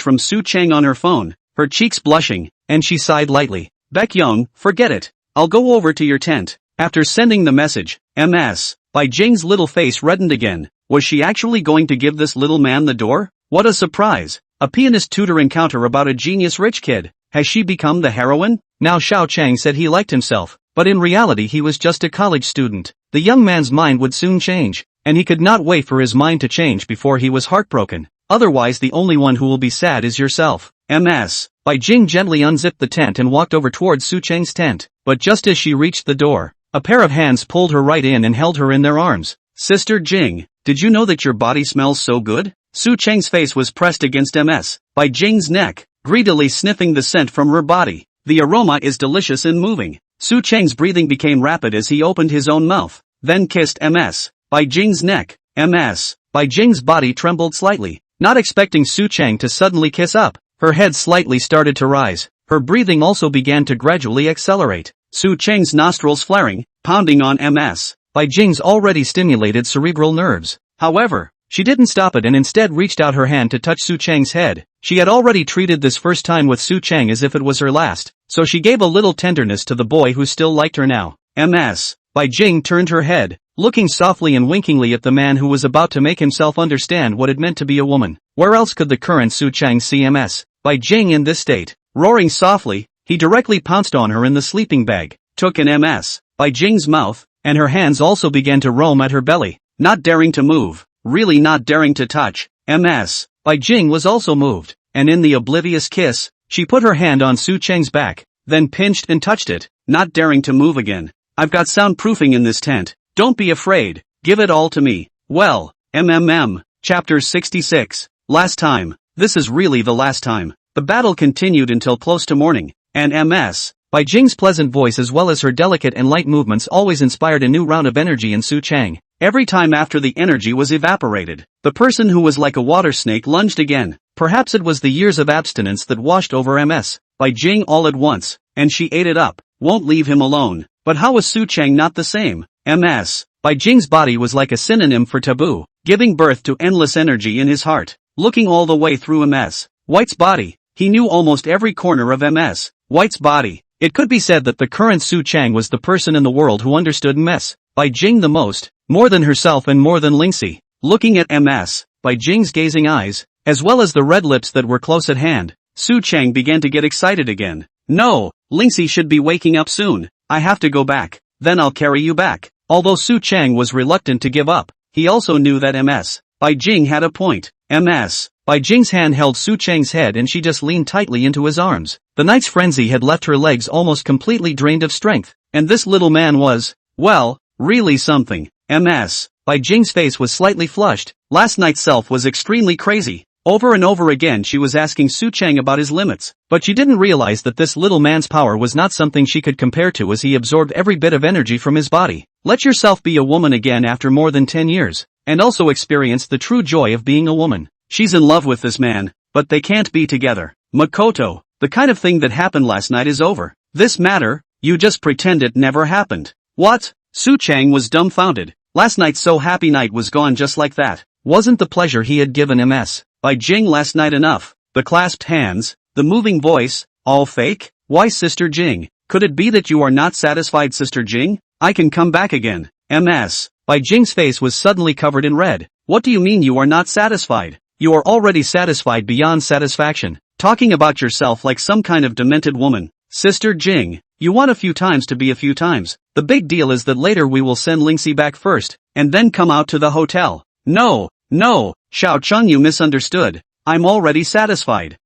from Su Cheng on her phone, her cheeks blushing, and she sighed lightly. Baekjong, forget it. I'll go over to your tent. After sending the message, Ms. Bai Jing's little face reddened again. Was she actually going to give this little man the door? What a surprise! A pianist tutor encounter about a genius rich kid. Has she become the heroine? Now Xiao Chang said he liked himself, but in reality he was just a college student. The young man's mind would soon change, and he could not wait for his mind to change before he was heartbroken. Otherwise the only one who will be sad is yourself. Ms. Bai Jing gently unzipped the tent and walked over towards Su Cheng's tent, but just as she reached the door, a pair of hands pulled her right in and held her in their arms. Sister Jing, did you know that your body smells so good? Su Cheng's face was pressed against Ms. Bai Jing's neck, greedily sniffing the scent from her body. The aroma is delicious and moving. Su Cheng's breathing became rapid as he opened his own mouth, then kissed Ms. Bai Jing's neck. Ms. Bai Jing's body trembled slightly, not expecting Su Cheng to suddenly kiss up. Her head slightly started to rise. Her breathing also began to gradually accelerate. Su Cheng's nostrils flaring, pounding on Ms. Bai Jing's already stimulated cerebral nerves. However, she didn't stop it and instead reached out her hand to touch Su Cheng's head. She had already treated this first time with Su Cheng as if it was her last, so she gave a little tenderness to the boy who still liked her now. Ms. Bai Jing turned her head, looking softly and winkingly at the man who was about to make himself understand what it meant to be a woman. Where else could the current Su Cheng see Ms. Bai Jing in this state? Roaring softly, he directly pounced on her in the sleeping bag, took in Ms. Bai Jing's mouth, and her hands also began to roam at her belly, not daring to move, really not daring to touch. Ms. Bai Jing was also moved, and in the oblivious kiss, she put her hand on Su Cheng's back, then pinched and touched it, not daring to move again. I've got soundproofing in this tent, don't be afraid, give it all to me. Well, Chapter 66. Last time. This is really the last time. The battle continued until close to morning, and Ms. Bai Jing's pleasant voice as well as her delicate and light movements always inspired a new round of energy in Su Cheng. Every time after the energy was evaporated, the person who was like a water snake lunged again. Perhaps it was the years of abstinence that washed over Ms. Bai Jing all at once, and she ate it up. Won't leave him alone. But how was Su Cheng not the same? Ms. Bai Jing's body was like a synonym for taboo, giving birth to endless energy in his heart. Looking all the way through Ms. White's body, he knew almost every corner of Ms. White's body. It could be said that the current Su Cheng was the person in the world who understood Ms. Bai Jing the most, more than herself and more than Lingxi. Looking at Ms. Bai Jing's gazing eyes, as well as the red lips that were close at hand, Su Cheng began to get excited again. No, Lingxi should be waking up soon. I have to go back, then I'll carry you back. Although Su Cheng was reluctant to give up, he also knew that Ms. Bai Jing had a point. Ms. Bai Jing's hand held Su Cheng's head and she just leaned tightly into his arms. The night's frenzy had left her legs almost completely drained of strength, and this little man was, well, really something. Ms. Bai Jing's face was slightly flushed. Last night's self was extremely crazy. Over and over again she was asking Su Cheng about his limits, but she didn't realize that this little man's power was not something she could compare to as he absorbed every bit of energy from his body. Let yourself be a woman again after more than 10 years. and also experience the true joy of being a woman. She's in love with this man, but they can't be together. Makoto, the kind of thing that happened last night is over. This matter, you just pretend it never happened. What? Su Chang was dumbfounded. Last night's so happy night was gone just like that. Wasn't the pleasure he had given Ms. by Jing last night enough? The clasped hands, the moving voice, all fake? Why Sister Jing? Could it be that you are not satisfied, Sister Jing? I can come back again. Ms. by Jing's face was suddenly covered in red. What do you mean you are not satisfied? You are already satisfied beyond satisfaction. Talking about yourself like some kind of demented woman. Sister Jing, you want a few times to be a few times. The big deal is that later we will send Lingxi back first, and then come out to the hotel. No, Xiao Chung, you misunderstood. I'm already satisfied.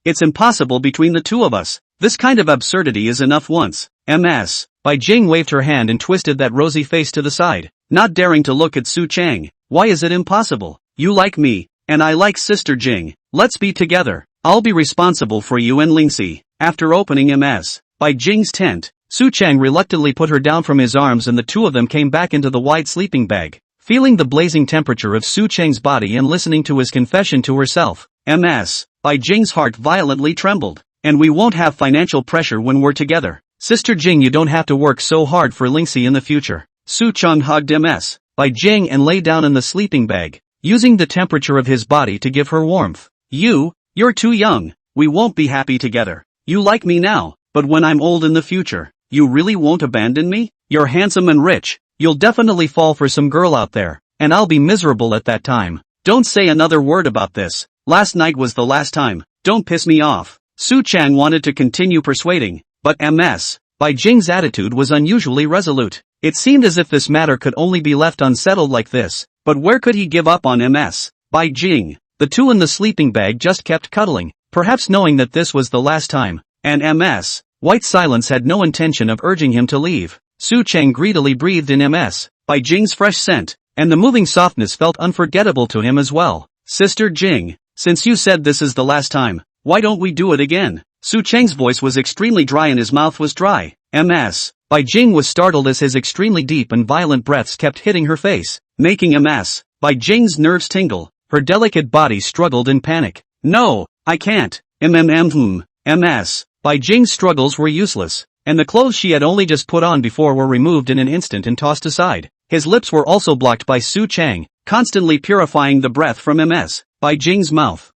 It's impossible between the two of us. This kind of absurdity is enough once. Ms. by Jing waved her hand and twisted that rosy face to the side, not daring to look at Su Chang. Why is it impossible? You like me, and I like Sister Jing. Let's be together. I'll be responsible for you and Lingxi. After opening Ms. by Jing's tent, Su Chang reluctantly put her down from his arms and the two of them came back into the wide sleeping bag. Feeling the blazing temperature of Su Chang's body and listening to his confession to herself, Ms. by Jing's heart violently trembled. And we won't have financial pressure when we're together. Sister Jing, you don't have to work so hard for Lingxi in the future. Su Chang hugged Ms. by Jing and lay down in the sleeping bag, using the temperature of his body to give her warmth. You're too young. We won't be happy together. You like me now, but when I'm old in the future, you really won't abandon me? You're handsome and rich. You'll definitely fall for some girl out there, and I'll be miserable at that time. Don't say another word about this. Last night was the last time. Don't piss me off. Su Chang wanted to continue persuading, but Ms. by Jing's attitude was unusually resolute. It seemed as if this matter could only be left unsettled like this, but where could he give up on Ms. by Jing? The two in the sleeping bag just kept cuddling, perhaps knowing that this was the last time, and Ms. White silence had no intention of urging him to leave. Su Chang greedily breathed in Ms. by Jing's fresh scent, and the moving softness felt unforgettable to him as well. Sister Jing, since you said this is the last time, why don't we do it again? Su Chang's voice was extremely dry and his mouth was dry. Ms. by Jing was startled as his extremely deep and violent breaths kept hitting her face, making Ms. by Jing's nerves tingle. Her delicate body struggled in panic. No, I can't. Ms. by Jing's struggles were useless, and the clothes she had only just put on before were removed in an instant and tossed aside. His lips were also blocked by Su Chang, constantly purifying the breath from Ms. by Jing's mouth.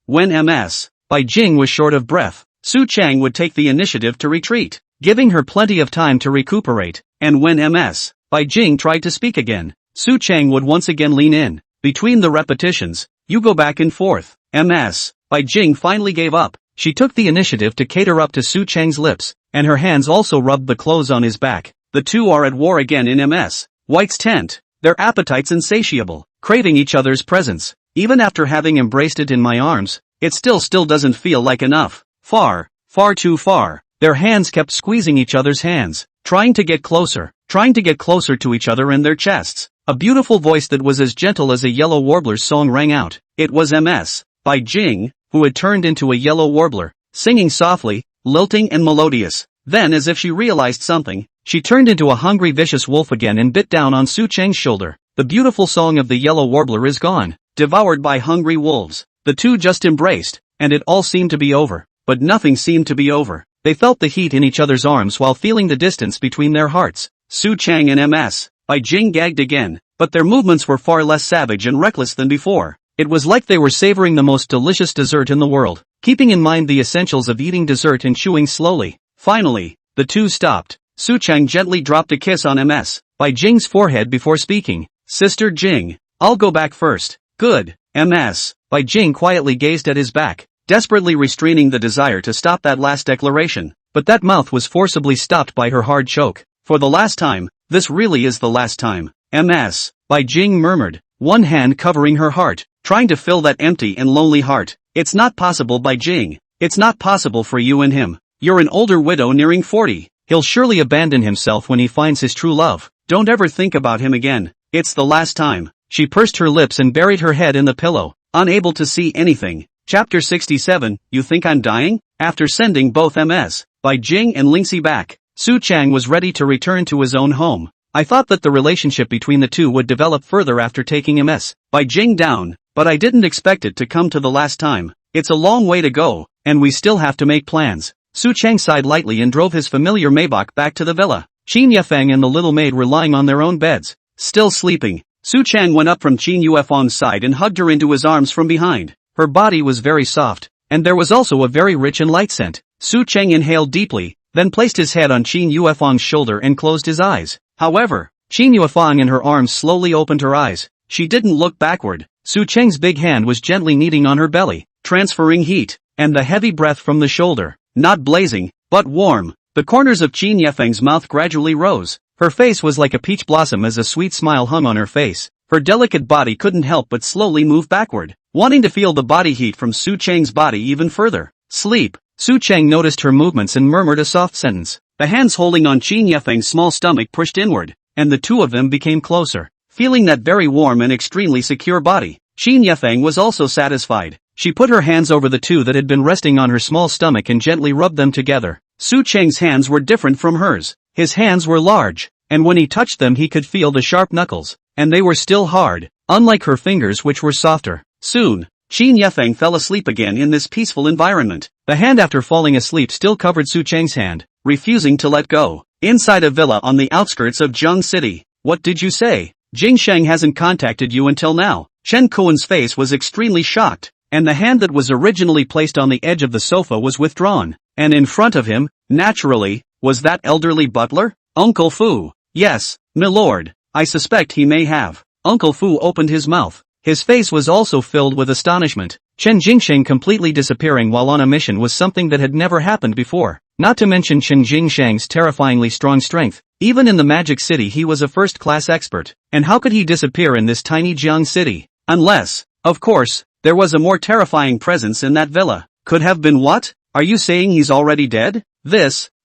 When Ms. by Jing was short of breath, Su Chang would take the initiative to retreat, giving her plenty of time to recuperate, and when Ms. by Jing tried to speak again, Su Chang would once again lean in. Between the repetitions, you go back and forth. Ms. by Jing finally gave up. She took the initiative to cater up to Su Chang's lips, and her hands also rubbed the clothes on his back. The two are at war again in Ms. White's tent, their appetites insatiable, craving each other's presence. Even after having embraced it in my arms, it still doesn't feel like enough. Far too far. Their hands kept squeezing each other's hands, trying to get closer to each other and their chests. A beautiful voice that was as gentle as a yellow warbler's song rang out. It was Ms. by Jing, who had turned into a yellow warbler, singing softly, lilting and melodious. Then, as if she realized something, she turned into a hungry vicious wolf again and bit down on Su Chang's shoulder. The beautiful song of the yellow warbler is gone, devoured by hungry wolves. The two just embraced, and it all seemed to be over. But nothing seemed to be over. They felt the heat in each other's arms while feeling the distance between their hearts. Su Chang and Ms. by Jing gagged again, but their movements were far less savage and reckless than before. It was like they were savoring the most delicious dessert in the world, keeping in mind the essentials of eating dessert and chewing slowly. Finally, the two stopped. Su Chang gently dropped a kiss on Ms. by Jing's forehead before speaking. Sister Jing, I'll go back first. Good. Ms. by Jing quietly gazed at his back, desperately restraining the desire to stop that last declaration, but that mouth was forcibly stopped by her hard choke. For the last time, this really is the last time. Ms. by Jing murmured, one hand covering her heart, trying to fill that empty and lonely heart. It's not possible, by Jing. It's not possible for you and him. You're an older widow nearing 40. He'll surely abandon himself when he finds his true love. Don't ever think about him again. It's the last time. She pursed her lips and buried her head in the pillow, unable to see anything. Chapter 67, You Think I'm Dying? After sending both Ms. by Jing and Lingxi back, Su Chang was ready to return to his own home. I thought that the relationship between the two would develop further after taking MS by Jing down, but I didn't expect it to come to the last time. It's a long way to go, and we still have to make plans. Su Cheng sighed lightly and drove his familiar Maybach back to the villa. Qin Yufeng and the little maid were lying on their own beds, still sleeping. Su Cheng went up from Qin Yufeng's side and hugged her into his arms from behind. Her body was very soft, and there was also a very rich and light scent. Su Cheng inhaled deeply, then placed his head on Qin Yufeng's shoulder and closed his eyes. However, Qin Yufeng in her arms slowly opened her eyes. She didn't look backward. Su Cheng's big hand was gently kneading on her belly, transferring heat, and the heavy breath from the shoulder, not blazing, but warm. The corners of Qin Yufeng's mouth gradually rose. Her face was like a peach blossom as a sweet smile hung on her face. Her delicate body couldn't help but slowly move backward, wanting to feel the body heat from Su Cheng's body even further. Sleep. Su Cheng noticed her movements and murmured a soft sentence. The hands holding on Qin Yufeng's small stomach pushed inward, and the two of them became closer, feeling that very warm and extremely secure body. Qin Yufeng was also satisfied. She put her hands over the two that had been resting on her small stomach and gently rubbed them together. Su Cheng's hands were different from hers. His hands were large, and when he touched them he could feel the sharp knuckles, and they were still hard, unlike her fingers which were softer. Soon, Qin Yufeng fell asleep again in this peaceful environment. The hand after falling asleep still covered Su Cheng's hand, refusing to let go. Inside a villa on the outskirts of Zheng City. What did you say? Jing Sheng hasn't contacted you until now. Chen Kuan's face was extremely shocked, and the hand that was originally placed on the edge of the sofa was withdrawn, and in front of him, naturally, was that elderly butler? Uncle Fu. Yes, milord. I suspect he may have. Uncle Fu opened his mouth. His face was also filled with astonishment. Chen Jingsheng completely disappearing while on a mission was something that had never happened before. Not to mention Chen Jingsheng's terrifyingly strong strength. Even in the Magic City he was a first-class expert. And how could he disappear in this tiny Jiang city? Unless, of course, there was a more terrifying presence in that villa. Could have been what? Are you saying he's already dead?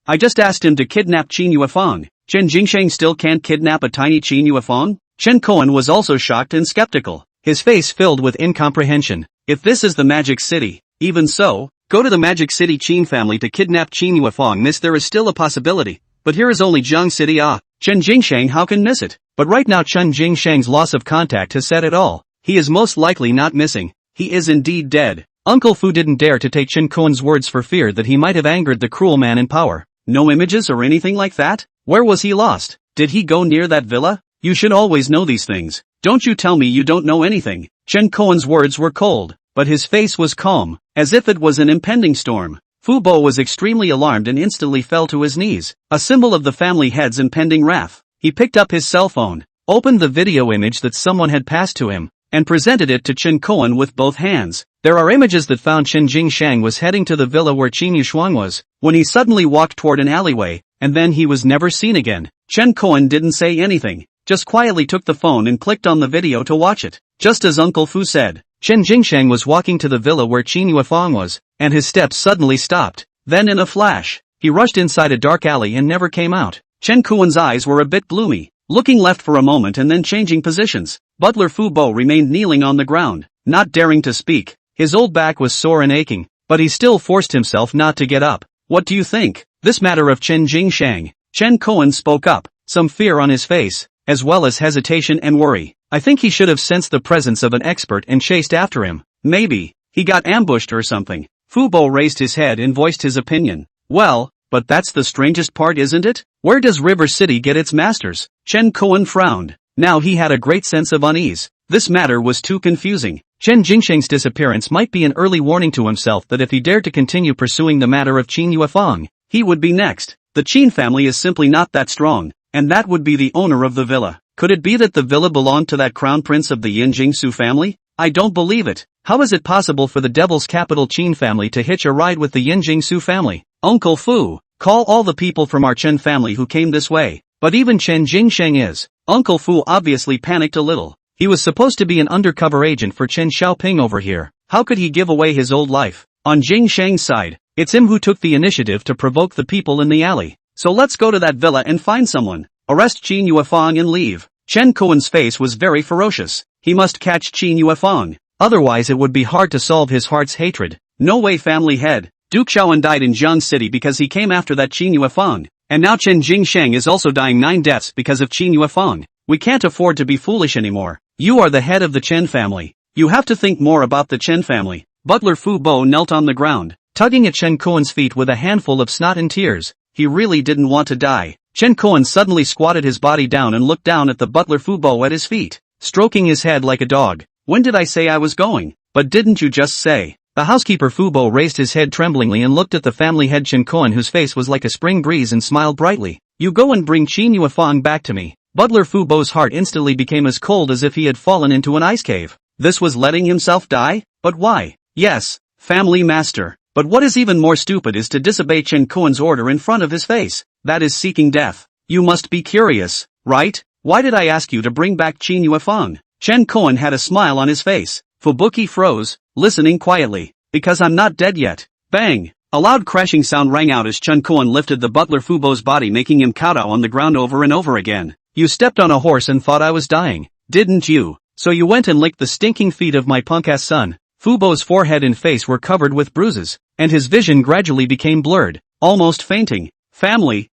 I just asked him to kidnap Qin Yufeng. Chen Jingsheng still can't kidnap a tiny Qin Yufeng? Chen Kuan was also shocked and skeptical, his face filled with incomprehension. If this is the Magic City, even so, go to the Magic City Qin family to kidnap Qin Yufeng. There is still a possibility, but here is only Jiang City. Chen Jingsheng how can miss it? But right now Chen Jingsheng's loss of contact has said it all. He is most likely not missing. He is indeed dead. Uncle Fu didn't dare to take Chen Kuan's words for fear that he might have angered the cruel man in power. No images or anything like that? Where was he lost? Did he go near that villa? You should always know these things. Don't you tell me you don't know anything. Chen Kuan's words were cold, but his face was calm, as if it was an impending storm. Fu Bo was extremely alarmed and instantly fell to his knees, a symbol of the family head's impending wrath. He picked up his cell phone, opened the video image that someone had passed to him, and presented it to Chen Kuan with both hands. There are images that found Chen Jingsheng was heading to the villa where Qin Yushuang was, when he suddenly walked toward an alleyway, and then he was never seen again. Chen Kuan didn't say anything, just quietly took the phone and clicked on the video to watch it. Just as Uncle Fu said, Chen Jingsheng was walking to the villa where Qin Yufeng was, and his steps suddenly stopped. Then in a flash, he rushed inside a dark alley and never came out. Chen Kuan's eyes were a bit gloomy, looking left for a moment and then changing positions. Butler Fu Bo remained kneeling on the ground, not daring to speak. His old back was sore and aching, but he still forced himself not to get up. What do you think? This matter of Chen Jingsheng. Chen Kuan spoke up, some fear on his face, as well as hesitation and worry. I think he should have sensed the presence of an expert and chased after him. Maybe he got ambushed or something. Fu Bo raised his head and voiced his opinion. Well, but that's the strangest part, isn't it? Where does River City get its masters? Chen Kuan frowned. Now he had a great sense of unease. This matter was too confusing. Chen Jingsheng's disappearance might be an early warning to himself that if he dared to continue pursuing the matter of Qin Yufeng, he would be next. The Qin family is simply not that strong, and that would be the owner of the villa. Could it be that the villa belonged to that crown prince of the Yinjingsu family? I don't believe it. How is it possible for the devil's capital Qin family to hitch a ride with the Yinjingsu family? Uncle Fu, call all the people from our Chen family who came this way. But even Chen Jingsheng is. Uncle Fu obviously panicked a little. He was supposed to be an undercover agent for Chen Xiaoping over here. How could he give away his old life? On Jingsheng's side, it's him who took the initiative to provoke the people in the alley. So let's go to that villa and find someone. Arrest Qin Yufeng and leave. Chen Kuan's face was very ferocious. He must catch Qin Yufeng. Otherwise it would be hard to solve his heart's hatred. No way, family head. Duke Xiaoan died in Jiang City because he came after that Qin Yufeng. And now Chen Jingsheng is also dying 9 deaths because of Qin Yuefeng. We can't afford to be foolish anymore. You are the head of the Chen family. You have to think more about the Chen family. Butler Fu Bo knelt on the ground, tugging at Chen Kuan's feet with a handful of snot and tears. He really didn't want to die. Chen Kuan suddenly squatted his body down and looked down at the butler Fu Bo at his feet, stroking his head like a dog. When did I say I was going? But didn't you just say? The housekeeper Fu Bo raised his head tremblingly and looked at the family head Chen Kuan, whose face was like a spring breeze, and smiled brightly. You go and bring Qin Yuefeng back to me. Butler Fu Bo's heart instantly became as cold as if he had fallen into an ice cave. This was letting himself die? But why? Yes, family master. But what is even more stupid is to disobey Chen Kuan's order in front of his face. That is seeking death. You must be curious, right? Why did I ask you to bring back Qin Yuefeng? Chen Kuan had a smile on his face. Fubuki froze, listening quietly. Because I'm not dead yet. Bang! A loud crashing sound rang out as Chen Kuan lifted the butler Fu Bo's body, making him kowtow on the ground over and over again. You stepped on a horse and thought I was dying, didn't you? So you went and licked the stinking feet of my punk-ass son. Fu Bo's forehead and face were covered with bruises, and his vision gradually became blurred, almost fainting. Family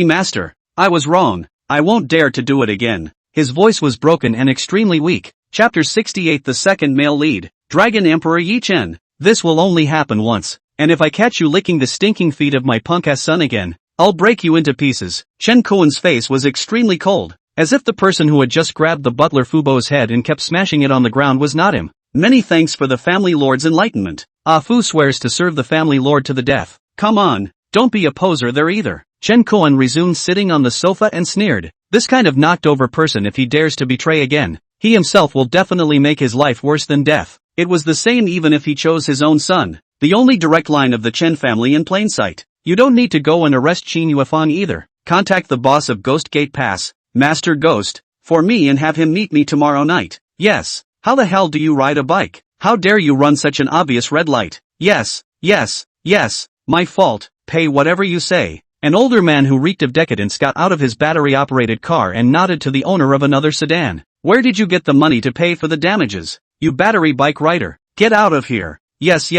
master. I was wrong. I won't dare to do it again. His voice was broken and extremely weak. Chapter 68. The second male lead. Dragon Emperor Yi Chen. This will only happen once, and if I catch you licking the stinking feet of my punk-ass son again, I'll break you into pieces. Chen Kuan's face was extremely cold, as if the person who had just grabbed the butler Fu Bo's head and kept smashing it on the ground was not him. Many thanks for the family lord's enlightenment. Ah Fu swears to serve the family lord to the death. Come on, don't be a poser there either. Chen Kuan resumed sitting on the sofa and sneered. This kind of knocked over person, if he dares to betray again, he himself will definitely make his life worse than death. It was the same even if he chose his own son, the only direct line of the Chen family in plain sight. You don't need to go and arrest Qin Yuefeng either. Contact the boss of Ghost Gate Pass, Master Ghost, for me and have him meet me tomorrow night. Yes. How the hell do you ride a bike? How dare you run such an obvious red light? Yes, my fault, pay whatever you say. An older man who reeked of decadence got out of his battery-operated car and nodded to the owner of another sedan. Where did you get the money to pay for the damages? You battery bike rider, get out of here. Yes.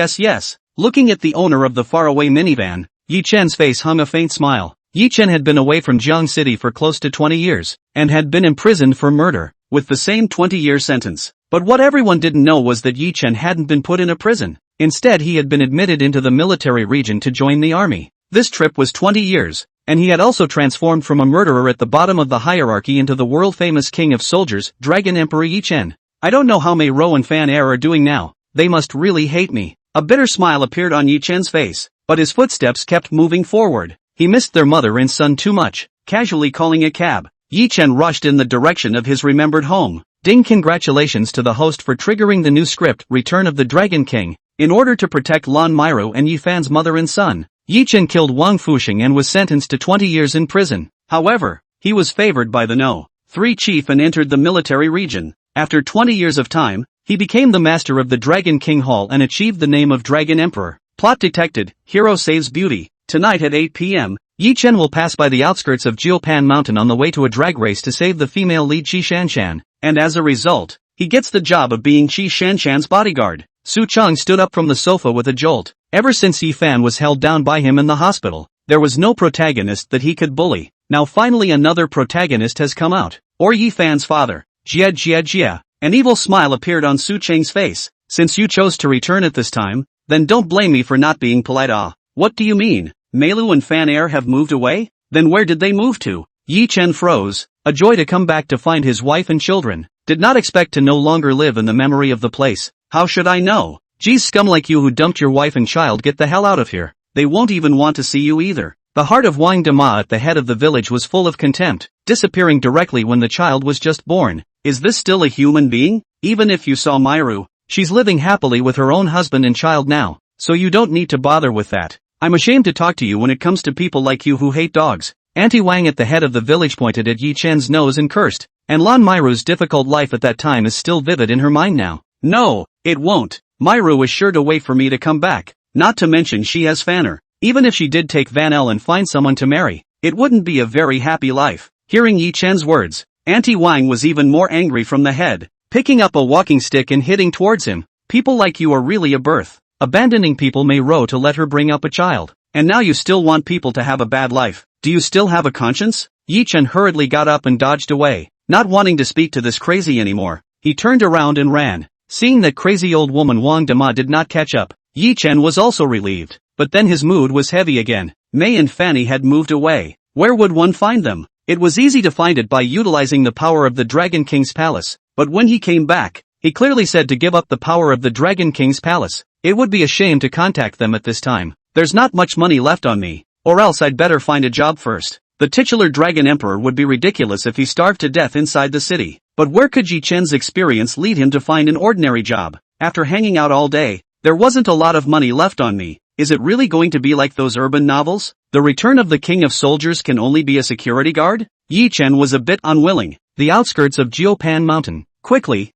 Looking at the owner of the faraway minivan, Yi Chen's face hung a faint smile. Yi Chen had been away from Jiang City for close to 20 years, and had been imprisoned for murder, with the same 20-year sentence. But what everyone didn't know was that Yi Chen hadn't been put in a prison. Instead, he had been admitted into the military region to join the army. This trip was 20 years, and he had also transformed from a murderer at the bottom of the hierarchy into the world-famous king of soldiers, Dragon Emperor Yi Chen. I don't know how Meirou and Fan Air are doing now. They must really hate me. A bitter smile appeared on Yi Chen's face, but his footsteps kept moving forward. He missed their mother and son too much, casually calling a cab. Yi Chen rushed in the direction of his remembered home. Ding! Congratulations to the host for triggering the new script, Return of the Dragon King. In order to protect Lan Meirou and Yi Fan's mother and son, Yi Chen killed Wang Fuxing and was sentenced to 20 years in prison. However, he was favored by the No. 3 chief and entered the military region. After 20 years of time, he became the master of the Dragon King Hall and achieved the name of Dragon Emperor. Plot detected, hero saves beauty. Tonight at 8 p.m., Yi Chen will pass by the outskirts of Jiupan Mountain on the way to a drag race to save the female lead Qi Shanshan, and as a result, he gets the job of being Qi Shanshan's bodyguard. Su Cheng stood up from the sofa with a jolt. Ever since Yi Fan was held down by him in the hospital, there was no protagonist that he could bully. Now finally another protagonist has come out. Or Yi Fan's father. Jia. An evil smile appeared on Su Cheng's face. Since you chose to return at this time, then don't blame me for not being polite. Ah, what do you mean? Meilou and Fan Air have moved away? Then where did they move to? Yi Chen froze, a joy to come back to find his wife and children. Did not expect to no longer live in the memory of the place. How should I know? Geez, scum like you who dumped your wife and child, get the hell out of here. They won't even want to see you either. The heart of Wang Dama at the head of the village was full of contempt, disappearing directly when the child was just born. Is this still a human being? Even if you saw Meirou, she's living happily with her own husband and child now, so you don't need to bother with that. I'm ashamed to talk to you when it comes to people like you who hate dogs. Auntie Wang at the head of the village pointed at Yi Chen's nose and cursed, and Lan Meirou's difficult life at that time is still vivid in her mind now. No, it won't. Meirou is sure to wait for me to come back, not to mention she has Fanner. Even if she did take Van Elle and find someone to marry, it wouldn't be a very happy life. Hearing Yi Chen's words, Auntie Wang was even more angry from the head, picking up a walking stick and hitting towards him. People like you are really a birth, abandoning people Meirou to let her bring up a child. and now you still want people to have a bad life. Do you still have a conscience? Yi Chen hurriedly got up and dodged away, not wanting to speak to this crazy anymore. He turned around and ran. Seeing that crazy old woman Wang Dama did not catch up, Yi Chen was also relieved. But then his mood was heavy again. Mei and Fanny had moved away. Where would one find them? It was easy to find it by utilizing the power of the Dragon King's palace. But when he came back, he clearly said to give up the power of the Dragon King's palace. It would be a shame to contact them at this time. There's not much money left on me. Or else I'd better find a job first. The titular Dragon Emperor would be ridiculous if he starved to death inside the city. But where could Yi Chen's experience lead him to find an ordinary job? After hanging out all day, there wasn't a lot of money left on me. Is it really going to be like those urban novels? The return of the King of Soldiers can only be a security guard? Yi Chen was a bit unwilling. The outskirts of Jiupan Mountain. Quickly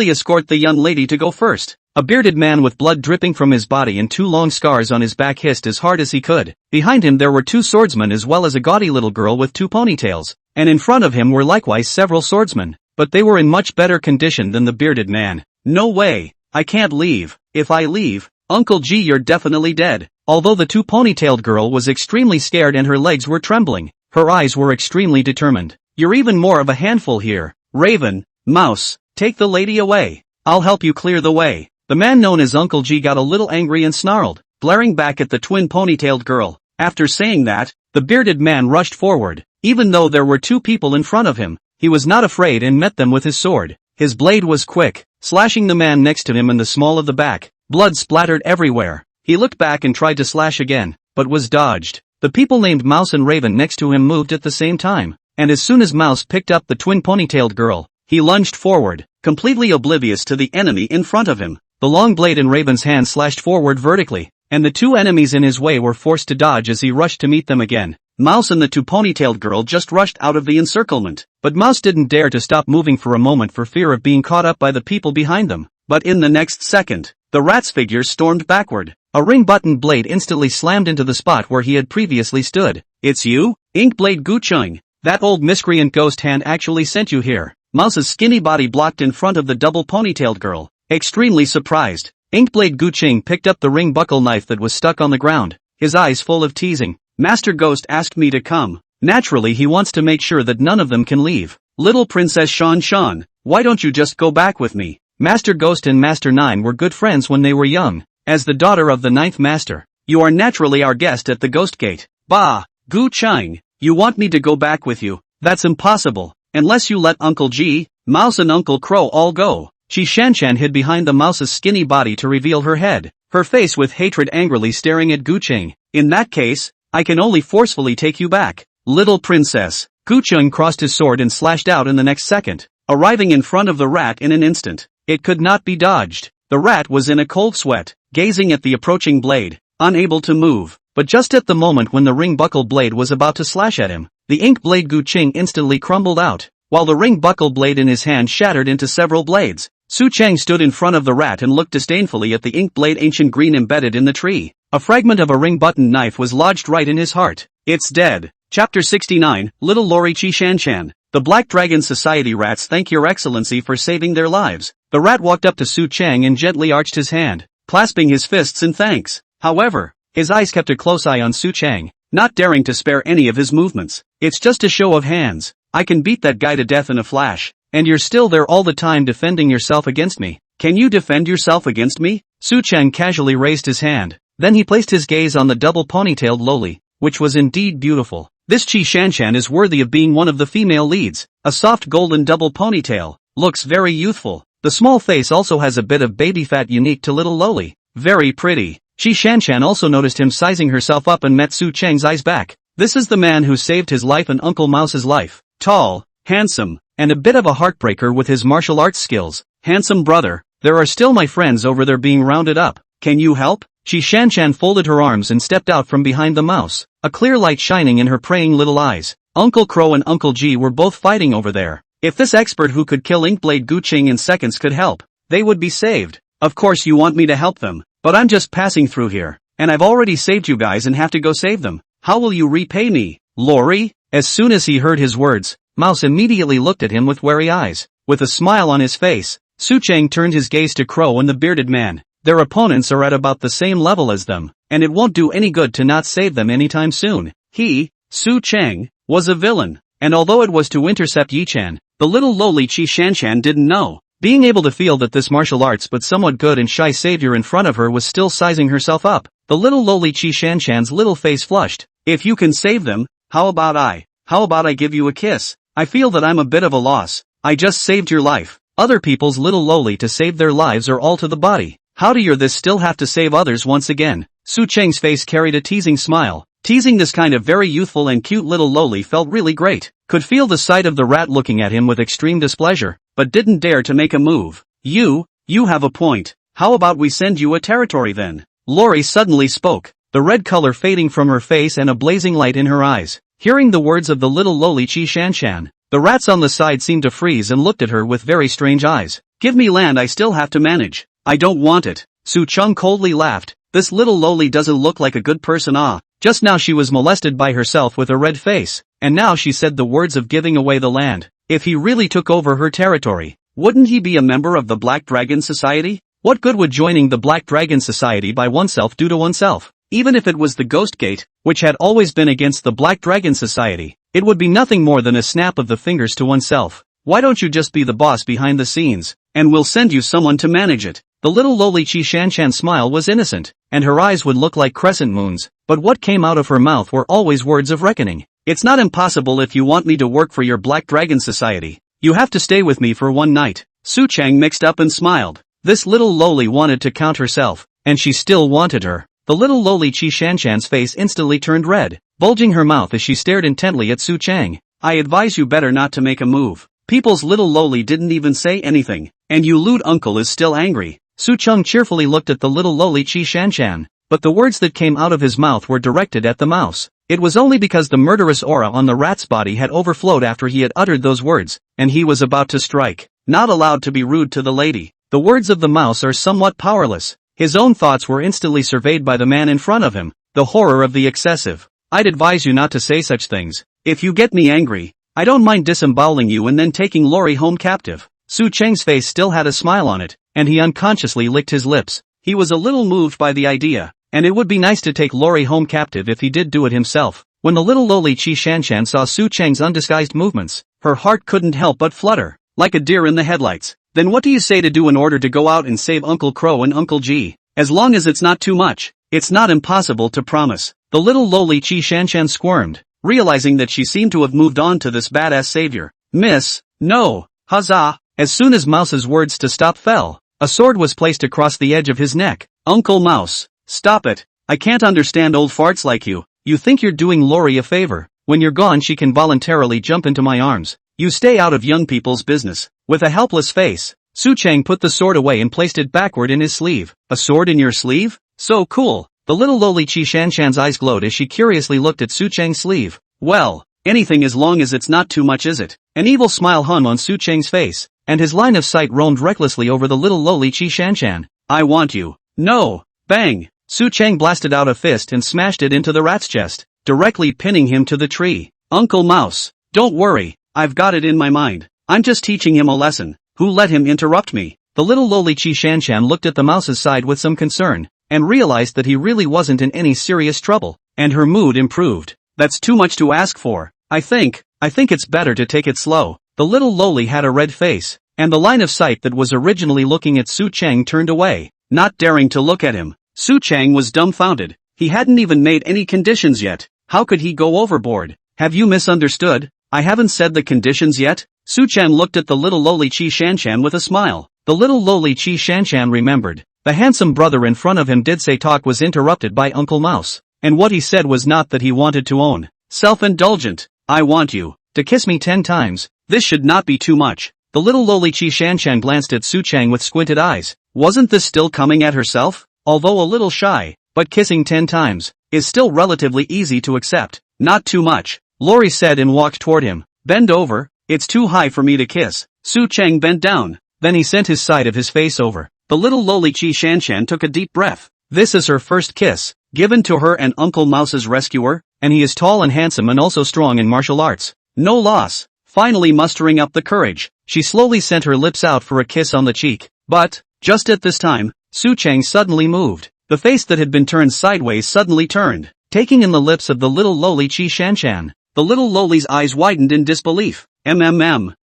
escort the young lady to go first. A bearded man with blood dripping from his body and 2 long scars on his back hissed as hard as he could. Behind him there were 2 swordsmen as well as a gaudy little girl with 2 ponytails. And in front of him were likewise several swordsmen. But they were in much better condition than the bearded man. No way. I can't leave. If I leave, Uncle G, you're definitely dead. Although the 2 ponytailed girl was extremely scared and her legs were trembling, her eyes were extremely determined. You're even more of a handful here. Raven, Mouse, take the lady away. I'll help you clear the way. The man known as Uncle G got a little angry and snarled, glaring back at the twin ponytailed girl. After saying that, the bearded man rushed forward. Even though there were 2 people in front of him, he was not afraid and met them with his sword. His blade was quick, slashing the man next to him in the small of the back. Blood splattered everywhere. He looked back and tried to slash again, but was dodged. The people named Mouse and Raven next to him moved at the same time, and as soon as Mouse picked up the twin ponytailed girl, he lunged forward, completely oblivious to the enemy in front of him. The long blade in Raven's hand slashed forward vertically, and the 2 enemies in his way were forced to dodge as he rushed to meet them again. Mouse and the 2 ponytailed girl just rushed out of the encirclement, but Mouse didn't dare to stop moving for a moment for fear of being caught up by the people behind them. But in the next second, the rat's figure stormed backward. A ring-button blade instantly slammed into the spot where he had previously stood. It's you? Inkblade Gucheng. That old miscreant ghost hand actually sent you here. Mouse's skinny body blocked in front of the double ponytailed girl. Extremely surprised, Inkblade Gucheng picked up the ring buckle knife that was stuck on the ground, his eyes full of teasing. Master Ghost asked me to come. Naturally he wants to make sure that none of them can leave. Little Princess Shan, why don't you just go back with me? Master Ghost and Master Nine were good friends when they were young. As the daughter of the 9th Master, you are naturally our guest at the Ghost Gate. Bah, Gucheng, you want me to go back with you? That's impossible, unless you let Uncle G, Mouse and Uncle Crow all go. Shanshan hid behind the mouse's skinny body to reveal her head, her face with hatred angrily staring at Gucheng. In that case, I can only forcefully take you back. Little princess. Gucheng crossed his sword and slashed out in the next second, arriving in front of the rat in an instant. It could not be dodged. The rat was in a cold sweat, gazing at the approaching blade, unable to move. But just at the moment when the ring-buckle blade was about to slash at him, the ink blade Gucheng instantly crumbled out, while the ring-buckle blade in his hand shattered into several blades. Su Chang stood in front of the rat and looked disdainfully at the ink blade ancient green embedded in the tree. A fragment of a ring-button knife was lodged right in his heart. It's dead. Chapter 69, Little Lori Chi Shanshan. The Black Dragon Society rats thank your excellency for saving their lives. The rat walked up to Su Chang and gently arched his hand, clasping his fists in thanks. However, his eyes kept a close eye on Su Chang, not daring to spare any of his movements. It's just a show of hands. I can beat that guy to death in a flash. And you're still there all the time defending yourself against me. Can you defend yourself against me? Su Chang casually raised his hand. Then he placed his gaze on the double ponytailed loli, which was indeed beautiful. This Chi Shanshan is worthy of being one of the female leads. A soft golden double ponytail. Looks very youthful. The small face also has a bit of baby fat unique to little loli. Very pretty. Chi Shanshan also noticed him sizing herself up and met Su Chang's eyes back. This is the man who saved his life and Uncle Mouse's life. Tall, handsome, and a bit of a heartbreaker with his martial arts skills. Handsome brother, there are still my friends over there being rounded up. Can you help? Chi Shanshan folded her arms and stepped out from behind the mouse, a clear light shining in her praying little eyes. Uncle Crow and Uncle G were both fighting over there. If this expert who could kill Inkblade Gucheng in seconds could help, they would be saved. Of course you want me to help them, but I'm just passing through here, and I've already saved you guys and have to go save them. How will you repay me, Lori? As soon as he heard his words, Mouse immediately looked at him with wary eyes. With a smile on his face, Su Chang turned his gaze to Crow and the bearded man. Their opponents are at about the same level as them, and it won't do any good to not save them anytime soon. He, Su Chang, was a villain, and although it was to intercept Yi-chan, the little lowly Qi Shanshan didn't know. Being able to feel that this martial arts but somewhat good and shy savior in front of her was still sizing herself up, the little lowly Qi Shanshan's little face flushed. If you can save them, how about I? How about I give you a kiss? I feel that I'm a bit of a loss. I just saved your life. Other people's little lowly to save their lives are all to the body. How do you this still have to save others once again? Su Cheng's face carried a teasing smile. Teasing this kind of very youthful and cute little lowly felt really great. Could feel the sight of the rat looking at him with extreme displeasure, but didn't dare to make a move. You have a point. How about we send you a territory then? Lori suddenly spoke, the red color fading from her face and a blazing light in her eyes. Hearing the words of the little lowly Qi Shanshan, the rats on the side seemed to freeze and looked at her with very strange eyes. Give me land I still have to manage. I don't want it. Su Cheng coldly laughed. This little lowly doesn't look like a good person. Just now she was molested by herself with a red face, and now she said the words of giving away the land. If he really took over her territory, wouldn't he be a member of the Black Dragon Society? What good would joining the Black Dragon Society by oneself do to oneself? Even if it was the Ghost Gate, which had always been against the Black Dragon Society, it would be nothing more than a snap of the fingers to oneself. Why don't you just be the boss behind the scenes, and we'll send you someone to manage it? The little lowly Qi Shanshan's smile was innocent, and her eyes would look like crescent moons, but what came out of her mouth were always words of reckoning. It's not impossible if you want me to work for your Black Dragon Society. You have to stay with me for one night. Su Chang mixed up and smiled. This little lowly wanted to count herself, and she still wanted her. The little lowly Qi Shanshan's face instantly turned red, bulging her mouth as she stared intently at Su Chang. I advise you better not to make a move. People's little lowly didn't even say anything, and you lewd uncle is still angry. Su Cheng cheerfully looked at the little lowly Qi Shanshan, but the words that came out of his mouth were directed at the mouse. It was only because the murderous aura on the rat's body had overflowed after he had uttered those words, and he was about to strike. Not allowed to be rude to the lady. The words of the mouse are somewhat powerless. His own thoughts were instantly surveyed by the man in front of him. The horror of the excessive. I'd advise you not to say such things. If you get me angry, I don't mind disemboweling you and then taking Lori home captive. Su Cheng's face still had a smile on it, and he unconsciously licked his lips. He was a little moved by the idea, and it would be nice to take Lori home captive if he did do it himself. When the little lowly Qi Shanshan saw Su Cheng's undisguised movements, her heart couldn't help but flutter, like a deer in the headlights. Then what do you say to do in order to go out and save Uncle Crow and Uncle G? As long as it's not too much, it's not impossible to promise. The little lowly Qi Shanshan squirmed, realizing that she seemed to have moved on to this badass savior. Miss, no, huzzah! As soon as Mouse's words to stop fell, a sword was placed across the edge of his neck. Uncle Mouse, stop it. I can't understand old farts like you. You think you're doing Lori a favor. When you're gone she can voluntarily jump into my arms. You stay out of young people's business. With a helpless face, Su Cheng put the sword away and placed it backward in his sleeve. A sword in your sleeve? So cool. The little lowly Qi Shanshan's eyes glowed as she curiously looked at Su Cheng's sleeve. Well, anything as long as it's not too much, is it? An evil smile hung on Su Cheng's face, and his line of sight roamed recklessly over the little lowly Qi Shanshan. I want you. No. Bang. Su Cheng blasted out a fist and smashed it into the rat's chest, directly pinning him to the tree. Uncle Mouse, don't worry, I've got it in my mind. I'm just teaching him a lesson. Who let him interrupt me? The little lowly Qi Shanshan looked at the mouse's side with some concern, and realized that he really wasn't in any serious trouble, and her mood improved. That's too much to ask for. I think it's better to take it slow. The little lowly had a red face, and the line of sight that was originally looking at Su Cheng turned away, not daring to look at him. Su Cheng was dumbfounded. He hadn't even made any conditions yet. How could he go overboard? Have you misunderstood? I haven't said the conditions yet. Su Cheng looked at the little lowly Qi Shanshan with a smile. The little lowly Qi Shanshan remembered. The handsome brother in front of him did say talk was interrupted by Uncle Mouse, and what he said was not that he wanted to own. Self-indulgent. I want you to kiss me 10 times. This should not be too much. The little lowly Qi Shanshan glanced at Su Cheng with squinted eyes. Wasn't this still coming at herself? Although a little shy, but kissing 10 times is still relatively easy to accept. Not too much, Lori said and walked toward him. Bend over, it's too high for me to kiss. Su Cheng bent down, then he sent his side of his face over. The little lowly Qi Shanshan took a deep breath. This is her first kiss, given to her and Uncle Mouse's rescuer, and he is tall and handsome and also strong in martial arts. No loss. Finally mustering up the courage, she slowly sent her lips out for a kiss on the cheek. But, just at this time, Su Chang suddenly moved. The face that had been turned sideways suddenly turned, taking in the lips of the little lowly Qi Shanshan. The little lowly's eyes widened in disbelief.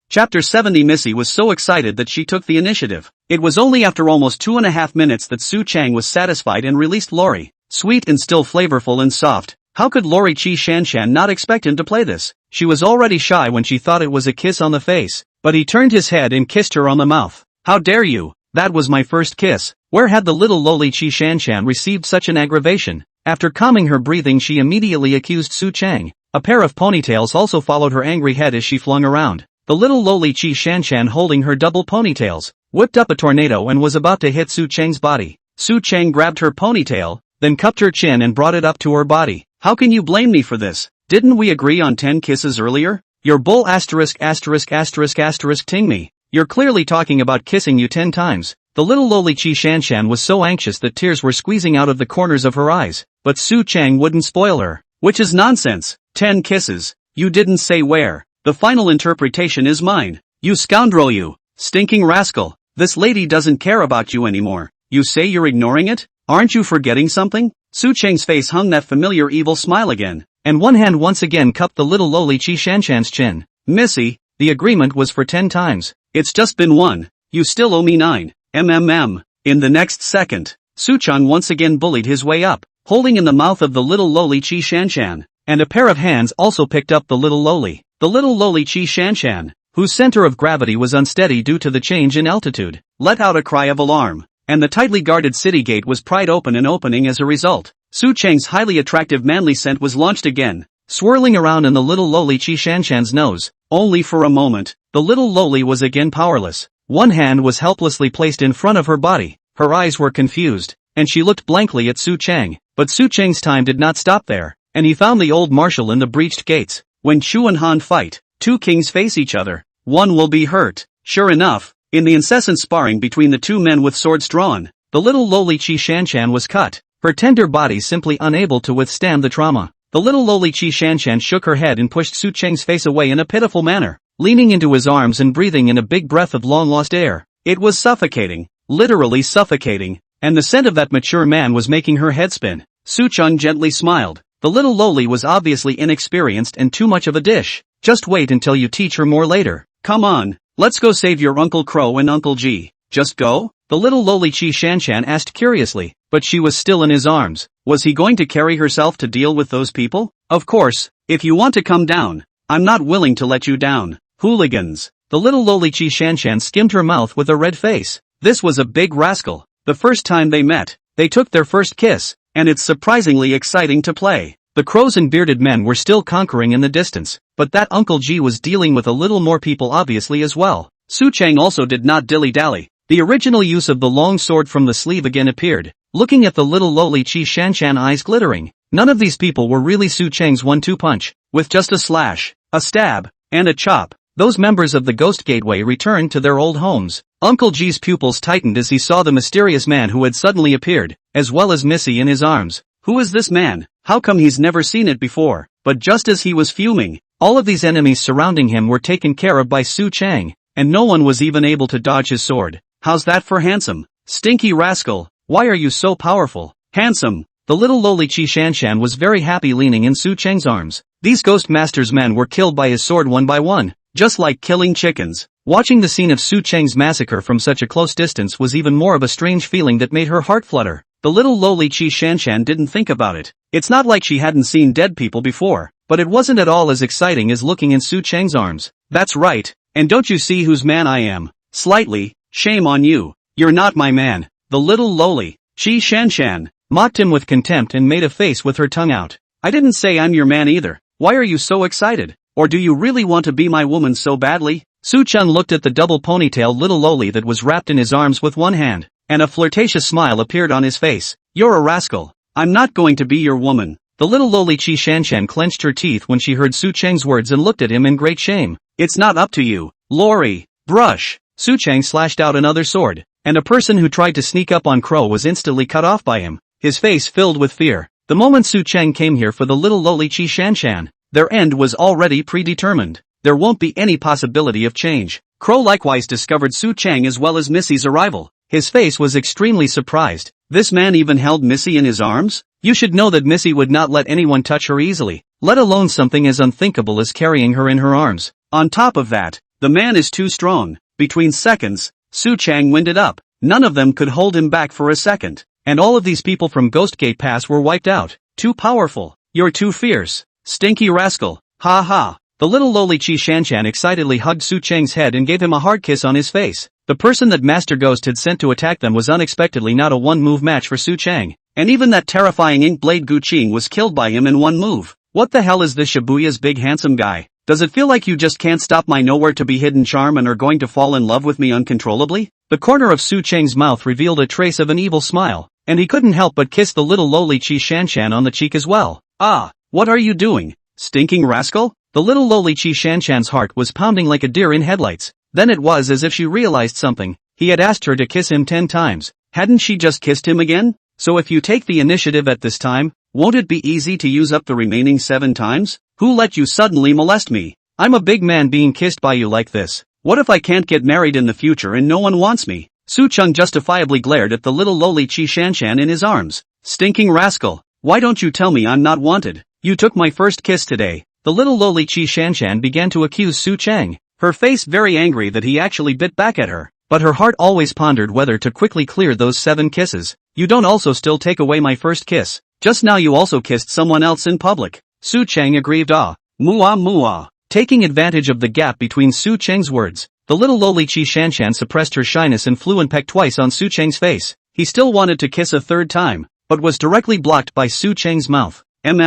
Chapter 70. Missy was so excited that she took the initiative. It was only after almost 2.5 minutes that Su Chang was satisfied and released Lori. Sweet and still flavorful and soft. How could Lori Qi Shanshan not expect him to play this? She was already shy when she thought it was a kiss on the face, but he turned his head and kissed her on the mouth. How dare you? That was my first kiss. Where had the little lowly Qi Shanshan received such an aggravation? After calming her breathing, she immediately accused Su Chang. A pair of ponytails also followed her angry head as she flung around. The little lowly Qi Shanshan, holding her double ponytails, whipped up a tornado and was about to hit Su Chang's body. Su Chang grabbed her ponytail, then cupped her chin and brought it up to her body. How can you blame me for this? Didn't we agree on 10 kisses earlier? Your bull ting me. You're clearly talking about kissing you 10 times. The little lowly Qi Shanshan was so anxious that tears were squeezing out of the corners of her eyes, but Su Chang wouldn't spoil her. Which is nonsense. 10 kisses. You didn't say where. The final interpretation is mine. You scoundrel, you stinking rascal. This lady doesn't care about you anymore. You say you're ignoring it? Aren't you forgetting something? Su Chang's face hung that familiar evil smile again, and one hand once again cupped the little lowly Qi Shanshan's chin. Missy, the agreement was for 10 times. It's just been 1. You still owe me 9. In the next second, Su Chang once again bullied his way up, holding in the mouth of the little lowly Qi Shanshan, and a pair of hands also picked up the little lowly. The little lowly Qi Shanshan, whose center of gravity was unsteady due to the change in altitude, let out a cry of alarm, and the tightly guarded city gate was pried open and opening as a result. Su Chang's highly attractive manly scent was launched again, swirling around in the little lowly Qi Shanshan's nose. Only for a moment, the little lowly was again powerless. One hand was helplessly placed in front of her body, her eyes were confused, and she looked blankly at Su Chang. But Su Chang's time did not stop there, and he found the old marshal in the breached gates. When Chu and Han fight, 2 kings face each other. One will be hurt. Sure enough, in the incessant sparring between the 2 men with swords drawn, the little lowly Qi Shanshan was cut, her tender body simply unable to withstand the trauma. The little lowly Qi Shanshan shook her head and pushed Su Chang's face away in a pitiful manner, leaning into his arms and breathing in a big breath of long-lost air. It was suffocating, literally suffocating, and the scent of that mature man was making her head spin. Su Chang gently smiled. The little lowly was obviously inexperienced and too much of a dish. Just wait until you teach her more later. Come on, let's go save your Uncle Crow and Uncle G. Just go? The little lowly Qi Shanshan asked curiously, but she was still in his arms. Was he going to carry herself to deal with those people? Of course, if you want to come down, I'm not willing to let you down. Hooligans. The little lowly Qi Shanshan skimmed her mouth with a red face. This was a big rascal. The first time they met, they took their first kiss, and it's surprisingly exciting to play. The crows and bearded men were still conquering in the distance, but that Uncle G was dealing with a little more people obviously as well. Su Chang also did not dilly-dally. The original use of the long sword from the sleeve again appeared, looking at the little lowly Qi Shanshan, eyes glittering. None of these people were really Su Chang's 1-2 punch. With just a slash, a stab, and a chop, those members of the Ghost Gateway returned to their old homes. Uncle G's pupils tightened as he saw the mysterious man who had suddenly appeared, as well as Missy in his arms. Who is this man? How come he's never seen it before? But just as he was fuming, all of these enemies surrounding him were taken care of by Su Chang, and no one was even able to dodge his sword. How's that for handsome? Stinky rascal, why are you so powerful? Handsome. The little lowly Qi Shanshan was very happy leaning in Su Chang's arms. These Ghost Master's men were killed by his sword one by one, just like killing chickens. Watching the scene of Su Chang's massacre from such a close distance was even more of a strange feeling that made her heart flutter. The little lowly Qi Shanshan didn't think about it. It's not like she hadn't seen dead people before, but it wasn't at all as exciting as looking in Su Chang's arms. That's right, and don't you see whose man I am? Slightly. Shame on you. You're not my man. The little lowly Qi Shanshan mocked him with contempt and made a face with her tongue out. I didn't say I'm your man either. Why are you so excited? Or do you really want to be my woman so badly? Su Chang looked at the double ponytail little lowly that was wrapped in his arms with one hand, and a flirtatious smile appeared on his face. You're a rascal. I'm not going to be your woman. The little lowly Qi Shanshan clenched her teeth when she heard Su Chang's words and looked at him in great shame. It's not up to you. Lori. Brush. Su Chang slashed out another sword, and a person who tried to sneak up on Crow was instantly cut off by him, his face filled with fear. The moment Su Chang came here for the little lowly Qi Shanshan, their end was already predetermined. There won't be any possibility of change. Crow likewise discovered Su Chang as well as Missy's arrival. His face was extremely surprised. This man even held Missy in his arms? You should know that Missy would not let anyone touch her easily, let alone something as unthinkable as carrying her in her arms. On top of that, the man is too strong. Between seconds, Su Chang winded up. None of them could hold him back for a second. And all of these people from Ghost Gate Pass were wiped out. Too powerful. You're too fierce. Stinky rascal. Ha ha. The little lowly Qi Shanshan excitedly hugged Su Chang's head and gave him a hard kiss on his face. The person that Master Ghost had sent to attack them was unexpectedly not a one-move match for Su Chang. And even that terrifying ink blade Gu Qing was killed by him in one move. What the hell is this Shibuya's big handsome guy? Does it feel like you just can't stop my nowhere-to-be-hidden charm and are going to fall in love with me uncontrollably? The corner of Su Chang's mouth revealed a trace of an evil smile, and he couldn't help but kiss the little lowly Qi Shanshan on the cheek as well. Ah, what are you doing, stinking rascal? The little lowly Qi Shanshan's heart was pounding like a deer in headlights. Then it was as if she realized something. He had asked her to kiss him 10 times. Hadn't she just kissed him again? So if you take the initiative at this time, won't it be easy to use up the remaining 7 times? Who let you suddenly molest me? I'm a big man being kissed by you like this. What if I can't get married in the future and no one wants me? Su Chang justifiably glared at the little lowly Qi Shanshan in his arms. Stinking rascal. Why don't you tell me I'm not wanted? You took my first kiss today. The little lowly Qi Shanshan began to accuse Su Chang, her face very angry that he actually bit back at her, but her heart always pondered whether to quickly clear those 7 kisses. You don't also still take away my first kiss. Just now you also kissed someone else in public. Su Chang aggrieved. Mua. Taking advantage of the gap between Su Chang's words, the little lowly Qi Shanshan suppressed her shyness and flew and pecked twice on Su Chang's face. He still wanted to kiss a 3rd time, but was directly blocked by Su Chang's mouth. In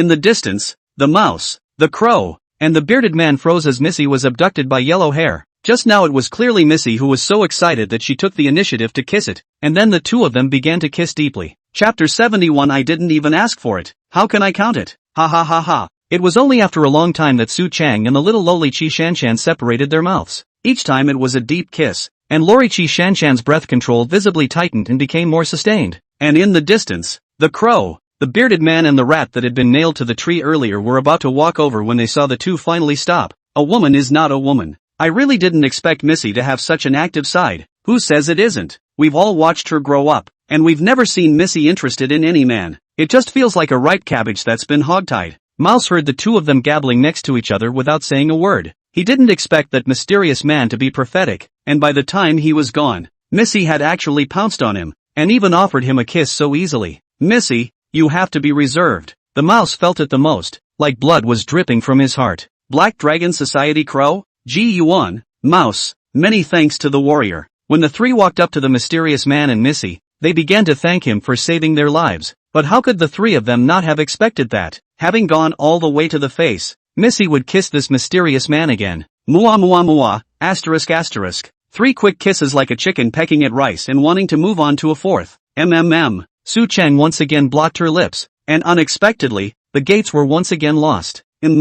the distance, the mouse, the crow, and the bearded man froze as Missy was abducted by yellow hair. Just now it was clearly Missy who was so excited that she took the initiative to kiss it, and then the two of them began to kiss deeply. Chapter 71. I didn't even ask for it. How can I count it? Ha ha ha ha. It was only after a long time that Su Chang and the little lowly Qi Shanshan separated their mouths. Each time it was a deep kiss, and Lori Qi Shanshan's breath control visibly tightened and became more sustained. And in the distance, the crow, the bearded man and the rat that had been nailed to the tree earlier were about to walk over when they saw the two finally stop. A woman is not a woman. I really didn't expect Missy to have such an active side. Who says it isn't? We've all watched her grow up, and we've never seen Missy interested in any man. It just feels like a ripe cabbage that's been hogtied. Mouse heard the two of them gabbling next to each other without saying a word. He didn't expect that mysterious man to be prophetic, and by the time he was gone, Missy had actually pounced on him, and even offered him a kiss so easily. Missy, you have to be reserved. The mouse felt it the most, like blood was dripping from his heart. Black Dragon Society Crow? Ji Yuan, Mouse, many thanks to the warrior. When the three walked up to the mysterious man and Missy, they began to thank him for saving their lives. But how could the three of them not have expected that, having gone all the way to the face, Missy would kiss this mysterious man again? Mua, asterisk. 3 quick kisses like a chicken pecking at rice and wanting to move on to a 4th. Su Chang once again blocked her lips, and unexpectedly, the gates were once again lost. Lori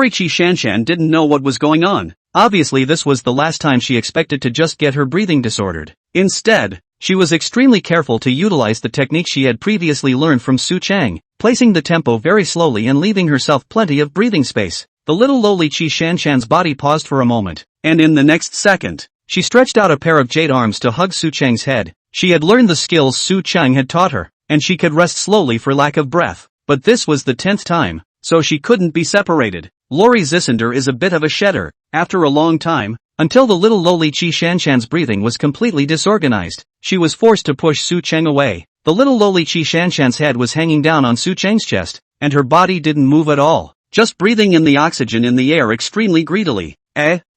Qi Shanshan didn't know what was going on. Obviously this was the last time she expected to just get her breathing disordered. Instead, she was extremely careful to utilize the technique she had previously learned from Su Chang, placing the tempo very slowly and leaving herself plenty of breathing space. The little lowly Qi Shanshan's body paused for a moment, and in the next second, she stretched out a pair of jade arms to hug Su Chang's head. She had learned the skills Su Chang had taught her, and she could rest slowly for lack of breath. But this was the 10th time, so she couldn't be separated. Lori Zissender is a bit of a shedder. After a long time, until the little lowly Qi Shanshan's breathing was completely disorganized, she was forced to push Su Chang away. The little lowly Qi Shanshan's head was hanging down on Su Chang's chest, and her body didn't move at all, just breathing in the oxygen in the air extremely greedily.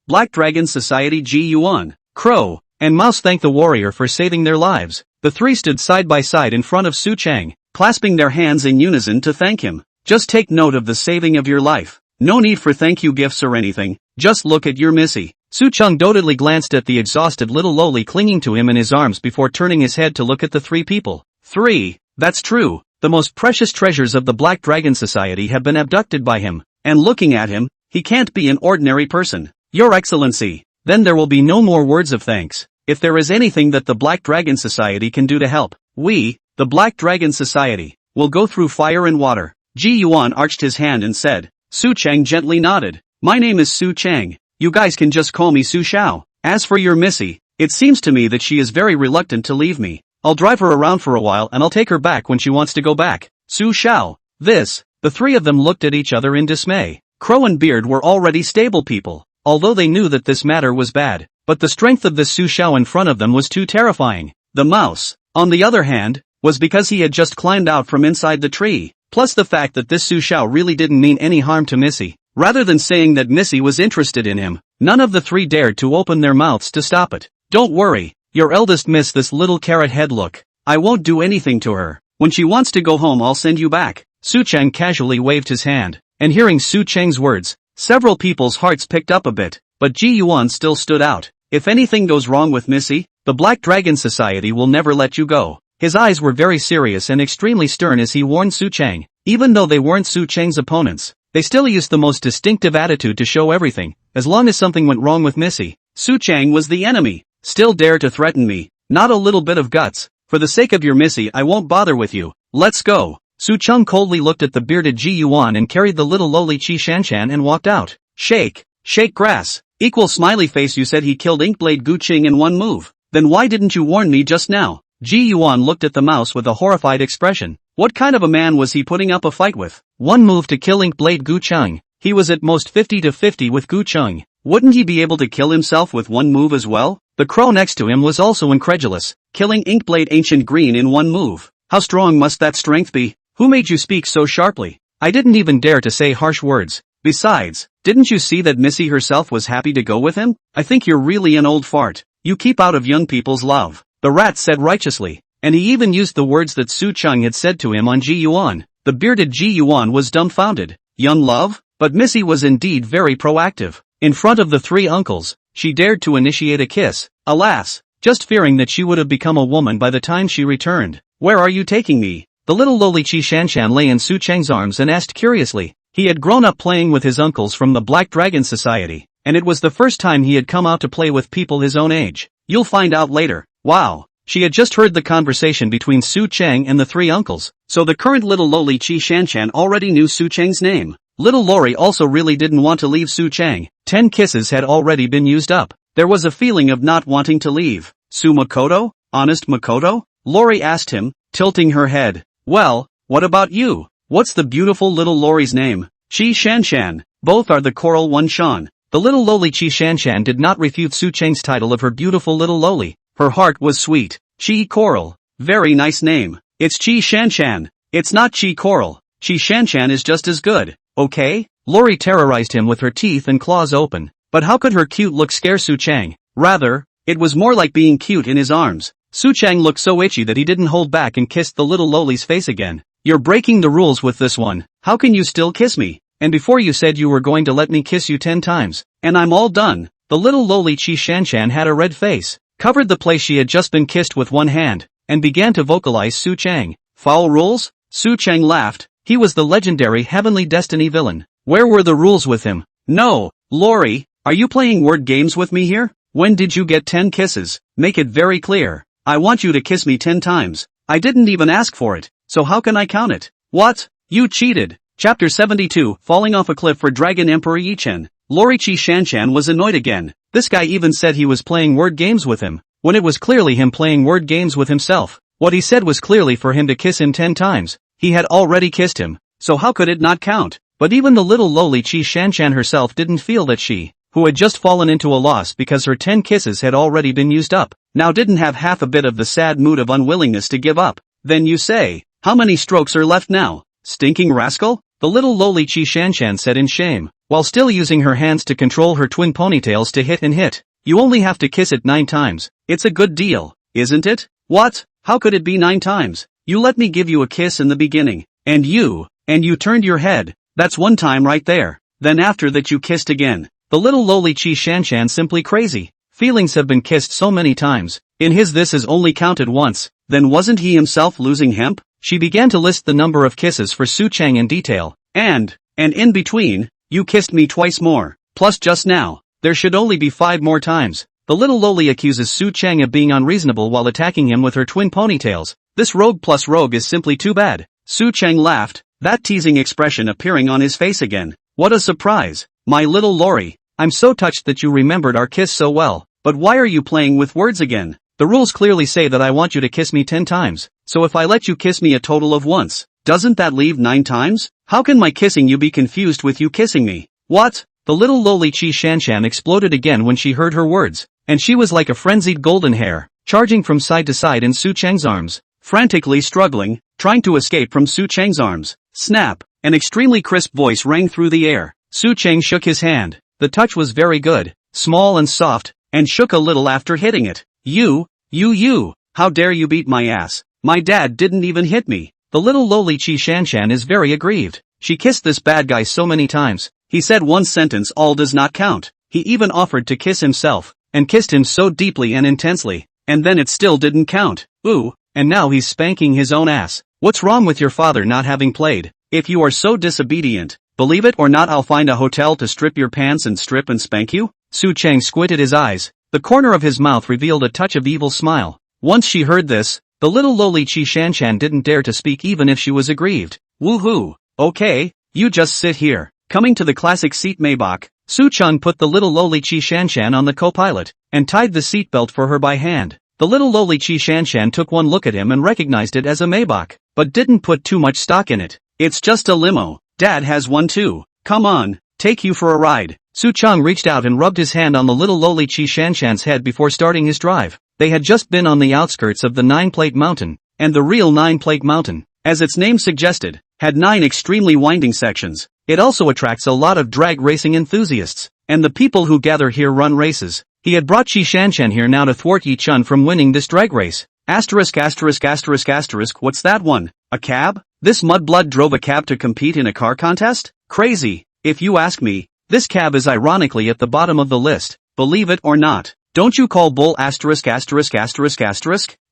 Black Dragon Society Ji Yuan, Crow, and Mouse thanked the warrior for saving their lives. The three stood side by side in front of Su Chang, clasping their hands in unison to thank him. Just take note of the saving of your life. No need for thank you gifts or anything, just look at your Missy. Su Chang doggedly glanced at the exhausted little lowly clinging to him in his arms before turning his head to look at the 3 people. 3, that's true, the most precious treasures of the Black Dragon Society have been abducted by him, and looking at him, he can't be an ordinary person. Your Excellency. Then there will be no more words of thanks. If there is anything that the Black Dragon Society can do to help, we, the Black Dragon Society, will go through fire and water. Ji Yuan arched his hand and said. Su Chang gently nodded. My name is Su Chang. You guys can just call me Su Xiao. As for your Missy, it seems to me that she is very reluctant to leave me. I'll drive her around for a while and I'll take her back when she wants to go back. Su Xiao. The three of them looked at each other in dismay. Crow and Beard were already stable people, although they knew that this matter was bad. But the strength of this Su Xiao in front of them was too terrifying. The mouse, on the other hand, was because he had just climbed out from inside the tree, plus the fact that this Su Xiao really didn't mean any harm to Missy. Rather than saying that Missy was interested in him, none of the three dared to open their mouths to stop it. Don't worry, your eldest miss this little carrot head look. I won't do anything to her. When she wants to go home I'll send you back. Su Chang casually waved his hand, and hearing Su Chang's words, several people's hearts picked up a bit, but Ji Yuan still stood out. If anything goes wrong with Missy, the Black Dragon Society will never let you go. His eyes were very serious and extremely stern as he warned Su Chang. Even though they weren't Su Chang's opponents, they still used the most distinctive attitude to show everything. As long as something went wrong with Missy, Su Chang was the enemy. Still dare to threaten me? Not a little bit of guts. For the sake of your Missy I won't bother with you. Let's go. Su Chang coldly looked at the bearded Ji Yuan and carried the little lowly Qi Shanshan and walked out. Shake grass. Equal smiley face. You said he killed Inkblade Gu Qing in one move. Then why didn't you warn me just now? Ji Yuan looked at the mouse with a horrified expression. What kind of a man was he putting up a fight with? One move to kill Inkblade Gu Qing. He was at most 50-50 with Gu Qing. Wouldn't he be able to kill himself with one move as well? The crow next to him was also incredulous. Killing Inkblade Ancient Green in one move. How strong must that strength be? Who made you speak so sharply? I didn't even dare to say harsh words. Besides, didn't you see that Missy herself was happy to go with him? I think you're really an old fart. You keep out of young people's love. The rat said righteously, and he even used the words that Su Chang had said to him on Ji Yuan. The bearded Ji Yuan was dumbfounded. Young love? But Missy was indeed very proactive. In front of the three uncles, she dared to initiate a kiss. Alas, just fearing that she would have become a woman by the time she returned. Where are you taking me? The little lowly Qi Shanshan lay in Su Chang's arms and asked curiously. He had grown up playing with his uncles from the Black Dragon Society, and it was the first time he had come out to play with people his own age. You'll find out later. Wow. She had just heard the conversation between Su Chang and the three uncles, so the current little lowly Qi Shanshan already knew Su Chang's name. Little Lori also really didn't want to leave Su Chang. 10 kisses had already been used up. There was a feeling of not wanting to leave. Su Makoto? Honest Makoto? Lori asked him, tilting her head. Well, what about you? What's the beautiful little Lori's name? Qi Shanshan. Both are the Coral One Shan. The little lowly Qi Shanshan did not refute Su Chang's title of her beautiful little lowly. Her heart was sweet. Qi Coral. Very nice name. It's Qi Shanshan. It's not Qi Coral. Qi Shanshan is just as good. Okay? Lori terrorized him with her teeth and claws open. But how could her cute look scare Su Chang? Rather, it was more like being cute in his arms. Su Chang looked so itchy that he didn't hold back and kissed the little lowly's face again. You're breaking the rules with this one. How can you still kiss me? And before you said you were going to let me kiss you 10 times. And I'm all done. The little lowly Qi Shanshan had a red face, covered the place she had just been kissed with one hand, and began to vocalize Su Chang. Foul rules? Su Chang laughed. He was the legendary Heavenly Destiny villain. Where were the rules with him? No, Lori, are you playing word games with me here? When did you get 10 kisses? Make it very clear. I want you to kiss me 10 times. I didn't even ask for it, so how can I count it? What? You cheated. Chapter 72, Falling Off a Cliff for Dragon Emperor Yichen. Lori Qi Shanshan was annoyed again. This guy even said he was playing word games with him, when it was clearly him playing word games with himself. What he said was clearly for him to kiss him 10 times. He had already kissed him, so how could it not count? But even the little lowly Qi Shanshan herself didn't feel that she, who had just fallen into a loss because her 10 kisses had already been used up, now didn't have half a bit of the sad mood of unwillingness to give up. Then you say, how many strokes are left now? Stinking rascal? The little lowly Qi Shanshan said in shame, while still using her hands to control her twin ponytails to hit and hit. You only have to kiss it 9 times. It's a good deal, isn't it? What? How could it be 9 times? You let me give you a kiss in the beginning, and you turned your head. That's 1 time right there. Then after that you kissed again. The little lowly Qi Shanshan simply crazy. Feelings have been kissed so many times. In his this is only counted once. Then wasn't he himself losing hemp? She began to list the number of kisses for Su Chang in detail. And in between, you kissed me twice more. Plus just now, there should only be 5 more times. The little lowly accuses Su Chang of being unreasonable while attacking him with her twin ponytails. This rogue plus rogue is simply too bad. Su Chang laughed, that teasing expression appearing on his face again. What a surprise. My little Lori, I'm so touched that you remembered our kiss so well, but why are you playing with words again? The rules clearly say that I want you to kiss me 10 times, so if I let you kiss me a total of once, doesn't that leave 9 times? How can my kissing you be confused with you kissing me? What? The little lowly Qi Shanshan exploded again when she heard her words, and she was like a frenzied golden hare, charging from side to side in Su Cheng's arms, frantically struggling, trying to escape from Su Cheng's arms. Snap! An extremely crisp voice rang through the air. Su Cheng shook his hand. The touch was very good, small and soft, and shook a little after hitting it. You, how dare you beat my ass? My dad didn't even hit me. The little lowly Qi Shanshan is very aggrieved. She kissed this bad guy so many times. He said one sentence all does not count. He even offered to kiss himself, and kissed him so deeply and intensely, and then it still didn't count. Ooh, and now he's spanking his own ass. What's wrong with your father not having played? If you are so disobedient, believe it or not I'll find a hotel to strip your pants and strip and spank you? Su Cheng squinted his eyes. The corner of his mouth revealed a touch of evil smile. Once she heard this, the little lowly Qi Shanshan didn't dare to speak even if she was aggrieved. Woohoo! Okay, you just sit here. Coming to the classic seat Maybach, Su Cheng put the little lowly Qi Shanshan on the co-pilot, and tied the seatbelt for her by hand. The little lowly Qi Shanshan took one look at him and recognized it as a Maybach, but didn't put too much stock in it. It's just a limo. Dad has one too. Come on, take you for a ride. Su Cheng reached out and rubbed his hand on the little lowly Qi Shanshan's head before starting his drive. They had just been on the outskirts of the 9-Plate Mountain, and the real 9-Plate Mountain, as its name suggested, had 9 extremely winding sections. It also attracts a lot of drag racing enthusiasts, and the people who gather here run races. He had brought Qi Shanshan here now to thwart Yi Chun from winning this drag race. What's that one? A cab? This mudblood drove a cab to compete in a car contest? Crazy, if you ask me. This cab is ironically at the bottom of the list, believe it or not. Don't you call bull ********?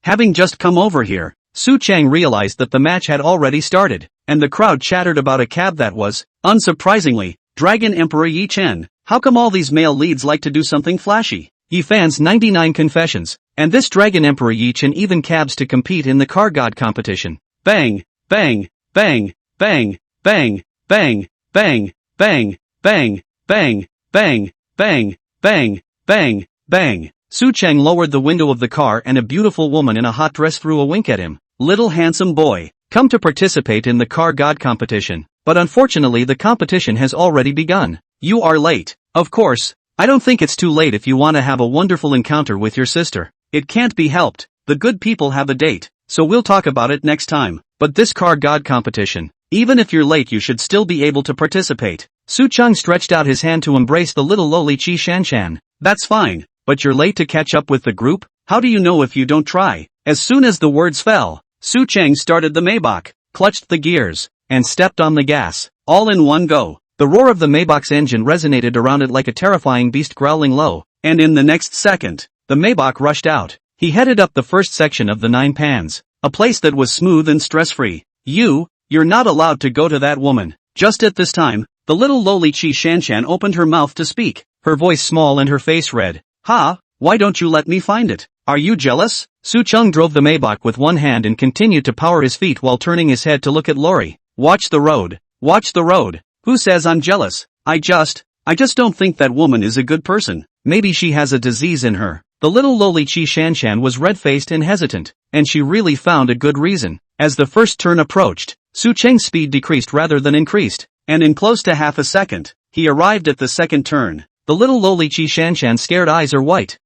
Having just come over here, Su Cheng realized that the match had already started, and the crowd chattered about a cab that was, unsurprisingly, Dragon Emperor Yi Chen. How come all these male leads like to do something flashy? Yi fans 99 confessions, and this Dragon Emperor Yi Chen even cabs to compete in the car god competition. Bang, bang, bang, bang, bang, bang, bang, bang, bang, bang, bang, bang, bang, bang, bang. Su Cheng lowered the window of the car and a beautiful woman in a hot dress threw a wink at him. Little handsome boy, come to participate in the car god competition. But unfortunately the competition has already begun. You are late. Of course, I don't think it's too late if you want to have a wonderful encounter with your sister. It can't be helped. The good people have a date, so we'll talk about it next time. But this car god competition, even if you're late you should still be able to participate. Su Cheng stretched out his hand to embrace the little lowly Qi Shanshan. That's fine, but you're late to catch up with the group? How do you know if you don't try? As soon as the words fell, Su Cheng started the Maybach, clutched the gears, and stepped on the gas, all in one go. The roar of the Maybach's engine resonated around it like a terrifying beast growling low, and in the next second, the Maybach rushed out. He headed up the first section of the 9 pans, a place that was smooth and stress-free. You're not allowed to go to that woman. Just at this time, the little lowly Qi Shanshan opened her mouth to speak, her voice small and her face red. Ha, why don't you let me find it? Are you jealous? Su Cheng drove the Maybach with one hand and continued to power his feet while turning his head to look at Lori. Watch the road. Watch the road. Who says I'm jealous? I just don't think that woman is a good person. Maybe she has a disease in her. The little lowly Qi Shanshan was red-faced and hesitant, and she really found a good reason. As the first turn approached, Su Cheng's speed decreased rather than increased, and in close to half a second, he arrived at the second turn. The little lowly Qi Shanshan's scared eyes are white.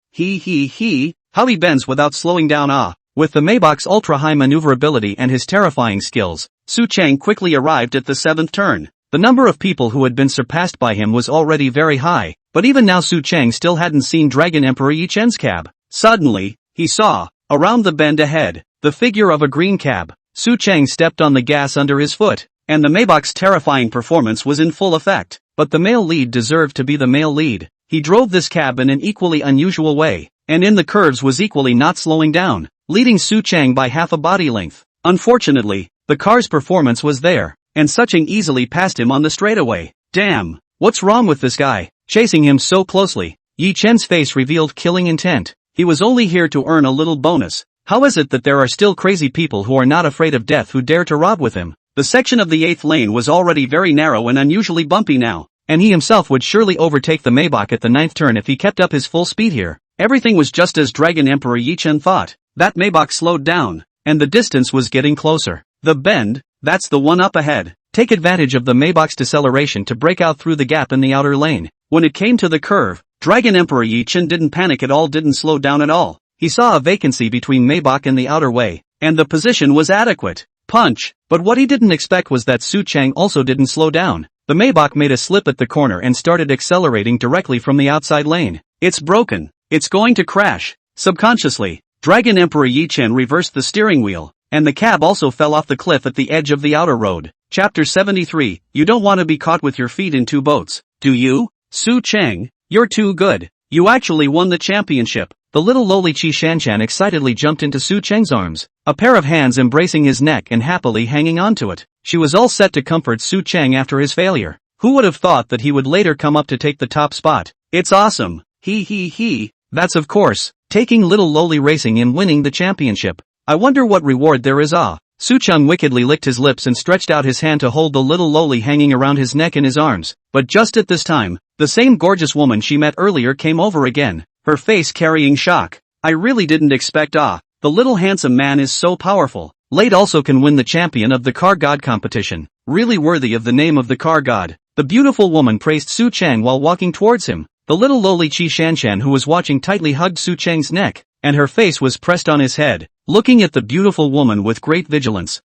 How he bends without slowing down. With the Maybach's ultra-high maneuverability and his terrifying skills, Su Cheng quickly arrived at the 7th turn. The number of people who had been surpassed by him was already very high, but even now Su Cheng still hadn't seen Dragon Emperor Yi Chen's cab. Suddenly, he saw, around the bend ahead, the figure of a green cab. Su Cheng stepped on the gas under his foot, and the Maybach's terrifying performance was in full effect. But the male lead deserved to be the male lead. He drove this cab in an equally unusual way, and in the curves was equally not slowing down, leading Su Cheng by half a body length. Unfortunately, the car's performance was there, and Su Cheng easily passed him on the straightaway. Damn, what's wrong with this guy, chasing him so closely? Yi Chen's face revealed killing intent. He was only here to earn a little bonus. How is it that there are still crazy people who are not afraid of death who dare to rob with him? The section of the 8th lane was already very narrow and unusually bumpy now, and he himself would surely overtake the Maybach at the 9th turn if he kept up his full speed here. Everything was just as Dragon Emperor Yichen thought. That Maybach slowed down, and the distance was getting closer. The bend, that's the one up ahead. Take advantage of the Maybach's deceleration to break out through the gap in the outer lane. When it came to the curve, Dragon Emperor Yichen didn't panic at all, didn't slow down at all. He saw a vacancy between Maybach and the outer way, and the position was adequate. Punch! But what he didn't expect was that Su Cheng also didn't slow down. The Maybach made a slip at the corner and started accelerating directly from the outside lane. It's broken. It's going to crash. Subconsciously, Dragon Emperor Yichen reversed the steering wheel, and the cab also fell off the cliff at the edge of the outer road. Chapter 73, You don't want to be caught with your feet in two boats, do you? Su Cheng, you're too good. You actually won the championship. The little lowly Qi Shanshan excitedly jumped into Su Cheng's arms, a pair of hands embracing his neck and happily hanging onto it. She was all set to comfort Su Cheng after his failure. Who would have thought that he would later come up to take the top spot? It's awesome. He. That's of course, taking little lowly racing and winning the championship. I wonder what reward there is. Su Cheng wickedly licked his lips and stretched out his hand to hold the little lowly hanging around his neck in his arms. But just at this time, the same gorgeous woman she met earlier came over again, her face carrying shock. I really didn't expect. The little handsome man is so powerful. Late also can win the champion of the car god competition. Really worthy of the name of the car god. The beautiful woman praised Su Cheng while walking towards him. The little lowly Qi Shanshan who was watching tightly hugged Su Cheng's neck, and her face was pressed on his head, looking at the beautiful woman with great vigilance.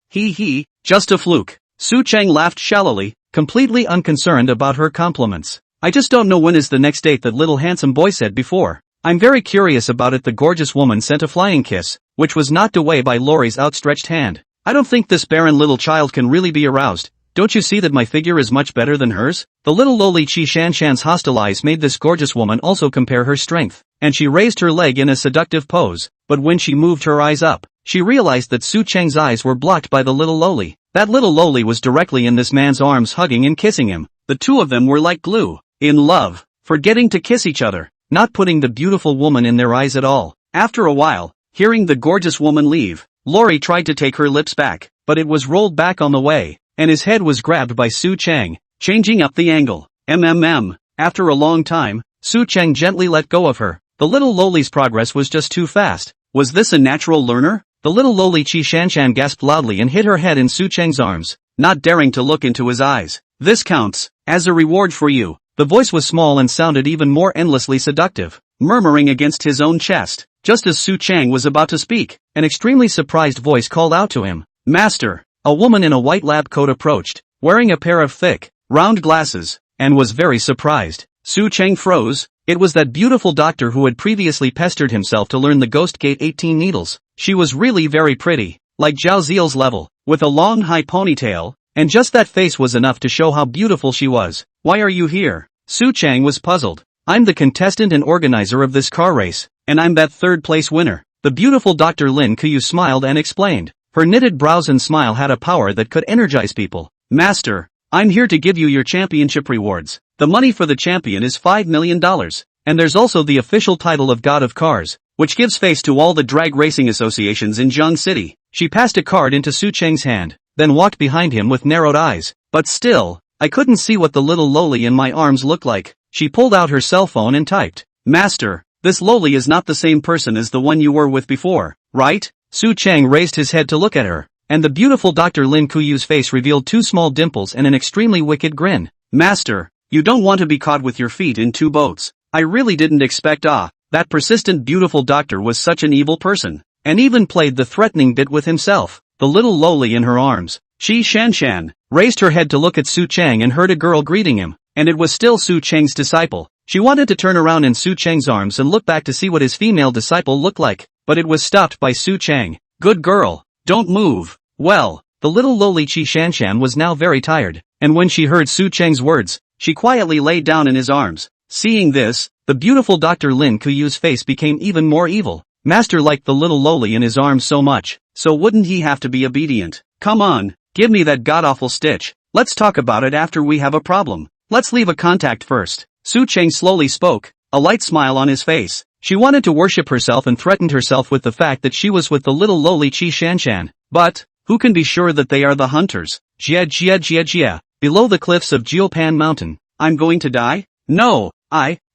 Just a fluke. Su Cheng laughed shallowly, completely unconcerned about her compliments. I just don't know when is the next date, that little handsome boy said before. I'm very curious about it. The gorgeous woman sent a flying kiss, which was knocked away by Lori's outstretched hand. I don't think this barren little child can really be aroused. Don't you see that my figure is much better than hers? The little lowly Qi Shanshan's hostile eyes made this gorgeous woman also compare her strength, and she raised her leg in a seductive pose, but when she moved her eyes up, she realized that Su Cheng's eyes were blocked by the little lowly. That little lowly was directly in this man's arms, hugging and kissing him. The two of them were like glue, in love, forgetting to kiss each other, not putting the beautiful woman in their eyes at all. After a while, hearing the gorgeous woman leave, Lori tried to take her lips back, but it was rolled back on the way, and his head was grabbed by Su Cheng, changing up the angle. After a long time, Su Cheng gently let go of her. The little lowly's progress was just too fast. Was this a natural learner? The little lowly Qi Shanshan gasped loudly and hid her head in Su Cheng's arms, not daring to look into his eyes. This counts, as a reward for you. The voice was small and sounded even more endlessly seductive, murmuring against his own chest. Just as Su Cheng was about to speak, an extremely surprised voice called out to him. Master! A woman in a white lab coat approached, wearing a pair of thick, round glasses, and was very surprised. Su Cheng froze. It was that beautiful doctor who had previously pestered himself to learn the Ghost Gate 18 needles. She was really very pretty, like Zhao Ziel's level, with a long high ponytail, and just that face was enough to show how beautiful she was. Why are you here? Su Cheng was puzzled. I'm the contestant and organizer of this car race, and I'm that third place winner. The beautiful Dr. Lin Kuyu smiled and explained. Her knitted brows and smile had a power that could energize people. Master, I'm here to give you your championship rewards. The money for the champion is $5 million, and there's also the official title of God of Cars, which gives face to all the drag racing associations in Zheng City. She passed a card into Su Cheng's hand, then walked behind him with narrowed eyes. But still, I couldn't see what the little lowly in my arms looked like. She pulled out her cell phone and typed, Master, this lowly is not the same person as the one you were with before, right? Su Cheng raised his head to look at her, and the beautiful Dr. Lin Kuyu's face revealed two small dimples and an extremely wicked grin. Master, you don't want to be caught with your feet in two boats. I really didn't expect. That persistent beautiful doctor was such an evil person, and even played the threatening bit with himself. The little lowly in her arms, Qi Shanshan, raised her head to look at Su Cheng and heard a girl greeting him, and it was still Su Cheng's disciple. She wanted to turn around in Su Cheng's arms and look back to see what his female disciple looked like, but it was stopped by Su Cheng. Good girl, don't move. Well, the little lowly Qi Shanshan was now very tired, and when she heard Su Cheng's words, she quietly lay down in his arms. Seeing this, the beautiful Dr. Lin Kuyu's face became even more evil. Master liked the little lowly in his arms so much, so wouldn't he have to be obedient? Come on, give me that god-awful stitch. Let's talk about it after we have a problem. Let's leave a contact first. Su Cheng slowly spoke, a light smile on his face. She wanted to worship herself and threatened herself with the fact that she was with the little lowly Qi Shanshan. But, who can be sure that they are the hunters? Jia. Below the cliffs of Jiupan Mountain, I'm going to die? No,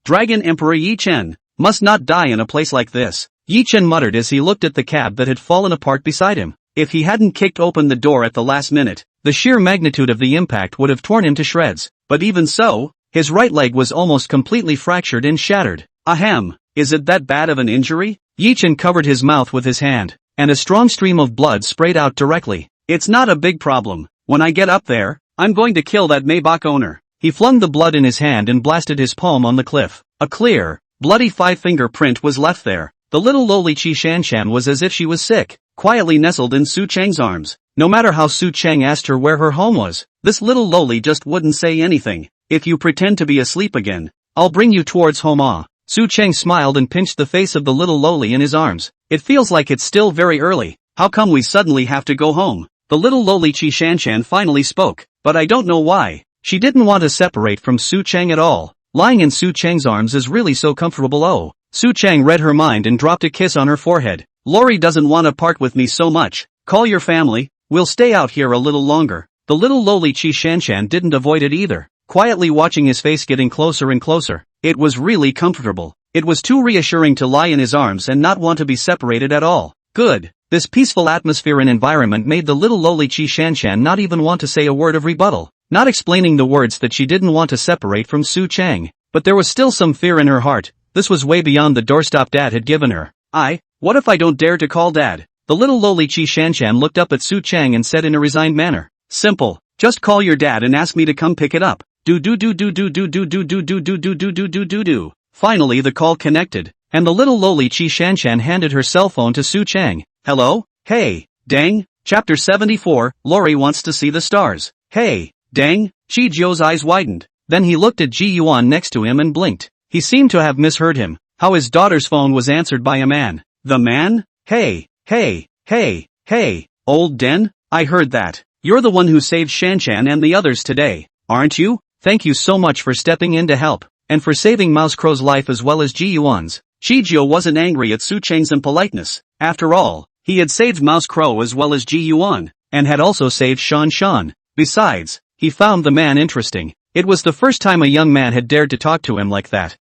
Dragon Emperor Yi Chen, must not die in a place like this. Yi Chen muttered as he looked at the cab that had fallen apart beside him. If he hadn't kicked open the door at the last minute, the sheer magnitude of the impact would have torn him to shreds. But even so, his right leg was almost completely fractured and shattered. Ahem, is it that bad of an injury? Yi Chen covered his mouth with his hand, and a strong stream of blood sprayed out directly. It's not a big problem. When I get up there, I'm going to kill that Maybach owner. He flung the blood in his hand and blasted his palm on the cliff. A clear, bloody five-finger print was left there. The little lowly Qi Shanshan was as if she was sick, quietly nestled in Su Cheng's arms. No matter how Su Cheng asked her where her home was, this little lowly just wouldn't say anything. If you pretend to be asleep again, I'll bring you towards home. Su Cheng smiled and pinched the face of the little lowly in his arms. It feels like it's still very early. How come we suddenly have to go home? The little lowly Qi Shanshan finally spoke, but I don't know why. She didn't want to separate from Su Cheng at all. Lying in Su Cheng's arms is really so comfortable. Oh. Su Cheng read her mind and dropped a kiss on her forehead. Lori doesn't want to part with me so much. Call your family, we'll stay out here a little longer. The little lowly Qi Shanshan didn't avoid it either, quietly watching his face getting closer and closer. It was really comfortable. It was too reassuring to lie in his arms and not want to be separated at all. Good. This peaceful atmosphere and environment made the little lowly Qi Shanshan not even want to say a word of rebuttal, not explaining the words that she didn't want to separate from Su Cheng. But there was still some fear in her heart. This was way beyond the doorstop Dad had given her. What if I don't dare to call Dad? The little lowly Qi Shanshan looked up at Su Cheng and said in a resigned manner. Simple. Just call your dad and ask me to come pick it up. Finally the call connected, and the little lowly Qi Shanshan handed her cell phone to Su Cheng. Hello? Hey, dang. Chapter 74, Lori wants to see the stars. Hey, dang. Qi Jiu's eyes widened. Then he looked at Ji Yuan next to him and blinked. He seemed to have misheard him. How his daughter's phone was answered by a man. The man? Hey, old Den? I heard that. You're the one who saved Shanshan and the others today, aren't you? Thank you so much for stepping in to help, and for saving Mouse Crow's life as well as Ji Yuan's. Qi Jiu wasn't angry at Su Cheng's impoliteness. After all, he had saved Mouse Crow as well as Ji Yuan, and had also saved Shan Shan. Besides, he found the man interesting. It was the first time a young man had dared to talk to him like that.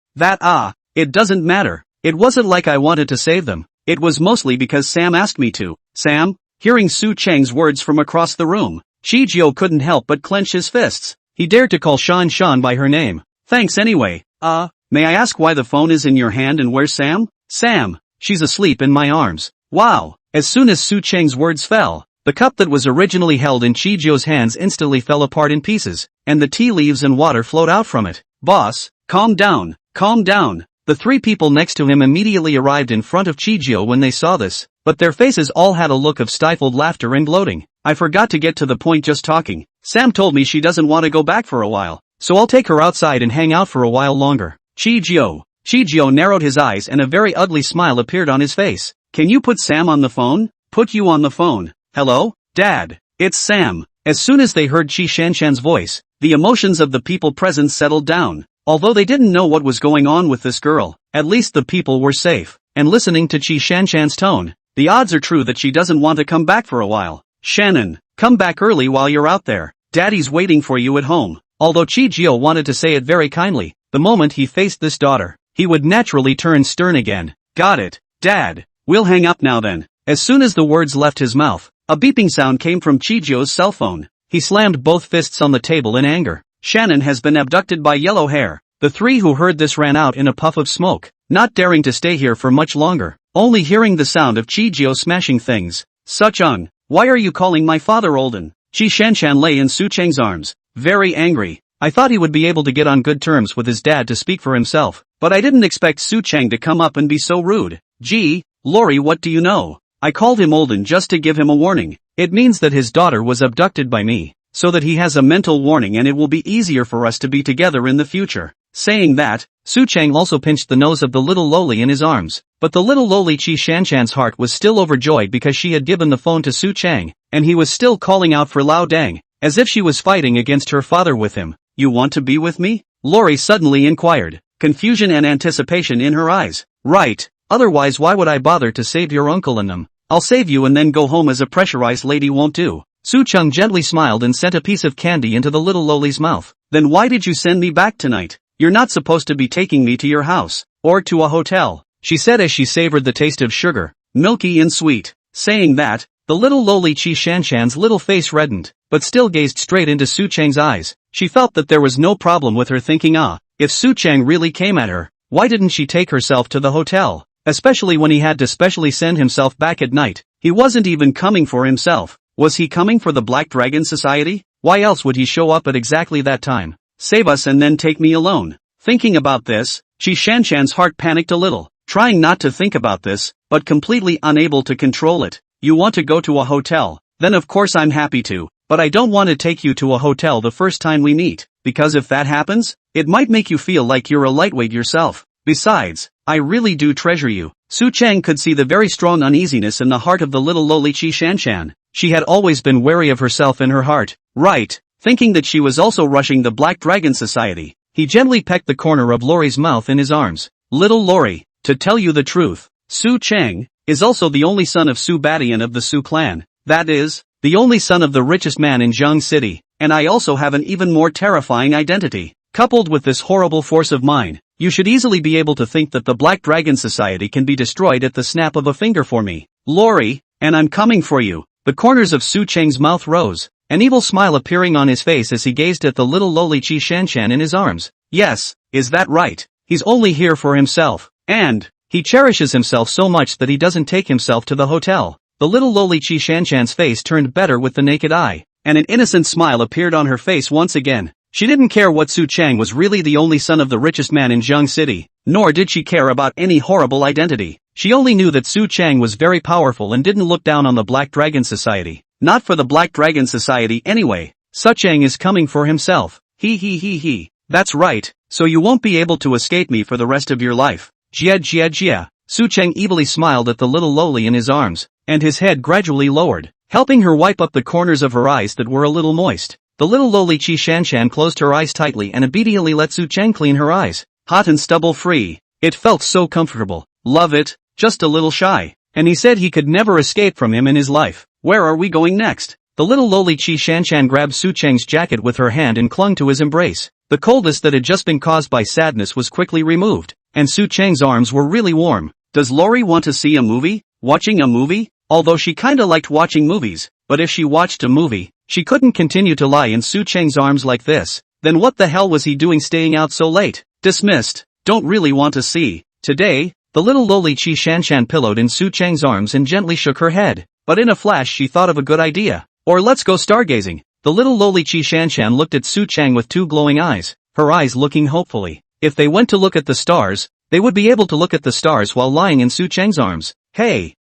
It doesn't matter. It wasn't like I wanted to save them. It was mostly because Sam asked me to. Sam? Hearing Su Cheng's words from across the room, Qi Jiu couldn't help but clench his fists. He dared to call Shan Shan by her name. Thanks anyway. May I ask why the phone is in your hand and where's Sam? Sam. She's asleep in my arms. Wow. As soon as Su Cheng's words fell, the cup that was originally held in Qi Jiu's hands instantly fell apart in pieces, and the tea leaves and water flowed out from it. Boss, calm down. Calm down. The three people next to him immediately arrived in front of Qi Jiu when they saw this, but their faces all had a look of stifled laughter and gloating. I forgot to get to the point just talking. Sam told me she doesn't want to go back for a while, so I'll take her outside and hang out for a while longer. Qi Jiu narrowed his eyes and a very ugly smile appeared on his face. Can you put Sam on the phone? Put you on the phone. Hello? Dad. It's Sam. As soon as they heard Qi Shanshan's voice, the emotions of the people present settled down. Although they didn't know what was going on with this girl, at least the people were safe. And listening to Qi Shanshan's tone, the odds are true that she doesn't want to come back for a while. Shannon, come back early while you're out there. Daddy's waiting for you at home. Although Qi Jiu wanted to say it very kindly, the moment he faced this daughter, he would naturally turn stern again. Got it, Dad. We'll hang up now then. As soon as the words left his mouth, a beeping sound came from Qi Jiu's cell phone. He slammed both fists on the table in anger. Shannon has been abducted by Yellow Hair. The three who heard this ran out in a puff of smoke, not daring to stay here for much longer, only hearing the sound of Qi Jiu smashing things. Suchung, why are you calling my father Olden? Qi Shanshan lay in Su Cheng's arms, very angry. I thought he would be able to get on good terms with his dad to speak for himself, but I didn't expect Su Cheng to come up and be so rude. Gee, Lori, what do you know? I called him Olden just to give him a warning. It means that his daughter was abducted by me, so that he has a mental warning and it will be easier for us to be together in the future. Saying that, Su Cheng also pinched the nose of the little lowly in his arms, but the little lowly Qi Shanshan's heart was still overjoyed because she had given the phone to Su Cheng, and he was still calling out for Lao Dang, as if she was fighting against her father with him. You want to be with me? Lori suddenly inquired, confusion and anticipation in her eyes. Right, otherwise why would I bother to save your uncle and them? I'll save you and then go home as a pressurized lady won't do. Su Cheng gently smiled and sent a piece of candy into the little lowly's mouth. Then why did you send me back tonight? You're not supposed to be taking me to your house, or to a hotel, she said as she savored the taste of sugar, milky and sweet. Saying that, the little lowly Qi Shanshan's little face reddened, but still gazed straight into Su Cheng's eyes. She felt that there was no problem with her thinking if Su Cheng really came at her, why didn't she take herself to the hotel? Especially when he had to specially send himself back at night. He wasn't even coming for himself. Was he coming for the Black Dragon Society? Why else would he show up at exactly that time? Save us and then take me alone. Thinking about this, Qi Shanshan's heart panicked a little, trying not to think about this, but completely unable to control it. You want to go to a hotel? Then of course I'm happy to, but I don't want to take you to a hotel the first time we meet, because if that happens, it might make you feel like you're a lightweight yourself. Besides, I really do treasure you. Su Cheng could see the very strong uneasiness in the heart of the little lowly Qi Shanshan. She had always been wary of herself in her heart, right? Thinking that she was also rushing the Black Dragon Society. He gently pecked the corner of Lori's mouth in his arms. Little Lori, to tell you the truth, Su Cheng is also the only son of Su Badian of the Su clan. That is, the only son of the richest man in Zhang City, and I also have an even more terrifying identity. Coupled with this horrible force of mine, you should easily be able to think that the Black Dragon Society can be destroyed at the snap of a finger for me, Lori, and I'm coming for you. The corners of Su Cheng's mouth rose, an evil smile appearing on his face as he gazed at the little lowly Qi Shanshan in his arms. Yes, is that right? He's only here for himself, and he cherishes himself so much that he doesn't take himself to the hotel. The little lowly Qi Shanshan's face turned better with the naked eye, and an innocent smile appeared on her face once again. She didn't care what Su Cheng was really the only son of the richest man in Zhang City, nor did she care about any horrible identity. She only knew that Su Cheng was very powerful and didn't look down on the Black Dragon Society. Not for the Black Dragon Society anyway. Su Cheng is coming for himself. He. That's right, so you won't be able to escape me for the rest of your life. Jia. Su Cheng evilly smiled at the little lowly in his arms, and his head gradually lowered, helping her wipe up the corners of her eyes that were a little moist. The little lowly Qi Shanshan closed her eyes tightly and obediently let Su Cheng clean her eyes. Hot and stubble-free. It felt so comfortable. Love it, just a little shy. And he said he could never escape from him in his life. Where are we going next? The little lowly Qi Shanshan grabbed Su Cheng's jacket with her hand and clung to his embrace. The coldness that had just been caused by sadness was quickly removed, and Su Cheng's arms were really warm. Does Lori want to see a movie? Watching a movie? Although she kinda liked watching movies, but if she watched a movie, she couldn't continue to lie in Su Cheng's arms like this. Then what the hell was he doing staying out so late? Dismissed. Don't really want to see. Today, the little lowly Qi Shanshan pillowed in Su Cheng's arms and gently shook her head. But in a flash she thought of a good idea. Or let's go stargazing. The little lowly Qi Shanshan looked at Su Cheng with two glowing eyes, her eyes looking hopefully. If they went to look at the stars, they would be able to look at the stars while lying in Su Cheng's arms. Hey.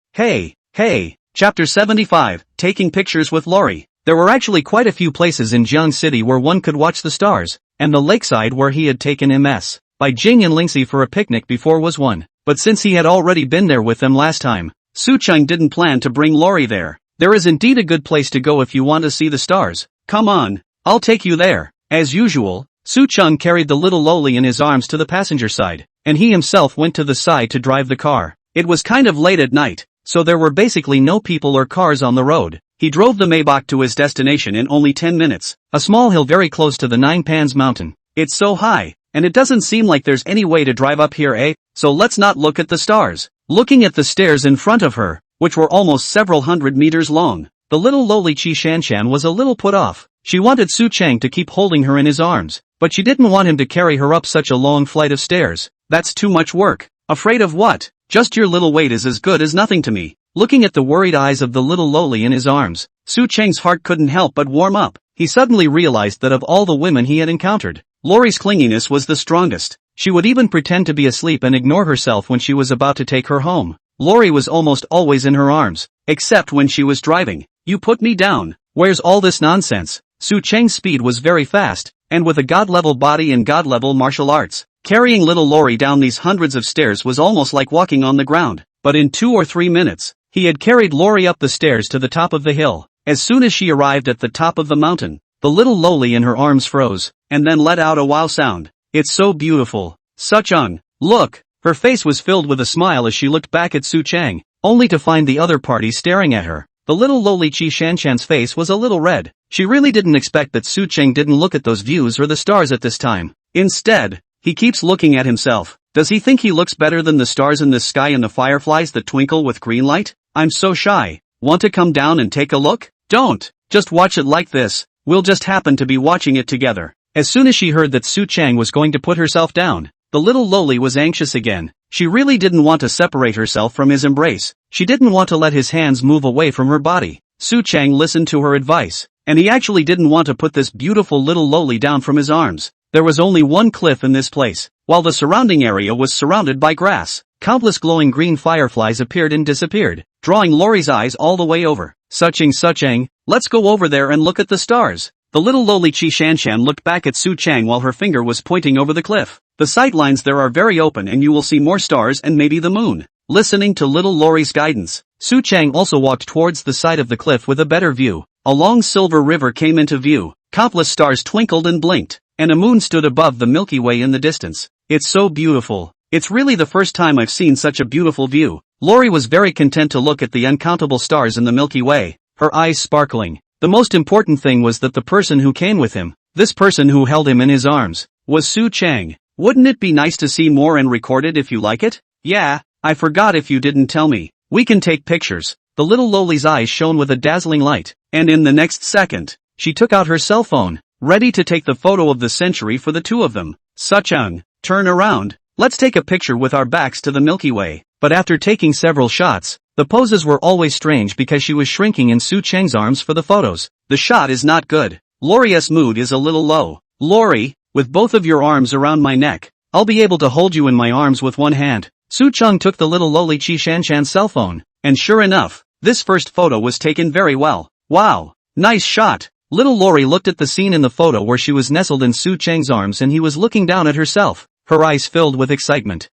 Chapter 75, Taking Pictures with Lori. There were actually quite a few places in Jiang City where one could watch the stars, and the lakeside where he had taken MS by Jing and Lingxi for a picnic before was one. But since he had already been there with them last time, Su Cheng didn't plan to bring Lori there. There is indeed a good place to go if you want to see the stars. Come on, I'll take you there. As usual, Su Cheng carried the little lowly in his arms to the passenger side, and he himself went to the side to drive the car. It was kind of late at night, so there were basically no people or cars on the road. He drove the Maybach to his destination in only 10 minutes, a small hill very close to the Nine Pans mountain. It's so high, and it doesn't seem like there's any way to drive up here, so let's not look at the stars. Looking at the stairs in front of her, which were almost several hundred meters long, the little lowly Qi Shanshan was a little put off. She wanted Su Cheng to keep holding her in his arms, but she didn't want him to carry her up such a long flight of stairs. That's too much work. Afraid of what? Just your little weight is as good as nothing to me. Looking at the worried eyes of the little lowly in his arms, Su Cheng's heart couldn't help but warm up. He suddenly realized that of all the women he had encountered, Lori's clinginess was the strongest. She would even pretend to be asleep and ignore herself when she was about to take her home. Lori was almost always in her arms, except when she was driving. You put me down. Where's all this nonsense? Su Cheng's speed was very fast, and with a god-level body and god-level martial arts, carrying little Lori down these hundreds of stairs was almost like walking on the ground. But in 2 or 3 minutes, he had carried Lori up the stairs to the top of the hill. As soon as she arrived at the top of the mountain, the little lowly in her arms froze, and then let out a wow sound. It's so beautiful. Suchung, look! Her face was filled with a smile as she looked back at Su Cheng, only to find the other party staring at her. The The little lowly Qi Shanshan's face was a little red. She really didn't expect that Su Cheng didn't look at those views or the stars at this time. Instead, he keeps looking at himself. Does he think he looks better than the stars in the sky and the fireflies that twinkle with green light? I'm so shy. Want to come down and take a look? Don't. Just watch it like this. We'll just happen to be watching it together. As soon as she heard that Su Cheng was going to put herself down, the little lowly was anxious again. She really didn't want to separate herself from his embrace. She didn't want to let his hands move away from her body. Su Cheng listened to her advice, and he actually didn't want to put this beautiful little lowly down from his arms. There was only one cliff in this place, while the surrounding area was surrounded by grass. Countless glowing green fireflies appeared and disappeared, drawing Lori's eyes all the way over. Sucheng, let's go over there and look at the stars. The little lowly Qi Shanshan looked back at Su Cheng while her finger was pointing over the cliff. The sight lines there are very open and you will see more stars and maybe the moon. Listening to little Lori's guidance, Su Cheng also walked towards the side of the cliff with a better view. A long silver river came into view, countless stars twinkled and blinked, and a moon stood above the Milky Way in the distance. It's so beautiful. It's really the first time I've seen such a beautiful view. Lori was very content to look at the uncountable stars in the Milky Way, her eyes sparkling. The most important thing was that the person who came with him, this person who held him in his arms, was Su Cheng. Wouldn't it be nice to see more and record it if you like it? Yeah, I forgot if you didn't tell me. We can take pictures. The little lowly's eyes shone with a dazzling light, and in the next second, she took out her cell phone, ready to take the photo of the century for the two of them. Sucheng, turn around. Let's take a picture with our backs to the Milky Way. But after taking several shots, the poses were always strange because she was shrinking in Su Cheng's arms for the photos. The shot is not good. Lori's mood is a little low. Lori, with both of your arms around my neck, I'll be able to hold you in my arms with one hand. Su Cheng took the little lowly Qi Shanshan's cell phone, and sure enough, this first photo was taken very well. Wow, nice shot. Little Lori looked at the scene in the photo where she was nestled in Su Cheng's arms and he was looking down at herself, her eyes filled with excitement.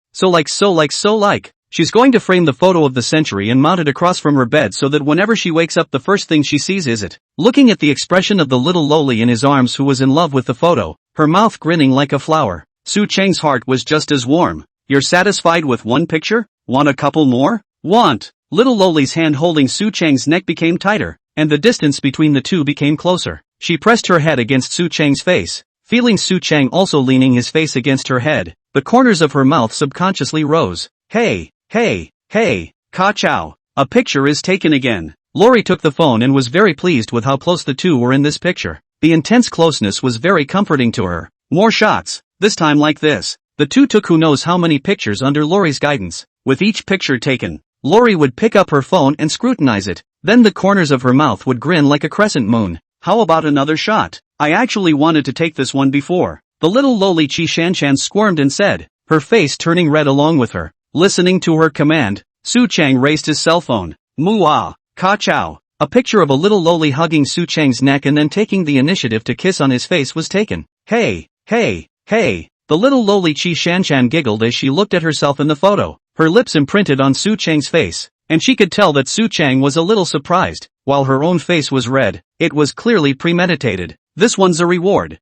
She's going to frame the photo of the century and mount it across from her bed so that whenever she wakes up the first thing she sees is it. Looking at the expression of the little lowly in his arms who was in love with the photo, her mouth grinning like a flower, Su Cheng's heart was just as warm. You're satisfied with one picture? Want a couple more? Want. Little lowly's hand holding Su Cheng's neck became tighter, and the distance between the two became closer. She pressed her head against Su Cheng's face, feeling Su Cheng also leaning his face against her head. The corners of her mouth subconsciously rose. Hey, ka chow. A picture is taken again. Lori took the phone and was very pleased with how close the two were in this picture. The intense closeness was very comforting to her. More shots, this time like this. The two took who knows how many pictures under Lori's guidance. With each picture taken, Lori would pick up her phone and scrutinize it. Then the corners of her mouth would grin like a crescent moon. How about another shot? I actually wanted to take this one before. The little lowly Qi Shanshan squirmed and said, her face turning red along with her. Listening to her command, Su Cheng raised his cell phone. Mua, ka chow. A picture of a little lowly hugging Su Cheng's neck and then taking the initiative to kiss on his face was taken. Hey. The little lowly Qi Shanshan giggled as she looked at herself in the photo. Her lips imprinted on Su Cheng's face, and she could tell that Su Cheng was a little surprised. While her own face was red, it was clearly premeditated. This one's a reward.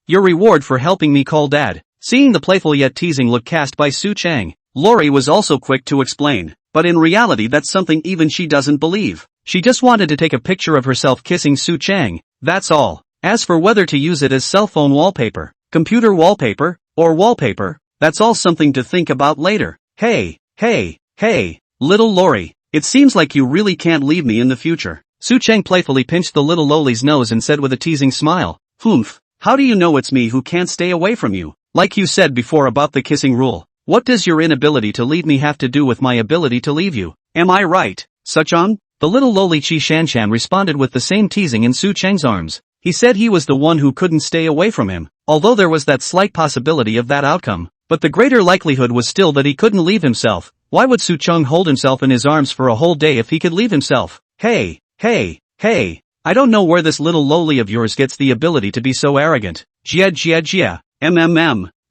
Your reward for helping me call dad. Seeing the playful yet teasing look cast by Su Cheng, Lori was also quick to explain, but in reality that's something even she doesn't believe. She just wanted to take a picture of herself kissing Su Cheng, that's all. As for whether to use it as cell phone wallpaper, computer wallpaper, or wallpaper, that's all something to think about later. Hey, little Lori, it seems like you really can't leave me in the future. Su Cheng playfully pinched the little lowly's nose and said with a teasing smile, Humph, how do you know it's me who can't stay away from you? Like you said before about the kissing rule. What does your inability to leave me have to do with my ability to leave you? Am I right, Suchong? The little lowly Qi Shanshan responded with the same teasing in Su Cheng's arms. He said he was the one who couldn't stay away from him, although there was that slight possibility of that outcome. But the greater likelihood was still that he couldn't leave himself. Why would Su Cheng hold himself in his arms for a whole day if he could leave himself? Hey, I don't know where this little lowly of yours gets the ability to be so arrogant. Jia,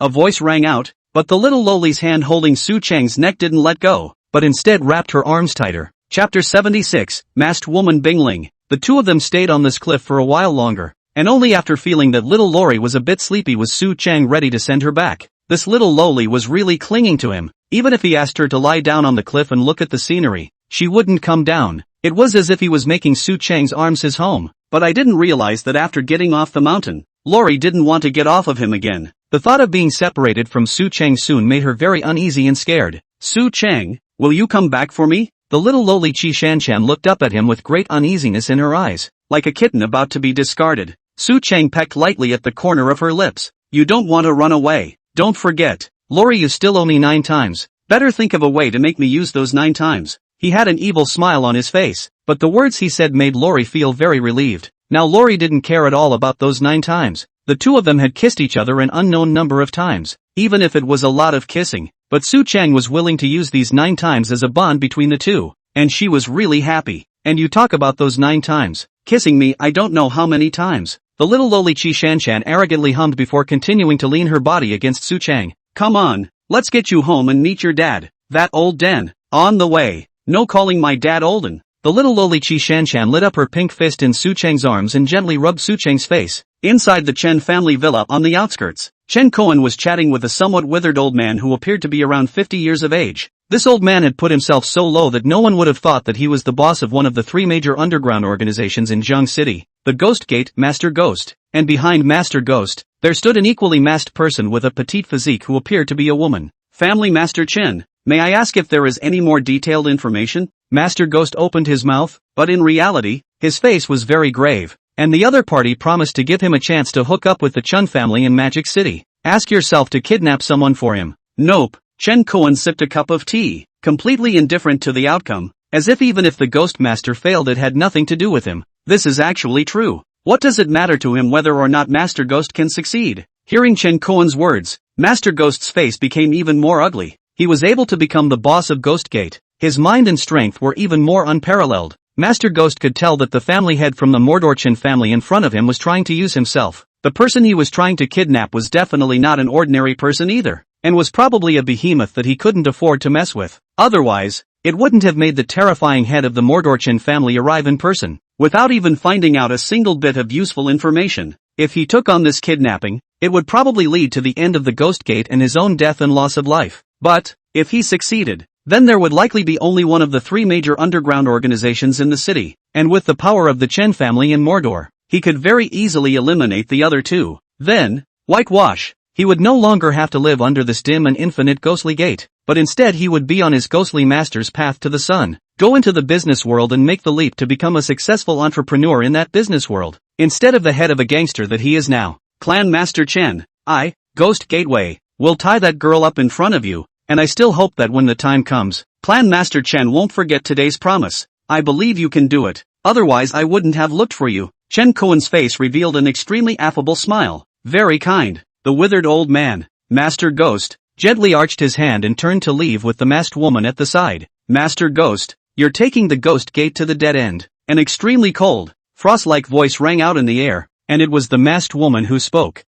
a voice rang out. But the little lowly's hand holding Su Cheng's neck didn't let go, but instead wrapped her arms tighter. Chapter 76, Masked Woman Bingling. The two of them stayed on this cliff for a while longer, and only after feeling that little Lori was a bit sleepy was Su Cheng ready to send her back. This little lowly was really clinging to him. Even if he asked her to lie down on the cliff and look at the scenery, she wouldn't come down. It was as if he was making Su Chang's arms his home. But I didn't realize that after getting off the mountain, Lori didn't want to get off of him again. The thought of being separated from Su Chang soon made her very uneasy and scared. Su Chang, will you come back for me? The little lowly Qi Shanshan looked up at him with great uneasiness in her eyes, like a kitten about to be discarded. Su Chang pecked lightly at the corner of her lips. You don't want to run away. Don't forget. Lori, you still owe me 9 times. Better think of a way to make me use those 9 times. He had an evil smile on his face, but the words he said made Lori feel very relieved. Now Lori didn't care at all about those 9 times. The two of them had kissed each other an unknown number of times, even if it was a lot of kissing. But Su Chang was willing to use these 9 times as a bond between the two, and she was really happy. And you talk about those 9 times. Kissing me I don't know how many times. The little lowly Qi Shanshan arrogantly hummed before continuing to lean her body against Su Chang. Come on, let's get you home and meet your dad. That old den. On the way. No calling my dad olden. The little lowly Qi Shanshan lit up her pink fist in Su Chang's arms and gently rubbed Su Chang's face. Inside the Chen family villa on the outskirts, Chen Koan was chatting with a somewhat withered old man who appeared to be around 50 years of age. This old man had put himself so low that no one would have thought that he was the boss of one of the 3 major underground organizations in Zhang City, the Ghost Gate, Master Ghost, and behind Master Ghost, there stood an equally masked person with a petite physique who appeared to be a woman. Family Master Chen, may I ask if there is any more detailed information? Master Ghost opened his mouth, but in reality, his face was very grave, and the other party promised to give him a chance to hook up with the Chun family in Magic City. Ask yourself to kidnap someone for him. Nope. Chen Koan sipped a cup of tea, completely indifferent to the outcome, as if even if the Ghost Master failed it had nothing to do with him. This is actually true. What does it matter to him whether or not Master Ghost can succeed? Hearing Chen Koan's words, Master Ghost's face became even more ugly. He was able to become the boss of Ghost Gate. His mind and strength were even more unparalleled. Master Ghost could tell that the family head from the Mordorchin family in front of him was trying to use himself. The person he was trying to kidnap was definitely not an ordinary person either, and was probably a behemoth that he couldn't afford to mess with. Otherwise, it wouldn't have made the terrifying head of the Mordorchin family arrive in person, without even finding out a single bit of useful information. If he took on this kidnapping, it would probably lead to the end of the Ghost Gate and his own death and loss of life. But, if he succeeded, then there would likely be only one of the 3 major underground organizations in the city, and with the power of the Chen family in Mordor, he could very easily eliminate the other 2. Then, whitewash. He would no longer have to live under this dim and infinite ghostly gate, but instead he would be on his ghostly master's path to the sun, go into the business world and make the leap to become a successful entrepreneur in that business world, instead of the head of a gangster that he is now. Clan Master Chen, I, Ghost Gateway, will tie that girl up in front of you, and I still hope that when the time comes, Clan Master Chen won't forget today's promise. I believe you can do it, otherwise I wouldn't have looked for you. Chen Koan's face revealed an extremely affable smile. Very kind. The withered old man, Master Ghost, gently arched his hand and turned to leave with the masked woman at the side. Master Ghost, you're taking the Ghost Gate to the dead end. An extremely cold, frost-like voice rang out in the air, and it was the masked woman who spoke.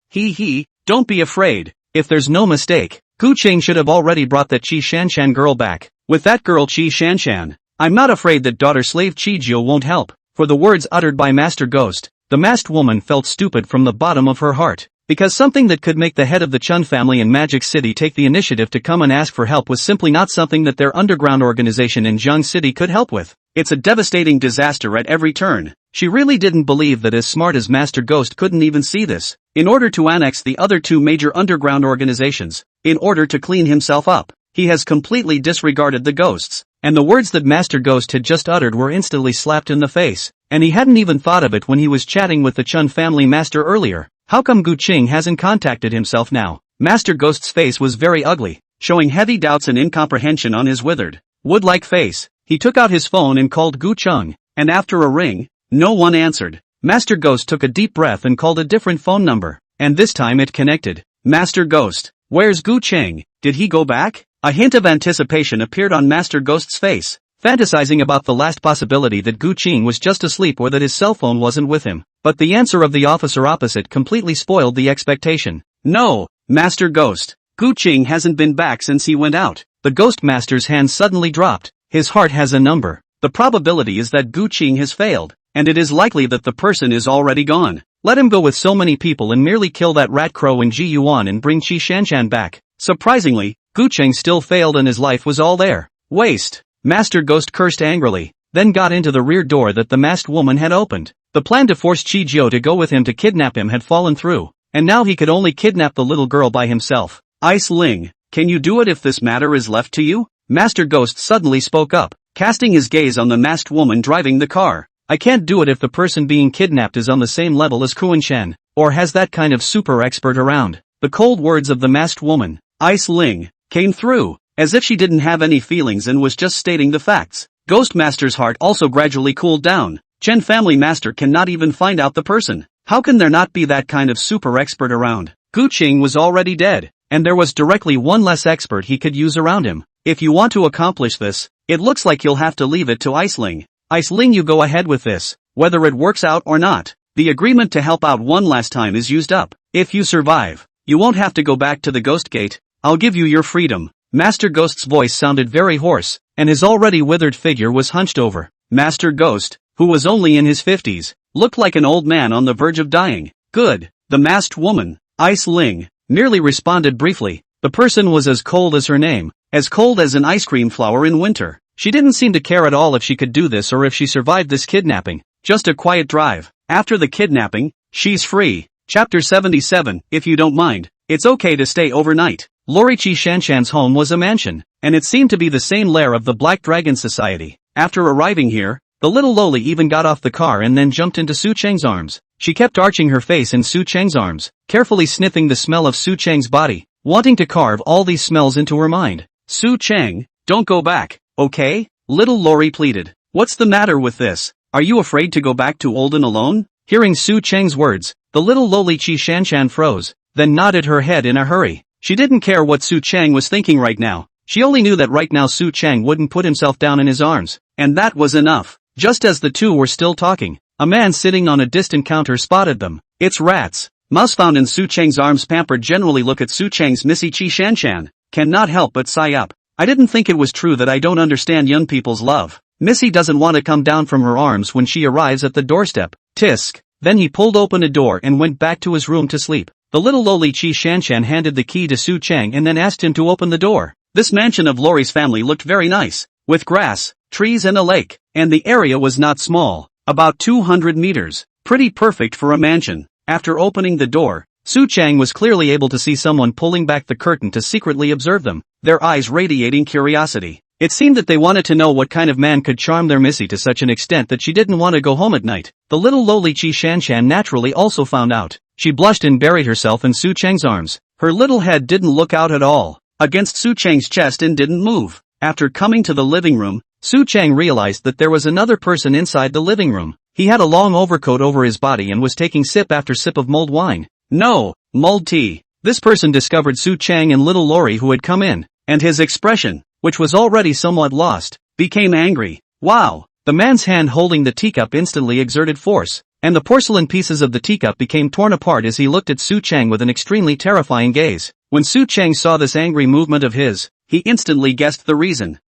Don't be afraid. If there's no mistake, Gu Qing should have already brought that Qi Shanshan girl back. With that girl Qi Shanshan, I'm not afraid that daughter slave Qi Jiu won't help. For the words uttered by Master Ghost, the masked woman felt stupid from the bottom of her heart. Because something that could make the head of the Chun family in Magic City take the initiative to come and ask for help was simply not something that their underground organization in Zhang City could help with. It's a devastating disaster at every turn. She really didn't believe that as smart as Master Ghost couldn't even see this. In order to annex the other 2 major underground organizations, in order to clean himself up, he has completely disregarded the ghosts. And the words that Master Ghost had just uttered were instantly slapped in the face, and he hadn't even thought of it when he was chatting with the Chun family master earlier. How come Gu Qing hasn't contacted himself now? Master Ghost's face was very ugly, showing heavy doubts and incomprehension on his withered, wood-like face. He took out his phone and called Gu Cheng, and after a ring, no one answered. Master Ghost took a deep breath and called a different phone number, and this time it connected. Master Ghost, where's Gu Cheng? Did he go back? A hint of anticipation appeared on Master Ghost's face, fantasizing about the last possibility that Gu Qing was just asleep or that his cell phone wasn't with him. But the answer of the officer opposite completely spoiled the expectation. No, Master Ghost, Gu Qing hasn't been back since he went out. The Ghost Master's hand suddenly dropped. His heart has a number. The probability is that Gu Qing has failed, and it is likely that the person is already gone. Let him go with so many people and merely kill that rat crow in Ji Yuan and bring Qi Shanshan back. Surprisingly, Gu Qing still failed and his life was all there. Waste. Master Ghost cursed angrily. then got into the rear door that the masked woman had opened. The plan to force Chi-Jio to go with him to kidnap him had fallen through, and now he could only kidnap the little girl by himself. Ice Ling, can you do it if this matter is left to you? Master Ghost suddenly spoke up, casting his gaze on the masked woman driving the car. I can't do it if the person being kidnapped is on the same level as Kuan Shen, or has that kind of super expert around. The cold words of the masked woman, Ice Ling, came through, as if she didn't have any feelings and was just stating the facts. Ghost Master's heart also gradually cooled down. Chen Family Master cannot even find out the person. How can there not be that kind of super expert around? Gu Qing was already dead, and there was directly one less expert he could use around him. If you want to accomplish this, it looks like you'll have to leave it to Ice Ling. Ice Ling, you go ahead with this, whether it works out or not. The agreement to help out one last time is used up. If you survive, you won't have to go back to the Ghost Gate. I'll give you your freedom. Master Ghost's voice sounded very hoarse, and his already withered figure was hunched over. Master Ghost, who was only in his 50s, looked like an old man on the verge of dying. Good. The masked woman, Ice Ling, merely responded briefly. The person was as cold as her name, as cold as an ice cream flower in winter. She didn't seem to care at all if she could do this or if she survived this kidnapping. Just a quiet drive. After the kidnapping, she's free. Chapter 77, if you don't mind, it's okay to stay overnight. Lori Chi Shanshan's home was a mansion, and it seemed to be the same lair of the Black Dragon Society. After arriving here, the little loli even got off the car and then jumped into Su Cheng's arms. She kept arching her face in Su Cheng's arms, carefully sniffing the smell of Su Cheng's body, wanting to carve all these smells into her mind. Su Cheng, don't go back, okay? Little Lori pleaded. What's the matter with this? Are you afraid to go back to Olden alone? Hearing Su Cheng's words, the little loli Chi Shanshan froze, then nodded her head in a hurry. She didn't care what Su Cheng was thinking right now. She only knew that right now Su Cheng wouldn't put himself down in his arms, and that was enough. Just as the two were still talking, a man sitting on a distant counter spotted them. It's rats. Mouse found in Su Cheng's arms pampered generally look at Su Cheng's Missy Chi Shanshan, cannot help but sigh up. I didn't think it was true that I don't understand young people's love. Missy doesn't want to come down from her arms when she arrives at the doorstep. Tisk. Then he pulled open a door and went back to his room to sleep. The little loli Chi Shanshan handed the key to Su Cheng and then asked him to open the door. This mansion of Lori's family looked very nice, with grass, trees and a lake, and the area was not small, about 200 meters, pretty perfect for a mansion. After opening the door, Su Cheng was clearly able to see someone pulling back the curtain to secretly observe them, their eyes radiating curiosity. It seemed that they wanted to know what kind of man could charm their Missy to such an extent that she didn't want to go home at night. The little loli Chi Shanshan naturally also found out. She blushed and buried herself in Su Cheng's arms. Her little head didn't look out at all, against Su Cheng's chest and didn't move. After coming to the living room, Su Cheng realized that there was another person inside the living room. He had a long overcoat over his body and was taking sip after sip of mulled wine. No, mulled tea. This person discovered Su Cheng and little Lori who had come in, and his expression, which was already somewhat lost, became angry. Wow! The man's hand holding the teacup instantly exerted force, and the porcelain pieces of the teacup became torn apart as he looked at Su Cheng with an extremely terrifying gaze. When Su Cheng saw this angry movement of his, he instantly guessed the reason.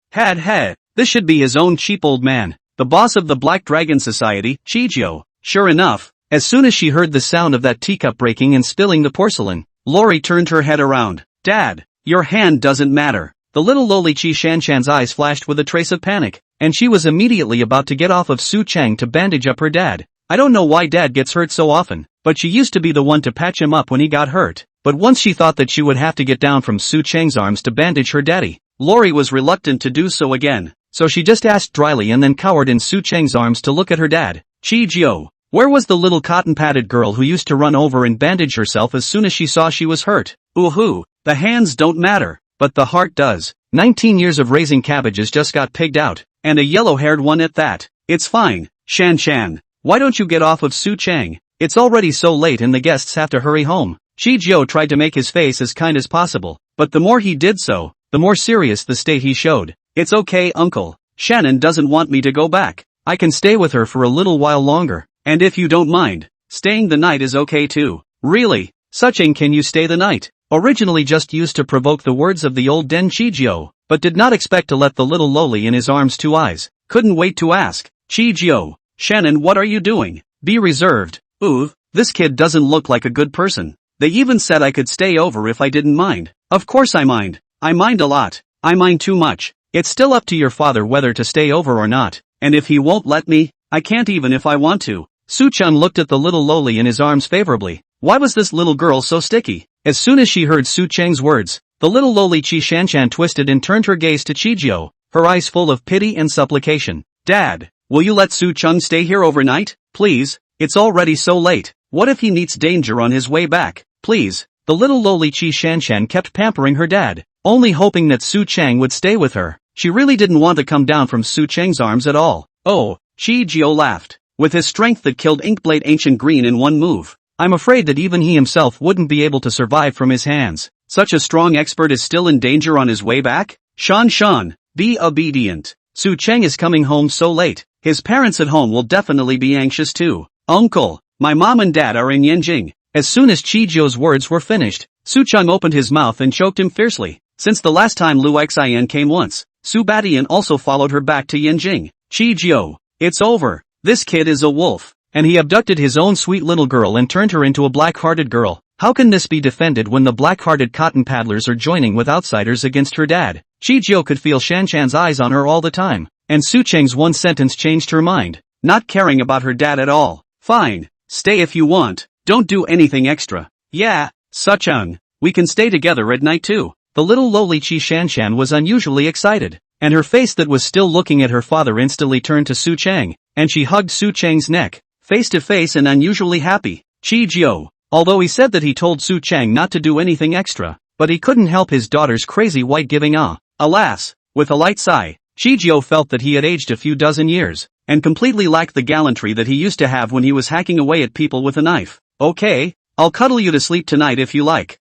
This should be his own cheap old man, the boss of the Black Dragon Society, Chi-Jio. Sure enough, as soon as she heard the sound of that teacup breaking and spilling the porcelain, Lori turned her head around. Dad, your hand doesn't matter. The little loli Chi Shanshan's eyes flashed with a trace of panic, and she was immediately about to get off of Su Cheng to bandage up her dad. I don't know why dad gets hurt so often, but she used to be the one to patch him up when he got hurt. But once she thought that she would have to get down from Su Cheng's arms to bandage her daddy, Lori was reluctant to do so again, so she just asked dryly and then cowered in Su Cheng's arms to look at her dad. Chi-Jio, where was the little cotton-padded girl who used to run over and bandage herself as soon as she saw she was hurt? Ooh, the hands don't matter, but the heart does. 19 years of raising cabbages just got pigged out, and a yellow-haired one at that. It's fine, Shan. Why don't you get off of Su Cheng? It's already so late and the guests have to hurry home. Chi-Jio tried to make his face as kind as possible, but the more he did so, the more serious the state he showed. It's okay, uncle. Shannon doesn't want me to go back. I can stay with her for a little while longer, and if you don't mind, staying the night is okay too. Really? Suching, can you stay the night? Originally just used to provoke the words of the old Den Chi-Jio, but did not expect to let the little loli in his arms 2 eyes. Couldn't wait to ask. Chi-Jio, Shannon, what are you doing? Be reserved. Ooh, this kid doesn't look like a good person. They even said I could stay over if I didn't mind. Of course I mind. I mind a lot. I mind too much. It's still up to your father whether to stay over or not, And if he won't let me, I can't even if I want to. Su-chun looked at the little loli in his arms favorably. Why was this little girl so sticky? As soon as she heard Su Cheng's words, the little loli Chi Shanshan twisted and turned her gaze to Chijio, her eyes full of pity and supplication. Dad, will you let Su-chun stay here overnight? Please, it's already so late. What if he meets danger on his way back? Please. The little loli Chi Shanshan kept pampering her dad, only hoping that Su Cheng would stay with her. She really didn't want to come down from Su Cheng's arms at all. Oh, Chijio laughed. With his strength that killed Inkblade Ancient Green in one move, I'm afraid that even he himself wouldn't be able to survive from his hands. Such a strong expert is still in danger on his way back? Shan, be obedient. Su Cheng is coming home so late. His parents at home will definitely be anxious too. Uncle, my mom and dad are in Yanjing. As soon as Chijio's words were finished, Su Cheng opened his mouth and choked him fiercely. Since the last time Lu Xian came once, Su Batian also followed her back to Yanjing. Chijio, it's over. This kid is a wolf. And he abducted his own sweet little girl and turned her into a black-hearted girl. How can this be defended when the black-hearted cotton paddlers are joining with outsiders against her dad? Chijio could feel Shanshan's eyes on her all the time. And Su Cheng's one sentence changed her mind, not caring about her dad at all. Fine, stay if you want, don't do anything extra. Yeah, Su-cheng, we can stay together at night too. The little lowly Chi Shanshan was unusually excited, and her face that was still looking at her father instantly turned to Su Cheng, and she hugged Su Cheng's neck, face to face and unusually happy. Chijio, although he said that he told Su Cheng not to do anything extra, but he couldn't help his daughter's crazy white giving Alas, with a light sigh, Chijio felt that he had aged a few dozen years, and completely lacked the gallantry that he used to have when he was hacking away at people with a knife. Okay, I'll cuddle you to sleep tonight if you like.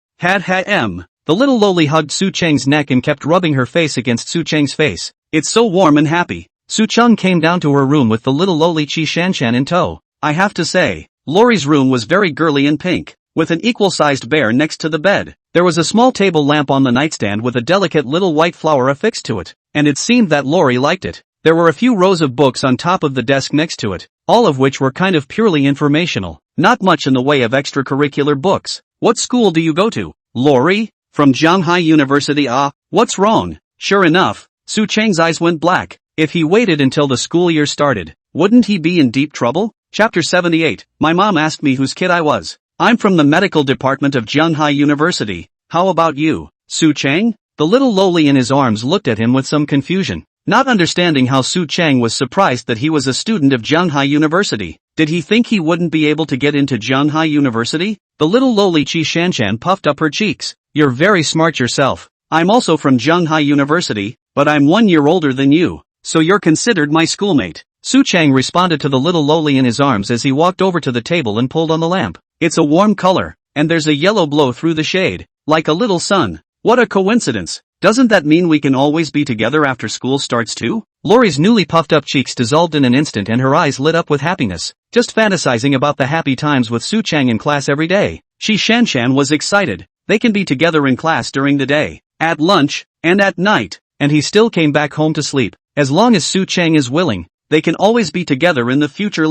The little loli hugged Su Cheng's neck and kept rubbing her face against Su Cheng's face. It's so warm and happy. Su Cheng came down to her room with the little loli Chi Shanshan in tow. I have to say, Lori's room was very girly and pink, with an equal-sized bear next to the bed. There was a small table lamp on the nightstand with a delicate little white flower affixed to it, and it seemed that Lori liked it. There were a few rows of books on top of the desk next to it, all of which were kind of purely informational, not much in the way of extracurricular books. What school do you go to? Lori? From Shanghai University. What's wrong? Sure enough, Su Cheng's eyes went black. If he waited until the school year started, wouldn't he be in deep trouble? Chapter 78. My mom asked me whose kid I was. I'm from the medical department of Shanghai University. How about you, Su Cheng? The little loli in his arms looked at him with some confusion, not understanding how Su Cheng was surprised that he was a student of Shanghai University. Did he think he wouldn't be able to get into Shanghai University? The little loli Chi Shanshan puffed up her cheeks. You're very smart yourself. I'm also from Shanghai University, but I'm 1 year older than you, so you're considered my schoolmate. Su Cheng responded to the little loli in his arms as he walked over to the table and pulled on the lamp. It's a warm color, and there's a yellow glow through the shade, like a little sun. What a coincidence. Doesn't that mean we can always be together after school starts too? Lori's newly puffed up cheeks dissolved in an instant and her eyes lit up with happiness, just fantasizing about the happy times with Su Cheng in class every day. Chi Shanshan was excited. They can be together in class during the day, at lunch, and at night, and he still came back home to sleep. As long as Su Cheng is willing, they can always be together in the future.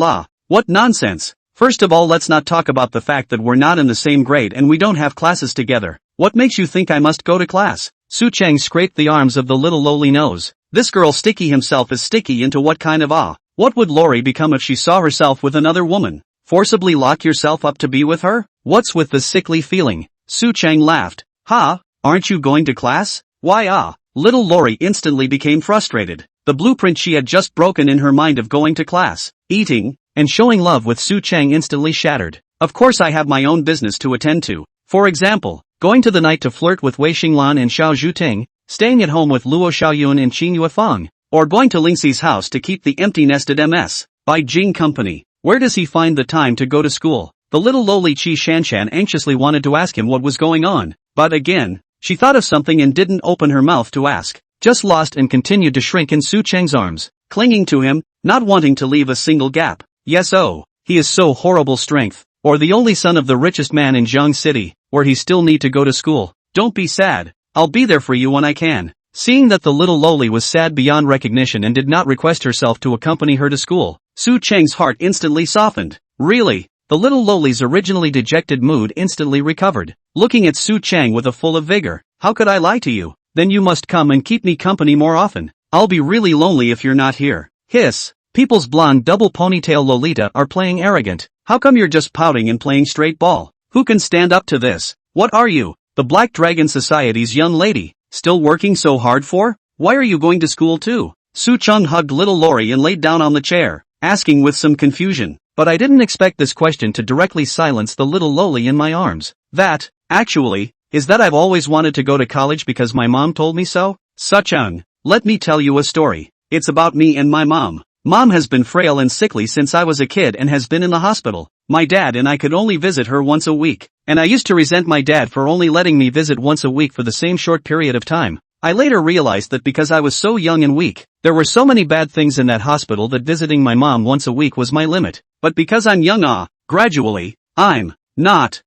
What nonsense. First of all, let's not talk about the fact that we're not in the same grade and we don't have classes together. What makes you think I must go to class? Su Cheng scraped the arms of the little lowly nose. This girl Sticky himself is sticky into what kind of What would Lori become if she saw herself with another woman? Forcibly lock yourself up to be with her? What's with the sickly feeling? Su Cheng laughed. Aren't you going to class? Why Little Lori instantly became frustrated. The blueprint she had just broken in her mind of going to class, eating, and showing love with Su Cheng instantly shattered. Of course I have my own business to attend to. For example, going to the night to flirt with Wu Xinlan and Xiao Zhuting, staying at home with Luo Xiaoyun and Qin Yuefang, or going to Lingxi's house to keep the empty-nested MS. By Jing Company. Where does he find the time to go to school? The little lowly Chi Shanshan anxiously wanted to ask him what was going on, but again, she thought of something and didn't open her mouth to ask, just lost and continued to shrink in Su Cheng's arms, clinging to him, not wanting to leave a single gap. Yes, he is so horrible strength, or the only son of the richest man in Zhang City, where he still need to go to school. Don't be sad, I'll be there for you when I can. Seeing that the little lowly was sad beyond recognition and did not request herself to accompany her to school, Su Cheng's heart instantly softened. Really? The little lowly's originally dejected mood instantly recovered, looking at Su Cheng with a full of vigor. How could I lie to you? Then you must come and keep me company more often. I'll be really lonely if you're not here. Hiss. People's blonde double ponytail Lolita are playing arrogant. How come you're just pouting and playing straight ball? Who can stand up to this? What are you, the Black Dragon Society's young lady, still working so hard for? Why are you going to school too? Su Chung hugged little Lori and laid down on the chair, asking with some confusion. But I didn't expect this question to directly silence the little loli in my arms. That, actually, is that I've always wanted to go to college because my mom told me so? Su Chung, let me tell you a story. It's about me and my mom. Mom has been frail and sickly since I was a kid and has been in the hospital. My dad and I could only visit her once a week, and I used to resent my dad for only letting me visit once a week for the same short period of time. I later realized that because I was so young and weak, there were so many bad things in that hospital that visiting my mom once a week was my limit. But because I'm young, gradually, I'm not.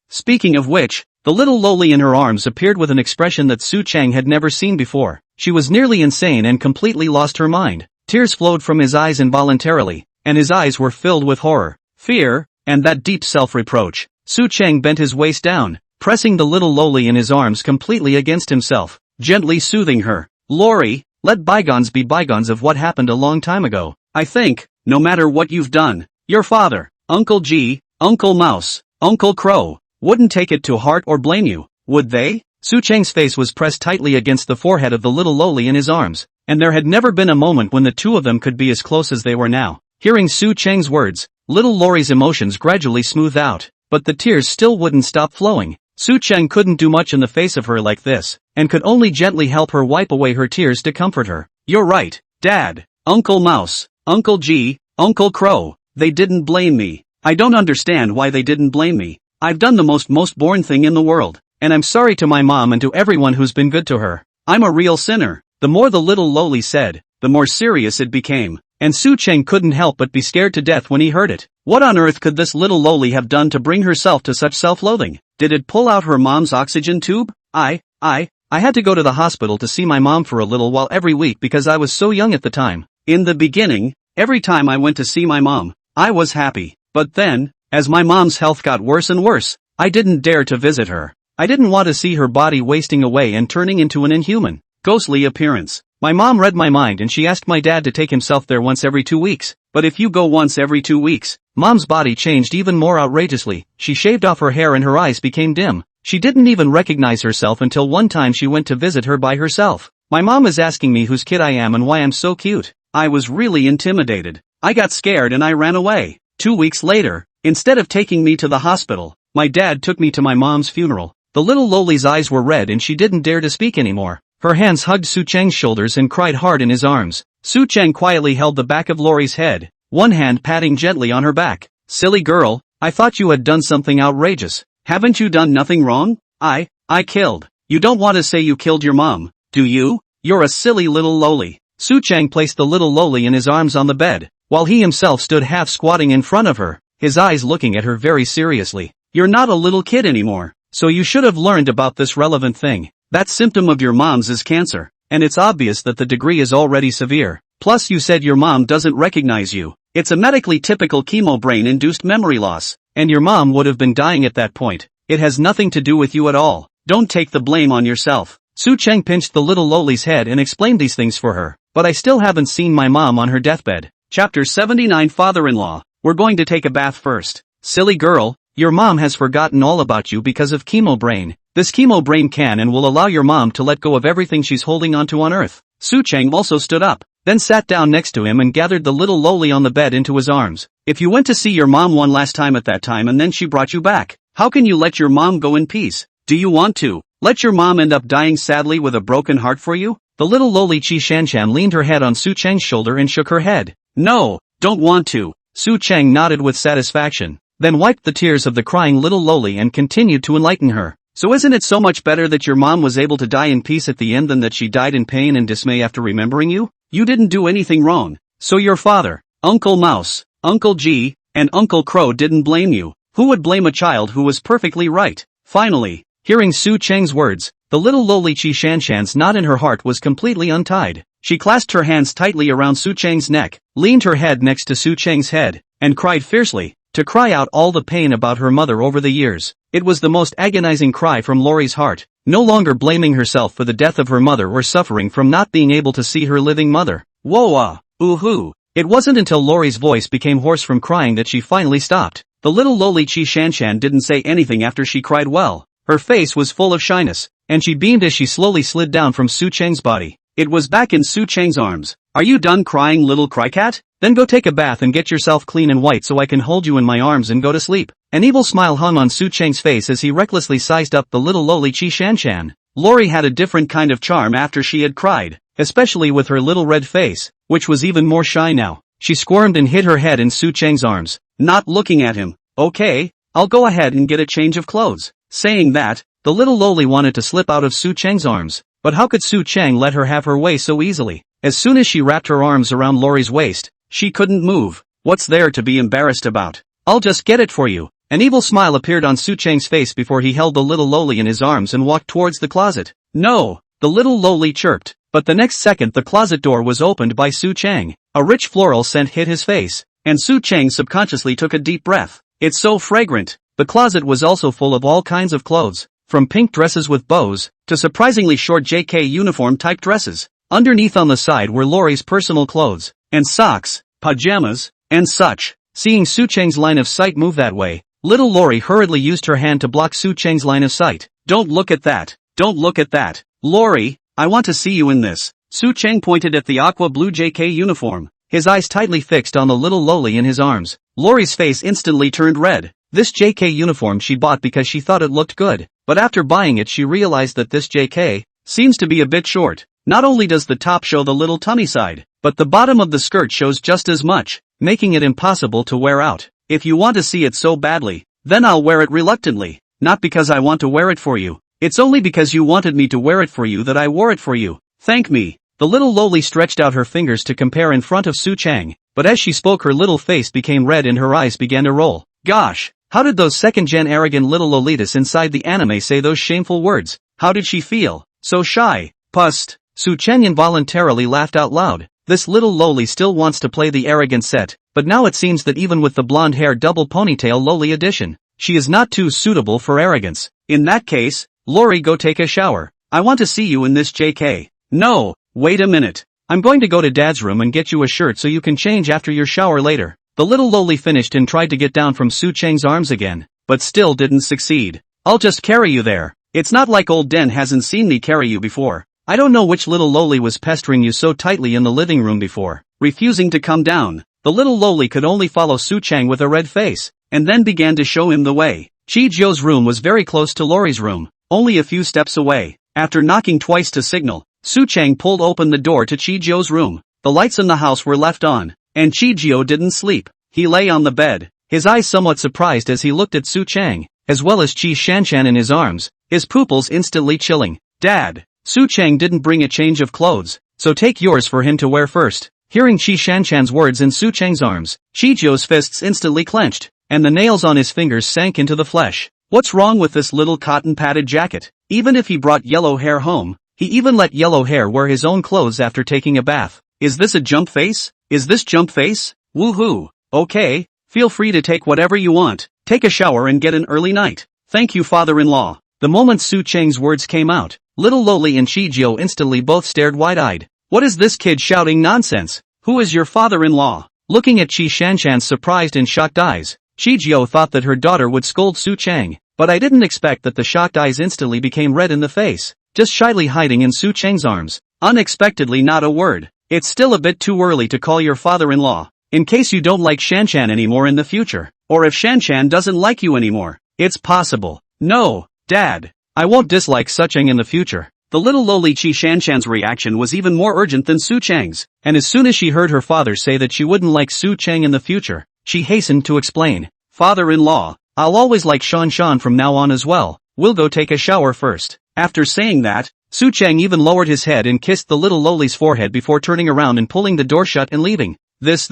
Speaking of which, the little loli in her arms appeared with an expression that Su Chang had never seen before. She was nearly insane and completely lost her mind. Tears flowed from his eyes involuntarily, and his eyes were filled with horror, fear, and that deep self-reproach. Su Chang bent his waist down, pressing the little loli in his arms completely against himself, gently soothing her. Lori, let bygones be bygones of what happened a long time ago. I think, no matter what you've done, your father, Uncle G, Uncle Mouse, Uncle Crow, wouldn't take it to heart or blame you, would they? Su Chang's face was pressed tightly against the forehead of the little loli in his arms, and there had never been a moment when the two of them could be as close as they were now. Hearing Su Chang's words, little Lori's emotions gradually smoothed out, but the tears still wouldn't stop flowing. Su Chang couldn't do much in the face of her like this, and could only gently help her wipe away her tears to comfort her. You're right, Dad, Uncle Mouse, Uncle G, Uncle Crow, they didn't blame me. I don't understand why they didn't blame me. I've done the most boring thing in the world, and I'm sorry to my mom and to everyone who's been good to her. I'm a real sinner. The more the little loli said, the more serious it became, and Su Chang couldn't help but be scared to death when he heard it. What on earth could this little loli have done to bring herself to such self-loathing? Did it pull out her mom's oxygen tube? I had to go to the hospital to see my mom for a little while every week because I was so young at the time. In the beginning, every time I went to see my mom, I was happy. But then, as my mom's health got worse and worse, I didn't dare to visit her. I didn't want to see her body wasting away and turning into an inhuman, ghostly appearance. My mom read my mind and she asked my dad to take himself there once every 2 weeks. But if you go once every 2 weeks, Mom's body changed even more outrageously. She shaved off her hair and her eyes became dim. She didn't even recognize herself until one time she went to visit her by herself. My mom is asking me whose kid I am and why I'm so cute. I was really intimidated. I got scared and I ran away. 2 weeks later, instead of taking me to the hospital, my dad took me to my mom's funeral. The little loli's eyes were red and she didn't dare to speak anymore. Her hands hugged Su Chang's shoulders and cried hard in his arms. Su Chang quietly held the back of Lori's head, one hand patting gently on her back. Silly girl, I thought you had done something outrageous. Haven't you done nothing wrong? I killed. You don't want to say you killed your mom, do you? You're a silly little loli. Su Chang placed the little loli in his arms on the bed, while he himself stood half squatting in front of her, his eyes looking at her very seriously. You're not a little kid anymore, so you should have learned about this relevant thing. That symptom of your mom's is cancer, and it's obvious that the degree is already severe. Plus you said your mom doesn't recognize you. It's a medically typical chemo brain-induced memory loss, and your mom would have been dying at that point. It has nothing to do with you at all. Don't take the blame on yourself. Su Chang pinched the little loli's head and explained these things for her. But I still haven't seen my mom on her deathbed. Chapter 79 Father-in-law. We're going to take a bath first. Silly girl, your mom has forgotten all about you because of chemo brain. This chemo brain can and will allow your mom to let go of everything she's holding onto on earth. Su Chang also stood up, then sat down next to him and gathered the little loli on the bed into his arms. If you went to see your mom one last time at that time and then she brought you back, how can you let your mom go in peace? Do you want to let your mom end up dying sadly with a broken heart for you? The little loli Chi Shanshan leaned her head on Su Chang's shoulder and shook her head. No, don't want to. Su Chang nodded with satisfaction, then wiped the tears of the crying little loli and continued to enlighten her. So isn't it so much better that your mom was able to die in peace at the end than that she died in pain and dismay after remembering you? You didn't do anything wrong. So your father, Uncle Mouse, Uncle G, and Uncle Crow didn't blame you. Who would blame a child who was perfectly right? Finally, hearing Su Chang's words, the little loli Chi Shanshan's knot in her heart was completely untied. She clasped her hands tightly around Su Chang's neck, leaned her head next to Su Chang's head, and cried fiercely, to cry out all the pain about her mother over the years. It was the most agonizing cry from Lori's heart, no longer blaming herself for the death of her mother or suffering from not being able to see her living mother. Whoa ooh-hoo. It wasn't until Lori's voice became hoarse from crying that she finally stopped. The little lowly Qi Shanshan didn't say anything after she cried well. Her face was full of shyness, and she beamed as she slowly slid down from Su Cheng's body. It was back in Su Cheng's arms. Are you done crying, little crycat? Then go take a bath and get yourself clean and white so I can hold you in my arms and go to sleep. An evil smile hung on Su Cheng's face as he recklessly sized up the little lowly Qi Shanshan. Lori had a different kind of charm after she had cried, especially with her little red face, which was even more shy now. She squirmed and hid her head in Su Cheng's arms, not looking at him. Okay, I'll go ahead and get a change of clothes. Saying that, the little lowly wanted to slip out of Su Cheng's arms, but how could Su Cheng let her have her way so easily? As soon as she wrapped her arms around Lori's waist, she couldn't move. What's there to be embarrassed about? I'll just get it for you. An evil smile appeared on Su Cheng's face before he held the little lowly in his arms and walked towards the closet. No, the little lowly chirped, but the next second the closet door was opened by Su Cheng. A rich floral scent hit his face, and Su Cheng subconsciously took a deep breath. It's so fragrant. The closet was also full of all kinds of clothes, from pink dresses with bows, to surprisingly short JK uniform-type dresses. Underneath on the side were Lori's personal clothes, and socks, pajamas, and such. Seeing Su Cheng's line of sight move that way, little Lori hurriedly used her hand to block Su Cheng's line of sight. Don't look at that. Don't look at that. Lori, I want to see you in this. Su Cheng pointed at the aqua blue JK uniform, his eyes tightly fixed on the little lowly in his arms. Lori's face instantly turned red. This JK uniform she bought because she thought it looked good, but after buying it she realized that this JK seems to be a bit short. Not only does the top show the little tummy side, but the bottom of the skirt shows just as much, making it impossible to wear out. If you want to see it so badly, then I'll wear it reluctantly, not because I want to wear it for you. It's only because you wanted me to wear it for you that I wore it for you. Thank me. The little lowly stretched out her fingers to compare in front of Su Cheng, but as she spoke her little face became red and her eyes began to roll. Gosh, how did those second-gen arrogant little lolitas inside the anime say those shameful words? How did she feel? So shy. Pust. Su Cheng involuntarily laughed out loud. This little lowly still wants to play the arrogant set, but now it seems that even with the blonde hair double ponytail lowly edition, she is not too suitable for arrogance. In that case, Lori, go take a shower. I want to see you in this JK. No, wait a minute. I'm going to go to Dad's room and get you a shirt so you can change after your shower later. The little lowly finished and tried to get down from Su Cheng's arms again, but still didn't succeed. I'll just carry you there. It's not like old Den hasn't seen me carry you before. I don't know which little lowly was pestering you so tightly in the living room before, refusing to come down. The little lowly could only follow Su Cheng with a red face, and then began to show him the way. Chi Jiu's room was very close to Lori's room, only a few steps away. After knocking twice to signal, Su Cheng pulled open the door to Chi Jiu's room. The lights in the house were left on, and Chi Jiu didn't sleep. He lay on the bed, his eyes somewhat surprised as he looked at Su Cheng, as well as Qi Shanshan in his arms, his pupils instantly chilling. Dad, Su Cheng didn't bring a change of clothes, so take yours for him to wear first. Hearing Qi Shanshan's words in Su Cheng's arms, Chi Jiu's fists instantly clenched, and the nails on his fingers sank into the flesh. What's wrong with this little cotton-padded jacket? Even if he brought yellow hair home, he even let yellow hair wear his own clothes after taking a bath. Is this a jump face? Is this jump face? Woohoo! Okay, feel free to take whatever you want. Take a shower and get an early night. Thank you, father-in-law. The moment Su Cheng's words came out, little Loli and Chi Jiu instantly both stared wide-eyed. What is this kid shouting nonsense? Who is your father-in-law? Looking at Qi Shanshan's surprised and shocked eyes, Chi Jiu thought that her daughter would scold Su Cheng, but I didn't expect that the shocked eyes instantly became red in the face, just shyly hiding in Su Cheng's arms. Unexpectedly, not a word. It's still a bit too early to call your father-in-law, in case you don't like Shanshan anymore in the future, or if Shanshan doesn't like you anymore. It's possible. No, Dad, I won't dislike Su Cheng in the future. The little lowly Qi Shanshan's reaction was even more urgent than Su Cheng's, and as soon as she heard her father say that she wouldn't like Su Cheng in the future, she hastened to explain. Father-in-law, I'll always like Shanshan from now on as well. We'll go take a shower first. After saying that, Su Cheng even lowered his head and kissed the little lowly's forehead before turning around and pulling the door shut and leaving. This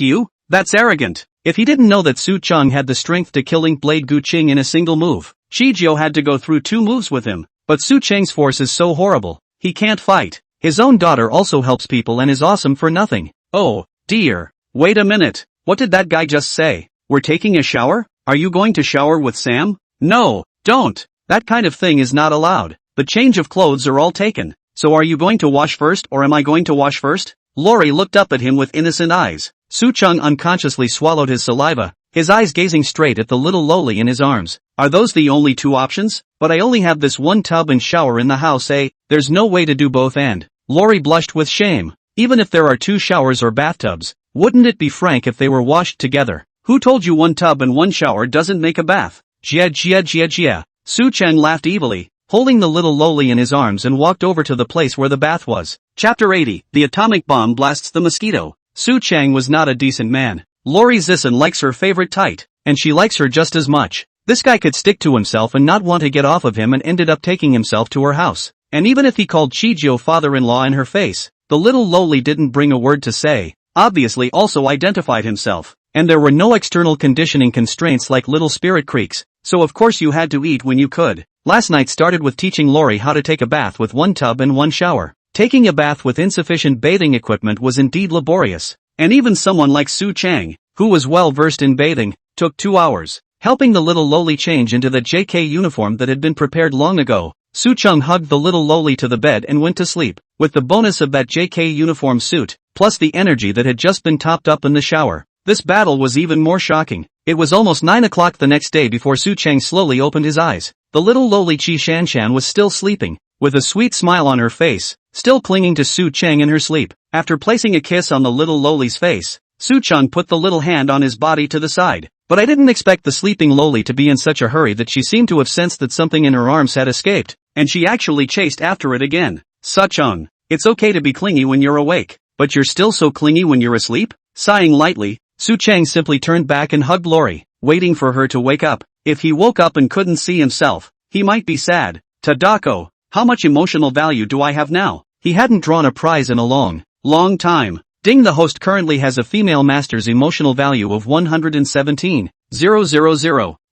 you? That's arrogant. If he didn't know that Su Cheng had the strength to kill Ink Blade Gu Qing in a single move, Chi Jiu had to go through 2 moves with him. But Su Cheng's force is so horrible, he can't fight. His own daughter also helps people and is awesome for nothing. Oh, dear. Wait a minute. What did that guy just say? We're taking a shower? Are you going to shower with Sam? No, don't. That kind of thing is not allowed. The change of clothes are all taken. So are you going to wash first or am I going to wash first? Lori looked up at him with innocent eyes. Soo-chung unconsciously swallowed his saliva, his eyes gazing straight at the little loli in his arms. Are those the only two options? But I only have this one tub and shower in the house, eh? There's no way to do both and. Lori blushed with shame. Even if there are two showers or bathtubs, wouldn't it be frank if they were washed together? Who told you one tub and one shower doesn't make a bath? Jia. Soo-chung laughed evilly, holding the little loli in his arms and walked over to the place where the bath was. Chapter 80, The Atomic Bomb Blasts the Mosquito. Soo-chung was not a decent man. Lori Zisson likes her favorite tight, and she likes her just as much. This guy could stick to himself and not want to get off of him and ended up taking himself to her house. And even if he called Chijio father-in-law in her face, the little loli didn't bring a word to say. Obviously also identified himself. And there were no external conditioning constraints like little spirit creaks, so of course you had to eat when you could. Last night started with teaching Lori how to take a bath with one tub and one shower. Taking a bath with insufficient bathing equipment was indeed laborious. And even someone like Soo-chung, who was well versed in bathing, took 2 hours. Helping the little loli change into the JK uniform that had been prepared long ago, Soo-chung hugged the little loli to the bed and went to sleep. With the bonus of that JK uniform suit, plus the energy that had just been topped up in the shower, this battle was even more shocking. It was almost 9 o'clock the next day before Soo-chung slowly opened his eyes. The little loli Chi Shan-chan was still sleeping, with a sweet smile on her face, still clinging to Soo-chung in her sleep. After placing a kiss on the little loli's face, Soo-chung put the little hand on his body to the side. But I didn't expect the sleeping loli to be in such a hurry that she seemed to have sensed that something in her arms had escaped, and she actually chased after it again. Soo-chung, it's okay to be clingy when you're awake, but you're still so clingy when you're asleep? Sighing lightly, Soo-chung simply turned back and hugged Lori, waiting for her to wake up. If he woke up and couldn't see himself, he might be sad. Tadako, how much emotional value do I have now? He hadn't drawn a prize in a long time. Ding, the host currently has a female master's emotional value of 117,000.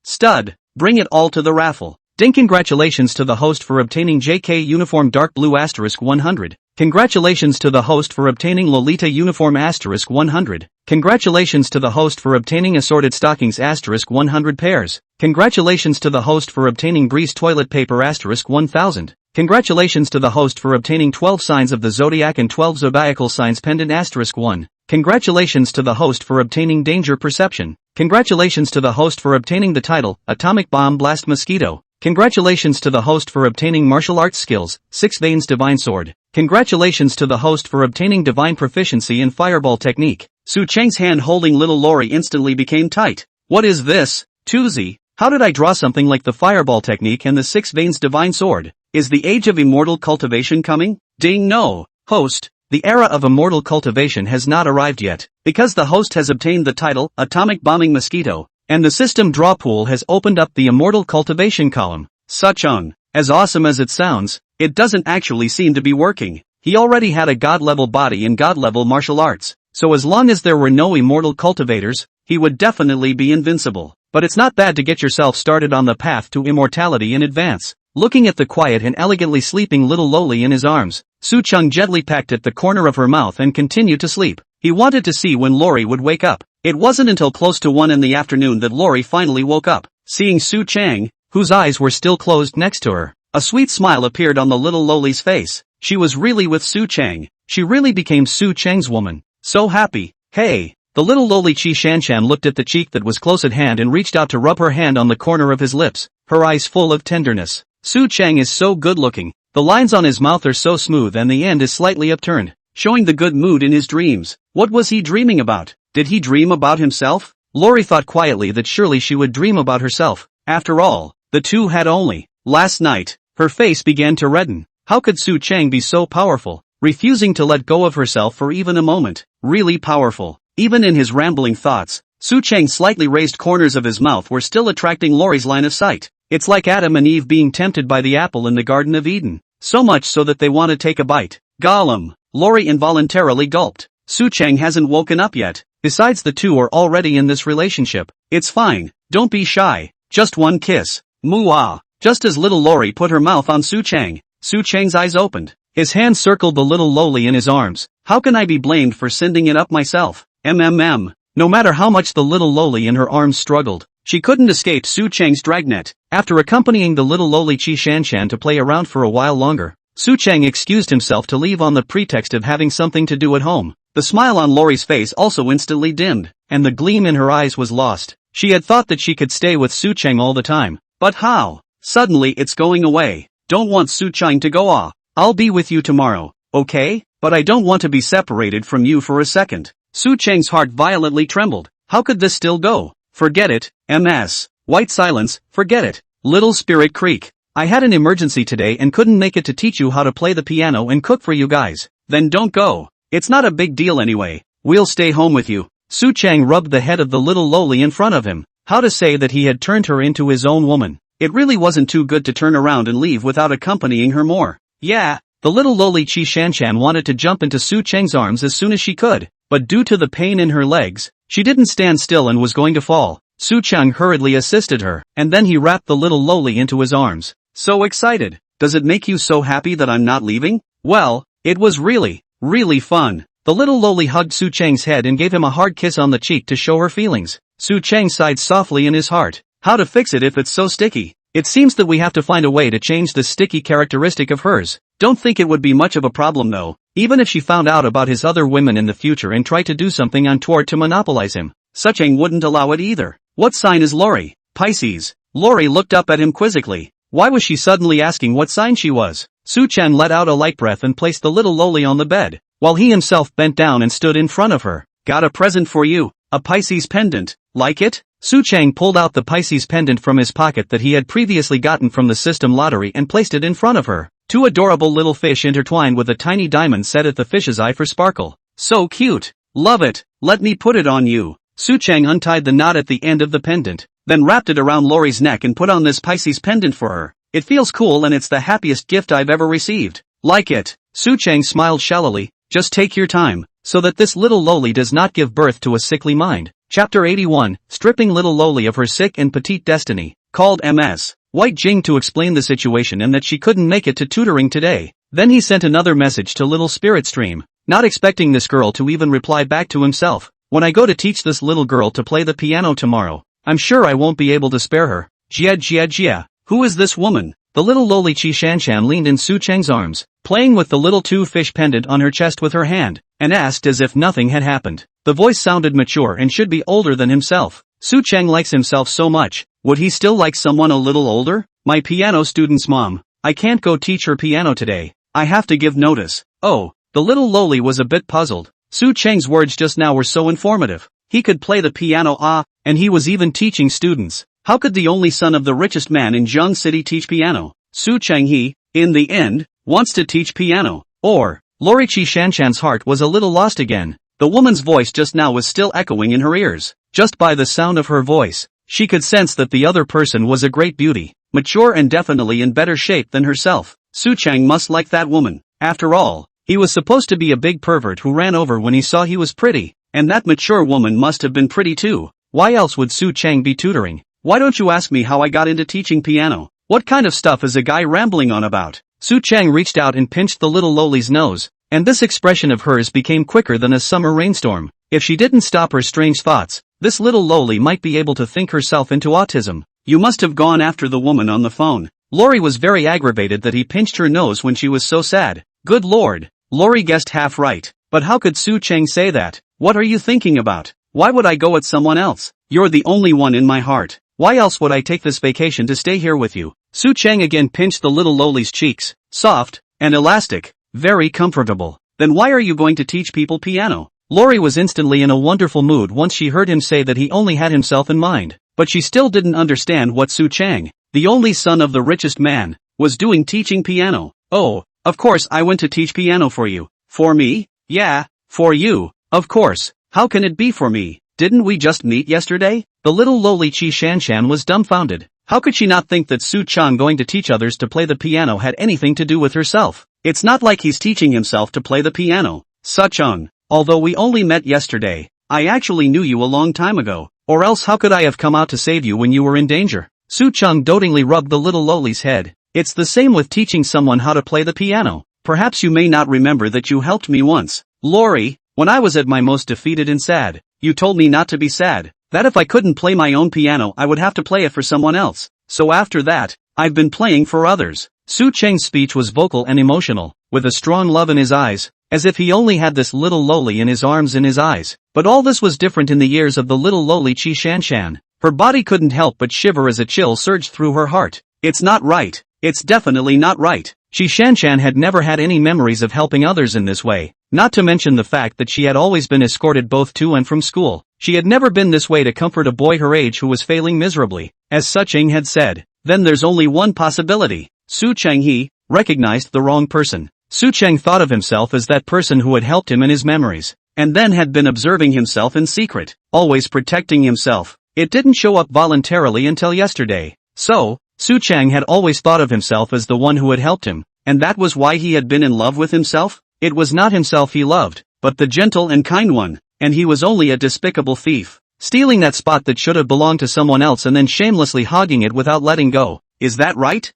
Stud, bring it all to the raffle. Ding, congratulations to the host for obtaining JK uniform dark blue *100. Congratulations to the host for obtaining Lolita uniform *100. Congratulations to the host for obtaining assorted stockings *100 pairs. Congratulations to the host for obtaining Breeze toilet paper *1000. Congratulations to the host for obtaining 12 signs of the zodiac and 12 zodiacal signs pendant *1. Congratulations to the host for obtaining danger perception. Congratulations to the host for obtaining the title, Atomic Bomb Blast Mosquito. Congratulations to the host for obtaining martial arts skills, 6 Veins Divine Sword. Congratulations to the host for obtaining divine proficiency in fireball technique. Soo-chung's hand holding little Lori instantly became tight. What is this? Tuzi, how did I draw something like the fireball technique and the 6 Veins Divine Sword? Is the age of immortal cultivation coming? Ding, no. Host, the era of immortal cultivation has not arrived yet, because the host has obtained the title, Atomic Bombing Mosquito, and the system draw pool has opened up the immortal cultivation column. Soo-chung, as awesome as it sounds, it doesn't actually seem to be working. He already had a god-level body and god-level martial arts, so as long as there were no immortal cultivators, he would definitely be invincible. But it's not bad to get yourself started on the path to immortality in advance. Looking at the quiet and elegantly sleeping little loli in his arms, Soo-chung gently pecked at the corner of her mouth and continued to sleep. He wanted to see when Lori would wake up. It wasn't until close to 1 in the afternoon that Lori finally woke up. Seeing Soo-chung, whose eyes were still closed next to her, a sweet smile appeared on the little loli's face. She was really with Soo-chung. She really became Soo-chung's woman. So happy. Hey. The little loli Chi Shan-chan looked at the cheek that was close at hand and reached out to rub her hand on the corner of his lips, her eyes full of tenderness. Soo-chung is so good-looking. The lines on his mouth are so smooth and the end is slightly upturned, showing the good mood in his dreams. What was he dreaming about? Did he dream about himself? Lori thought quietly that surely she would dream about herself. After all, the two had only. Last night, her face began to redden. How could Soo-chung be so powerful, refusing to let go of herself for even a moment? Really powerful. Even in his rambling thoughts, Soo-chung's slightly raised corners of his mouth were still attracting Lori's line of sight. It's like Adam and Eve being tempted by the apple in the Garden of Eden. So much so that they want to take a bite. Gollum. Lori involuntarily gulped. Soo-chung hasn't woken up yet. Besides, the two are already in this relationship. It's fine. Don't be shy. Just one kiss. Mwah. Just as little Lori put her mouth on Soo-chung, Soo-chung's eyes opened. His hand circled the little loli in his arms. How can I be blamed for sending it up myself? No matter how much the little loli in her arms struggled, she couldn't escape Soo-chung's dragnet. After accompanying the little loli Chi Shan-chan to play around for a while longer, Su Chang excused himself to leave on the pretext of having something to do at home. The smile on Lori's face also instantly dimmed, and the gleam in her eyes was lost. She had thought that she could stay with Su Chang all the time. But how? Suddenly it's going away. Don't want Su Chang to go off. I'll be with you tomorrow, okay? But I don't want to be separated from you for a second. Su Chang's heart violently trembled. How could this still go? Forget it, MS. White silence, forget it. Little Spirit Creek. I had an emergency today and couldn't make it to teach you how to play the piano and cook for you guys. Then don't go. It's not a big deal anyway. We'll stay home with you. Su Chang rubbed the head of the little loli in front of him. How to say that he had turned her into his own woman. It really wasn't too good to turn around and leave without accompanying her more. Yeah, the little loli Qi Shanshan wanted to jump into Su Chang's arms as soon as she could, but due to the pain in her legs, she didn't stand still and was going to fall. Su Chang hurriedly assisted her, and then he wrapped the little loli into his arms. So excited. Does it make you so happy that I'm not leaving? Well, it was really fun. The little loli hugged Su Chang's head and gave him a hard kiss on the cheek to show her feelings. Su Chang sighed softly in his heart. How to fix it if it's so sticky? It seems that we have to find a way to change this sticky characteristic of hers. Don't think it would be much of a problem though, even if she found out about his other women in the future and tried to do something untoward to monopolize him. Su Chang wouldn't allow it either. What sign is Lori? Pisces. Lori looked up at him quizzically. Why was she suddenly asking what sign she was? Su Chang let out a light breath and placed the little loli on the bed, while he himself bent down and stood in front of her. Got a present for you, a Pisces pendant. Like it? Su Chang pulled out the Pisces pendant from his pocket that he had previously gotten from the system lottery and placed it in front of her. Two adorable little fish intertwined with a tiny diamond set at the fish's eye for sparkle. So cute. Love it. Let me put it on you. Su Chang untied the knot at the end of the pendant, then wrapped it around Lori's neck and put on this Pisces pendant for her. It feels cool and it's the happiest gift I've ever received. Like it? Su Chang smiled shallowly. Just take your time, so that this little loli does not give birth to a sickly mind. Chapter 81, Stripping Little Loli of Her Sick and Petite Destiny, called MS. White Jing to explain the situation and that she couldn't make it to tutoring today. Then he sent another message to Little Spirit Stream, not expecting this girl to even reply back to himself. When I go to teach this little girl to play the piano tomorrow, I'm sure I won't be able to spare her. Jia. Who is this woman? The little loli Qi Shanshan leaned in Su Chang's arms, playing with the little two-fish pendant on her chest with her hand, and asked as if nothing had happened. The voice sounded mature and should be older than himself. Su Chang likes himself so much, would he still like someone a little older? My piano student's mom. I can't go teach her piano today. I have to give notice. Oh, the little loli was a bit puzzled. Su Chang's words just now were so informative. He could play the piano, and he was even teaching students. How could the only son of the richest man in Zheng City teach piano? Su Chang in the end, wants to teach piano. Or, Lori Qi Shanshan's heart was a little lost again. The woman's voice just now was still echoing in her ears. Just by the sound of her voice, she could sense that the other person was a great beauty, mature and definitely in better shape than herself. Su Chang must like that woman. After all, he was supposed to be a big pervert who ran over when he saw he was pretty, and that mature woman must have been pretty too. Why else would Su Chang be tutoring? Why don't you ask me how I got into teaching piano? What kind of stuff is a guy rambling on about? Su Chang reached out and pinched the little loli's nose, and this expression of hers became quicker than a summer rainstorm. If she didn't stop her strange thoughts, this little loli might be able to think herself into autism. You must have gone after the woman on the phone. Lori was very aggravated that he pinched her nose when she was so sad. Good lord. Lori guessed half right. But how could Su Chang say that? What are you thinking about? Why would I go at someone else? You're the only one in my heart. Why else would I take this vacation to stay here with you? Su Chang again pinched the little loli's cheeks. Soft and elastic. Very comfortable. Then why are you going to teach people piano? Lori was instantly in a wonderful mood once she heard him say that he only had himself in mind. But she still didn't understand what Su Chang, the only son of the richest man, was doing teaching piano. Oh, of course I went to teach piano for you. For me? Yeah, for you. Of course. How can it be for me? Didn't we just meet yesterday? The little loli Qi Shanshan was dumbfounded. How could she not think that Su Chang going to teach others to play the piano had anything to do with herself? It's not like he's teaching himself to play the piano. Su Chang, although we only met yesterday, I actually knew you a long time ago. Or else how could I have come out to save you when you were in danger? Su Chang dotingly rubbed the little loli's head. It's the same with teaching someone how to play the piano. Perhaps you may not remember that you helped me once. Lori, when I was at my most defeated and sad, you told me not to be sad. That if I couldn't play my own piano I would have to play it for someone else. So after that, I've been playing for others. Su Cheng's speech was vocal and emotional, with a strong love in his eyes, as if he only had this little loli in his arms in his eyes. But all this was different in the ears of the little loli Qi Shanshan. Her body couldn't help but shiver as a chill surged through her heart. It's not right. It's definitely not right. Qi Shanshan had never had any memories of helping others in this way, not to mention the fact that she had always been escorted both to and from school. She had never been this way to comfort a boy her age who was failing miserably. As Su Cheng had said, then there's only one possibility. Su Cheng he recognized the wrong person. Su Cheng thought of himself as that person who had helped him in his memories, and then had been observing himself in secret, always protecting himself. It didn't show up voluntarily until yesterday. So, Su Cheng had always thought of himself as the one who had helped him, and that was why he had been in love with himself? It was not himself he loved, but the gentle and kind one, and he was only a despicable thief, stealing that spot that should have belonged to someone else and then shamelessly hogging it without letting go. Is that right?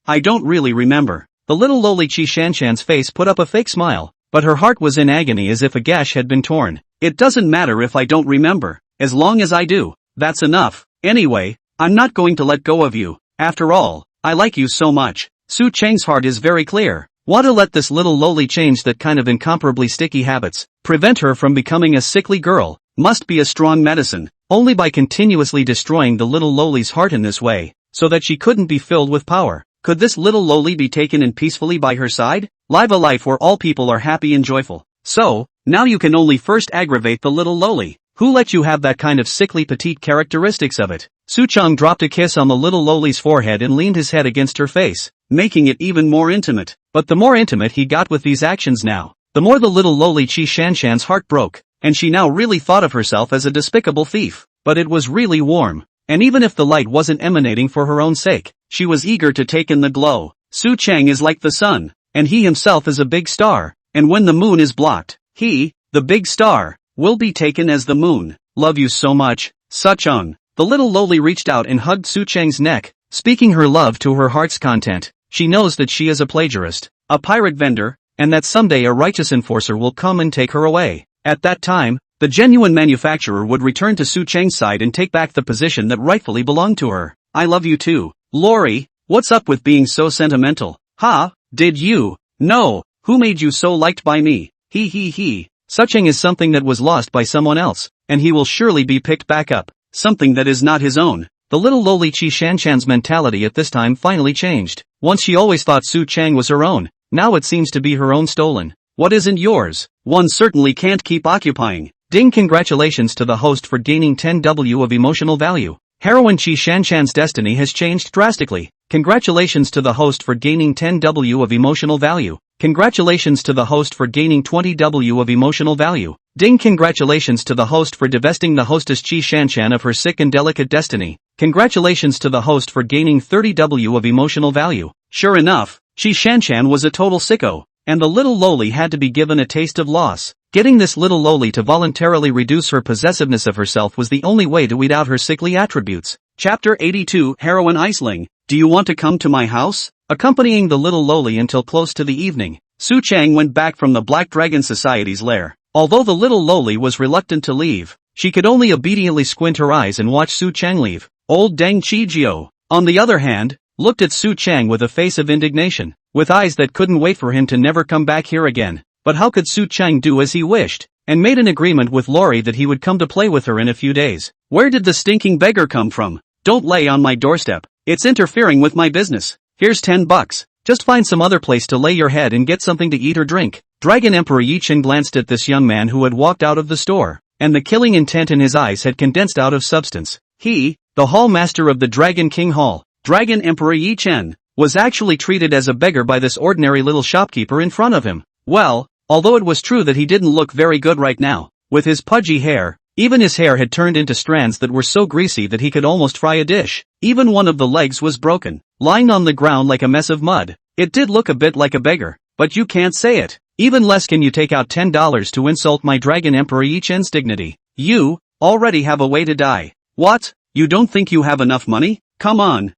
I don't really remember. The little lowly Qi Shanshan's face put up a fake smile, but her heart was in agony as if a gash had been torn. It doesn't matter if I don't remember, as long as I do, that's enough. Anyway, I'm not going to let go of you. After all, I like you so much. Su Cheng's heart is very clear. Want to let this little lowly change that kind of incomparably sticky habits, prevent her from becoming a sickly girl, must be a strong medicine, only by continuously destroying the little lowly's heart in this way, so that she couldn't be filled with power. Could this little lowly be taken in peacefully by her side? Live a life where all people are happy and joyful. So, now you can only first aggravate the little lowly. Who let you have that kind of sickly petite characteristics of it? Su Cheng dropped a kiss on the little lowly's forehead and leaned his head against her face, making it even more intimate. But the more intimate he got with these actions now, the more the little lowly Qi Shanshan's heart broke, and she now really thought of herself as a despicable thief. But it was really warm, and even if the light wasn't emanating for her own sake, she was eager to take in the glow. Su Cheng is like the sun, and he himself is a big star, and when the moon is blocked, he, the big star, will be taken as the moon. Love you so much, Su Cheng. The little lowly reached out and hugged Su Cheng's neck, speaking her love to her heart's content. She knows that she is a plagiarist, a pirate vendor, and that someday a righteous enforcer will come and take her away. At that time, the genuine manufacturer would return to Su Cheng's side and take back the position that rightfully belonged to her. I love you too. Lori, what's up with being so sentimental? Ha, did you? No, who made you so liked by me? He. Su Cheng is something that was lost by someone else, and he will surely be picked back up. Something that is not his own. The little lowly Qi Shanshan's mentality at this time finally changed. Once she always thought Su Cheng was her own, now it seems to be her own stolen. What isn't yours? One certainly can't keep occupying. Ding! Congratulations to the host for gaining 10W of emotional value. Heroine Qi Shanshan's destiny has changed drastically. Congratulations to the host for gaining 10W of emotional value. Congratulations to the host for gaining 20W of emotional value. Ding! Congratulations to the host for divesting the hostess Qi Shanshan of her sick and delicate destiny. Congratulations to the host for gaining 30W of emotional value. Sure enough, Qi Shanshan was a total sicko, and the little lowly had to be given a taste of loss. Getting this little lowly to voluntarily reduce her possessiveness of herself was the only way to weed out her sickly attributes. Chapter 82 Heroine Iceling. Do you want to come to my house? Accompanying the little lowly until close to the evening, Su Cheng went back from the Black Dragon Society's lair. Although the little lowly was reluctant to leave, she could only obediently squint her eyes and watch Su Cheng leave. Old Deng Qijio, on the other hand, looked at Su Cheng with a face of indignation, with eyes that couldn't wait for him to never come back here again. But how could Su Cheng do as he wished, and made an agreement with Lori that he would come to play with her in a few days? Where did the stinking beggar come from? Don't lay on my doorstep. It's interfering with my business. Here's $10. Just find some other place to lay your head and get something to eat or drink. Dragon Emperor Yi Chen glanced at this young man who had walked out of the store, and the killing intent in his eyes had condensed out of substance. He, the hall master of the Dragon King Hall, Dragon Emperor Yi Chen, was actually treated as a beggar by this ordinary little shopkeeper in front of him. Well, although it was true that he didn't look very good right now, with his pudgy hair, even his hair had turned into strands that were so greasy that he could almost fry a dish. Even one of the legs was broken, lying on the ground like a mess of mud. It did look a bit like a beggar, but you can't say it. Even less can you take out $10 to insult my Dragon Emperor Yi Chen's dignity. You already have a way to die. What? You don't think you have enough money? Come on,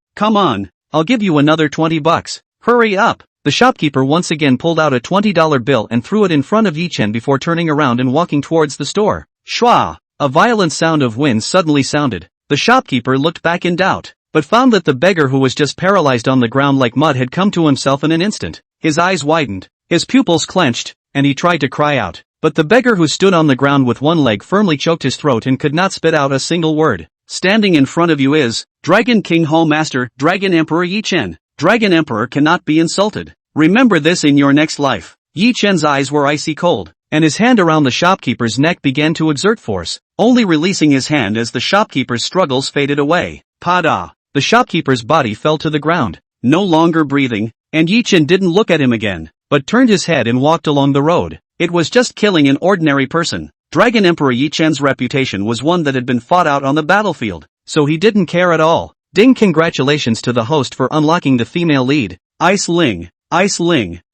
I'll give you another $20. Hurry up. The shopkeeper once again pulled out a $20 bill and threw it in front of Yi Chen before turning around and walking towards the store. Shwa! A violent sound of wind suddenly sounded. The shopkeeper looked back in doubt. but found that the beggar who was just paralyzed on the ground like mud had come to himself in an instant. His eyes widened, his pupils clenched, and he tried to cry out. But the beggar who stood on the ground with one leg firmly choked his throat and could not spit out a single word. Standing in front of you is Dragon King Hall Master, Dragon Emperor Yi Chen. Dragon Emperor cannot be insulted. Remember this in your next life. Yi Chen's eyes were icy cold, and his hand around the shopkeeper's neck began to exert force, only releasing his hand as the shopkeeper's struggles faded away. Pada! The shopkeeper's body fell to the ground, no longer breathing, and Yi Chen didn't look at him again, but turned his head and walked along the road. It was just killing an ordinary person. Dragon Emperor Yi Chen's reputation was one that had been fought out on the battlefield, so he didn't care at all. Ding! Congratulations to the host for unlocking the female lead. Ice Ling,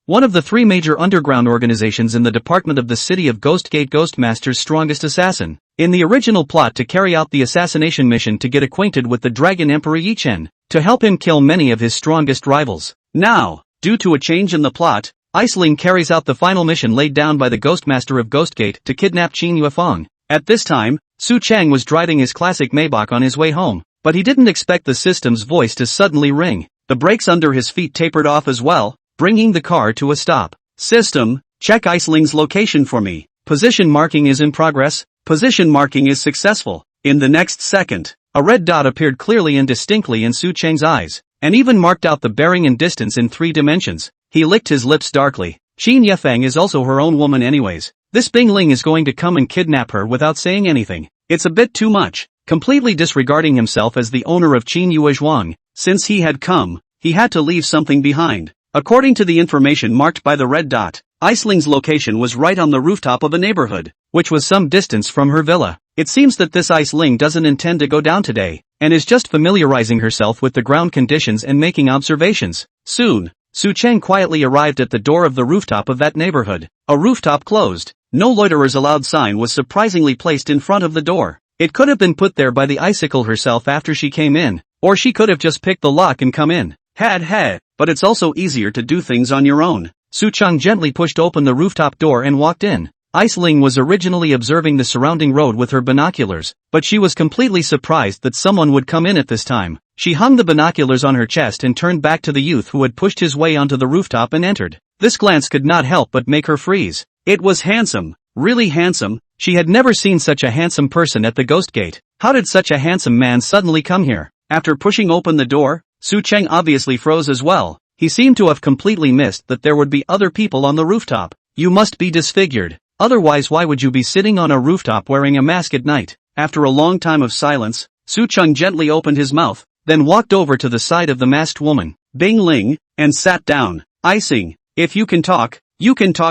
one of the three major underground organizations in the department of the city of Ghostgate Ghostmaster's strongest assassin. In the original plot to carry out the assassination mission to get acquainted with the Dragon Emperor Yi Chen, to help him kill many of his strongest rivals. Now, due to a change in the plot, Iceling carries out the final mission laid down by the Ghostmaster of Ghostgate to kidnap Qin Yuefeng. At this time, Su Chang was driving his classic Maybach on his way home, but he didn't expect the system's voice to suddenly ring. The brakes under his feet tapered off as well, bringing the car to a stop. System, check Iceling's location for me. Position marking is in progress. Position marking is successful. In the next second, a red dot appeared clearly and distinctly in Su Chang's eyes, and even marked out the bearing and distance in 3 dimensions. He licked his lips darkly. Qin Yuefeng is also her own woman anyways. This Bing Ling is going to come and kidnap her without saying anything. It's a bit too much. Completely disregarding himself as the owner of Qin Yuezhuang. Since he had come, he had to leave something behind. According to the information marked by the red dot, Iceling's location was right on the rooftop of a neighborhood, which was some distance from her villa. It seems that this Iceling doesn't intend to go down today, and is just familiarizing herself with the ground conditions and making observations. Soon, Su Chang quietly arrived at the door of the rooftop of that neighborhood. A rooftop closed, no loiterers allowed sign was surprisingly placed in front of the door. It could have been put there by the icicle herself after she came in, or she could have just picked the lock and come in. But it's also easier to do things on your own. Su Chang gently pushed open the rooftop door and walked in. Iceling was originally observing the surrounding road with her binoculars, but she was completely surprised that someone would come in at this time. She hung the binoculars on her chest and turned back to the youth who had pushed his way onto the rooftop and entered. This glance could not help but make her freeze. It was handsome, really handsome. She had never seen such a handsome person at the Ghost Gate. How did such a handsome man suddenly come here? After pushing open the door, Su Chang obviously froze as well. He seemed to have completely missed that there would be other people on the rooftop. You must be disfigured. Otherwise why would you be sitting on a rooftop wearing a mask at night? After a long time of silence, Su Chang gently opened his mouth, then walked over to the side of the masked woman, Bing Ling, and sat down. Icing, if you can talk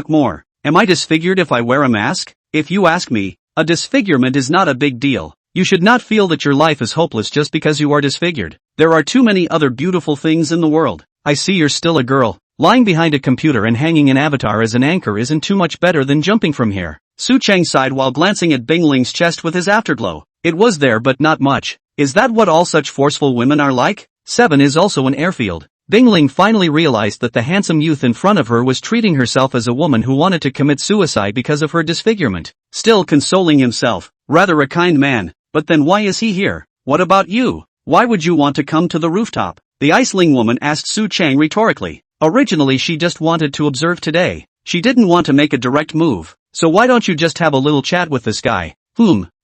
more. Am I disfigured if I wear a mask? If you ask me, a disfigurement is not a big deal. You should not feel that your life is hopeless just because you are disfigured. There are too many other beautiful things in the world. I see you're still a girl. Lying behind a computer and hanging an avatar as an anchor isn't too much better than jumping from here. Su Chang sighed while glancing at Bing Ling's chest with his afterglow. It was there but not much. Is that what all such forceful women are like? 7 is also an airfield. Bing Ling finally realized that the handsome youth in front of her was treating herself as a woman who wanted to commit suicide because of her disfigurement. Still consoling himself. Rather a kind man. But then why is he here? What about you? Why would you want to come to the rooftop? The Iceling woman asked Su Chang rhetorically. Originally she just wanted to observe today. She didn't want to make a direct move. So why don't you just have a little chat with this guy?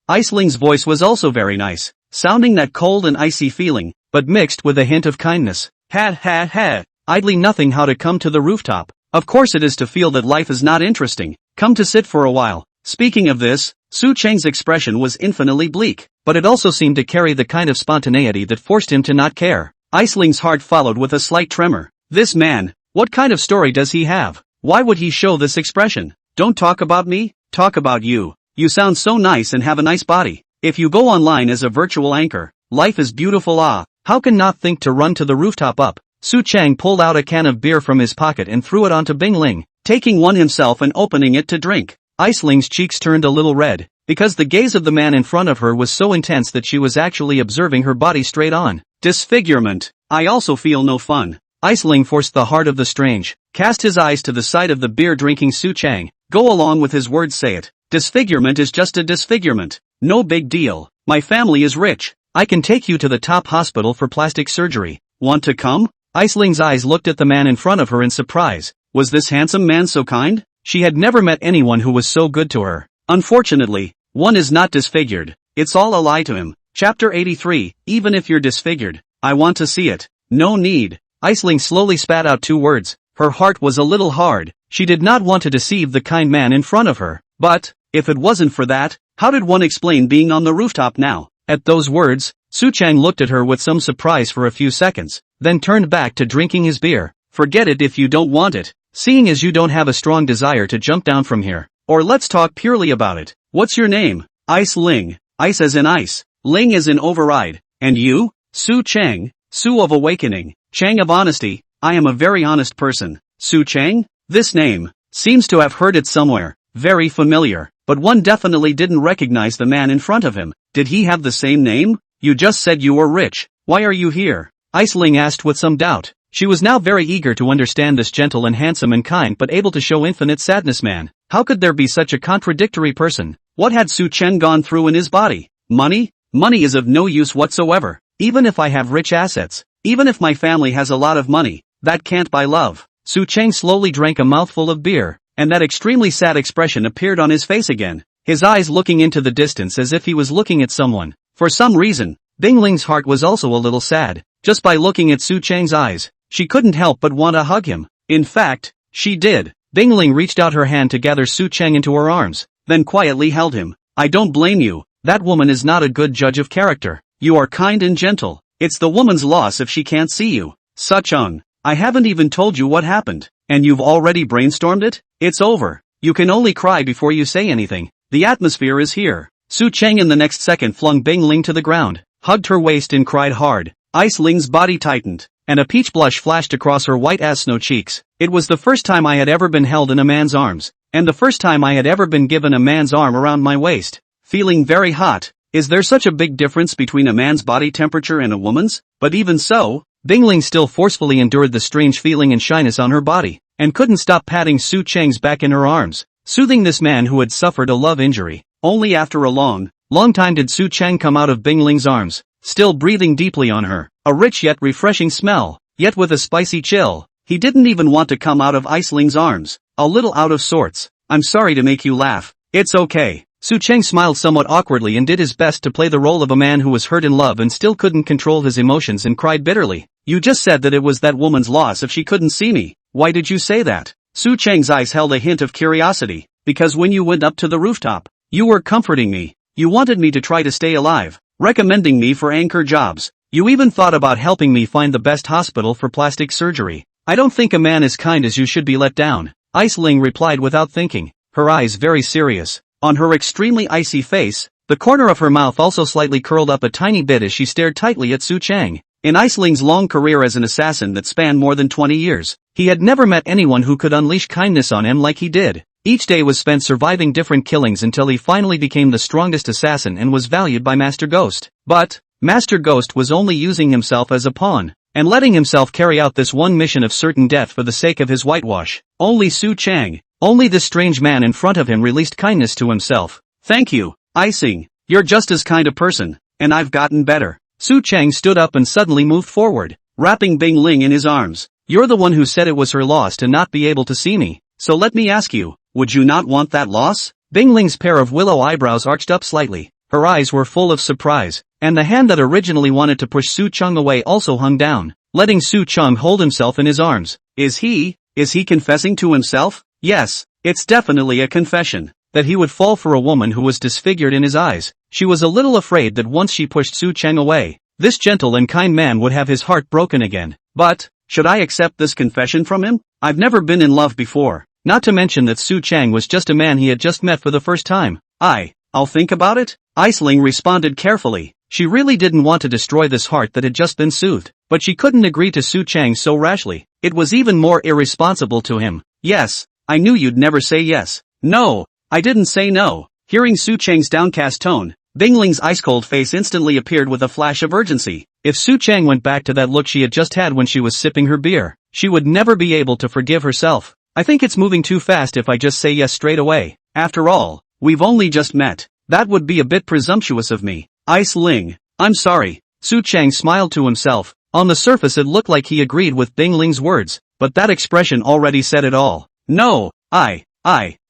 Iceling's voice was also very nice, sounding that cold and icy feeling, but mixed with a hint of kindness. Idly nothing how to come to the rooftop. Of course it is to feel that life is not interesting. Come to sit for a while. Speaking of this, Su Chang's expression was infinitely bleak, but it also seemed to carry the kind of spontaneity that forced him to not care. Iceling's heart followed with a slight tremor. This man, what kind of story does he have? Why would he show this expression? Don't talk about me, talk about you. You sound so nice and have a nice body. If you go online as a virtual anchor, life is beautiful. How can not think to run to the rooftop up? Su Chang pulled out a can of beer from his pocket and threw it onto Bing Ling, taking one himself and opening it to drink. Iceling's cheeks turned a little red, because the gaze of the man in front of her was so intense that she was actually observing her body straight on. Disfigurement. I also feel no fun. Iceling forced the heart of the strange, cast his eyes to the side of the beer-drinking Su Chang. Go along with his words, say it. Disfigurement is just a disfigurement. No big deal. My family is rich. I can take you to the top hospital for plastic surgery. Want to come? Iceling's eyes looked at the man in front of her in surprise. Was this handsome man so kind? She had never met anyone who was so good to her. Unfortunately, one is not disfigured. It's all a lie to him. Chapter 83, even if you're disfigured, I want to see it. No need. Iceling slowly spat out 2 words. Her heart was a little hard. She did not want to deceive the kind man in front of her. But, if it wasn't for that, how did one explain being on the rooftop now? At those words, Su Chang looked at her with some surprise for a few seconds, then turned back to drinking his beer. Forget it if you don't want it, seeing as you don't have a strong desire to jump down from here. Or let's talk purely about it. What's your name? Ice Ling. Ice as in ice. Ling as in override. And you? Su Chang. Su of awakening. Chang of honesty. I am a very honest person. Su Chang? This name seems to have heard it somewhere. Very familiar. But one definitely didn't recognize the man in front of him. Did he have the same name? You just said you were rich. Why are you here? Iceling asked with some doubt. She was now very eager to understand this gentle and handsome and kind but able to show infinite sadness man. How could there be such a contradictory person? What had Su Chen gone through in his body? Money? Money is of no use whatsoever. Even if I have rich assets. Even if my family has a lot of money. That can't buy love. Su Cheng slowly drank a mouthful of beer, and that extremely sad expression appeared on his face again, his eyes looking into the distance as if he was looking at someone. For some reason, Bing Ling's heart was also a little sad. Just by looking at Su Cheng's eyes, she couldn't help but want to hug him. In fact, she did. Bing Ling reached out her hand to gather Su Cheng into her arms, then quietly held him. I don't blame you. That woman is not a good judge of character. You are kind and gentle. It's the woman's loss if she can't see you. Suchung. I haven't even told you what happened, and you've already brainstormed it? It's over. You can only cry before you say anything. The atmosphere is here. Su Cheng in the next second flung Bing Ling to the ground, hugged her waist and cried hard. Ice Ling's body tightened, and a peach blush flashed across her white as snow cheeks. It was the first time I had ever been held in a man's arms, and the first time I had ever been given a man's arm around my waist. Feeling very hot. Is there such a big difference between a man's body temperature and a woman's? But even so, Bing Ling still forcefully endured the strange feeling and shyness on her body, and couldn't stop patting Su Cheng's back in her arms, soothing this man who had suffered a love injury. Only after a long time did Su Cheng come out of Bing Ling's arms, still breathing deeply on her, a rich yet refreshing smell, yet with a spicy chill. He didn't even want to come out of Ice Ling's arms, a little out of sorts. I'm sorry to make you laugh. It's okay. Su Cheng smiled somewhat awkwardly and did his best to play the role of a man who was hurt in love and still couldn't control his emotions and cried bitterly. You just said that it was that woman's loss if she couldn't see me. Why did you say that? Su Cheng's eyes held a hint of curiosity. Because when you went up to the rooftop, you were comforting me. You wanted me to try to stay alive, recommending me for anchor jobs. You even thought about helping me find the best hospital for plastic surgery. I don't think a man as kind as you should be let down. Ice Ling replied without thinking, her eyes very serious. On her extremely icy face, the corner of her mouth also slightly curled up a tiny bit as she stared tightly at Su Cheng. In Ice Ling's long career as an assassin that spanned more than 20 years, he had never met anyone who could unleash kindness on him like he did. Each day was spent surviving different killings until he finally became the strongest assassin and was valued by Master Ghost. But, Master Ghost was only using himself as a pawn, and letting himself carry out this one mission of certain death for the sake of his whitewash. Only Su Cheng, only this strange man in front of him released kindness to himself. Thank you, Icing. You're just as kind a person, and I've gotten better. Su Cheng stood up and suddenly moved forward, wrapping Bing Ling in his arms. You're the one who said it was her loss to not be able to see me. So let me ask you, would you not want that loss? Bing Ling's pair of willow eyebrows arched up slightly. Her eyes were full of surprise, and the hand that originally wanted to push Su Cheng away also hung down, letting Su Cheng hold himself in his arms. Is he confessing to himself? Yes, it's definitely a confession. That he would fall for a woman who was disfigured in his eyes. She was a little afraid that once she pushed Su Cheng away, this gentle and kind man would have his heart broken again. But, should I accept this confession from him? I've never been in love before. Not to mention that Su Cheng was just a man he had just met for the first time. I'll think about it. Iceling responded carefully. She really didn't want to destroy this heart that had just been soothed, but she couldn't agree to Su Cheng so rashly. It was even more irresponsible to him. Yes, I knew you'd never say yes. No, I didn't say no. Hearing Su Cheng's downcast tone, Bing Ling's ice-cold face instantly appeared with a flash of urgency. If Su Cheng went back to that look she had just had when she was sipping her beer, she would never be able to forgive herself. I think it's moving too fast if I just say yes straight away. After all, we've only just met. That would be a bit presumptuous of me. Ice Ling, I'm sorry. Su Chang smiled to himself. On the surface it looked like he agreed with Bing Ling's words, but that expression already said it all. No,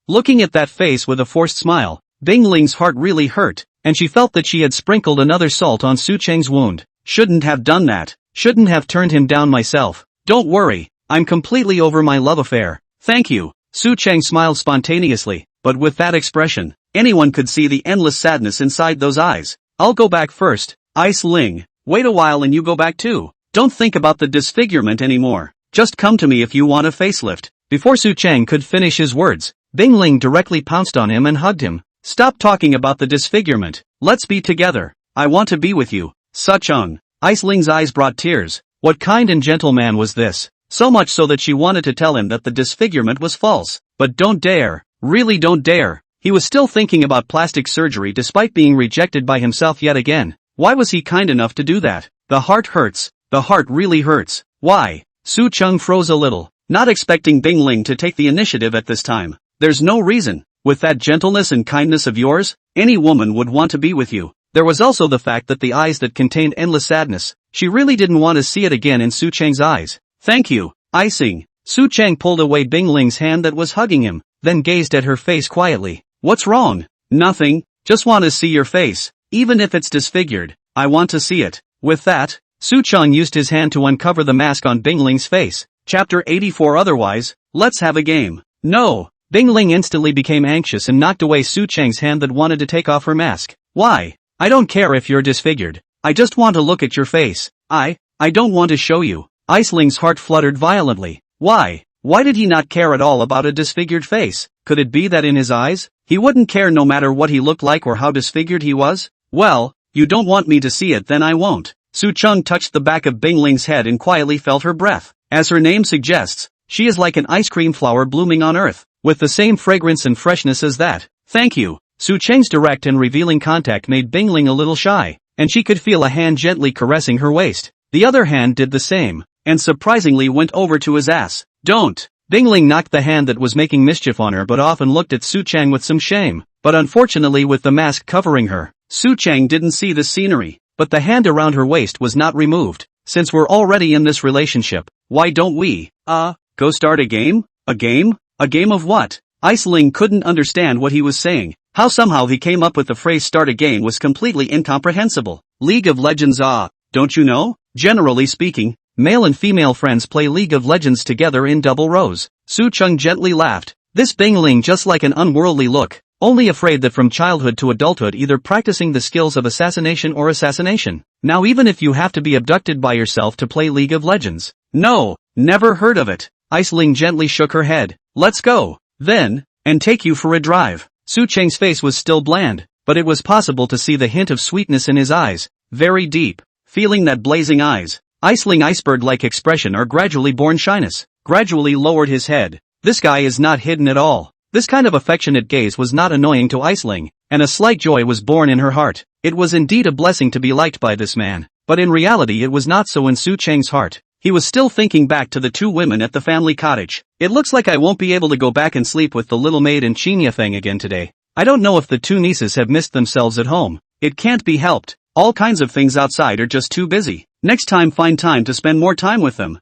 Looking at that face with a forced smile, Bing Ling's heart really hurt, and she felt that she had sprinkled another salt on Su Chang's wound. Shouldn't have done that. Shouldn't have turned him down myself. Don't worry, I'm completely over my love affair. Thank you. Su Chang smiled spontaneously, but with that expression, anyone could see the endless sadness inside those eyes. I'll go back first. Ice Ling, wait a while and you go back too. Don't think about the disfigurement anymore. Just come to me if you want a facelift. Before Su Chang could finish his words, Bing Ling directly pounced on him and hugged him. Stop talking about the disfigurement. Let's be together. I want to be with you. Suchung. Ice Ling's eyes brought tears. What kind and gentle man was this? So much so that she wanted to tell him that the disfigurement was false. But don't dare. Really don't dare. He was still thinking about plastic surgery despite being rejected by himself yet again. Why was he kind enough to do that? The heart hurts. The heart really hurts. Why? Su Chung froze a little, not expecting Bing Ling to take the initiative at this time. There's no reason. With that gentleness and kindness of yours, any woman would want to be with you. There was also the fact that the eyes that contained endless sadness, she really didn't want to see it again in Su Chang's eyes. Thank you, Icing. Su Chang pulled away Bing Ling's hand that was hugging him, then gazed at her face quietly. What's wrong? Nothing, just want to see your face. Even if it's disfigured, I want to see it. With that, Su Chang used his hand to uncover the mask on Bing Ling's face. Chapter 84. Otherwise, let's have a game. No. Bing Ling instantly became anxious and knocked away Su Chang's hand that wanted to take off her mask. Why? I don't care if you're disfigured. I just want to look at your face. I don't want to show you. Ice Ling's heart fluttered violently. Why? Why did he not care at all about a disfigured face? Could it be that in his eyes, he wouldn't care no matter what he looked like or how disfigured he was? Well, you don't want me to see it, then I won't. Su Chung touched the back of Bing Ling's head and quietly felt her breath. As her name suggests, she is like an ice cream flower blooming on earth, with the same fragrance and freshness as that. Thank you. Su Chang's direct and revealing contact made Bing Ling a little shy, and she could feel a hand gently caressing her waist. The other hand did the same, and surprisingly went over to his ass. Don't. Bing Ling knocked the hand that was making mischief on her but off and looked at Su Chang with some shame. But unfortunately, with the mask covering her, Su Chang didn't see the scenery. But the hand around her waist was not removed. Since we're already in this relationship, why don't we, go start a game? A game? A game of what? Ice Ling couldn't understand what he was saying. How somehow he came up with the phrase start a game was completely incomprehensible. League of Legends, don't you know? Generally speaking, male and female friends play League of Legends together in double rows. Su Chung gently laughed. This Bing Ling just like an unworldly look, only afraid that from childhood to adulthood either practicing the skills of assassination or assassination. Now even if you have to be abducted by yourself to play League of Legends. No, never heard of it. Ice Ling gently shook her head. Let's go, then, and take you for a drive. Su Chang's face was still bland, but it was possible to see the hint of sweetness in his eyes, very deep. Feeling that blazing eyes, Ice Ling iceberg-like expression or gradually born shyness, gradually lowered his head. This guy is not hidden at all. This kind of affectionate gaze was not annoying to Ice Ling, and a slight joy was born in her heart. It was indeed a blessing to be liked by this man, but in reality it was not so in Su Chang's heart. He was still thinking back to the two women at the family cottage. It looks like I won't be able to go back and sleep with the little maid and Chinyafeng again today. I don't know if the two nieces have missed themselves at home. It can't be helped. All kinds of things outside are just too busy. Next time find time to spend more time with them.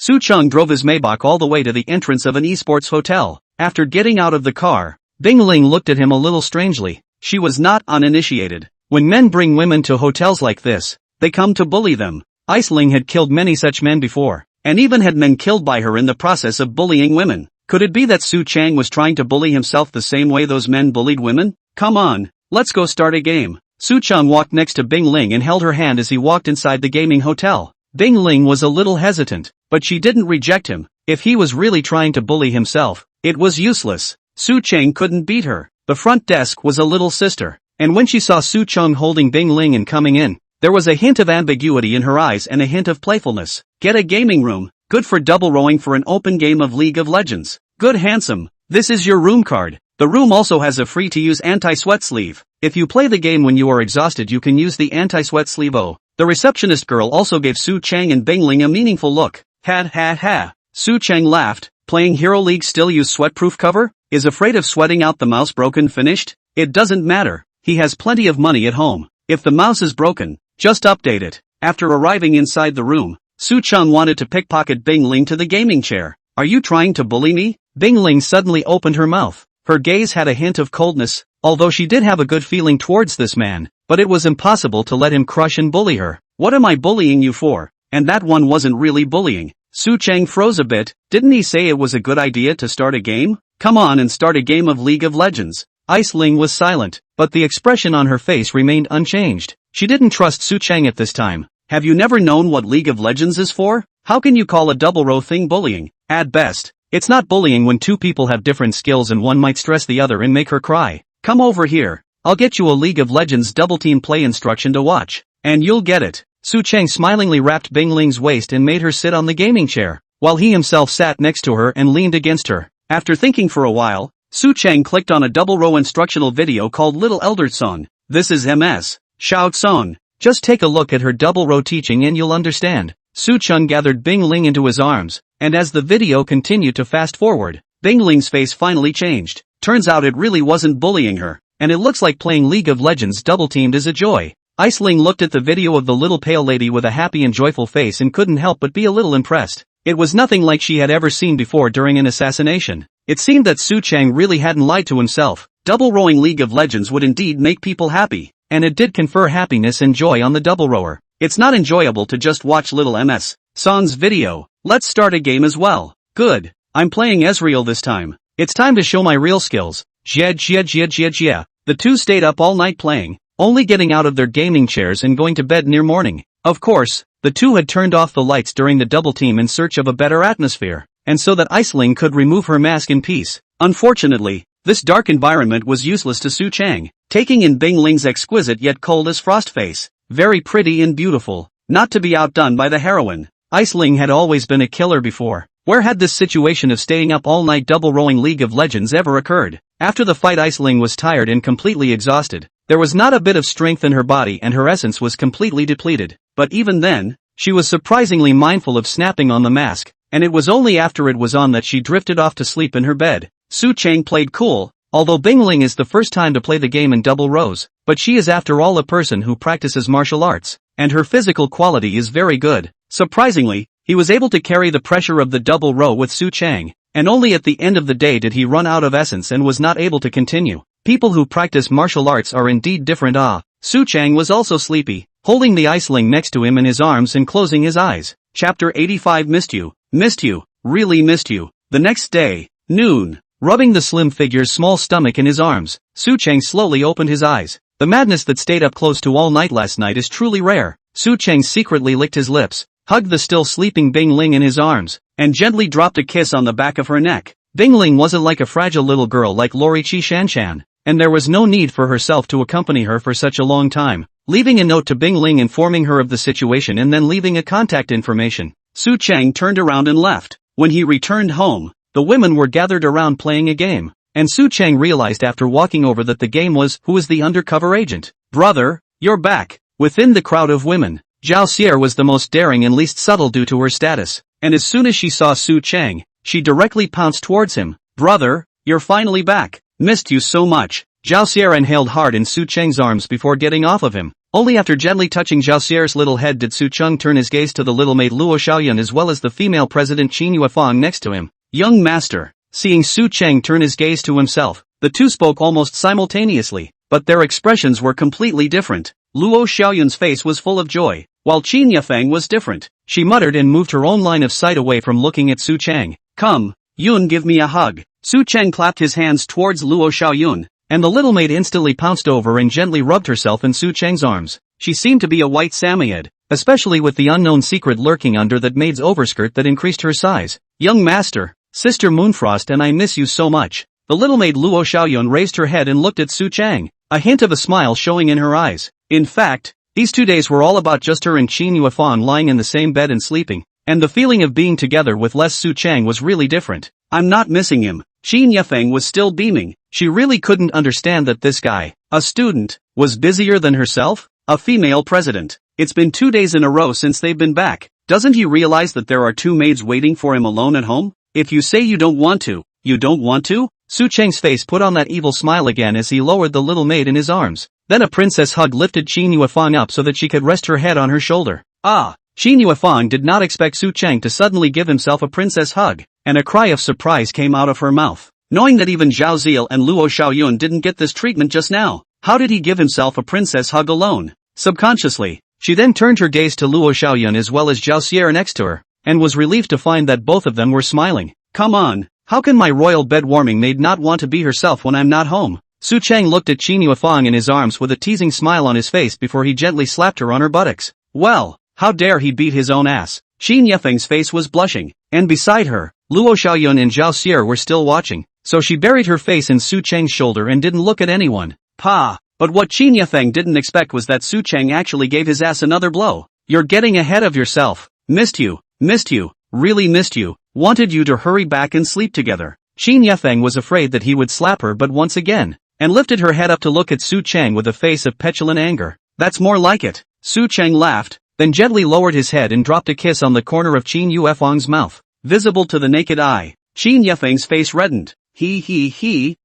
Su Chung drove his Maybach all the way to the entrance of an esports hotel. After getting out of the car, Bing Ling looked at him a little strangely. She was not uninitiated. When men bring women to hotels like this, they come to bully them. Ice Ling had killed many such men before, and even had men killed by her in the process of bullying women. Could it be that Su Chang was trying to bully himself the same way those men bullied women? Come on, let's go start a game. Su Chung walked next to Bing Ling and held her hand as he walked inside the gaming hotel. Bing Ling was a little hesitant, but she didn't reject him. If he was really trying to bully himself, it was useless. Su Chang couldn't beat her. The front desk was a little sister, and when she saw Su Chung holding Bing Ling and coming in, there was a hint of ambiguity in her eyes and a hint of playfulness. Get a gaming room. Good for double rowing for an open game of League of Legends. Good handsome. This is your room card. The room also has a free-to-use anti-sweat sleeve. If you play the game when you are exhausted you can use the anti-sweat sleeve. The receptionist girl also gave Su Chang and Bing Ling a meaningful look. Ha. Su Chang laughed. Playing Hero League still use sweatproof cover? Is afraid of sweating out the mouse broken finished? It doesn't matter. He has plenty of money at home. If the mouse is broken, just update it. After arriving inside the room, Su Cheng wanted to pickpocket Bing Ling to the gaming chair. Are you trying to bully me? Bing Ling suddenly opened her mouth. Her gaze had a hint of coldness, although she did have a good feeling towards this man, but it was impossible to let him crush and bully her. What am I bullying you for? And that one wasn't really bullying. Su Cheng froze a bit. Didn't he say it was a good idea to start a game? Come on and start a game of League of Legends. Ice Ling was silent, but the expression on her face remained unchanged. She didn't trust Su Cheng at this time. Have you never known what League of Legends is for? How can you call a double row thing bullying? At best, it's not bullying when two people have different skills and one might stress the other and make her cry. Come over here. I'll get you a League of Legends double team play instruction to watch. And you'll get it. Su Cheng smilingly wrapped Bing Ling's waist and made her sit on the gaming chair, while he himself sat next to her and leaned against her. After thinking for a while, Su Cheng clicked on a double-row instructional video called Little Elder Song. This is MS. Shout Song. Just take a look at her double-row teaching and you'll understand. Su Cheng gathered Bing Ling into his arms, and as the video continued to fast forward, Bing Ling's face finally changed. Turns out it really wasn't bullying her, and it looks like playing League of Legends double-teamed is a joy. Ice Ling looked at the video of the little pale lady with a happy and joyful face and couldn't help but be a little impressed. It was nothing like she had ever seen before during an assassination. It seemed that Su Cheng really hadn't lied to himself. Double-rowing League of Legends would indeed make people happy, and it did confer happiness and joy on the double-rower. It's not enjoyable to just watch little MS. Song's video. Let's start a game as well. Good. I'm playing Ezreal this time. It's time to show my real skills. The two stayed up all night playing, only getting out of their gaming chairs and going to bed near morning. Of course, the two had turned off the lights during the double team in search of a better atmosphere, and so that Ice Ling could remove her mask in peace. Unfortunately, this dark environment was useless to Su Cheng, taking in Bing Ling's exquisite yet cold as frost face. Very pretty and beautiful, not to be outdone by the heroine. Ice Ling had always been a killer before. Where had this situation of staying up all night double-rowing League of Legends ever occurred? After the fight, Ice Ling was tired and completely exhausted. There was not a bit of strength in her body and her essence was completely depleted. But even then, she was surprisingly mindful of snapping on the mask, and it was only after it was on that she drifted off to sleep in her bed. Su Cheng played cool, although Bing Ling is the first time to play the game in double rows, but she is after all a person who practices martial arts, and her physical quality is very good. Surprisingly, he was able to carry the pressure of the double row with Su Cheng, and only at the end of the day did he run out of essence and was not able to continue. People who practice martial arts are indeed different. Su Cheng was also sleepy, holding the Ice Ling next to him in his arms and closing his eyes. Chapter 85. Missed you, really missed you. The next day, noon, rubbing the slim figure's small stomach in his arms, Su Cheng slowly opened his eyes. The madness that stayed up close to all night last night is truly rare. Su Cheng secretly licked his lips, hugged the still sleeping Bing Ling in his arms, and gently dropped a kiss on the back of her neck. Bing Ling wasn't like a fragile little girl like Lori Chi Shanshan, and there was no need for herself to accompany her for such a long time. Leaving a note to Bing Ling informing her of the situation and then leaving a contact information, Su Cheng turned around and left. When he returned home, the women were gathered around playing a game, and Su Cheng realized after walking over that the game was Who is the Undercover Agent? Brother, you're back. Within the crowd of women, Zhao Xier was the most daring and least subtle due to her status, and as soon as she saw Su Cheng, she directly pounced towards him. Brother, you're finally back. Missed you so much. Zhao Xier inhaled hard in Su Cheng's arms before getting off of him. Only after gently touching Zhao Xier's little head did Su Cheng turn his gaze to the little maid Luo Xiaoyun as well as the female president Qin Yuefang next to him. Young master. Seeing Su Cheng turn his gaze to himself, the two spoke almost simultaneously, but their expressions were completely different. Luo Xiaoyun's face was full of joy, while Qin Yuefang was different. She muttered and moved her own line of sight away from looking at Su Cheng. Come, Yun, give me a hug. Su Cheng clapped his hands towards Luo Xiaoyun, and the little maid instantly pounced over and gently rubbed herself in Su Cheng's arms. She seemed to be a white Samoyed, especially with the unknown secret lurking under that maid's overskirt that increased her size. Young master, Sister Moonfrost, and I miss you so much. The little maid Luo Xiaoyun raised her head and looked at Su Cheng, a hint of a smile showing in her eyes. In fact, these 2 days were all about just her and Qin Yuefang lying in the same bed and sleeping, and the feeling of being together with less Su Cheng was really different. I'm not missing him. Qin Yuefang was still beaming. She really couldn't understand that this guy, a student, was busier than herself, a female president. It's been 2 days in a row since they've been back. Doesn't he realize that there are 2 maids waiting for him alone at home? If you say you don't want to, you don't want to? Su Cheng's face put on that evil smile again as he lowered the little maid in his arms. Then a princess hug lifted Qin Yuefang up so that she could rest her head on her shoulder. Ah! Qin Yuefang did not expect Su Cheng to suddenly give himself a princess hug, and a cry of surprise came out of her mouth. Knowing that even Zhao Ziel and Luo Xiaoyun didn't get this treatment just now, how did he give himself a princess hug alone? Subconsciously, she then turned her gaze to Luo Xiaoyun as well as Zhao Xie next to her, and was relieved to find that both of them were smiling. Come on, how can my royal bed-warming maid not want to be herself when I'm not home? Su Cheng looked at Qin Yuefang in his arms with a teasing smile on his face before he gently slapped her on her buttocks. Well, how dare he beat his own ass? Qin Yefeng's face was blushing, and beside her, Luo Xiaoyun and Zhao Xie were still watching, so she buried her face in Su Cheng's shoulder and didn't look at anyone. Pa! But what Qin Yefeng didn't expect was that Su Cheng actually gave his ass another blow. You're getting ahead of yourself. Missed you, really missed you, wanted you to hurry back and sleep together. Qin Yefeng was afraid that he would slap her but once again, and lifted her head up to look at Su Cheng with a face of petulant anger. That's more like it. Su Cheng laughed, then gently lowered his head and dropped a kiss on the corner of Qin Yuefang's mouth. Visible to the naked eye, Qin Yefeng's face reddened.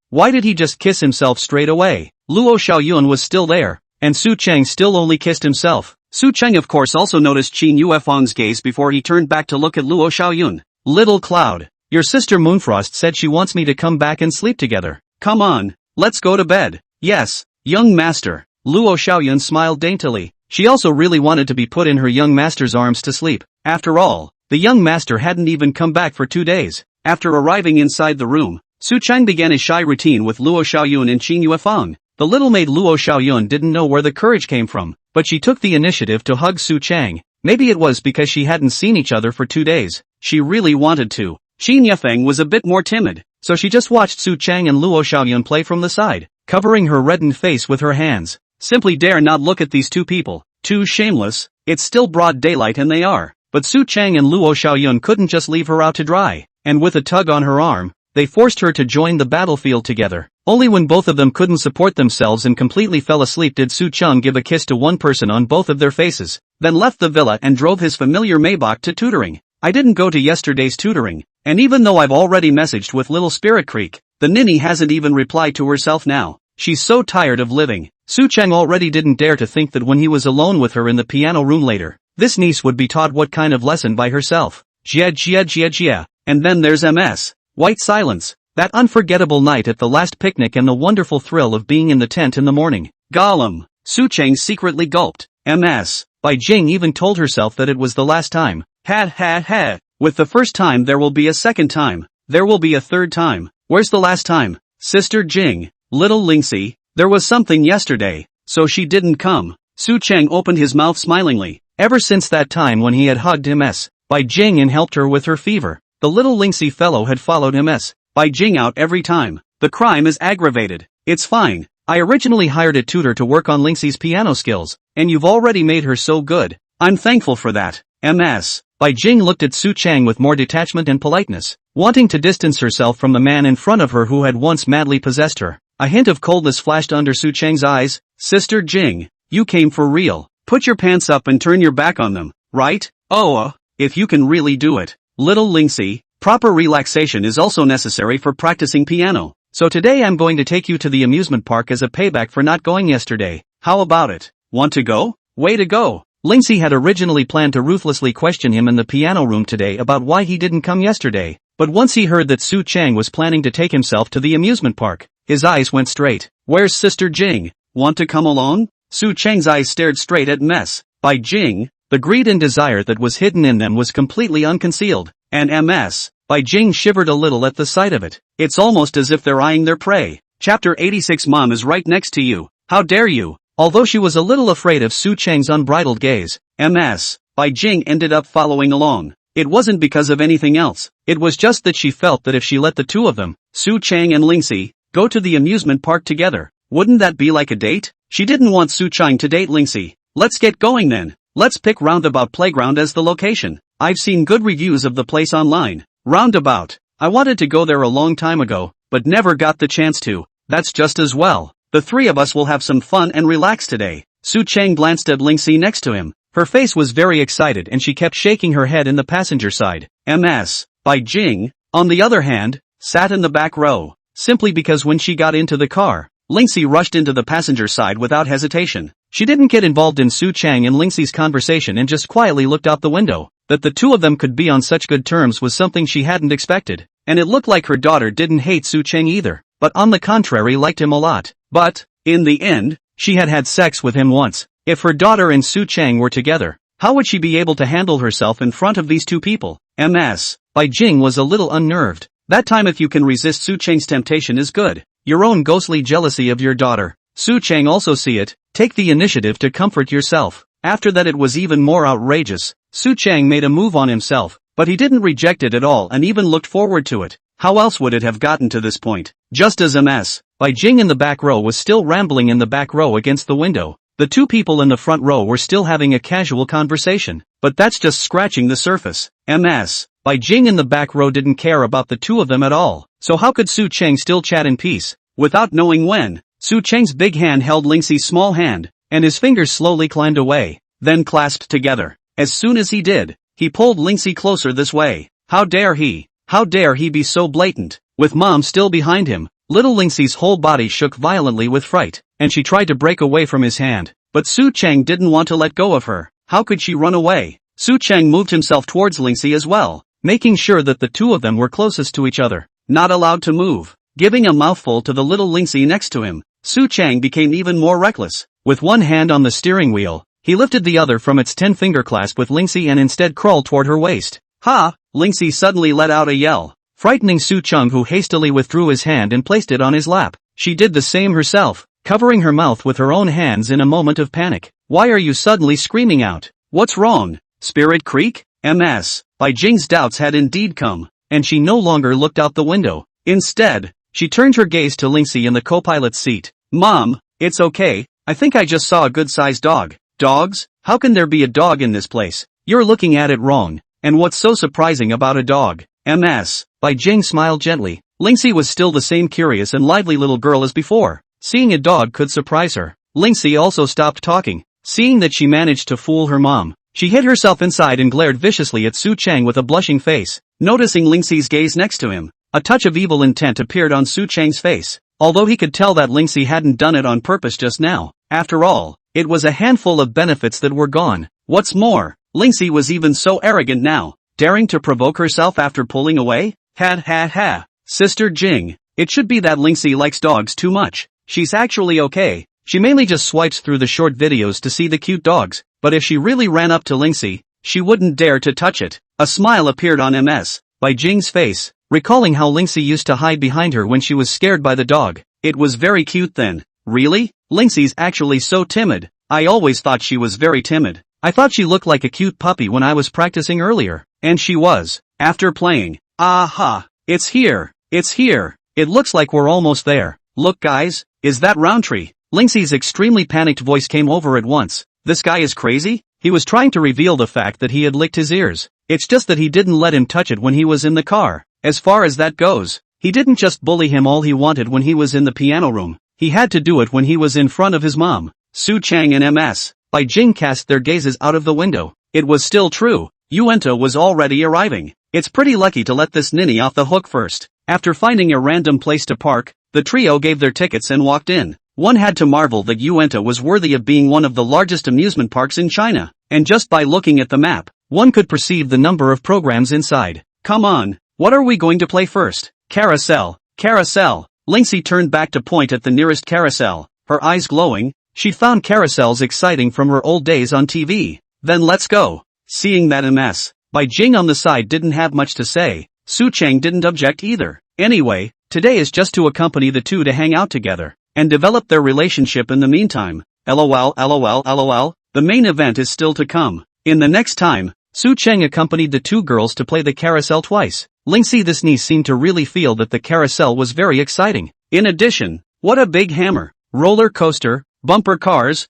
Why did he just kiss himself straight away? Luo Xiaoyun was still there, and Su Cheng still only kissed himself. Su Cheng of course also noticed Qin Yuefang's gaze before he turned back to look at Luo Xiaoyun. Little Cloud, your sister Moonfrost said she wants me to come back and sleep together. Come on, let's go to bed. Yes, young master. Luo Xiaoyun smiled daintily. She also really wanted to be put in her young master's arms to sleep. After all, the young master hadn't even come back for 2 days. After arriving inside the room, Su Cheng began his shy routine with Luo Xiaoyun and Qin Yuefang. The little maid Luo Xiaoyun didn't know where the courage came from, but she took the initiative to hug Su Cheng. Maybe it was because she hadn't seen each other for 2 days. She really wanted to. Qin Yefeng was a bit more timid, so she just watched Su Cheng and Luo Xiaoyun play from the side, covering her reddened face with her hands. Simply dare not look at these two people. Too shameless. It's still broad daylight and they are. But Su Cheng and Luo Xiaoyun couldn't just leave her out to dry, and with a tug on her arm, they forced her to join the battlefield together. Only when both of them couldn't support themselves and completely fell asleep did Su Cheng give a kiss to one person on both of their faces, then left the villa and drove his familiar Maybach to tutoring. I didn't go to yesterday's tutoring, and even though I've already messaged with Little Spirit Creek, the ninny hasn't even replied to herself now. She's so tired of living. Su Cheng already didn't dare to think that when he was alone with her in the piano room later, this niece would be taught what kind of lesson by herself. Jia. And then there's MS. White silence. That unforgettable night at the last picnic and the wonderful thrill of being in the tent in the morning. Gollum. Su Cheng secretly gulped. MS. Bai Jing even told herself that it was the last time. Ha. With the first time there will be a second time. There will be a third time. Where's the last time? Sister Jing. Little Lingxi. There was something yesterday, so she didn't come. Su Cheng opened his mouth smilingly. Ever since that time when he had hugged MS. Bai Jing and helped her with her fever, the little Lingxi fellow had followed MS. Bai Jing out every time. The crime is aggravated. It's fine. I originally hired a tutor to work on Lingxi's piano skills, and you've already made her so good. I'm thankful for that. MS. Bai Jing looked at Su Cheng with more detachment and politeness, wanting to distance herself from the man in front of her who had once madly possessed her. A hint of coldness flashed under Su Cheng's eyes. Sister Jing, you came for real. Put your pants up and turn your back on them, right? Oh, if you can really do it. Little Lingxi, proper relaxation is also necessary for practicing piano. So today I'm going to take you to the amusement park as a payback for not going yesterday. How about it? Want to go? Way to go. Lingxi had originally planned to ruthlessly question him in the piano room today about why he didn't come yesterday, but once he heard that Su Cheng was planning to take himself to the amusement park, his eyes went straight. Where's Sister Jing? Want to come along? Su Cheng's eyes stared straight at MS. Bai Jing, the greed and desire that was hidden in them was completely unconcealed, and MS. Bai Jing shivered a little at the sight of it. It's almost as if they're eyeing their prey. Chapter 86. Mom is right next to you. How dare you? Although she was a little afraid of Su Cheng's unbridled gaze, MS. Bai Jing ended up following along. It wasn't because of anything else. It was just that she felt that if she let the two of them, Su Cheng and Lingxi, go to the amusement park together, wouldn't that be like a date? She didn't want Su Cheng to date Lingxi. Let's get going then. Let's pick Roundabout Playground as the location. I've seen good reviews of the place online. Roundabout. I wanted to go there a long time ago, but never got the chance to. That's just as well. The three of us will have some fun and relax today. Su Cheng glanced at Lingxi next to him. Her face was very excited and she kept shaking her head in the passenger side. MS. Bai Jing, on the other hand, sat in the back row, simply because when she got into the car, Lingxi rushed into the passenger side without hesitation. She didn't get involved in Su Chang and Lingxi's conversation and just quietly looked out the window. That the two of them could be on such good terms was something she hadn't expected. And it looked like her daughter didn't hate Su Chang either, but on the contrary liked him a lot. But, in the end, she had had sex with him once. If her daughter and Su Chang were together, how would she be able to handle herself in front of these two people? Ms. Bai Jing was a little unnerved. That time if you can resist Su Chang's temptation is good. Your own ghostly jealousy of your daughter. Su Chang also see it. Take the initiative to comfort yourself. After that it was even more outrageous. Su Chang made a move on himself, but he didn't reject it at all and even looked forward to it. How else would it have gotten to this point? Just as Ms. Bai Jing in the back row was still rambling in the back row against the window, the two people in the front row were still having a casual conversation. But that's just scratching the surface. Ms. Bai Jing in the back row didn't care about the two of them at all. So how could Su Chang still chat in peace? Without knowing when, Su Chang's big hand held Lingxi's small hand, and his fingers slowly climbed away, then clasped together. As soon as he did, he pulled Lingxi closer this way. How dare he? How dare he be so blatant? With Mom still behind him, little Lingxi's whole body shook violently with fright, and she tried to break away from his hand. But Su Chang didn't want to let go of her. How could she run away? Su Chang moved himself towards Lingxi as well, making sure that the two of them were closest to each other, not allowed to move. Giving a mouthful to the little Lingxi next to him, Su Chang became even more reckless. With one hand on the steering wheel, he lifted the other from its 10-finger clasp with Lingxi and instead crawled toward her waist. Ha! Lingxi suddenly let out a yell, frightening Su Chang, who hastily withdrew his hand and placed it on his lap. She did the same herself, covering her mouth with her own hands in a moment of panic. Why are you suddenly screaming out? What's wrong? Spirit Creek? Ms. Bai Jing's doubts had indeed come, and she no longer looked out the window. Instead, she turned her gaze to Lingxi in the co-pilot's seat. Mom, it's okay, I think I just saw a good-sized dog. Dogs? How can there be a dog in this place? You're looking at it wrong. And what's so surprising about a dog? Ms. Bai Jing smiled gently. Lingxi was still the same curious and lively little girl as before. Seeing a dog could surprise her. Lingxi also stopped talking. Seeing that she managed to fool her mom, she hid herself inside and glared viciously at Su Chang with a blushing face. Noticing Lingxi's gaze next to him, a touch of evil intent appeared on Su Chang's face, although he could tell that Lingxi hadn't done it on purpose just now. After all, it was a handful of benefits that were gone. What's more, Lingxi was even so arrogant now, daring to provoke herself after pulling away? Ha. Sister Jing, it should be that Lingxi likes dogs too much. She's actually okay. She mainly just swipes through the short videos to see the cute dogs, but if she really ran up to Lingxi, she wouldn't dare to touch it. A smile appeared on Ms. Bai Jing's face, recalling how Lingxi used to hide behind her when she was scared by the dog. It was very cute then. Really? Lingxi's actually so timid. I always thought she was very timid. I thought she looked like a cute puppy when I was practicing earlier. And she was. After playing. Aha! It's here! It's here! It looks like we're almost there. Look guys, is that Roundtree? Lingxi's extremely panicked voice came over at once. This guy is crazy? He was trying to reveal the fact that he had licked his ears. It's just that he didn't let him touch it when he was in the car. As far as that goes, he didn't just bully him all he wanted when he was in the piano room. He had to do it when he was in front of his mom. Su Chang and Ms. Bai Jing cast their gazes out of the window. It was still true. Yuenta was already arriving. It's pretty lucky to let this ninny off the hook first. After finding a random place to park, the trio gave their tickets and walked in. One had to marvel that Yuenta was worthy of being one of the largest amusement parks in China. And just by looking at the map, one could perceive the number of programs inside. Come on, what are we going to play first? Carousel. Carousel. Lingxi turned back to point at the nearest carousel, her eyes glowing. She found carousels exciting from her old days on TV. Then let's go. Seeing that Ms. Bai Jing on the side didn't have much to say, Su Chang didn't object either. Anyway, today is just to accompany the two to hang out together and develop their relationship in the meantime. LOL. The main event is still to come. In the next time, Su Chang accompanied the two girls to play the carousel twice. Lingxi, this niece, seemed to really feel that the carousel was very exciting. In addition, what a big hammer, roller coaster, bumper cars,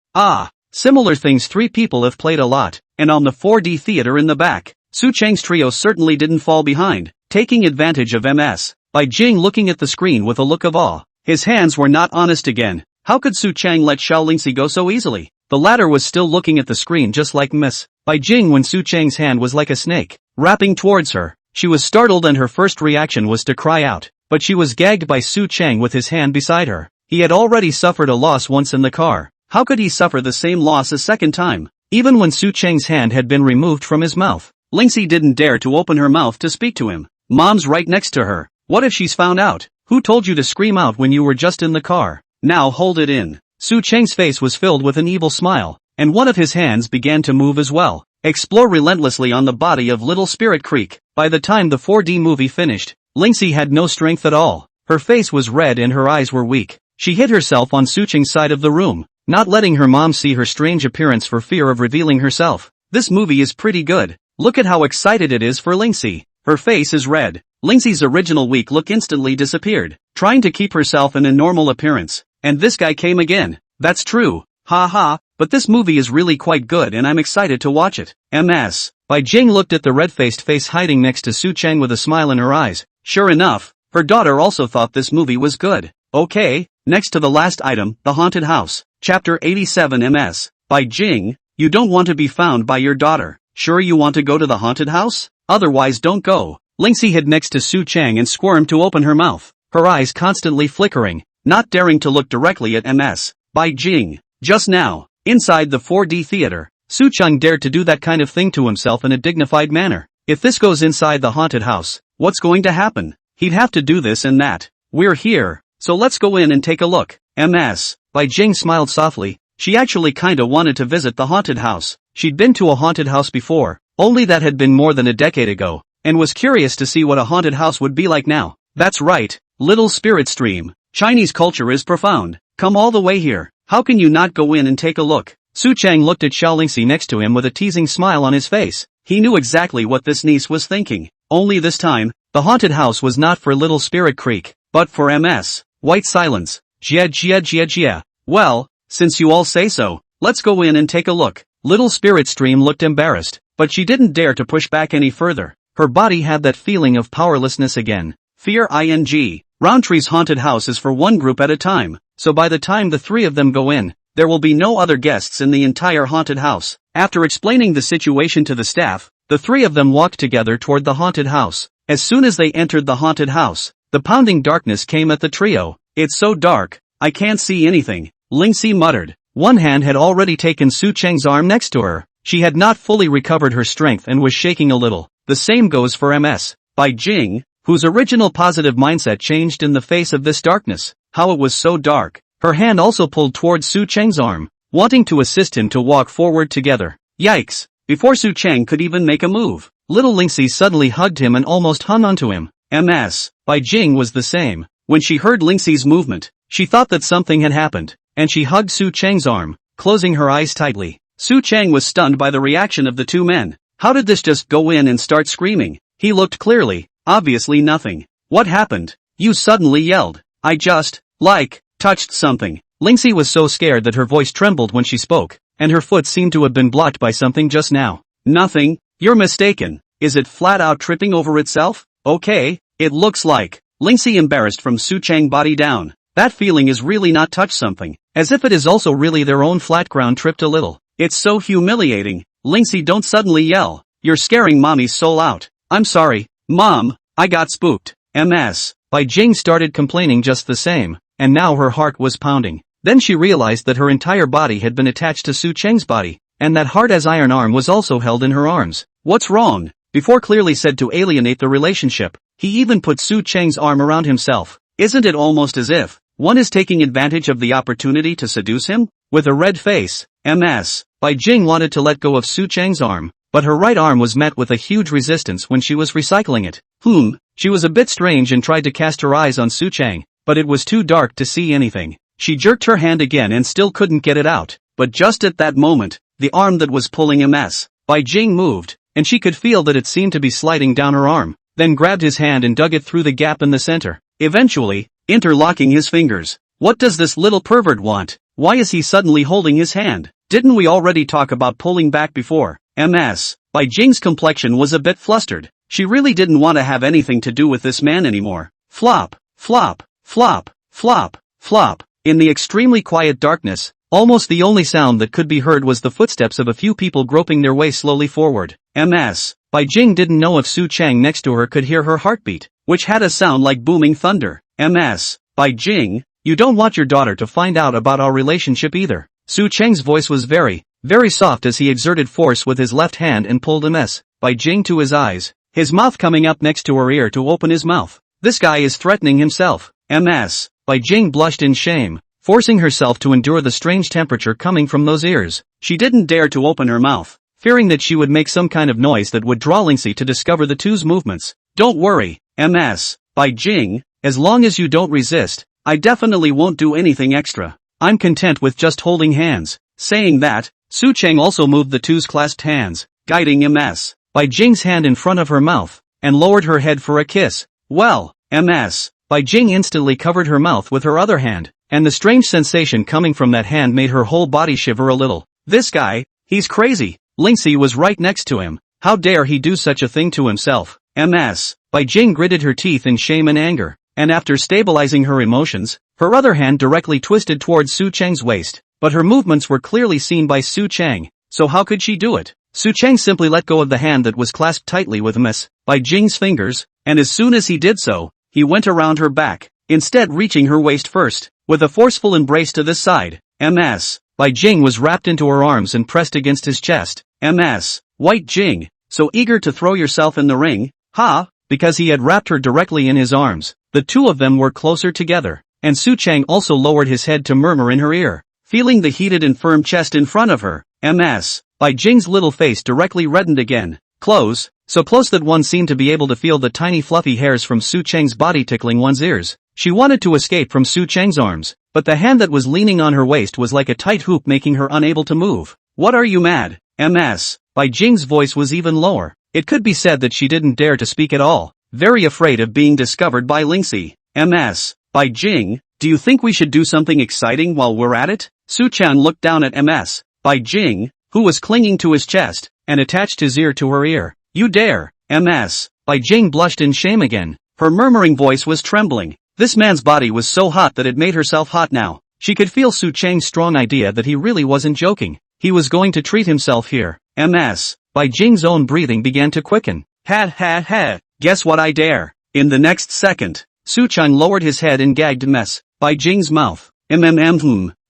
similar things three people have played a lot, and on the 4D theater in the back. Su Chang's trio certainly didn't fall behind, taking advantage of Ms. Bai Jing looking at the screen with a look of awe. His hands were not honest again. How could Su Chang let Xiao Lingxi go so easily? The latter was still looking at the screen just like Ms. Bai Jing when Su Chang's hand was like a snake, wrapping towards her. She was startled and her first reaction was to cry out, but she was gagged by Su Chang with his hand beside her. He had already suffered a loss once in the car. How could he suffer the same loss a second time? Even when Su Cheng's hand had been removed from his mouth, Lingxi didn't dare to open her mouth to speak to him. Mom's right next to her. What if she's found out? Who told you to scream out when you were just in the car? Now hold it in. Su Cheng's face was filled with an evil smile, and one of his hands began to move as well. Explore relentlessly on the body of Little Spirit Creek. By the time the 4D movie finished, Lingxi had no strength at all. Her face was red and her eyes were weak. She hid herself on Su Cheng's side of the room, not letting her mom see her strange appearance for fear of revealing herself. This movie is pretty good. Look at how excited it is for Lingxi. Her face is red. Lingxi's original weak look instantly disappeared, trying to keep herself in a normal appearance. And this guy came again. That's true. Ha ha, but this movie is really quite good and I'm excited to watch it. MS. Bai Jing looked at the red-faced face hiding next to Su Cheng with a smile in her eyes. Sure enough, her daughter also thought this movie was good. Okay, next to the last item, The Haunted House. Chapter 87 MS. Bai Jing, you don't want to be found by your daughter. Sure you want to go to the haunted house? Otherwise don't go. Lingxi hid next to Su Cheng and squirmed to open her mouth, her eyes constantly flickering, not daring to look directly at MS. Bai Jing. Just now, inside the 4D theater, Su Cheng dared to do that kind of thing to himself in a dignified manner. If this goes inside the haunted house, what's going to happen? He'd have to do this and that. We're here, so let's go in and take a look. MS. Bai Jing smiled softly. She actually kinda wanted to visit the haunted house. She'd been to a haunted house before, only that had been more than a decade ago, and was curious to see what a haunted house would be like now. That's right, Little Spirit Stream. Chinese culture is profound. Come all the way here. How can you not go in and take a look? Su Cheng looked at Xiao Lingxi next to him with a teasing smile on his face. He knew exactly what this niece was thinking. Only this time, the haunted house was not for Little Spirit Creek, but for MS. White silence. Jia. Well, since you all say so, let's go in and take a look. Little Spirit Stream looked embarrassed, but she didn't dare to push back any further. Her body had that feeling of powerlessness again. Fear ing. Roundtree's haunted house is for one group at a time, so by the time the three of them go in, there will be no other guests in the entire haunted house. After explaining the situation to the staff, the three of them walked together toward the haunted house. As soon as they entered the haunted house, the pounding darkness came at the trio. It's so dark, I can't see anything, Lingxi muttered. One hand had already taken Su Cheng's arm next to her. She had not fully recovered her strength and was shaking a little. The same goes for MS. Bai Jing, whose original positive mindset changed in the face of this darkness. How it was so dark. Her hand also pulled towards Su Cheng's arm, wanting to assist him to walk forward together. Yikes! Before Su Cheng could even make a move, little Lingxi suddenly hugged him and almost hung onto him. MS. Bai Jing was the same. When she heard Lingxi's movement, she thought that something had happened, and she hugged Su Cheng's arm, closing her eyes tightly. Su Cheng was stunned by the reaction of the two men. How did this just go in and start screaming? He looked clearly, obviously nothing. What happened? You suddenly yelled. I just, touched something. Lingxi was so scared that her voice trembled when she spoke, and her foot seemed to have been blocked by something just now. Nothing, you're mistaken. Is it flat out tripping over itself? Okay, it looks like. Lingxi embarrassed from Su Cheng body down. That feeling is really not touch something, as if it is also really their own flat ground tripped a little. It's so humiliating. Lingxi, don't suddenly yell. You're scaring mommy's soul out. I'm sorry, Mom, I got spooked. MS. Bai Jing started complaining just the same, and now her heart was pounding. Then she realized that her entire body had been attached to Su Cheng's body, and that hard as iron arm was also held in her arms. What's wrong? Before clearly said to alienate the relationship, he even put Su Cheng's arm around himself. Isn't it almost as if one is taking advantage of the opportunity to seduce him? With a red face, MS. Bai Jing wanted to let go of Su Cheng's arm, but her right arm was met with a huge resistance when she was recycling it. She was a bit strange and tried to cast her eyes on Su Cheng, but it was too dark to see anything. She jerked her hand again and still couldn't get it out, but just at that moment, the arm that was pulling MS. Bai Jing moved, and she could feel that it seemed to be sliding down her arm, then grabbed his hand and dug it through the gap in the center, eventually, interlocking his fingers. What does this little pervert want? Why is he suddenly holding his hand? Didn't we already talk about pulling back before? MS. Bai Jing's complexion was a bit flustered. She really didn't want to have anything to do with this man anymore. Flop, flop, flop, flop, flop. In the extremely quiet darkness, almost the only sound that could be heard was the footsteps of a few people groping their way slowly forward. MS. Bai Jing didn't know if Su Cheng next to her could hear her heartbeat, which had a sound like booming thunder. MS. Bai Jing, You don't want your daughter to find out about our relationship either. Su Cheng's voice was very, very soft as he exerted force with his left hand and pulled Ms. By Jing to his eyes, his mouth coming up next to her ear to open his mouth. This guy is threatening himself. Ms. By Jing blushed in shame, forcing herself to endure the strange temperature coming from those ears. She didn't dare to open her mouth, fearing that she would make some kind of noise that would draw Lingxi to discover the two's movements. Don't worry, Ms. By Jing, as long as you don't resist, I definitely won't do anything extra. I'm content with just holding hands. Saying that, Su Cheng also moved the two's clasped hands, guiding Ms. By Jing's hand in front of her mouth, and lowered her head for a kiss. Well, Ms. By Jing instantly covered her mouth with her other hand, and the strange sensation coming from that hand made her whole body shiver a little. This guy, he's crazy. Lingxi was right next to him. How dare he do such a thing to himself? Ms. By Jing gritted her teeth in shame and anger, and after stabilizing her emotions, her other hand directly twisted towards Su Cheng's waist, but her movements were clearly seen by Su Cheng, so how could she do it? Su Cheng simply let go of the hand that was clasped tightly with Ms. By Jing's fingers, and as soon as he did so, he went around her back, instead reaching her waist first, with a forceful embrace to this side. Ms. By Jing was wrapped into her arms and pressed against his chest. Ms. White Jing, so eager to throw yourself in the ring? Ha! Because he had wrapped her directly in his arms, the two of them were closer together, and Su Cheng also lowered his head to murmur in her ear, feeling the heated and firm chest in front of her. Ms. By Jing's little face directly reddened again, close, so close that one seemed to be able to feel the tiny fluffy hairs from Su Cheng's body tickling one's ears. She wanted to escape from Su Cheng's arms, but the hand that was leaning on her waist was like a tight hoop making her unable to move. What are you mad? Ms. By Jing's voice was even lower. It could be said that she didn't dare to speak at all, very afraid of being discovered by Lingxi. Ms. By Jing, do you think we should do something exciting while we're at it? Su Chan looked down at Ms. By Jing, who was clinging to his chest, and attached his ear to her ear. You dare? Ms. By Jing blushed in shame again. Her murmuring voice was trembling. This man's body was so hot that it made herself hot now. She could feel Su Cheng's strong idea that he really wasn't joking. He was going to treat himself here. Ms. By Jing's own breathing began to quicken. Ha. Guess what I dare. In the next second, Su Cheng lowered his head and gagged Ms. By Jing's mouth.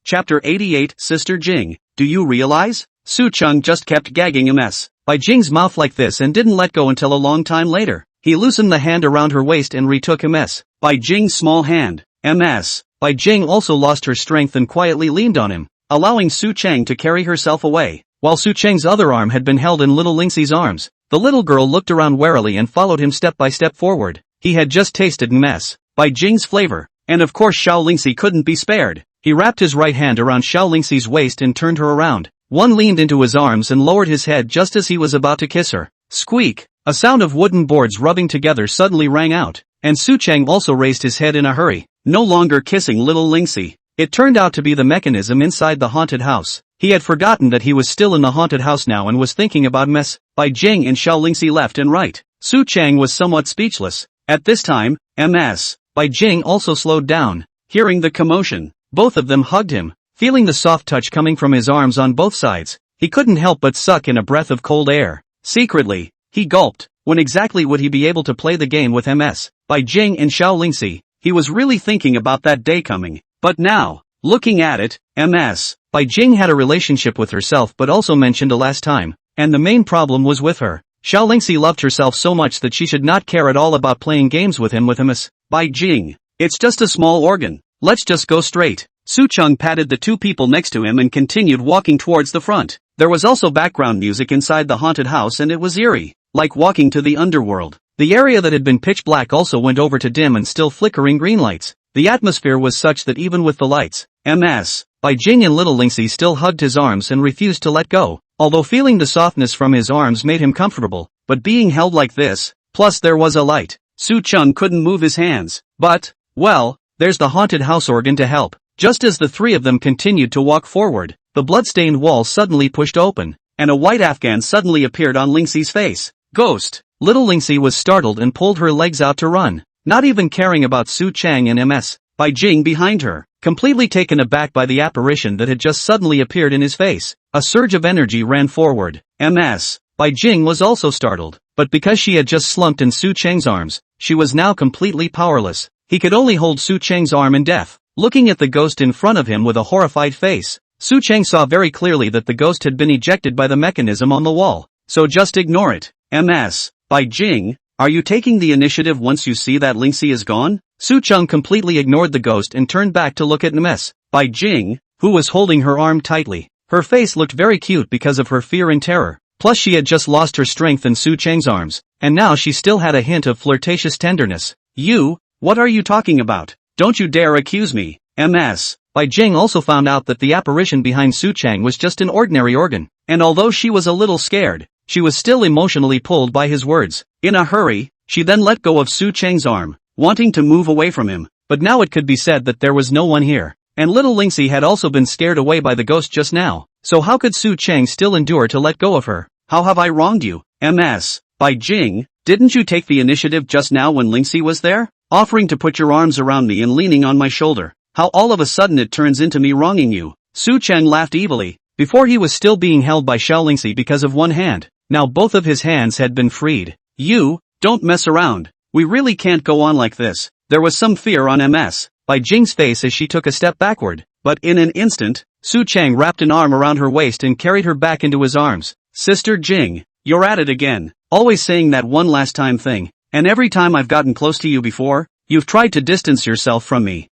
Chapter 88 Sister Jing, do you realize? Su Cheng just kept gagging Ms. By Jing's mouth like this and didn't let go until a long time later. He loosened the hand around her waist and retook Ms. By Jing's small hand. Ms. By Jing also lost her strength and quietly leaned on him, allowing Su Cheng to carry herself away. While Su Cheng's other arm had been held in little Lingxi's arms, the little girl looked around warily and followed him step by step forward. He had just tasted Ms. By Jing's flavor, and of course Xiao Lingxi couldn't be spared. He wrapped his right hand around Xiao Lingxi's waist and turned her around. One leaned into his arms and lowered his head just as he was about to kiss her. Squeak! A sound of wooden boards rubbing together suddenly rang out, and Su Cheng also raised his head in a hurry, no longer kissing little Lingxi. It turned out to be the mechanism inside the haunted house. He had forgotten that he was still in the haunted house now and was thinking about Ms. By Jing and Xiao Lingxi left and right. Su Cheng was somewhat speechless. At this time, Ms. By Jing also slowed down, hearing the commotion. Both of them hugged him, feeling the soft touch coming from his arms on both sides. He couldn't help but suck in a breath of cold air. Secretly, he gulped. When exactly would he be able to play the game with Ms. By Jing and Xiao Lingxi? He was really thinking about that day coming. But now, looking at it, Ms. By Jing had a relationship with herself but also mentioned a last time, and the main problem was with her. Xiao Lingxi loved herself so much that she should not care at all about playing games with him with Ms. By Jing. It's just a small organ. Let's just go straight. Su Cheng patted the two people next to him and continued walking towards the front. There was also background music inside the haunted house and it was eerie, like walking to the underworld. The area that had been pitch black also went over to dim and still flickering green lights. The atmosphere was such that even with the lights, Ms. By Jing and little Lingxi still hugged his arms and refused to let go, although feeling the softness from his arms made him comfortable, but being held like this, plus there was a light, Su Cheng couldn't move his hands. But, well, there's the haunted house organ to help. Just as the three of them continued to walk forward, the blood-stained wall suddenly pushed open, and a white Afghan suddenly appeared on Lingxi's face. Ghost! Little Lingxi was startled and pulled her legs out to run, not even caring about Su Cheng and Ms. By Jing behind her, completely taken aback by the apparition that had just suddenly appeared in his face. A surge of energy ran forward. Ms. By Jing was also startled, but because she had just slumped in Su Cheng's arms, she was now completely powerless. He could only hold Su Cheng's arm in death. looking at the ghost in front of him with a horrified face. Su Chang saw very clearly that the ghost had been ejected by the mechanism on the wall, so just ignore it. MS. By Jing, are you taking the initiative once you see that Lingxi is gone? Su Chang completely ignored the ghost and turned back to look at MS. By Jing, who was holding her arm tightly. Her face looked very cute because of her fear and terror. Plus she had just lost her strength in Su Chang's arms, and now she still had a hint of flirtatious tenderness. You? What are you talking about? Don't you dare accuse me. MS. Bai Jing also found out that the apparition behind Su Chang was just an ordinary organ, and although she was a little scared, she was still emotionally pulled by his words. In a hurry, she then let go of Su Chang's arm, wanting to move away from him, but now it could be said that there was no one here, and little Lingxi had also been scared away by the ghost just now, so how could Su Chang still endure to let go of her? How have I wronged you? MS. Bai Jing, didn't you take the initiative just now when Lingxi was there? Offering to put your arms around me and leaning on my shoulder. How all of a sudden it turns into me wronging you. Su Chang laughed evilly. Before he was still being held by Xiao Lingxi because of one hand. Now both of his hands had been freed. You, don't mess around. We really can't go on like this. There was some fear on MS. Bai Jing's face as she took a step backward. But in an instant, Su Chang wrapped an arm around her waist and carried her back into his arms. Sister Jing, you're at it again. Always saying that one last time thing. And every time I've gotten close to you before, you've tried to distance yourself from me.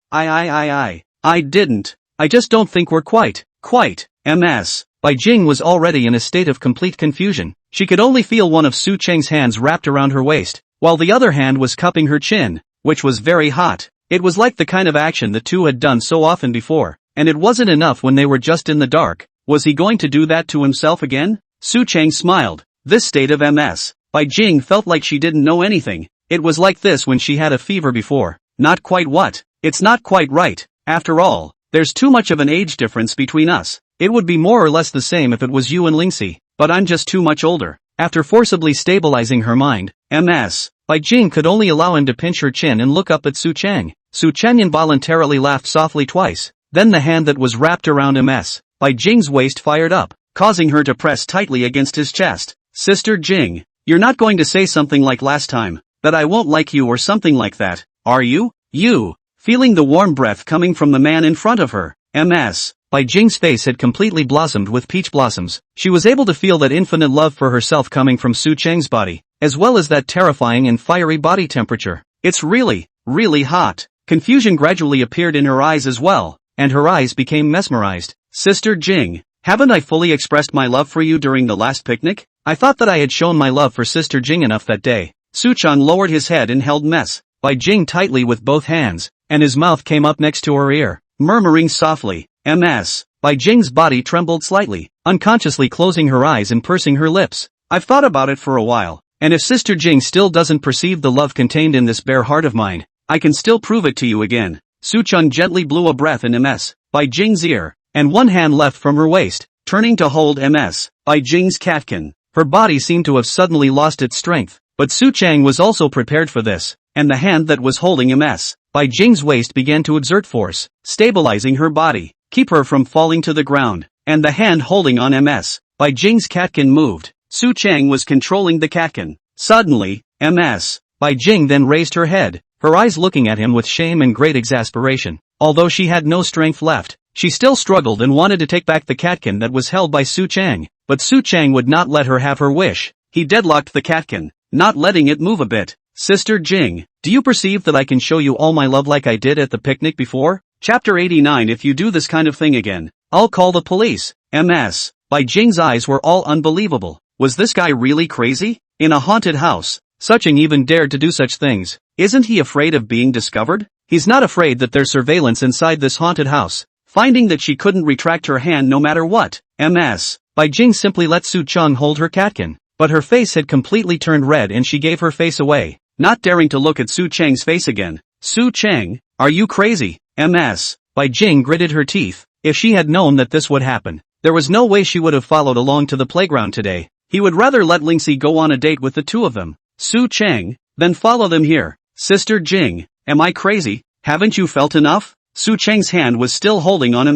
I didn't. I just don't think we're quite. MS. Bai Jing was already in a state of complete confusion. She could only feel one of Su Chang's hands wrapped around her waist, while the other hand was cupping her chin, which was very hot. It was like the kind of action the two had done so often before, and it wasn't enough when they were just in the dark. Was he going to do that to himself again? Su Chang smiled. This state of MS. Bai Jing felt like she didn't know anything. It was like this when she had a fever before. Not quite what? It's not quite right. After all, there's too much of an age difference between us. It would be more or less the same if it was you and Lingxi, but I'm just too much older. After forcibly stabilizing her mind, MS. Bai Jing could only allow him to pinch her chin and look up at Su Chang. Su Chang involuntarily laughed softly twice. Then the hand that was wrapped around MS. Bai Jing's waist fired up, causing her to press tightly against his chest. Sister Jing, you're not going to say something like last time, that I won't like you or something like that, are you? You. Feeling the warm breath coming from the man in front of her. MS. Bai Jing's face had completely blossomed with peach blossoms. She was able to feel that infinite love for herself coming from Su Chang's body, as well as that terrifying and fiery body temperature. It's really hot. Confusion gradually appeared in her eyes as well, and her eyes became mesmerized. Sister Jing, haven't I fully expressed my love for you during the last picnic? I thought that I had shown my love for Sister Jing enough that day. Su Chang lowered his head and held Bai Jing tightly with both hands, and his mouth came up next to her ear, murmuring softly. MS. Bai Jing's body trembled slightly, unconsciously closing her eyes and pursing her lips. I've thought about it for a while, and if Sister Jing still doesn't perceive the love contained in this bare heart of mine, I can still prove it to you again. Su Chang gently blew a breath in Bai Jing's ear, and one hand left from her waist, turning to hold Bai Jing's catkin. Her body seemed to have suddenly lost its strength, but Su Chang was also prepared for this, and the hand that was holding Bai Jing's waist began to exert force, stabilizing her body, keep her from falling to the ground, and the hand holding on Bai Jing's catkin moved. Su Chang was controlling the catkin. Suddenly, Bai Jing then raised her head, her eyes looking at him with shame and great exasperation. Although she had no strength left, she still struggled and wanted to take back the catkin that was held by Su Chang, but Su Chang would not let her have her wish. He deadlocked the catkin, not letting it move a bit. Sister Jing, do you perceive that I can show you all my love like I did at the picnic before? Chapter 89. If you do this kind of thing again, I'll call the police. Bai Jing's eyes were all unbelievable. Was this guy really crazy? In a haunted house, Su Chang even dared to do such things. Isn't he afraid of being discovered? He's not afraid that there's surveillance inside this haunted house. Finding that she couldn't retract her hand no matter what, Bai Jing simply let Su Chang hold her catkin, but her face had completely turned red and she gave her face away, not daring to look at Su Chang's face again. Su Chang, are you crazy? Bai Jing gritted her teeth. If she had known that this would happen, there was no way she would have followed along to the playground today. He would rather let Lingxi go on a date with the two of them. Su Chang, then follow them here. Sister Jing, am I crazy? Haven't you felt enough? Su Chang's hand was still holding on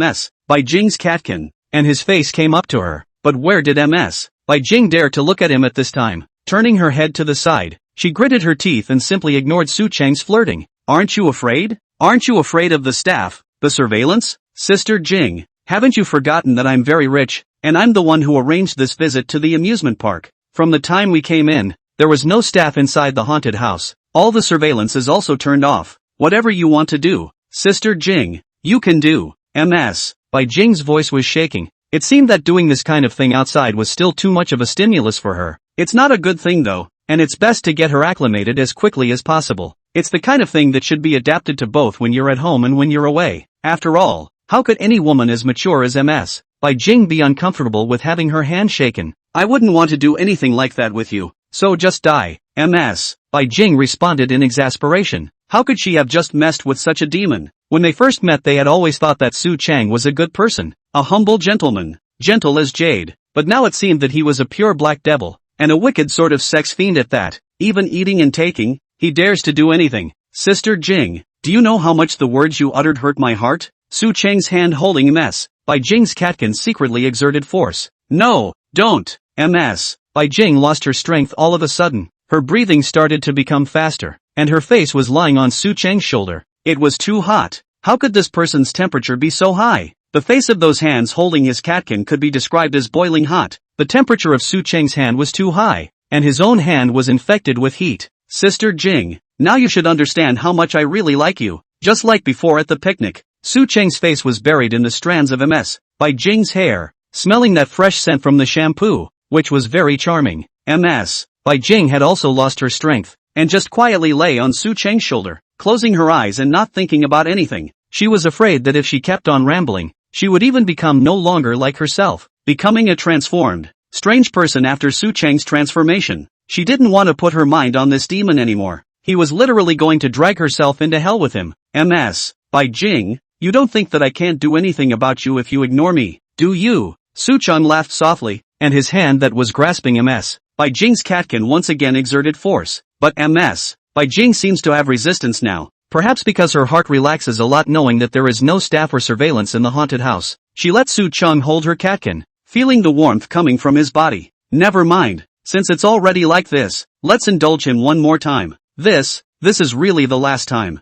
Bai Jing's catkin, and his face came up to her. But where did Bai Jing dare to look at him at this time? Turning her head to the side, she gritted her teeth and simply ignored Su Chang's flirting. Aren't you afraid? Aren't you afraid of the staff? The surveillance? Sister Jing, haven't you forgotten that I'm very rich, and I'm the one who arranged this visit to the amusement park? From the time we came in, there was no staff inside the haunted house. All the surveillance is also turned off. Whatever you want to do, Sister Jing, you can do. MS. Bai Jing's voice was shaking. It seemed that doing this kind of thing outside was still too much of a stimulus for her. It's not a good thing though, and it's best to get her acclimated as quickly as possible. It's the kind of thing that should be adapted to both when you're at home and when you're away. After all, how could any woman as mature as MS. Bai Jing be uncomfortable with having her hand shaken? I wouldn't want to do anything like that with you, so just die. MS. Bai Jing responded in exasperation. How could she have just messed with such a demon? When they first met they had always thought that Su Chang was a good person, a humble gentleman, gentle as jade, but now it seemed that he was a pure black devil, and a wicked sort of sex fiend at that. Even eating and taking, he dares to do anything. Sister Jing, do you know how much the words you uttered hurt my heart? Su Chang's hand holding MS. Bai Jing's catkin secretly exerted force. No, don't. MS. Bai Jing lost her strength all of a sudden. Her breathing started to become faster, and her face was lying on Su Chang's shoulder. It was too hot. How could this person's temperature be so high? The face of those hands holding his catkin could be described as boiling hot. The temperature of Su Chang's hand was too high, and his own hand was infected with heat. Sister Jing, now you should understand how much I really like you. Just like before at the picnic, Su Chang's face was buried in the strands of MS. Bai Jing's hair, smelling that fresh scent from the shampoo, which was very charming. MS. Bai Jing had also lost her strength, and just quietly lay on Su Chang's shoulder, closing her eyes and not thinking about anything. She was afraid that if she kept on rambling, she would even become no longer like herself, becoming a transformed, strange person after Su Chang's transformation. She didn't want to put her mind on this demon anymore. He was literally going to drag herself into hell with him. MS. Bai Jing, you don't think that I can't do anything about you if you ignore me, do you? Su Chang laughed softly, and his hand that was grasping MS. Bai Jing's catkin once again exerted force. But MS. Bai Jing seems to have resistance now, perhaps because her heart relaxes a lot knowing that there is no staff or surveillance in the haunted house. She let Su Chang hold her catkin, feeling the warmth coming from his body. Never mind, since it's already like this, let's indulge him one more time. This is really the last time.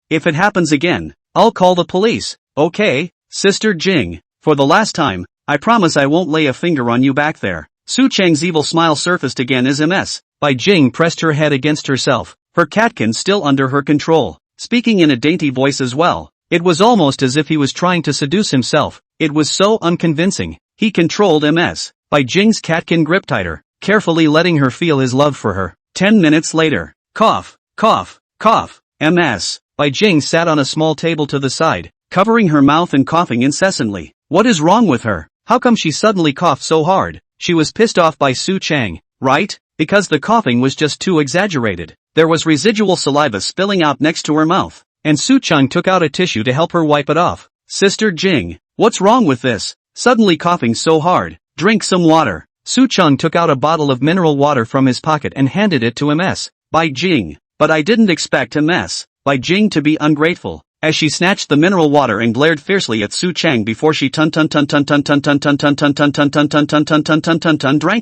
If it happens again, I'll call the police. Okay, Sister Jing, for the last time, I promise I won't lay a finger on you back there. Su Chang's evil smile surfaced again as MS. Bai Jing pressed her head against herself, her catkin still under her control, speaking in a dainty voice as well. It was almost as if he was trying to seduce himself. It was so unconvincing. He controlled MS. Bai Jing's catkin gripped tighter, carefully letting her feel his love for her. 10 minutes later. Cough, cough, cough. MS. Bai Jing sat on a small table to the side, covering her mouth and coughing incessantly. What is wrong with her? How come she suddenly coughed so hard? She was pissed off by Su Chang, right? Because the coughing was just too exaggerated. There was residual saliva spilling out next to her mouth, and Su Chang took out a tissue to help her wipe it off. Sister Jing, what's wrong with this? Suddenly coughing so hard. Drink some water. Su Chang took out a bottle of mineral water from his pocket and handed it to MS. Bai Jing, but I didn't expect MS. Bai Jing to be ungrateful, as she snatched the mineral water and glared fiercely at Su Chang before she drank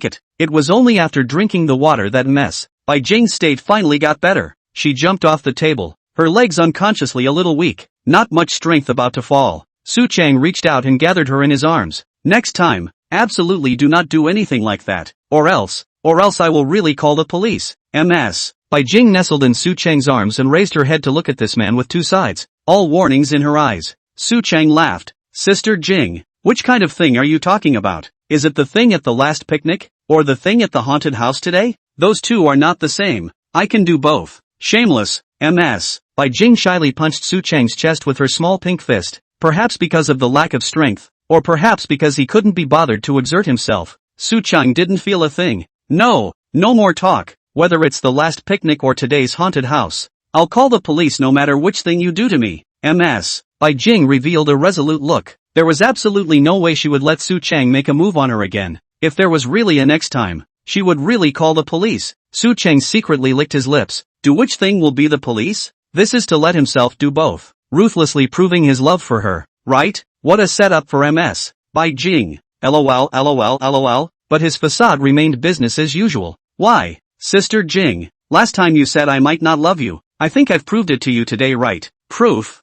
it. It was only after drinking the water that MS. Bai Jing's state finally got better. She jumped off the table, her legs unconsciously a little weak, not much strength about to fall. Su Chang reached out and gathered her in his arms. Next time, absolutely do not do anything like that, or else I will really call the police. MS. Bai Jing nestled in Su Chang's arms and raised her head to look at this man with two sides, all warnings in her eyes. Su Chang laughed. Sister Jing, which kind of thing are you talking about? Is it the thing at the last picnic, or the thing at the haunted house today? Those two are not the same. I can do both. Shameless. MS. Bai Jing shyly punched Su Chang's chest with her small pink fist, perhaps because of the lack of strength, or perhaps because he couldn't be bothered to exert himself. Su Chang didn't feel a thing. No more talk, whether it's the last picnic or today's haunted house. I'll call the police no matter which thing you do to me. MS. Bai Jing revealed a resolute look. There was absolutely no way she would let Su Chang make a move on her again. If there was really a next time, she would really call the police. Su Chang secretly licked his lips. Do which thing will be the police? This is to let himself do both, ruthlessly proving his love for her, right? What a setup for MS. Bai Jing. LOL. But his facade remained business as usual. Why? Sister Jing, last time you said I might not love you. I think I've proved it to you today, right? Proof?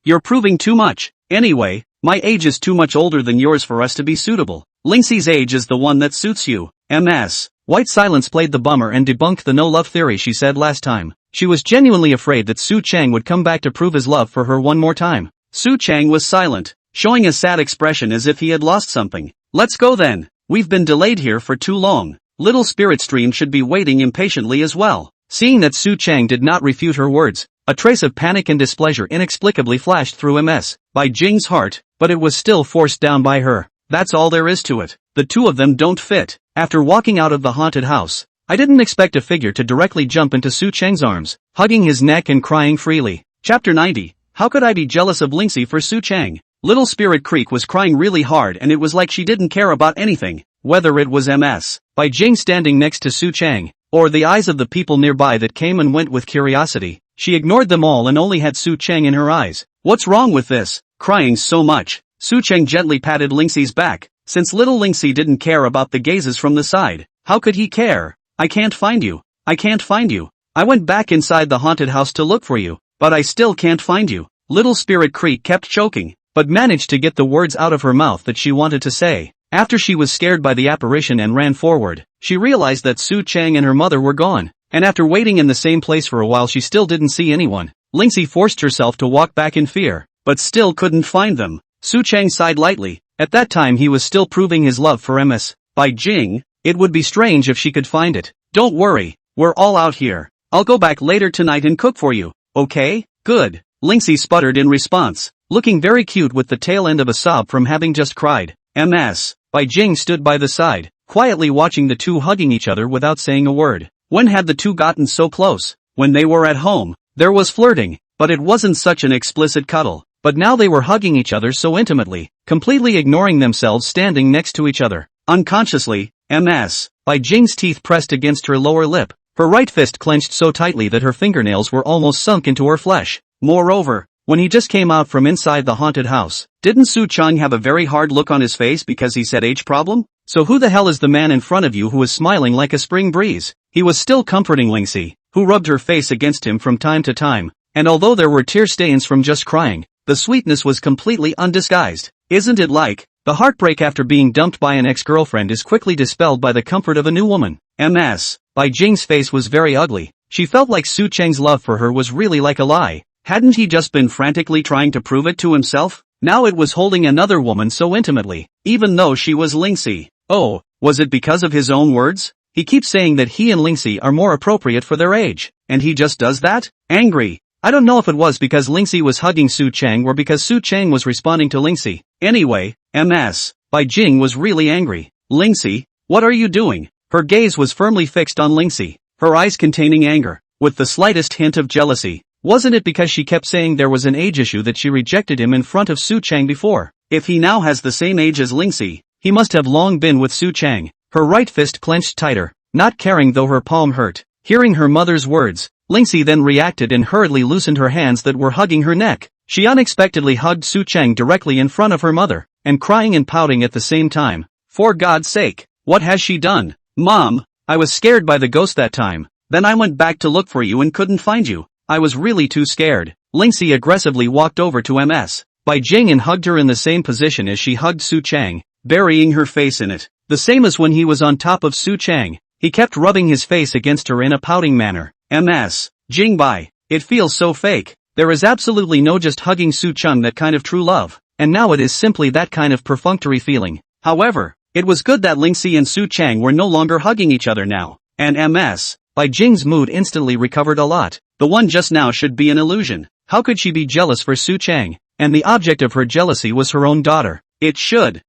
You're proving too much. Anyway, my age is too much older than yours for us to be suitable. Lingxi's age is the one that suits you. MS. White Silence played the bummer and debunked the no-love theory she said last time. She was genuinely afraid that Su Chang would come back to prove his love for her one more time. Su Chang was silent, showing a sad expression as if he had lost something. Let's go then. We've been delayed here for too long. Little Spirit Stream should be waiting impatiently as well. Seeing that Su Chang did not refute her words, a trace of panic and displeasure inexplicably flashed through MS. By Jing's heart, but it was still forced down by her. That's all there is to it. The two of them don't fit. After walking out of the haunted house, I didn't expect a figure to directly jump into Su Chang's arms, hugging his neck and crying freely. Chapter 90. How could I be jealous of Lingxi for Su Chang? Little Spirit Creek was crying really hard and it was like she didn't care about anything, whether it was MS. By Jing standing next to Su Chang, or the eyes of the people nearby that came and went with curiosity. She ignored them all and only had Su Chang in her eyes. What's wrong with this? Crying so much. Su Chang gently patted Lingxi's back. Since little Lingxi didn't care about the gazes from the side, how could he care? I can't find you. I can't find you. I went back inside the haunted house to look for you, but I still can't find you. Little Spirit Creek kept choking, but managed to get the words out of her mouth that she wanted to say. After she was scared by the apparition and ran forward, she realized that Su Chang and her mother were gone, and after waiting in the same place for a while she still didn't see anyone. Lingxi forced herself to walk back in fear, but still couldn't find them. Su Chang sighed lightly. At that time he was still proving his love for MS. By Jing, it would be strange if she could find it. Don't worry, we're all out here. I'll go back later tonight and cook for you, okay? Good. Lingxi sputtered in response, looking very cute with the tail end of a sob from having just cried. MS. By Jing stood by the side, quietly watching the two hugging each other without saying a word. When had the two gotten so close? When they were at home, there was flirting, but it wasn't such an explicit cuddle. But now they were hugging each other so intimately, completely ignoring themselves standing next to each other. Unconsciously, MS. By Jing's teeth pressed against her lower lip. Her right fist clenched so tightly that her fingernails were almost sunk into her flesh. Moreover, when he just came out from inside the haunted house, didn't Su Chang have a very hard look on his face because he said age problem? So who the hell is the man in front of you who is smiling like a spring breeze? He was still comforting Lingxi, who rubbed her face against him from time to time, and although there were tear stains from just crying, the sweetness was completely undisguised. Isn't it like, the heartbreak after being dumped by an ex-girlfriend is quickly dispelled by the comfort of a new woman? MS. By Jing's face was very ugly. She felt like Su Chang's love for her was really like a lie. Hadn't he just been frantically trying to prove it to himself? Now it was holding another woman so intimately, even though she was Lingxi. Oh, was it because of his own words? He keeps saying that he and Lingxi are more appropriate for their age, and he just does that? Angry. I don't know if it was because Lingxi was hugging Su Chang or because Su Chang was responding to Lingxi. Anyway, MS. By Jing was really angry. Lingxi, what are you doing? Her gaze was firmly fixed on Lingxi, her eyes containing anger, with the slightest hint of jealousy. Wasn't it because she kept saying there was an age issue that she rejected him in front of Su Chang before? If he now has the same age as Lingxi, he must have long been with Su Chang. Her right fist clenched tighter, not caring though her palm hurt. Hearing her mother's words, Lingxi then reacted and hurriedly loosened her hands that were hugging her neck. She unexpectedly hugged Su Chang directly in front of her mother, and crying and pouting at the same time. For God's sake, what has she done? Mom, I was scared by the ghost that time. Then I went back to look for you and couldn't find you. I was really too scared. Lingxi aggressively walked over to MS. By Jing and hugged her in the same position as she hugged Su Chang, burying her face in it. The same as when he was on top of Su Chang. He kept rubbing his face against her in a pouting manner. MS. Jing Bai. It feels so fake. There is absolutely no just hugging Su Chang that kind of true love. And now it is simply that kind of perfunctory feeling. However, it was good that Lingxi and Su Chang were no longer hugging each other now. And MS. By Jing's mood instantly recovered a lot. The one just now should be an illusion. How could she be jealous for Su Chang? And the object of her jealousy was her own daughter. It should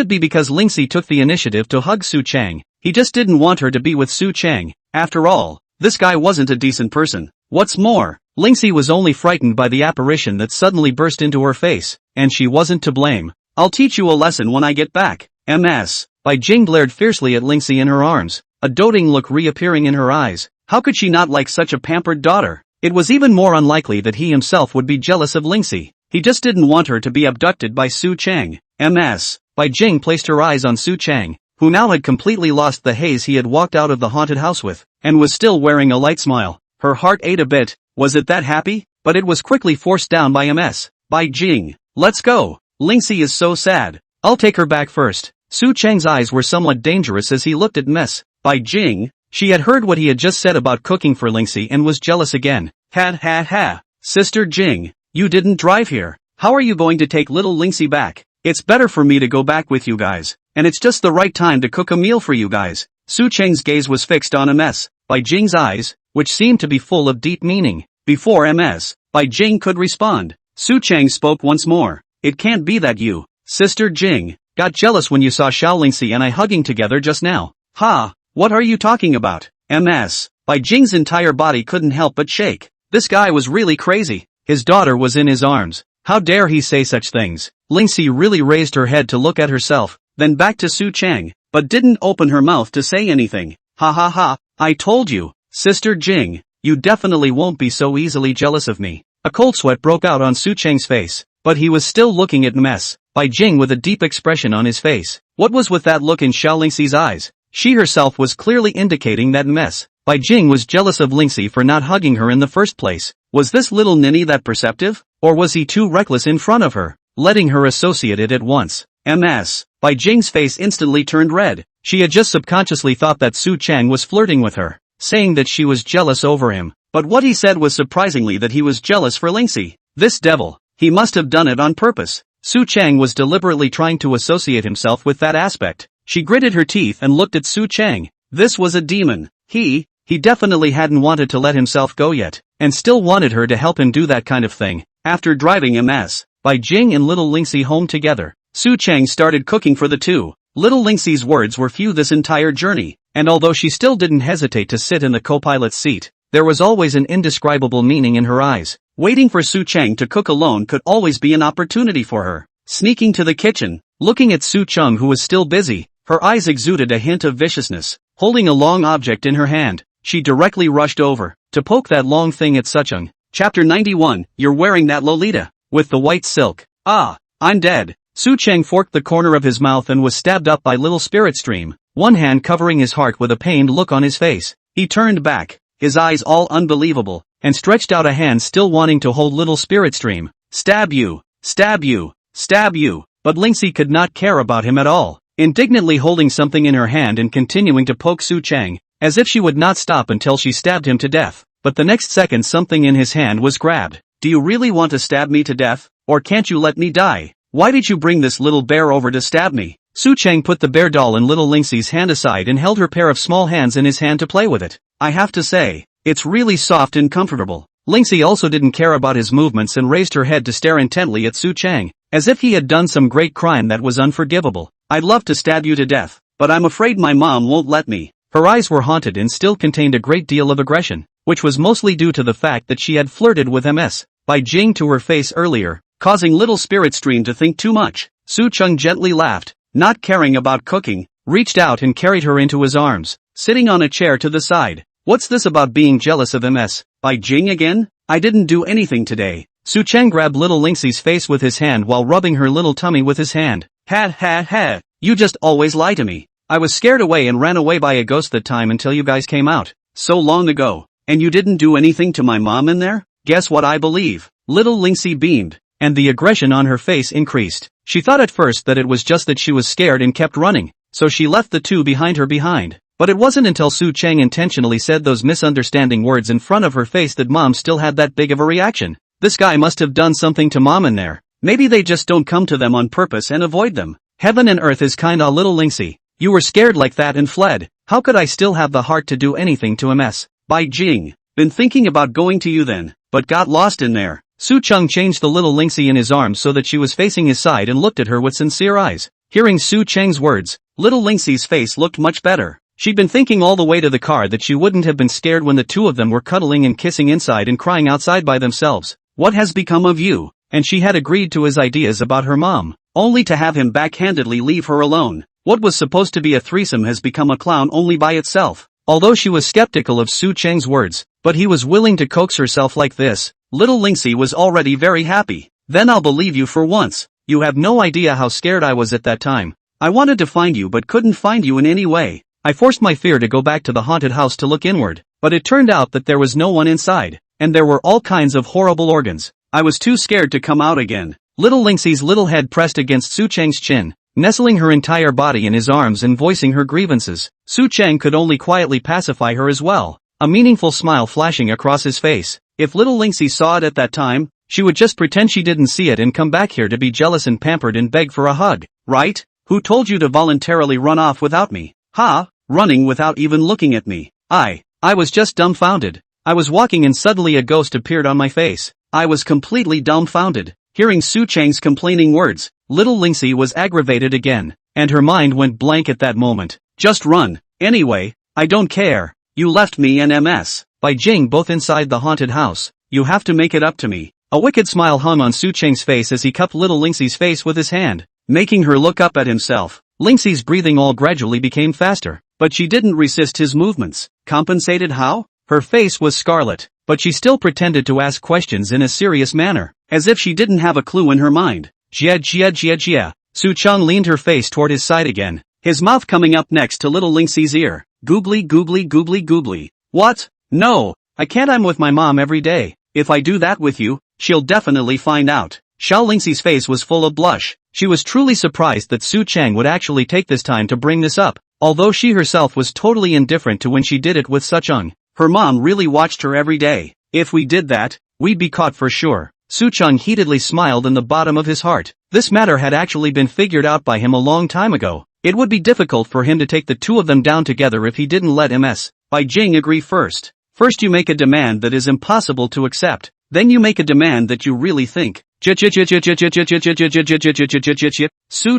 be because Lingxi took the initiative to hug Su Chang. He just didn't want her to be with Su Chang. After all, this guy wasn't a decent person. What's more, Lingxi was only frightened by the apparition that suddenly burst into her face, and she wasn't to blame. I'll teach you a lesson when I get back. MS. By Jing glared fiercely at Lingxi in her arms, a doting look reappearing in her eyes. How could she not like such a pampered daughter? It was even more unlikely that he himself would be jealous of Lingxi. He just didn't want her to be abducted by Su Chang. MS. By Jing placed her eyes on Su Chang, who now had completely lost the haze he had walked out of the haunted house with, and was still wearing a light smile. Her heart ate a bit. Was it that happy? But it was quickly forced down by MS. By Jing. Let's go. Lingxi is so sad. I'll take her back first. Su Cheng's eyes were somewhat dangerous as he looked at Miss Bai Jing. She had heard what he had just said about cooking for Lingxi and was jealous again. Ha. Sister Jing, you didn't drive here. How are you going to take little Lingxi back? It's better for me to go back with you guys. And it's just the right time to cook a meal for you guys. Su Cheng's gaze was fixed on Ms. Bai Jing's eyes, which seemed to be full of deep meaning. Before Ms. Bai Jing could respond, Su Cheng spoke once more. It can't be that you, Sister Jing, got jealous when you saw Xiao Lingxi and I hugging together just now. Ha, what are you talking about? Ms. Bai Jing's entire body couldn't help but shake. This guy was really crazy. His daughter was in his arms. How dare he say such things? Lingxi really raised her head to look at herself, then back to Su Cheng, but didn't open her mouth to say anything. Ha, I told you, Sister Jing, you definitely won't be so easily jealous of me. A cold sweat broke out on Su Cheng's face, but he was still looking at Ms. Bai Jing with a deep expression on his face. What was with that look in Xiao Lingxi's eyes? She herself was clearly indicating that Ms. Bai Jing was jealous of Lingxi for not hugging her in the first place. Was this little ninny that perceptive? Or was he too reckless in front of her, letting her associate it at once? Ms. Bai Jing's face instantly turned red. She had just subconsciously thought that Su Cheng was flirting with her, saying that she was jealous over him. But what he said was surprisingly that he was jealous for Lingxi. This devil, he must have done it on purpose. Su Cheng was deliberately trying to associate himself with that aspect. She gritted her teeth and looked at Su Cheng. This was a demon. He definitely hadn't wanted to let himself go yet, and still wanted her to help him do that kind of thing. After driving Ms. Bai Jing and little Lingxi home together, Su Cheng started cooking for the two. Little Lingxi's words were few this entire journey, and although she still didn't hesitate to sit in the co-pilot's seat, there was always an indescribable meaning in her eyes. Waiting for Su Cheng to cook alone could always be an opportunity for her. Sneaking to the kitchen, looking at Su Cheng who was still busy, her eyes exuded a hint of viciousness. Holding a long object in her hand, she directly rushed over to poke that long thing at Su Cheng. Chapter 91, You're wearing that Lolita with the white silk. Ah, I'm dead. Su Cheng forked the corner of his mouth and was stabbed up by little spirit stream, one hand covering his heart with a pained look on his face. He turned back, his eyes all unbelievable, and stretched out a hand still wanting to hold little spirit stream. Stab you, stab you, stab you. But Lingxi could not care about him at all, indignantly holding something in her hand and continuing to poke Su Cheng, as if she would not stop until she stabbed him to death. But the next second something in his hand was grabbed. Do you really want to stab me to death? Or can't you let me die? Why did you bring this little bear over to stab me? Su Cheng put the bear doll in little Lingxi's hand aside and held her pair of small hands in his hand to play with it. I have to say, it's really soft and comfortable. Lingxi also didn't care about his movements and raised her head to stare intently at Su Cheng, as if he had done some great crime that was unforgivable. I'd love to stab you to death, but I'm afraid my mom won't let me. Her eyes were haunted and still contained a great deal of aggression, which was mostly due to the fact that she had flirted with Ms. Bai Jing to her face earlier, causing little spirit stream to think too much. Su Cheng gently laughed, not caring about cooking, reached out and carried her into his arms, sitting on a chair to the side. What's this about being jealous of Ms. Bai Jing again? I didn't do anything today. Su Cheng grabbed little Lingxi's face with his hand while rubbing her little tummy with his hand. Ha, you just always lie to me. I was scared away and ran away by a ghost that time until you guys came out. So long ago. And you didn't do anything to my mom in there? Guess what I believe? Little Lingxi beamed, and the aggression on her face increased. She thought at first that it was just that she was scared and kept running, so she left the two behind her behind. But it wasn't until Su Cheng intentionally said those misunderstanding words in front of her face that mom still had that big of a reaction. This guy must have done something to mom in there. Maybe they just don't come to them on purpose and avoid them. Heaven and earth is kinda little Lingxi. You were scared like that and fled. How could I still have the heart to do anything to Ms. Bai Jing? Been thinking about going to you then, but got lost in there. Su Cheng changed the little Lingxi in his arms so that she was facing his side and looked at her with sincere eyes. Hearing Su Cheng's words, little Lingxi's face looked much better. She'd been thinking all the way to the car that she wouldn't have been scared when the two of them were cuddling and kissing inside and crying outside by themselves. What has become of you? And she had agreed to his ideas about her mom, only to have him backhandedly leave her alone. What was supposed to be a threesome has become a clown only by itself. Although she was skeptical of Su Cheng's words, but he was willing to coax herself like this, little Lingxi was already very happy. Then I'll believe you for once. You have no idea how scared I was at that time. I wanted to find you but couldn't find you in any way. I forced my fear to go back to the haunted house to look inward, but it turned out that there was no one inside, and there were all kinds of horrible organs. I was too scared to come out again. Little Lingxi's little head pressed against Su Chang's chin, nestling her entire body in his arms and voicing her grievances. Su Chang could only quietly pacify her as well, a meaningful smile flashing across his face. If little Lingxi saw it at that time, she would just pretend she didn't see it and come back here to be jealous and pampered and beg for a hug, right? Who told you to voluntarily run off without me? Ha? Running without even looking at me. I was just dumbfounded. I was walking and suddenly a ghost appeared on my face. I was completely dumbfounded. Hearing Su Chang's complaining words, little Lingxi was aggravated again, and her mind went blank at that moment. Just run. Anyway, I don't care. You left me and MS. By Jing both inside the haunted house. You have to make it up to me. A wicked smile hung on Su Chang's face as he cupped little Lingxi's face with his hand, making her look up at himself. Lingxi's breathing all gradually became faster, but she didn't resist his movements. Compensated how? Her face was scarlet, but she still pretended to ask questions in a serious manner, as if she didn't have a clue in her mind. Jia. Su Chang leaned her face toward his side again, his mouth coming up next to little Lingxi's ear. Googly. What? No, I can't. I'm with my mom every day. If I do that with you, she'll definitely find out. Xiao Lingxi's face was full of blush. She was truly surprised that Su Chang would actually take this time to bring this up, although she herself was totally indifferent to when she did it with such her mom really watched her every day. If we did that, we'd be caught for sure. Su Chang heatedly smiled in the bottom of his heart. This matter had actually been figured out by him a long time ago. It would be difficult for him to take the two of them down together if he didn't let MS. By Jing agree first. First you make a demand that is impossible to accept. Then you make a demand that you really think. Su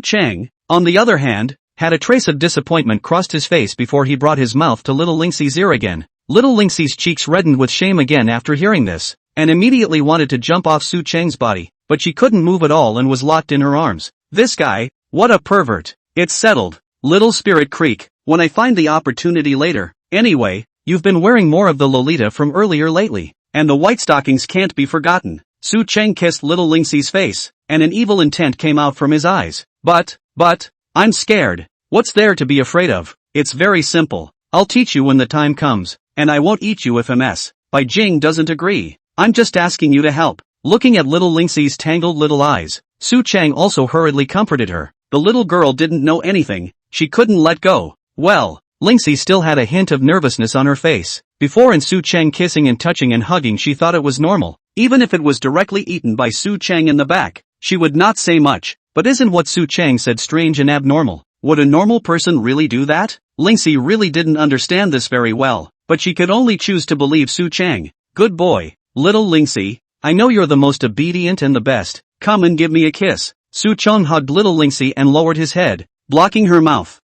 Chang, on the other hand, had a trace of disappointment crossed his face before he brought his mouth to little Lingxi's ear again. Little Lingxi's cheeks reddened with shame again after hearing this, and immediately wanted to jump off Su Chang's body, but she couldn't move at all and was locked in her arms. This guy, what a pervert. It's settled. Little Spirit Creek, when I find the opportunity later. Anyway, you've been wearing more of the Lolita from earlier lately, and the white stockings can't be forgotten. Su Chang kissed little Lingxi's face, and an evil intent came out from his eyes. But, I'm scared. What's there to be afraid of? It's very simple. I'll teach you when the time comes. And I won't eat you if MS. By Jing doesn't agree. I'm just asking you to help. Looking at little Lingxi's tangled little eyes, Su Chang also hurriedly comforted her. The little girl didn't know anything. She couldn't let go. Well, Lingxi still had a hint of nervousness on her face. Before in Su Chang kissing and touching and hugging she thought it was normal. Even if it was directly eaten by Su Chang in the back, she would not say much. But isn't what Su Chang said strange and abnormal? Would a normal person really do that? Lingxi really didn't understand this very well. But she could only choose to believe Su Chang. Good boy, little Lingxi. I know you're the most obedient and the best. Come and give me a kiss. Su Chang hugged little Lingxi and lowered his head, blocking her mouth.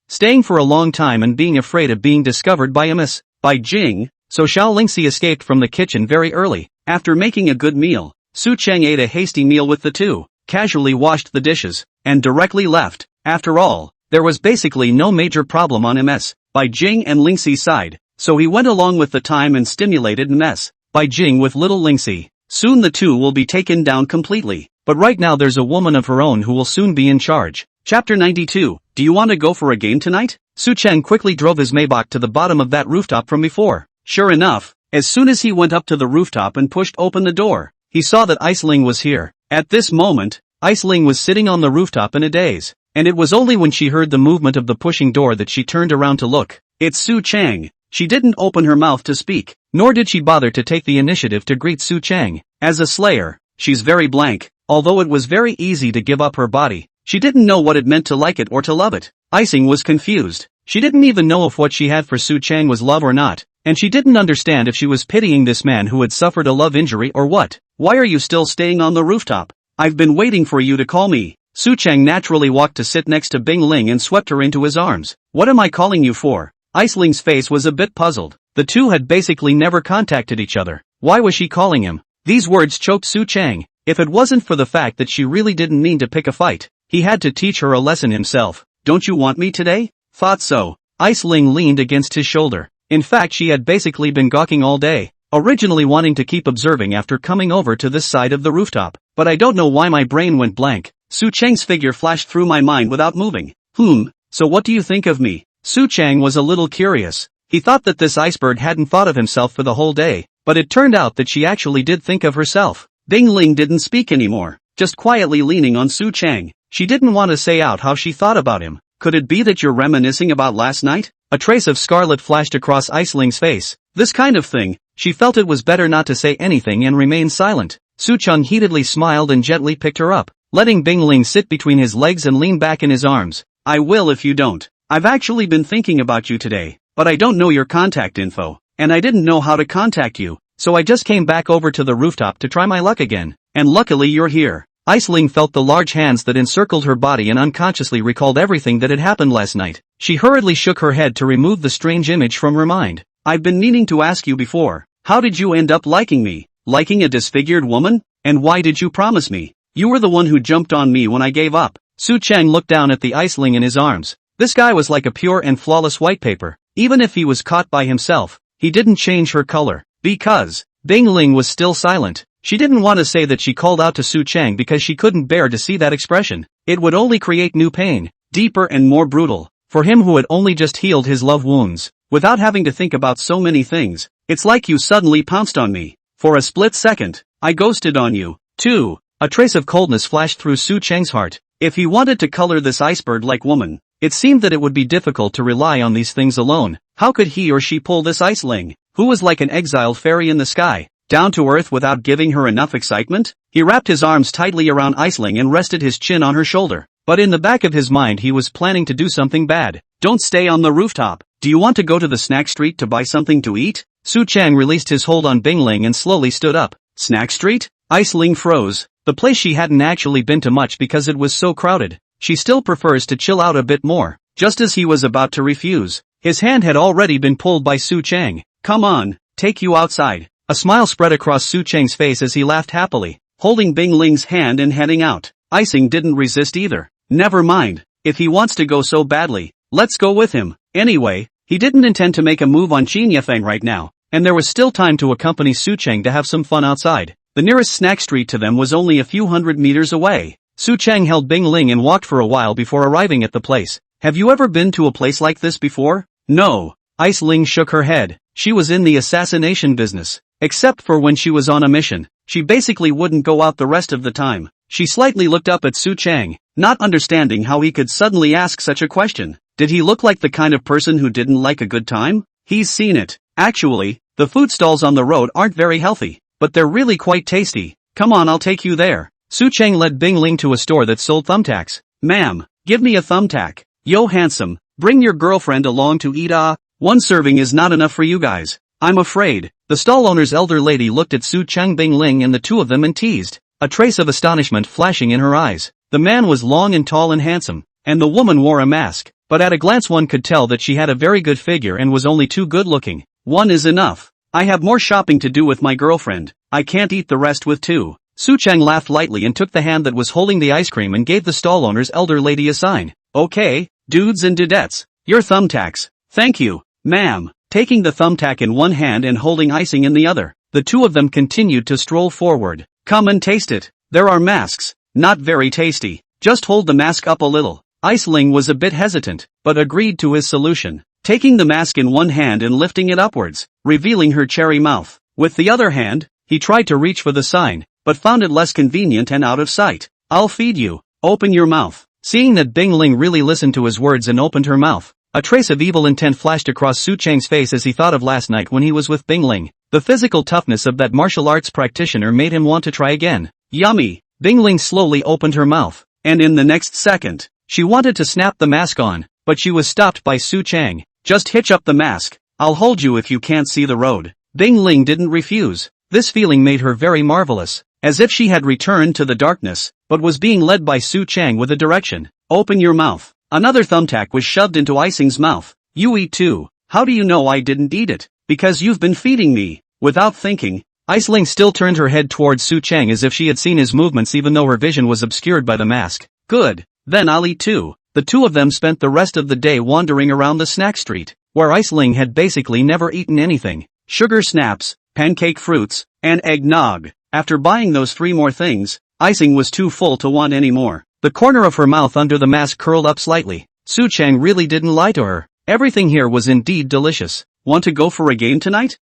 Staying for a long time and being afraid of being discovered by MS. By Jing, so Xiao Lingxi escaped from the kitchen very early. After making a good meal, Su Chang ate a hasty meal with the two, casually washed the dishes, and directly left. After all, there was basically no major problem on MS. By Jing and Lingxi's side, so he went along with the time and stimulated MS. By Jing with little Lingxi. Soon the two will be taken down completely, but right now there's a woman of her own who will soon be in charge. Chapter 92, do you want to go for a game tonight? Su Chang quickly drove his Maybach to the bottom of that rooftop from before. Sure enough, as soon as he went up to the rooftop and pushed open the door, he saw that Aisling was here. At this moment, Aisling was sitting on the rooftop in a daze. And it was only when she heard the movement of the pushing door that she turned around to look. It's Su Chang. She didn't open her mouth to speak, nor did she bother to take the initiative to greet Su Chang. As a slayer, she's very blank. Although it was very easy to give up her body, she didn't know what it meant to like it or to love it. Aisling was confused. She didn't even know if what she had for Su Chang was love or not, and she didn't understand if she was pitying this man who had suffered a love injury or what. Why are you still staying on the rooftop? I've been waiting for you to call me. Su Chang naturally walked to sit next to Bing Ling and swept her into his arms. What am I calling you for? Aisling's face was a bit puzzled. The two had basically never contacted each other. Why was she calling him? These words choked Su Chang. If it wasn't for the fact that she really didn't mean to pick a fight, he had to teach her a lesson himself. Don't you want me today? Thought so. Aisling leaned against his shoulder. In fact, she had basically been gawking all day, originally wanting to keep observing after coming over to this side of the rooftop. But I don't know why my brain went blank. Su Chang's figure flashed through my mind without moving. So what do you think of me? Su Chang was a little curious. He thought that this iceberg hadn't thought of himself for the whole day. But it turned out that she actually did think of herself. Bing Ling didn't speak anymore, just quietly leaning on Su Chang. She didn't want to say out how she thought about him. Could it be that you're reminiscing about last night? A trace of scarlet flashed across Ice Ling's face. This kind of thing, she felt it was better not to say anything and remain silent. Su Chang heatedly smiled and gently picked her up, letting Bing Ling sit between his legs and lean back in his arms. I will if you don't. I've actually been thinking about you today, but I don't know your contact info, and I didn't know how to contact you, so I just came back over to the rooftop to try my luck again, and luckily you're here. Ice Ling felt the large hands that encircled her body and unconsciously recalled everything that had happened last night. She hurriedly shook her head to remove the strange image from her mind. I've been meaning to ask you before, how did you end up liking me? Liking a disfigured woman? And why did you promise me? You were the one who jumped on me when I gave up. Su Chang looked down at the Ice Ling in his arms. This guy was like a pure and flawless white paper. Even if he was caught by himself, he didn't change her color. Because Bing Ling was still silent. She didn't want to say that she called out to Su Chang because she couldn't bear to see that expression. It would only create new pain, deeper and more brutal, for him who had only just healed his love wounds, without having to think about so many things. It's like you suddenly pounced on me. For a split second, I ghosted on you, too. A trace of coldness flashed through Su Chang's heart. If he wanted to color this iceberg-like woman, it seemed that it would be difficult to rely on these things alone. How could he or she pull this Ice Ling, who was like an exiled fairy in the sky, down to earth without giving her enough excitement? He wrapped his arms tightly around Ice Ling and rested his chin on her shoulder. But in the back of his mind he was planning to do something bad. Don't stay on the rooftop. Do you want to go to the snack street to buy something to eat? Su Chang released his hold on Bing Ling and slowly stood up. Snack street? Ice Ling froze. The place she hadn't actually been to much because it was so crowded. She still prefers to chill out a bit more. Just as he was about to refuse, his hand had already been pulled by Su Chang. Come on, take you outside. A smile spread across Su Chang's face as he laughed happily, holding Bing Ling's hand and heading out. Icing didn't resist either. Never mind, if he wants to go so badly, let's go with him. Anyway, he didn't intend to make a move on Defying right now, and there was still time to accompany Su Chang to have some fun outside. The nearest snack street to them was only a few hundred meters away. Su Chang held Bing Ling and walked for a while before arriving at the place. Have you ever been to a place like this before? No. Ice Ling shook her head. She was in the assassination business. Except for when she was on a mission, she basically wouldn't go out the rest of the time. She slightly looked up at Su Chang, not understanding how he could suddenly ask such a question. Did he look like the kind of person who didn't like a good time? He's seen it. Actually, the food stalls on the road aren't very healthy, but they're really quite tasty. Come on, I'll take you there. Su Chang led Bing Ling to a store that sold thumbtacks. Ma'am, give me a thumbtack. Yo handsome, bring your girlfriend along to eat. One serving is not enough for you guys, I'm afraid. The stall owner's elder lady looked at Su Chang, Bing Ling and the two of them and teased, a trace of astonishment flashing in her eyes. The man was long and tall and handsome, and the woman wore a mask, but at a glance one could tell that she had a very good figure and was only too good looking. One is enough. I have more shopping to do with my girlfriend. I can't eat the rest with two. Su Chang laughed lightly and took the hand that was holding the ice cream and gave the stall owner's elder lady a sign. Okay, dudes and dudettes, your thumbtacks. Thank you, ma'am. Taking the thumbtack in one hand and holding icing in the other, the two of them continued to stroll forward. Come and taste it. There are masks. Not very tasty. Just hold the mask up a little. Ice Ling was a bit hesitant, but agreed to his solution, taking the mask in one hand and lifting it upwards, revealing her cherry mouth. With the other hand, he tried to reach for the sign, but found it less convenient and out of sight. I'll feed you. Open your mouth. Seeing that Bing Ling really listened to his words and opened her mouth, a trace of evil intent flashed across Su Chang's face as he thought of last night when he was with Bing Ling. The physical toughness of that martial arts practitioner made him want to try again. Yummy! Bing Ling slowly opened her mouth, and in the next second, she wanted to snap the mask on, but she was stopped by Su Chang. Just hitch up the mask. I'll hold you if you can't see the road. Bing Ling didn't refuse. This feeling made her very marvelous, as if she had returned to the darkness, but was being led by Su Chang with a direction. Open your mouth. Another thumbtack was shoved into Icing's mouth. You eat too. How do you know I didn't eat it? Because you've been feeding me. Without thinking, Ice Ling still turned her head towards Su Chang as if she had seen his movements even though her vision was obscured by the mask. Good. Then I'll eat too. The two of them spent the rest of the day wandering around the snack street, where Ice Ling had basically never eaten anything. Sugar snaps, pancake fruits, and eggnog. After buying those 3 more things, Icing was too full to want any more. The corner of her mouth under the mask curled up slightly. Su Chang really didn't lie to her. Everything here was indeed delicious. Want to go for a game tonight?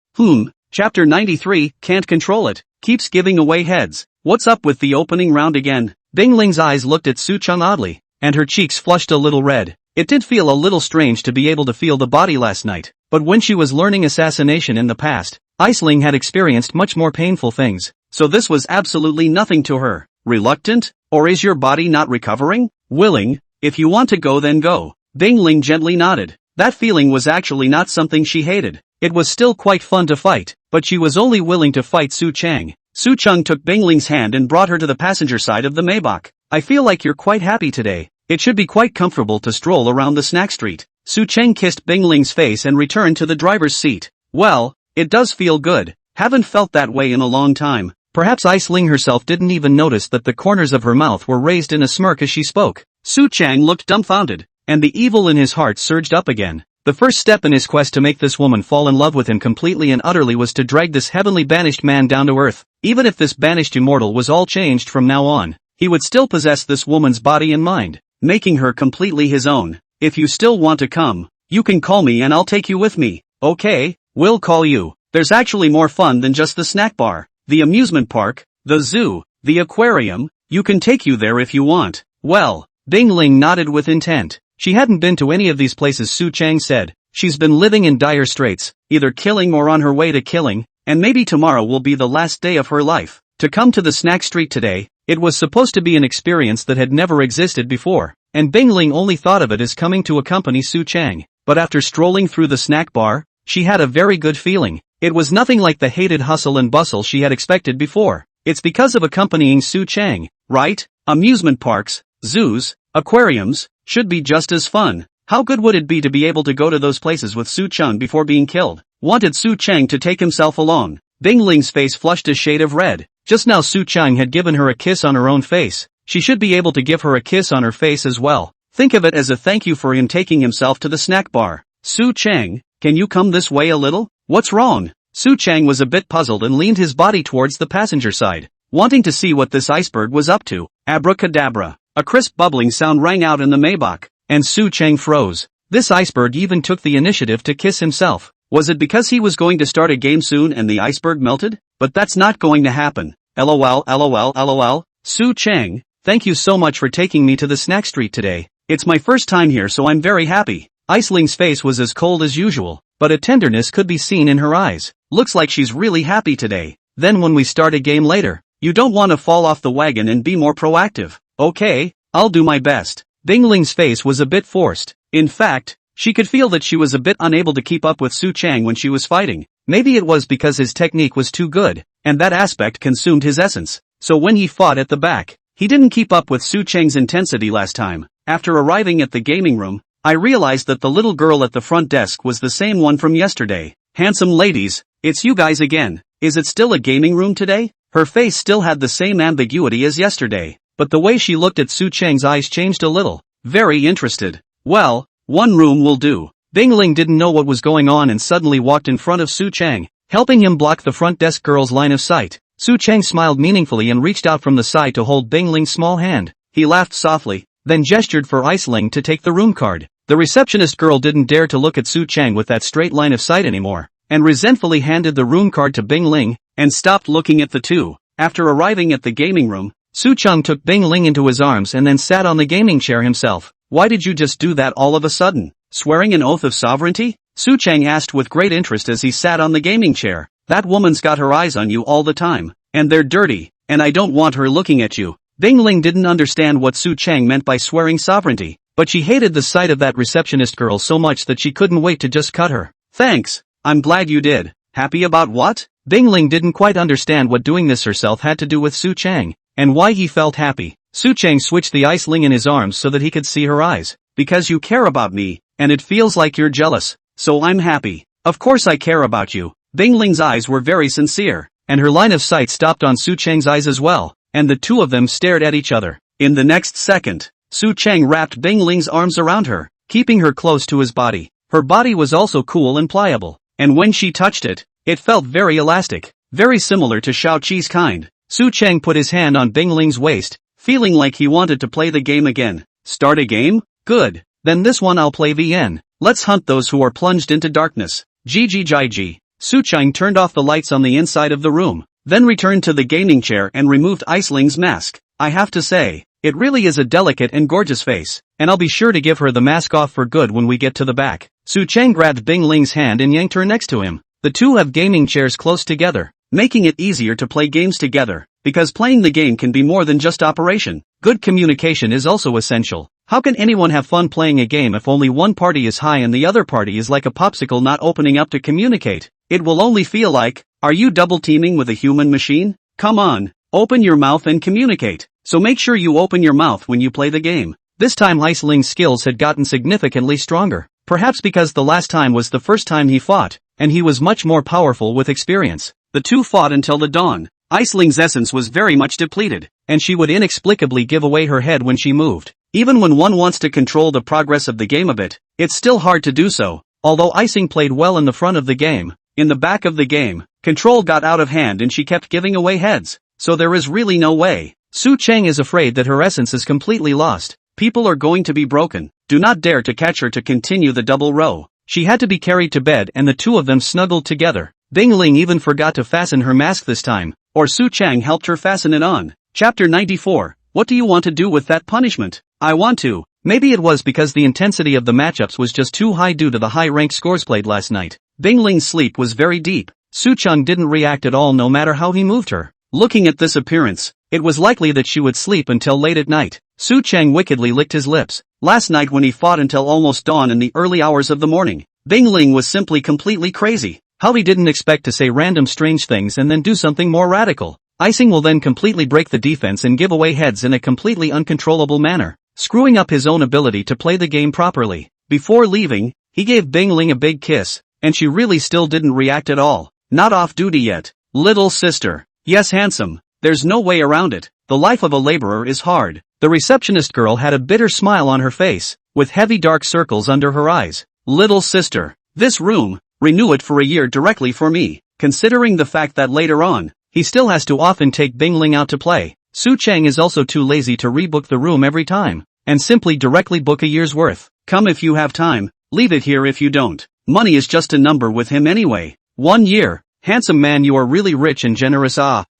Chapter 93, Can't Control It, Keeps Giving Away Heads. What's up with the opening round again? Bing Ling's eyes looked at Su Chung oddly, and her cheeks flushed a little red. It did feel a little strange to be able to feel the body last night, but when she was learning assassination in the past, Aisling had experienced much more painful things, so this was absolutely nothing to her. Reluctant? Or is your body not recovering? Willing? If you want to go then go. Bing Ling gently nodded. That feeling was actually not something she hated. It was still quite fun to fight, but she was only willing to fight Su Chang. Su Chung took Bing Ling's hand and brought her to the passenger side of the Maybach. I feel like you're quite happy today. It should be quite comfortable to stroll around the snack street. Su Chang kissed Bing Ling's face and returned to the driver's seat. Well, it does feel good. Haven't felt that way in a long time. Perhaps Aisling herself didn't even notice that the corners of her mouth were raised in a smirk as she spoke. Su Chang looked dumbfounded, and the evil in his heart surged up again. The first step in his quest to make this woman fall in love with him completely and utterly was to drag this heavenly banished man down to earth. Even if this banished immortal was all changed from now on, he would still possess this woman's body and mind, making her completely his own. If you still want to come, you can call me and I'll take you with me. Okay, we'll call you. There's actually more fun than just the snack bar, the amusement park, the zoo, the aquarium. You can take you there if you want. Well, Bing Ling nodded with intent. She hadn't been to any of these places, Su Chang said. She's been living in dire straits, either killing or on her way to killing, and maybe tomorrow will be the last day of her life. To come to the snack street today, it was supposed to be an experience that had never existed before, and Bing Ling only thought of it as coming to accompany Su Chang. But after strolling through the snack bar, she had a very good feeling. It was nothing like the hated hustle and bustle she had expected before. It's because of accompanying Su Chang, right? Amusement parks, zoos, aquariums, should be just as fun. How good would it be to be able to go to those places with Su Chung before being killed? Wanted Su Chang to take himself along. Bing Ling's face flushed a shade of red. Just now Su Chung had given her a kiss on her own face. She should be able to give her a kiss on her face as well. Think of it as a thank you for him taking himself to the snack bar. Su Chang, can you come this way a little? What's wrong? Su Chang was a bit puzzled and leaned his body towards the passenger side, wanting to see what this iceberg was up to. Abracadabra. A crisp bubbling sound rang out in the Maybach, and Su Chang froze. This iceberg even took the initiative to kiss himself. Was it because he was going to start a game soon and the iceberg melted? But that's not going to happen. LOL LOL LOL. Su Chang, thank you so much for taking me to the snack street today. It's my first time here, so I'm very happy. Aisling's face was as cold as usual, but a tenderness could be seen in her eyes. Looks like she's really happy today. Then when we start a game later, you don't want to fall off the wagon and be more proactive. Okay, I'll do my best. Bing Ling's face was a bit forced. In fact, she could feel that she was a bit unable to keep up with Su Chang when she was fighting. Maybe it was because his technique was too good, and that aspect consumed his essence. So when he fought at the back, he didn't keep up with Su Chang's intensity last time. After arriving at the gaming room, I realized that the little girl at the front desk was the same one from yesterday. Handsome ladies, it's you guys again. Is it still a gaming room today? Her face still had the same ambiguity as yesterday, but the way she looked at Su Chang's eyes changed a little. Very interested. Well, one room will do. Bing Ling didn't know what was going on and suddenly walked in front of Su Chang, helping him block the front desk girl's line of sight. Su Chang smiled meaningfully and reached out from the side to hold Bing Ling's small hand. He laughed softly, then gestured for Aisling to take the room card. The receptionist girl didn't dare to look at Su Chang with that straight line of sight anymore, and resentfully handed the room card to Bing Ling, and stopped looking at the two. After arriving at the gaming room, Su Chang took Bing Ling into his arms and then sat on the gaming chair himself. Why did you just do that all of a sudden? Swearing an oath of sovereignty? Su Chang asked with great interest as he sat on the gaming chair. That woman's got her eyes on you all the time, and they're dirty, and I don't want her looking at you. Bing Ling didn't understand what Su Chang meant by swearing sovereignty, but she hated the sight of that receptionist girl so much that she couldn't wait to just cut her. Thanks, I'm glad you did. Happy about what? Bing Ling didn't quite understand what doing this herself had to do with Su Chang, and why he felt happy. Su Chang switched the ice ling in his arms so that he could see her eyes. Because you care about me, and it feels like you're jealous, so I'm happy. Of course I care about you. Bing Ling's eyes were very sincere, and her line of sight stopped on Su Chang's eyes as well, and the two of them stared at each other. In the next second, Su Chang wrapped Bing Ling's arms around her, keeping her close to his body. Her body was also cool and pliable, and when she touched it, it felt very elastic, very similar to Shao Qi's kind. Su Chang put his hand on Bing Ling's waist, feeling like he wanted to play the game again. Start a game? Good. Then this one I'll play VN. Let's hunt those who are plunged into darkness. GG. Su Chang turned off the lights on the inside of the room, then returned to the gaming chair and removed Iceling's mask. I have to say, it really is a delicate and gorgeous face, and I'll be sure to give her the mask off for good when we get to the back. Su Chang grabbed Bing Ling's hand and yanked her next to him. The two have gaming chairs close together, making it easier to play games together, because playing the game can be more than just operation. Good communication is also essential. How can anyone have fun playing a game if only one party is high and the other party is like a popsicle not opening up to communicate? It will only feel like, are you double teaming with a human machine? Come on, open your mouth and communicate. So make sure you open your mouth when you play the game. This time Iceling's skills had gotten significantly stronger, perhaps because the last time was the first time he fought, and he was much more powerful with experience. The two fought until the dawn. Iceling's essence was very much depleted, and she would inexplicably give away her head when she moved. Even when one wants to control the progress of the game a bit, it's still hard to do so. Although Icing played well in the front of the game, in the back of the game, control got out of hand and she kept giving away heads, so there is really no way. Su Chang is afraid that her essence is completely lost. People are going to be broken. Do not dare to catch her to continue the double row. She had to be carried to bed and the two of them snuggled together. Bing Ling even forgot to fasten her mask this time, or Su Chang helped her fasten it on. Chapter 94. What do you want to do with that punishment? I want to. Maybe it was because the intensity of the matchups was just too high due to the high rank scores played last night. Bing Ling's sleep was very deep. Su Chang didn't react at all no matter how he moved her. Looking at this appearance, it was likely that she would sleep until late at night. Su Chang wickedly licked his lips. Last night when he fought until almost dawn in the early hours of the morning, Bing Ling was simply completely crazy. How he didn't expect to say random strange things and then do something more radical. Icing will then completely break the defense and give away heads in a completely uncontrollable manner, screwing up his own ability to play the game properly. Before leaving, he gave Bing Ling a big kiss, and she really still didn't react at all. Not off duty yet. Little sister. Yes, handsome. There's no way around it. The life of a laborer is hard. The receptionist girl had a bitter smile on her face, with heavy dark circles under her eyes. Little sister. This room, renew it for a year directly for me. Considering the fact that later on, he still has to often take Bing Ling out to play. Su Chang is also too lazy to rebook the room every time, and simply directly book a year's worth. Come if you have time, leave it here if you don't. Money is just a number with him anyway. 1 year. Handsome man, you are really rich and generous.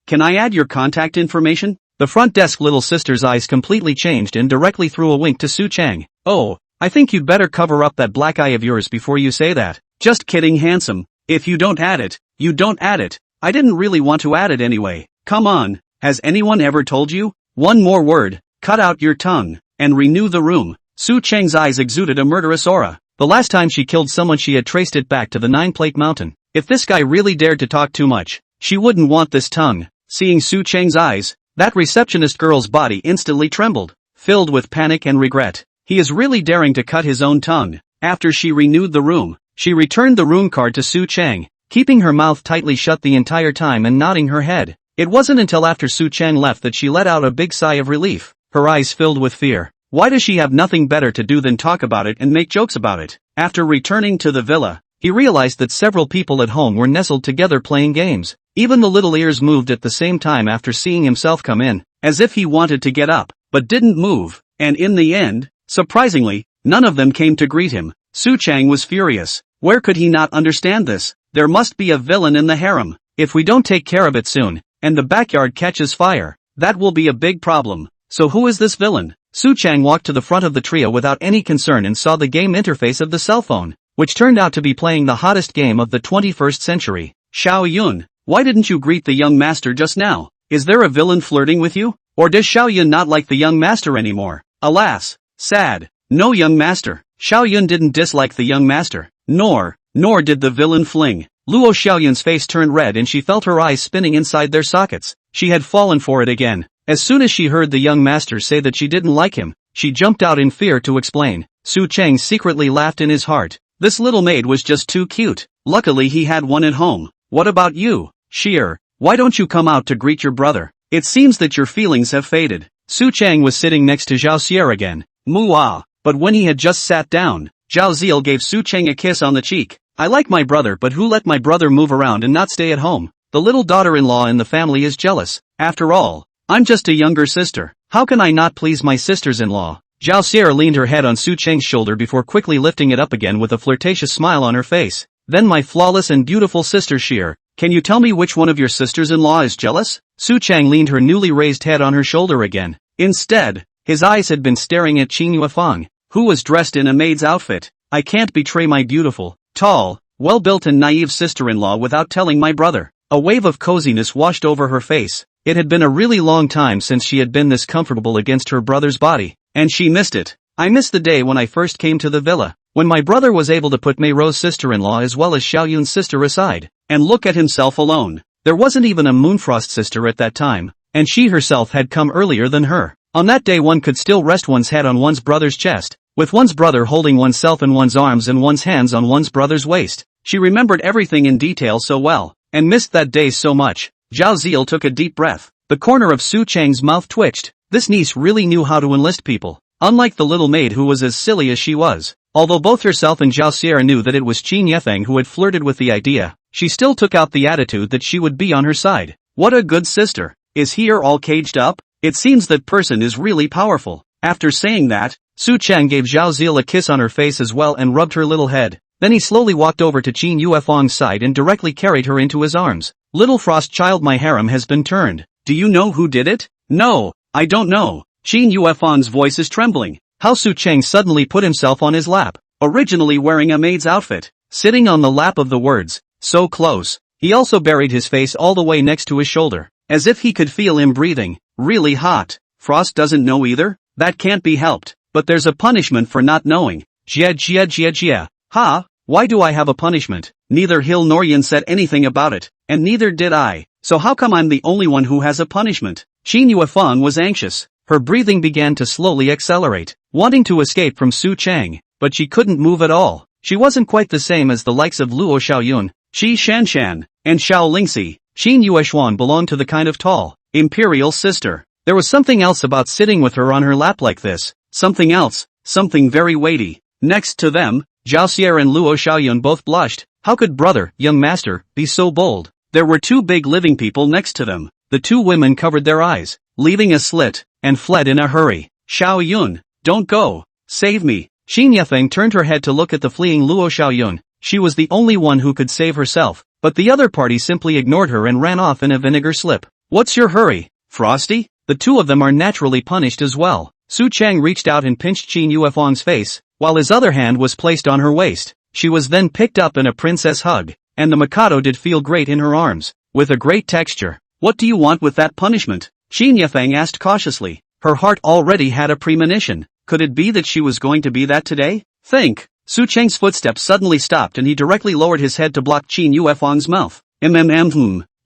Can I add your contact information? The front desk little sister's eyes completely changed and directly threw a wink to Su Chang. Oh, I think you'd better cover up that black eye of yours before you say that. Just kidding, handsome. If you don't add it, you don't add it. I didn't really want to add it anyway. Come on, has anyone ever told you? One more word, cut out your tongue, and renew the room. Su Chang's eyes exuded a murderous aura. The last time she killed someone she had traced it back to the 9-plate mountain. If this guy really dared to talk too much, she wouldn't want this tongue. Seeing Su Chang's eyes, that receptionist girl's body instantly trembled, filled with panic and regret. He is really daring to cut his own tongue. After she renewed the room, she returned the room card to Su Chang, keeping her mouth tightly shut the entire time and nodding her head. It wasn't until after Su Chang left that she let out a big sigh of relief, her eyes filled with fear. Why does she have nothing better to do than talk about it and make jokes about it? After returning to the villa, he realized that several people at home were nestled together playing games. Even the little ears moved at the same time after seeing himself come in, as if he wanted to get up, but didn't move, and in the end, surprisingly, none of them came to greet him. Su Chang was furious. Where could he not understand this? There must be a villain in the harem. If we don't take care of it soon, and the backyard catches fire, that will be a big problem. So who is this villain? Su Chang walked to the front of the trio without any concern and saw the game interface of the cell phone, which turned out to be playing the hottest game of the 21st century. Xiao Yun, why didn't you greet the young master just now? Is there a villain flirting with you? Or does Xiao Yun not like the young master anymore? Alas, sad. No, young master. Xiao Yun didn't dislike the young master. Nor did the villain fling. Luo Xiaoyun's face turned red and she felt her eyes spinning inside their sockets. She had fallen for it again. As soon as she heard the young master say that she didn't like him, she jumped out in fear to explain. Su Chang secretly laughed in his heart. This little maid was just too cute. Luckily he had one at home. What about you, Sheer? Why don't you come out to greet your brother? It seems that your feelings have faded. Su Chang was sitting next to Zhao Xier again. Muah. But when he had just sat down, Zhao Ziel gave Su Chang a kiss on the cheek. I like my brother, but who let my brother move around and not stay at home? The little daughter-in-law in the family is jealous. After all, I'm just a younger sister. How can I not please my sisters-in-law? Zhao Xier leaned her head on Su Chang's shoulder before quickly lifting it up again with a flirtatious smile on her face. Then my flawless and beautiful sister Sheer. Can you tell me which one of your sisters-in-law is jealous? Su Chang leaned her newly raised head on her shoulder again. Instead, his eyes had been staring at Qin Yuefang, who was dressed in a maid's outfit. I can't betray my beautiful, tall, well-built and naive sister-in-law without telling my brother. A wave of coziness washed over her face. It had been a really long time since she had been this comfortable against her brother's body, and she missed it. I missed the day when I first came to the villa, when my brother was able to put Meirou's sister-in-law as well as Xiaoyun's sister aside, and look at himself alone. There wasn't even a Moonfrost sister at that time, and she herself had come earlier than her. On that day one could still rest one's head on one's brother's chest, with one's brother holding oneself in one's arms and one's hands on one's brother's waist. She remembered everything in detail so well, and missed that day so much. Zhao Ziel took a deep breath. The corner of Su Chang's mouth twitched. This niece really knew how to enlist people, unlike the little maid who was as silly as she was. Although both herself and Zhao Sierra knew that it was Qin Yefeng who had flirted with the idea, she still took out the attitude that she would be on her side. What a good sister. Is he all caged up? It seems that person is really powerful. After saying that, Su Chang gave Zhao Ziel a kiss on her face as well and rubbed her little head. Then he slowly walked over to Qin Yuefang's side and directly carried her into his arms. Little Frost child, my harem has been turned. Do you know who did it? No, I don't know. Qin Yuefang's voice is trembling. How Su Chang suddenly put himself on his lap, originally wearing a maid's outfit, sitting on the lap of the words, so close. He also buried his face all the way next to his shoulder, as if he could feel him breathing. Really hot. Frost doesn't know either? That can't be helped, but there's a punishment for not knowing. Jia. Ha, why do I have a punishment? Neither Hill nor Yin said anything about it, and neither did I. So how come I'm the only one who has a punishment? Qin Yuefang was anxious. Her breathing began to slowly accelerate, wanting to escape from Su Chang, but she couldn't move at all. She wasn't quite the same as the likes of Luo Xiaoyun, Qi Shanshan, and Xiao Lingxi. Qin Yueshuan belonged to the kind of tall, imperial sister. There was something else about sitting with her on her lap like this. Something else, something very weighty. Next to them, Zhao Sierra and Luo Xiaoyun both blushed. How could brother, young master, be so bold? There were two big living people next to them. The two women covered their eyes, leaving a slit, and fled in a hurry. Xiaoyun, don't go. Save me. Qin Yefeng turned her head to look at the fleeing Luo Xiaoyun. She was the only one who could save herself, but the other party simply ignored her and ran off in a vinegar slip. What's your hurry, Frosty? The two of them are naturally punished as well. Su Chang reached out and pinched Qin Yuefang's face, while his other hand was placed on her waist. She was then picked up in a princess hug, and the Mikado did feel great in her arms, with a great texture. What do you want with that punishment? Qin Yefeng asked cautiously. Her heart already had a premonition. Could it be that she was going to be that today? Think. Su Chang's footsteps suddenly stopped and he directly lowered his head to block Qin Yuefang's mouth.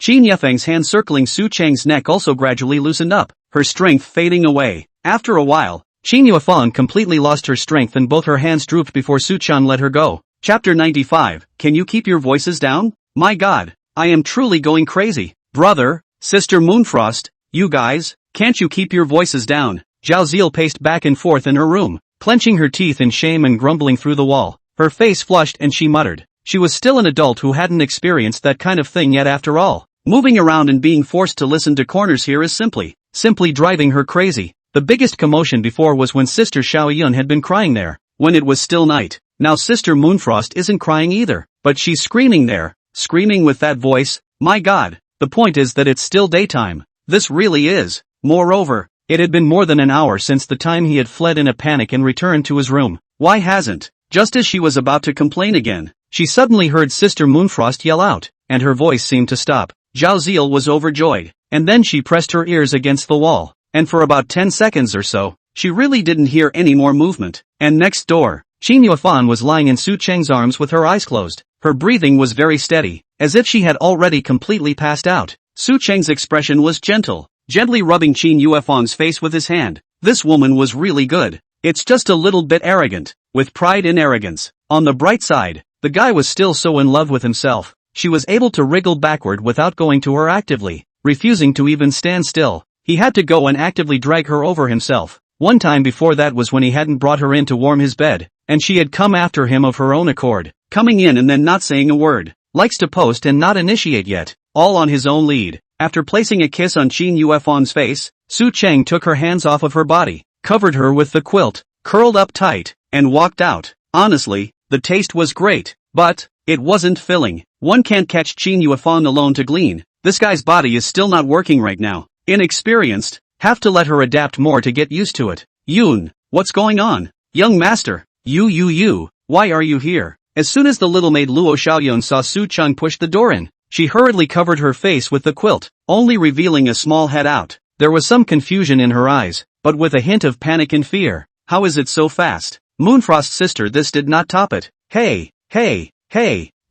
Qin Yefeng's hand circling Su Chang's neck also gradually loosened up, her strength fading away. After a while, Qin Yuefang completely lost her strength and both her hands drooped before Su Chang let her go. Chapter 95, Can you keep your voices down? My god, I am truly going crazy. Brother, sister Moonfrost, you guys, can't you keep your voices down? Zhao Ziel paced back and forth in her room, clenching her teeth in shame and grumbling through the wall. Her face flushed and she muttered. She was still an adult who hadn't experienced that kind of thing yet after all. Moving around and being forced to listen to corners here is simply driving her crazy. The biggest commotion before was when Sister Xiaoyun had been crying there, when it was still night. Now Sister Moonfrost isn't crying either, but she's screaming there, screaming with that voice. My god, the point is that it's still daytime. This really is. Moreover, it had been more than an hour since the time he had fled in a panic and returned to his room. Why hasn't? Just as she was about to complain again, she suddenly heard Sister Moonfrost yell out, and her voice seemed to stop. Zhao Ziel was overjoyed, and then she pressed her ears against the wall, and for about 10 seconds or so, she really didn't hear any more movement. And next door, Qin Yuefang was lying in Su Chang's arms with her eyes closed. Her breathing was very steady, as if she had already completely passed out. Su Chang's expression was gentle, gently rubbing Qin Yuefang's face with his hand. This woman was really good. It's just a little bit arrogant, with pride in arrogance. On the bright side, the guy was still so in love with himself. She was able to wriggle backward without going to her actively, refusing to even stand still. He had to go and actively drag her over himself. One time before that was when he hadn't brought her in to warm his bed, and she had come after him of her own accord, coming in and then not saying a word. Likes to post and not initiate yet, all on his own lead. After placing a kiss on Qin Yuefang's face, Su Chang took her hands off of her body, covered her with the quilt, curled up tight, and walked out. Honestly, the taste was great, but It wasn't filling. One can't catch Qin Yuefang alone to glean. This guy's body is still not working right now. Inexperienced. Have to let her adapt more to get used to it. Yoon, what's going on? Young master. You. Why are you here? As soon as the little maid Luo Xiaoyun saw Su Cheng push the door in, she hurriedly covered her face with the quilt, only revealing a small head out. There was some confusion in her eyes, but with a hint of panic and fear. How is it so fast? Moonfrost's sister, this did not top it. Hey,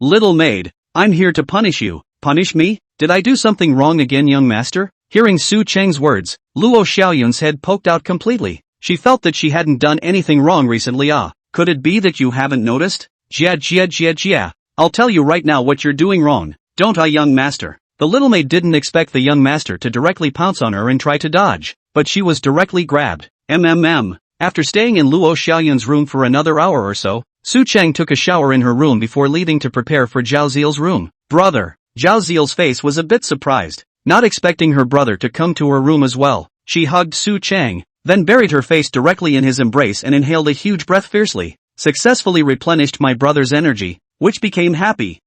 little maid, I'm here to punish you. Punish me? Did I do something wrong again, young master? Hearing Su Cheng's words, Luo Xiaoyun's head poked out completely. She felt that she hadn't done anything wrong recently. Could it be that you haven't noticed? Jia. I'll tell you right now what you're doing wrong. Don't I, young master? The little maid didn't expect the young master to directly pounce on her and try to dodge, but she was directly grabbed. After staying in Luo Xiaoyun's room for another hour or so, Su Cheng took a shower in her room before leaving to prepare for Zhao Ziel's room. Brother. Zhao Ziel's face was a bit surprised, not expecting her brother to come to her room as well. She hugged Su Cheng, then buried her face directly in his embrace and inhaled a huge breath fiercely. Successfully replenished my brother's energy, which became happy.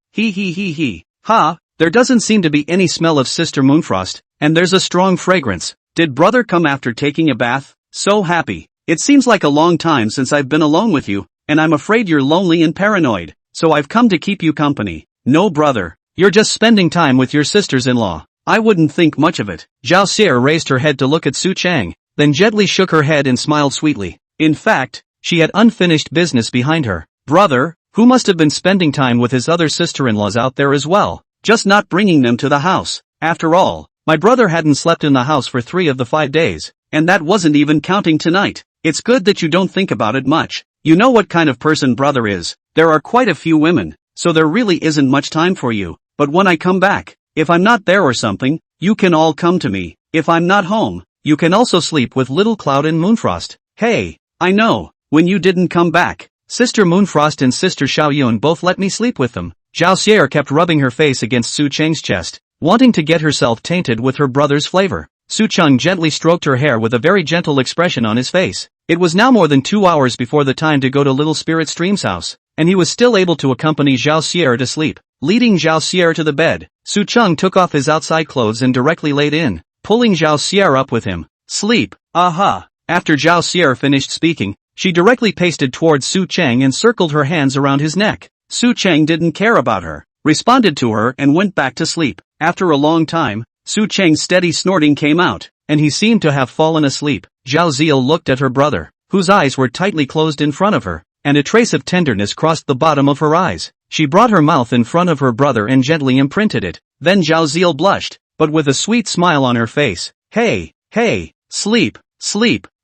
Ha, there doesn't seem to be any smell of Sister Moonfrost, and there's a strong fragrance. Did brother come after taking a bath? So happy. It seems like a long time since I've been alone with you, and I'm afraid you're lonely and paranoid, so I've come to keep you company. No brother, you're just spending time with your sisters-in-law. I wouldn't think much of it. Zhao Xier raised her head to look at Su Cheng, then gently shook her head and smiled sweetly. In fact, she had unfinished business behind her. Brother, who must have been spending time with his other sister-in-laws out there as well, just not bringing them to the house. After all, my brother hadn't slept in the house for 3 of the 5 days, and that wasn't even counting tonight. It's good that you don't think about it much. You know what kind of person brother is. There are quite a few women, so there really isn't much time for you. But when I come back, if I'm not there or something, you can all come to me. If I'm not home, you can also sleep with Little Cloud and Moonfrost. Hey, I know. When you didn't come back, Sister Moonfrost and Sister Xiaoyun both let me sleep with them. Zhao Xier kept rubbing her face against Su Cheng's chest, wanting to get herself tainted with her brother's flavor. Su Cheng gently stroked her hair with a very gentle expression on his face. It was now more than 2 hours before the time to go to Little Spirit Stream's house, and he was still able to accompany Zhao Xier to sleep. Leading Zhao Xier to the bed, Su Cheng took off his outside clothes and directly laid in, pulling Zhao Xier up with him. Sleep. Aha. After Zhao Xier finished speaking, she directly pasted towards Su Cheng and circled her hands around his neck. Su Cheng didn't care about her, responded to her and went back to sleep. After a long time, Su Cheng's steady snorting came out, and he seemed to have fallen asleep. Zhao Ziel looked at her brother, whose eyes were tightly closed in front of her, and a trace of tenderness crossed the bottom of her eyes. She brought her mouth in front of her brother and gently imprinted it. Then Zhao Ziel blushed, but with a sweet smile on her face. Hey, sleep.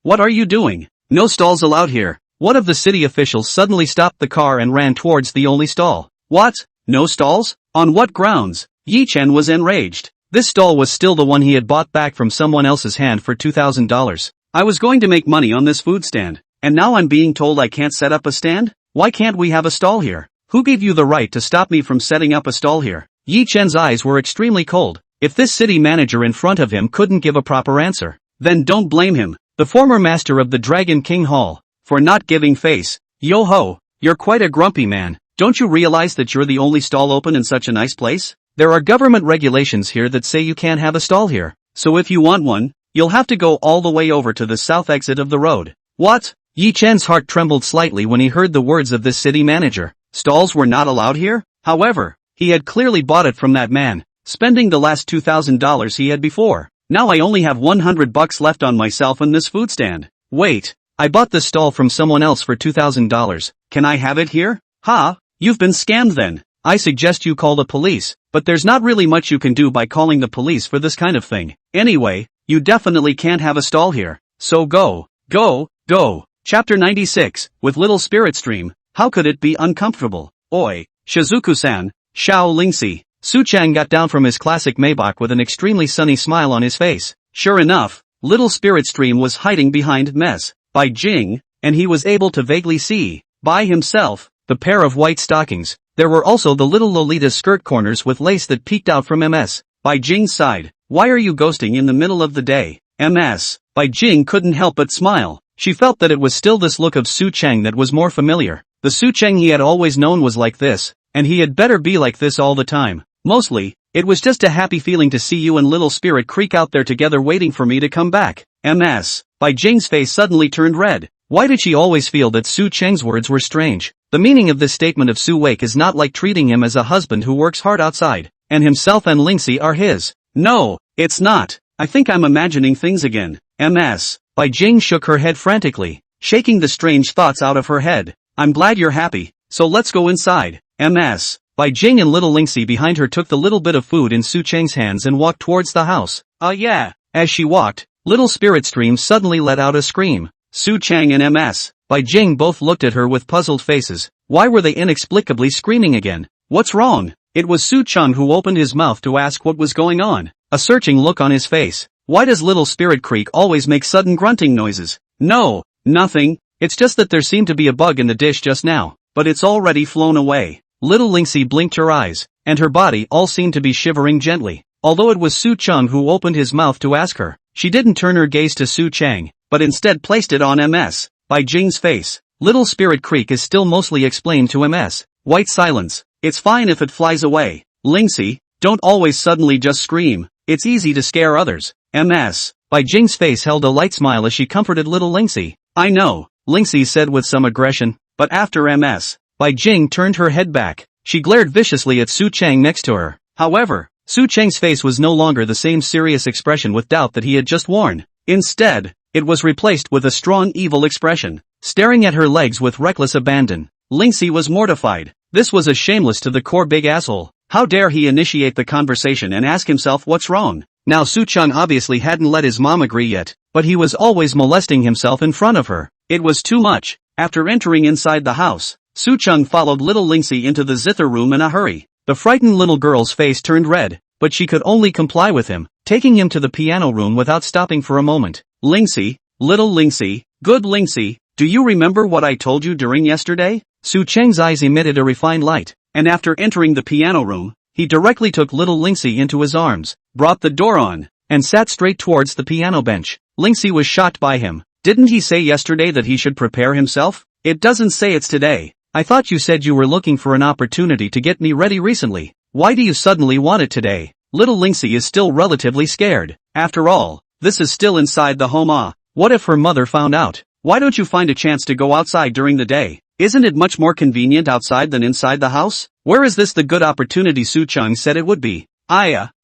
What are you doing? No stalls allowed here. One of the city officials suddenly stopped the car and ran towards the only stall. What? No stalls? On what grounds? Yi Chen was enraged. This stall was still the one he had bought back from someone else's hand for $2,000. I was going to make money on this food stand, and now I'm being told I can't set up a stand? Why can't we have a stall here? Who gave you the right to stop me from setting up a stall here? Yi Chen's eyes were extremely cold. If this city manager in front of him couldn't give a proper answer, then don't blame him, the former master of the Dragon King Hall, for not giving face. Yo ho, you're quite a grumpy man. Don't you realize that you're the only stall open in such a nice place? There are government regulations here that say you can't have a stall here, so if you want one, you'll have to go all the way over to the south exit of the road. What? Yi Chen's heart trembled slightly when he heard the words of this city manager. Stalls were not allowed here? However, he had clearly bought it from that man, spending the last $2,000 he had before. Now I only have $100 left on myself and this food stand. Wait, I bought this stall from someone else for $2,000. Can I have it here? Ha, you've been scammed then. I suggest you call the police, but there's not really much you can do by calling the police for this kind of thing. Anyway, you definitely can't have a stall here. So go. Chapter 96, with Little Spirit Stream, how could it be uncomfortable? Oi, Shizuku-san, Xiao Lingxi. Su Cheng got down from his classic Maybach with an extremely sunny smile on his face. Sure enough, Little Spirit Stream was hiding behind Mess, by Jing, and he was able to vaguely see, by himself, the pair of white stockings. There were also the little Lolita skirt corners with lace that peeked out from MS. By Jing's side. Why are you ghosting in the middle of the day? MS. By Jing couldn't help but smile. She felt that it was still this look of Su Cheng that was more familiar. The Su Cheng he had always known was like this, and he had better be like this all the time. Mostly, it was just a happy feeling to see you and Little Spirit Creek out there together waiting for me to come back. MS. Bai Jing's face suddenly turned red. Why did she always feel that Su Cheng's words were strange? The meaning of this statement of Su Wake is not like treating him as a husband who works hard outside, and himself and Lingxi are his. No, it's not. I think I'm imagining things again. MS. Bai Jing shook her head frantically, shaking the strange thoughts out of her head. I'm glad you're happy, so let's go inside. MS. Bai Jing and little Lingxi behind her took the little bit of food in Su Cheng's hands and walked towards the house. Yeah. As she walked, Little Spirit Stream suddenly let out a scream. Su Cheng and MS. Bai Jing both looked at her with puzzled faces. Why were they inexplicably screaming again? What's wrong? It was Su Cheng who opened his mouth to ask what was going on, a searching look on his face. Why does Little Spirit Creek always make sudden grunting noises? No, nothing. It's just that there seemed to be a bug in the dish just now, but it's already flown away. Little Lingxi blinked her eyes, and her body all seemed to be shivering gently. Although it was Su Cheng who opened his mouth to ask her, she didn't turn her gaze to Su Cheng, but instead placed it on MS. Bai Jing's face. Little Spirit Creek is still mostly explained to MS. White silence. It's fine if it flies away. Lingxi, don't always suddenly just scream. It's easy to scare others. MS. Bai Jing's face held a light smile as she comforted little Lingxi. I know, Lingxi said with some aggression, but after MS. Bai Jing turned her head back. She glared viciously at Su Cheng next to her. However, Su Cheng's face was no longer the same serious expression with doubt that he had just worn. Instead, it was replaced with a strong evil expression, staring at her legs with reckless abandon. Lingxi was mortified. This was a shameless to the core big asshole. How dare he initiate the conversation and ask himself what's wrong? Now Su Cheng obviously hadn't let his mom agree yet, but he was always molesting himself in front of her. It was too much. After entering inside the house, Su Cheng followed little Lingxi into the zither room in a hurry. The frightened little girl's face turned red, but she could only comply with him, taking him to the piano room without stopping for a moment. Lingxi, little Lingxi, good Lingxi, do you remember what I told you during yesterday? Su Cheng's eyes emitted a refined light, and after entering the piano room, he directly took little Lingxi into his arms, brought the door on, and sat straight towards the piano bench. Lingxi was shocked by him. Didn't he say yesterday that he should prepare himself? It doesn't say it's today. I thought you said you were looking for an opportunity to get me ready recently. Why do you suddenly want it today? Little Lingxi is still relatively scared. After all, this is still inside the home. What if her mother found out? Why don't you find a chance to go outside during the day? Isn't it much more convenient outside than inside the house? Where is this the good opportunity Su Cheng said it would be?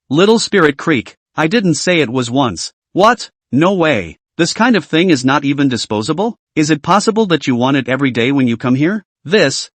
Little Spirit Creek. I didn't say it was once. What? No way. This kind of thing is not even disposable? Is it possible that you want it every day when you come here? This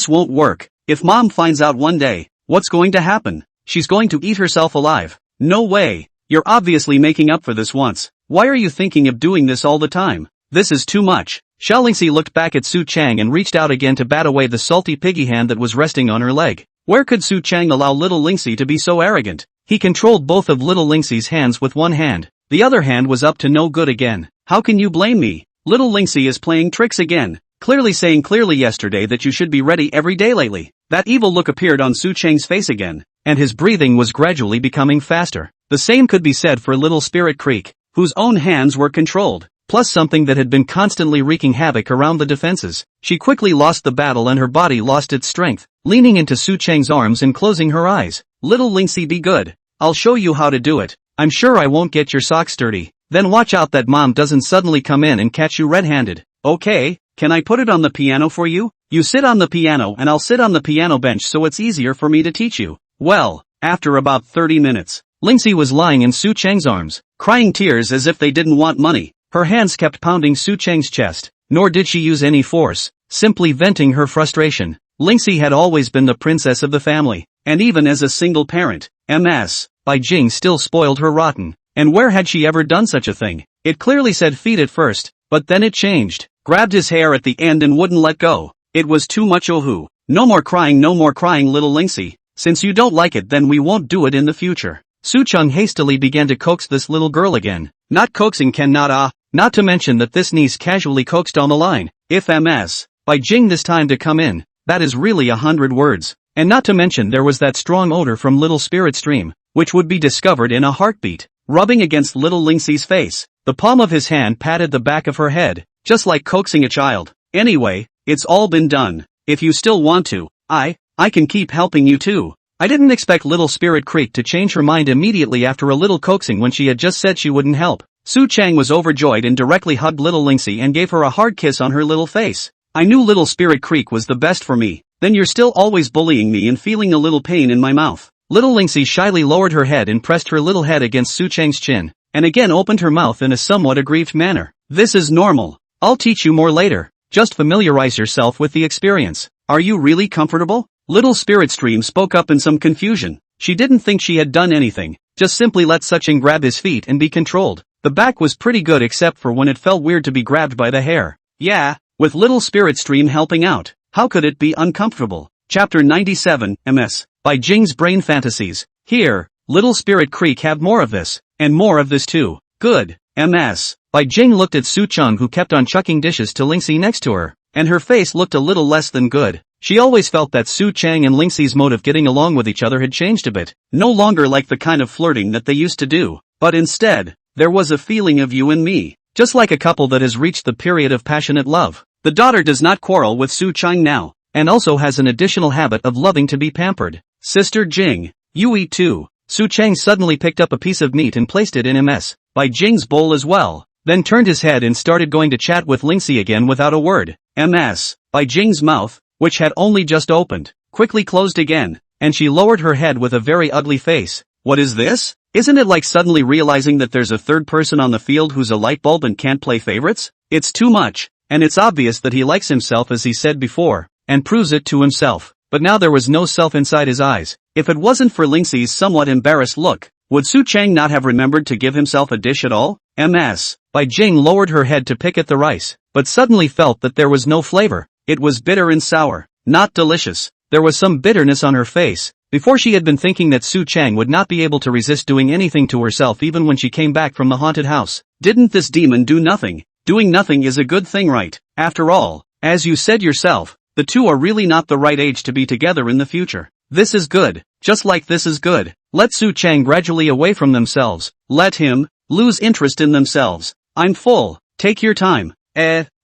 won't work. If mom finds out one day, what's going to happen? She's going to eat herself alive. No way. You're obviously making up for this once. Why are you thinking of doing this all the time? This is too much. Xiao Lingxi looked back at Su Cheng and reached out again to bat away the salty piggy hand that was resting on her leg. Where could Su Cheng allow little Lingxi to be so arrogant? He controlled both of little Lingxi's hands with one hand. The other hand was up to no good again. How can you blame me? Little Lingxi is playing tricks again. Clearly saying clearly yesterday that you should be ready every day lately. That evil look appeared on Su Cheng's face again, and his breathing was gradually becoming faster. The same could be said for Little Spirit Creek, whose own hands were controlled, plus something that had been constantly wreaking havoc around the defenses. She quickly lost the battle and her body lost its strength, leaning into Su Cheng's arms and closing her eyes. Little Lingxi, be good. I'll show you how to do it. I'm sure I won't get your socks dirty. Then watch out that mom doesn't suddenly come in and catch you red-handed. Okay, can I put it on the piano for you? You sit on the piano and I'll sit on the piano bench so it's easier for me to teach you. Well, after about 30 minutes, Lingxi was lying in Su Cheng's arms, crying tears as if they didn't want money. Her hands kept pounding Su Cheng's chest, nor did she use any force, simply venting her frustration. Lingxi had always been the princess of the family, and even as a single parent, MS. Bai Jing still spoiled her rotten. And where had she ever done such a thing? It clearly said feed at first, but then it changed, grabbed his hair at the end and wouldn't let go. It was too much. Oh, no more crying, little Lingxi. Since you don't like it, then we won't do it in the future. Su Cheng hastily began to coax this little girl again. Not coaxing cannot not to mention that this niece casually coaxed on the line. If MS. Bai Jing this time to come in, that is really 100 words. And not to mention there was that strong odor from Little Spirit Stream, which would be discovered in a heartbeat. Rubbing against little Lingxi's face, the palm of his hand patted the back of her head, just like coaxing a child. Anyway, it's all been done. if you still want to, I can keep helping you too. I didn't expect Little Spirit Creek to change her mind immediately after a little coaxing when she had just said she wouldn't help. Su Chang was overjoyed and directly hugged little Lingxi and gave her a hard kiss on her little face. I knew Little Spirit Creek was the best for me. Then you're still always bullying me and feeling a little pain in my mouth. Little Lingxi shyly lowered her head and pressed her little head against Su Chang's chin, and again opened her mouth in a somewhat aggrieved manner. This is normal. I'll teach you more later. Just familiarize yourself with the experience. Are you really comfortable? Little Spirit Stream spoke up in some confusion. She didn't think she had done anything, just simply let Su Chang grab his feet and be controlled. The back was pretty good except for when it felt weird to be grabbed by the hair. Yeah, with Little Spirit Stream helping out, how could it be uncomfortable? Chapter 97, MS, by Jing's Brain Fantasies. Here, Little Spirit Creek have more of this, and more of this too. Good, MS. By Jing looked at Su Chang who kept on chucking dishes to Lingxi next to her, and her face looked a little less than good. She always felt that Su Chang and Lingxi's mode of getting along with each other had changed a bit, no longer like the kind of flirting that they used to do, but instead, there was a feeling of you and me, just like a couple that has reached the period of passionate love. The daughter does not quarrel with Su Chang now, and also has an additional habit of loving to be pampered. Sister Jing, you eat too. Su Chang suddenly picked up a piece of meat and placed it in MS, by Jing's bowl as well, then turned his head and started going to chat with Lingxi again without a word. MS, by Jing's mouth, which had only just opened, quickly closed again, and she lowered her head with a very ugly face. What is this? Isn't it like suddenly realizing that there's a third person on the field who's a light bulb and can't play favorites? It's too much, and it's obvious that he likes himself as he said before, and proves it to himself. But now there was no self inside his eyes. If it wasn't for Lingxi's somewhat embarrassed look, would Su Chang not have remembered to give himself a dish at all? MS. Bai Jing lowered her head to pick at the rice, but suddenly felt that there was no flavor. It was bitter and sour, not delicious. There was some bitterness on her face. Before she had been thinking that Su Chang would not be able to resist doing anything to herself even when she came back from the haunted house. Didn't this demon do nothing? Doing nothing is a good thing, right? After all, as you said yourself, the two are really not the right age to be together in the future. This is good, just like this is good. Let Su Chang gradually away from themselves. Let him lose interest in themselves. I'm full. Take your time.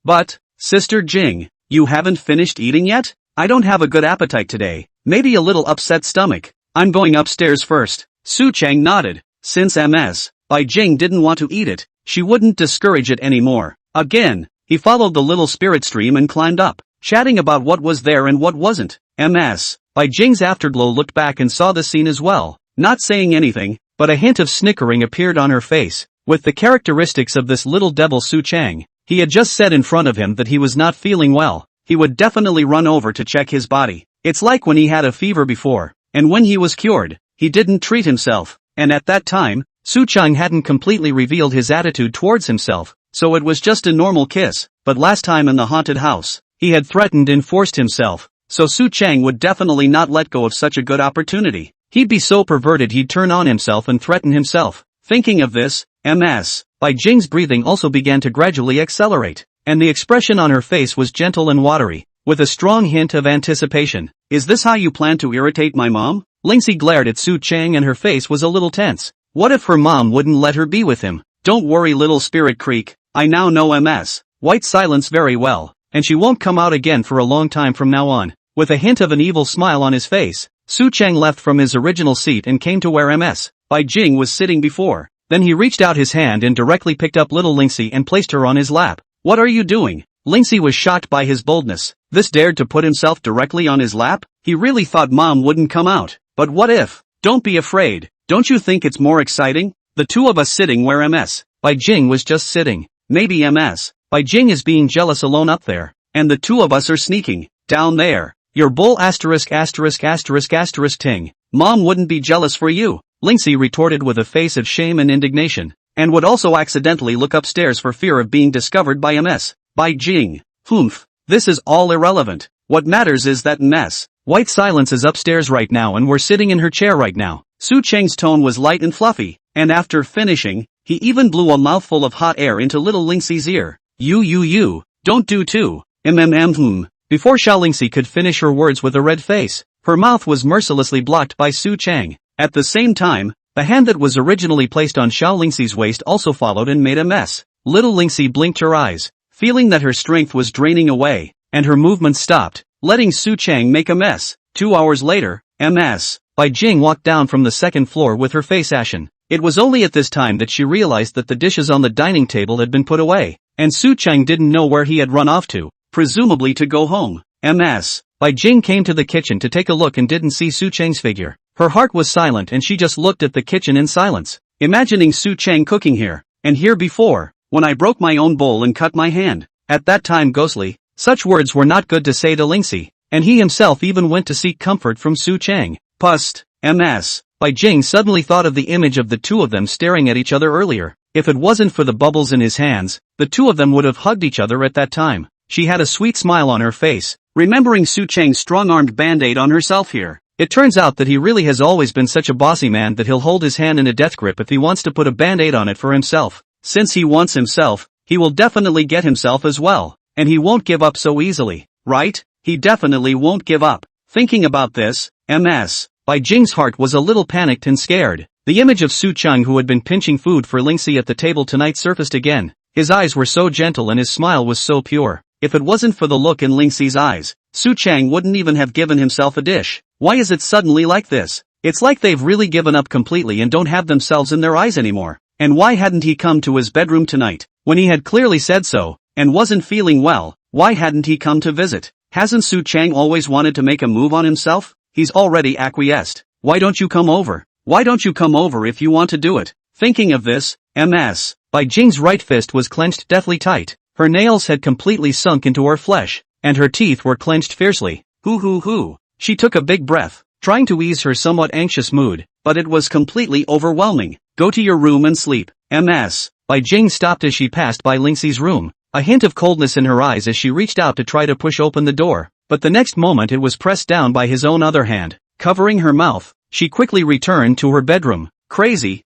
But, Sister Jing, you haven't finished eating yet? I don't have a good appetite today. Maybe a little upset stomach. I'm going upstairs first. Su Chang nodded. Since Ms. Bai Jing didn't want to eat it, she wouldn't discourage it anymore. Again, he followed the little spirit stream and climbed up, chatting about what was there and what wasn't. Ms. Bai Jing's afterglow looked back and saw the scene as well, not saying anything, but a hint of snickering appeared on her face. With the characteristics of this little devil Su Chang, he had just said in front of him that he was not feeling well. He would definitely run over to check his body. It's like when he had a fever before, and when he was cured, he didn't treat himself, and at that time, Su Chang hadn't completely revealed his attitude towards himself, so it was just a normal kiss. But last time in the haunted house, he had threatened and forced himself, so Su Chang would definitely not let go of such a good opportunity. He'd be so perverted he'd turn on himself and threaten himself. Thinking of this, Ms. Bai Jing's breathing also began to gradually accelerate, and the expression on her face was gentle and watery, with a strong hint of anticipation. Is this how you plan to irritate my mom? Lingxi glared at Su Chang and her face was a little tense. What if her mom wouldn't let her be with him? Don't worry, little Spirit Creek, I now know Ms. White Silence very well, and she won't come out again for a long time from now on. With a hint of an evil smile on his face, Su Chang left from his original seat and came to where Ms. Bai Jing was sitting before. Then he reached out his hand and directly picked up little Lingxi and placed her on his lap. What are you doing? Lingxi was shocked by his boldness. This dared to put himself directly on his lap? He really thought mom wouldn't come out. But what if? Don't be afraid. Don't you think it's more exciting? The two of us sitting where Ms. Bai Jing was just sitting. Maybe Ms. Bai Jing is being jealous alone up there, and the two of us are sneaking down there. Your bull ******* ting. Mom wouldn't be jealous for you. Lingxi retorted with a face of shame and indignation, and would also accidentally look upstairs for fear of being discovered by Ms. Bai Jing. Humph. This is all irrelevant. What matters is that Ms. White Silence is upstairs right now and we're sitting in her chair right now. Su Chang's tone was light and fluffy, and after finishing, he even blew a mouthful of hot air into little Lingxi's ear. You, don't do too. Before Xiao Lingxi could finish her words with a red face, her mouth was mercilessly blocked by Su Chang. At the same time, the hand that was originally placed on Xiao Lingxi's waist also followed and made a mess. Little Lingxi blinked her eyes, feeling that her strength was draining away, and her movements stopped. letting Su Chang make a mess. 2 hours later, Ms. Bai Jing walked down from the second floor with her face ashen. It was only at this time that she realized that the dishes on the dining table had been put away, and Su Chang didn't know where he had run off to, presumably to go home. Ms. Bai Jing came to the kitchen to take a look and didn't see Su Chang's figure. Her heart was silent and she just looked at the kitchen in silence, imagining Su Chang cooking here, and here before, when I broke my own bowl and cut my hand. At that time ghostly, such words were not good to say to Lingxi, and he himself even went to seek comfort from Su Chang. Pust. Ms. Bai Jing suddenly thought of the image of the two of them staring at each other earlier. If it wasn't for the bubbles in his hands, the two of them would have hugged each other at that time. She had a sweet smile on her face, remembering Su Chang's strong-armed band-aid on herself here. It turns out that he really has always been such a bossy man that he'll hold his hand in a death grip if he wants to put a band-aid on it for himself. Since he wants himself, he will definitely get himself as well. And he won't give up so easily, right? He definitely won't give up. Thinking about this, Ms. Bai Jing's heart was a little panicked and scared. The image of Su Chang who had been pinching food for Lingxi at the table tonight surfaced again. His eyes were so gentle and his smile was so pure. If it wasn't for the look in Lingxi's eyes, Su Chang wouldn't even have given himself a dish. Why is it suddenly like this? It's like they've really given up completely and don't have themselves in their eyes anymore. And why hadn't he come to his bedroom tonight, when he had clearly said so, and wasn't feeling well? Why hadn't he come to visit? Hasn't Su Chang always wanted to make a move on himself? He's already acquiesced. Why don't you come over? Why don't you come over if you want to do it? Thinking of this, Ms. Bai Jing's right fist was clenched deathly tight. Her nails had completely sunk into her flesh, and her teeth were clenched fiercely. Hoo. She took a big breath, trying to ease her somewhat anxious mood, but it was completely overwhelming. Go to your room and sleep. Ms. Bai Jing stopped as she passed by Lingxi's room, a hint of coldness in her eyes as she reached out to try to push open the door, but the next moment it was pressed down by his own other hand, covering her mouth. She quickly returned to her bedroom. Crazy,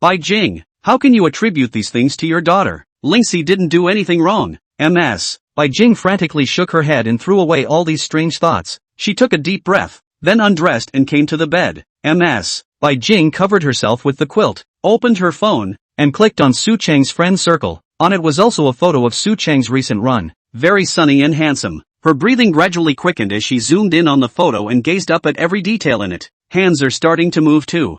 Bai Jing, how can you attribute these things to your daughter? Lingxi didn't do anything wrong. Ms. Bai Jing frantically shook her head and threw away all these strange thoughts. She took a deep breath, then undressed and came to the bed. Ms. Bai Jing covered herself with the quilt, opened her phone, and clicked on Su Chang's friend circle. On it was also a photo of Su Chang's recent run. Very sunny and handsome. Her breathing gradually quickened as she zoomed in on the photo and gazed up at every detail in it. Hands are starting to move too.